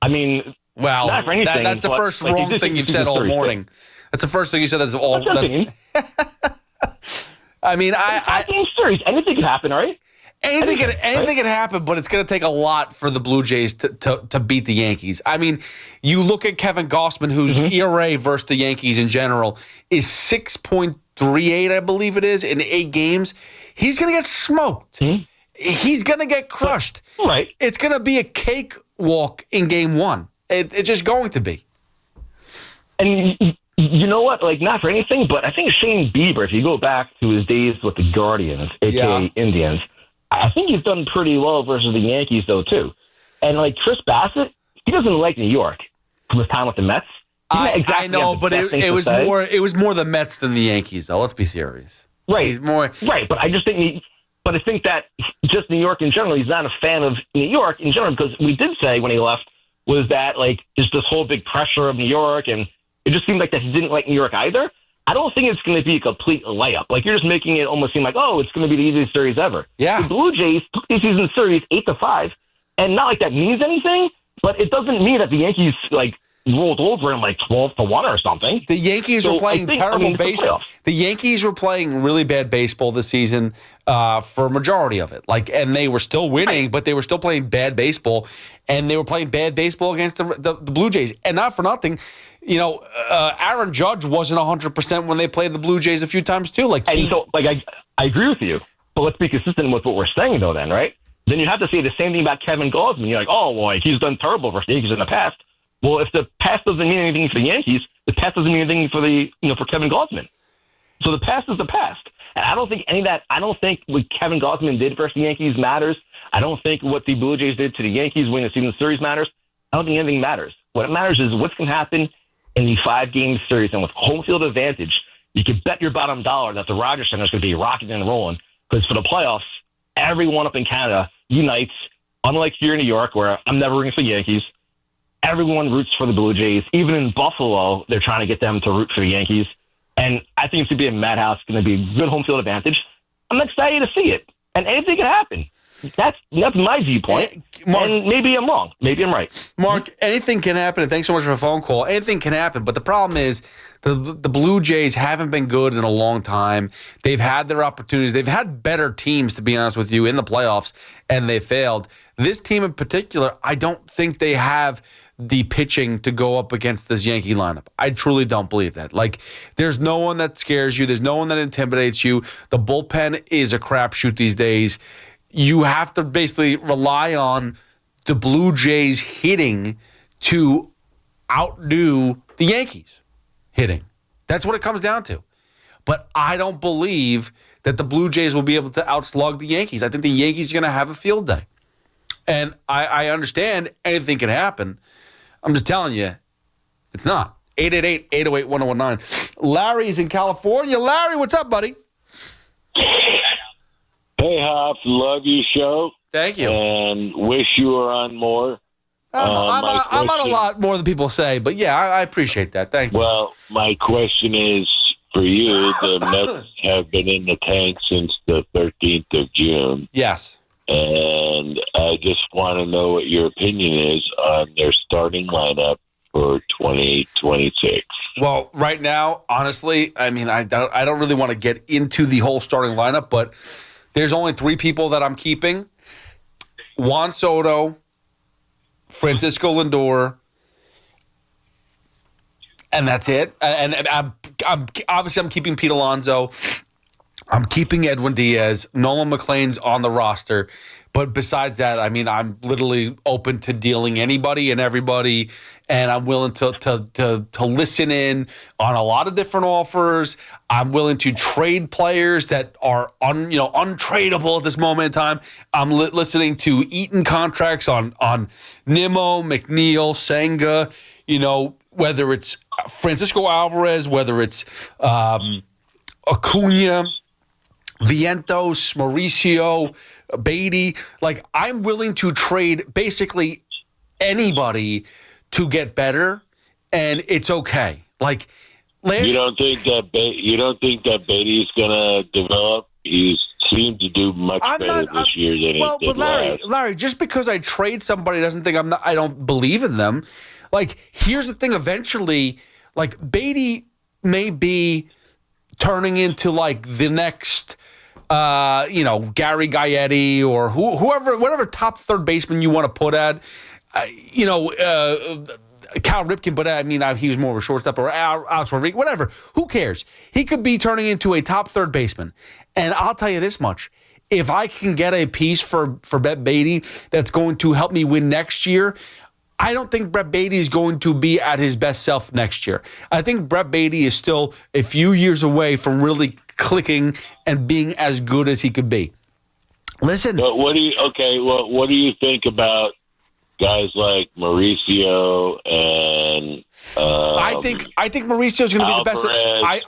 I mean, well, not for anything, that's the first wrong thing you've said all morning. That's the first thing you said. That's all. I mean, I series. Anything could happen, right? Anything can happen, but it's going to take a lot for the Blue Jays to beat the Yankees. I mean, you look at Kevin Gausman, whose ERA versus the Yankees in general is 6.38, I believe it is, in 8 games. He's going to get smoked. He's going to get crushed. Right. It's going to be a cakewalk in game 1. It's just going to be. And You know what? Like, not for anything, but I think Shane Bieber, if you go back to his days with the Guardians, a.k.a. Indians, I think he's done pretty well versus the Yankees, though, too. And, like, Chris Bassett, he doesn't like New York from his time with the Mets. I know, but it was more the Mets than the Yankees, though. Let's be serious. Right. He's more right, but I just think I think that just New York in general, he's not a fan of New York in general, because we did say when he left was that, like, just this whole big pressure of New York, and it just seemed like that he didn't like New York either. I don't think it's going to be a complete layup. Like, you're just making it almost seem like, oh, it's going to be the easiest series ever. Yeah. The Blue Jays took the season series 8-5, and not like that means anything, but it doesn't mean that the Yankees, like, rolled over in like 12-1 or something. The Yankees were playing terrible baseball. The Yankees were playing really bad baseball this season for a majority of it. Like, and they were still winning, but they were still playing bad baseball, and they were playing bad baseball against the Blue Jays. And not for nothing, you know, Aaron Judge wasn't 100% when they played the Blue Jays a few times too. Like, I agree with you, but let's be consistent with what we're saying, though. Then, right? Then you have to say the same thing about Kevin Gausman. You're like, oh, well, like, he's done terrible versus the Yankees in the past. Well, if the past doesn't mean anything for the Yankees, the past doesn't mean anything for for Kevin Gausman. So the past is the past. And I don't think any of that, I don't think what Kevin Gausman did versus the Yankees matters. I don't think what the Blue Jays did to the Yankees winning the season series matters. I don't think anything matters. What matters is what's going to happen in the 5-game series. And with home field advantage, you can bet your bottom dollar that the Rogers Center is going to be rocking and rolling. Because for the playoffs, everyone up in Canada unites, unlike here in New York, where I'm never rooting for the Yankees. Everyone roots for the Blue Jays. Even in Buffalo, they're trying to get them to root for the Yankees. And I think it's going to be a madhouse. It's going to be a good home field advantage. I'm excited to see it. And anything can happen. That's my viewpoint. Mark, and maybe I'm wrong. Maybe I'm right. Mark, anything can happen. And thanks so much for the phone call. Anything can happen. But the problem is the Blue Jays haven't been good in a long time. They've had their opportunities. They've had better teams, to be honest with you, in the playoffs, and they failed. This team in particular, I don't think they have the pitching to go up against this Yankee lineup. I truly don't believe that. Like, there's no one that scares you. There's no one that intimidates you. The bullpen is a crapshoot these days. You have to basically rely on the Blue Jays hitting to outdo the Yankees hitting. That's what it comes down to. But I don't believe that the Blue Jays will be able to outslug the Yankees. I think the Yankees are going to have a field day. And I understand anything can happen. I'm just telling you, it's not. 888-808-1019. Larry's in California. Larry, what's up, buddy? Hey, Hoff, love your show. Thank you. And wish you were on more. I'm on a lot more than people say, but yeah, I appreciate that. Thank you. Well, my question is for you. The Mets have been in the tank since the 13th of June. Yes. And I just want to know what your opinion is on their starting lineup for 2026. Well, right now, honestly, I mean, I don't really want to get into the whole starting lineup, but there's only 3 people that I'm keeping: Juan Soto, Francisco Lindor, and that's it. And I'm obviously I'm keeping Pete Alonso. I'm keeping Edwin Diaz. Nolan McLean's on the roster. But besides that, I mean, I'm literally open to dealing anybody and everybody, and I'm willing to listen in on a lot of different offers. I'm willing to trade players that are untradeable at this moment in time. I'm listening to Eaton contracts on Nimmo, McNeil, Senga, whether it's Francisco Alvarez, whether it's Acuna, Vientos, Mauricio, Beatty. Like, I'm willing to trade basically anybody to get better, and it's okay. Like, you don't think that Beatty's going to develop? He seemed to do much better this year than he did last. Larry, just because I trade somebody doesn't think I don't believe in them. Like, here's the thing. Eventually, like, Beatty may be turning into like the next Gary Gaetti or whatever top third baseman you want to put at, Cal Ripken, but I mean, he was more of a shortstop, or Alex Rodriguez, whatever. Who cares? He could be turning into a top third baseman. And I'll tell you this much. If I can get a piece for Beatty that's going to help me win next year, I don't think Brett Beatty is going to be at his best self next year. I think Brett Beatty is still a few years away from really clicking and being as good as he could be. Listen. But what do you think about guys like Mauricio and I think Mauricio is going to be the best.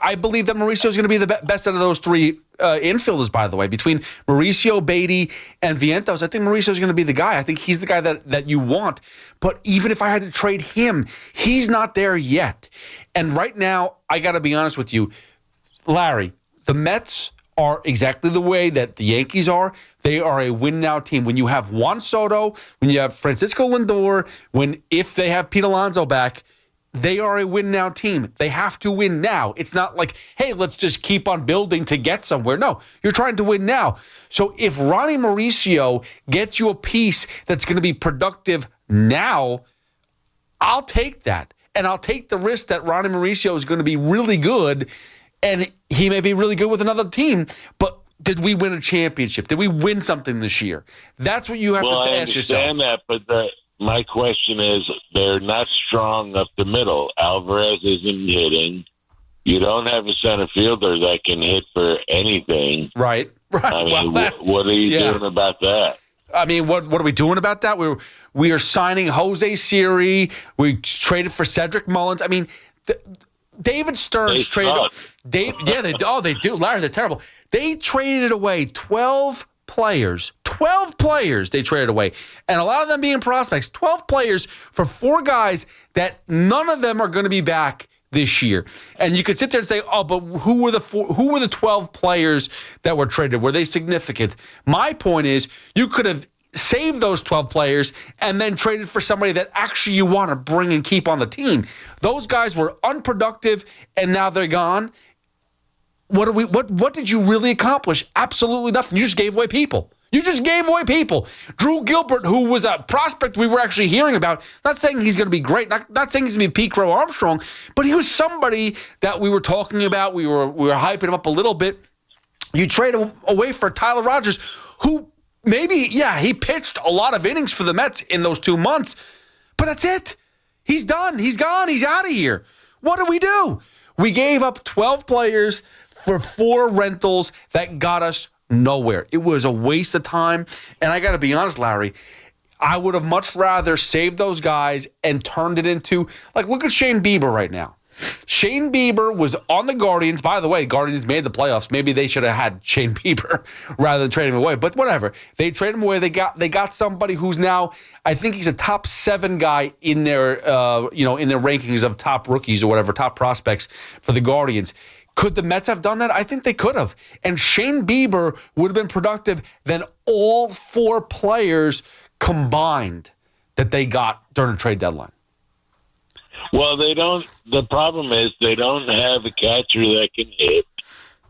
I believe that Mauricio is going to be the best out of those three infielders, by the way. Between Mauricio, Beatty, and Vientos, I think Mauricio is going to be the guy. I think he's the guy that you want. But even if I had to trade him, he's not there yet. And right now, I got to be honest with you, Larry, the Mets are exactly the way that the Yankees are. They are a win-now team. When you have Juan Soto, when you have Francisco Lindor, if they have Pete Alonso back, they are a win-now team. They have to win now. It's not like, hey, let's just keep on building to get somewhere. No, you're trying to win now. So if Ronnie Mauricio gets you a piece that's going to be productive now, I'll take that. And I'll take the risk that Ronnie Mauricio is going to be really good, and he may be really good with another team, but did we win a championship? Did we win something this year? That's what you have to ask yourself. I understand that, but my question is they're not strong up the middle. Alvarez isn't hitting. You don't have a center fielder that can hit for anything. Right. I mean, what are you doing about that? I mean, what are we doing about that? We are signing Jose Siri. We traded for Cedric Mullins. I mean, David Stearns traded. They do. Larry, they're terrible. They traded away 12 players. 12 players they traded away. And a lot of them being prospects. 12 players for 4 guys that none of them are going to be back this year. And you could sit there and say, oh, but who were the 12 players that were traded? Were they significant? My point is, you could have saved those 12 players and then traded for somebody that actually you want to bring and keep on the team. Those guys were unproductive and now they're gone. What did you really accomplish? Absolutely nothing. You just gave away people. Drew Gilbert, who was a prospect we were actually hearing about, not saying he's going to be great, not saying he's going to be Pete Crow Armstrong, but he was somebody that we were talking about. We were hyping him up a little bit. You trade away for Tyler Rogers, who he pitched a lot of innings for the Mets in those 2 months, but that's it. He's done. He's gone. He's out of here. What did we do? We gave up 12 players for 4 rentals that got us nowhere. It was a waste of time. And I got to be honest, Larry, I would have much rather saved those guys and turned it into, look at Shane Bieber right now. Shane Bieber was on the Guardians. By the way, Guardians made the playoffs. Maybe they should have had Shane Bieber rather than trade him away. But whatever. They traded him away. They got somebody who's now, I think he's a top 7 guy in their in their rankings of top rookies or whatever, top prospects for the Guardians. Could the Mets have done that? I think they could have. And Shane Bieber would have been productive than all 4 players combined that they got during the trade deadline. Well, they don't. The problem is they don't have a catcher that can hit.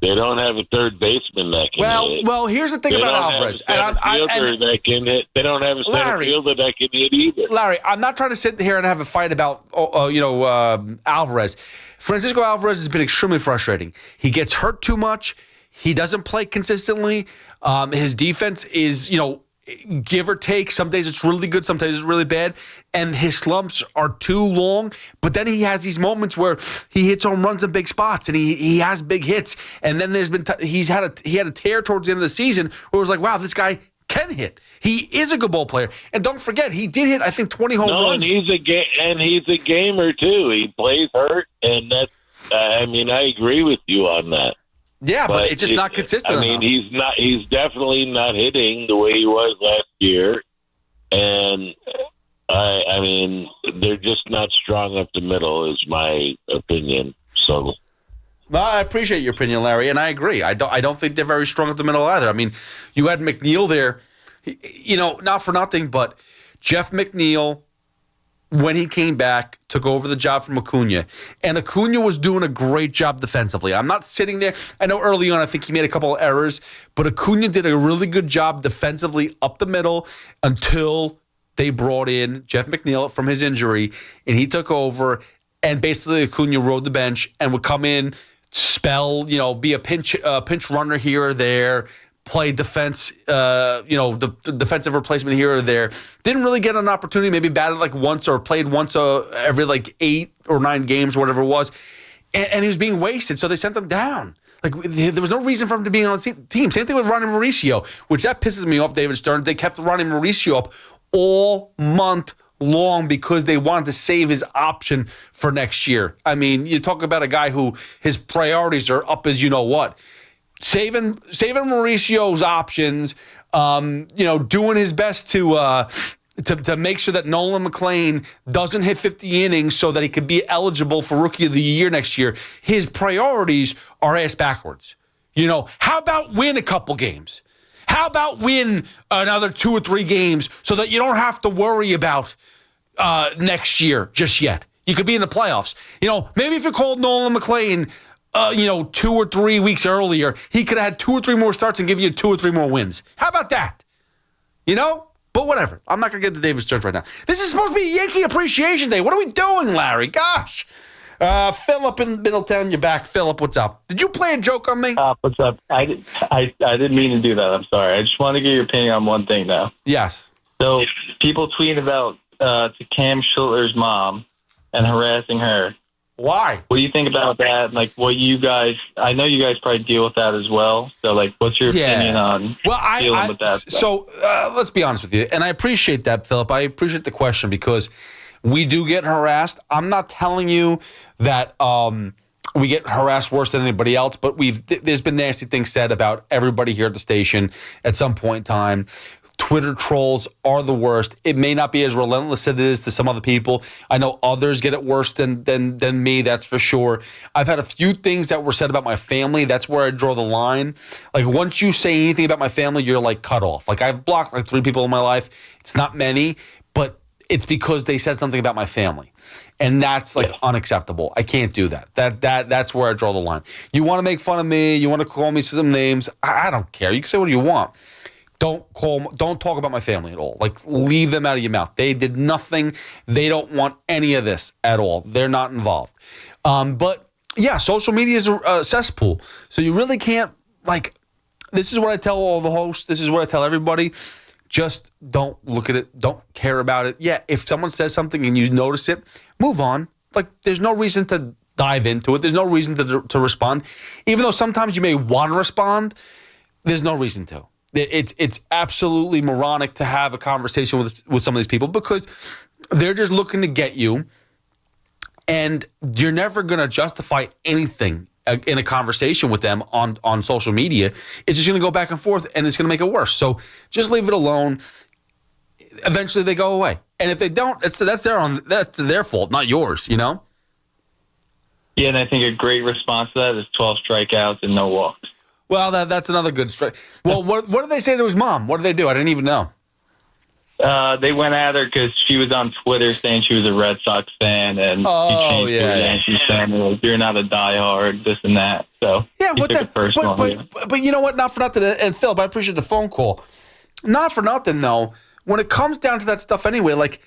They don't have a third baseman that can hit. Well, here's the thing about Alvarez. They don't have a center fielder that can hit. They don't have a center fielder that can hit either. Larry, I'm not trying to sit here and have a fight about Alvarez. Francisco Alvarez has been extremely frustrating. He gets hurt too much. He doesn't play consistently. His defense is, give or take. Some days it's really good, some days it's really bad. And his slumps are too long. But then he has these moments where he hits home runs in big spots and he has big hits. And then there's been he had a tear towards the end of the season where it was like, wow, this guy can hit. He is a good ball player. And don't forget, he did hit, I think, 20 home runs. And he's a gamer too. He plays hurt, and that's. I agree with you on that. Yeah, but it's just not consistent. He's definitely not hitting the way he was last year, and they're just not strong up the middle, is my opinion. So. No, I appreciate your opinion, Larry, and I agree. I don't think they're very strong at the middle either. I mean, you had McNeil there, not for nothing, but Jeff McNeil, when he came back, took over the job from Acuna, and Acuna was doing a great job defensively. I'm not sitting there. I know early on I think he made a couple of errors, but Acuna did a really good job defensively up the middle until they brought in Jeff McNeil from his injury, and he took over, and basically Acuna rode the bench and would come in, spell, be a pinch runner here or there, play defense, the defensive replacement here or there. Didn't really get an opportunity, maybe batted like once or played once every like 8 or 9 games or whatever it was. And he was being wasted, so they sent him down. Like, there was no reason for him to be on the team. Same thing with Ronnie Mauricio, which that pisses me off, David Stern. They kept Ronnie Mauricio up all month long because they wanted to save his option for next year. I mean, you talk about a guy who his priorities are up as you know what. Saving Mauricio's options, doing his best to make sure that Nolan McLean doesn't hit 50 innings so that he could be eligible for Rookie of the Year next year. His priorities are ass backwards. How about win a couple games? How about win another 2 or 3 games so that you don't have to worry about next year just yet? You could be in the playoffs. Maybe if you called Nolan McLean 2 or 3 weeks earlier, he could have had 2 or 3 more starts and give you 2 or 3 more wins. How about that? But whatever. I'm not going to get to David Stern right now. This is supposed to be Yankee Appreciation Day. What are we doing, Larry? Gosh. Philip in Middletown, you're back. Philip, what's up? Did you play a joke on me? What's up? I didn't mean to do that. I'm sorry. I just want to get your opinion on one thing now. Yes. So people tweet about to Cam Schlitler's mom and harassing her. Why? What do you think about that? Like, I know you guys probably deal with that as well. So, like, what's your opinion on dealing with that? So, let's be honest with you. And I appreciate that, Philip. I appreciate the question because we do get harassed. I'm not telling you that we get harassed worse than anybody else, but there's been nasty things said about everybody here at the station at some point in time. Twitter trolls are the worst. It may not be as relentless as it is to some other people. I know others get it worse than me, that's for sure. I've had a few things that were said about my family. That's where I draw the line. Like, once you say anything about my family, you're, like, cut off. Like, I've blocked, like, 3 people in my life. It's not many, but it's because they said something about my family. And that's, like, unacceptable. I can't do that. That's where I draw the line. You want to make fun of me, you want to call me some names, I don't care. You can say what you want. Don't talk about my family at all. Like, leave them out of your mouth. They did nothing. They don't want any of this at all. They're not involved. But yeah, social media is a cesspool. So you really can't, like, this is what I tell all the hosts. This is what I tell everybody. Just don't look at it. Don't care about it. Yeah, if someone says something and you notice it, move on. Like, there's no reason to dive into it. There's no reason to respond. Even though sometimes you may want to respond, there's no reason to. It's absolutely moronic to have a conversation with some of these people because they're just looking to get you, and you're never going to justify anything in a conversation with them on social media. It's just going to go back and forth, and it's going to make it worse. So just leave it alone. Eventually, they go away, and if they don't, that's their fault, not yours. Yeah, and I think a great response to that is 12 strikeouts and no walks. Well, that's another good strike. Well, what did they say to his mom? What did they do? I didn't even know. They went at her because she was on Twitter saying she was a Red Sox fan, and she changed to a Yankees fan. Like, you're not a diehard, this and that. So yeah, but you know what? Not for nothing. And Philip, I appreciate the phone call. Not for nothing though. When it comes down to that stuff, anyway, like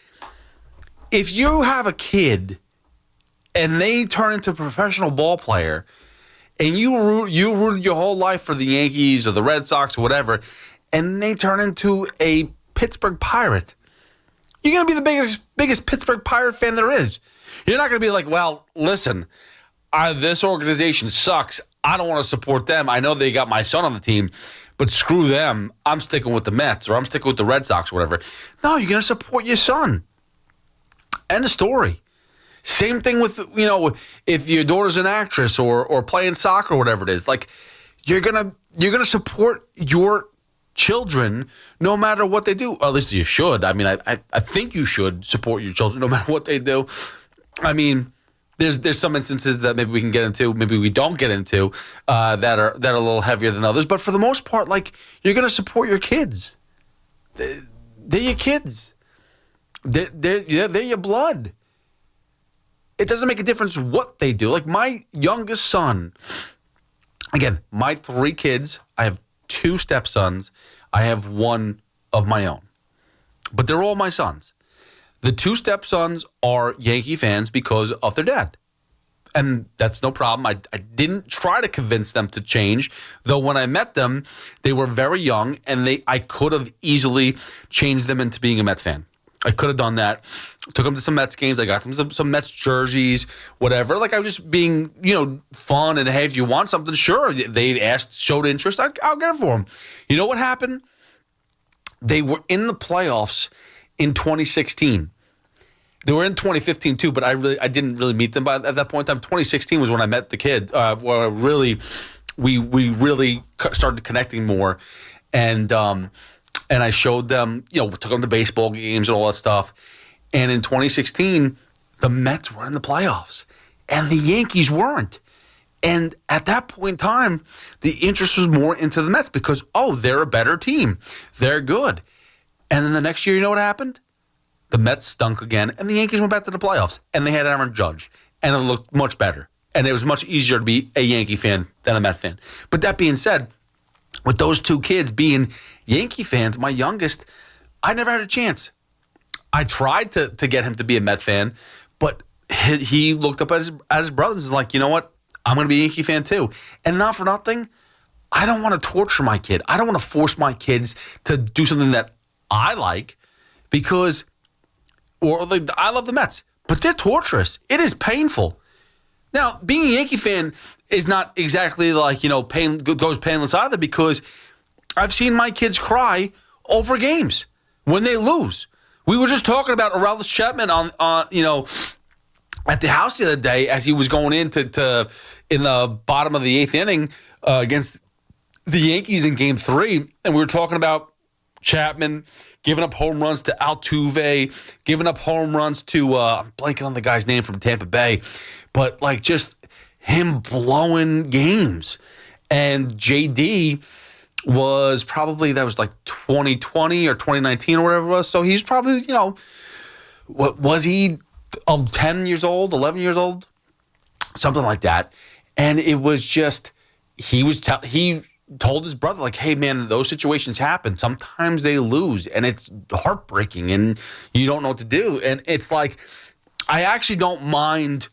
if you have a kid and they turn into a professional ball player. And you rooted your whole life for the Yankees or the Red Sox or whatever, and they turn into a Pittsburgh Pirate. You're going to be the biggest Pittsburgh Pirate fan there is. You're not going to be like, well, listen, this organization sucks. I don't want to support them. I know they got my son on the team, but screw them. I'm sticking with the Mets or I'm sticking with the Red Sox or whatever. No, you're going to support your son. End of story. Same thing with, if your daughter's an actress or playing soccer or whatever it is. Like, you're gonna support your children no matter what they do. Or at least you should. I mean, I think you should support your children no matter what they do. I mean, there's some instances that maybe we can get into, maybe we don't get into, that are a little heavier than others. But for the most part, like, you're gonna support your kids. They're your kids. They're your blood. It doesn't make a difference what they do. Like my youngest son, again, my 3 kids, I have 2 stepsons. I have 1 of my own. But they're all my sons. The 2 stepsons are Yankee fans because of their dad. And that's no problem. I didn't try to convince them to change, though when I met them, they were very young, and I could have easily changed them into being a Mets fan. I could have done that. Took them to some Mets games. I got them some Mets jerseys, whatever. Like, I was just being, fun, and hey, if you want something, sure. They asked, showed interest, I'll get it for them. You know what happened? They were in the playoffs in 2016. They were in 2015 too, but I didn't really meet them at that point in time. 2016 was when I met the kid. Where we really started connecting more, and I showed them, took them to baseball games and all that stuff. And in 2016, the Mets were in the playoffs, and the Yankees weren't. And at that point in time, the interest was more into the Mets because, they're a better team, they're good. And then the next year, you know what happened? The Mets stunk again, and the Yankees went back to the playoffs, and they had Aaron Judge, and it looked much better. And it was much easier to be a Yankee fan than a Mets fan. But that being said, with those two kids being Yankee fans, my youngest, I never had a chance. I tried to get him to be a Mets fan, but he looked up at his brothers and was like, you know what? I'm going to be a Yankee fan too. And not for nothing, I don't want to torture my kid. I don't want to force my kids to do something that I like because... I love the Mets, but they're torturous. It is painful. Now, being a Yankee fan is not exactly like, goes painless either, because I've seen my kids cry over games when they lose. We were just talking about Aroldis Chapman on at the house the other day as he was going in the bottom of the 8th inning against the Yankees in Game 3, and we were talking about Chapman giving up home runs to Altuve, giving up home runs to, I'm blanking on the guy's name from Tampa Bay, but just him blowing games. And JD was probably, that was 2020 or 2019 or whatever it was. So he's probably, what was he, 10 years old, 11 years old? Something like that. And it was just, he told his brother, hey, man, those situations happen. Sometimes they lose, and it's heartbreaking, and you don't know what to do. And it's I actually don't mind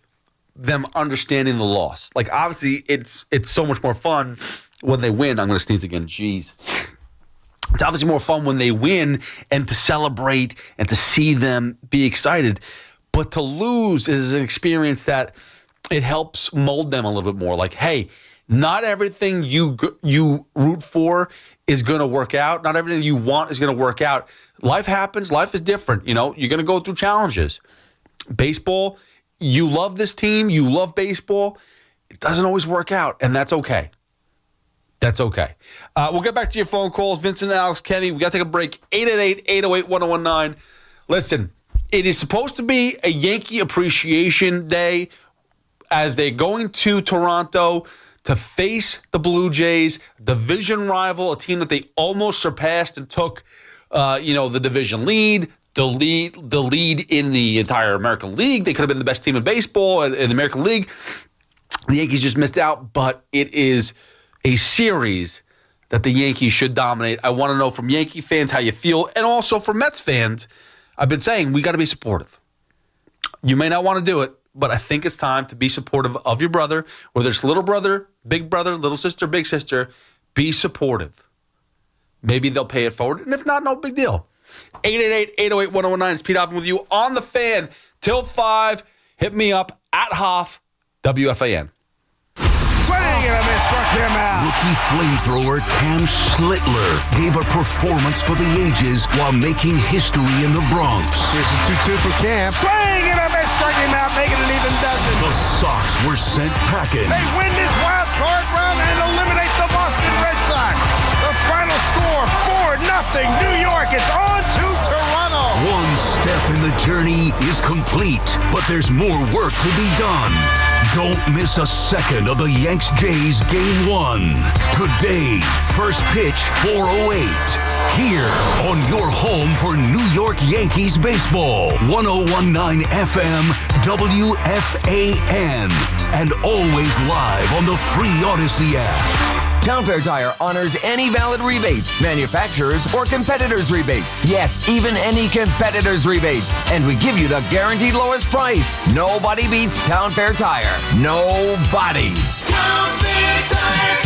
them understanding the loss. Obviously, it's so much more fun when they win. I'm going to sneeze again. Jeez. It's obviously more fun when they win and to celebrate and to see them be excited. But to lose is an experience that it helps mold them a little bit more. Hey, not everything you root for is going to work out. Not everything you want is going to work out. Life happens. Life is different. You're going to go through challenges. Baseball, you love this team. You love baseball. It doesn't always work out, and that's okay. That's okay. We'll get back to your phone calls. Vincent, Alex, Kenny, we got to take a break. 888-808-1019. Listen, it is supposed to be a Yankee Appreciation Day as they're going to Toronto to face the Blue Jays, division rival, a team that they almost surpassed and took, the division lead, the lead in the entire American League. They could have been the best team in baseball in the American League. The Yankees just missed out, but it is a series that the Yankees should dominate. I want to know from Yankee fans how you feel, and also from Mets fans. I've been saying we got to be supportive. You may not want to do it, but I think it's time to be supportive of your brother, whether it's little brother, little sister, big sister. Be supportive. Maybe they'll pay it forward, and if not, no big deal. 888-808-1019. It's Pete Hoffman with you on the Fan till 5. Hit me up at Hoff, WFAN. Swing and a miss, struck him out. Rookie flamethrower Cam Schlitler gave a performance for the ages while making history in the Bronx. Here's a 2-2 for Cam. Swing and a miss, struck him out, making an even dozen. The Sox were sent packing. They win this wild card round and eliminate the Boston Red Sox. The final score, 4-0. New York is on to Toronto. One step in the journey is complete, but there's more work to be done. Don't miss a second of the Yanks-Jays Game 1. Today, first pitch 4:08. Here on your home for New York Yankees baseball. 101.9 FM, WFAN. And always live on the free Odyssey app. Town Fair Tire honors any valid rebates, manufacturers or competitors' rebates. Yes, even any competitors' rebates. And we give you the guaranteed lowest price. Nobody beats Town Fair Tire. Nobody. Town Fair Tire.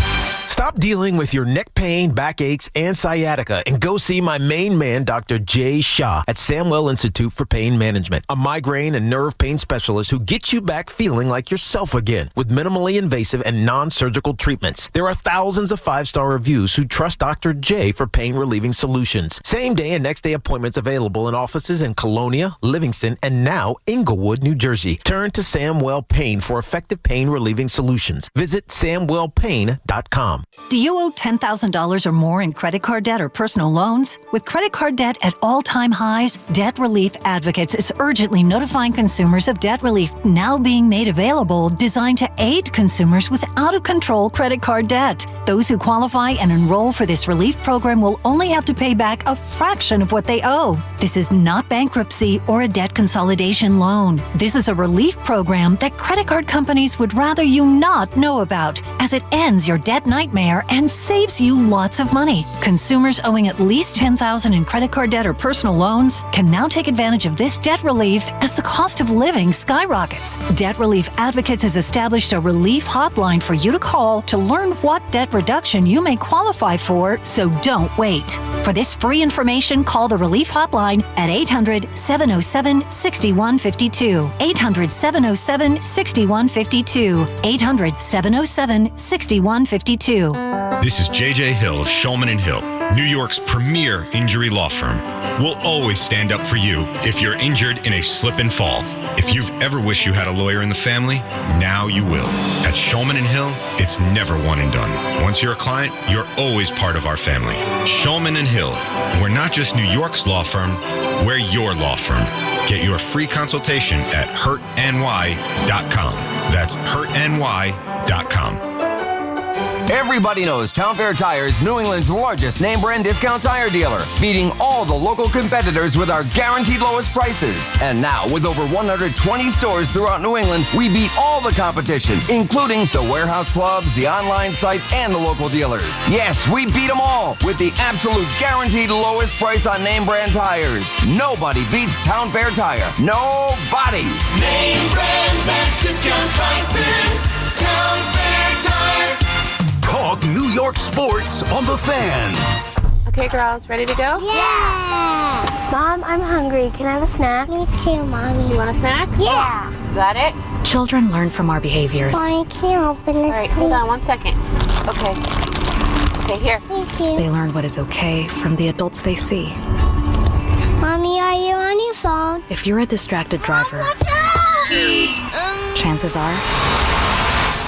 Stop dealing with your neck pain, backaches, and sciatica and go see my main man, Dr. Jay Shah at Samwell Institute for Pain Management, a migraine and nerve pain specialist who gets you back feeling like yourself again with minimally invasive and non-surgical treatments. There are thousands of 5-star reviews who trust Dr. J for pain-relieving solutions. Same day and next day appointments available in offices in Colonia, Livingston, and now Inglewood, New Jersey. Turn to Samwell Pain for effective pain-relieving solutions. Visit samwellpain.com. Do you owe $10,000 or more in credit card debt or personal loans? With credit card debt at all-time highs, Debt Relief Advocates is urgently notifying consumers of debt relief now being made available, designed to aid consumers with out-of-control credit card debt. Those who qualify and enroll for this relief program will only have to pay back a fraction of what they owe. This is not bankruptcy or a debt consolidation loan. This is a relief program that credit card companies would rather you not know about, as it ends your debt nightmare and saves you lots of money. Consumers owing at least $10,000 in credit card debt or personal loans can now take advantage of this debt relief as the cost of living skyrockets. Debt Relief Advocates has established a relief hotline for you to call to learn what debt reduction you may qualify for, so don't wait. For this free information, call the relief hotline at 800-707-6152. 800-707-6152. 800-707-6152. This is J.J. Hill of Shulman & Hill, New York's premier injury law firm. We'll always stand up for you if you're injured in a slip and fall. If you've ever wished you had a lawyer in the family, now you will. At Shulman & Hill, it's never one and done. Once you're a client, you're always part of our family. Shulman & Hill, we're not just New York's law firm, we're your law firm. Get your free consultation at hurtny.com. That's hurtny.com. Everybody knows Town Fair Tire is New England's largest name brand discount tire dealer, beating all the local competitors with our guaranteed lowest prices. And now, with over 120 stores throughout New England, we beat all the competition, including the warehouse clubs, the online sites, and the local dealers. Yes, we beat them all with the absolute guaranteed lowest price on name brand tires. Nobody beats Town Fair Tire. Nobody. Name brands at discount prices. Town Fair Tire. Talk New York sports on The Fan. Okay, girls, ready to go? Yeah! Mom, I'm hungry. Can I have a snack? Me too, Mommy. You want a snack? Yeah! You got it? Children learn from our behaviors. Mommy, can you open this, All right, hold on 1 second. Okay. Okay, here. Thank you. They learn what is okay from the adults they see. Mommy, are you on your phone? If you're a distracted driver, chances are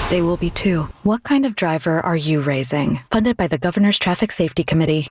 they will be too. What kind of driver are you raising? Funded by the Governor's Traffic Safety Committee.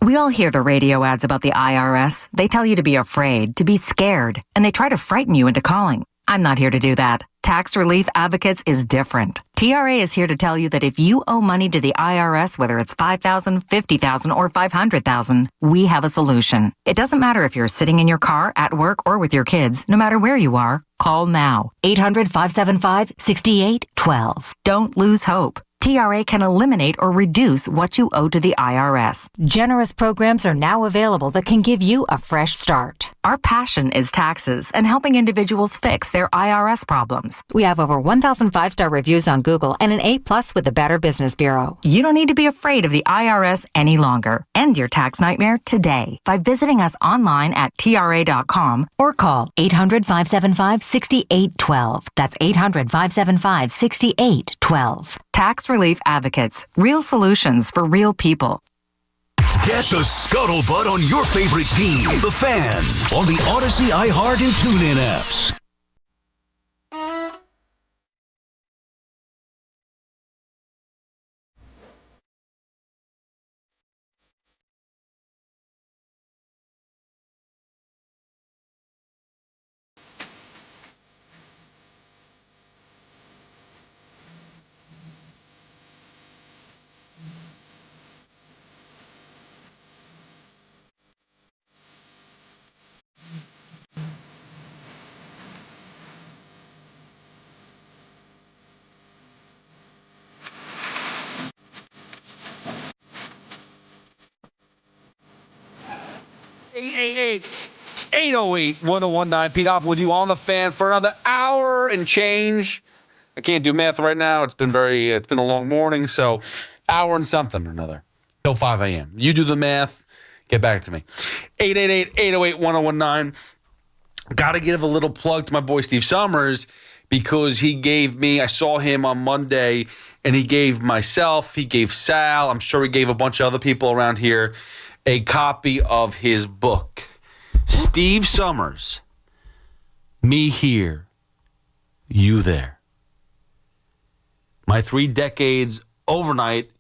We all hear the radio ads about the IRS. They tell you to be afraid, to be scared, and they try to frighten you into calling. I'm not here to do that. Tax Relief Advocates is different. TRA is here to tell you that if you owe money to the IRS, whether it's $5,000, $50,000, or $500,000, we have a solution. It doesn't matter if you're sitting in your car, at work, or with your kids. No matter where you are, call now. 800-575-6812. Don't lose hope. TRA can eliminate or reduce what you owe to the IRS. Generous programs are now available that can give you a fresh start. Our passion is taxes and helping individuals fix their IRS problems. We have over 1,000 5-star reviews on Google and an A+ with the Better Business Bureau. You don't need to be afraid of the IRS any longer. End your tax nightmare today by visiting us online at TRA.com or call 800-575-6812. That's 800-575-6812. Tax Relief Advocates. Real solutions for real people. Get the scuttlebutt on your favorite team, The Fan, on the Odyssey, iHeart, and TuneIn apps. 888-808-1019. Pete Hoffman with you on the Fan for another hour and change. I can't do math right now. It's been a long morning, so hour and something or another. Till 5 a.m. You do the math. Get back to me. 888-808-1019. Got to give a little plug to my boy Steve Summers because he gave me, I saw him on Monday, and he gave myself, he gave Sal, I'm sure he gave a bunch of other people around here, a copy of his book. Steve Summers, Me Here, You There. My 3 decades overnight,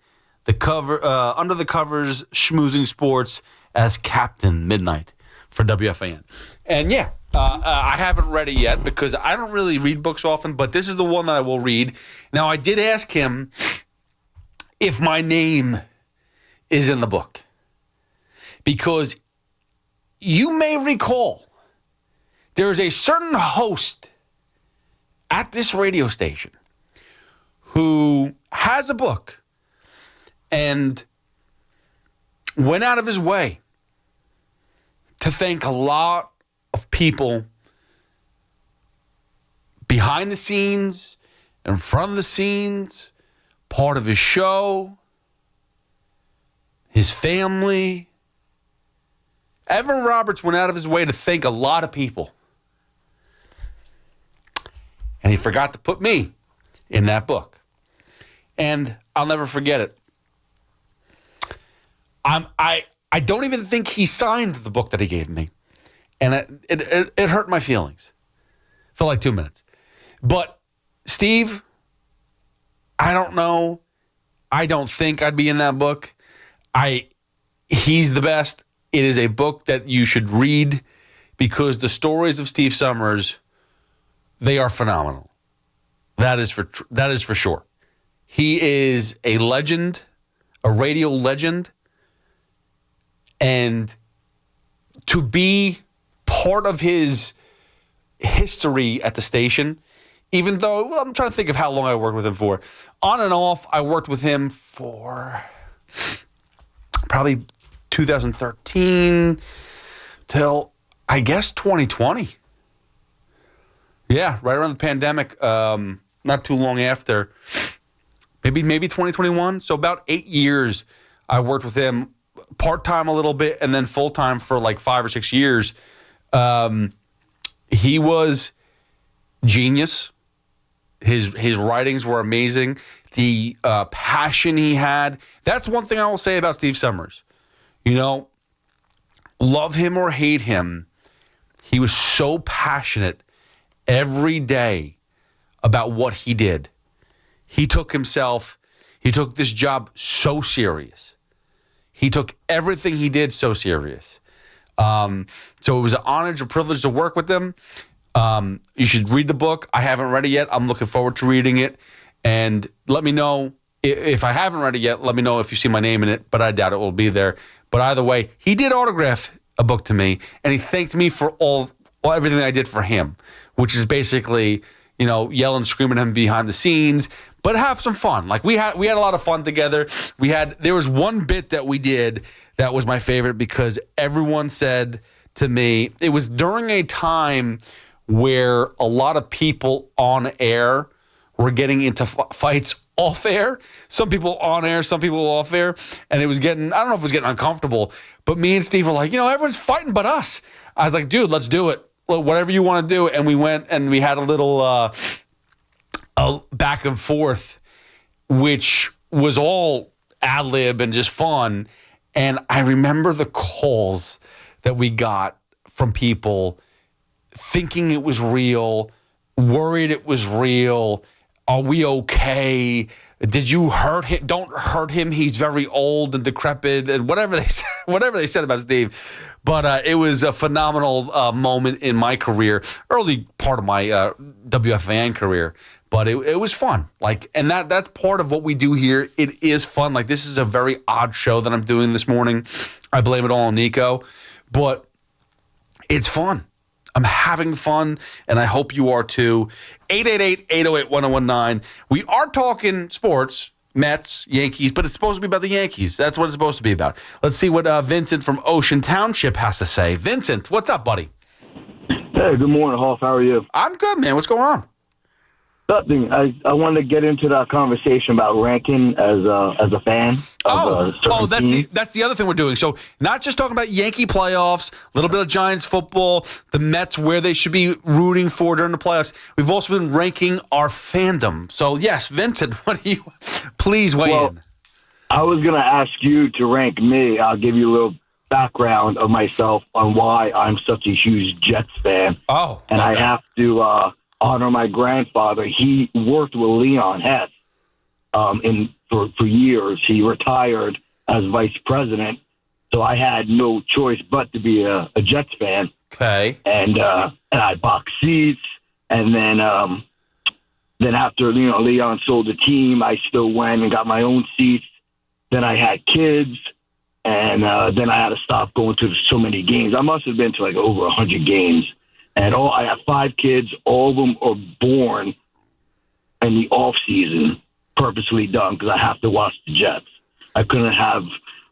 under the covers, schmoozing sports as Captain Midnight for WFAN. And yeah, I haven't read it yet because I don't really read books often, but this is the one that I will read. Now, I did ask him if my name is in the book because you may recall there is a certain host at this radio station who has a book and went out of his way to thank a lot of people behind the scenes, in front of the scenes, part of his show, his family. Evan Roberts went out of his way to thank a lot of people. And he forgot to put me in that book. And I'll never forget it. I don't even think he signed the book that he gave me. And it hurt my feelings for like 2 minutes. But Steve, I don't know. I don't think I'd be in that book. He's the best. It is a book that you should read because the stories of Steve Summers, they are phenomenal. That is for sure. He is a legend, a radio legend. And to be part of his history at the station, even though, I'm trying to think of how long I worked with him for. On and off, I worked with him for probably 2013 till, I guess, 2020. Yeah, right around the pandemic, not too long after. Maybe 2021. So about 8 years I worked with him part-time a little bit and then full-time for like 5 or 6 years. He was genius. His writings were amazing. The passion he had. That's one thing I will say about Steve Summers. You know, love him or hate him, he was so passionate every day about what he did. He took this job so serious. He took everything he did so serious. So it was an honor and a privilege to work with him. You should read the book. I haven't read it yet. I'm looking forward to reading it. And let me know, if I haven't read it yet, let me know if you see my name in it, but I doubt it will be there. But either way, he did autograph a book to me, and he thanked me for everything that I did for him, which is basically, you know, yelling, screaming at him behind the scenes, but have some fun. Like we had a lot of fun together. There was one bit that we did that was my favorite because everyone said to me, it was during a time where a lot of people on air were getting into fights off air. Some people on air, some people off air. And it was getting, I don't know if it was getting uncomfortable, but me and Steve were like, you know, everyone's fighting but us. I was like, dude, let's do it. Whatever you want to do. And we went and we had a little back and forth, which was all ad lib and just fun. And I remember the calls that we got from people thinking it was real, worried it was real. Are we okay? Did you hurt him? Don't hurt him. He's very old and decrepit, and whatever they said about Steve. But it was a phenomenal moment in my career, early part of my WFAN career. But it was fun. And that's part of what we do here. It is fun. Like, this is a very odd show that I'm doing this morning. I blame it all on Nico, but it's fun. I'm having fun, and I hope you are too. 888-808-1019. We are talking sports, Mets, Yankees, but it's supposed to be about the Yankees. That's what it's supposed to be about. Let's see what Vincent from Ocean Township has to say. Vincent, what's up, buddy? Hey, good morning, Hoff. How are you? I'm good, man. What's going on? Nothing. I wanted to get into that conversation about ranking as a fan. That's the other thing we're doing. So not just talking about Yankee playoffs, a little bit of Giants football, the Mets, where they should be rooting for during the playoffs. We've also been ranking our fandom. So yes, Vincent, what do you? Please weigh in. I was going to ask you to rank me. I'll give you a little background of myself on why I'm such a huge Jets fan. Oh, and I have to honor my grandfather. He worked with Leon Hess for years. He retired as vice president, so I had no choice but to be a Jets fan. Okay. And I boxed seats, and then after Leon sold the team, I still went and got my own seats. Then I had kids, and then I had to stop going to so many games. I must have been to like over 100 games. And I have 5 kids. All of them are born in the off season, purposely done because I have to watch the Jets. I couldn't have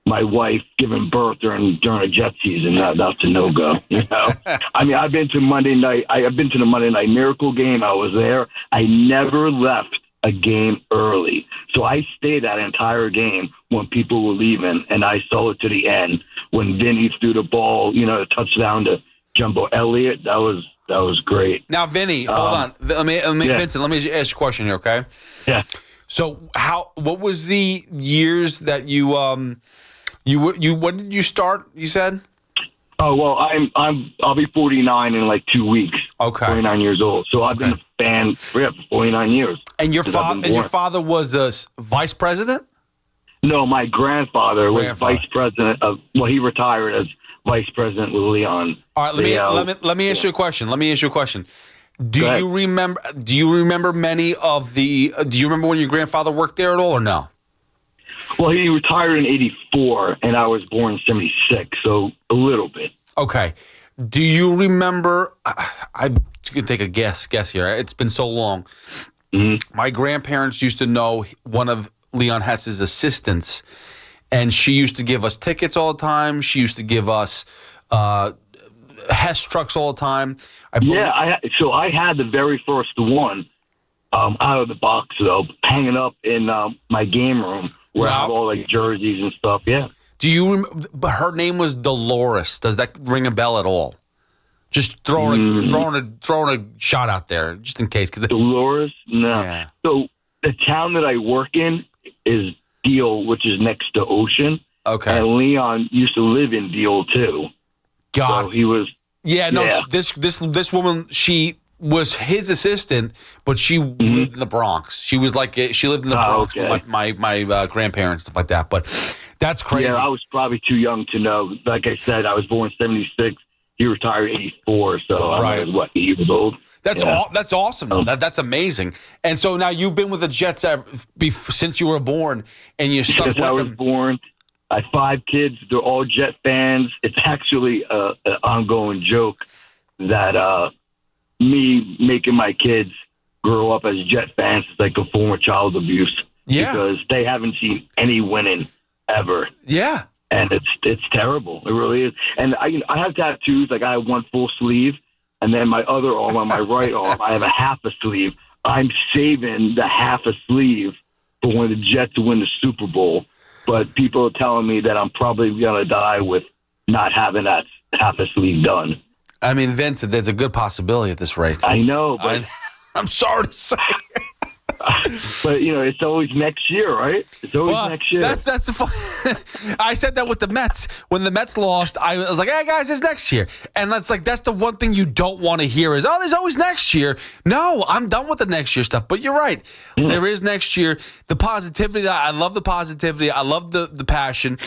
my wife giving birth during a Jet season. That's a no go. You know, I mean, I've been to Monday night. I've been to the Monday Night Miracle game. I was there. I never left a game early, so I stayed that entire game when people were leaving, and I saw it to the end when Vinny threw the ball. The touchdown to Jumbo Elliott, that was great. Now, Vinny, hold on. Vincent, let me ask you a question here, okay? Yeah. So, what was the years that you what did you start? You said? Oh well, I'll be 49 in like 2 weeks. Okay. 49 years old. So I've been a fan for 49 years. And your father was a vice president? No, my grandfather was vice president of. Well, he retired as vice president with Leon. All right, let me ask you a question. Do you remember many of the? Do you remember when your grandfather worked there at all, or no? Well, he retired in '84, and I was born in '76, so a little bit. Okay. Do you remember? I'm gonna take a guess here. It's been so long. Mm-hmm. My grandparents used to know one of Leon Hess's assistants. And she used to give us tickets all the time. She used to give us Hess trucks all the time. So I had the very first one out of the box, though, hanging up in my game room where I have all like jerseys and stuff. Yeah. Do you remember? But her name was Dolores. Does that ring a bell at all? Just throwing a shot out there, just in case. Dolores? No. Yeah. So the town that I work in is Deal, which is next to Ocean. Okay. And Leon used to live in Deal too. God, so he was. Yeah, no. Yeah. This woman, she was his assistant, but she lived in the Bronx. She was like she lived in the Bronx with my grandparents, stuff like that. But that's crazy. Yeah, I was probably too young to know. Like I said, I was born in '76. He retired in '84, so I was 8 years old. That's awesome. That's amazing. And so now you've been with the Jets since you were born, and you stuck with them. I was born. I have 5 kids. They're all Jet fans. It's actually an ongoing joke that me making my kids grow up as Jet fans is like a form of child abuse. Yeah. Because they haven't seen any winning ever. Yeah. And it's terrible. It really is. And I have tattoos. Like I have one full sleeve. And then my other arm, on my right arm, I have a half a sleeve. I'm saving the half a sleeve for when the Jets win the Super Bowl. But people are telling me that I'm probably going to die with not having that half a sleeve done. I mean, Vincent, there's a good possibility at this rate. I know, but I'm sorry to say. But, it's always next year, right? It's always next year. That's the fun. I said that with the Mets. When the Mets lost, I was like, hey, guys, it's next year. And that's the one thing you don't want to hear is, oh, there's always next year. No, I'm done with the next year stuff. But you're right. Yeah. There is next year. The positivity, I love the positivity. I love the passion.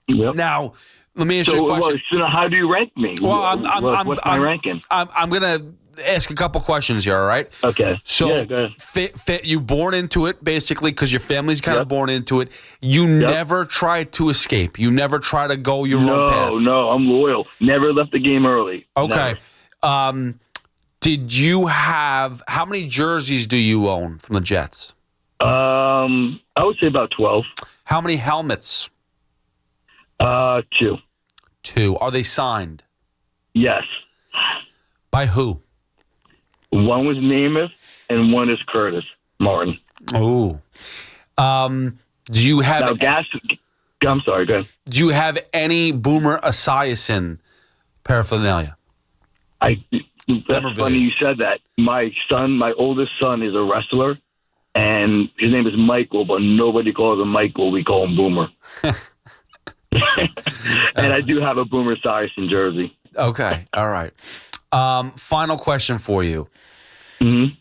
Yep. Now, let me ask you a question. So how do you rank me? Well, what's my ranking? I'm going to ask a couple questions here, all right? Okay. So, go ahead. you born into it, basically, because your family's kind of born into it. You never tried to escape. You never try to go your own path. No, I'm loyal. Never left the game early. Okay. Did you have, how many jerseys do you own from the Jets? I would say about 12. How many helmets? 2. 2. Are they signed? Yes. By who? One was Namath and one is Curtis Martin. Oh. Do you have... I'm sorry, go ahead. Do you have any Boomer Esiason paraphernalia? That's funny you said that. My oldest son is a wrestler, and his name is Michael, but nobody calls him Michael. We call him Boomer. And I do have a Boomer Esiason jersey. Okay, all right. Final question for you. Mm-hmm.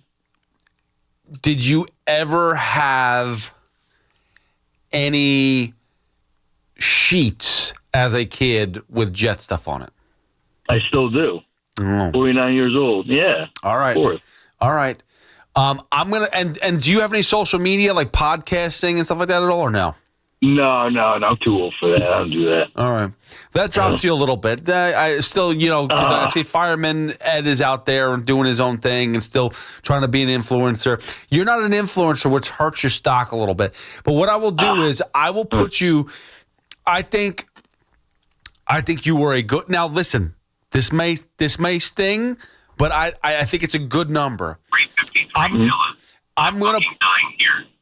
Did you ever have any sheets as a kid with Jet stuff on it? I still do. Oh. 49 years old. Yeah. All right. Of course. All right. I'm gonna and do you have any social media like podcasting and stuff like that at all, or no? No, I'm too old for that. I don't do that. All right. That drops you a little bit. I still, because I see Fireman Ed is out there and doing his own thing and still trying to be an influencer. You're not an influencer, which hurts your stock a little bit. But what I will do is I will put you, I think you were a good, now listen, this may sting, but I think it's a good number. I'm going to...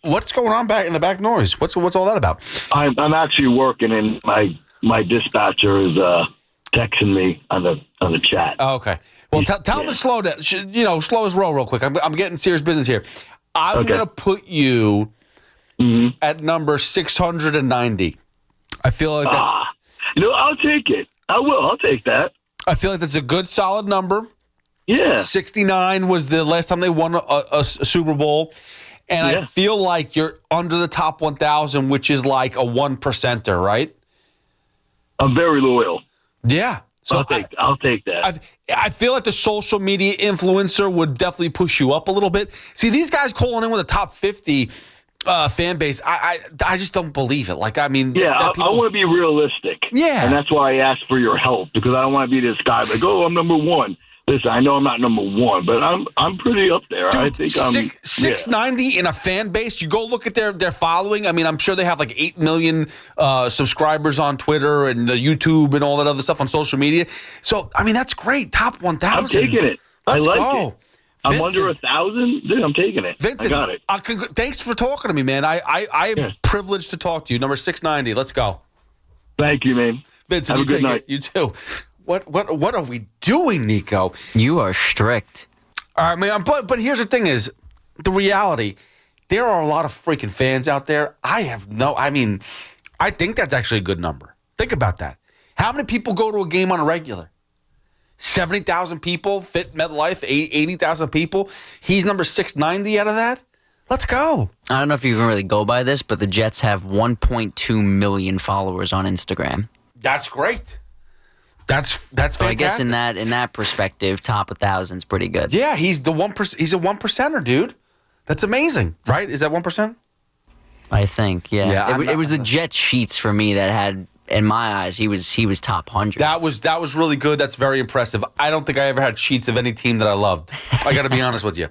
What's going on back in the back noise? What's all that about? I'm actually working, and my dispatcher is texting me on the chat. Oh, okay. Well, tell him to slow down. Slow his roll real quick. I'm getting serious business here. I'm going to put you at number 690. I feel like that's... I'll take it. I will. I'll take that. I feel like that's a good, solid number. Yeah. 69 was the last time they won a Super Bowl. And I feel like you're under the top 1,000, which is like a 1%er, right? I'm very loyal. Yeah. So I'll take that. I feel like the social media influencer would definitely push you up a little bit. See, these guys calling in with a top 50 fan base, I just don't believe it. Like, I mean... Yeah, I want to be realistic. Yeah. And that's why I asked for your help, because I don't want to be this guy like, I'm number one. Listen, I know I'm not number one, but I'm pretty up there. Dude, I think I'm 690 in a fan base. You go look at their following. I mean, I'm sure they have like 8 million subscribers on Twitter and the YouTube and all that other stuff on social media. So, I mean, that's great. Top 1,000. I'm taking it. Let's I like go. it. I'm under 1,000. Dude, I'm taking it. Vincent, I got it. Thanks for talking to me, man. I'm privileged to talk to you. Number 690. Let's go. Thank you, man. Vincent, have a good night. You too. What are we doing, Nico? You are strict. All right, man. But here's the thing: is the reality. There are a lot of freaking fans out there. I think that's actually a good number. Think about that. How many people go to a game on a regular? 70,000 people fit MetLife. 80,000 people. He's number 690 out of that. Let's go. I don't know if you can really go by this, but the Jets have 1.2 million followers on Instagram. That's great. That's fantastic. So I guess in that perspective, top 1,000 is pretty good. Yeah, he's the 1%. He's a 1%er, dude. That's amazing, right? Is that 1%? I think. Yeah. Yeah, it was the Jets sheets for me that had, in my eyes, he was top 100. That was really good. That's very impressive. I don't think I ever had sheets of any team that I loved. I got to be honest with you.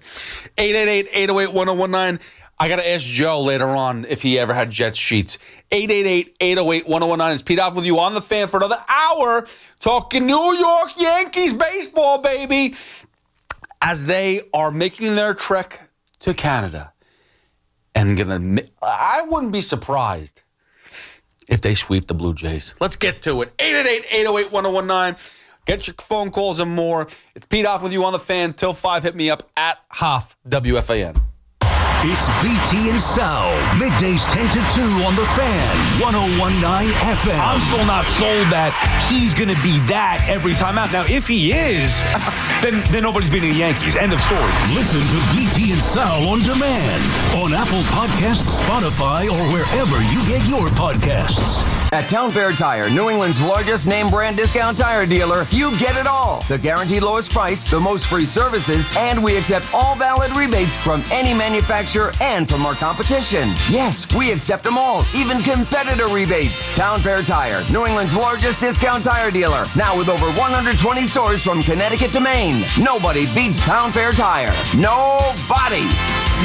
888-808-1019. I got to ask Joe later on if he ever had Jets sheets. 888-808-1019. It's Pete Hoffman with you on the Fan for another hour, talking New York Yankees baseball, baby, as they are making their trek to Canada. And I wouldn't be surprised if they sweep the Blue Jays. Let's get to it. 888-808-1019. Get your phone calls and more. It's Pete Hoff with you on the Fan. Till 5, hit me up at Hoff, WFAN. It's BT and Sal, middays 10 to 2 on the Fan, 101.9 FM. I'm still not sold that he's going to be that every time out. Now, if he is, then nobody's beating the Yankees. End of story. Listen to BT and Sal on demand on Apple Podcasts, Spotify, or wherever you get your podcasts. At Town Fair Tire, New England's largest name brand discount tire dealer, you get it all. The guaranteed lowest price, the most free services, and we accept all valid rebates from any manufacturer and from our competition. Yes, we accept them all, even competitor rebates. Town Fair Tire, New England's largest discount tire dealer. Now with over 120 stores from Connecticut to Maine. Nobody beats Town Fair Tire. Nobody.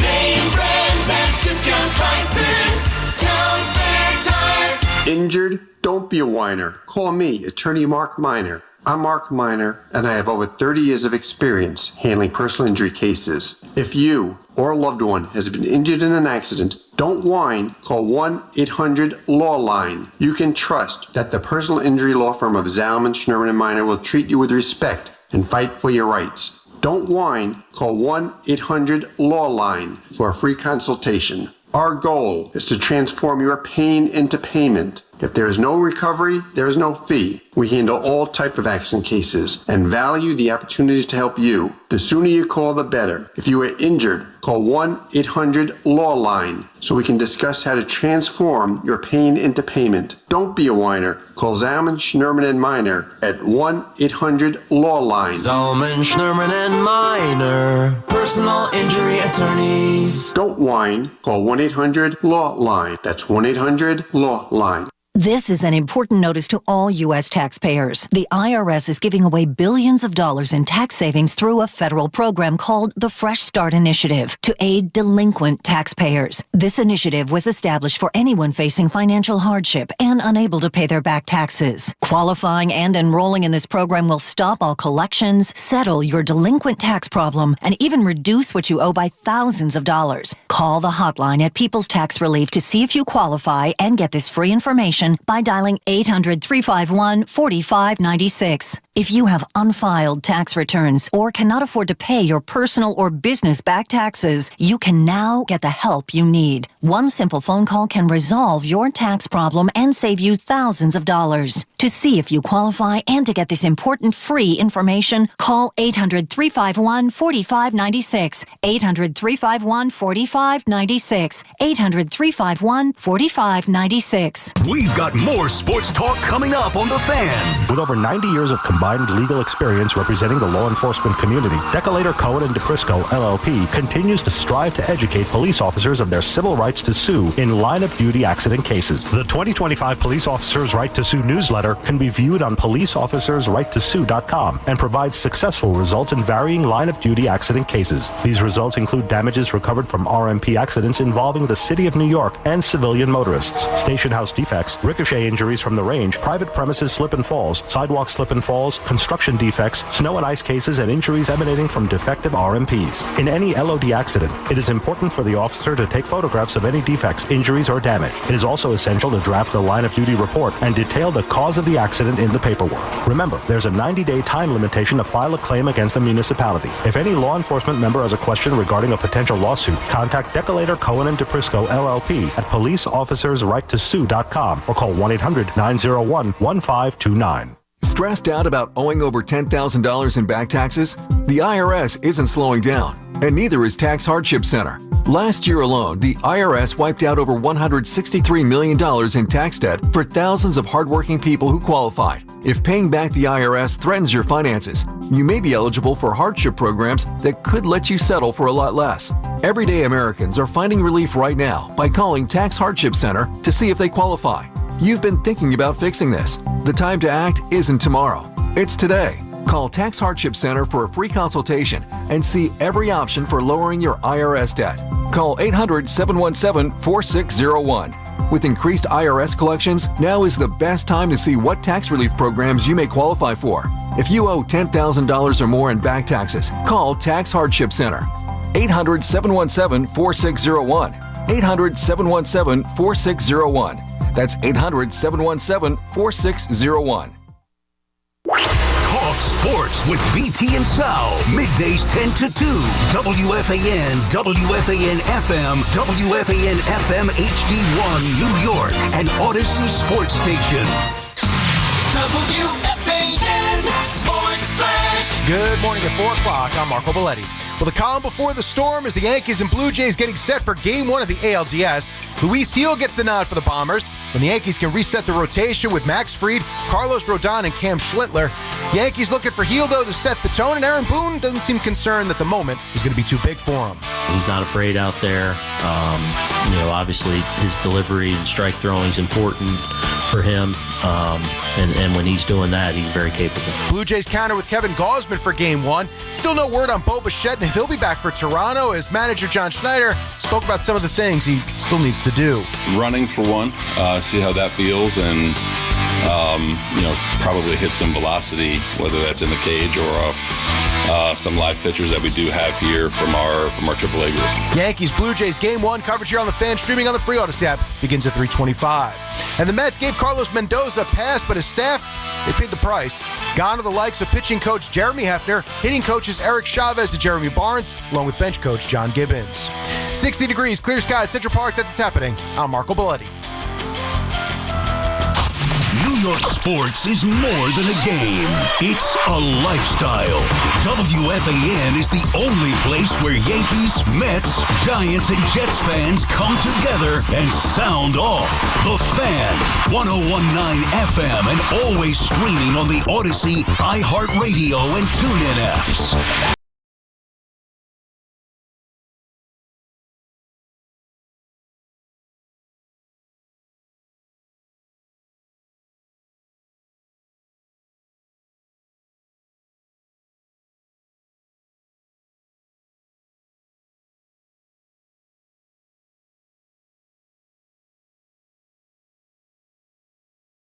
Name brands at discount prices. Town Fair Tire. Injured? Don't be a whiner. Call me, attorney Mark Miner. I'm Mark Miner, and I have over 30 years of experience handling personal injury cases. If you or a loved one has been injured in an accident, don't whine. Call 1-800-LAW-LINE. You can trust that the personal injury law firm of Zalman, Schneider, and Miner will treat you with respect and fight for your rights. Don't whine. Call 1-800-LAW-LINE for a free consultation. Our goal is to transform your pain into payment. If there is no recovery, there is no fee. We handle all type of accident cases and value the opportunities to help you. The sooner you call, the better. If you are injured, call 1-800-LAW-LINE so we can discuss how to transform your pain into payment. Don't be a whiner. Call Zalman, Schnerman, and Miner at 1-800-LAW-LINE. Zalman, Schnerman, and Miner, personal injury attorneys. Don't whine. Call 1-800-LAW-LINE. That's 1-800-LAW-LINE. This is an important notice to all U.S. taxpayers. The IRS is giving away billions of dollars in tax savings through a federal program called the Fresh Start Initiative to aid delinquent taxpayers. This initiative was established for anyone facing financial hardship and unable to pay their back taxes. Qualifying and enrolling in this program will stop all collections, settle your delinquent tax problem, and even reduce what you owe by thousands of dollars. Call the hotline at People's Tax Relief to see if you qualify and get this free information by dialing 800-351-4596. If you have unfiled tax returns or cannot afford to pay your personal or business back taxes, you can now get the help you need. One simple phone call can resolve your tax problem and save you thousands of dollars. To see if you qualify and to get this important free information, call 800-351-4596. 800-351-4596. 800-351-4596. We've got more sports talk coming up on The Fan. With over 90 years of combined legal experience representing the law enforcement community, Decolator Cohen & DePrisco, LLP, continues to strive to educate police officers of their civil rights to sue in line-of-duty accident cases. The 2025 Police Officers' Right to Sue newsletter can be viewed on policeofficersrighttosue.com and provides successful results in varying line-of-duty accident cases. These results include damages recovered from RMP accidents involving the City of New York and civilian motorists, station house defects, ricochet injuries from the range, private premises slip and falls, sidewalk slip and falls, construction defects, snow and ice cases, and injuries emanating from defective RMPs. In any LOD accident, it is important for the officer to take photographs of any defects, injuries, or damage. It is also essential to draft the line-of-duty report and detail the cause of the accident in the paperwork. Remember, there's a 90-day time limitation to file a claim against a municipality. If any law enforcement member has a question regarding a potential lawsuit, contact Decolator Cohen & DePrisco, LLP at policeofficersrighttosue.com or call 1-800-901-1529. Stressed out about owing over $10,000 in back taxes? The IRS isn't slowing down, and neither is Tax Hardship Center. Last year alone, the IRS wiped out over $163 million in tax debt for thousands of hardworking people who qualified. If paying back the IRS threatens your finances, you may be eligible for hardship programs that could let you settle for a lot less. Everyday Americans are finding relief right now by calling Tax Hardship Center to see if they qualify. You've been thinking about fixing this. The time to act isn't tomorrow. It's today. Call Tax Hardship Center for a free consultation and see every option for lowering your IRS debt. Call 800-717-4601. With increased IRS collections, now is the best time to see what tax relief programs you may qualify for. If you owe $10,000 or more in back taxes, call Tax Hardship Center. 800-717-4601. 800-717-4601. That's 800-717-4601. Talk sports with BT and Sal. Middays 10 to 2. WFAN, WFAN FM, WFAN FM HD1 New York, and Odyssey Sports Station. WFAN Sports Flash. Good morning at 4 o'clock. I'm Marco Vladdy. Well, the calm before the storm is the Yankees and Blue Jays getting set for Game 1 of the ALDS. Luis Gil gets the nod for the Bombers, and the Yankees can reset the rotation with Max Fried, Carlos Rodon, and Cam Schlitler. Yankees looking for Gil, though, to set the tone, and Aaron Boone doesn't seem concerned that the moment is going to be too big for him. He's not afraid out there. Obviously his delivery and strike throwing is important for him. And when he's doing that, he's very capable. Blue Jays counter with Kevin Gausman for Game 1. Still no word on Bo Bichette, and he'll be back for Toronto as manager John Schneider spoke about some of the things he still needs to do. Running for one, see how that feels, and probably hit some velocity, whether that's in the cage or off some live pitchers that we do have here from our AAA group. Yankees Blue Jays Game 1 coverage here on the Fan, streaming on the Free Odyssey app, begins at 3:25. And the Mets gave Carlos Mendoza a pass, but his staff, they paid the price. Gone are the likes of pitching coach Jeremy Hefner, hitting coaches Eric Chavez and Jeremy Barnes, along with bench coach John Gibbons. 60 degrees, clear skies, Central Park. That's what's happening. I'm Marco Vladdy. New York sports is more than a game. It's a lifestyle. WFAN is the only place where Yankees, Mets, Giants, and Jets fans come together and sound off. The Fan, 101.9 FM, and always streaming on the Odyssey, iHeartRadio, and TuneIn apps.